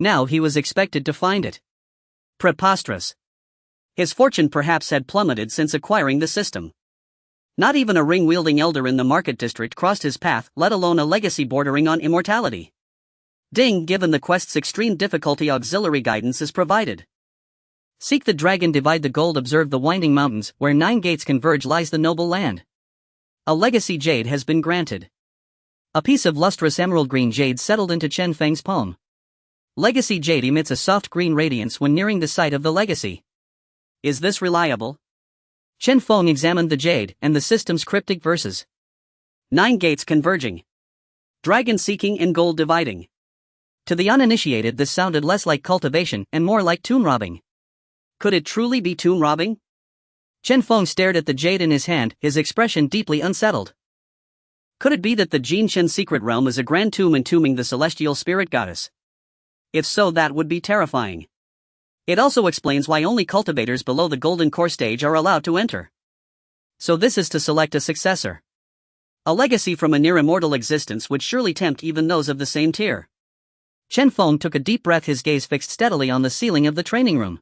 Now he was expected to find it. Preposterous. His fortune perhaps had plummeted since acquiring the system. Not even a ring-wielding elder in the market district crossed his path, let alone a legacy bordering on immortality. Ding, given the quest's extreme difficulty, auxiliary guidance is provided. Seek the dragon, divide the gold, observe the winding mountains, where 9 gates converge lies the noble land. A legacy jade has been granted. A piece of lustrous emerald green jade settled into Chen Feng's palm. Legacy jade emits a soft green radiance when nearing the site of the legacy. Is this reliable? Chen Feng examined the jade and the system's cryptic verses. 9 gates converging. Dragon seeking and gold dividing. To the uninitiated, this sounded less like cultivation and more like tomb robbing. Could it truly be tomb robbing? Chen Feng stared at the jade in his hand, his expression deeply unsettled. Could it be that the Jincheng secret realm is a grand tomb entombing the celestial spirit goddess? If so, that would be terrifying. It also explains why only cultivators below the golden core stage are allowed to enter. So this is to select a successor. A legacy from a near-immortal existence would surely tempt even those of the same tier. Chen Feng took a deep breath, his gaze fixed steadily on the ceiling of the training room.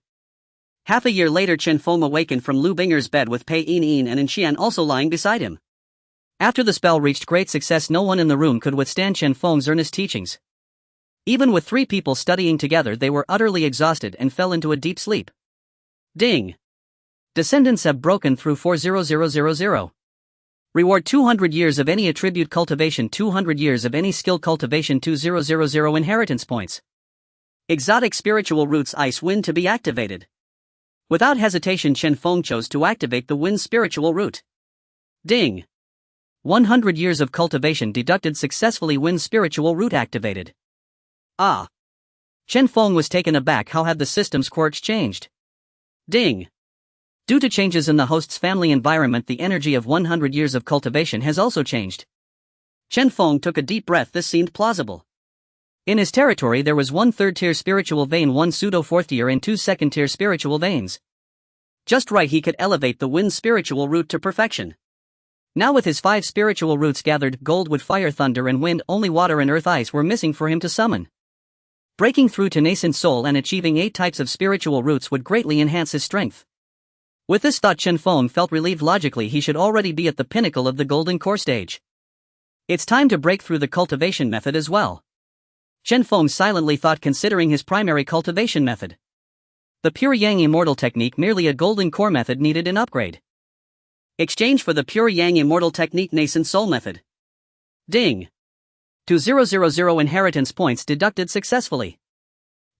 Half a year later, Chen Feng awakened from Lu Binger's bed with Pei Yin and Xian also lying beside him. After the spell reached great success, no one in the room could withstand Chen Feng's earnest teachings. Even with 3 people studying together, they were utterly exhausted and fell into a deep sleep. Ding! Descendants have broken through 40000. Reward 200 years of any attribute cultivation, 200 years of any skill cultivation, 2000 inheritance points. Exotic spiritual roots, ice wind to be activated. Without hesitation, Chen Feng chose to activate the wind's spiritual root. Ding! 100 years of cultivation deducted successfully, wind's spiritual root activated. Ah! Chen Feng was taken aback. How had the system's quirks changed? Ding! Due to changes in the host's family environment, the energy of 100 years of cultivation has also changed. Chen Feng took a deep breath. This seemed plausible. In his territory there was 1 third-tier spiritual vein, 1 pseudo-4th-tier and 2 second-tier spiritual veins. Just right, he could elevate the wind's spiritual root to perfection. Now with his 5 spiritual roots gathered, gold, wood, fire, thunder and wind, only water and earth, ice were missing for him to summon. Breaking through to nascent soul and achieving 8 types of spiritual roots would greatly enhance his strength. With this thought, Chen Feng felt relieved. Logically, he should already be at the pinnacle of the golden core stage. It's time to break through the cultivation method as well. Chen Feng silently thought, considering his primary cultivation method. The pure yang immortal technique, merely a golden core method, needed an upgrade. Exchange for the pure yang immortal technique, nascent soul method. Ding! 2000 inheritance points deducted successfully.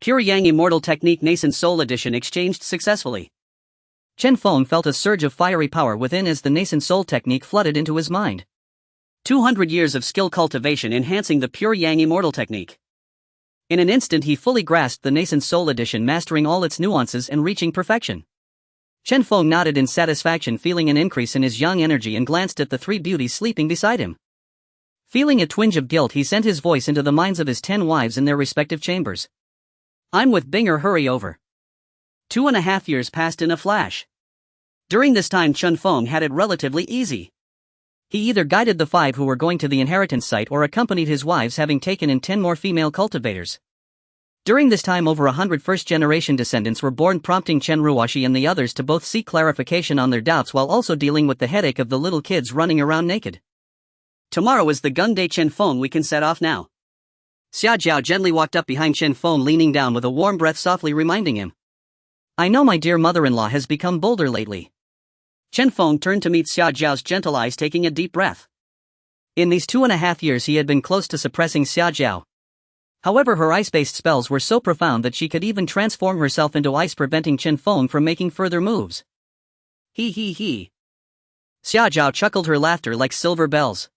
Pure yang immortal technique, nascent soul edition exchanged successfully. Chen Feng felt a surge of fiery power within as the nascent soul technique flooded into his mind. 200 years of skill cultivation enhancing the pure yang immortal technique. In an instant he fully grasped the nascent soul edition, mastering all its nuances and reaching perfection. Chen Feng nodded in satisfaction, feeling an increase in his young energy, and glanced at the 3 beauties sleeping beside him. Feeling a twinge of guilt, he sent his voice into the minds of his 10 wives in their respective chambers. I'm with Binger, hurry over. 2.5 years passed in a flash. During this time Chen Feng had it relatively easy. He either guided the 5 who were going to the inheritance site or accompanied his wives, having taken in 10 more female cultivators. During this time over 100 first-generation descendants were born, prompting Chen Ruoshi and the others to both seek clarification on their doubts while also dealing with the headache of the little kids running around naked. Tomorrow is the gun day, Chen Feng, we can set off now. Xia Jiao gently walked up behind Chen Feng, leaning down with a warm breath, softly reminding him. I know my dear mother-in-law has become bolder lately. Chen Feng turned to meet Xia Jiao's gentle eyes, taking a deep breath. In these 2.5 years he had been close to suppressing Xia Jiao. However, her ice-based spells were so profound that she could even transform herself into ice, preventing Chen Feng from making further moves. He. Xia Jiao chuckled, her laughter like silver bells.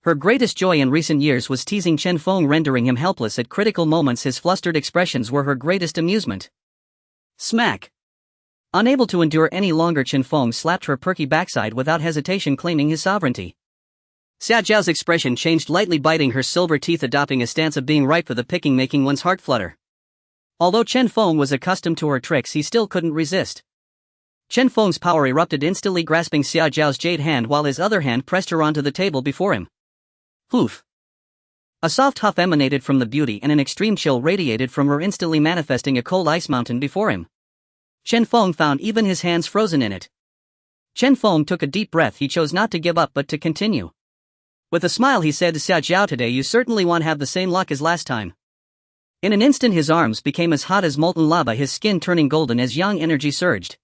Her greatest joy in recent years was teasing Chen Feng, rendering him helpless at critical moments. His flustered expressions were her greatest amusement. Smack! Unable to endure any longer, Chen Feng slapped her perky backside without hesitation, claiming his sovereignty. Xia Jiao's expression changed, lightly biting her silver teeth, adopting a stance of being ripe for the picking, making one's heart flutter. Although Chen Feng was accustomed to her tricks, he still couldn't resist. Chen Feng's power erupted, instantly grasping Xia Jiao's jade hand while his other hand pressed her onto the table before him. Poof! A soft huff emanated from the beauty and an extreme chill radiated from her, instantly manifesting a cold ice mountain before him. Chen Feng found even his hands frozen in it. Chen Feng took a deep breath. He chose not to give up but to continue. With a smile he said to Xia Jiao, today you certainly won't have the same luck as last time. In an instant his arms became as hot as molten lava, his skin turning golden as yang energy surged.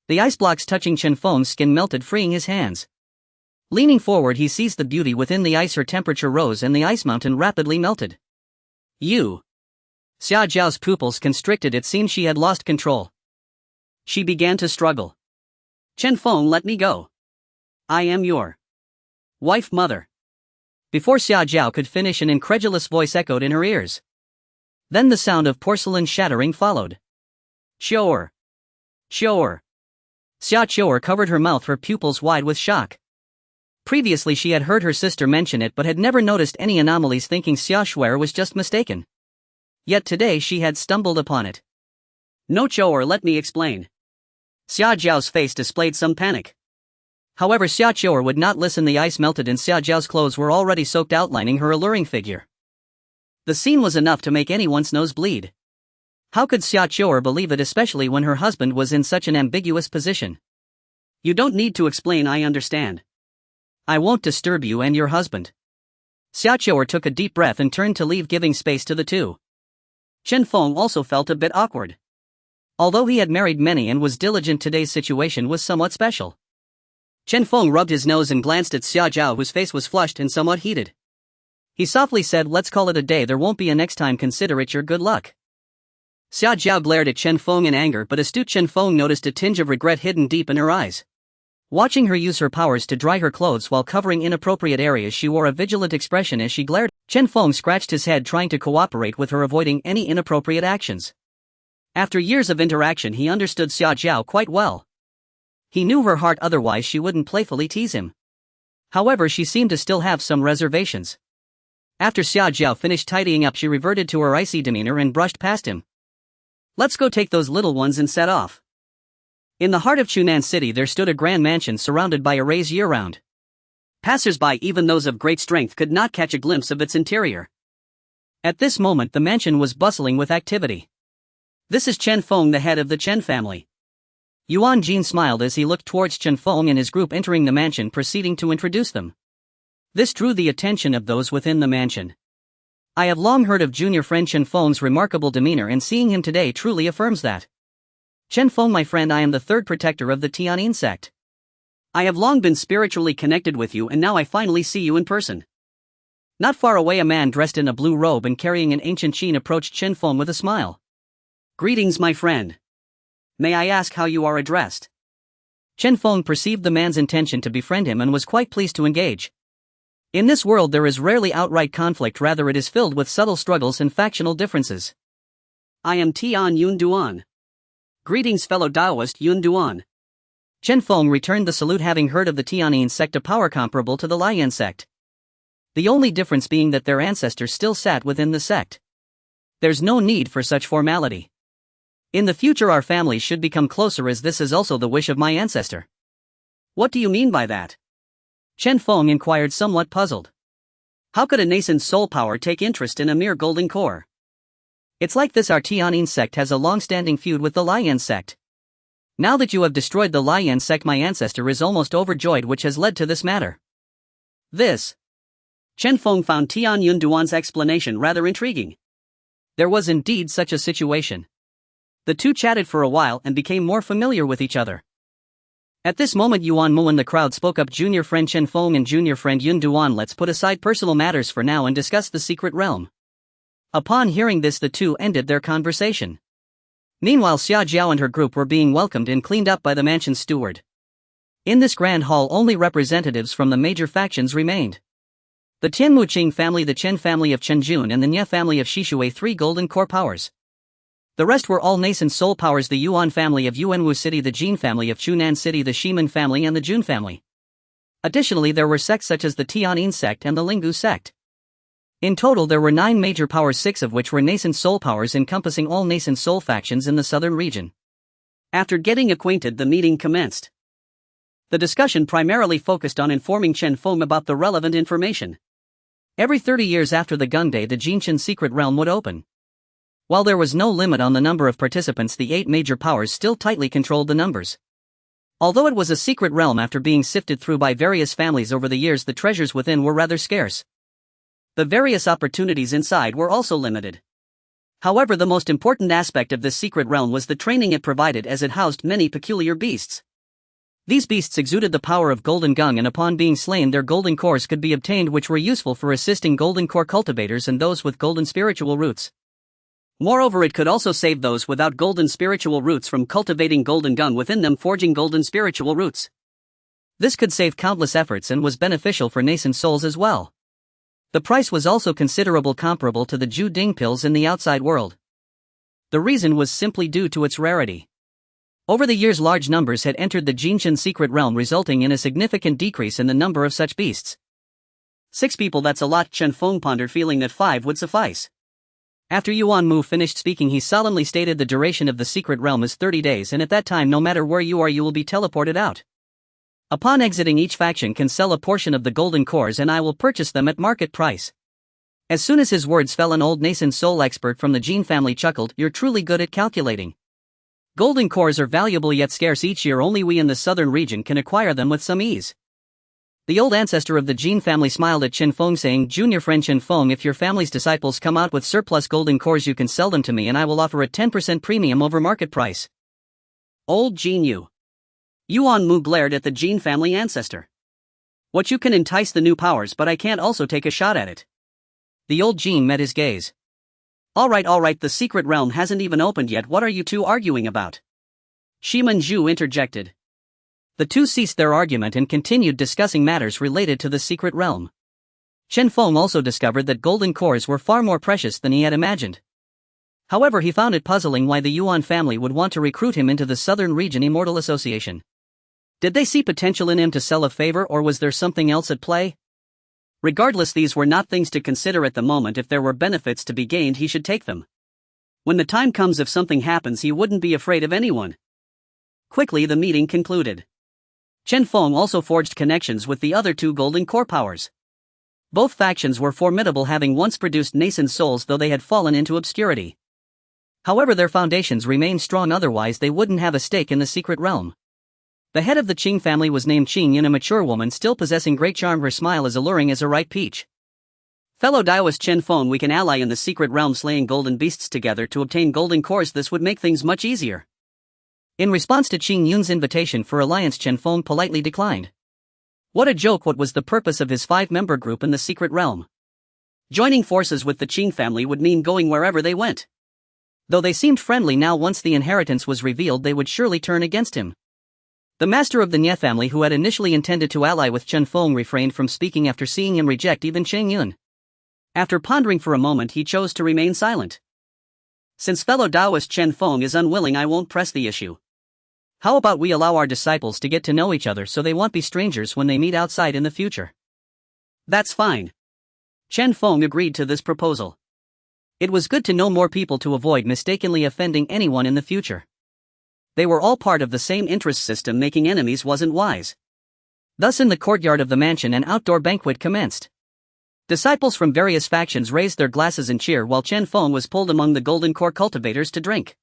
The ice blocks touching Chen Feng's skin melted, freeing his hands. Leaning forward he seized the beauty within the ice. Her temperature rose and the ice mountain rapidly melted. You! Xia Jiao's pupils constricted. It seemed she had lost control. She began to struggle. Chen Feng, let me go. I am your wife, mother. Before Xia Jiao could finish, an incredulous voice echoed in her ears. Then the sound of porcelain shattering followed. Sure. Xia Qiu'er covered her mouth, her pupils wide with shock. Previously she had heard her sister mention it but had never noticed any anomalies, thinking Xia Qiu'er was just mistaken. Yet today she had stumbled upon it. No, Qiu'er, let me explain. Xia Jiao's face displayed some panic. However, Xia Qiu'er would not listen. The ice melted and Xia Jiao's clothes were already soaked, outlining her alluring figure. The scene was enough to make anyone's nose bleed. How could Xia Qiu'er believe it, especially when her husband was in such an ambiguous position? You don't need to explain, I understand. I won't disturb you and your husband. Xia Qiu'er took a deep breath and turned to leave, giving space to the two. Chen Feng also felt a bit awkward. Although he had married many and was diligent, today's situation was somewhat special. Chen Feng rubbed his nose and glanced at Xia Jiao, whose face was flushed and somewhat heated. He softly said, let's call it a day, there won't be a next time, consider it your good luck. Xia Jiao glared at Chen Feng in anger, but astute Chen Feng noticed a tinge of regret hidden deep in her eyes. Watching her use her powers to dry her clothes while covering inappropriate areas, she wore a vigilant expression as she glared. Chen Feng scratched his head, trying to cooperate with her, avoiding any inappropriate actions. After years of interaction, he understood Xia Jiao quite well. He knew her heart, otherwise she wouldn't playfully tease him. However, she seemed to still have some reservations. After Xia Jiao finished tidying up, she reverted to her icy demeanor and brushed past him. Let's go take those little ones and set off. In the heart of Chunan City there stood a grand mansion surrounded by arrays year-round. Passers-by, even those of great strength, could not catch a glimpse of its interior. At this moment the mansion was bustling with activity. This is Chen Feng, the head of the Chen family. Yuan Jin smiled as he looked towards Chen Feng and his group entering the mansion, proceeding to introduce them. This drew the attention of those within the mansion. I have long heard of junior friend Chen Feng's remarkable demeanor, and seeing him today truly affirms that. Chen Feng, my friend, I am the third protector of the Tianyin sect. I have long been spiritually connected with you, and now I finally see you in person. Not far away, a man dressed in a blue robe and carrying an ancient chain approached Chen Feng with a smile. Greetings, my friend. May I ask how you are addressed? Chen Feng perceived the man's intention to befriend him and was quite pleased to engage. In this world there is rarely outright conflict, rather it is filled with subtle struggles and factional differences. I am Tian Yun Duan. Greetings, fellow daoist Yun Duan. Chen Feng returned the salute, having heard of the Tianyin sect, a power comparable to the Lian sect. The only difference being that their ancestors still sat within the sect. There's no need for such formality. In the future our families should become closer, as this is also the wish of my ancestor. What do you mean by that? Chen Feng inquired, somewhat puzzled. How could a nascent soul power take interest in a mere golden core? It's like this: our Tianyin sect has a long-standing feud with the Lian sect. Now that you have destroyed the Lian sect, my ancestor is almost overjoyed, which has led to this matter. This. Chen Feng found Tian Yun Duan's explanation rather intriguing. There was indeed such a situation. The two chatted for a while and became more familiar with each other. At this moment Yuan Mo and the crowd spoke up. Junior friend Chen Feng and junior friend Yun Duan, let's put aside personal matters for now and discuss the secret realm. Upon hearing this, the two ended their conversation. Meanwhile, Xia Jiao and her group were being welcomed and cleaned up by the mansion's steward. In this grand hall only representatives from the major factions remained. The Tianmu Qing family, the Chen family of Chenjun, and the Nye family of Shishui, three golden core powers. The rest were all nascent soul powers: the Yuan family of Yuanwu City, the Jin family of Chunan City, the Shimen family, and the Jun family. Additionally, there were sects such as the Tianyin sect and the Linggu sect. In total there were 9 major powers, 6 of which were nascent soul powers, encompassing all nascent soul factions in the southern region. After getting acquainted, the meeting commenced. The discussion primarily focused on informing Chen Feng about the relevant information. Every 30 years after the Gung Day, the Jinchen secret realm would open. While there was no limit on the number of participants, the 8 major powers still tightly controlled the numbers. Although it was a secret realm, after being sifted through by various families over the years, the treasures within were rather scarce. The various opportunities inside were also limited. However, the most important aspect of this secret realm was the training it provided, as it housed many peculiar beasts. These beasts exuded the power of Golden Gung, and upon being slain their golden cores could be obtained, which were useful for assisting golden core cultivators and those with golden spiritual roots. Moreover, it could also save those without golden spiritual roots from cultivating Golden Gung within them, forging golden spiritual roots. This could save countless efforts and was beneficial for nascent souls as well. The price was also considerable, comparable to the Ju Ding pills in the outside world. The reason was simply due to its rarity. Over the years large numbers had entered the Jinchen secret realm, resulting in a significant decrease in the number of such beasts. 6 people, that's a lot, Chen Feng pondered, feeling that 5 would suffice. After Yuan Mu finished speaking, he solemnly stated the duration of the secret realm is 30 days, and at that time no matter where you are you will be teleported out. Upon exiting, each faction can sell a portion of the golden cores and I will purchase them at market price. As soon as his words fell, an old nascent soul expert from the Jin family chuckled, you're truly good at calculating. Golden cores are valuable yet scarce. Each year only we in the southern region can acquire them with some ease. The old ancestor of the Jin family smiled at Chen Feng, saying, junior friend Chen Feng, if your family's disciples come out with surplus golden cores you can sell them to me and I will offer a 10% premium over market price. Old Jin Yu. Yuan Mu glared at the Jin family ancestor. What, you can entice the new powers, but I can't also take a shot at it? The old Jin met his gaze. Alright, the secret realm hasn't even opened yet, what are you two arguing about? Shiman Zhu interjected. The two ceased their argument and continued discussing matters related to the secret realm. Chen Feng also discovered that golden cores were far more precious than he had imagined. However, he found it puzzling why the Yuan family would want to recruit him into the Southern Region Immortal Association. Did they see potential in him to sell a favor, or was there something else at play? Regardless, these were not things to consider at the moment. If there were benefits to be gained, he should take them. When the time comes, if something happens, he wouldn't be afraid of anyone. Quickly, the meeting concluded. Chen Feng also forged connections with the other two golden core powers. Both factions were formidable, having once produced nascent souls, though they had fallen into obscurity. However, their foundations remained strong, otherwise they wouldn't have a stake in the secret realm. The head of the Qing family was named Qing Yin, a mature woman still possessing great charm, her smile as alluring as a ripe peach. Fellow daoist Chen Feng, we can ally in the secret realm, slaying golden beasts together to obtain golden cores. This would make things much easier. In response to Qing Yun's invitation for alliance, Chen Feng politely declined. What a joke! What was the purpose of his 5-member group in the secret realm? Joining forces with the Qing family would mean going wherever they went. Though they seemed friendly now, once the inheritance was revealed, they would surely turn against him. The master of the Nye family, who had initially intended to ally with Chen Feng, refrained from speaking after seeing him reject even Cheng Yun. After pondering for a moment, he chose to remain silent. Since fellow daoist Chen Feng is unwilling, I won't press the issue. How about we allow our disciples to get to know each other so they won't be strangers when they meet outside in the future? That's fine. Chen Feng agreed to this proposal. It was good to know more people to avoid mistakenly offending anyone in the future. They were all part of the same interest system. Making enemies wasn't wise. Thus, in the courtyard of the mansion, an outdoor banquet commenced. Disciples from various factions raised their glasses in cheer while Chen Feng was pulled among the golden core cultivators to drink.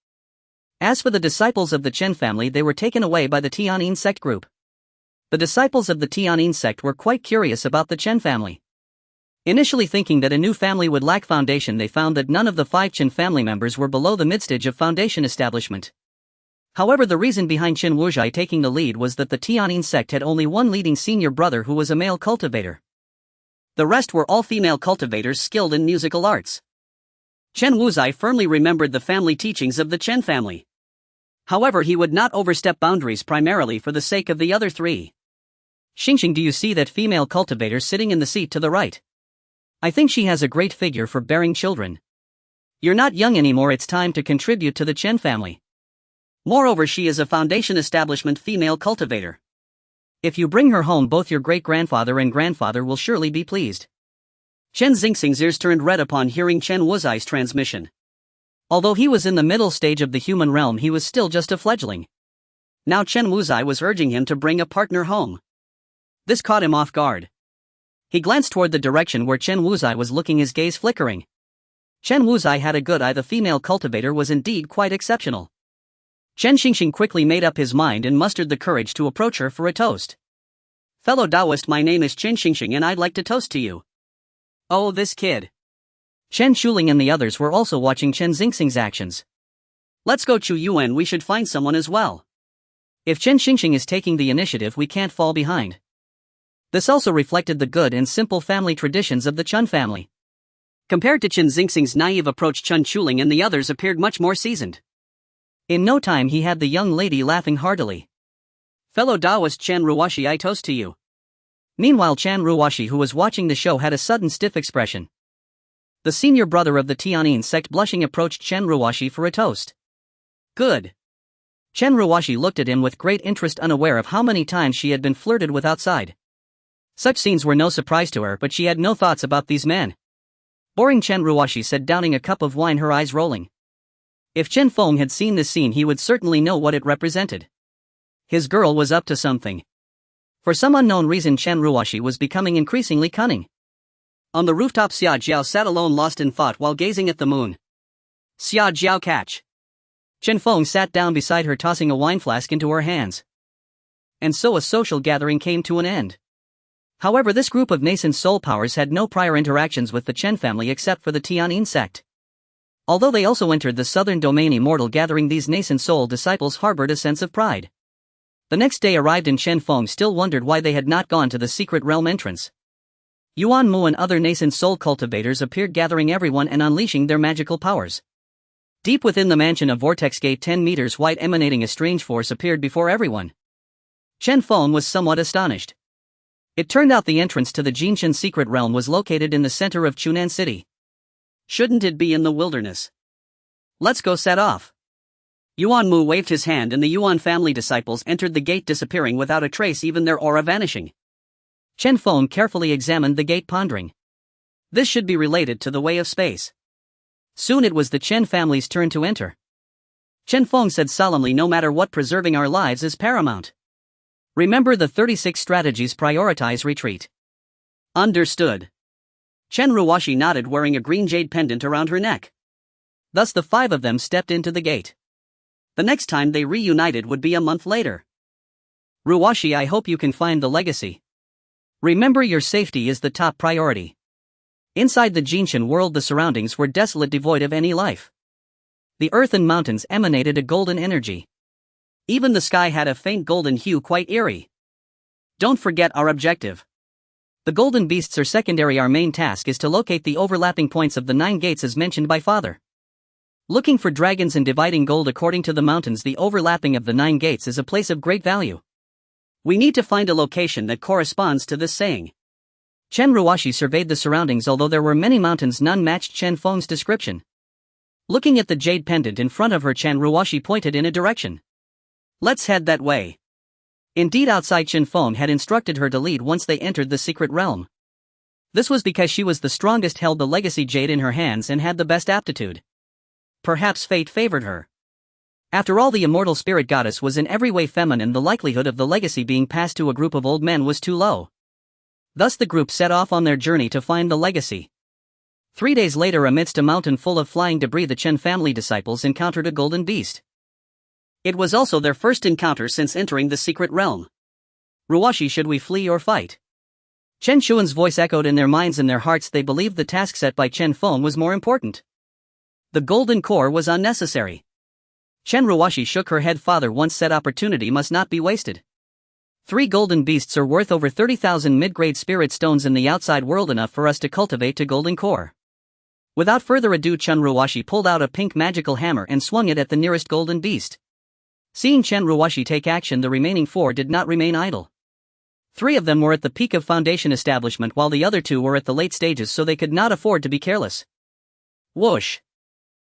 As for the disciples of the Chen family, they were taken away by the Tianyin sect group. The disciples of the Tianyin sect were quite curious about the Chen family. Initially thinking that a new family would lack foundation, they found that none of the 5 Chen family members were below the midstage of foundation establishment. However, the reason behind Chen Wuzhai taking the lead was that the Tianyin sect had only one leading senior brother who was a male cultivator. The rest were all female cultivators skilled in musical arts. Chen Wuzhai firmly remembered the family teachings of the Chen family. However, he would not overstep boundaries, primarily for the sake of the other 3. Xingxing, do you see that female cultivator sitting in the seat to the right? I think she has a great figure for bearing children. You're not young anymore, it's time to contribute to the Chen family. Moreover, she is a foundation establishment female cultivator. If you bring her home, both your great-grandfather and grandfather will surely be pleased. Chen Xingxing's ears turned red upon hearing Chen Wuzhai's transmission. Although he was in the middle stage of the human realm, he was still just a fledgling. Now Chen Wuzhai was urging him to bring a partner home. This caught him off guard. He glanced toward the direction where Chen Wuzhai was looking, his gaze flickering. Chen Wuzhai had a good eye. The female cultivator was indeed quite exceptional. Chen Xingxing quickly made up his mind and mustered the courage to approach her for a toast. Fellow daoist, my name is Chen Xingxing and I'd like to toast to you. Oh, this kid. Chen Shuling and the others were also watching Chen Xingxing's actions. Let's go, Chu Yuan, we should find someone as well. If Chen Xingxing is taking the initiative, we can't fall behind. This also reflected the good and simple family traditions of the Chen family. Compared to Chen Xingxing's naive approach, Chen Shuling and the others appeared much more seasoned. In no time he had the young lady laughing heartily. Fellow daoist Chan Ruoshi, I toast to you. Meanwhile, Chan Ruoshi, who was watching the show, had a sudden stiff expression. The senior brother of the Tianyin sect, blushing, approached Chen Ruoshi for a toast. Good. Chen Ruoshi looked at him with great interest, unaware of how many times she had been flirted with outside. Such scenes were no surprise to her, but she had no thoughts about these men. Boring, Chen Ruoshi said, downing a cup of wine, her eyes rolling. If Chen Feng had seen this scene, he would certainly know what it represented. His girl was up to something. For some unknown reason, Chen Ruoshi was becoming increasingly cunning. On the rooftop, Xia Jiao sat alone, lost in thought while gazing at the moon. Xia Jiao, catch. Chen Feng sat down beside her, tossing a wine flask into her hands. And so a social gathering came to an end. However, this group of nascent soul powers had no prior interactions with the Chen family except for the Tianyin sect. Although they also entered the southern domain Immortal gathering, these nascent soul disciples harbored a sense of pride. The next day arrived and Chen Feng still wondered why they had not gone to the secret realm entrance. Yuan Mu and other nascent soul cultivators appeared, gathering everyone and unleashing their magical powers. Deep within the mansion, a vortex gate 10 meters wide emanating a strange force appeared before everyone. Chen Feng was somewhat astonished. It turned out the entrance to the Jinshan secret realm was located in the center of Chunan City. Shouldn't it be in the wilderness? Let's go set off. Yuan Mu waved his hand and the Yuan family disciples entered the gate, disappearing without a trace, even their aura vanishing. Chen Feng carefully examined the gate, pondering. This should be related to the way of space. Soon it was the Chen family's turn to enter. Chen Feng said solemnly, no matter what, preserving our lives is paramount. Remember the 36 strategies, prioritize retreat. Understood. Chen Ruoshi nodded, wearing a green jade pendant around her neck. Thus the 5 of them stepped into the gate. The next time they reunited would be a month later. Ruoshi, I hope you can find the legacy. Remember, your safety is the top priority. Inside the Jinshan world, the surroundings were desolate, devoid of any life. The earth and mountains emanated a golden energy. Even the sky had a faint golden hue, quite eerie. Don't forget our objective. The golden beasts are secondary. Our main task is to locate the overlapping points of the 9 gates as mentioned by Father. Looking for dragons and dividing gold according to the mountains. The overlapping of the 9 gates is a place of great value. We need to find a location that corresponds to this saying. Chen Ruoshi surveyed the surroundings. Although there were many mountains, none matched Chen Feng's description. Looking at the jade pendant in front of her, Chen Ruoshi pointed in a direction. Let's head that way. Indeed, outside, Chen Feng had instructed her to lead once they entered the secret realm. This was because she was the strongest, held the legacy jade in her hands, and had the best aptitude. Perhaps fate favored her. After all, the immortal spirit goddess was in every way feminine. The likelihood of the legacy being passed to a group of old men was too low. Thus the group set off on their journey to find the legacy. 3 days later, amidst a mountain full of flying debris, the Chen family disciples encountered a golden beast. It was also their first encounter since entering the secret realm. Ruoshi, should we flee or fight? Chen Shuan's voice echoed in their minds and their hearts. They believed the task set by Chen Feng was more important. The golden core was unnecessary. Chen Ruoshi shook her head. Father once said opportunity must not be wasted. 3 golden beasts are worth over 30,000 mid-grade spirit stones in the outside world, enough for us to cultivate a golden core. Without further ado, Chen Ruoshi pulled out a pink magical hammer and swung it at the nearest golden beast. Seeing Chen Ruoshi take action, the remaining 4 did not remain idle. 3 of them were at the peak of foundation establishment, while the other 2 were at the late stages, so they could not afford to be careless. Whoosh!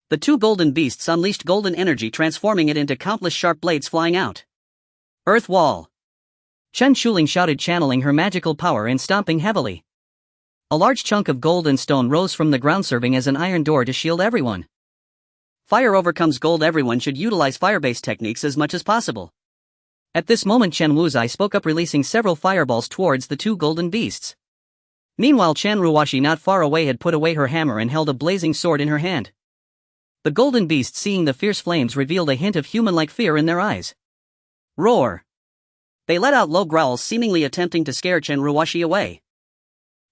The 2 golden beasts unleashed golden energy, transforming it into countless sharp blades flying out. Earth wall! Chen Shuling shouted, channeling her magical power and stomping heavily. A large chunk of gold and stone rose from the ground, serving as an iron door to shield everyone. Fire overcomes gold. Everyone should utilize fire-based techniques as much as possible. At this moment, Chen Wuzai spoke up, releasing several fireballs towards the 2 golden beasts. Meanwhile, Chen Ruoshi, not far away, had put away her hammer and held a blazing sword in her hand. The golden beasts, seeing the fierce flames, revealed a hint of human-like fear in their eyes. Roar! They let out low growls, seemingly attempting to scare Chen Ruoshi away.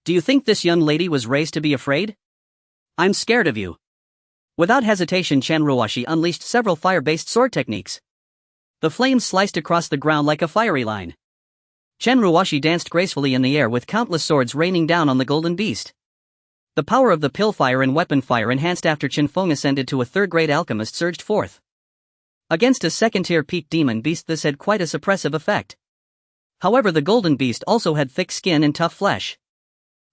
Do you think this young lady was raised to be afraid? I'm scared of you. Without hesitation, Chen Ruoshi unleashed several fire-based sword techniques. The flames sliced across the ground like a fiery line. Chen Ruoshi danced gracefully in the air, with countless swords raining down on the golden beast. The power of the pill fire and weapon fire, enhanced after Chen Feng ascended to a 3rd-grade alchemist, surged forth. Against a 2nd-tier peak demon beast, this had quite a suppressive effect. However, the golden beast also had thick skin and tough flesh.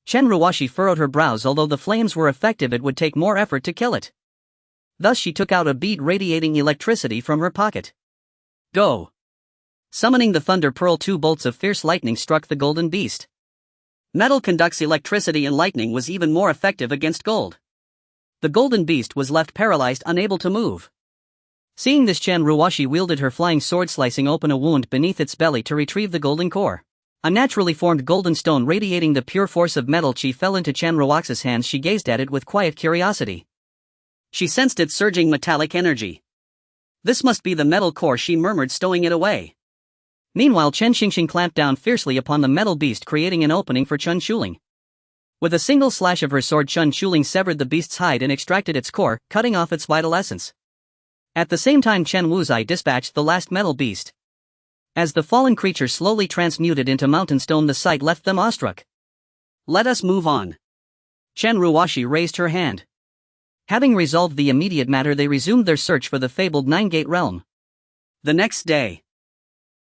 Chen Ruoshi furrowed her brows. Although the flames were effective, it would take more effort to kill it. Thus she took out a bead radiating electricity from her pocket. Go! Summoning the thunder pearl, 2 bolts of fierce lightning struck the golden beast. Metal conducts electricity, and lightning was even more effective against gold. The golden beast was left paralyzed, unable to move. Seeing this, Chen Ruoshi wielded her flying sword, slicing open a wound beneath its belly to retrieve the golden core. A naturally formed golden stone radiating the pure force of metal chi fell into Chen Ruoxi's hands. She gazed at it with quiet curiosity. She sensed its surging metallic energy. This must be the metal core, she murmured, stowing it away. Meanwhile, Chen Xingxing clamped down fiercely upon the metal beast, creating an opening for Chen Shuling. With a single slash of her sword, Chen Shuling severed the beast's hide and extracted its core, cutting off its vital essence. At the same time, Chen Wuzai dispatched the last metal beast. As the fallen creature slowly transmuted into mountain stone, the sight left them awestruck. Let us move on. Chen Ruoshi raised her hand. Having resolved the immediate matter, they resumed their search for the fabled Nine-Gate realm. The next day,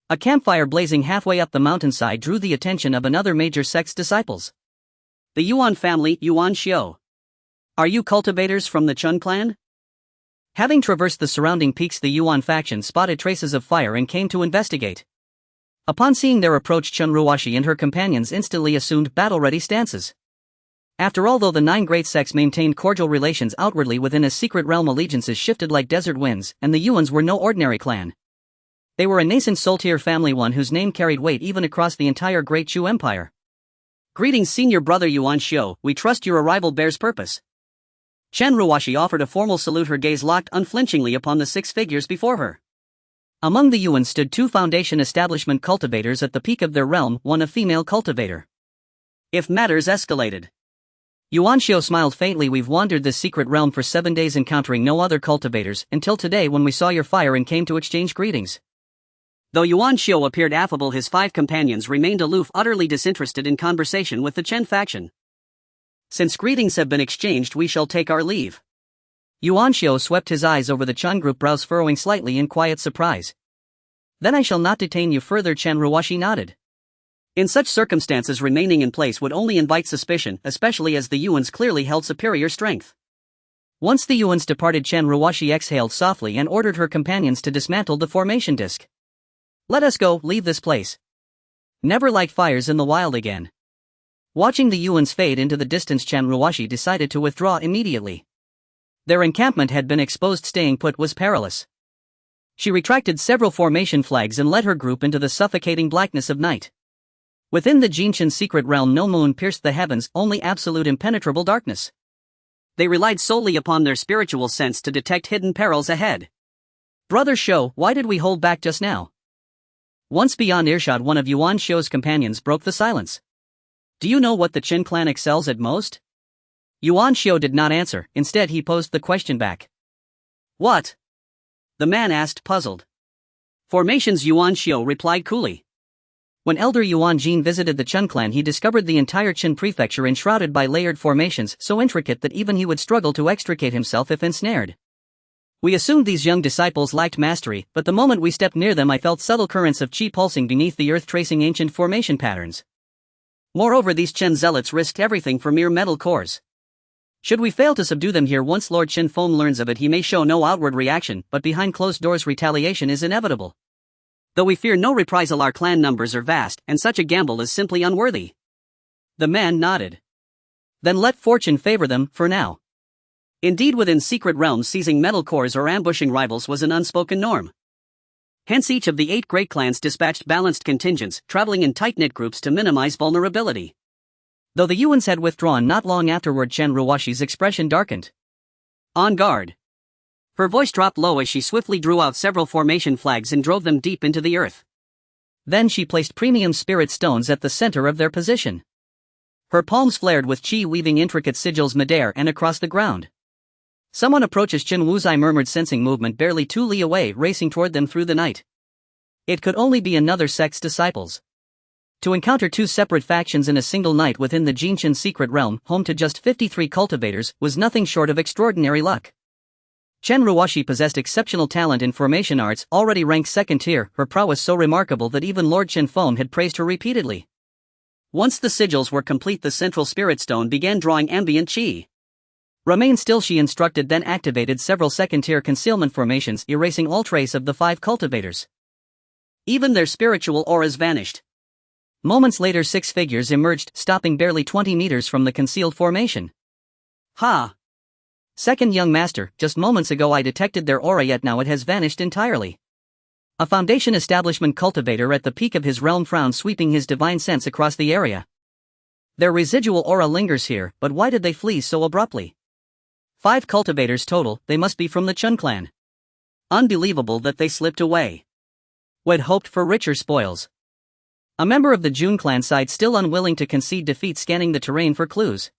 a campfire blazing halfway up the mountainside drew the attention of another major sect's disciples. The Yuan family, Yuan Xiu. Are you cultivators from the Chen clan? Having traversed the surrounding peaks, the Yuan faction spotted traces of fire and came to investigate. Upon seeing their approach, Chen Ruoshi and her companions instantly assumed battle-ready stances. After all, though the 9 great sects maintained cordial relations outwardly, within a secret realm allegiances shifted like desert winds, and the Yuans were no ordinary clan. They were a nascent soul-tier family, one whose name carried weight even across the entire Great Chu Empire. Greetings, senior brother Yuan Xiu, we trust your arrival bears purpose. Chen Ruoshi offered a formal salute, her gaze locked unflinchingly upon the 6 figures before her. Among the Yuans stood 2 foundation establishment cultivators at the peak of their realm, one a female cultivator. If matters escalated. Yuan Xiu smiled faintly. We've wandered this secret realm for 7 days, encountering no other cultivators, until today when we saw your fire and came to exchange greetings. Though Yuan Xiu appeared affable, his 5 companions remained aloof, utterly disinterested in conversation with the Chen faction. Since greetings have been exchanged, we shall take our leave. Yuan Xiu swept his eyes over the Chen group, brows furrowing slightly in quiet surprise. Then I shall not detain you further. Chen Ruoshi nodded. In such circumstances, remaining in place would only invite suspicion, especially as the Yuans clearly held superior strength. Once the Yuans departed, Chen Ruoshi exhaled softly and ordered her companions to dismantle the formation disk. Let us go, leave this place. Never light fires in the wild again. Watching the Yuans fade into the distance, Chen Ruoshi decided to withdraw immediately. Their encampment had been exposed, staying put was perilous. She retracted several formation flags and led her group into the suffocating blackness of night. Within the Jinchen secret realm, no moon pierced the heavens, only absolute impenetrable darkness. They relied solely upon their spiritual sense to detect hidden perils ahead. Brother Xiu, why did we hold back just now? Once beyond earshot, one of Yuan Xiu's companions broke the silence. Do you know what the Chen clan excels at most? Yuan Xiu did not answer, instead he posed the question back. What? The man asked, puzzled. Formations, Yuan Xiu replied coolly. When Elder Yuan Jin visited the Chen clan, he discovered the entire Chen prefecture enshrouded by layered formations so intricate that even he would struggle to extricate himself if ensnared. We assumed these young disciples lacked mastery, but the moment we stepped near them I felt subtle currents of qi pulsing beneath the earth, tracing ancient formation patterns. Moreover, these Chen zealots risked everything for mere metal cores. Should we fail to subdue them here, once Lord Chen Feng learns of it, he may show no outward reaction, but behind closed doors retaliation is inevitable. Though we fear no reprisal, our clan numbers are vast, and such a gamble is simply unworthy. The man nodded. Then let fortune favor them, for now. Indeed, within secret realms, seizing metal cores or ambushing rivals was an unspoken norm. Hence each of the 8 great clans dispatched balanced contingents, traveling in tight-knit groups to minimize vulnerability. Though the Yuans had withdrawn not long afterward, Chen Ruoshi's expression darkened. On guard. Her voice dropped low as she swiftly drew out several formation flags and drove them deep into the earth. Then she placed premium spirit stones at the center of their position. Her palms flared with qi, weaving intricate sigils midair and across the ground. Someone approaches, Chen Wuzai murmured, sensing movement barely 2 li away, racing toward them through the night. It could only be another sect's disciples. To encounter 2 separate factions in a single night within the Jinchen secret realm, home to just 53 cultivators, was nothing short of extraordinary luck. Chen Ruoshi possessed exceptional talent in formation arts, already ranked 2nd tier, her prowess so remarkable that even Lord Chen Feng had praised her repeatedly. Once the sigils were complete, the central spirit stone began drawing ambient qi. Remain still, she instructed, then activated several 2nd tier concealment formations, erasing all trace of the 5 cultivators. Even their spiritual auras vanished. Moments later, 6 figures emerged, stopping barely 20 meters from the concealed formation. Ha! Second young master, just moments ago I detected their aura, yet now it has vanished entirely. A foundation establishment cultivator at the peak of his realm frowned, sweeping his divine sense across the area. Their residual aura lingers here, but why did they flee so abruptly? 5 cultivators total, they must be from the Chen clan. Unbelievable that they slipped away. We'd hoped for richer spoils. A member of the Jun clan sighed, still unwilling to concede defeat, scanning the terrain for clues.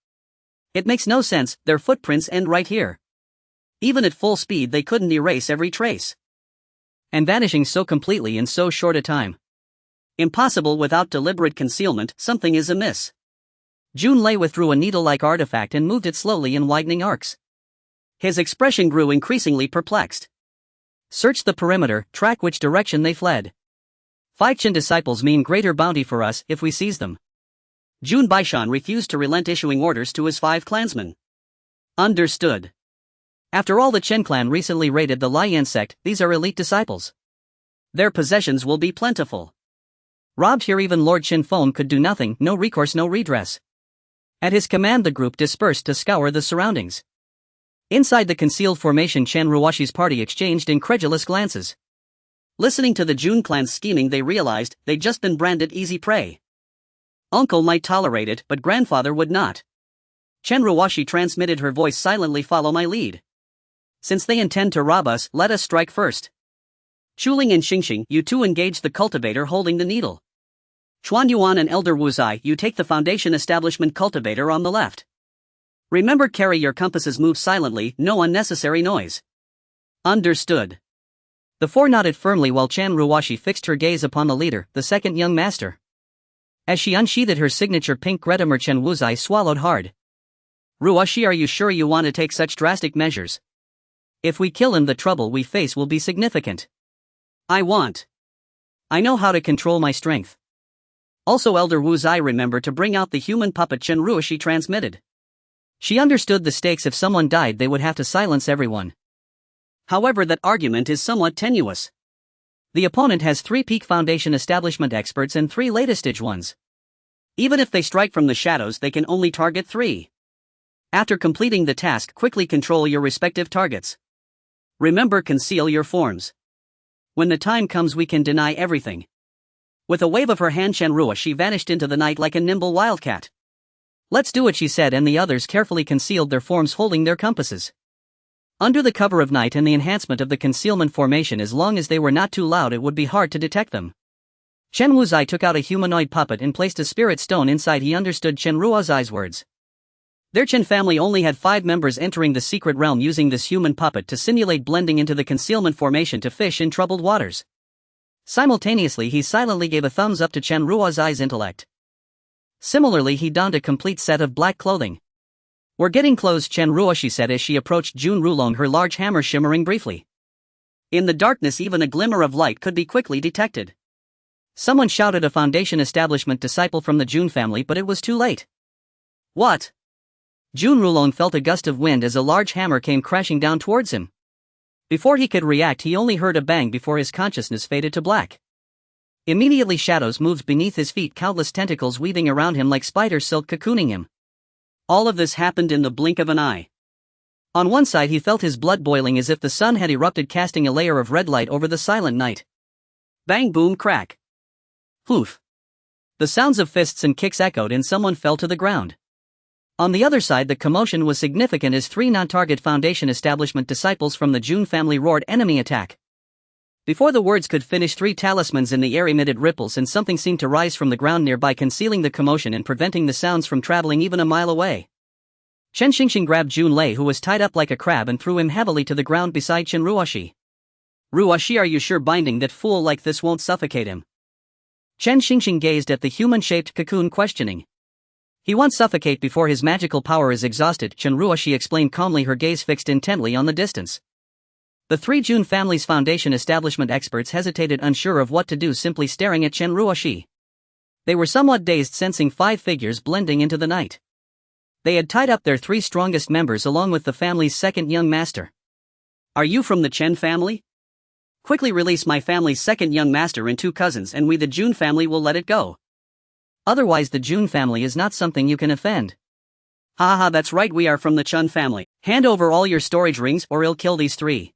It makes no sense, their footprints end right here. Even at full speed they couldn't erase every trace. And vanishing so completely in so short a time. Impossible without deliberate concealment, something is amiss. Jun Lei withdrew a needle-like artifact and moved it slowly in widening arcs. His expression grew increasingly perplexed. Search the perimeter, track which direction they fled. 5 Chen disciples mean greater bounty for us if we seize them. Jun Baishan refused to relent, issuing orders to his 5 clansmen. Understood. After all, the Chen clan recently raided the Lian sect. These are elite disciples. Their possessions will be plentiful. Robbed here, even Lord Chen Feng could do nothing, no recourse, no redress. At his command, the group dispersed to scour the surroundings. Inside the concealed formation, Chen Ruoshi's party exchanged incredulous glances. Listening to the Jun clan's scheming, they realized they'd just been branded easy prey. Uncle might tolerate it, but grandfather would not. Chen Ruoshi transmitted her voice silently, follow my lead. Since they intend to rob us, let us strike first. Chuling and Xingxing, you two engage the cultivator holding the needle. Chuan Yuan and Elder Wuzai, you take the foundation establishment cultivator on the left. Remember, carry your compasses, move silently, no unnecessary noise. Understood. The 4 nodded firmly while Chen Ruoshi fixed her gaze upon the leader, the second young master. As she unsheathed her signature pink Gretamer, Chen Wuzai swallowed hard. Ruoshi, are you sure you want to take such drastic measures? If we kill him, the trouble we face will be significant. I know how to control my strength. Also, Elder Wuzai, remember to bring out the human puppet, Chen Ruoshi transmitted. She understood the stakes. If someone died, they would have to silence everyone. However, that argument is somewhat tenuous. The opponent has 3 peak foundation establishment experts and 3 later stage ones. Even if they strike from the shadows, they can only target 3. After completing the task, quickly control your respective targets. Remember, conceal your forms. When the time comes, we can deny everything. With a wave of her hand, Chen Ruoshi vanished into the night like a nimble wildcat. Let's do it, she said, and the others carefully concealed their forms, holding their compasses. Under the cover of night and the enhancement of the concealment formation, as long as they were not too loud, it would be hard to detect them. Chen Wuzai took out a humanoid puppet and placed a spirit stone inside. He understood Chen Ruozai's words. Their Chen family only had 5 members entering the secret realm using this human puppet to simulate blending into the concealment formation to fish in troubled waters. Simultaneously, he silently gave a thumbs up to Chen Ruozai's intellect. Similarly, he donned a complete set of black clothing. We're getting close, Chen Ruoshi said as she approached Jun Rulong, her large hammer shimmering briefly. In the darkness, even a glimmer of light could be quickly detected. Someone shouted, a foundation establishment disciple from the Jun family, but it was too late. What? Jun Rulong felt a gust of wind as a large hammer came crashing down towards him. Before he could react, he only heard a bang before his consciousness faded to black. Immediately, shadows moved beneath his feet, countless tentacles weaving around him like spider silk, cocooning him. All of this happened in the blink of an eye. On one side, he felt his blood boiling as if the sun had erupted, casting a layer of red light over the silent night. Bang, boom, crack. Poof. The sounds of fists and kicks echoed and someone fell to the ground. On the other side, the commotion was significant as 3 non-target foundation establishment disciples from the Jun family roared, enemy attack. Before the words could finish, 3 talismans in the air emitted ripples and something seemed to rise from the ground nearby, concealing the commotion and preventing the sounds from traveling even a mile away. Chen Xingxing grabbed Jun Lei, who was tied up like a crab, and threw him heavily to the ground beside Chen Ruoshi. Ruoshi, are you sure binding that fool like this won't suffocate him? Chen Xingxing gazed at the human-shaped cocoon, questioning. He won't suffocate before his magical power is exhausted, Chen Ruoshi explained calmly, her gaze fixed intently on the distance. The 3 Jun family's foundation establishment experts hesitated, unsure of what to do, simply staring at Chen Ruoshi. They were somewhat dazed, sensing 5 figures blending into the night. They had tied up their 3 strongest members along with the family's second young master. Are you from the Chen family? Quickly release my family's second young master and 2 cousins, and we, the Jun family, will let it go. Otherwise, the Jun family is not something you can offend. Haha, that's right, we are from the Chen family. Hand over all your storage rings or I'll kill these 3.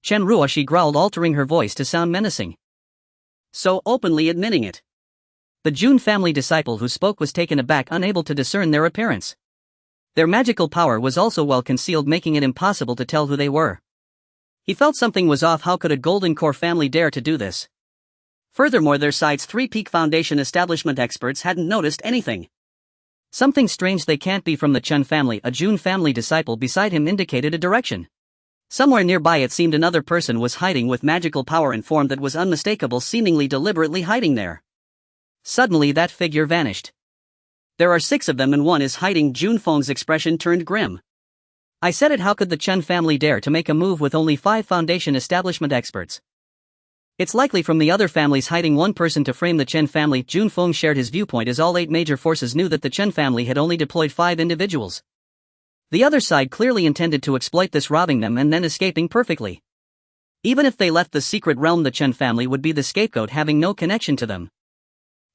Chen Ruoshi growled, altering her voice to sound menacing. So openly admitting it. The Jun family disciple who spoke was taken aback, unable to discern their appearance. Their magical power was also well concealed, making it impossible to tell who they were. He felt something was off. How could a Golden Core family dare to do this? Furthermore, their side's 3 peak foundation establishment experts hadn't noticed anything. Something strange, they can't be from the Chen family. A Jun family disciple beside him indicated a direction. Somewhere nearby, it seemed another person was hiding with magical power and form that was unmistakable, seemingly deliberately hiding there. Suddenly, that figure vanished. There are 6 of them and one is hiding. Chen Feng's expression turned grim. I said it, how could the Chen family dare to make a move with only 5 foundation establishment experts? It's likely from the other families hiding one person to frame the Chen family. Chen Feng shared his viewpoint as all 8 major forces knew that the Chen family had only deployed 5 individuals. The other side clearly intended to exploit this, robbing them and then escaping perfectly. Even if they left the secret realm, the Chen family would be the scapegoat, having no connection to them.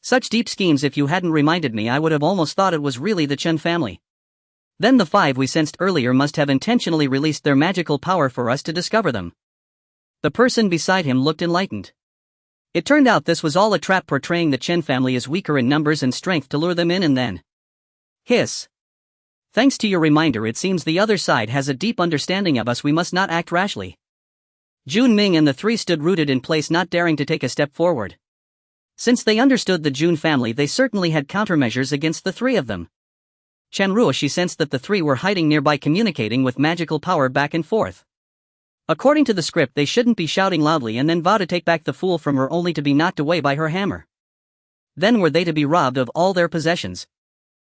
Such deep schemes, if you hadn't reminded me, I would have almost thought it was really the Chen family. Then the 5 we sensed earlier must have intentionally released their magical power for us to discover them. The person beside him looked enlightened. It turned out this was all a trap, portraying the Chen family as weaker in numbers and strength to lure them in and then hiss. Thanks to your reminder, it seems the other side has a deep understanding of us. We must not act rashly. Jun Ming and the 3 stood rooted in place, not daring to take a step forward. Since they understood the Jun family, they certainly had countermeasures against the 3 of them. Chen Ruo, she sensed that the 3 were hiding nearby, communicating with magical power back and forth. According to the script, they shouldn't be shouting loudly and then vow to take back the fool from her, only to be knocked away by her hammer. Then were they to be robbed of all their possessions.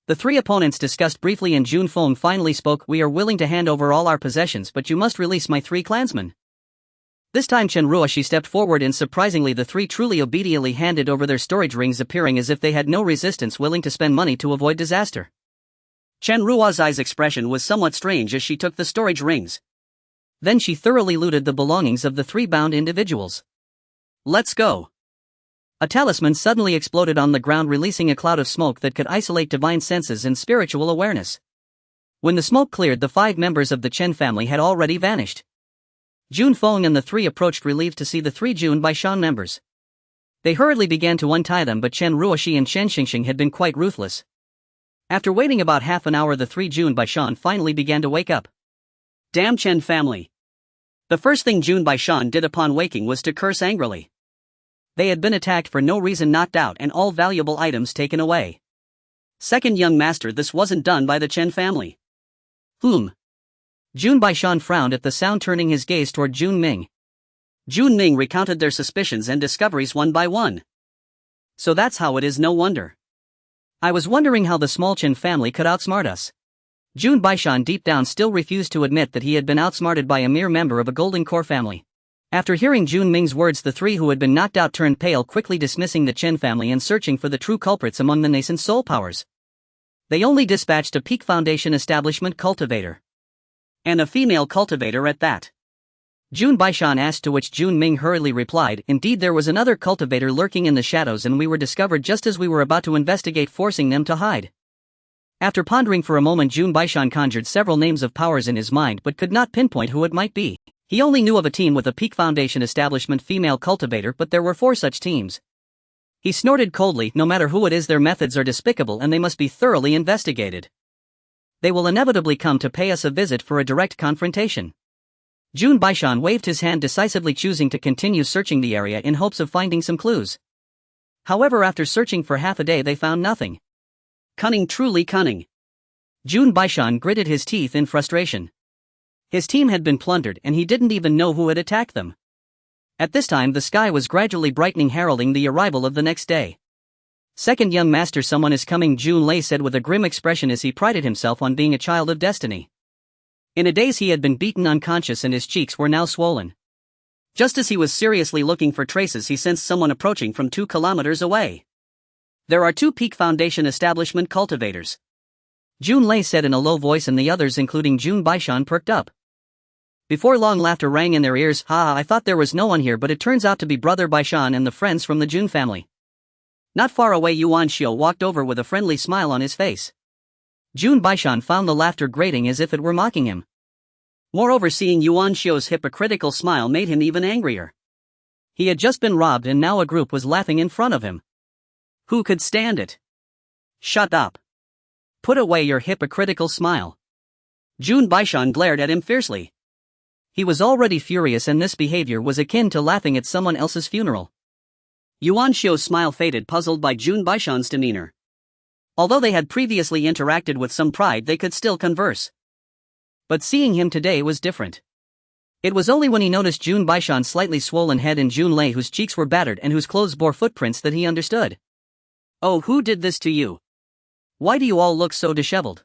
The 3 opponents discussed briefly and Chen Feng finally spoke. We are willing to hand over all our possessions, but you must release my 3 clansmen. This time Chen Ruo, she stepped forward, and surprisingly the 3 truly obediently handed over their storage rings, appearing as if they had no resistance, willing to spend money to avoid disaster. Chen Ruo's eyes expression was somewhat strange as she took the storage rings. Then she thoroughly looted the belongings of the 3 bound individuals. Let's go. A talisman suddenly exploded on the ground, releasing a cloud of smoke that could isolate divine senses and spiritual awareness. When the smoke cleared, the 5 members of the Chen family had already vanished. Chen Feng and the 3 approached, relieved to see the 3 Jun Baishan members. They hurriedly began to untie them, but Chen Ruoxi and Chen Xingxing had been quite ruthless. After waiting about half an hour, the 3 Jun Baishan finally began to wake up. Damn Chen family. The first thing Jun Baishan did upon waking was to curse angrily. They had been attacked for no reason, knocked out, and all valuable items taken away. Second young master, this wasn't done by the Chen family. Jun Baishan frowned at the sound, turning his gaze toward Jun Ming. Jun Ming recounted their suspicions and discoveries one by one. So that's how it is, no wonder. I was wondering how the small Chen family could outsmart us. Jun Baishan deep down still refused to admit that he had been outsmarted by a mere member of a golden core family. After hearing Jun Ming's words, the 3 who had been knocked out turned pale, quickly dismissing the Chen family and searching for the true culprits among the nascent soul powers. They only dispatched a peak foundation establishment cultivator. And a female cultivator at that. Jun Baishan asked, to which Jun Ming hurriedly replied, indeed there was another cultivator lurking in the shadows, and we were discovered just as we were about to investigate, forcing them to hide. After pondering for a moment, Jun Baishan conjured several names of powers in his mind but could not pinpoint who it might be. He only knew of a team with a peak foundation establishment female cultivator, but there were 4 such teams. He snorted coldly. No matter who it is, their methods are despicable and they must be thoroughly investigated. They will inevitably come to pay us a visit for a direct confrontation. Jun Baishan waved his hand decisively, choosing to continue searching the area in hopes of finding some clues. However, after searching for half a day, they found nothing. Cunning, truly cunning. Jun Baishan gritted his teeth in frustration. His team had been plundered and he didn't even know who had attacked them. At this time the sky was gradually brightening, heralding the arrival of the next day. Second young master, someone is coming, Jun Lei said with a grim expression as he prided himself on being a child of destiny. In a daze he had been beaten unconscious and his cheeks were now swollen. Just as he was seriously looking for traces, he sensed someone approaching from 2 kilometers away. There are 2 peak foundation establishment cultivators. Jun Lei said in a low voice, and the others including Jun Baishan perked up. Before long, laughter rang in their ears. I thought there was no one here, but it turns out to be Brother Baishan and the friends from the Jun family. Not far away, Yuan Xiu walked over with a friendly smile on his face. Jun Baishan found the laughter grating, as if it were mocking him. Moreover, seeing Yuan Xiu's hypocritical smile made him even angrier. He had just been robbed and now a group was laughing in front of him. Who could stand it? Shut up. Put away your hypocritical smile. Jun Baishan glared at him fiercely. He was already furious, and this behavior was akin to laughing at someone else's funeral. Yuan Xiu's smile faded, puzzled by Jun Baishan's demeanor. Although they had previously interacted with some pride, they could still converse. But seeing him today was different. It was only when he noticed Jun Baishan's slightly swollen head and Jun Lei, whose cheeks were battered and whose clothes bore footprints, that he understood. Oh, who did this to you? Why do you all look so disheveled?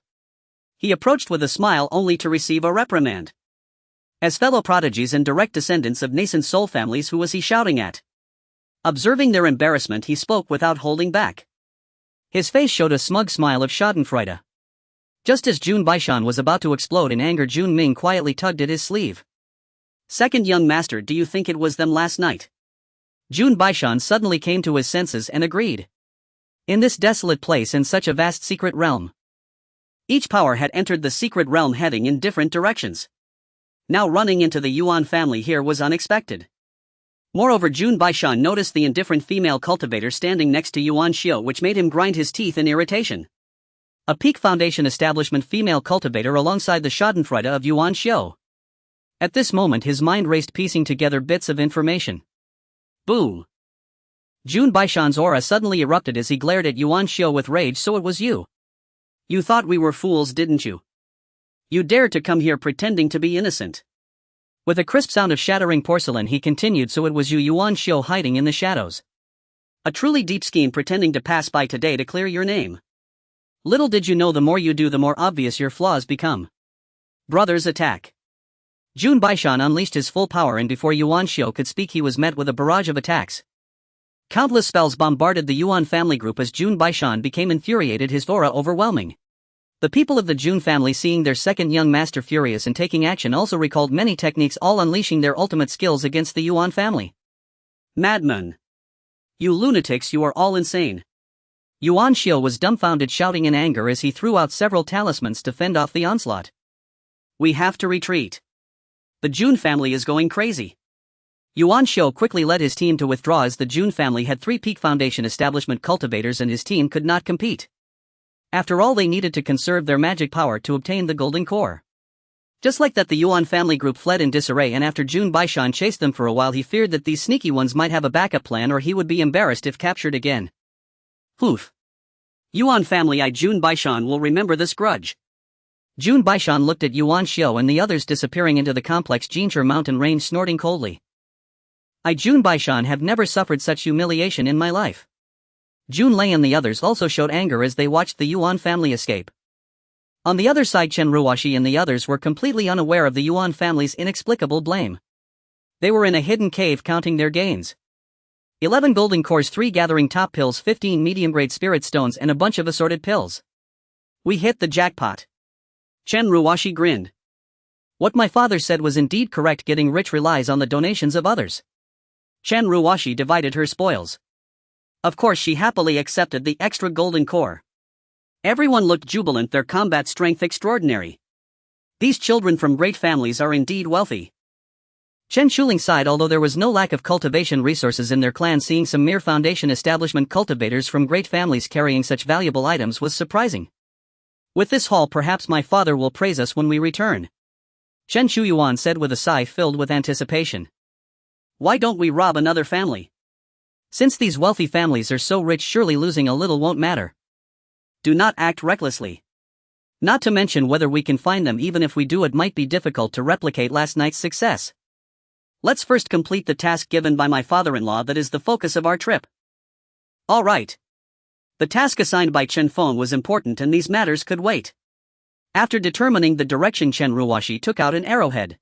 He approached with a smile only to receive a reprimand. As fellow prodigies and direct descendants of nascent soul families, who was he shouting at? Observing their embarrassment, he spoke without holding back. His face showed a smug smile of schadenfreude. Just as Jun Baishan was about to explode in anger, Jun Ming quietly tugged at his sleeve. Second young master, do you think it was them last night? Jun Baishan suddenly came to his senses and agreed. In this desolate place and such a vast secret realm. Each power had entered the secret realm heading in different directions. Now running into the Yuan family here was unexpected. Moreover, Jun Baishan noticed the indifferent female cultivator standing next to Yuan Xiu, which made him grind his teeth in irritation. A peak foundation establishment female cultivator alongside the schadenfreude of Yuan Xiu. At this moment his mind raced, piecing together bits of information. Boom! Jun Baishan's aura suddenly erupted as he glared at Yuan Xiu with rage. So it was you. You thought we were fools, didn't you? You dared to come here pretending to be innocent. With a crisp sound of shattering porcelain he continued, so it was you, Yuan Xiu, hiding in the shadows. A truly deep scheme pretending to pass by today to clear your name. Little did you know, the more you do the more obvious your flaws become. Brothers, attack. Jun Baishan unleashed his full power, and before Yuan Xiu could speak he was met with a barrage of attacks. Countless spells bombarded the Yuan family group as Jun Baishan became infuriated, his aura overwhelming. The people of the Jun family, seeing their second young master furious and taking action, also recalled many techniques, all unleashing their ultimate skills against the Yuan family. Madmen! You lunatics, you are all insane! Yuan Xiu was dumbfounded, shouting in anger as he threw out several talismans to fend off the onslaught. We have to retreat. The Jun family is going crazy. Yuan Xiu quickly led his team to withdraw as the Jun family had 3 peak foundation establishment cultivators and his team could not compete. After all, they needed to conserve their magic power to obtain the golden core. Just like that, the Yuan family group fled in disarray, and after Jun Baishan chased them for a while, he feared that these sneaky ones might have a backup plan, or he would be embarrassed if captured again. Poof. Yuan family, Jun Baishan will remember this grudge. Jun Baishan looked at Yuan Xiu and the others disappearing into the complex Jinzhe mountain range, snorting coldly. Jun Baishan have never suffered such humiliation in my life. Jun Lei and the others also showed anger as they watched the Yuan family escape. On the other side, Chen Ruoshi and the others were completely unaware of the Yuan family's inexplicable blame. They were in a hidden cave counting their gains. 11 golden cores, 3 gathering top pills, 15 medium-grade spirit stones, and a bunch of assorted pills. We hit the jackpot. Chen Ruoshi grinned. What my father said was indeed correct. Getting rich relies on the donations of others. Chen Ruoshi divided her spoils. Of course, she happily accepted the extra golden core. Everyone looked jubilant, their combat strength extraordinary. These children from great families are indeed wealthy. Chen Shuling sighed, although there was no lack of cultivation resources in their clan. Seeing some mere foundation establishment cultivators from great families carrying such valuable items was surprising. With this haul, perhaps my father will praise us when we return. Chen Shuyuan said with a sigh filled with anticipation. Why don't we rob another family? Since these wealthy families are so rich, surely losing a little won't matter. Do not act recklessly. Not to mention, whether we can find them, even if we do, it might be difficult to replicate last night's success. Let's first complete the task given by my father-in-law, that is the focus of our trip. All right. The task assigned by Chen Feng was important, and these matters could wait. After determining the direction, Chen Ruoshi took out an arrowhead.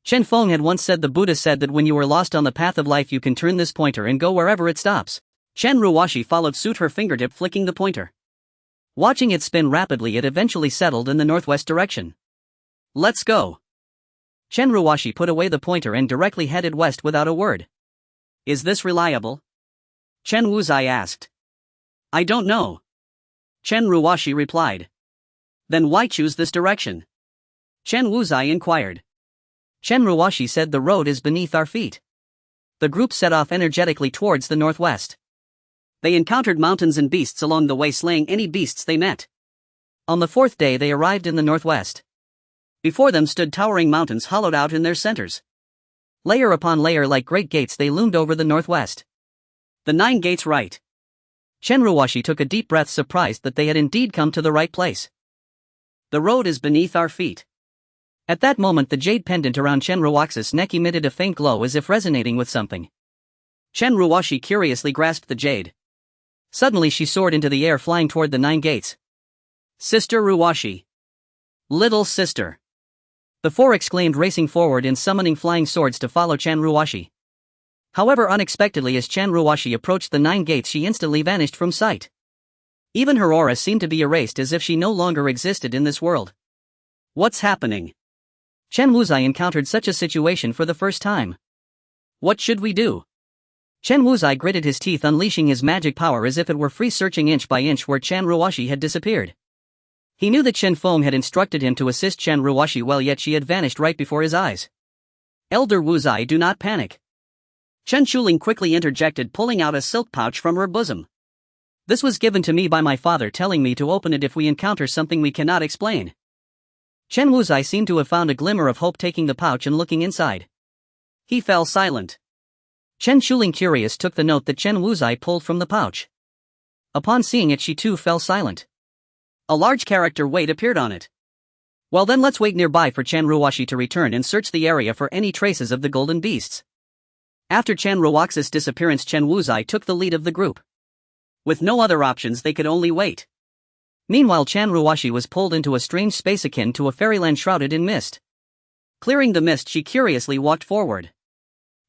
Chen Feng had once said, the Buddha said that when you are lost on the path of life, you can turn this pointer and go wherever it stops. Chen Ruoshi followed suit, her fingertip flicking the pointer. Watching it spin rapidly, it eventually settled in the northwest direction. Let's go. Chen Ruoshi put away the pointer and directly headed west without a word. Is this reliable? Chen Wuzai asked. I don't know. Chen Ruoshi replied. Then why choose this direction? Chen Wuzai inquired. Chen Ruoshi said, the road is beneath our feet. The group set off energetically towards the northwest. They encountered mountains and beasts along the way, slaying any beasts they met. On the 4th day they arrived in the northwest. Before them stood towering mountains hollowed out in their centers. Layer upon layer, like great gates, they loomed over the northwest. The 9 gates, right? Chen Ruoshi took a deep breath, surprised that they had indeed come to the right place. The road is beneath our feet. At that moment, the jade pendant around Chen Ruoxi's neck emitted a faint glow as if resonating with something. Chen Ruoshi curiously grasped the jade. Suddenly she soared into the air, flying toward the 9 gates. Sister Ruwashi. Little sister. The four exclaimed, racing forward and summoning flying swords to follow Chen Ruwashi. However, unexpectedly, as Chen Ruwashi approached the 9 gates, she instantly vanished from sight. Even her aura seemed to be erased, as if she no longer existed in this world. What's happening? Chen Wuzai encountered such a situation for the first time. What should we do? Chen Wuzai gritted his teeth, unleashing his magic power as if it were free, searching inch by inch where Chen Ruwashi had disappeared. He knew that Chen Feng had instructed him to assist Chen Ruwashi well, yet she had vanished right before his eyes. Elder Wuzai, do not panic. Chen Shuling quickly interjected, pulling out a silk pouch from her bosom. This was given to me by my father, telling me to open it if we encounter something we cannot explain. Chen Wuzai seemed to have found a glimmer of hope, taking the pouch and looking inside. He fell silent. Chen Shuling, curious, took the note that Chen Wuzai pulled from the pouch. Upon seeing it, she too fell silent. A large character weight appeared on it. Well then, let's wait nearby for Chen Ruwashi to return and search the area for any traces of the golden beasts. After Chen Ruwaxi's disappearance, Chen Wuzai took the lead of the group. With no other options, they could only wait. Meanwhile, Chen Ruwashi was pulled into a strange space akin to a fairyland shrouded in mist. Clearing the mist, she curiously walked forward.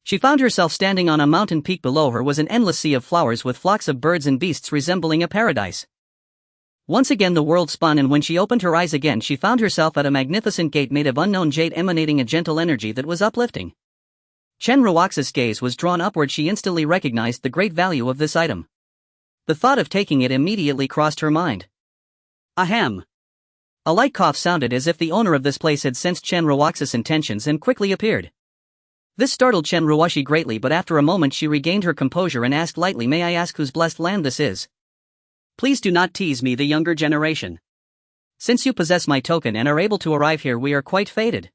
She found herself standing on a mountain peak. Below her was an endless sea of flowers with flocks of birds and beasts resembling a paradise. Once again the world spun, and when she opened her eyes again, she found herself at a magnificent gate made of unknown jade, emanating a gentle energy that was uplifting. Chen Ruwaxi's gaze was drawn upward. She instantly recognized the great value of this item. The thought of taking it immediately crossed her mind. Ahem. A light cough sounded, as if the owner of this place had sensed Chen Ruwaxi's intentions and quickly appeared. This startled Chen Ruwashi greatly, but after a moment she regained her composure and asked lightly, "May I ask whose blessed land this is?" "Please do not tease me, the younger generation. Since you possess my token and are able to arrive here, we are quite fated."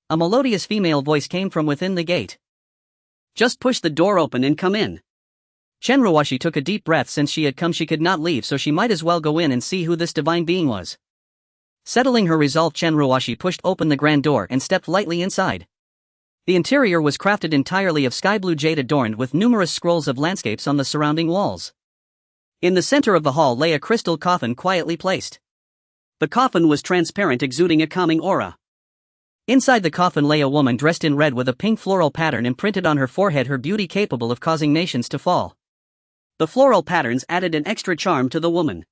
A melodious female voice came from within the gate. "Just push the door open and come in." Chen Ruwashi took a deep breath. Since she had come, she could not leave, so she might as well go in and see who this divine being was. Settling her resolve, Chen Ruwashi pushed open the grand door and stepped lightly inside. The interior was crafted entirely of sky blue jade, adorned with numerous scrolls of landscapes on the surrounding walls. In the center of the hall lay a crystal coffin quietly placed. The coffin was transparent, exuding a calming aura. Inside the coffin lay a woman dressed in red with a pink floral pattern imprinted on her forehead, her beauty capable of causing nations to fall. The floral patterns added an extra charm to the woman.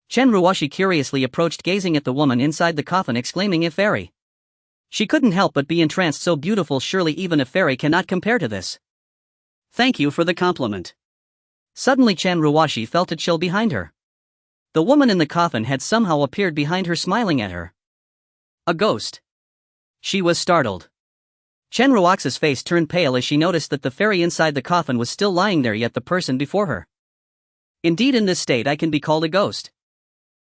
Chen Ruwashi curiously approached, gazing at the woman inside the coffin, exclaiming, "A fairy." She couldn't help but be entranced. So beautiful, surely even a fairy cannot compare to this. "Thank you for the compliment." Suddenly Chen Ruwashi felt a chill behind her. The woman in the coffin had somehow appeared behind her, smiling at her. A ghost. She was startled. Chen Ruwaxi's face turned pale as she noticed that the fairy inside the coffin was still lying there, yet the person before her. "Indeed, in this state I can be called a ghost."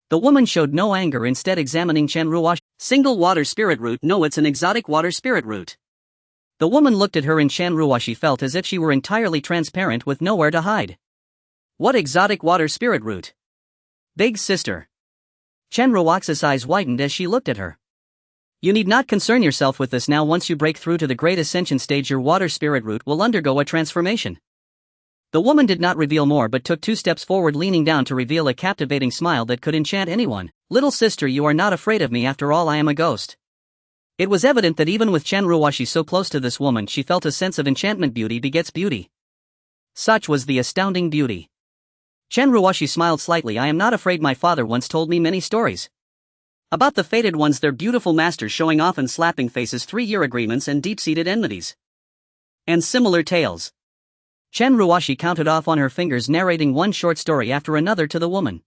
The woman showed no anger, instead examining Chen Ruwashi. "Single water spirit root? No, it's an exotic water spirit root." The woman looked at her, and Chen Ruwashi felt as if she were entirely transparent with nowhere to hide. "What exotic water spirit root?" "Big sister." Chen Ruwaxi's eyes widened as she looked at her. "You need not concern yourself with this now. Once you break through to the great ascension stage, your water spirit root will undergo a transformation." The woman did not reveal more, but took 2 steps forward, leaning down to reveal a captivating smile that could enchant anyone. "Little sister, you are not afraid of me. After all, I am a ghost." It was evident that even with Chen Ruwashi so close to this woman, she felt a sense of enchantment. Beauty begets beauty. Such was the astounding beauty. Chen Ruwashi smiled slightly. "I am not afraid. My father once told me many stories about the fated ones, their beautiful masters showing off and slapping faces, 3-year agreements and deep-seated enmities, and similar tales." Chen Ruwashi counted off on her fingers, narrating one short story after another to the woman.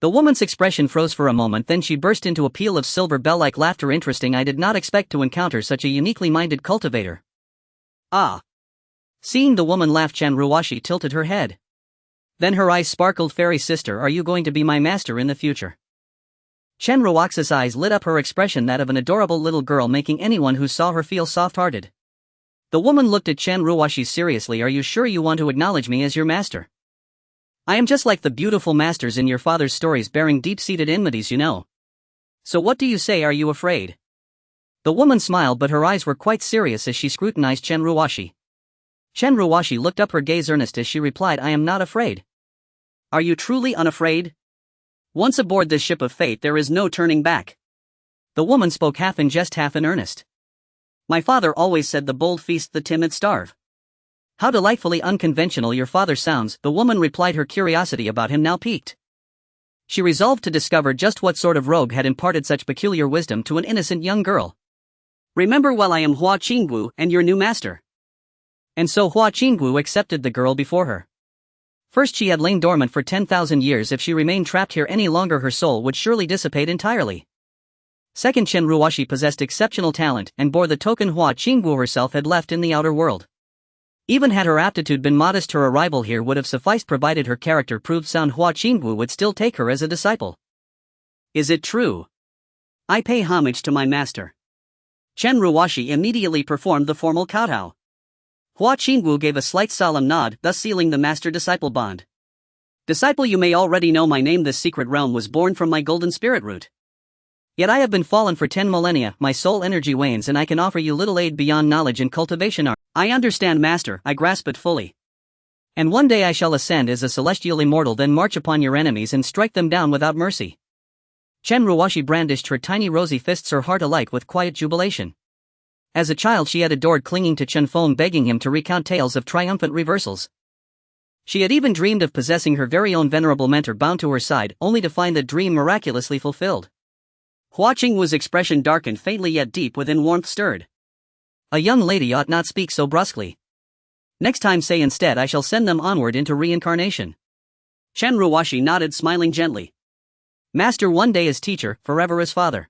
The woman's expression froze for a moment, then she burst into a peal of silver bell-like laughter. "Interesting. I did not expect to encounter such a uniquely minded cultivator." "Ah." Seeing the woman laugh, Chen Ruwashi tilted her head. Then her eyes sparkled. "Fairy sister, are you going to be my master in the future?" Chen Ruwaxi's eyes lit up, her expression that of an adorable little girl, making anyone who saw her feel soft-hearted. The woman looked at Chen Ruwashi seriously. "Are you sure you want to acknowledge me as your master? I am just like the beautiful masters in your father's stories, bearing deep-seated enmities, you know. So what do you say? Are you afraid?" The woman smiled, but her eyes were quite serious as she scrutinized Chen Ruwashi. Chen Ruwashi looked up, her gaze earnest as she replied, "I am not afraid." "Are you truly unafraid?" Once aboard this ship of fate there is no turning back. The woman spoke half in jest half in earnest. My father always said the bold feast the timid starve. How delightfully unconventional your father sounds, the woman replied, her curiosity about him now piqued. She resolved to discover just what sort of rogue had imparted such peculiar wisdom to an innocent young girl. Remember, while I am Hua Qingwu and your new master. And so Hua Qingwu accepted the girl before her. First, she had lain dormant for 10,000 years. If she remained trapped here any longer, her soul would surely dissipate entirely. Second, Chen Ruoshi possessed exceptional talent and bore the token Hua Qingwu herself had left in the outer world. Even had her aptitude been modest, her arrival here would have sufficed. Provided her character proved sound, Hua Qingwu would still take her as a disciple. Is it true? I pay homage to my master. Chen Ruoshi immediately performed the formal kowtow. Hua Qingwu gave a slight solemn nod, thus sealing the master-disciple bond. Disciple, you may already know my name. This secret realm was born from my golden spirit root. Yet I have been fallen for 10 millennia, my soul energy wanes, and I can offer you little aid beyond knowledge and cultivation art. I understand, master, I grasp it fully. And one day I shall ascend as a celestial immortal, then march upon your enemies and strike them down without mercy. Chen Ruoshi brandished her tiny rosy fists, her heart alight with quiet jubilation. As a child she had adored clinging to Chen Feng, begging him to recount tales of triumphant reversals. She had even dreamed of possessing her very own venerable mentor bound to her side, only to find the dream miraculously fulfilled. Hua Qingwu's expression darkened faintly, yet deep within warmth stirred. A young lady ought not speak so brusquely. Next time say instead, I shall send them onward into reincarnation. Chen Ruoshi nodded, smiling gently. Master, one day as teacher, forever as father.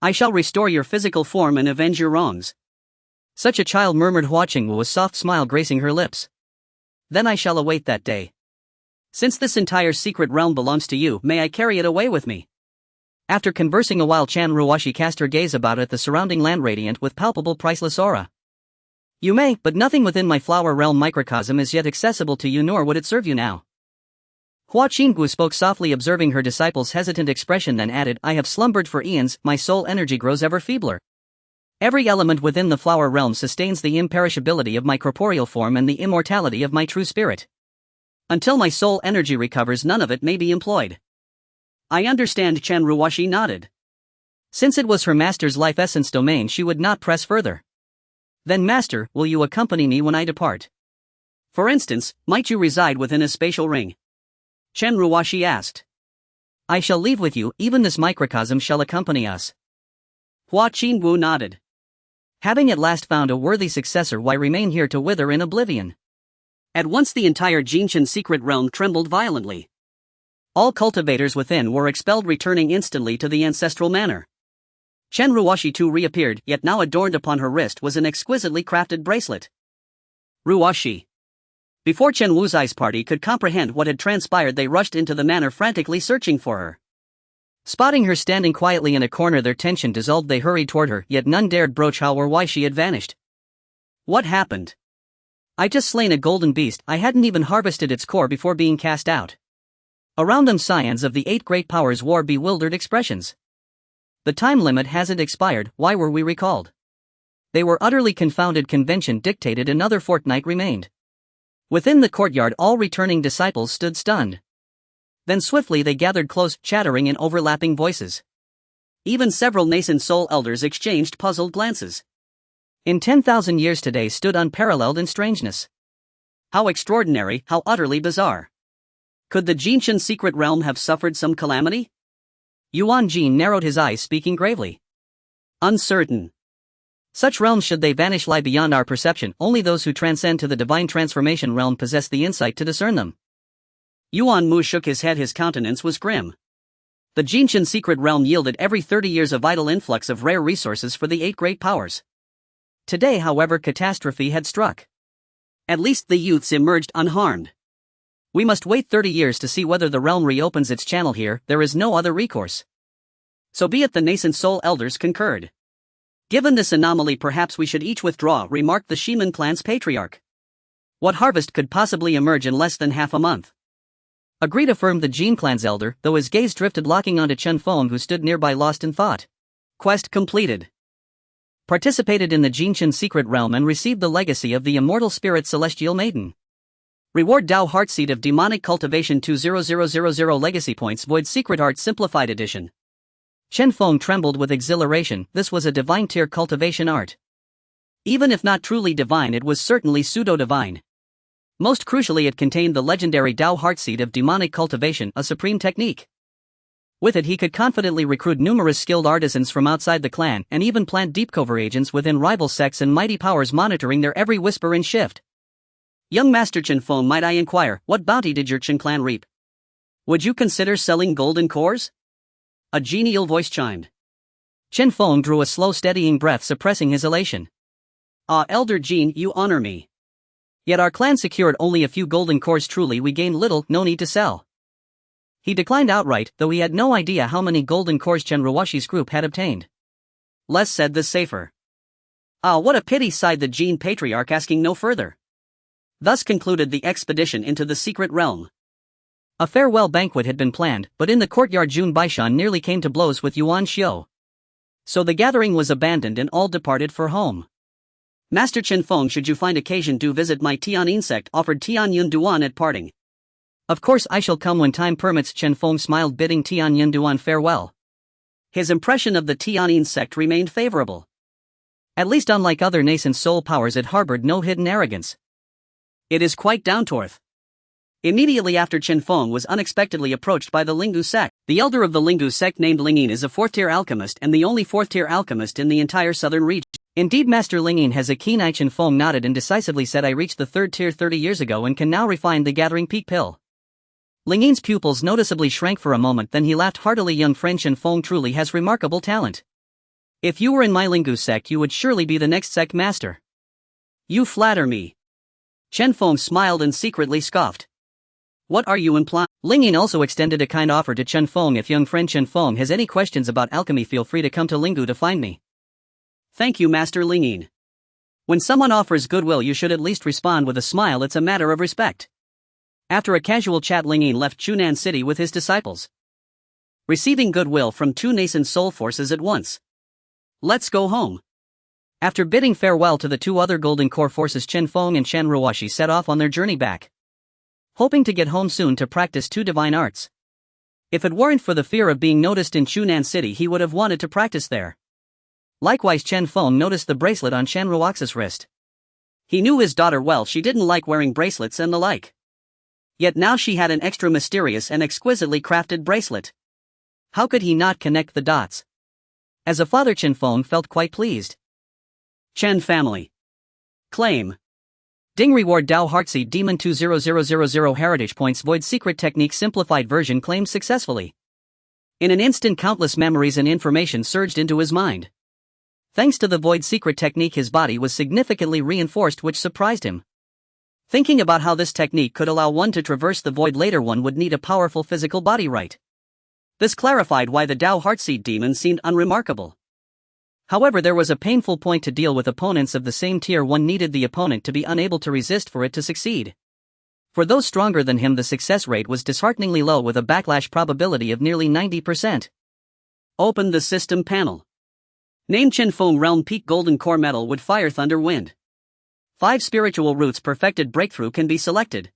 I shall restore your physical form and avenge your wrongs. Such a child, murmured Hua Qingwu, a soft smile gracing her lips. Then I shall await that day. Since this entire secret realm belongs to you, may I carry it away with me? After conversing a while, Chen Ruoshi cast her gaze about at the surrounding land, radiant with palpable priceless aura. You may, but nothing within my flower realm microcosm is yet accessible to you, nor would it serve you now. Hua Qingwu spoke softly, observing her disciple's hesitant expression, then added, I have slumbered for eons, my soul energy grows ever feebler. Every element within the flower realm sustains the imperishability of my corporeal form and the immortality of my true spirit. Until my soul energy recovers, none of it may be employed. I understand, Chen Ruoshi nodded. Since it was her master's life essence domain, she would not press further. Then, master, will you accompany me when I depart? For instance, might you reside within a spatial ring? Chen Ruoshi asked. I shall leave with you, even this microcosm shall accompany us. Hua Qingwu nodded. Having at last found a worthy successor, why remain here to wither in oblivion? At once the entire Jinchen secret realm trembled violently. All cultivators within were expelled, returning instantly to the ancestral manor. Chen Ruoshi too reappeared, yet now adorned upon her wrist was an exquisitely crafted bracelet. Ruoshi. Before Chen Wuzai's party could comprehend what had transpired, they rushed into the manor, frantically searching for her. Spotting her standing quietly in a corner, their tension dissolved. They hurried toward her, yet none dared broach how or why she had vanished. What happened? I just slain a golden beast, I hadn't even harvested its core before being cast out. Around them scions of the 8 great powers wore bewildered expressions. The time limit hasn't expired, why were we recalled? They were utterly confounded. Convention dictated another fortnight remained. Within the courtyard all returning disciples stood stunned. Then swiftly they gathered close, chattering in overlapping voices. Even several nascent soul elders exchanged puzzled glances. In 10,000 years today stood unparalleled in strangeness. How extraordinary, how utterly bizarre. Could the Jinchen secret realm have suffered some calamity? Yuan Jin narrowed his eyes, speaking gravely. Uncertain. Such realms, should they vanish, lie beyond our perception. Only those who transcend to the divine transformation realm possess the insight to discern them. Yuan Mu shook his head, his countenance was grim. The Jinchen secret realm yielded every 30 years a vital influx of rare resources for the 8 great powers. Today, however, catastrophe had struck. At least the youths emerged unharmed. We must wait 30 years to see whether the realm reopens its channel here, there is no other recourse. So be it, the nascent soul elders concurred. Given this anomaly, perhaps we should each withdraw, remarked the Shiman clan's patriarch. What harvest could possibly emerge in less than half a month? Agreed, affirmed the Jin clan's elder, though his gaze drifted locking onto Chen Feng, who stood nearby lost in thought. Quest completed. Participated in the Jinchen secret realm and received the legacy of the immortal spirit celestial maiden. Reward Dao Heartseed of Demonic Cultivation 20000 Legacy Points Void Secret Art Simplified Edition. Chen Feng trembled with exhilaration. This was a divine tier cultivation art. Even if not truly divine, it was certainly pseudo-divine. Most crucially, it contained the legendary Dao Heartseed of Demonic Cultivation, a supreme technique. With it, he could confidently recruit numerous skilled artisans from outside the clan and even plant deep cover agents within rival sects and mighty powers monitoring their every whisper and shift. Young Master Chen Feng, might I inquire, what bounty did your Chen clan reap? Would you consider selling golden cores? A genial voice chimed. Chen Feng drew a slow, steadying breath, suppressing his elation. Ah, Elder Jin, you honor me. Yet our clan secured only a few golden cores. Truly, we gained little, no need to sell. He declined outright, though he had no idea how many golden cores Chen Ruoshi's group had obtained. Less said the safer. Ah, what a pity, sighed the Jin patriarch, asking no further. Thus concluded the expedition into the secret realm. A farewell banquet had been planned, but in the courtyard Jun Baishan nearly came to blows with Yuan Xiu. So the gathering was abandoned and all departed for home. Master Chen Feng, should you find occasion, do visit my Tian sect, offered Tian Yun Duan at parting. Of course I shall come when time permits, Chen Feng smiled, bidding Tian Yun Duan farewell. His impression of the Tian sect remained favorable. At least unlike other nascent soul powers, it harbored no hidden arrogance. It is quite down to earth. Immediately after, Chen Feng was unexpectedly approached by the Lingu sect. The elder of the Lingu sect, named Lingyin, is a 4th-tier alchemist and the only 4th-tier alchemist in the entire southern region. Indeed, Master Lingyin has a keen eye. Chen Feng nodded and decisively said, I reached the 3rd tier 30 years ago and can now refine the gathering peak pill. Lingyin's pupils noticeably shrank for a moment, then he laughed heartily. Young friend, Chen Feng truly has remarkable talent. If you were in my Lingu sect, you would surely be the next sect master. You flatter me. Chen Feng smiled and secretly scoffed. What are you implying? Lingyin also extended a kind offer to Chen Feng. If young friend Chen Feng has any questions about alchemy, feel free to come to Lingu to find me. Thank you, Master Lingyin. When someone offers goodwill, you should at least respond with a smile. It's a matter of respect. After a casual chat, Lingyin left Chunan City with his disciples, receiving goodwill from 2 nascent soul forces at once. Let's go home. After bidding farewell to the 2 other golden core forces, Chen Feng and Chen Ruoshi set off on their journey back, hoping to get home soon to practice 2 divine arts. If it weren't for the fear of being noticed in Chunan City, he would have wanted to practice there. Likewise, Chen Feng noticed the bracelet on Chen Ruoxi's wrist. He knew his daughter well. She didn't like wearing bracelets and the like. Yet now she had an extra mysterious and exquisitely crafted bracelet. How could he not connect the dots? As a father, Chen Feng felt quite pleased. Chen family. Claim. Ding. Reward Dao Heartseed Demon 20000 Heritage Points Void Secret Technique Simplified Version claimed successfully. In an instant, countless memories and information surged into his mind. Thanks to the Void Secret Technique, his body was significantly reinforced, which surprised him. Thinking about how this technique could allow one to traverse the void later, one would need a powerful physical body, right? This clarified why the Dao Heartseed Demon seemed unremarkable. However, there was a painful point to deal with opponents of the same tier. One needed the opponent to be unable to resist for it to succeed. For those stronger than him, the success rate was dishearteningly low, with a backlash probability of nearly 90%. Open the system panel. Name Chen Feng Realm Peak Golden Core Metal Wood Fire Thunder Wind. 5 Spiritual Roots Perfected Breakthrough can be selected.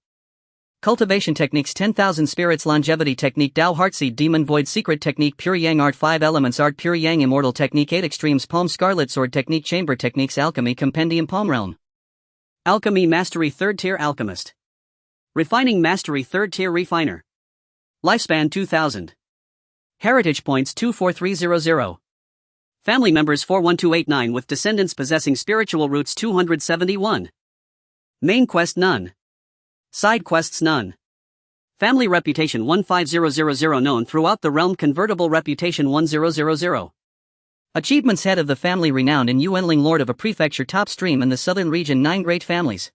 Cultivation Techniques 10,000 Spirits Longevity Technique Dao Heartseed Demon Void Secret Technique Pure Yang Art 5 Elements Art Pure Yang Immortal Technique 8 Extremes Palm Scarlet Sword Technique Chamber Techniques Alchemy Compendium Palm Realm Alchemy Mastery 3rd Tier Alchemist Refining Mastery 3rd Tier Refiner Lifespan 2000 Heritage Points 24300 Family Members 41289 with Descendants possessing Spiritual Roots 271 Main Quest none. Side quests none. Family Reputation 15000 known throughout the realm. Convertible Reputation 1000. Achievements Head of the Family Renowned in Yuanling Lord of a Prefecture Top Stream in the Southern Region 9 Great Families.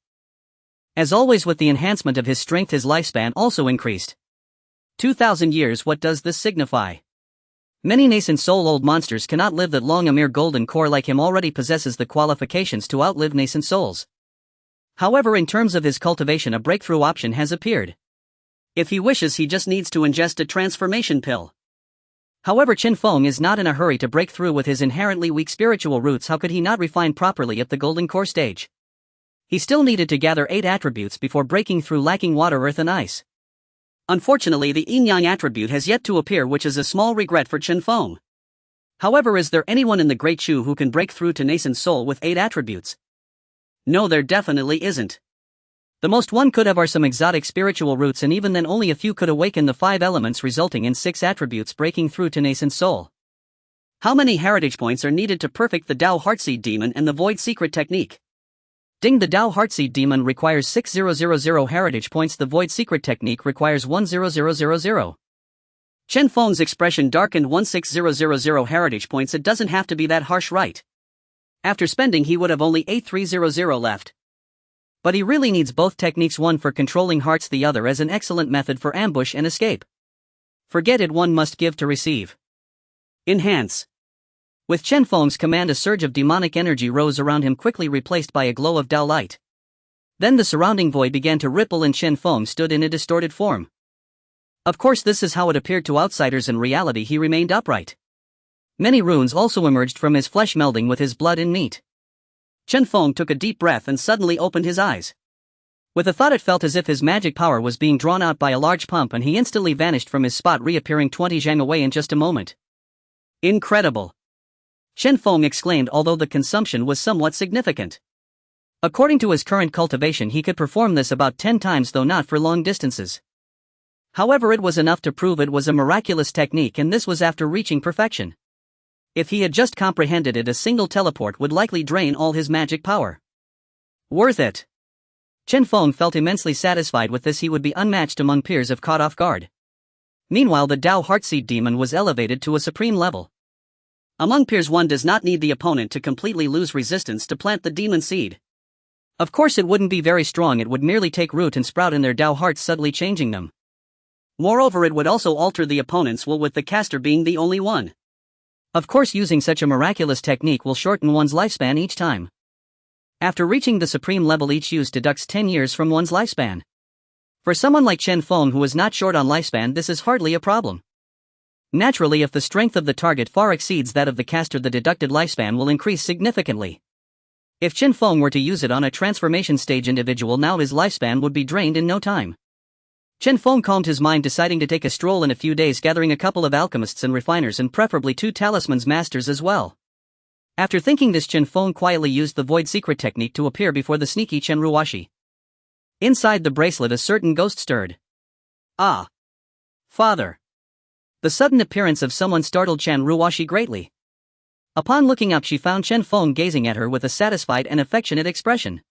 As always, with the enhancement of his strength, his lifespan also increased. 2000 years. What does this signify? Many nascent soul old monsters cannot live that long. A mere golden core like him already possesses the qualifications to outlive nascent souls. However, in terms of his cultivation, a breakthrough option has appeared. If he wishes, he just needs to ingest a transformation pill. However, Chen Feng is not in a hurry to break through with his inherently weak spiritual roots. How could he not refine properly at the golden core stage? He still needed to gather 8 attributes before breaking through, lacking water, earth and ice. Unfortunately, the yin-yang attribute has yet to appear, which is a small regret for Chen Feng. However, is there anyone in the Great Chu who can break through to nascent soul with 8 attributes? No, there definitely isn't. The most one could have are some exotic spiritual roots, and even then only a few could awaken the 5 elements, resulting in 6 attributes breaking through to nascent soul. How many heritage points are needed to perfect the Dao Heartseed Demon and the Void Secret Technique? Ding, the Dao Heartseed Demon requires 6,000 heritage points, the Void Secret Technique requires 1,000. Chen Feng's expression darkened. 16,000 heritage points, it doesn't have to be that harsh, right? After spending he would have only 8,300 left. But he really needs both techniques, one for controlling hearts, the other as an excellent method for ambush and escape. Forget it, one must give to receive. Enhance. With Chen Feng's command, a surge of demonic energy rose around him, quickly replaced by a glow of Dao light. Then the surrounding void began to ripple and Chen Feng stood in a distorted form. Of course, this is how it appeared to outsiders. In reality, he remained upright. Many runes also emerged from his flesh, melding with his blood and meat. Chen Feng took a deep breath and suddenly opened his eyes. With a thought, it felt as if his magic power was being drawn out by a large pump, and he instantly vanished from his spot, reappearing 20 zhang away in just a moment. Incredible! Chen Feng exclaimed, although the consumption was somewhat significant. According to his current cultivation, he could perform this about 10 times, though not for long distances. However, it was enough to prove it was a miraculous technique, and this was after reaching perfection. If he had just comprehended it, a single teleport would likely drain all his magic power. Worth it! Chen Feng felt immensely satisfied with this. He would be unmatched among peers if caught off guard. Meanwhile, the Dao Heartseed Demon was elevated to a supreme level. Among peers, one does not need the opponent to completely lose resistance to plant the demon seed. Of course, it wouldn't be very strong, it would merely take root and sprout in their Dao hearts, subtly changing them. Moreover, it would also alter the opponent's will, with the caster being the only one. Of course, using such a miraculous technique will shorten one's lifespan each time. After reaching the supreme level, each use deducts 10 years from one's lifespan. For someone like Chen Feng, who is not short on lifespan, this is hardly a problem. Naturally, if the strength of the target far exceeds that of the caster, the deducted lifespan will increase significantly. If Chen Feng were to use it on a transformation stage individual now, his lifespan would be drained in no time. Chen Feng calmed his mind, deciding to take a stroll in a few days, gathering a couple of alchemists and refiners, and preferably 2 talismans masters as well. After thinking this, Chen Feng quietly used the Void Secret Technique to appear before the sneaky Chen Ruoshi. Inside the bracelet, a certain ghost stirred. Ah! Father! The sudden appearance of someone startled Chen Ruoshi greatly. Upon looking up, she found Chen Feng gazing at her with a satisfied and affectionate expression.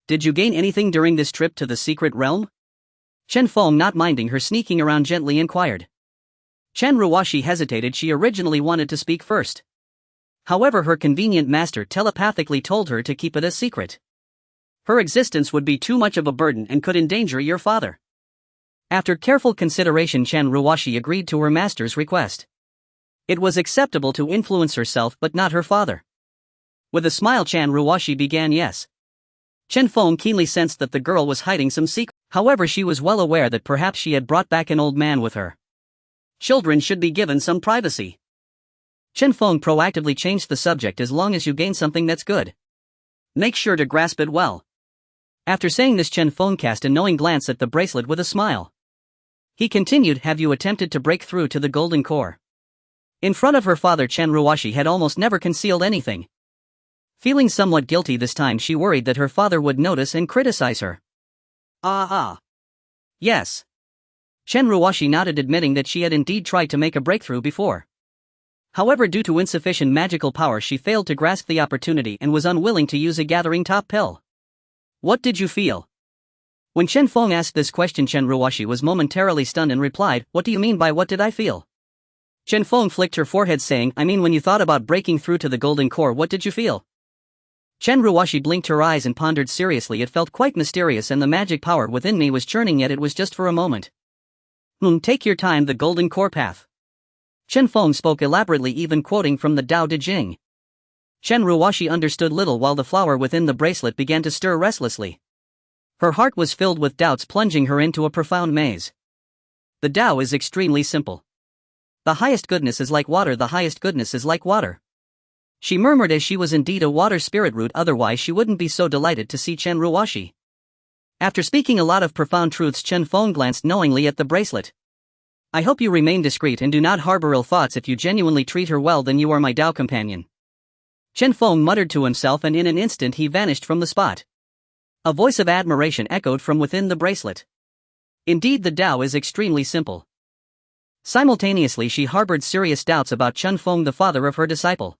Did you gain anything during this trip to the secret realm? Chen Feng, not minding her sneaking around, gently inquired. Chen Ruoshi hesitated. She originally wanted to speak first. However, her convenient master telepathically told her to keep it a secret. Her existence would be too much of a burden and could endanger your father. After careful consideration, Chen Ruoshi agreed to her master's request. It was acceptable to influence herself but not her father. With a smile, Chen Ruoshi began. Yes. Chen Feng keenly sensed that the girl was hiding some secret. However, she was well aware that perhaps she had brought back an old man with her. Children should be given some privacy. Chen Feng proactively changed the subject. As long as you gain something that's good, make sure to grasp it well. After saying this, Chen Feng cast a knowing glance at the bracelet with a smile. He continued, have you attempted to break through to the golden core? In front of her father, Chen Ruoshi had almost never concealed anything. Feeling somewhat guilty this time, she worried that her father would notice and criticize her. Yes. Chen Ruoshi nodded, admitting that she had indeed tried to make a breakthrough before. However, due to insufficient magical power, she failed to grasp the opportunity and was unwilling to use a gathering top pill. What did you feel? When Chen Feng asked this question, Chen Ruoshi was momentarily stunned and replied, what do you mean by what did I feel? Chen Feng flicked her forehead, saying, I mean, when you thought about breaking through to the golden core, what did you feel? Chen Ruoshi blinked her eyes and pondered seriously. It felt quite mysterious, and the magic power within me was churning, yet it was just for a moment. Take your time, the golden core path. Chen Feng spoke elaborately, even quoting from the Tao Te Ching. Chen Ruoshi understood little, while the flower within the bracelet began to stir restlessly. Her heart was filled with doubts, plunging her into a profound maze. The Tao is extremely simple. The highest goodness is like water, the highest goodness is like water. She murmured as she was indeed a water spirit root, otherwise she wouldn't be so delighted to see Chen Ruoshi. After speaking a lot of profound truths, Chen Feng glanced knowingly at the bracelet. I hope you remain discreet and do not harbor ill thoughts. If you genuinely treat her well, then you are my Dao companion. Chen Feng muttered to himself, and in an instant he vanished from the spot. A voice of admiration echoed from within the bracelet. Indeed, the Dao is extremely simple. Simultaneously, she harbored serious doubts about Chen Feng, the father of her disciple.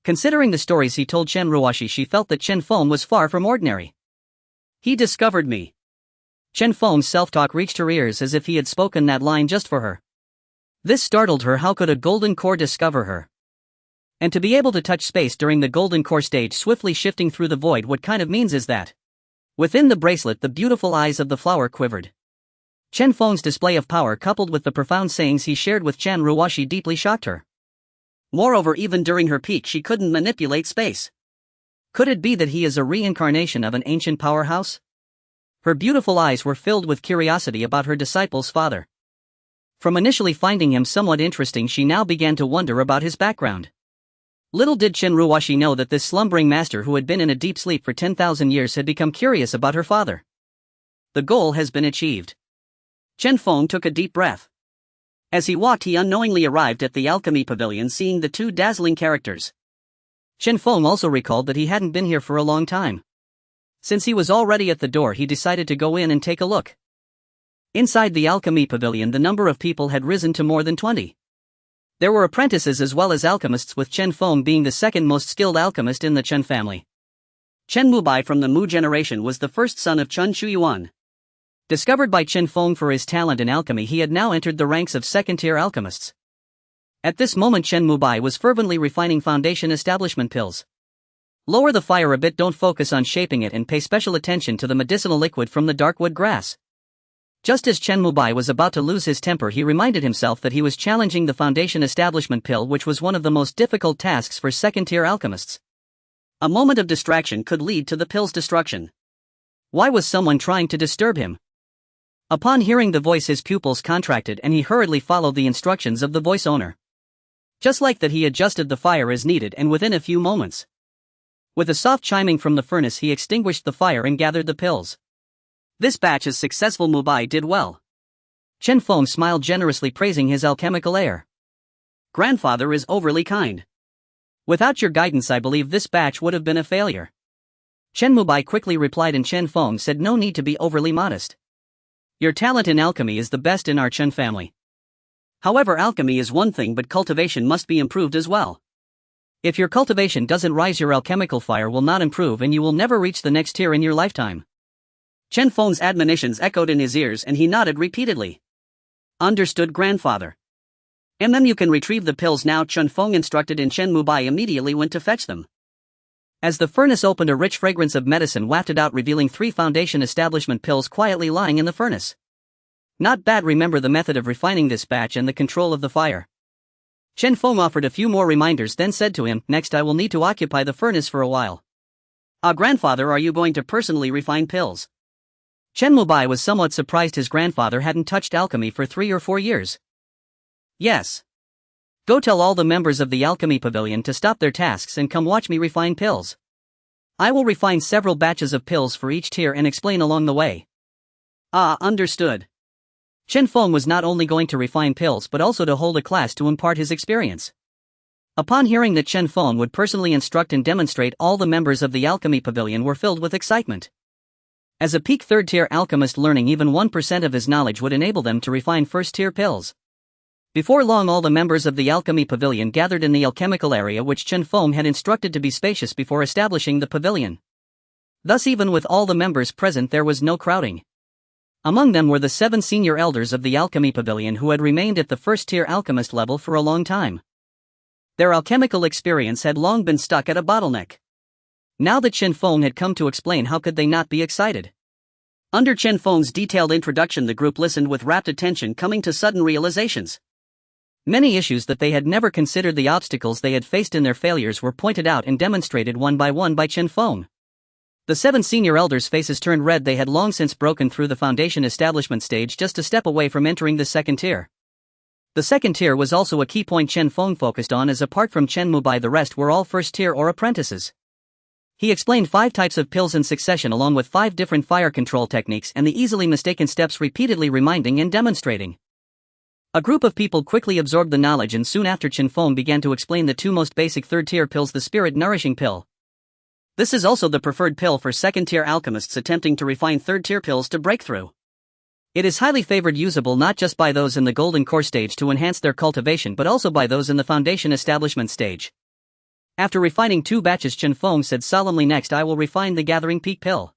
Considering the stories he told Chen Ruoshi, she felt that Chen Feng was far from ordinary. He discovered me. Chen Feng's self-talk reached her ears as if he had spoken that line just for her. This startled her. How could a golden core discover her? And to be able to touch space during the golden core stage, swiftly shifting through the void, what kind of means is that? Within the bracelet, the beautiful eyes of the flower quivered. Chen Feng's display of power, coupled with the profound sayings he shared with Chen Ruoshi, deeply shocked her. Moreover, even during her peak, she couldn't manipulate space. Could it be that he is a reincarnation of an ancient powerhouse? Her beautiful eyes were filled with curiosity about her disciple's father. From initially finding him somewhat interesting, she now began to wonder about his background. Little did Chen Ruoshi know that this slumbering master, who had been in a deep sleep for 10,000 years, had become curious about her father. The goal has been achieved. Chen Feng took a deep breath. As he walked, he unknowingly arrived at the alchemy pavilion, seeing the two dazzling characters. Chen Feng also recalled that he hadn't been here for a long time. Since he was already at the door, he decided to go in and take a look. Inside the alchemy pavilion, the number of people had risen to more than 20. There were apprentices as well as alchemists, with Chen Feng being the second most skilled alchemist in the Chen family. Chen Mubai from the Mu generation was the first son of Chen Shuyuan. Discovered by Chen Feng for his talent in alchemy, he had now entered the ranks of second-tier alchemists. At this moment, Chen Mubai was fervently refining foundation establishment pills. Lower the fire a bit, don't focus on shaping it, and pay special attention to the medicinal liquid from the darkwood grass. Just as Chen Mubai was about to lose his temper, he reminded himself that he was challenging the foundation establishment pill, which was one of the most difficult tasks for second-tier alchemists. A moment of distraction could lead to the pill's destruction. Why was someone trying to disturb him? Upon hearing the voice, his pupils contracted and he hurriedly followed the instructions of the voice owner. Just like that, he adjusted the fire as needed, and within a few moments, with a soft chiming from the furnace, he extinguished the fire and gathered the pills. This batch is successful. Mubai did well. Chen Feng smiled generously, praising his alchemical air. Grandfather is overly kind. Without your guidance, I believe this batch would have been a failure. Chen Mubai quickly replied, and Chen Feng said, no need to be overly modest. Your talent in alchemy is the best in our Chen family. However, alchemy is one thing, but cultivation must be improved as well. If your cultivation doesn't rise, your alchemical fire will not improve and you will never reach the next tier in your lifetime. Chen Feng's admonitions echoed in his ears and he nodded repeatedly. Understood, grandfather. You can retrieve the pills now, Chen Feng instructed, and Chen Mubai immediately went to fetch them. As the furnace opened, a rich fragrance of medicine wafted out, revealing 3 foundation establishment pills quietly lying in the furnace. Not bad. Remember the method of refining this batch and the control of the fire. Chen Feng offered a few more reminders, then said to him, next I will need to occupy the furnace for a while. Grandfather, are you going to personally refine pills? Chen Mubai was somewhat surprised his grandfather hadn't touched alchemy for 3 or 4 years. Yes. Go tell all the members of the alchemy pavilion to stop their tasks and come watch me refine pills. I will refine several batches of pills for each tier and explain along the way. Understood. Chen Feng was not only going to refine pills but also to hold a class to impart his experience. Upon hearing that Chen Feng would personally instruct and demonstrate, all the members of the alchemy pavilion were filled with excitement. As a peak 3rd-tier alchemist, learning even 1% of his knowledge would enable them to refine 1st-tier pills. Before long, all the members of the alchemy pavilion gathered in the alchemical area, which Chen Feng had instructed to be spacious before establishing the pavilion. Thus, even with all the members present, there was no crowding. Among them were the 7 senior elders of the alchemy pavilion who had remained at the 1st-tier alchemist level for a long time. Their alchemical experience had long been stuck at a bottleneck. Now that Chen Feng had come to explain, how could they not be excited? Under Chen Feng's detailed introduction, the group listened with rapt attention, coming to sudden realizations. Many issues that they had never considered, the obstacles they had faced in their failures, were pointed out and demonstrated one by Chen Feng. The 7 senior elders' faces turned red. They had long since broken through the foundation establishment stage, just a step away from entering the 2nd tier. The second tier was also a key point Chen Feng focused on, as apart from Chen Mubai the rest were all first tier or apprentices. He explained 5 types of pills in succession along with 5 different fire control techniques and the easily mistaken steps, repeatedly reminding and demonstrating. A group of people quickly absorbed the knowledge, and soon after Chen Feng began to explain the 2 most basic third-tier pills: the spirit-nourishing pill. This is also the preferred pill for second-tier alchemists attempting to refine third-tier pills to break through. It is highly favored, usable not just by those in the golden core stage to enhance their cultivation but also by those in the foundation establishment stage. After refining 2 batches, Chen Feng said solemnly, "Next I will refine the gathering peak pill."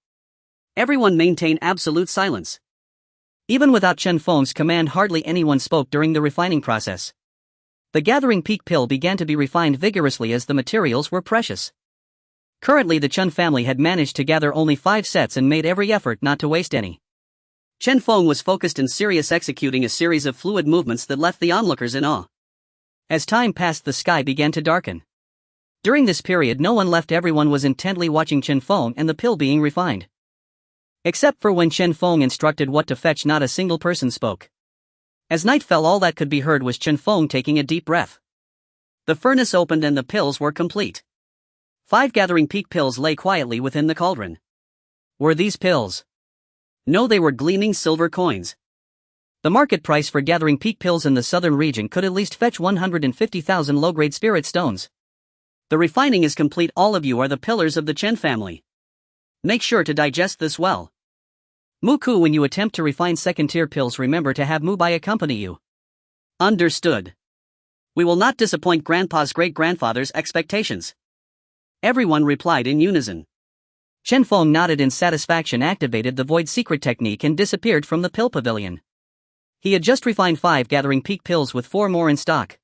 Everyone maintained absolute silence. Even without Chen Feng's command, hardly anyone spoke during the refining process. The gathering peak pill began to be refined vigorously as the materials were precious. Currently the Chen family had managed to gather only 5 sets and made every effort not to waste any. Chen Feng was focused and serious, executing a series of fluid movements that left the onlookers in awe. As time passed, the sky began to darken. During this period no one left, everyone was intently watching Chen Feng and the pill being refined. Except for when Chen Feng instructed what to fetch, not a single person spoke. As night fell, all that could be heard was Chen Feng taking a deep breath. The furnace opened and the pills were complete. 5 gathering peak pills lay quietly within the cauldron. Were these pills? No, they were gleaming silver coins. The market price for gathering peak pills in the southern region could at least fetch 150,000 low-grade spirit stones. The refining is complete. All of you are the pillars of the Chen family. Make sure to digest this well. Muku, when you attempt to refine second-tier pills, remember to have Mubai accompany you. Understood. We will not disappoint Grandpa's great-grandfather's expectations. Everyone replied in unison. Chen Feng nodded in satisfaction, activated the void secret technique and disappeared from the pill pavilion. He had just refined 5 gathering peak pills with 4 more in stock.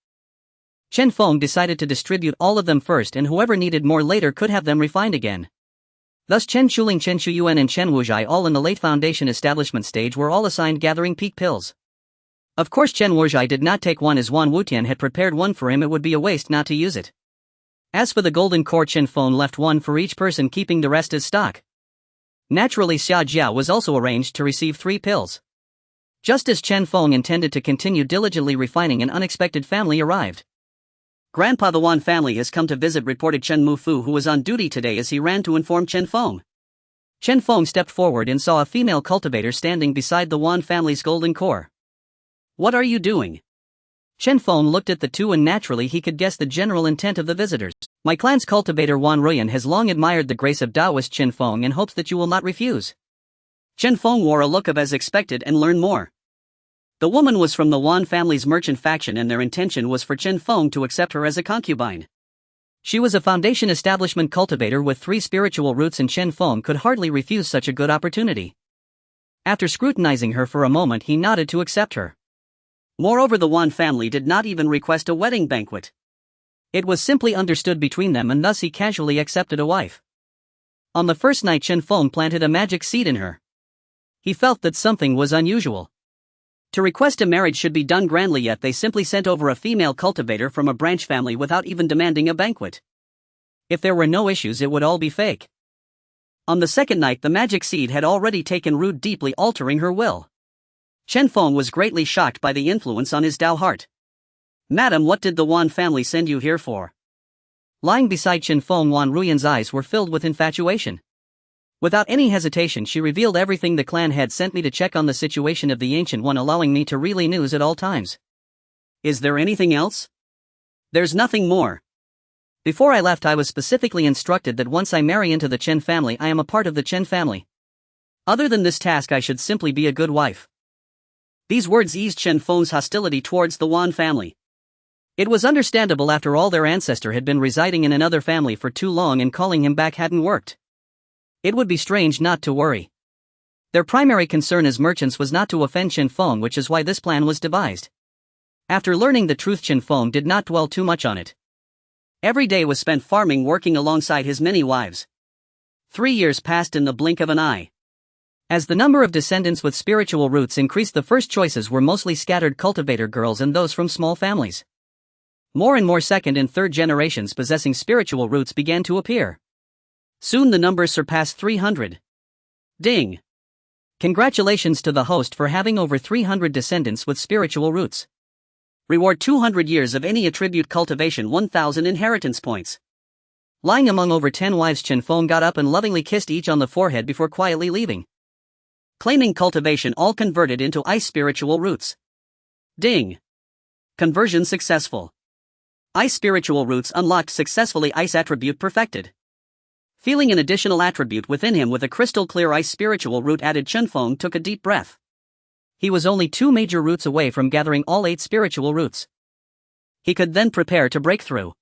Chen Feng decided to distribute all of them first, and whoever needed more later could have them refined again. Thus Chen Chuling, Chen Chuyuan and Chen Wuzhai, all in the late foundation establishment stage, were all assigned gathering peak pills. Of course Chen Wuzhai did not take one, as Wan Wutian had prepared one for him. It would be a waste not to use it. As for the golden core, Chen Feng left one for each person, keeping the rest as stock. Naturally Xia Jia was also arranged to receive 3 pills. Just as Chen Feng intended to continue diligently refining, an unexpected family arrived. "Grandpa, the Wan family has come to visit," reported Chen Mufu, who was on duty today, as he ran to inform Chen Feng. Chen Feng stepped forward and saw a female cultivator standing beside the Wan family's golden core. "What are you doing?" Chen Feng looked at the two, and naturally he could guess the general intent of the visitors. "My clan's cultivator Wan Ruyan has long admired the grace of daoist Chen Feng and hopes that you will not refuse." Chen Feng wore a look of as expected and learn more. The woman was from the Wan family's merchant faction, and their intention was for Chen Feng to accept her as a concubine. She was a foundation establishment cultivator with 3 spiritual roots, and Chen Feng could hardly refuse such a good opportunity. After scrutinizing her for a moment, he nodded to accept her. Moreover, the Wan family did not even request a wedding banquet. It was simply understood between them, and thus he casually accepted a wife. On the first night, Chen Feng planted a magic seed in her. He felt that something was unusual. To request a marriage should be done grandly, yet they simply sent over a female cultivator from a branch family without even demanding a banquet. If there were no issues, it would all be fake. On the second night, the magic seed had already taken root, deeply altering her will. Chen Feng was greatly shocked by the influence on his Dao heart. "Madam, what did the Wan family send you here for?" Lying beside Chen Feng, Wan Ruyan's eyes were filled with infatuation. Without any hesitation, she revealed everything. "The clan had sent me to check on the situation of the Ancient One, allowing me to relay news at all times." "Is there anything else?" "There's nothing more. Before I left, I was specifically instructed that once I marry into the Chen family, I am a part of the Chen family. Other than this task, I should simply be a good wife." These words eased Chen Feng's hostility towards the Wan family. It was understandable, after all, their ancestor had been residing in another family for too long, and calling him back hadn't worked. It would be strange not to worry. Their primary concern as merchants was not to offend Chen Feng, which is why this plan was devised. After learning the truth, Chen Feng did not dwell too much on it. Every day was spent farming, working alongside his many wives. 3 years passed in the blink of an eye. As the number of descendants with spiritual roots increased, the first choices were mostly scattered cultivator girls and those from small families. More and more second and third generations possessing spiritual roots began to appear. Soon the numbers surpassed 300. Ding! Congratulations to the host for having over 300 descendants with spiritual roots. Reward 200 years of any attribute cultivation 1000 inheritance points. Lying among over 10 wives, Chen Feng got up and lovingly kissed each on the forehead before quietly leaving. Claiming cultivation all converted into ice spiritual roots. Ding! Conversion successful. Ice spiritual roots unlocked successfully. Ice attribute perfected. Feeling an additional attribute within him with a crystal clear ice spiritual root added, Chen Feng took a deep breath. He was only 2 major roots away from gathering all 8 spiritual roots. He could then prepare to break through.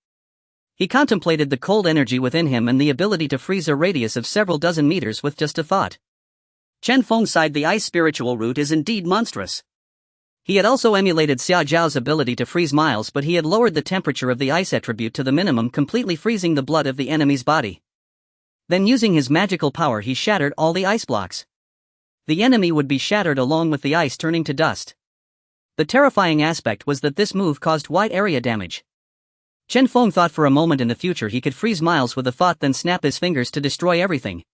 He contemplated the cold energy within him and the ability to freeze a radius of several dozen meters with just a thought. Chen Feng sighed. The ice spiritual root is indeed monstrous. He had also emulated Xia Zhao's ability to freeze miles, but he had lowered the temperature of the ice attribute to the minimum, completely freezing the blood of the enemy's body. Then using his magical power he shattered all the ice blocks. The enemy would be shattered along with the ice turning to dust. The terrifying aspect was that this move caused wide area damage. Chen Feng thought for a moment in the future he could freeze miles with a thought, then snap his fingers to destroy everything.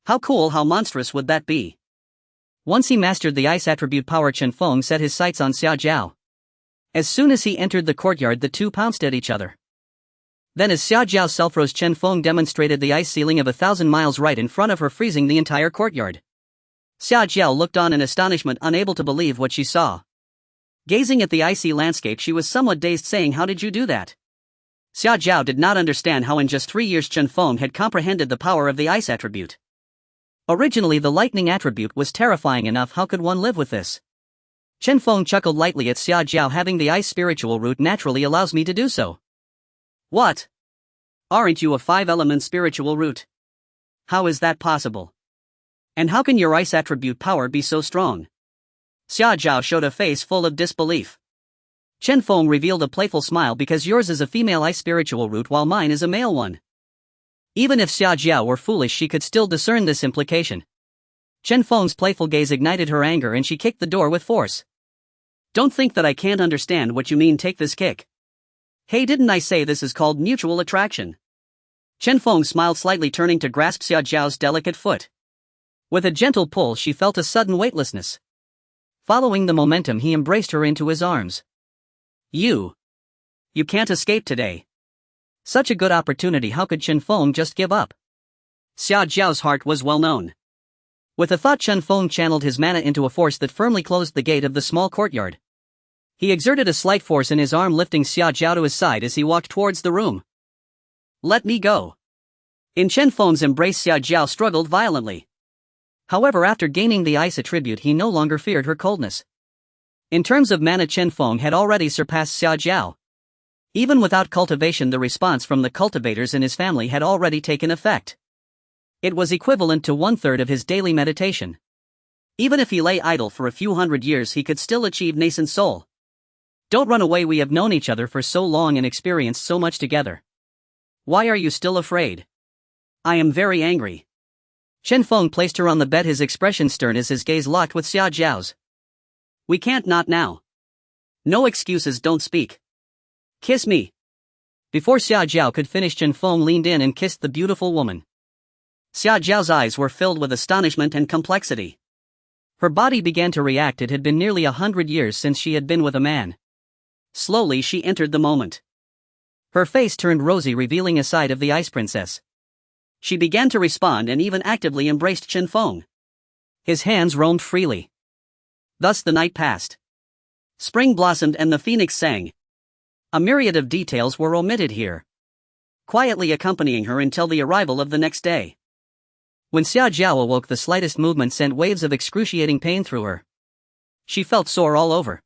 How cool, how monstrous would that be? Once he mastered the ice attribute power, Chen Feng set his sights on Xia Zhao. As soon as he entered the courtyard, the two pounced at each other. Then as Xia Zhao self-rose, Chen Feng demonstrated the ice ceiling of 1,000 miles right in front of her, freezing the entire courtyard. Xia Zhao looked on in astonishment, unable to believe what she saw. Gazing at the icy landscape, she was somewhat dazed, saying, "How did you do that?" Xia Zhao did not understand how in just 3 years Chen Feng had comprehended the power of the ice attribute. Originally the lightning attribute was terrifying enough, how could one live with this? Chen Feng chuckled lightly at Xia Zhao. Having the ice spiritual root naturally allows me to do so. What? Aren't you a 5-element spiritual root? How is that possible? And how can your ice attribute power be so strong? Xia Zhao showed a face full of disbelief. Chen Feng revealed a playful smile. Because yours is a female ice spiritual root while mine is a male one. Even if Xia Zhao were foolish, she could still discern this implication. Chen Feng's playful gaze ignited her anger and she kicked the door with force. Don't think that I can't understand what you mean. Take this kick. Hey, didn't I say this is called mutual attraction? Chen Feng smiled slightly, turning to grasp Xia Zhao's delicate foot. With a gentle pull she felt a sudden weightlessness. Following the momentum he embraced her into his arms. You can't escape today. Such a good opportunity, how could Chen Feng just give up? Xia Zhao's heart was well known. With a thought, Chen Feng channeled his mana into a force that firmly closed the gate of the small courtyard. He exerted a slight force in his arm, lifting Xia Zhao to his side as he walked towards the room. Let me go. In Chen Feng's embrace, Xia Zhao struggled violently. However, after gaining the ice attribute, he no longer feared her coldness. In terms of mana, Chen Feng had already surpassed Xia Zhao. Even without cultivation, the response from the cultivators in his family had already taken effect. It was equivalent to 1/3 of his daily meditation. Even if he lay idle for a few hundred years, he could still achieve nascent soul. Don't run away, we have known each other for so long and experienced so much together. Why are you still afraid? I am very angry. Chen Feng placed her on the bed, his expression stern as his gaze locked with Xia Zhao's. We can't, not now. No excuses, don't speak. Kiss me. Before Xia Zhao could finish, Chen Feng leaned in and kissed the beautiful woman. Xia Zhao's eyes were filled with astonishment and complexity. Her body began to react. It had been nearly 100 years since she had been with a man. Slowly she entered the moment. Her face turned rosy, revealing a side of the ice princess. She began to respond and even actively embraced Chen Feng. His hands roamed freely. Thus the night passed. Spring blossomed and the phoenix sang. A myriad of details were omitted here, quietly accompanying her until the arrival of the next day. When Xia Zhao awoke, the slightest movement sent waves of excruciating pain through her. She felt sore all over.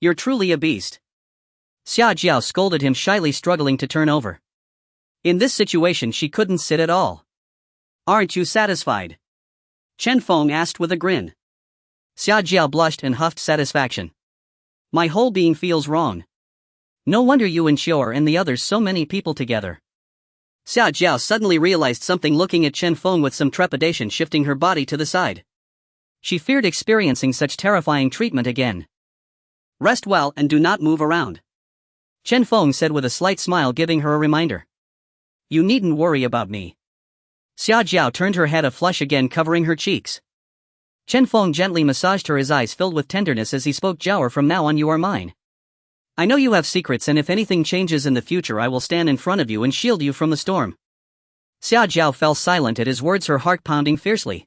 You're truly a beast. Xia Zhao scolded him shyly, struggling to turn over. In this situation she couldn't sit at all. Aren't you satisfied? Chen Feng asked with a grin. Xia Zhao blushed and huffed satisfaction. My whole being feels wrong. No wonder you and Xiao and the others, so many people together. Xia Zhao suddenly realized something, looking at Chen Feng with some trepidation, shifting her body to the side. She feared experiencing such terrifying treatment again. Rest well and do not move around. Chen Feng said with a slight smile, giving her a reminder. You needn't worry about me. Xia Zhao turned her head, a flush again covering her cheeks. Chen Feng gently massaged her, his eyes filled with tenderness as he spoke. Zhao, from now on you are mine. I know you have secrets, and if anything changes in the future I will stand in front of you and shield you from the storm. Xia Jiao fell silent at his words, her heart pounding fiercely.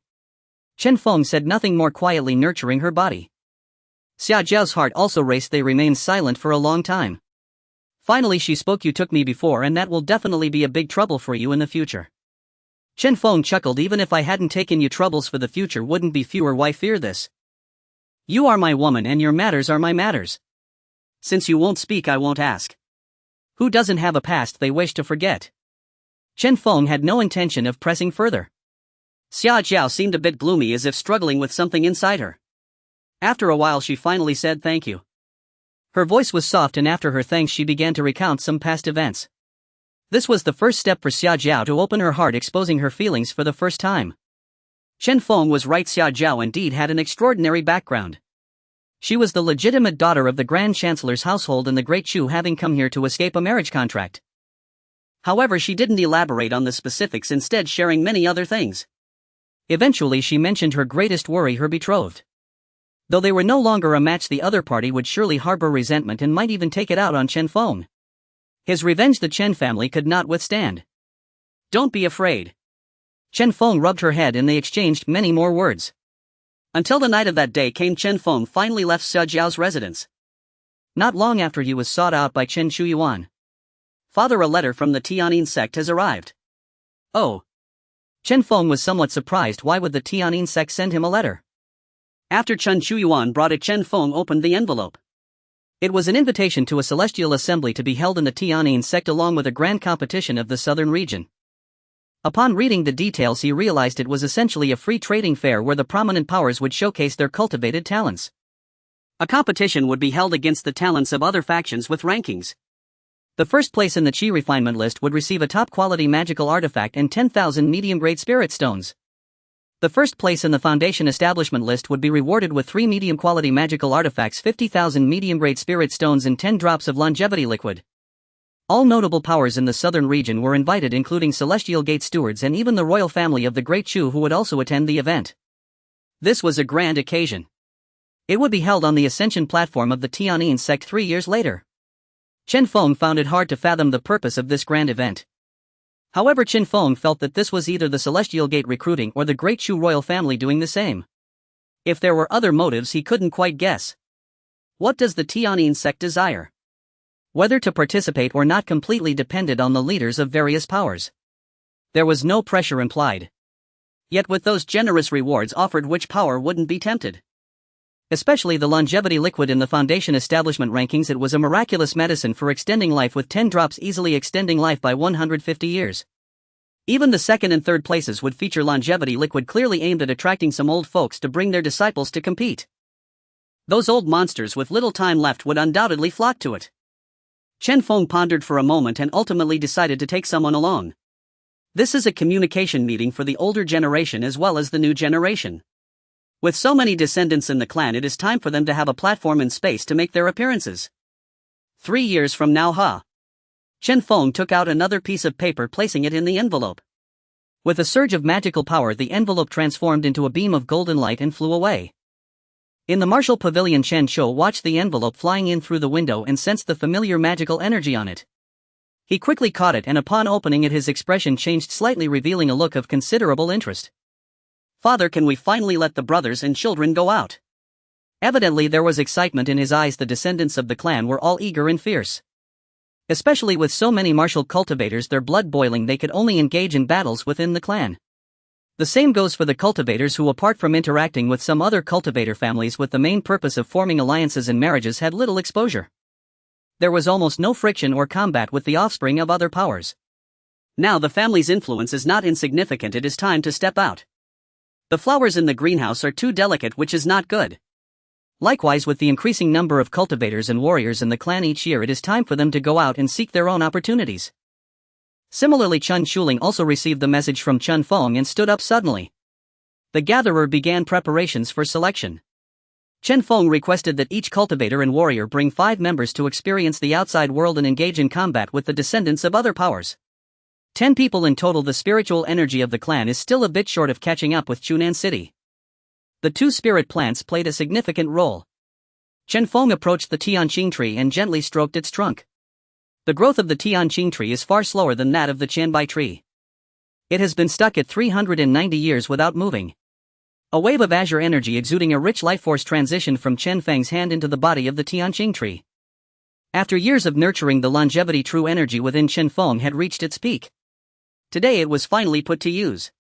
Chen Feng said nothing more, quietly nurturing her body. Xia Jiao's heart also raced. They remained silent for a long time. Finally she spoke. You took me before, and that will definitely be a big trouble for you in the future. Chen Feng chuckled. Even if I hadn't taken you, troubles for the future wouldn't be fewer. Why fear this? You are my woman and your matters are my matters. Since you won't speak, I won't ask. Who doesn't have a past they wish to forget? Chen Feng had no intention of pressing further. Xia Jiao seemed a bit gloomy, as if struggling with something inside her. After a while she finally said thank you. Her voice was soft, and after her thanks she began to recount some past events. This was the first step for Xia Jiao to open her heart, exposing her feelings for the first time. Chen Feng was right. Xia Jiao indeed had an extraordinary background. She was the legitimate daughter of the Grand Chancellor's household in the Great Chu, having come here to escape a marriage contract. However, she didn't elaborate on the specifics, instead sharing many other things. Eventually she mentioned her greatest worry, her betrothed. Though they were no longer a match, the other party would surely harbor resentment and might even take it out on Chen Feng. His revenge the Chen family could not withstand. Don't be afraid. Chen Feng rubbed her head and they exchanged many more words. Until the night of that day came, Chen Feng finally left Xia Jiao's residence. Not long after he was sought out by Chen Chuyuan. Father, a letter from the Tianyin sect has arrived. Oh. Chen Feng was somewhat surprised. Why would the Tianyin sect send him a letter? After Chen Chuyuan brought it, Chen Feng opened the envelope. It was an invitation to a celestial assembly to be held in the Tianyin sect, along with a grand competition of the southern region. Upon reading the details he realized it was essentially a free trading fair where the prominent powers would showcase their cultivated talents. A competition would be held against the talents of other factions with rankings. The first place in the Qi refinement list would receive a top-quality magical artifact and 10,000 medium-grade spirit stones. The first place in the Foundation establishment list would be rewarded with 3 medium-quality magical artifacts, 50,000 medium-grade spirit stones and 10 drops of longevity liquid. All notable powers in the southern region were invited, including Celestial Gate stewards and even the royal family of the Great Chu, who would also attend the event. This was a grand occasion. It would be held on the Ascension platform of the Tianyin sect 3 years later. Chen Feng found it hard to fathom the purpose of this grand event. However, Chen Feng felt that this was either the Celestial Gate recruiting or the Great Chu royal family doing the same. If there were other motives, he couldn't quite guess. What does the Tianyin sect desire? Whether to participate or not completely depended on the leaders of various powers. There was no pressure implied. Yet with those generous rewards offered, which power wouldn't be tempted? Especially the longevity liquid in the Foundation establishment rankings. It was a miraculous medicine for extending life, with 10 drops easily extending life by 150 years. Even the second and third places would feature longevity liquid, clearly aimed at attracting some old folks to bring their disciples to compete. Those old monsters with little time left would undoubtedly flock to it. Chen Feng pondered for a moment and ultimately decided to take someone along. This is a communication meeting for the older generation as well as the new generation. With so many descendants in the clan, it is time for them to have a platform in space to make their appearances. 3 years from now, Chen Feng took out another piece of paper, placing it in the envelope. With a surge of magical power, the envelope transformed into a beam of golden light and flew away. In the martial pavilion, Chen Shou watched the envelope flying in through the window and sensed the familiar magical energy on it. He quickly caught it, and upon opening it his expression changed slightly, revealing a look of considerable interest. Father, can we finally let the brothers and children go out? Evidently there was excitement in his eyes. The descendants of the clan were all eager and fierce. Especially with so many martial cultivators, their blood boiling, they could only engage in battles within the clan. The same goes for the cultivators, who, apart from interacting with some other cultivator families with the main purpose of forming alliances and marriages, had little exposure. There was almost no friction or combat with the offspring of other powers. Now the family's influence is not insignificant. It is time to step out. The flowers in the greenhouse are too delicate, which is not good. Likewise, with the increasing number of cultivators and warriors in the clan each year, it is time for them to go out and seek their own opportunities. Similarly, Chen Shuling also received the message from Chen Feng and stood up suddenly. The gatherer began preparations for selection. Chen Feng requested that each cultivator and warrior bring 5 members to experience the outside world and engage in combat with the descendants of other powers. 10 people in total. The spiritual energy of the clan is still a bit short of catching up with Chunan City. The 2 spirit plants played a significant role. Chen Feng approached the Tianqing tree and gently stroked its trunk. The growth of the Tianqing tree is far slower than that of the Qianbai tree. It has been stuck at 390 years without moving. A wave of azure energy exuding a rich life force transitioned from Chen Feng's hand into the body of the Tianqing tree. After years of nurturing, the longevity true energy within Chen Feng had reached its peak. Today it was finally put to use.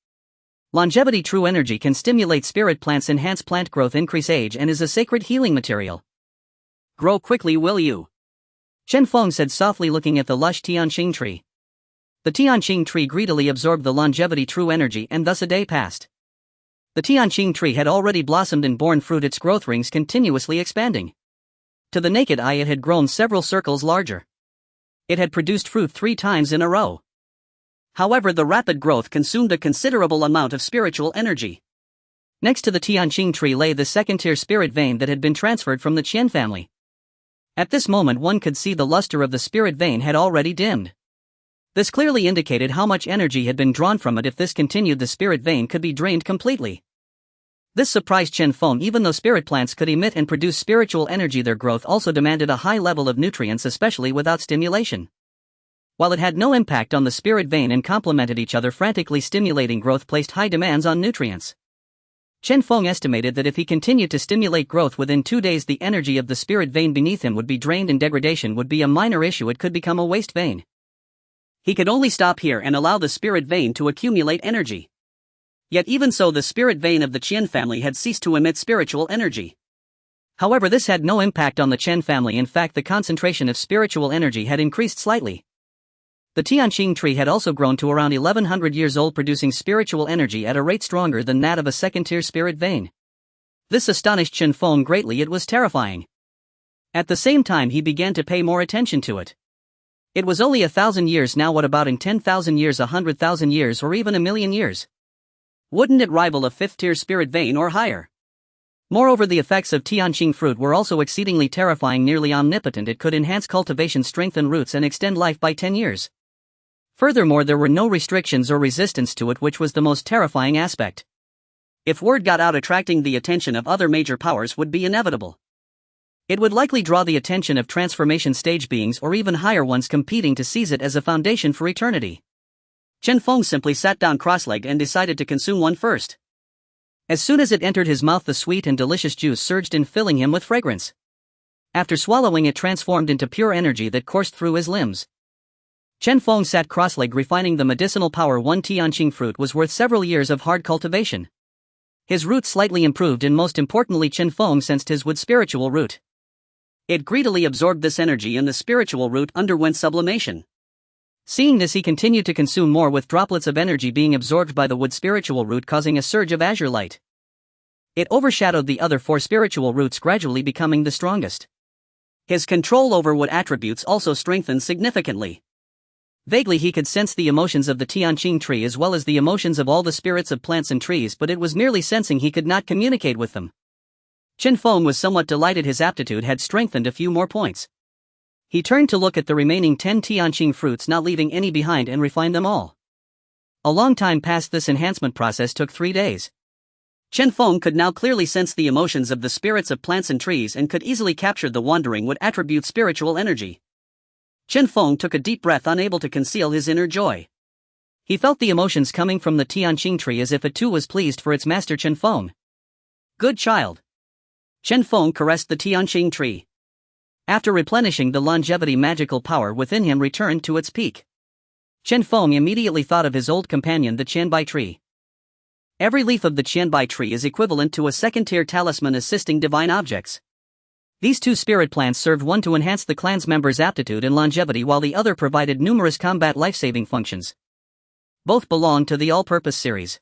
Longevity true energy can stimulate spirit plants, enhance plant growth, increase age, and is a sacred healing material. Grow quickly, will you? Chen Feng said softly, looking at the lush Tianqing tree. The Tianqing tree greedily absorbed the longevity true energy, and thus a day passed. The Tianqing tree had already blossomed and borne fruit, its growth rings continuously expanding. To the naked eye it had grown several circles larger. It had produced fruit 3 times in a row. However, the rapid growth consumed a considerable amount of spiritual energy. Next to the Tianqing tree lay the second-tier spirit vein that had been transferred from the Qian family. At this moment one could see the luster of the spirit vein had already dimmed. This clearly indicated how much energy had been drawn from it. If this continued, the spirit vein could be drained completely. This surprised Chen Feng. Even though spirit plants could emit and produce spiritual energy, their growth also demanded a high level of nutrients, especially without stimulation. While it had no impact on the spirit vein and complemented each other, frantically stimulating growth placed high demands on nutrients. Chen Feng estimated that if he continued to stimulate growth, within 2 days the energy of the spirit vein beneath him would be drained and degradation would be a minor issue. It could become a waste vein. He could only stop here and allow the spirit vein to accumulate energy. Yet even so, the spirit vein of the Qian family had ceased to emit spiritual energy. However, this had no impact on the Chen family. In fact, the concentration of spiritual energy had increased slightly. The Tianqing tree had also grown to around 1100 years old, producing spiritual energy at a rate stronger than that of a second-tier spirit vein. This astonished Chen Feng greatly. It was terrifying. At the same time, he began to pay more attention to it. It was only 1,000 years now. What about in 10,000 years, 100,000 years, or even 1,000,000 years? Wouldn't it rival a 5th-tier spirit vein or higher? Moreover, the effects of Tianqing fruit were also exceedingly terrifying, nearly omnipotent. It could enhance cultivation, strengthen roots, and extend life by 10 years. Furthermore, there were no restrictions or resistance to it, which was the most terrifying aspect. If word got out, attracting the attention of other major powers would be inevitable. It would likely draw the attention of transformation stage beings or even higher ones competing to seize it as a foundation for eternity. Chen Feng simply sat down cross-legged and decided to consume one first. As soon as it entered his mouth, the sweet and delicious juice surged in, filling him with fragrance. After swallowing, it transformed into pure energy that coursed through his limbs. Chen Feng sat cross-legged, refining the medicinal power. One Tianqing fruit was worth several years of hard cultivation. His roots slightly improved, and most importantly, Chen Feng sensed his wood spiritual root. It greedily absorbed this energy, and the spiritual root underwent sublimation. Seeing this, he continued to consume more, with droplets of energy being absorbed by the wood spiritual root, causing a surge of azure light. It overshadowed the other 4 spiritual roots, gradually becoming the strongest. His control over wood attributes also strengthened significantly. Vaguely he could sense the emotions of the Tianqing tree as well as the emotions of all the spirits of plants and trees, but it was merely sensing, he could not communicate with them. Chen Feng was somewhat delighted. His aptitude had strengthened a few more points. He turned to look at the remaining 10 Tianqing fruits, not leaving any behind, and refined them all. A long time passed. This enhancement process took 3 days. Chen Feng could now clearly sense the emotions of the spirits of plants and trees and could easily capture the wandering wood attribute spiritual energy. Chen Feng took a deep breath, unable to conceal his inner joy. He felt the emotions coming from the Tianqing tree as if it too was pleased for its master Chen Feng. Good child. Chen Feng caressed the Tianqing tree. After replenishing, the longevity magical power within him returned to its peak. Chen Feng immediately thought of his old companion, the Qianbai tree. Every leaf of the Qianbai tree is equivalent to a second-tier talisman assisting divine objects. These 2 spirit plants served, one to enhance the clan's members' aptitude and longevity, while the other provided numerous combat life-saving functions. Both belonged to the all-purpose series.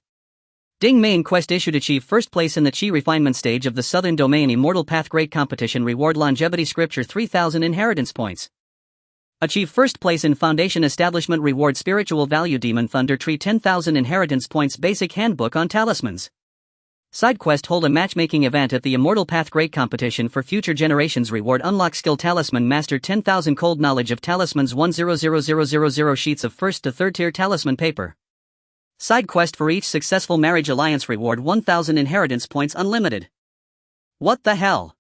Ding Main Quest issued: achieve first place in the Qi refinement stage of the Southern Domain Immortal Path Great Competition. Reward longevity scripture 3000 inheritance points. Achieve first place in Foundation Establishment. Reward spiritual value Demon Thunder Tree 10,000 inheritance points. Basic handbook on talismans. Side quest: hold a matchmaking event at the Immortal Path Great Competition for future generations. Reward unlock skill Talisman Master 10,000 cold knowledge of talismans 100,000 sheets of 1st to 3rd tier talisman paper. Side quest: for each successful marriage alliance. Reward 1,000 inheritance points unlimited. What the hell?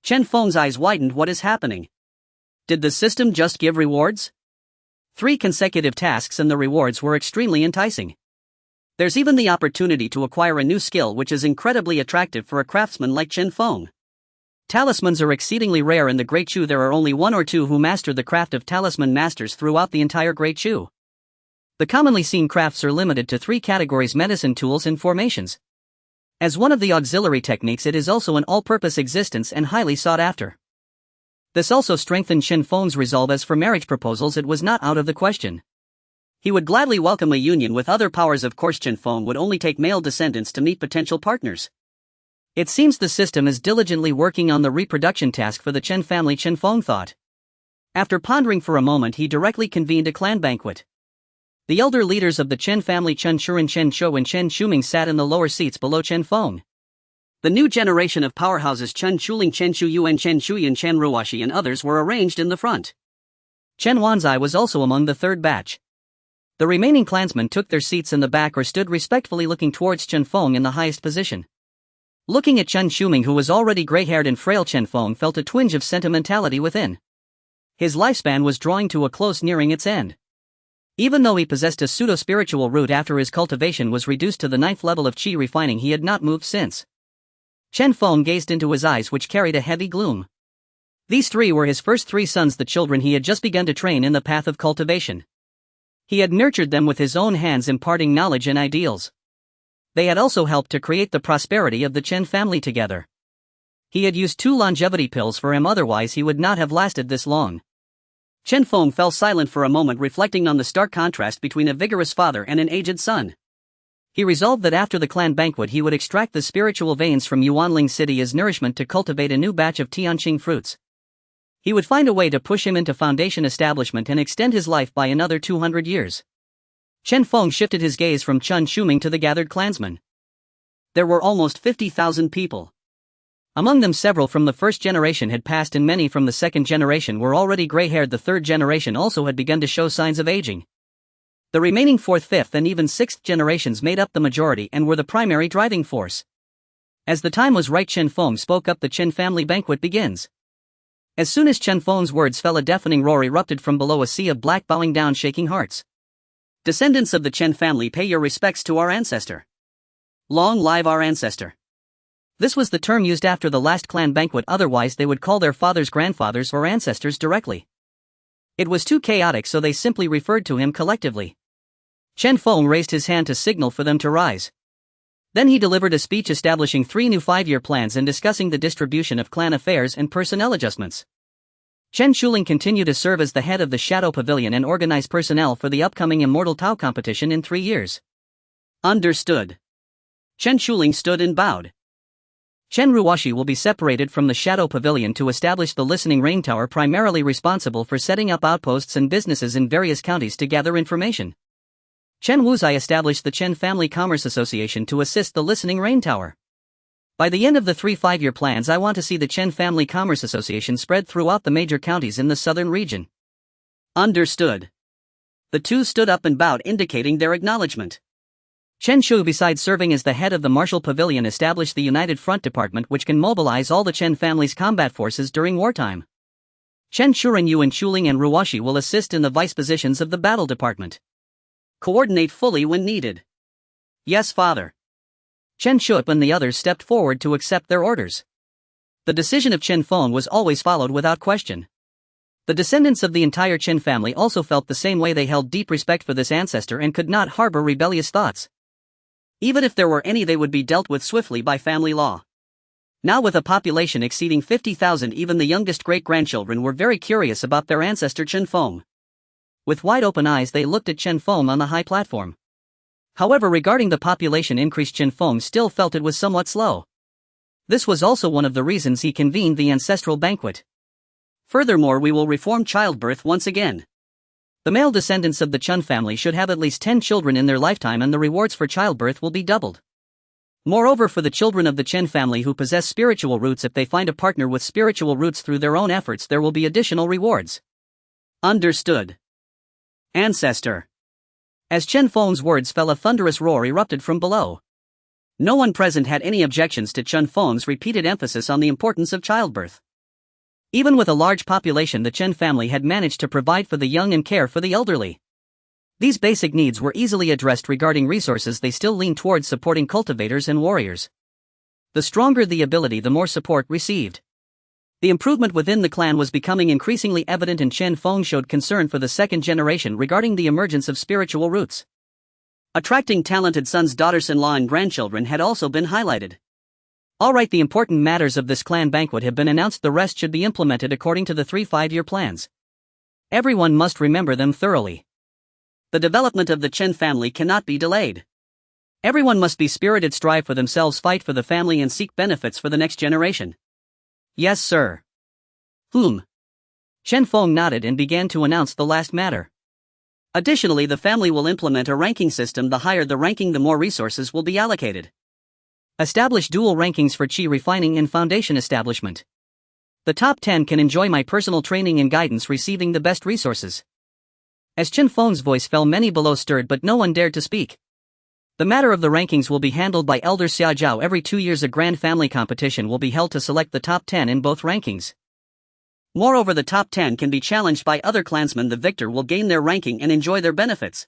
Chen Feng's eyes widened. What is happening? Did the system just give rewards? 3 consecutive tasks and the rewards were extremely enticing. There's even the opportunity to acquire a new skill which is incredibly attractive for a craftsman like Chen Feng. Talismans are exceedingly rare in the Great Chu. There are only 1 or 2 who master the craft of talisman masters throughout the entire Great Chu. The commonly seen crafts are limited to 3 categories: medicine, tools, and formations. As one of the auxiliary techniques, it is also an all-purpose existence and highly sought after. This also strengthened Chen Feng's resolve. As for marriage proposals, it was not out of the question. He would gladly welcome a union with other powers. Of course, Chen Feng would only take male descendants to meet potential partners. It seems the system is diligently working on the reproduction task for the Chen family, Chen Feng thought. After pondering for a moment, he directly convened a clan banquet. The elder leaders of the Chen family, Chen Shuren, Chen Shou, and Chen Shuming, sat in the lower seats below Chen Feng. The new generation of powerhouses, Chen Shuling, Chen Shuyuan, Chen Shuyan, Chen Ruoshi, and others were arranged in the front. Chen Wanzai was also among the third batch. The remaining clansmen took their seats in the back or stood respectfully looking towards Chen Feng in the highest position. Looking at Chen Shuming, who was already gray-haired and frail, Chen Feng felt a twinge of sentimentality within. His lifespan was drawing to a close, nearing its end. Even though he possessed a pseudo-spiritual root after his cultivation was reduced to the 9th level of Qi refining, he had not moved since. Chen Feng gazed into his eyes, which carried a heavy gloom. These 3 were his first 3 sons, the children he had just begun to train in the path of cultivation. He had nurtured them with his own hands, imparting knowledge and ideals. They had also helped to create the prosperity of the Chen family together. He had used 2 longevity pills for him, otherwise he would not have lasted this long. Chen Feng fell silent for a moment, reflecting on the stark contrast between a vigorous father and an aged son. He resolved that after the clan banquet he would extract the spiritual veins from Yuanling City as nourishment to cultivate a new batch of Tianqing fruits. He would find a way to push him into foundation establishment and extend his life by another 200 years. Chen Feng shifted his gaze from Chen Shuming to the gathered clansmen. There were almost 50,000 people. Among them, several from the first generation had passed and many from the second generation were already gray-haired. The third generation also had begun to show signs of aging. The remaining 4th, 5th, and even 6th generations made up the majority and were the primary driving force. As the time was right, Chen Feng spoke up. The Chen family banquet begins. As soon as Chen Feng's words fell, a deafening roar erupted from below, a sea of black bowing down, shaking hearts. Descendants of the Chen family, pay your respects to our ancestor. Long live our ancestor. This was the term used after the last clan banquet, otherwise they would call their fathers grandfathers or ancestors directly. It was too chaotic, so they simply referred to him collectively. Chen Feng raised his hand to signal for them to rise. Then he delivered a speech establishing 3 new 5-year plans and discussing the distribution of clan affairs and personnel adjustments. Chen Shuling continued to serve as the head of the Shadow Pavilion and organize personnel for the upcoming Immortal Tao competition in 3 years. Understood. Chen Shuling stood and bowed. Chen Ruoshi will be separated from the Shadow Pavilion to establish the Listening Rain Tower, primarily responsible for setting up outposts and businesses in various counties to gather information. Chen Wuzai established the Chen Family Commerce Association to assist the Listening Rain Tower. By the end of the 3 5-year plans, I want to see the Chen Family Commerce Association spread throughout the major counties in the southern region. Understood. The 2 stood up and bowed, indicating their acknowledgement. Chen Shu, besides serving as the head of the Martial Pavilion, established the United Front Department, which can mobilize all the Chen family's combat forces during wartime. Chen Shuren, Yuan Shuling, and Ruoshi will assist in the vice positions of the Battle Department. Coordinate fully when needed. Yes, father. Chen Shup and the others stepped forward to accept their orders. The decision of Chen Feng was always followed without question. The descendants of the entire Chen family also felt the same way. They held deep respect for this ancestor and could not harbor rebellious thoughts. Even if there were any, they would be dealt with swiftly by family law. Now, with a population exceeding 50,000, even the youngest great-grandchildren were very curious about their ancestor Chen Feng. With wide open eyes they looked at Chen Feng on the high platform. However, regarding the population increase, Chen Feng still felt it was somewhat slow. This was also one of the reasons he convened the ancestral banquet. Furthermore, we will reform childbirth once again. The male descendants of the Chen family should have at least 10 children in their lifetime, and the rewards for childbirth will be doubled. Moreover, for the children of the Chen family who possess spiritual roots, if they find a partner with spiritual roots through their own efforts, there will be additional rewards. Understood. Ancestor. As Chen Feng's words fell, a thunderous roar erupted from below. No one present had any objections to Chen Feng's repeated emphasis on the importance of childbirth. Even with a large population, the Chen family had managed to provide for the young and care for the elderly. These basic needs were easily addressed. Regarding resources, they still leaned towards supporting cultivators and warriors. The stronger the ability, the more support received. The improvement within the clan was becoming increasingly evident, and Chen Feng showed concern for the second generation regarding the emergence of spiritual roots. Attracting talented sons, daughters-in-law and grandchildren had also been highlighted. Alright, the important matters of this clan banquet have been announced, the rest should be implemented according to the 3 5-year plans. Everyone must remember them thoroughly. The development of the Chen family cannot be delayed. Everyone must be spirited, strive for themselves, fight for the family and seek benefits for the next generation. Yes, sir. Chen Feng nodded and began to announce the last matter. Additionally, the family will implement a ranking system. The higher the ranking, the more resources will be allocated. Establish dual rankings for chi refining and foundation establishment. The top 10 can enjoy my personal training and guidance, receiving the best resources. As Chen Feng's voice fell, many below stirred, but no one dared to speak. The matter of the rankings will be handled by Elder Xia Zhao. Every 2 years a grand family competition will be held to select the top 10 in both rankings. Moreover, the top 10 can be challenged by other clansmen. The victor will gain their ranking and enjoy their benefits.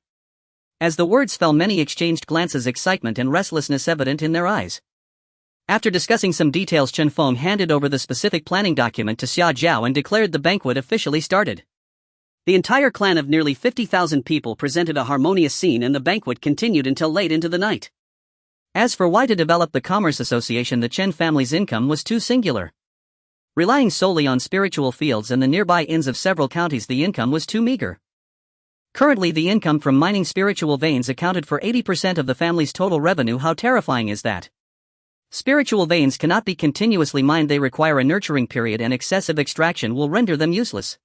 As the words fell, many exchanged glances, excitement and restlessness evident in their eyes. After discussing some details, Chen Feng handed over the specific planning document to Xia Zhao and declared the banquet officially started. The entire clan of nearly 50,000 people presented a harmonious scene, and the banquet continued until late into the night. As for why to develop the Commerce Association, the Chen family's income was too singular. Relying solely on spiritual fields and the nearby inns of several counties, the income was too meager. Currently, the income from mining spiritual veins accounted for 80% of the family's total revenue. How terrifying is that? Spiritual veins cannot be continuously mined, they require a nurturing period, and excessive extraction will render them useless.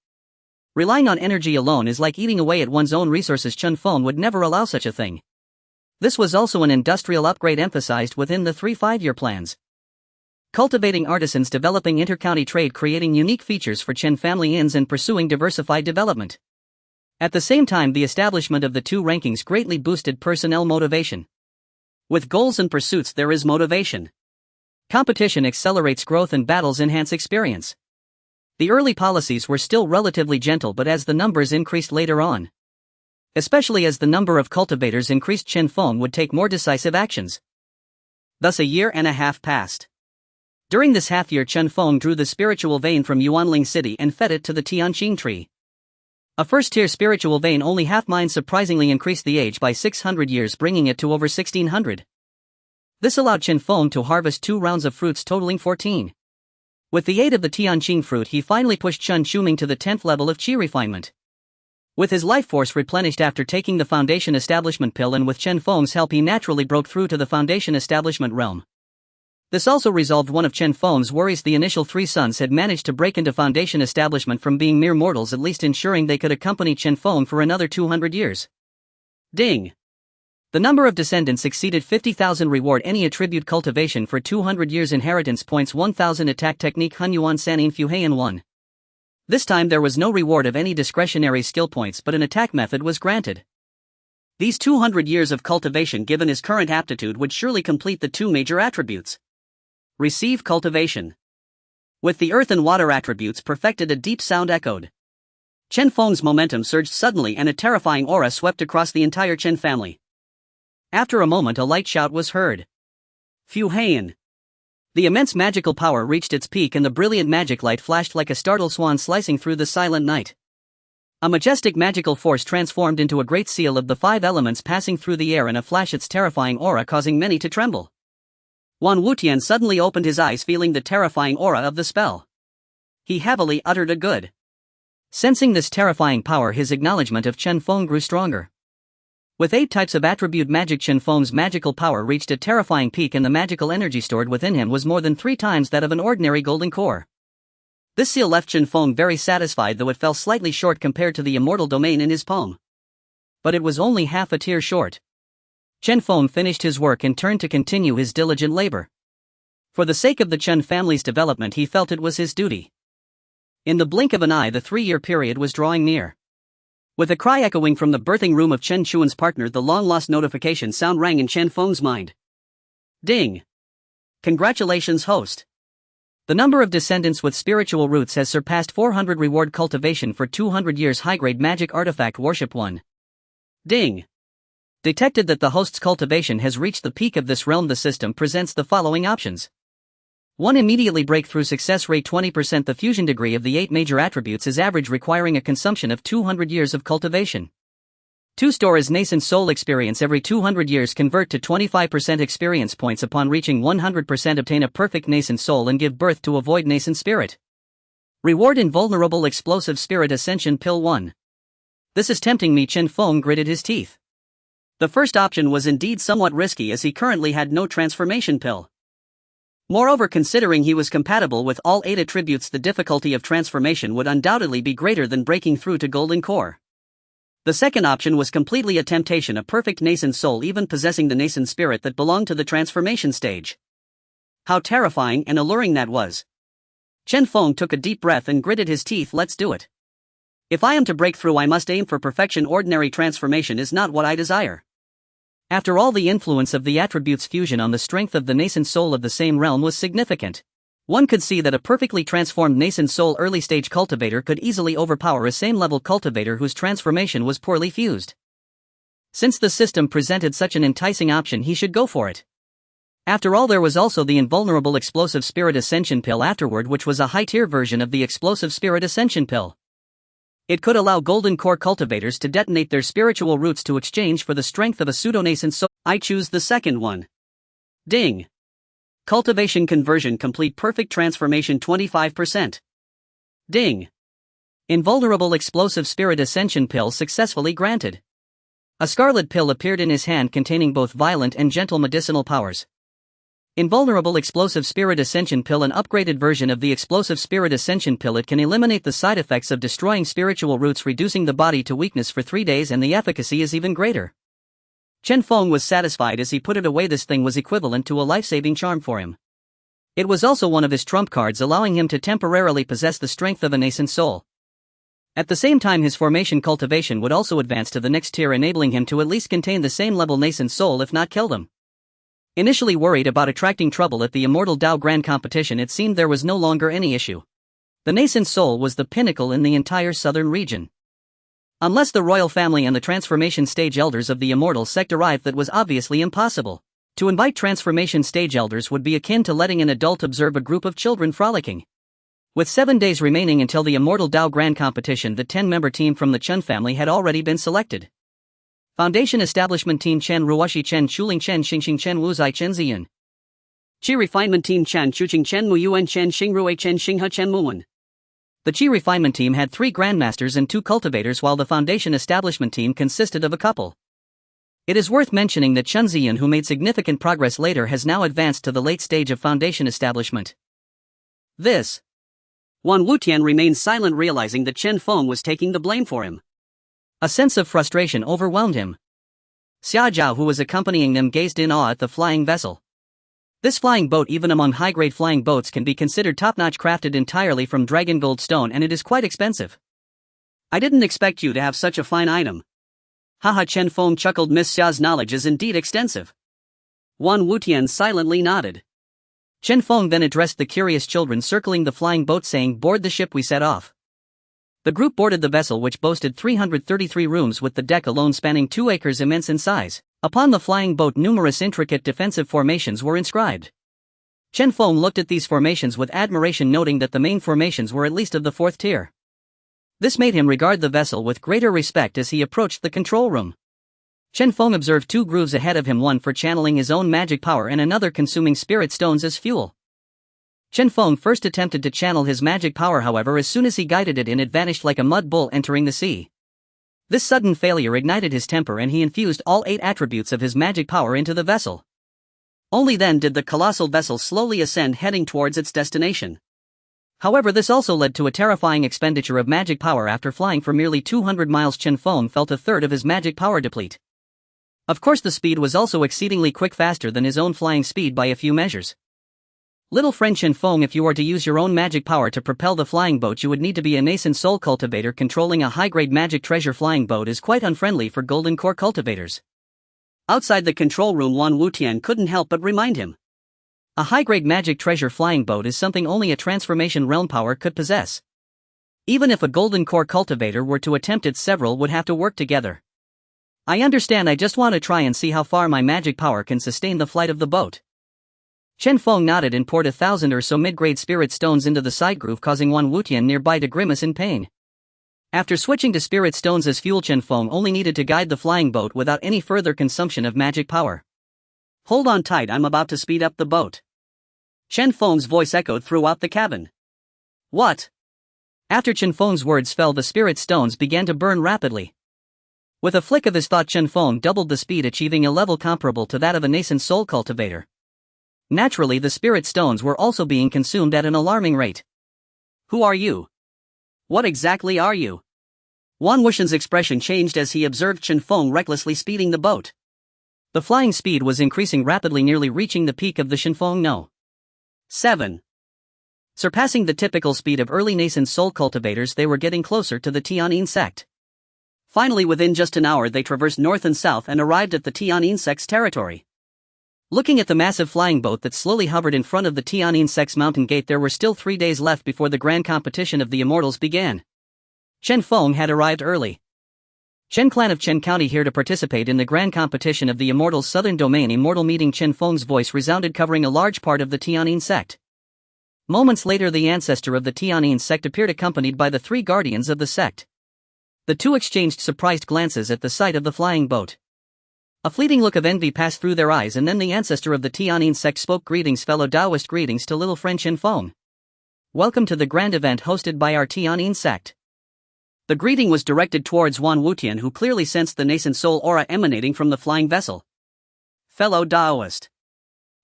Relying on energy alone is like eating away at one's own resources. Chen Feng would never allow such a thing. This was also an industrial upgrade emphasized within the 3 5-year plans. Cultivating artisans, developing intercounty trade, creating unique features for Chen family inns, and pursuing diversified development. At the same time, the establishment of the 2 rankings greatly boosted personnel motivation. With goals and pursuits, there is motivation. Competition accelerates growth and battles enhance experience. The early policies were still relatively gentle, but as the numbers increased later on, especially as the number of cultivators increased, Chen Feng would take more decisive actions. Thus a year and a half passed. During this half-year, Chen Feng drew the spiritual vein from Yuanling City and fed it to the Tianqing tree. A first-tier spiritual vein, only half mined, surprisingly increased the age by 600 years, bringing it to over 1600. This allowed Chen Feng to harvest 2 rounds of fruits totaling 14. With the aid of the Tianqing fruit, he finally pushed Chen Shuming to the 10th level of chi refinement. With his life force replenished after taking the foundation establishment pill, and with Chen Feng's help, he naturally broke through to the foundation establishment realm. This also resolved one of Chen Feng's worries. The initial 3 sons had managed to break into foundation establishment from being mere mortals, at least ensuring they could accompany Chen Feng for another 200 years. Ding! The number of descendants exceeded 50,000. Reward: any attribute cultivation for 200 years. Inheritance points 1,000. Attack technique Hunyuan Sanin Fuheian 1. This time there was no reward of any discretionary skill points, but an attack method was granted. These 200 years of cultivation, given his current aptitude, would surely complete the 2 major attributes. Receive cultivation. With the earth and water attributes perfected, a deep sound echoed. Chen Feng's momentum surged suddenly, and a terrifying aura swept across the entire Chen family. After a moment, a light shout was heard. Fu Heian. The immense magical power reached its peak, and the brilliant magic light flashed like a startled swan slicing through the silent night. A majestic magical force transformed into a great seal of the 5 elements, passing through the air in a flash, its terrifying aura causing many to tremble. Wan Wutian suddenly opened his eyes, feeling the terrifying aura of the spell. He heavily uttered a good. Sensing this terrifying power, his acknowledgement of Chen Feng grew stronger. With 8 types of attribute magic, Chen Feng's magical power reached a terrifying peak, and the magical energy stored within him was more than 3 times that of an ordinary golden core. This seal left Chen Feng very satisfied, though it fell slightly short compared to the immortal domain in his palm. But it was only half a tier short. Chen Feng finished his work and turned to continue his diligent labor. For the sake of the Chen family's development, he felt it was his duty. In the blink of an eye, the 3-year period was drawing near. With a cry echoing from the birthing room of Chen Chuan's partner, the long-lost notification sound rang in Chen Feng's mind. Ding! Congratulations, host. The number of descendants with spiritual roots has surpassed 400. Reward cultivation for 200 years. High-grade magic artifact worship 1. Ding. Detected that the host's cultivation has reached the peak of this realm. The system presents the following options. 1. Immediately breakthrough success rate 20%. The fusion degree of the 8 major attributes is average, requiring a consumption of 200 years of cultivation. 2. Store as nascent soul experience every 200 years. Convert to 25% experience points upon reaching 100%. Obtain a perfect nascent soul and give birth to a void nascent spirit. Reward invulnerable explosive spirit ascension pill 1. This is tempting me. Chen Feng gritted his teeth. The first option was indeed somewhat risky, as he currently had no transformation pill. Moreover, considering he was compatible with all 8 attributes, the difficulty of transformation would undoubtedly be greater than breaking through to golden core. The second option was completely a temptation, a perfect nascent soul even possessing the nascent spirit that belonged to the transformation stage. How terrifying and alluring that was. Chen Feng took a deep breath and gritted his teeth. Let's do it. If I am to break through, I must aim for perfection. Ordinary transformation is not what I desire. After all, the influence of the attributes' fusion on the strength of the nascent soul of the same realm was significant. One could see that a perfectly transformed nascent soul early-stage cultivator could easily overpower a same-level cultivator whose transformation was poorly fused. Since the system presented such an enticing option, he should go for it. After all, there was also the invulnerable explosive spirit ascension pill afterward, which was a high-tier version of the explosive spirit ascension pill. It could allow golden core cultivators to detonate their spiritual roots to exchange for the strength of a pseudo-nascent soul. I choose the second one. Ding. Cultivation conversion complete. Perfect transformation 25%. Ding. Invulnerable explosive spirit ascension pill successfully granted. A scarlet pill appeared in his hand containing both violent and gentle medicinal powers. Invulnerable explosive spirit ascension pill, an upgraded version of the explosive spirit ascension pill. It can eliminate the side effects of destroying spiritual roots, reducing the body to weakness for 3 days, and the efficacy is even greater. Chen Feng was satisfied as he put it away. This thing was equivalent to a life-saving charm for him. It was also one of his trump cards, allowing him to temporarily possess the strength of a nascent soul. At the same time, his formation cultivation would also advance to the next tier, enabling him to at least contain the same level nascent soul, if not kill them. Initially worried about attracting trouble at the Immortal Dao Grand Competition, it seemed there was no longer any issue. The nascent soul was the pinnacle in the entire southern region. Unless the royal family and the transformation stage elders of the Immortal sect arrived, that was obviously impossible. To invite transformation stage elders would be akin to letting an adult observe a group of children frolicking. With 7 days remaining until the Immortal Dao Grand Competition, the 10-member team from the Chen family had already been selected. Foundation Establishment Team: Chen Ruoshi, Chen Shuling, Chen Xingxing, Chen Wuzai, Chen Ziyan. Qi Refinement Team: Chen Chuqing, Chen Muyuan, Chen Xingrui, Chen Xinghe, Chen Muwen. The Qi Refinement Team had 3 grandmasters and 2 cultivators, while the Foundation Establishment Team consisted of a couple. It is worth mentioning that Chen Ziyan, who made significant progress later, has now advanced to the late stage of Foundation Establishment. This. Wan Wutian remained silent, realizing that Chen Feng was taking the blame for him. A sense of frustration overwhelmed him. Xia Zhao, who was accompanying them, gazed in awe at the flying vessel. This flying boat, even among high-grade flying boats, can be considered top-notch, crafted entirely from dragon gold stone, and it is quite expensive. I didn't expect you to have such a fine item. Haha, Chen Feng chuckled. Miss Xia's knowledge is indeed extensive. Wan Wutian silently nodded. Chen Feng then addressed the curious children circling the flying boat, saying, "Board the ship." We set off. The group boarded the vessel, which boasted 333 rooms, with the deck alone spanning 2 acres, immense in size. Upon the flying boat, numerous intricate defensive formations were inscribed. Chen Feng looked at these formations with admiration, noting that the main formations were at least of the 4th tier. This made him regard the vessel with greater respect as he approached the control room. Chen Feng observed 2 grooves ahead of him, one for channeling his own magic power and another consuming spirit stones as fuel. Chen Feng first attempted to channel his magic power, however, as soon as he guided it in, it vanished like a mud bull entering the sea. This sudden failure ignited his temper, and he infused all 8 attributes of his magic power into the vessel. Only then did the colossal vessel slowly ascend, heading towards its destination. However, this also led to a terrifying expenditure of magic power. After flying for merely 200 miles, Chen Feng felt a third of his magic power deplete. Of course, the speed was also exceedingly quick, faster than his own flying speed by a few measures. Little friend Chen Feng, if you are to use your own magic power to propel the flying boat, you would need to be a nascent soul cultivator. Controlling a high-grade magic treasure flying boat is quite unfriendly for golden core cultivators. Outside the control room, Wan Wutian couldn't help but remind him. A high-grade magic treasure flying boat is something only a transformation realm power could possess. Even if a golden core cultivator were to attempt it, several would have to work together. I understand, I just want to try and see how far my magic power can sustain the flight of the boat. Chen Feng nodded and poured 1,000 or so mid-grade spirit stones into the side groove, causing Wan Wutian nearby to grimace in pain. After switching to spirit stones as fuel, Chen Feng only needed to guide the flying boat without any further consumption of magic power. Hold on tight, I'm about to speed up the boat. Chen Feng's voice echoed throughout the cabin. What? After Chen Feng's words fell, the spirit stones began to burn rapidly. With a flick of his thought, Chen Feng doubled the speed, achieving a level comparable to that of a nascent soul cultivator. Naturally, the spirit stones were also being consumed at an alarming rate. Who are you? What exactly are you? Wan Wuxian's expression changed as he observed Chen Feng recklessly speeding the boat. The flying speed was increasing rapidly, nearly reaching the peak of the Chen Feng No. 7. Surpassing the typical speed of early nascent soul cultivators, they were getting closer to the Tianyin sect. Finally, within just an hour, they traversed north and south and arrived at the Tianyin sect's territory. Looking at the massive flying boat that slowly hovered in front of the Tianyin sect's mountain gate, there were still 3 days left before the grand competition of the Immortals began. Chen Feng had arrived early. Chen clan of Chen County here to participate in the grand competition of the Immortals Southern Domain Immortal meeting. Chen Feng's voice resounded, covering a large part of the Tianyin sect. Moments later, the ancestor of the Tianyin sect appeared, accompanied by the 3 guardians of the sect. The two exchanged surprised glances at the sight of the flying boat. A fleeting look of envy passed through their eyes, and then the ancestor of the Tianyin sect spoke. Greetings, fellow daoist, greetings to little friend Chen Feng. Welcome to the grand event hosted by our Tianyin sect. The greeting was directed towards Wan Wutian, who clearly sensed the nascent soul aura emanating from the flying vessel. Fellow daoist.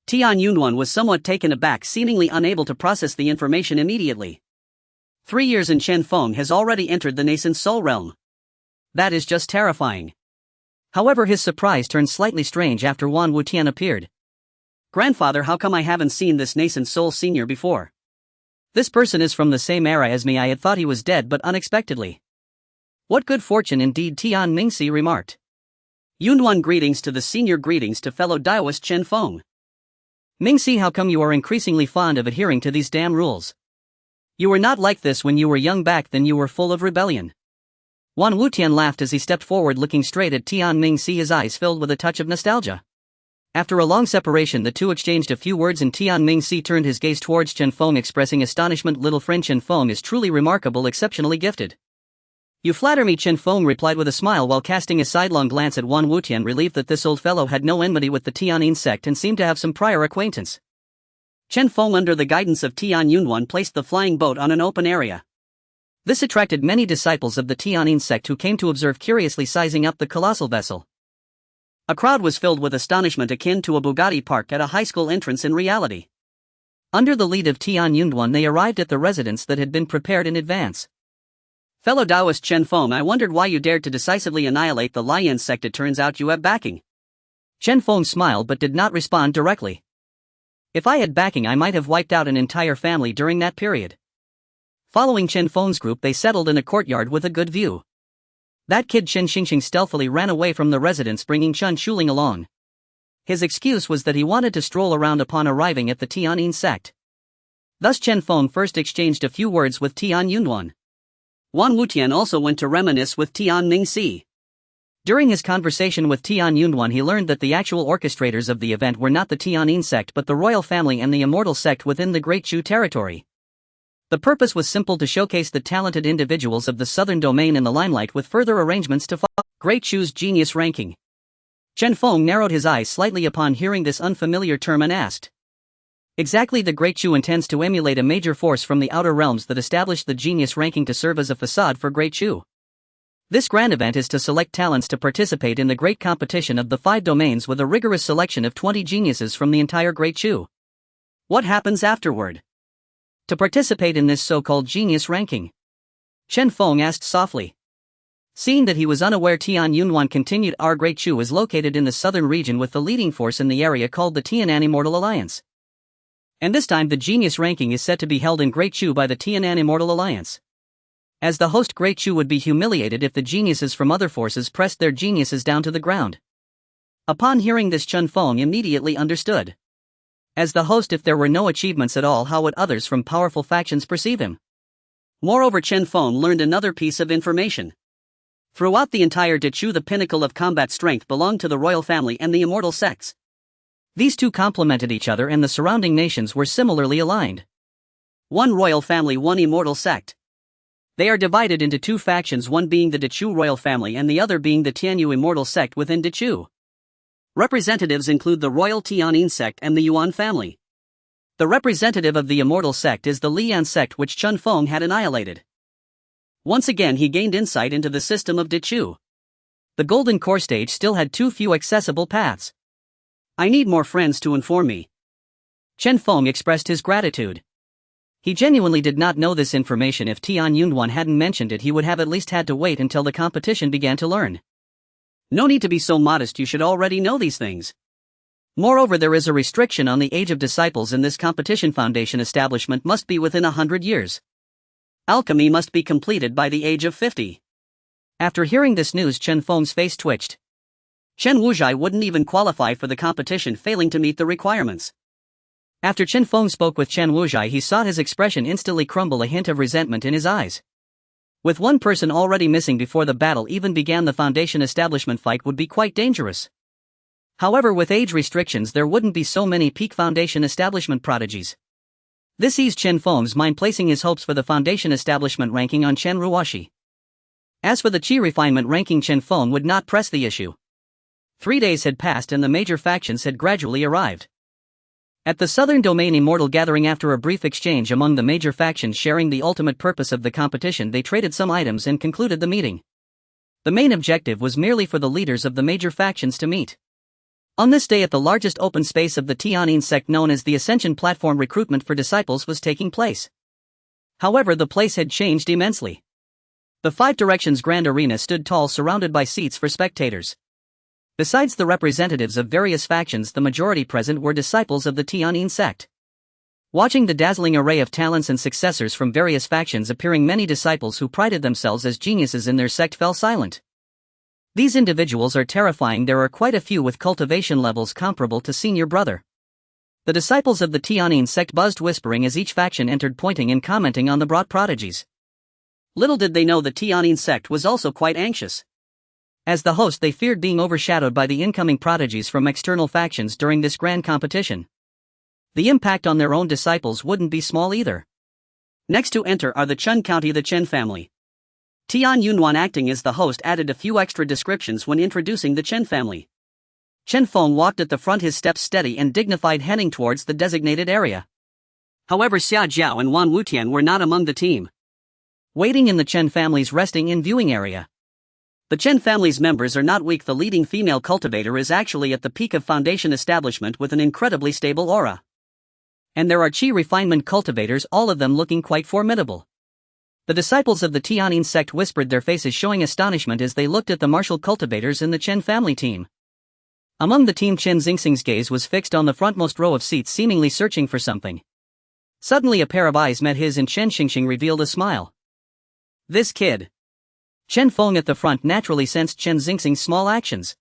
Tian Yunwan was somewhat taken aback, seemingly unable to process the information immediately. 3 years and Chen Feng has already entered the nascent soul realm. That is just terrifying. However, his surprise turned slightly strange after Wan Wutian appeared. Grandfather, how come I haven't seen this nascent soul senior before? This person is from the same era as me. I had thought he was dead, but unexpectedly. What good fortune indeed, Tian Mingxi remarked. Yunwan, greetings to the senior, greetings to fellow daoist Chen Feng. Mingxi, how come you are increasingly fond of adhering to these damn rules? You were not like this when you were young. Back then you were full of rebellion. Wan Wutian laughed as he stepped forward, looking straight at Tian Mingxi, his eyes filled with a touch of nostalgia. After a long separation, the two exchanged a few words and Tian Mingxi turned his gaze towards Chen Feng, expressing astonishment. Little friend, Chen Feng is truly remarkable, exceptionally gifted. You flatter me, Chen Feng replied with a smile while casting a sidelong glance at Wan Wutian, relieved that this old fellow had no enmity with the Tianyin sect and seemed to have some prior acquaintance. Chen Feng, under the guidance of Tian Yunwan, placed the flying boat on an open area. This attracted many disciples of the Tianyin sect who came to observe, curiously sizing up the colossal vessel. A crowd was filled with astonishment akin to a Bugatti parked at a high school entrance in reality. Under the lead of Tian Yunwan, they arrived at the residence that had been prepared in advance. Fellow daoist Chen Feng, I wondered why you dared to decisively annihilate the Lian sect. It turns out you have backing. Chen Feng smiled but did not respond directly. If I had backing, I might have wiped out an entire family during that period. Following Chen Feng's group, they settled in a courtyard with a good view. That kid Chen Xingxing stealthily ran away from the residence, bringing Chen Shuling along. His excuse was that he wanted to stroll around upon arriving at the Tianyin sect. Thus Chen Feng first exchanged a few words with Tian Yunwan. Wan Wutian also went to reminisce with Tian Mingxi. During his conversation with Tian Yunwan, he learned that the actual orchestrators of the event were not the Tianyin sect but the royal family and the Immortal sect within the Great Chu territory. The purpose was simple: to showcase the talented individuals of the Southern Domain in the limelight, with further arrangements to follow. Great Chu's genius ranking. Chen Feng narrowed his eyes slightly upon hearing this unfamiliar term and asked. Exactly, the Great Chu intends to emulate a major force from the outer realms that established the genius ranking to serve as a facade for Great Chu. This grand event is to select talents to participate in the great competition of the 5 domains with a rigorous selection of 20 geniuses from the entire Great Chu. What happens afterward? To participate in this so-called genius ranking? Chen Feng asked softly. Seeing that he was unaware, Tian Yunwan continued. Our Great Chu is located in the southern region with the leading force in the area called the Tianan Immortal Alliance. And this time the genius ranking is set to be held in Great Chu by the Tianan Immortal Alliance. As the host, Great Chu would be humiliated if the geniuses from other forces pressed their geniuses down to the ground. Upon hearing this, Chen Feng immediately understood. As the host, if there were no achievements at all, how would others from powerful factions perceive him? Moreover, Chen Feng learned another piece of information. Throughout the entire Dechu, the pinnacle of combat strength belonged to the royal family and the immortal sects. These two complemented each other, and the surrounding nations were similarly aligned. One royal family, one immortal sect. They are divided into two factions, one being the Dechu royal family and the other being the Tianyu immortal sect within Dechu. Representatives include the royal Tianyin sect and the Yuan family. The representative of the immortal sect is the Lian sect, which Chen Feng had annihilated. Once again he gained insight into the system of Dechu. The golden core stage still had too few accessible paths. I need more friends to inform me. Chen Feng expressed his gratitude. He genuinely did not know this information. If Tian Yunwan hadn't mentioned it, he would have at least had to wait until the competition began to learn. No need to be so modest, you should already know these things. Moreover, there is a restriction on the age of disciples in this competition. Foundation establishment must be within 100 years. Alchemy must be completed by the age of 50. After hearing this news, Chen Feng's face twitched. Chen Wuzhai wouldn't even qualify for the competition, failing to meet the requirements. After Chen Feng spoke with Chen Wuzhai, he saw his expression instantly crumble, a hint of resentment in his eyes. With one person already missing before the battle even began, the foundation establishment fight would be quite dangerous. However, with age restrictions, there wouldn't be so many peak foundation establishment prodigies. This eased Chen Feng's mind, placing his hopes for the foundation establishment ranking on Chen Ruoshi. As for the Qi refinement ranking, Chen Feng would not press the issue. 3 days had passed and the major factions had gradually arrived. At the Southern Domain Immortal gathering, after a brief exchange among the major factions sharing the ultimate purpose of the competition, they traded some items and concluded the meeting. The main objective was merely for the leaders of the major factions to meet. On this day, at the largest open space of the Tianyin sect known as the Ascension platform, recruitment for disciples was taking place. However, the place had changed immensely. The Five Directions Grand Arena stood tall, surrounded by seats for spectators. Besides the representatives of various factions, the majority present were disciples of the Tianyin sect. Watching the dazzling array of talents and successors from various factions appearing, many disciples who prided themselves as geniuses in their sect fell silent. These individuals are terrifying. There are quite a few with cultivation levels comparable to senior brother. The disciples of the Tianyin sect buzzed, whispering as each faction entered, pointing and commenting on the brought prodigies. Little did they know the Tianyin sect was also quite anxious. As the host, they feared being overshadowed by the incoming prodigies from external factions during this grand competition. The impact on their own disciples wouldn't be small either. Next to enter are the Chen County, the Chen family. Tian Yunwan, acting as the host, added a few extra descriptions when introducing the Chen family. Chen Feng walked at the front, his steps steady and dignified, heading towards the designated area. However, Xia Jiao and Wan Wutian were not among the team. Waiting in the Chen family's resting in viewing area. The Chen family's members are not weak. The leading female cultivator is actually at the peak of foundation establishment with an incredibly stable aura. And there are Qi refinement cultivators, all of them looking quite formidable. The disciples of the Tianyin sect whispered, their faces showing astonishment as they looked at the martial cultivators in the Chen family team. Among the team, Chen Xingxing's gaze was fixed on the frontmost row of seats, seemingly searching for something. Suddenly a pair of eyes met his and Chen Xingxing revealed a smile. This kid. Chen Feng at the front naturally sensed Chen Xingxing's small actions.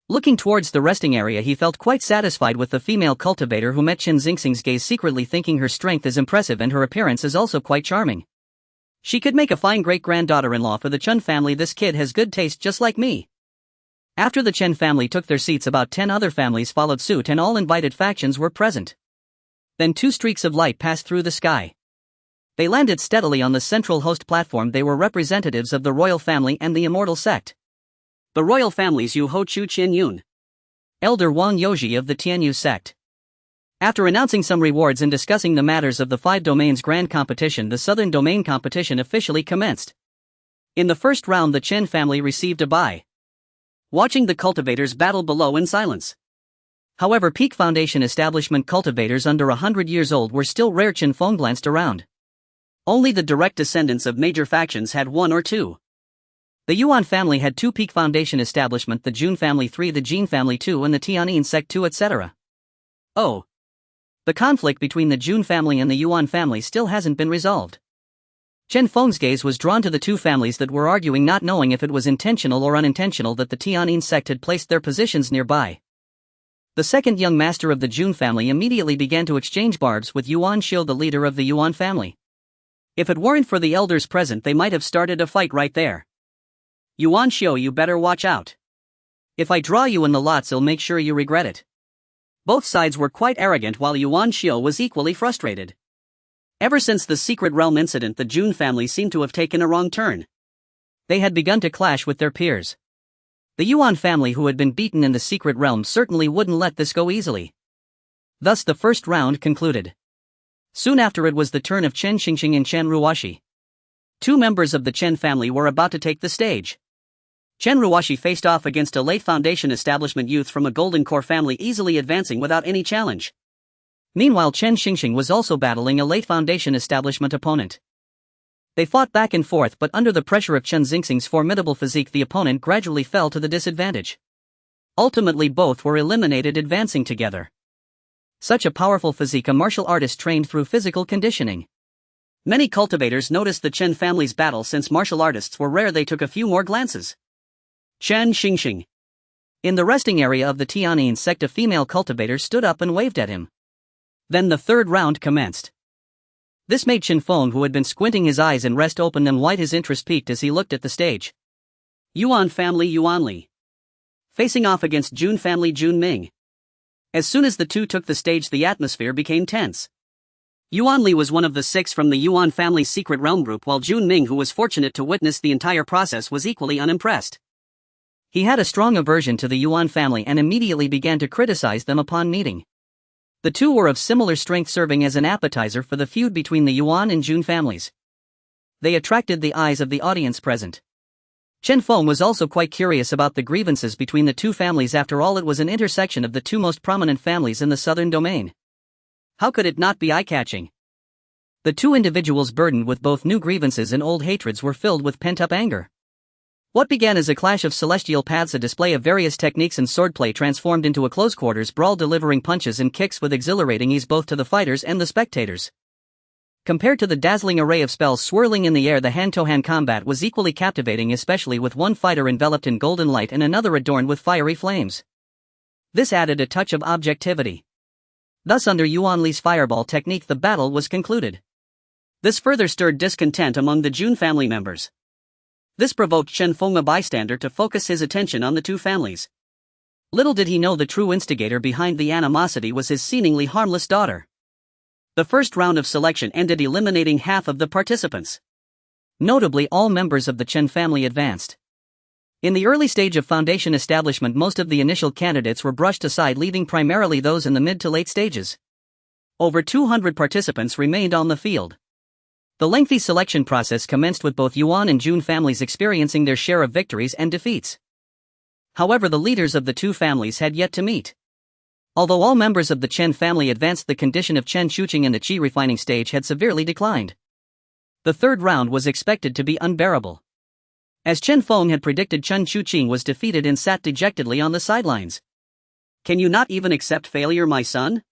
Looking towards the resting area, he felt quite satisfied with the female cultivator who met Chen Xingxing's gaze, secretly thinking her strength is impressive and her appearance is also quite charming. She could make a fine great-granddaughter-in-law for the Chen family. This kid has good taste, just like me. After the Chen family took their seats, about 10 other families followed suit and all invited factions were present. Then 2 streaks of light passed through the sky. They landed steadily on the central host platform. They were representatives of the royal family and the immortal sect. The royal families Yu Ho Chu Qin Yun, Elder Wang Yoji of the Tianyu sect. After announcing some rewards and discussing the matters of the 5 domains grand competition, the southern domain competition officially commenced. In the first round, the Chen family received a bye, watching the cultivators battle below in silence. However, peak foundation establishment cultivators under 100 years old were still rare. Chen Feng glanced around. Only the direct descendants of major factions had 1 or 2. The Yuan family had 2 peak foundation establishment, the Jun family 3, the Jin family 2, and the Tianyin sect 2, etc. Oh. The conflict between the Jun family and the Yuan family still hasn't been resolved. Chen Feng's gaze was drawn to the 2 families that were arguing, not knowing if it was intentional or unintentional that the Tianyin sect had placed their positions nearby. The second young master of the Jun family immediately began to exchange barbs with Yuan Xiu, the leader of the Yuan family. If it weren't for the elders present, they might have started a fight right there. Yuan Xiu, you better watch out. If I draw you in the lots, I'll make sure you regret it. Both sides were quite arrogant while Yuan Xiu was equally frustrated. Ever since the Secret Realm incident, the Jun family seemed to have taken a wrong turn. They had begun to clash with their peers. The Yuan family, who had been beaten in the Secret Realm, certainly wouldn't let this go easily. Thus the first round concluded. Soon after, it was the turn of Chen Xingxing and Chen Ruoxi. Two members of the Chen family were about to take the stage. Chen Ruoxi faced off against a late Foundation establishment youth from a Golden Core family, easily advancing without any challenge. Meanwhile, Chen Xingxing was also battling a late Foundation establishment opponent. They fought back and forth, but under the pressure of Chen Xingxing's formidable physique, the opponent gradually fell to the disadvantage. Ultimately, both were eliminated, advancing together. Such a powerful physique, a martial artist trained through physical conditioning. Many cultivators noticed the Chen family's battle. Since martial artists were rare, they took a few more glances. Chen Xingxing. In the resting area of the Tianyin sect, a female cultivator stood up and waved at him. Then the third round commenced. This made Chen Feng, who had been squinting his eyes and rest open and wide, his interest peaked as he looked at the stage. Yuan family Yuan Li facing off against Jun family Jun Ming. As soon as the two took the stage, the atmosphere became tense. Yuan Li was one of the 6 from the Yuan family's Secret Realm group, while Jun Ming, who was fortunate to witness the entire process, was equally unimpressed. He had a strong aversion to the Yuan family and immediately began to criticize them upon meeting. The two were of similar strength, serving as an appetizer for the feud between the Yuan and Jun families. They attracted the eyes of the audience present. Chen Feng was also quite curious about the grievances between the two families. After all, it was an intersection of the two most prominent families in the southern domain. How could it not be eye-catching? The two individuals, burdened with both new grievances and old hatreds, were filled with pent-up anger. What began as a clash of celestial paths, a display of various techniques and swordplay, transformed into a close-quarters brawl, delivering punches and kicks with exhilarating ease both to the fighters and the spectators. Compared to the dazzling array of spells swirling in the air, the hand-to-hand combat was equally captivating, especially with one fighter enveloped in golden light and another adorned with fiery flames. This added a touch of objectivity. Thus, under Yuan Li's fireball technique, the battle was concluded. This further stirred discontent among the Jun family members. This provoked Chen Feng, a bystander, to focus his attention on the two families. Little did he know the true instigator behind the animosity was his seemingly harmless daughter. The first round of selection ended, eliminating half of the participants. Notably, all members of the Chen family advanced. In the early stage of Foundation establishment, most of the initial candidates were brushed aside, leaving primarily those in the mid to late stages. Over 200 participants remained on the field. The lengthy selection process commenced with both Yuan and Jun families experiencing their share of victories and defeats. However, the leaders of the two families had yet to meet. Although all members of the Chen family advanced, the condition of Chen Xuqing in the qi refining stage had severely declined. The third round was expected to be unbearable. As Chen Feng had predicted, Chen Xuqing was defeated and sat dejectedly on the sidelines. "Can you not even accept failure, my son?"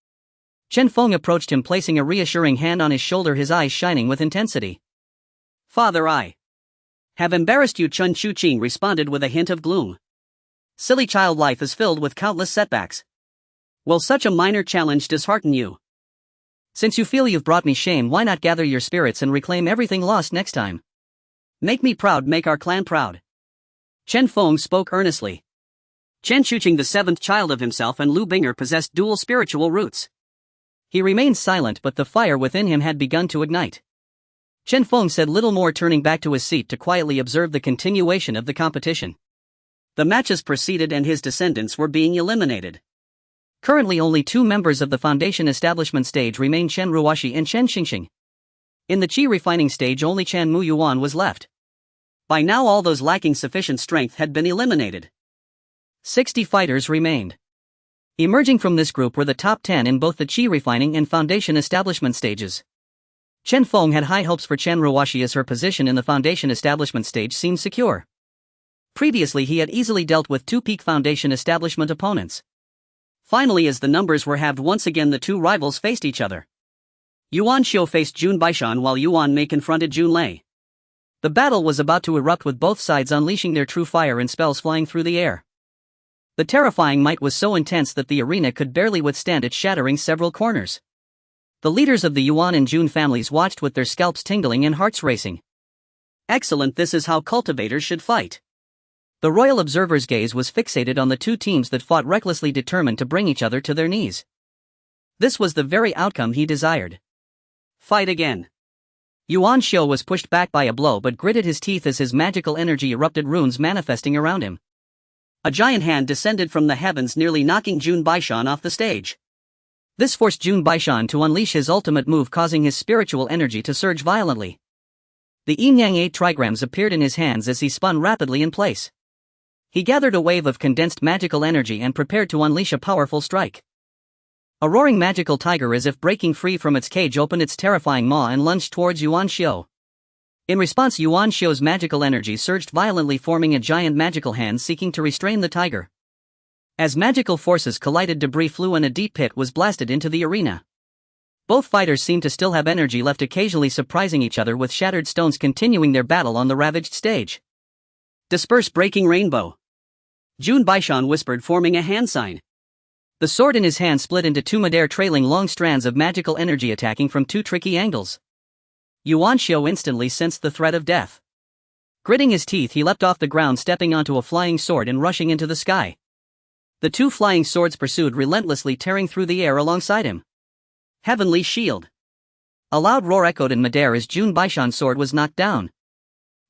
Chen Feng approached him, placing a reassuring hand on his shoulder, his eyes shining with intensity. "Father, I have embarrassed you," Chen Xuqing responded with a hint of gloom. "Silly child, life is filled with countless setbacks. Will such a minor challenge dishearten you? Since you feel you've brought me shame, why not gather your spirits and reclaim everything lost next time? Make me proud, make our clan proud." Chen Feng spoke earnestly. Chen Xuqing, the 7th child of himself and Lu Binger, possessed dual spiritual roots. He remained silent, but the fire within him had begun to ignite. Chen Feng said little more, turning back to his seat to quietly observe the continuation of the competition. The matches proceeded and his descendants were being eliminated. Currently, only 2 members of the Foundation establishment stage remain: Chen Ruoxi and Chen Xingxing. In the qi refining stage, only Chen Mu Yuan was left. By now, all those lacking sufficient strength had been eliminated. 60 fighters remained. Emerging from this group were the top 10 in both the qi refining and Foundation establishment stages. Chen Feng had high hopes for Chen Ruoxi, as her position in the Foundation establishment stage seemed secure. Previously, he had easily dealt with 2 peak Foundation establishment opponents. Finally, as the numbers were halved once again, the two rivals faced each other. Yuan Xiu faced Jun Baishan, while Yuan Mei confronted Jun Lei. The battle was about to erupt, with both sides unleashing their true fire and spells flying through the air. The terrifying might was so intense that the arena could barely withstand it, shattering several corners. The leaders of the Yuan and Jun families watched with their scalps tingling and hearts racing. Excellent, this is how cultivators should fight. The royal observer's gaze was fixated on the two teams that fought recklessly, determined to bring each other to their knees. This was the very outcome he desired. Fight again. Yuan Xiu was pushed back by a blow but gritted his teeth as his magical energy erupted, runes manifesting around him. A giant hand descended from the heavens, nearly knocking Jun Baishan off the stage. This forced Jun Baishan to unleash his ultimate move, causing his spiritual energy to surge violently. The Yin-Yang 8 trigrams appeared in his hands as he spun rapidly in place. He gathered a wave of condensed magical energy and prepared to unleash a powerful strike. A roaring magical tiger, as if breaking free from its cage, opened its terrifying maw and lunged towards Yuan Xiu. In response, Yuan Xiu's magical energy surged violently, forming a giant magical hand seeking to restrain the tiger. As magical forces collided, debris flew and a deep pit was blasted into the arena. Both fighters seemed to still have energy left, occasionally surprising each other with shattered stones, continuing their battle on the ravaged stage. Disperse, breaking rainbow. Jun Baishan whispered, forming a hand sign. The sword in his hand split into two midair, trailing long strands of magical energy attacking from two tricky angles. Yuan Xiu instantly sensed the threat of death. Gritting his teeth, he leapt off the ground, stepping onto a flying sword and rushing into the sky. The two flying swords pursued relentlessly, tearing through the air alongside him. Heavenly shield. A loud roar echoed in midair as Jun Baishan's sword was knocked down.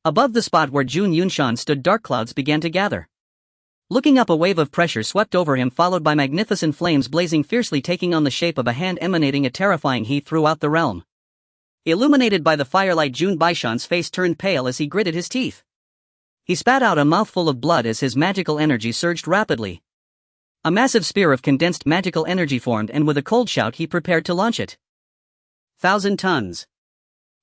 Above the spot where Jun Yunshan stood, dark clouds began to gather. Looking up, a wave of pressure swept over him, followed by magnificent flames blazing fiercely, taking on the shape of a hand, emanating a terrifying heat throughout the realm. Illuminated by the firelight, Jun Baishan's face turned pale as he gritted his teeth. He spat out a mouthful of blood as his magical energy surged rapidly. A massive spear of condensed magical energy formed, and with a cold shout he prepared to launch it. 1,000 tons.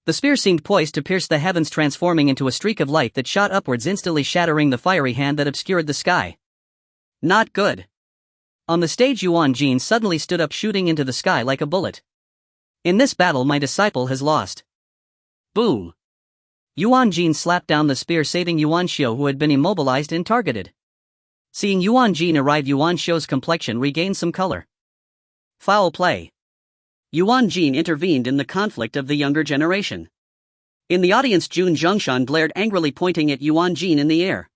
The spear seemed poised to pierce the heavens, transforming into a streak of light that shot upwards, instantly shattering the fiery hand that obscured the sky. Not good. On the stage, Yuan Jin suddenly stood up, shooting into the sky like a bullet. In this battle, my disciple has lost. Boom. Yuan Jin slapped down the spear, saving Yuan Xiu, who had been immobilized and targeted. Seeing Yuan Jin arrive, Yuan Xiu's complexion regained some color. Foul play. Yuan Jin intervened in the conflict of the younger generation. In the audience, Jun Zhongshan glared angrily, pointing at Yuan Jin in the air.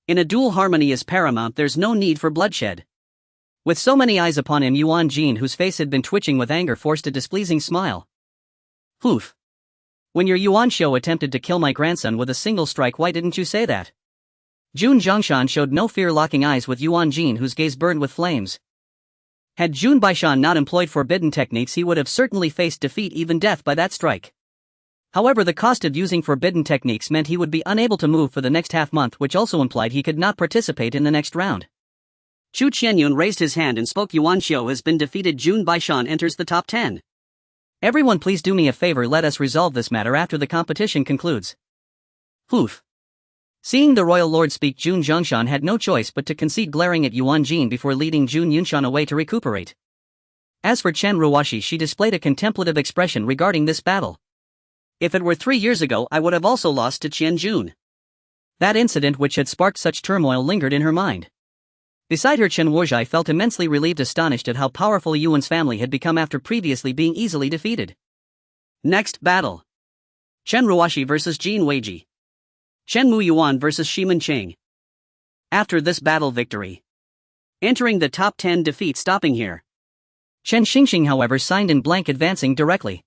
In a duel, harmony is paramount, there's no need for bloodshed. With so many eyes upon him, Yuan Jin, whose face had been twitching with anger, forced a displeasing smile. Oof. When your Yuan Xiu attempted to kill my grandson with a single strike, why didn't you say that? Jun Zhongshan showed no fear, locking eyes with Yuan Jin, whose gaze burned with flames. Had Jun Baishan not employed forbidden techniques, he would have certainly faced defeat, even death, by that strike. However, the cost of using forbidden techniques meant he would be unable to move for the next half-month, which also implied he could not participate in the next round. Chu Qianyun raised his hand and spoke. Yuan Xiu has been defeated. Jun Baishan enters the top 10. Everyone, please do me a favor, let us resolve this matter after the competition concludes. Oof. Seeing the royal lord speak, Jun Zhongshan had no choice but to concede, glaring at Yuan Jin before leading Jun Yunshan away to recuperate. As for Chen Ruoshi, she displayed a contemplative expression regarding this battle. If it were 3 years ago, I would have also lost to Qian Jun. That incident which had sparked such turmoil lingered in her mind. Beside her, Chen Wuozhai felt immensely relieved, astonished at how powerful Yuan's family had become after previously being easily defeated. Next battle. Chen Ruoshi vs Jin Weiji. Chen Mu Yuan vs Shiman Cheng. After this battle, victory. Entering the top 10, defeat stopping here. Chen Xingxing, however, signed in blank, advancing directly.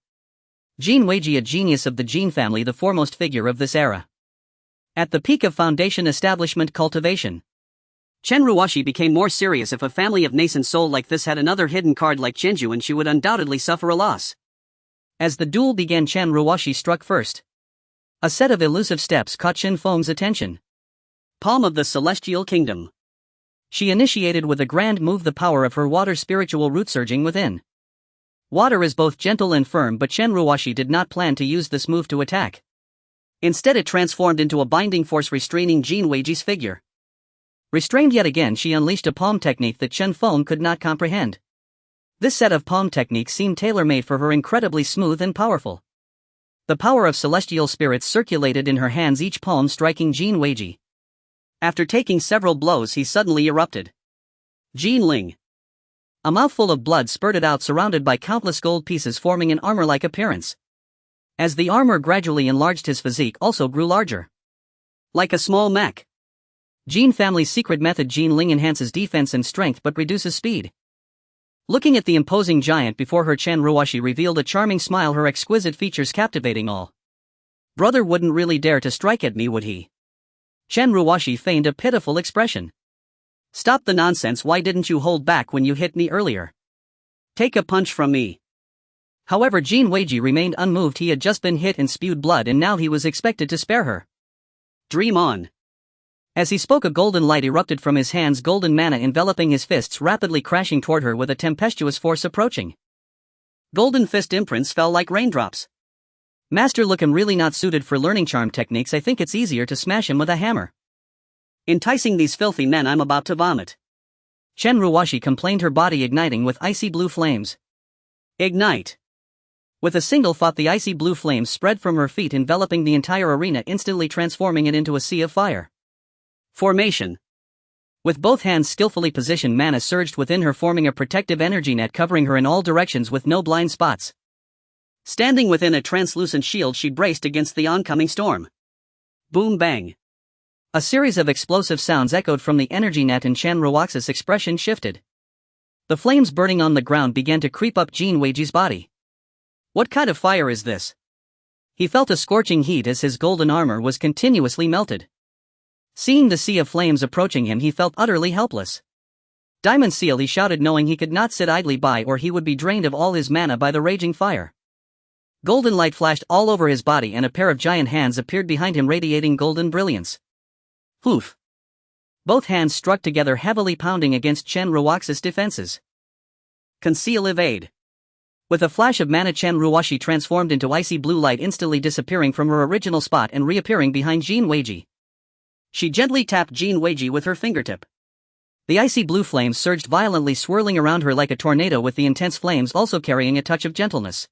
Jin Weiji, a genius of the Jin family, the foremost figure of this era. At the peak of foundation establishment cultivation, Chen Ruoshi became more serious. If a family of nascent soul like this had another hidden card like Chen Juan, she would undoubtedly suffer a loss. As the duel began, Chen Ruoshi struck first. A set of elusive steps caught Chen Feng's attention. Palm of the Celestial Kingdom. She initiated with a grand move, the power of her water spiritual root surging within. Water is both gentle and firm, but Chen Ruoshi did not plan to use this move to attack. Instead, it transformed into a binding force, restraining Jin Weiji's figure. Restrained yet again, she unleashed a palm technique that Chen Feng could not comprehend. This set of palm techniques seemed tailor-made for her, incredibly smooth and powerful. The power of celestial spirits circulated in her hands, each palm striking Jin Weiji. After taking several blows, he suddenly erupted. Jean Ling. A mouthful of blood spurted out, surrounded by countless gold pieces forming an armor-like appearance. As the armor gradually enlarged, his physique also grew larger. Like a small mech. Jean family's secret method. Jean Ling enhances defense and strength but reduces speed. Looking at the imposing giant before her, Chen Ruoshi revealed a charming smile, her exquisite features captivating all. Brother wouldn't really dare to strike at me, would he? Chen Ruoshi feigned a pitiful expression. Stop the nonsense, why didn't you hold back when you hit me earlier? Take a punch from me. However, Jin Weiji remained unmoved. He had just been hit and spewed blood, and now he was expected to spare her. Dream on. As he spoke, a golden light erupted from his hands, golden mana enveloping his fists, rapidly crashing toward her with a tempestuous force approaching. Golden fist imprints fell like raindrops. Master, look, I'm really not suited for learning charm techniques. I think it's easier to smash him with a hammer. Enticing these filthy men, I'm about to vomit. Chen Ruoshi complained, her body igniting with icy blue flames. Ignite. With a single thought, the icy blue flames spread from her feet, enveloping the entire arena, instantly transforming it into a sea of fire. Formation. With both hands skillfully positioned, mana surged within her, forming a protective energy net covering her in all directions with no blind spots. Standing within a translucent shield, she braced against the oncoming storm. Boom bang. A series of explosive sounds echoed from the energy net, and Chen Ruoxi's expression shifted. The flames burning on the ground began to creep up Jin Weiji's body. What kind of fire is this? He felt a scorching heat as his golden armor was continuously melted. Seeing the sea of flames approaching him, he felt utterly helpless. Diamond Seal, he shouted, knowing he could not sit idly by or he would be drained of all his mana by the raging fire. Golden light flashed all over his body, and a pair of giant hands appeared behind him, radiating golden brilliance. Poof. Both hands struck together, heavily pounding against Chen Ruoxi's defenses. Conceal, evade. With a flash of mana, Chen Ruoshi transformed into icy blue light, instantly disappearing from her original spot and reappearing behind Jin Weiji. She gently tapped Jin Weiji with her fingertip. The icy blue flames surged violently, swirling around her like a tornado, with the intense flames also carrying a touch of gentleness.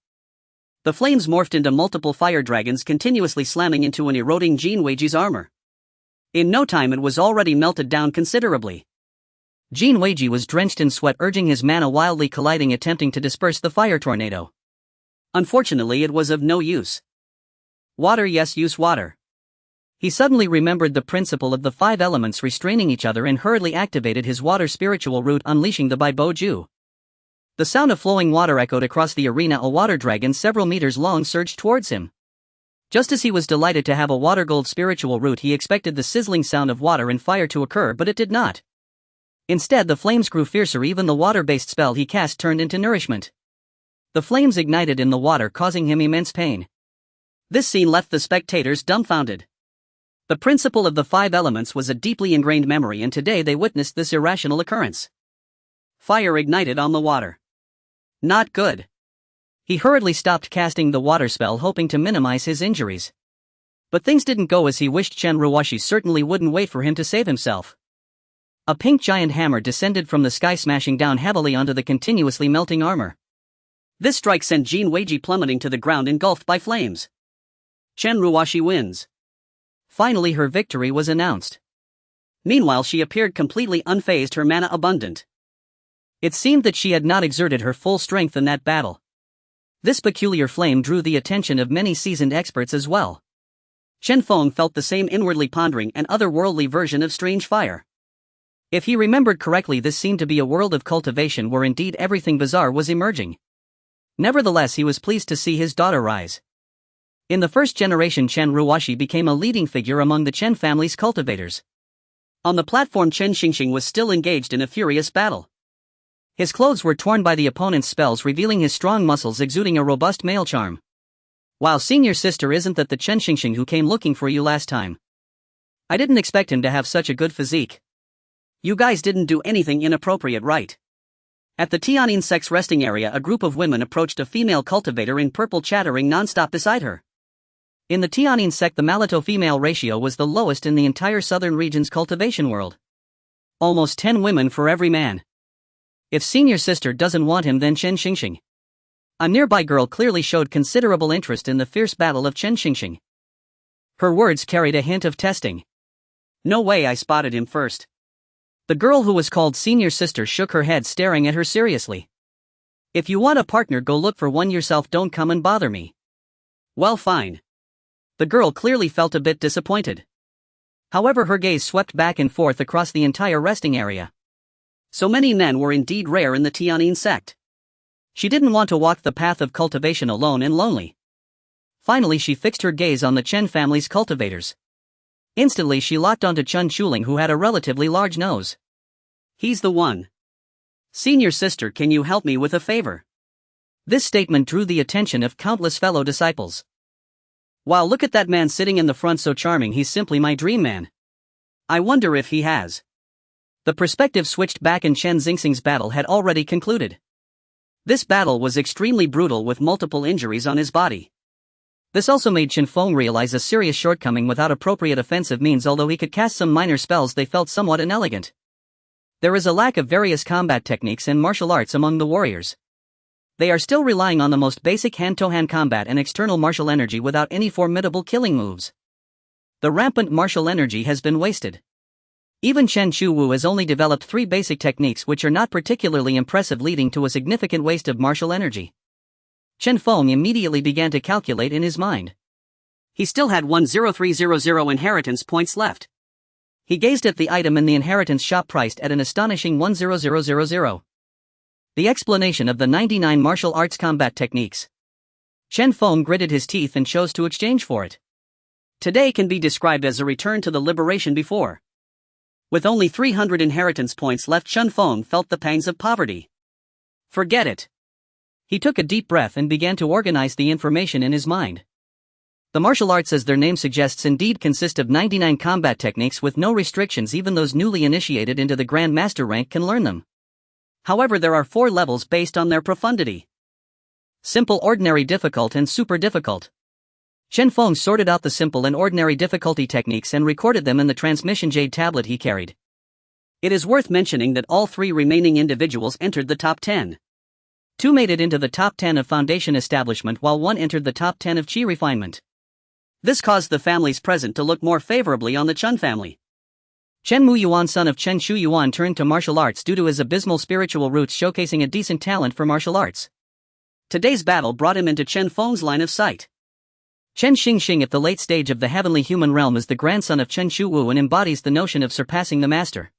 The flames morphed into multiple fire dragons, continuously slamming into and eroding Jin Weiji's armor. In no time, it was already melted down considerably. Jin Weiji was drenched in sweat, urging his mana, wildly colliding, attempting to disperse the fire tornado. Unfortunately, it was of no use. Water, yes, use water. He suddenly remembered the principle of the 5 elements restraining each other and hurriedly activated his water spiritual root, unleashing the Baibo Ju. The sound of flowing water echoed across the arena. A water dragon several meters long surged towards him. Just as he was delighted to have a water gold spiritual root, he expected the sizzling sound of water and fire to occur, but it did not. Instead, the flames grew fiercer. Even the water-based spell he cast turned into nourishment. The flames ignited in the water, causing him immense pain. This scene left the spectators dumbfounded. The principle of the 5 elements was a deeply ingrained memory, and today they witnessed this irrational occurrence. Fire ignited on the water. Not good. He hurriedly stopped casting the water spell, hoping to minimize his injuries. But things didn't go as he wished. Chen Ruoshi certainly wouldn't wait for him to save himself. A pink giant hammer descended from the sky, smashing down heavily onto the continuously melting armor. This strike sent Jin Weiji plummeting to the ground, engulfed by flames. Chen Ruoshi wins. Finally, her victory was announced. Meanwhile, she appeared completely unfazed, her mana abundant. It seemed that she had not exerted her full strength in that battle. This peculiar flame drew the attention of many seasoned experts as well. Chen Feng felt the same, inwardly pondering an otherworldly version of strange fire. If he remembered correctly, this seemed to be a world of cultivation where indeed everything bizarre was emerging. Nevertheless, he was pleased to see his daughter rise. In the first generation, Chen Ruoshi became a leading figure among the Chen family's cultivators. On the platform, Chen Xingxing was still engaged in a furious battle. His clothes were torn by the opponent's spells, revealing his strong muscles, exuding a robust male charm. Wow, senior sister, isn't that the Chen Xingxing who came looking for you last time? I didn't expect him to have such a good physique. You guys didn't do anything inappropriate, right? At the Tianyin sect's resting area, a group of women approached a female cultivator in purple, chattering non-stop beside her. In the Tianyin sect, the male-to-female ratio was the lowest in the entire southern region's cultivation world. Almost 10 women for every man. If senior sister doesn't want him, then Chen Xingxing. A nearby girl clearly showed considerable interest in the fierce battle of Chen Xingxing. Her words carried a hint of testing. No way, I spotted him first. The girl who was called senior sister shook her head, staring at her seriously. If you want a partner, go look for one yourself, don't come and bother me. Well, fine. The girl clearly felt a bit disappointed. However, her gaze swept back and forth across the entire resting area. So many men were indeed rare in the Tianyin sect. She didn't want to walk the path of cultivation alone and lonely. Finally, she fixed her gaze on the Chen family's cultivators. Instantly, she locked onto Chen Chuling, who had a relatively large nose. He's the one. Senior sister, can you help me with a favor? This statement drew the attention of countless fellow disciples. Wow, look at that man sitting in the front, so charming, he's simply my dream man. I wonder if he has. The perspective switched back and Chen Xingxing's battle had already concluded. This battle was extremely brutal with multiple injuries on his body. This also made Chen Feng realize a serious shortcoming without appropriate offensive means. Although he could cast some minor spells, they felt somewhat inelegant. There is a lack of various combat techniques and martial arts among the warriors. They are still relying on the most basic hand-to-hand combat and external martial energy without any formidable killing moves. The rampant martial energy has been wasted. Even Chen Chuwu has only developed 3 basic techniques which are not particularly impressive, leading to a significant waste of martial energy. Chen Feng immediately began to calculate in his mind. He still had 10300 inheritance points left. He gazed at the item in the inheritance shop priced at an astonishing 10000. The explanation of the 99 martial arts combat techniques. Chen Feng gritted his teeth and chose to exchange for it. Today can be described as a return to the liberation before. With only 300 inheritance points left, Chen Feng felt the pangs of poverty. Forget it. He took a deep breath and began to organize the information in his mind. The martial arts, as their name suggests, indeed consist of 99 combat techniques with no restrictions. Even those newly initiated into the Grand Master rank can learn them. However, there are 4 levels based on their profundity: simple, ordinary, difficult, and super difficult. Chen Feng sorted out the simple and ordinary difficulty techniques and recorded them in the transmission jade tablet he carried. It is worth mentioning that all 3 remaining individuals entered the top 10. 2 made it into the top 10 of foundation establishment, while 1 entered the top 10 of qi refinement. This caused the families present to look more favorably on the Chen family. Chen Mu Yuan, son of Chen Shu Yuan, turned to martial arts due to his abysmal spiritual roots, showcasing a decent talent for martial arts. Today's battle brought him into Chen Feng's line of sight. Chen Xingxing, at the late stage of the heavenly human realm, is the grandson of Chen Shuwu and embodies the notion of surpassing the master.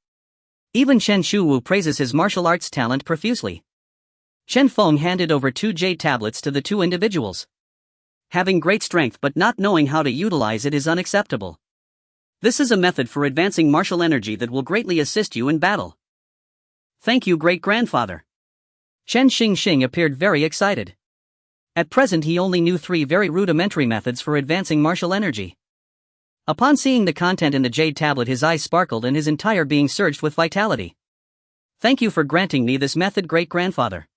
Even Chen Shuwu praises his martial arts talent profusely. Chen Feng handed over 2 jade tablets to the 2 individuals. Having great strength but not knowing how to utilize it is unacceptable. This is a method for advancing martial energy that will greatly assist you in battle. Thank you, great-grandfather. Chen Xingxing appeared very excited. At present, he only knew 3 very rudimentary methods for advancing martial energy. Upon seeing the content in the jade tablet, his eyes sparkled and his entire being surged with vitality. Thank you for granting me this method, great-grandfather.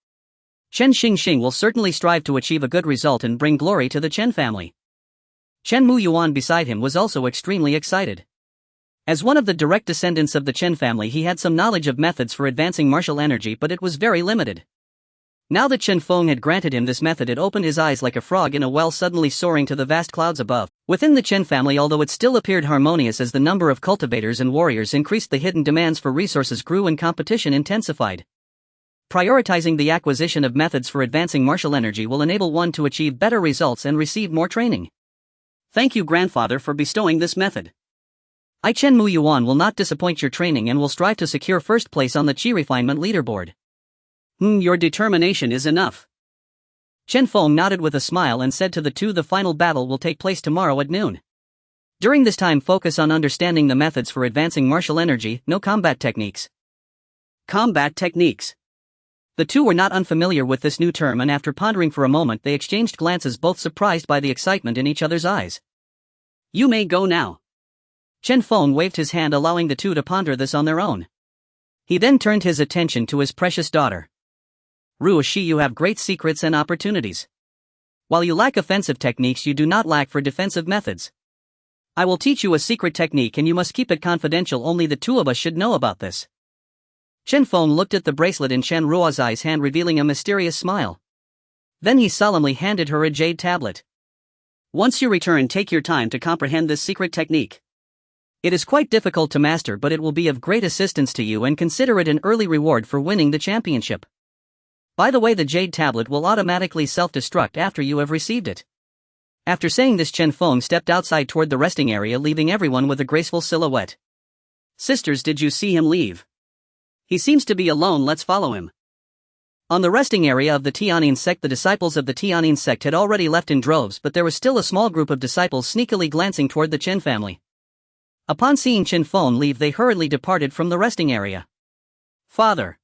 Chen Xingxing will certainly strive to achieve a good result and bring glory to the Chen family. Chen Mu Yuan beside him was also extremely excited. As one of the direct descendants of the Chen family, he had some knowledge of methods for advancing martial energy, but it was very limited. Now that Chen Feng had granted him this method, it opened his eyes like a frog in a well, suddenly soaring to the vast clouds above. Within the Chen family, although it still appeared harmonious as the number of cultivators and warriors increased, the hidden demands for resources grew and competition intensified. Prioritizing the acquisition of methods for advancing martial energy will enable one to achieve better results and receive more training. Thank you, grandfather, for bestowing this method. I, Chen Mu Yuan, will not disappoint your training and will strive to secure first place on the qi refinement leaderboard. Your determination is enough. Chen Feng nodded with a smile and said to the 2, the final battle will take place tomorrow at noon. During this time, focus on understanding the methods for advancing martial energy, no combat techniques. Combat techniques. The 2 were not unfamiliar with this new term, and after pondering for a moment, they exchanged glances, both surprised by the excitement in each other's eyes. You may go now. Chen Feng waved his hand, allowing the 2 to ponder this on their own. He then turned his attention to his precious daughter. Ruoshi, you have great secrets and opportunities. While you lack offensive techniques, you do not lack for defensive methods. I will teach you a secret technique and you must keep it confidential. Only the 2 of us should know about this. Chen Feng looked at the bracelet in Chen Ruozai's hand, revealing a mysterious smile. Then he solemnly handed her a jade tablet. Once you return, take your time to comprehend this secret technique. It is quite difficult to master, but it will be of great assistance to you, and consider it an early reward for winning the championship. By the way, the jade tablet will automatically self-destruct after you have received it. After saying this, Chen Feng stepped outside toward the resting area, leaving everyone with a graceful silhouette. Sisters, did you see him leave? He seems to be alone, let's follow him. On the resting area of the Tianyin sect, the disciples of the Tianyin sect had already left in droves, but there was still a small group of disciples sneakily glancing toward the Chen family. Upon seeing Chen Feng leave, they hurriedly departed from the resting area. Father.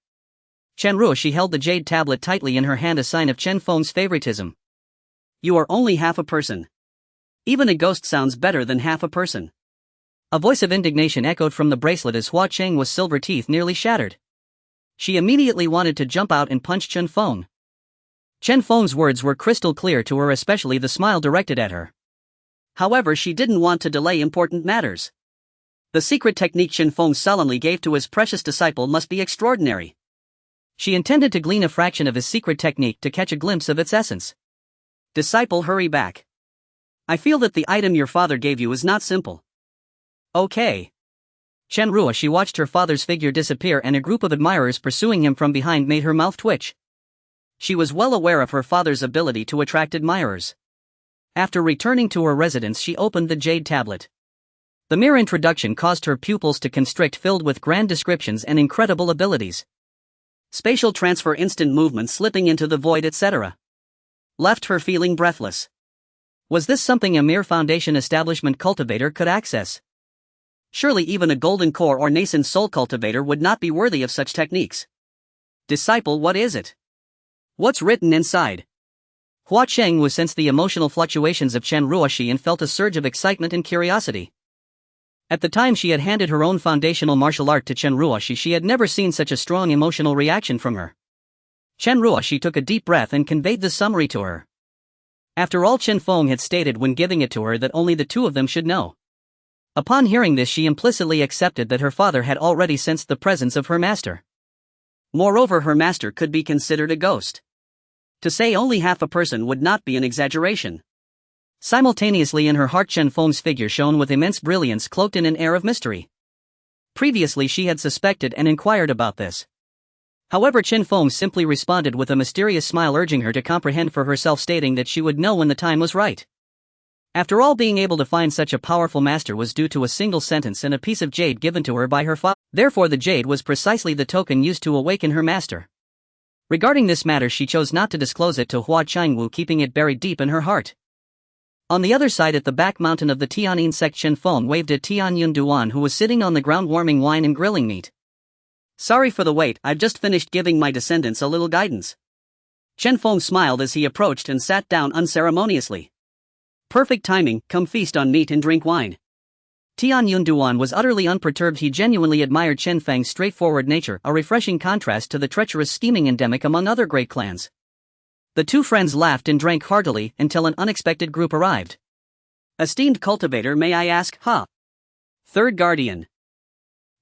Chen Ruoshi held the jade tablet tightly in her hand, a sign of Chen Feng's favoritism. You are only half a person. Even a ghost sounds better than half a person. A voice of indignation echoed from the bracelet as Hua Cheng's silver teeth nearly shattered. She immediately wanted to jump out and punch Chen Feng. Chen Feng's words were crystal clear to her, especially the smile directed at her. However, she didn't want to delay important matters. The secret technique Chen Feng solemnly gave to his precious disciple must be extraordinary. She intended to glean a fraction of his secret technique to catch a glimpse of its essence. Disciple, hurry back. I feel that the item your father gave you is not simple. Okay. Chen Ruoshi watched her father's figure disappear, and a group of admirers pursuing him from behind made her mouth twitch. She was well aware of her father's ability to attract admirers. After returning to her residence, she opened the jade tablet. The mere introduction caused her pupils to constrict, filled with grand descriptions and incredible abilities. Spatial transfer, instant movement, slipping into the void, etc. Left her feeling breathless. Was this something a mere foundation establishment cultivator could access? Surely even a golden core or nascent soul cultivator would not be worthy of such techniques. Disciple, what is it? What's written inside? Hua Cheng sensed the emotional fluctuations of Chen Ruoshi and felt a surge of excitement and curiosity. At the time she had handed her own foundational martial art to Chen Ruoshi, she had never seen such a strong emotional reaction from her. Chen Ruoshi took a deep breath and conveyed the summary to her. After all, Chen Feng had stated when giving it to her that only the two of them should know. Upon hearing this, she implicitly accepted that her father had already sensed the presence of her master. Moreover, her master could be considered a ghost. To say only half a person would not be an exaggeration. Simultaneously in her heart, Chen Feng's figure shone with immense brilliance, cloaked in an air of mystery. Previously she had suspected and inquired about this. However, Chen Feng simply responded with a mysterious smile, urging her to comprehend for herself, stating that she would know when the time was right. After all, being able to find such a powerful master was due to a single sentence and a piece of jade given to her by her father. Therefore the jade was precisely the token used to awaken her master. Regarding this matter, she chose not to disclose it to Hua Chengwu, keeping it buried deep in her heart. On the other side, at the back mountain of the Tianyin sect, Chen Feng waved at Tianyun Duan, who was sitting on the ground warming wine and grilling meat. Sorry for the wait, I've just finished giving my descendants a little guidance. Chen Feng smiled as he approached and sat down unceremoniously. Perfect timing, come feast on meat and drink wine. Tianyun Duan was utterly unperturbed. He genuinely admired Chen Feng's straightforward nature, a refreshing contrast to the treacherous scheming endemic among other great clans. The two friends laughed and drank heartily until an unexpected group arrived. Esteemed cultivator, may I ask, Third guardian.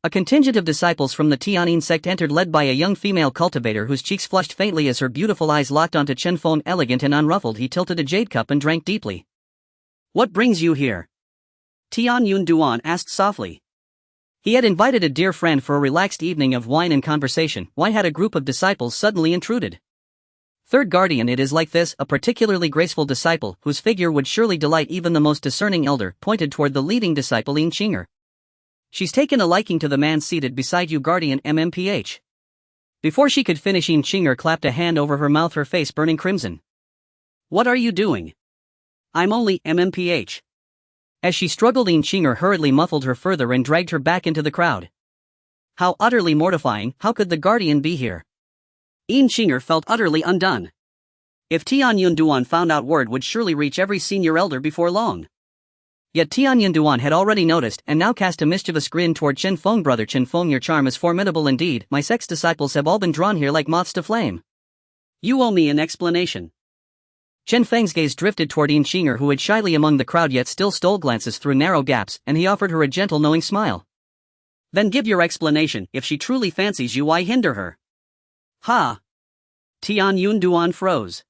A contingent of disciples from the Tianyin sect entered, led by a young female cultivator whose cheeks flushed faintly as her beautiful eyes locked onto Chen Feng. Elegant and unruffled, he tilted a jade cup and drank deeply. What brings you here? Tianyun Duan asked softly. He had invited a dear friend for a relaxed evening of wine and conversation. Why had a group of disciples suddenly intruded? Third guardian, it is like this. A particularly graceful disciple, whose figure would surely delight even the most discerning elder, pointed toward the leading disciple, Yin Qinger. She's taken a liking to the man seated beside you, guardian MMPH. Before she could finish, Yin Qinger clapped a hand over her mouth, her face burning crimson. What are you doing? I'm only MMPH. As she struggled, Yin Qinger hurriedly muffled her further and dragged her back into the crowd. How utterly mortifying! How could the guardian be here? Yin Qinger felt utterly undone. If Tianyun Duan found out, word would surely reach every senior elder before long. Yet Tianyun Duan had already noticed and now cast a mischievous grin toward Chen Feng. Brother Chen Feng, your charm is formidable indeed. My sex disciples have all been drawn here like moths to flame. You owe me an explanation. Chen Feng's gaze drifted toward Yin Qinger, who hid shyly among the crowd yet still stole glances through narrow gaps, and he offered her a gentle, knowing smile. Then give your explanation. If she truly fancies you, why hinder her? Tianyun Duan froze.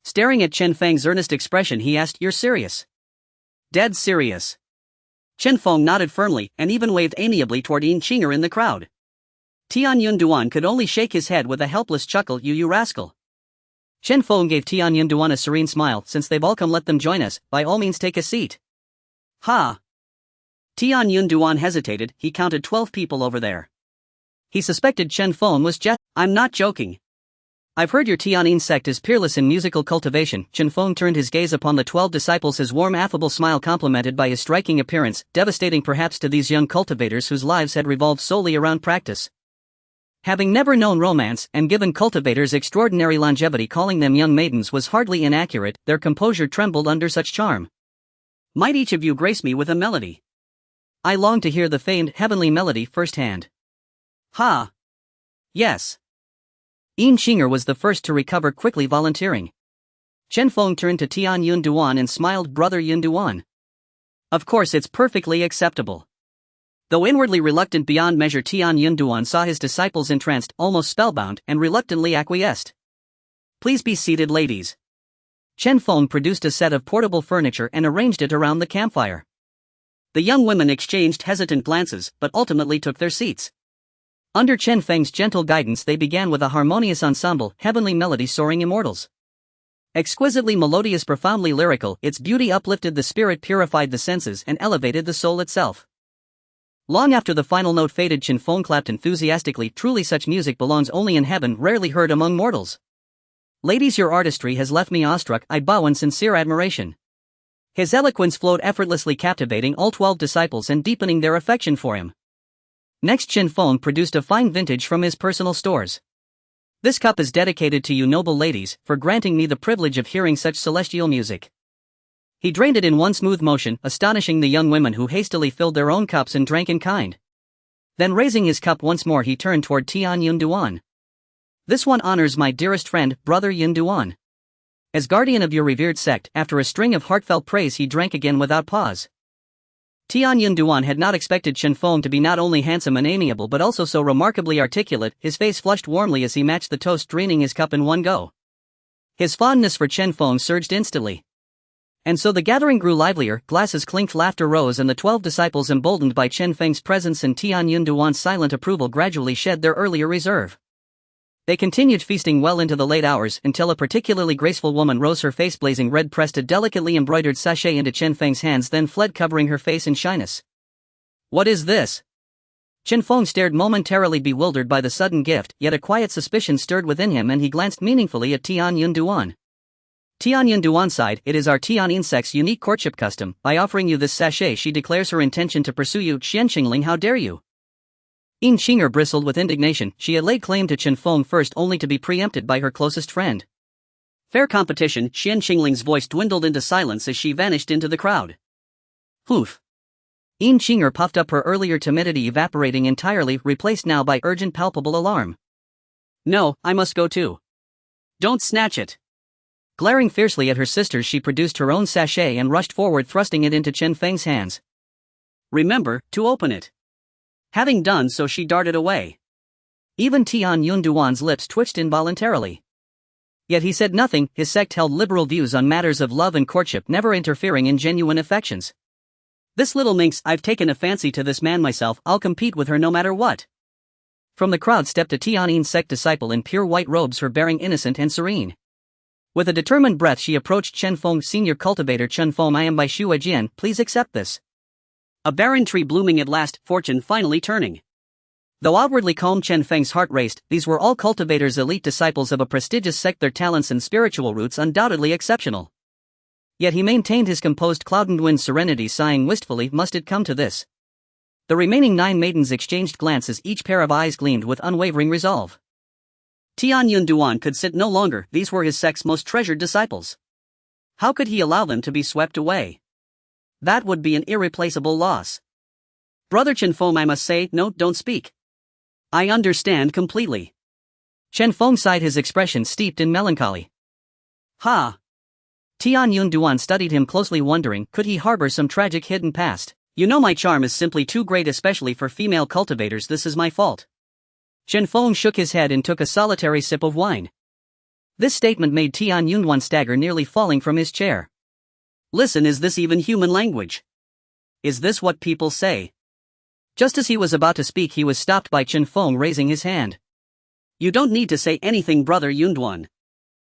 Staring at Chen Feng's earnest expression, he asked, You're serious? Dead serious. Chen Feng nodded firmly and even waved amiably toward Yin Qinger in the crowd. Tian Yunduan could only shake his head with a helpless chuckle. You rascal. Chen Feng gave Tian Yunduan a serene smile. Since they've all come, let them join us, by all means take a seat. Ha! Tian Yunduan hesitated. He counted 12 people over there. He suspected Chen Feng was I'm not joking. I've heard your Tianyin sect is peerless in musical cultivation. Chen Feng turned his gaze upon the 12 disciples, his warm affable smile complemented by his striking appearance, devastating perhaps to these young cultivators whose lives had revolved solely around practice. Having never known romance and given cultivators extraordinary longevity, calling them young maidens was hardly inaccurate. Their composure trembled under such charm. Might each of you grace me with a melody? I long to hear the famed heavenly melody firsthand. Ha! Yes. Yin Qinger was the first to recover, quickly volunteering. Chen Feng turned to Tian Yunduan and smiled. Brother Yunduan. Of course, it's perfectly acceptable. Though inwardly reluctant beyond measure, Tian Yunduan saw his disciples entranced, almost spellbound, and reluctantly acquiesced. Please be seated, ladies. Chen Feng produced a set of portable furniture and arranged it around the campfire. The young women exchanged hesitant glances, but ultimately took their seats. Under Chen Feng's gentle guidance, they began with a harmonious ensemble, heavenly melody soaring immortals. Exquisitely melodious, profoundly lyrical, its beauty uplifted the spirit, purified the senses, and elevated the soul itself. Long after the final note faded, Chen Feng clapped enthusiastically. Truly, such music belongs only in heaven, rarely heard among mortals. Ladies, your artistry has left me awestruck. I bow in sincere admiration. His eloquence flowed effortlessly, captivating all 12 disciples and deepening their affection for him. Next, Chen Feng produced a fine vintage from his personal stores. This cup is dedicated to you, noble ladies, for granting me the privilege of hearing such celestial music. He drained it in one smooth motion, astonishing the young women, who hastily filled their own cups and drank in kind. Then, raising his cup once more, he turned toward Tian Yunduan. This one honors my dearest friend, Brother Yunduan. As guardian of your revered sect, after a string of heartfelt praise, he drank again without pause. Tian Yunduan had not expected Chen Feng to be not only handsome and amiable but also so remarkably articulate. His face flushed warmly as he matched the toast, draining his cup in one go. His fondness for Chen Feng surged instantly. And so the gathering grew livelier, glasses clinked, laughter rose, and the 12 disciples, emboldened by Chen Feng's presence and Tian Yunduan's silent approval, gradually shed their earlier reserve. They continued feasting well into the late hours, until a particularly graceful woman rose, her face blazing red, pressed a delicately embroidered sachet into Chen Feng's hands, then fled, covering her face in shyness. What is this? Chen Feng stared, momentarily bewildered by the sudden gift, yet a quiet suspicion stirred within him, and he glanced meaningfully at Tian Yunduan. Tian Yunduan sighed. It is our Tianyin sect's unique courtship custom. By offering you this sachet, she declares her intention to pursue you. Xian Qingling, how dare you? Yin Qinger bristled with indignation. She had laid claim to Chen Feng first, only to be preempted by her closest friend. Fair competition. Xian Qingling's voice dwindled into silence as she vanished into the crowd. Poof. Yin Qinger puffed up, her earlier timidity evaporating entirely, replaced now by urgent, palpable alarm. No, I must go too. Don't snatch it. Glaring fiercely at her sisters, she produced her own sachet and rushed forward, thrusting it into Chen Feng's hands. Remember to open it. Having done so, she darted away. Even Tian Yunduan's lips twitched involuntarily. Yet he said nothing. His sect held liberal views on matters of love and courtship, never interfering in genuine affections. This little minx, I've taken a fancy to this man myself. I'll compete with her no matter what. From the crowd stepped a Tianyin sect disciple in pure white robes, her bearing innocent and serene. With a determined breath, she approached Chen Feng. Senior cultivator Chen Feng, I am by Xue Jian, please accept this. A barren tree blooming at last, fortune finally turning. Though outwardly calm, Chen Feng's heart raced. These were all cultivators, elite disciples of a prestigious sect, their talents and spiritual roots undoubtedly exceptional. Yet he maintained his composed, cloud-and-wind serenity, sighing wistfully, must it come to this? The remaining 9 maidens exchanged glances, each pair of eyes gleamed with unwavering resolve. Tian Yunduan could sit no longer. These were his sect's most treasured disciples. How could he allow them to be swept away? That would be an irreplaceable loss. Brother Chen Feng, I must say, no, don't speak. I understand completely. Chen Feng sighed, his expression steeped in melancholy. Ha! Tian Yunduan studied him closely, wondering, could he harbor some tragic hidden past? You know, my charm is simply too great, especially for female cultivators. This is my fault. Chen Feng shook his head and took a solitary sip of wine. This statement made Tian Yunduan stagger, nearly falling from his chair. Listen, is this even human language? Is this what people say? Just as he was about to speak, he was stopped by Chen Feng raising his hand. You don't need to say anything, Brother Yunduan.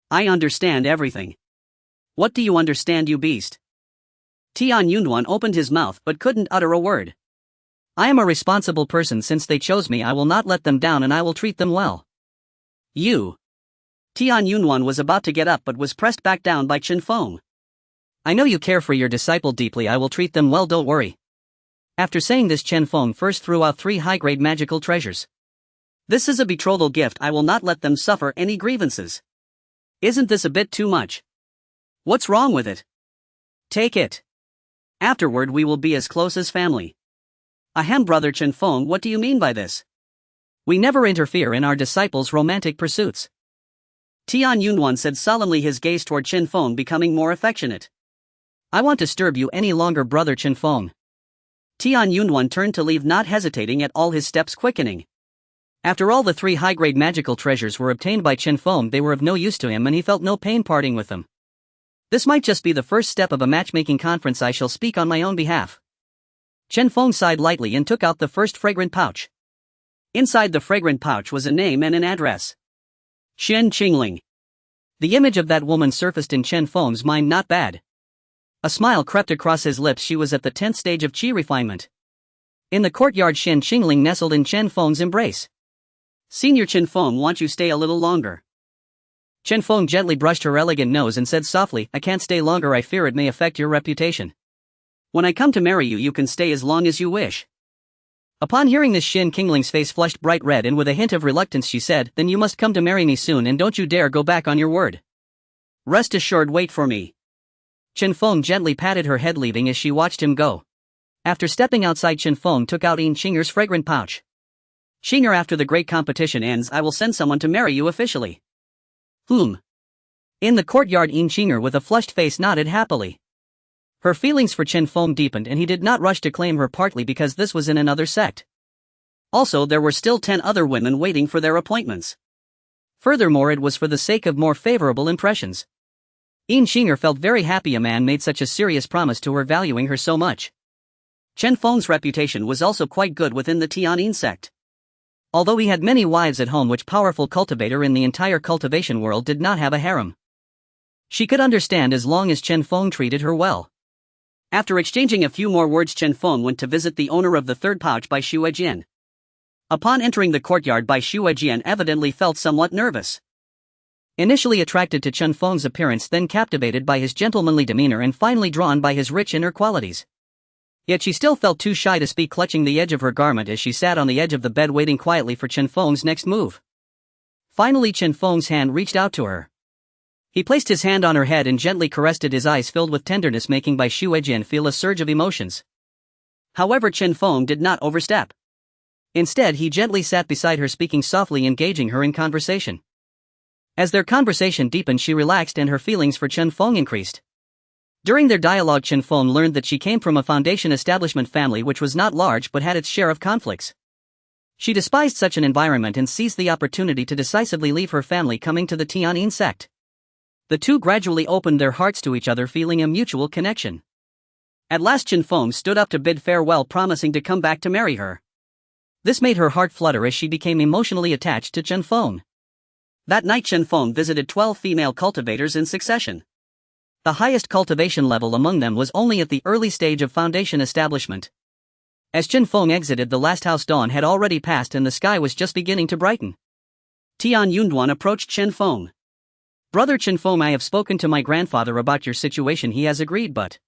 I understand everything. What do you understand, you beast? Tian Yunduan opened his mouth but couldn't utter a word. I am a responsible person. Since they chose me, I will not let them down and I will treat them well. You. Tian Yunduan was about to get up but was pressed back down by Chen Feng. I know you care for your disciple deeply. I will treat them well, don't worry. After saying this, Chen Feng first threw out 3 high-grade magical treasures. This is a betrothal gift. I will not let them suffer any grievances. Isn't this a bit too much? What's wrong with it? Take it. Afterward we will be as close as family. Ahem, Brother Chen Feng, what do you mean by this? We never interfere in our disciples' romantic pursuits. Tian Yunduan said solemnly, his gaze toward Chen Feng becoming more affectionate. I won't disturb you any longer, Brother Chen Feng. Tian Yunduan turned to leave, not hesitating at all, his steps quickening. After all the 3 high-grade magical treasures were obtained by Chen Feng, they were of no use to him and he felt no pain parting with them. This might just be the first step of a matchmaking conference. I shall speak on my own behalf. Chen Feng sighed lightly and took out the first fragrant pouch. Inside the fragrant pouch was a name and an address. Shen Qingling. The image of that woman surfaced in Chen Feng's mind. Not bad. A smile crept across his lips. She was at the 10th stage of qi refinement. In the courtyard, Shen Qingling nestled in Chen Feng's embrace. Senior Chen Feng, won't you stay a little longer? Chen Feng gently brushed her elegant nose and said softly, I can't stay longer. I fear it may affect your reputation. When I come to marry you, you can stay as long as you wish. Upon hearing this, Shen Qingling's face flushed bright red and with a hint of reluctance she said, then you must come to marry me soon and don't you dare go back on your word. Rest assured, wait for me. Chen Feng gently patted her head, leaving as she watched him go. After stepping outside, Chen Feng took out Yin Qinger's fragrant pouch. Qinger, after the great competition ends, I will send someone to marry you officially. In the courtyard, Yin Qinger with a flushed face nodded happily. Her feelings for Chen Feng deepened and he did not rush to claim her, partly because this was in another sect. Also, there were still 10 other women waiting for their appointments. Furthermore, it was for the sake of more favorable impressions. Yin Qinger felt very happy a man made such a serious promise to her, valuing her so much. Chen Feng's reputation was also quite good within the Tianyin sect. Although he had many wives at home, which powerful cultivator in the entire cultivation world did not have a harem. She could understand as long as Chen Feng treated her well. After exchanging a few more words, Chen Feng went to visit the owner of the 3rd pouch, Bai Shuejian. Upon entering the courtyard, Bai Shuejian evidently felt somewhat nervous. Initially attracted to Chen Feng's appearance, then captivated by his gentlemanly demeanor and finally drawn by his rich inner qualities. Yet she still felt too shy to speak, clutching the edge of her garment as she sat on the edge of the bed waiting quietly for Chen Feng's next move. Finally, Chen Feng's hand reached out to her. He placed his hand on her head and gently caressed it, his eyes filled with tenderness, making Bai Shuejian feel a surge of emotions. However, Chen Feng did not overstep. Instead, he gently sat beside her, speaking softly, engaging her in conversation. As their conversation deepened, she relaxed and her feelings for Chen Feng increased. During their dialogue, Chen Feng learned that she came from a foundation establishment family which was not large but had its share of conflicts. She despised such an environment and seized the opportunity to decisively leave her family, coming to the Tianyin sect. The two gradually opened their hearts to each other, feeling a mutual connection. At last, Chen Feng stood up to bid farewell, promising to come back to marry her. This made her heart flutter as she became emotionally attached to Chen Feng. That night, Chen Feng visited 12 female cultivators in succession. The highest cultivation level among them was only at the early stage of foundation establishment. As Chen Feng exited the last house, dawn had already passed and the sky was just beginning to brighten. Tian Yunduan approached Chen Feng. Brother Chen Feng, I have spoken to my grandfather about your situation. He has agreed, but...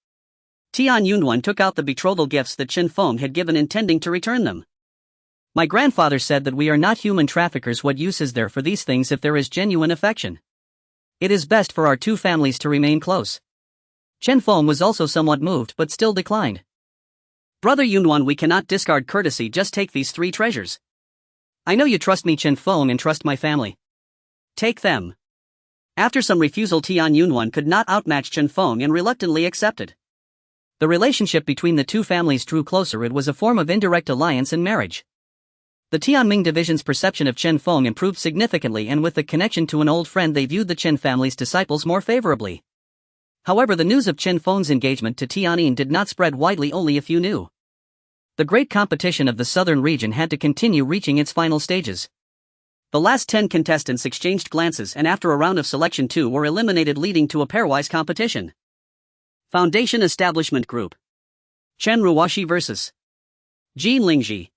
Tian Yunduan took out the betrothal gifts that Chen Feng had given, intending to return them. My grandfather said that we are not human traffickers. What use is there for these things if there is genuine affection? It is best for our two families to remain close. Chen Feng was also somewhat moved but still declined. Brother Yunduan, we cannot discard courtesy. Just take these 3 treasures. I know you trust me, Chen Feng, and trust my family. Take them. After some refusal, Tian Yunduan could not outmatch Chen Feng and reluctantly accepted. The relationship between the two families drew closer. It was a form of indirect alliance and marriage. The Tianming division's perception of Chen Feng improved significantly, and with the connection to an old friend, they viewed the Chen family's disciples more favorably. However, the news of Chen Feng's engagement to Tianyin did not spread widely, only a few knew. The great competition of the southern region had to continue, reaching its final stages. The last 10 contestants exchanged glances, and after a round of selection 2 were eliminated, leading to a pairwise competition. Foundation Establishment Group. Chen Ruoxi vs. Jin Lingji.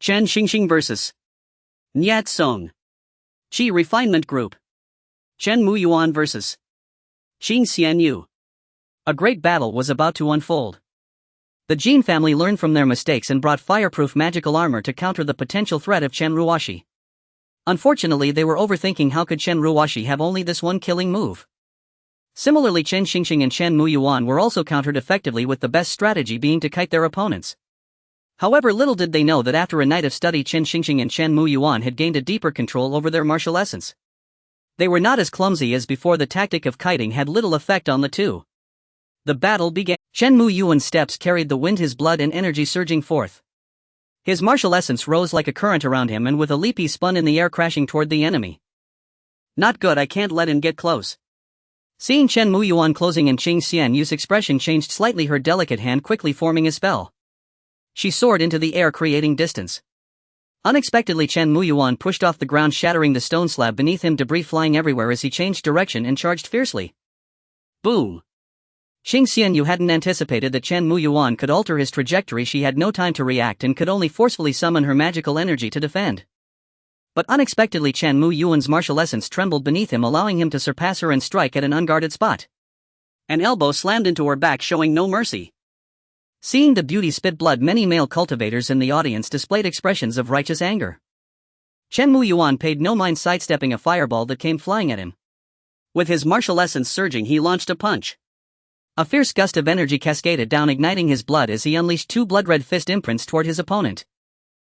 Chen Xingxing vs. Nyat Song. Qi Refinement Group. Chen Muyuan vs. Xing Xianyu. A great battle was about to unfold. The Jin family learned from their mistakes and brought fireproof magical armor to counter the potential threat of Chen Ruoxi. Unfortunately, they were overthinking how could Chen Ruoxi have only this one killing move. Similarly, Chen Xingxing and Chen Muyuan were also countered effectively, with the best strategy being to kite their opponents. However, little did they know that after a night of study, Chen Xingxing and Chen Muyuan had gained a deeper control over their martial essence. They were not as clumsy as before. The tactic of kiting had little effect on the two. The battle began. Chen Muyuan's steps carried the wind, his blood and energy surging forth. His martial essence rose like a current around him, and with a leap he spun in the air, crashing toward the enemy. Not good, I can't let him get close. Seeing Chen Muyuan closing and Xing Xianyu's expression changed slightly, her delicate hand quickly forming a spell. She soared into the air, creating distance. Unexpectedly, Chen Muyuan pushed off the ground, shattering the stone slab beneath him, debris flying everywhere as he changed direction and charged fiercely. Boom! Xing Xianyu hadn't anticipated that Chen Muyuan could alter his trajectory. She had no time to react and could only forcefully summon her magical energy to defend. But unexpectedly, Chen Muyuan's martial essence trembled beneath him, allowing him to surpass her and strike at an unguarded spot. An elbow slammed into her back, showing no mercy. Seeing the beauty spit blood, many male cultivators in the audience displayed expressions of righteous anger. Chen Muyuan paid no mind, sidestepping a fireball that came flying at him. With his martial essence surging, he launched a punch. A fierce gust of energy cascaded down, igniting his blood as he unleashed two blood-red fist imprints toward his opponent.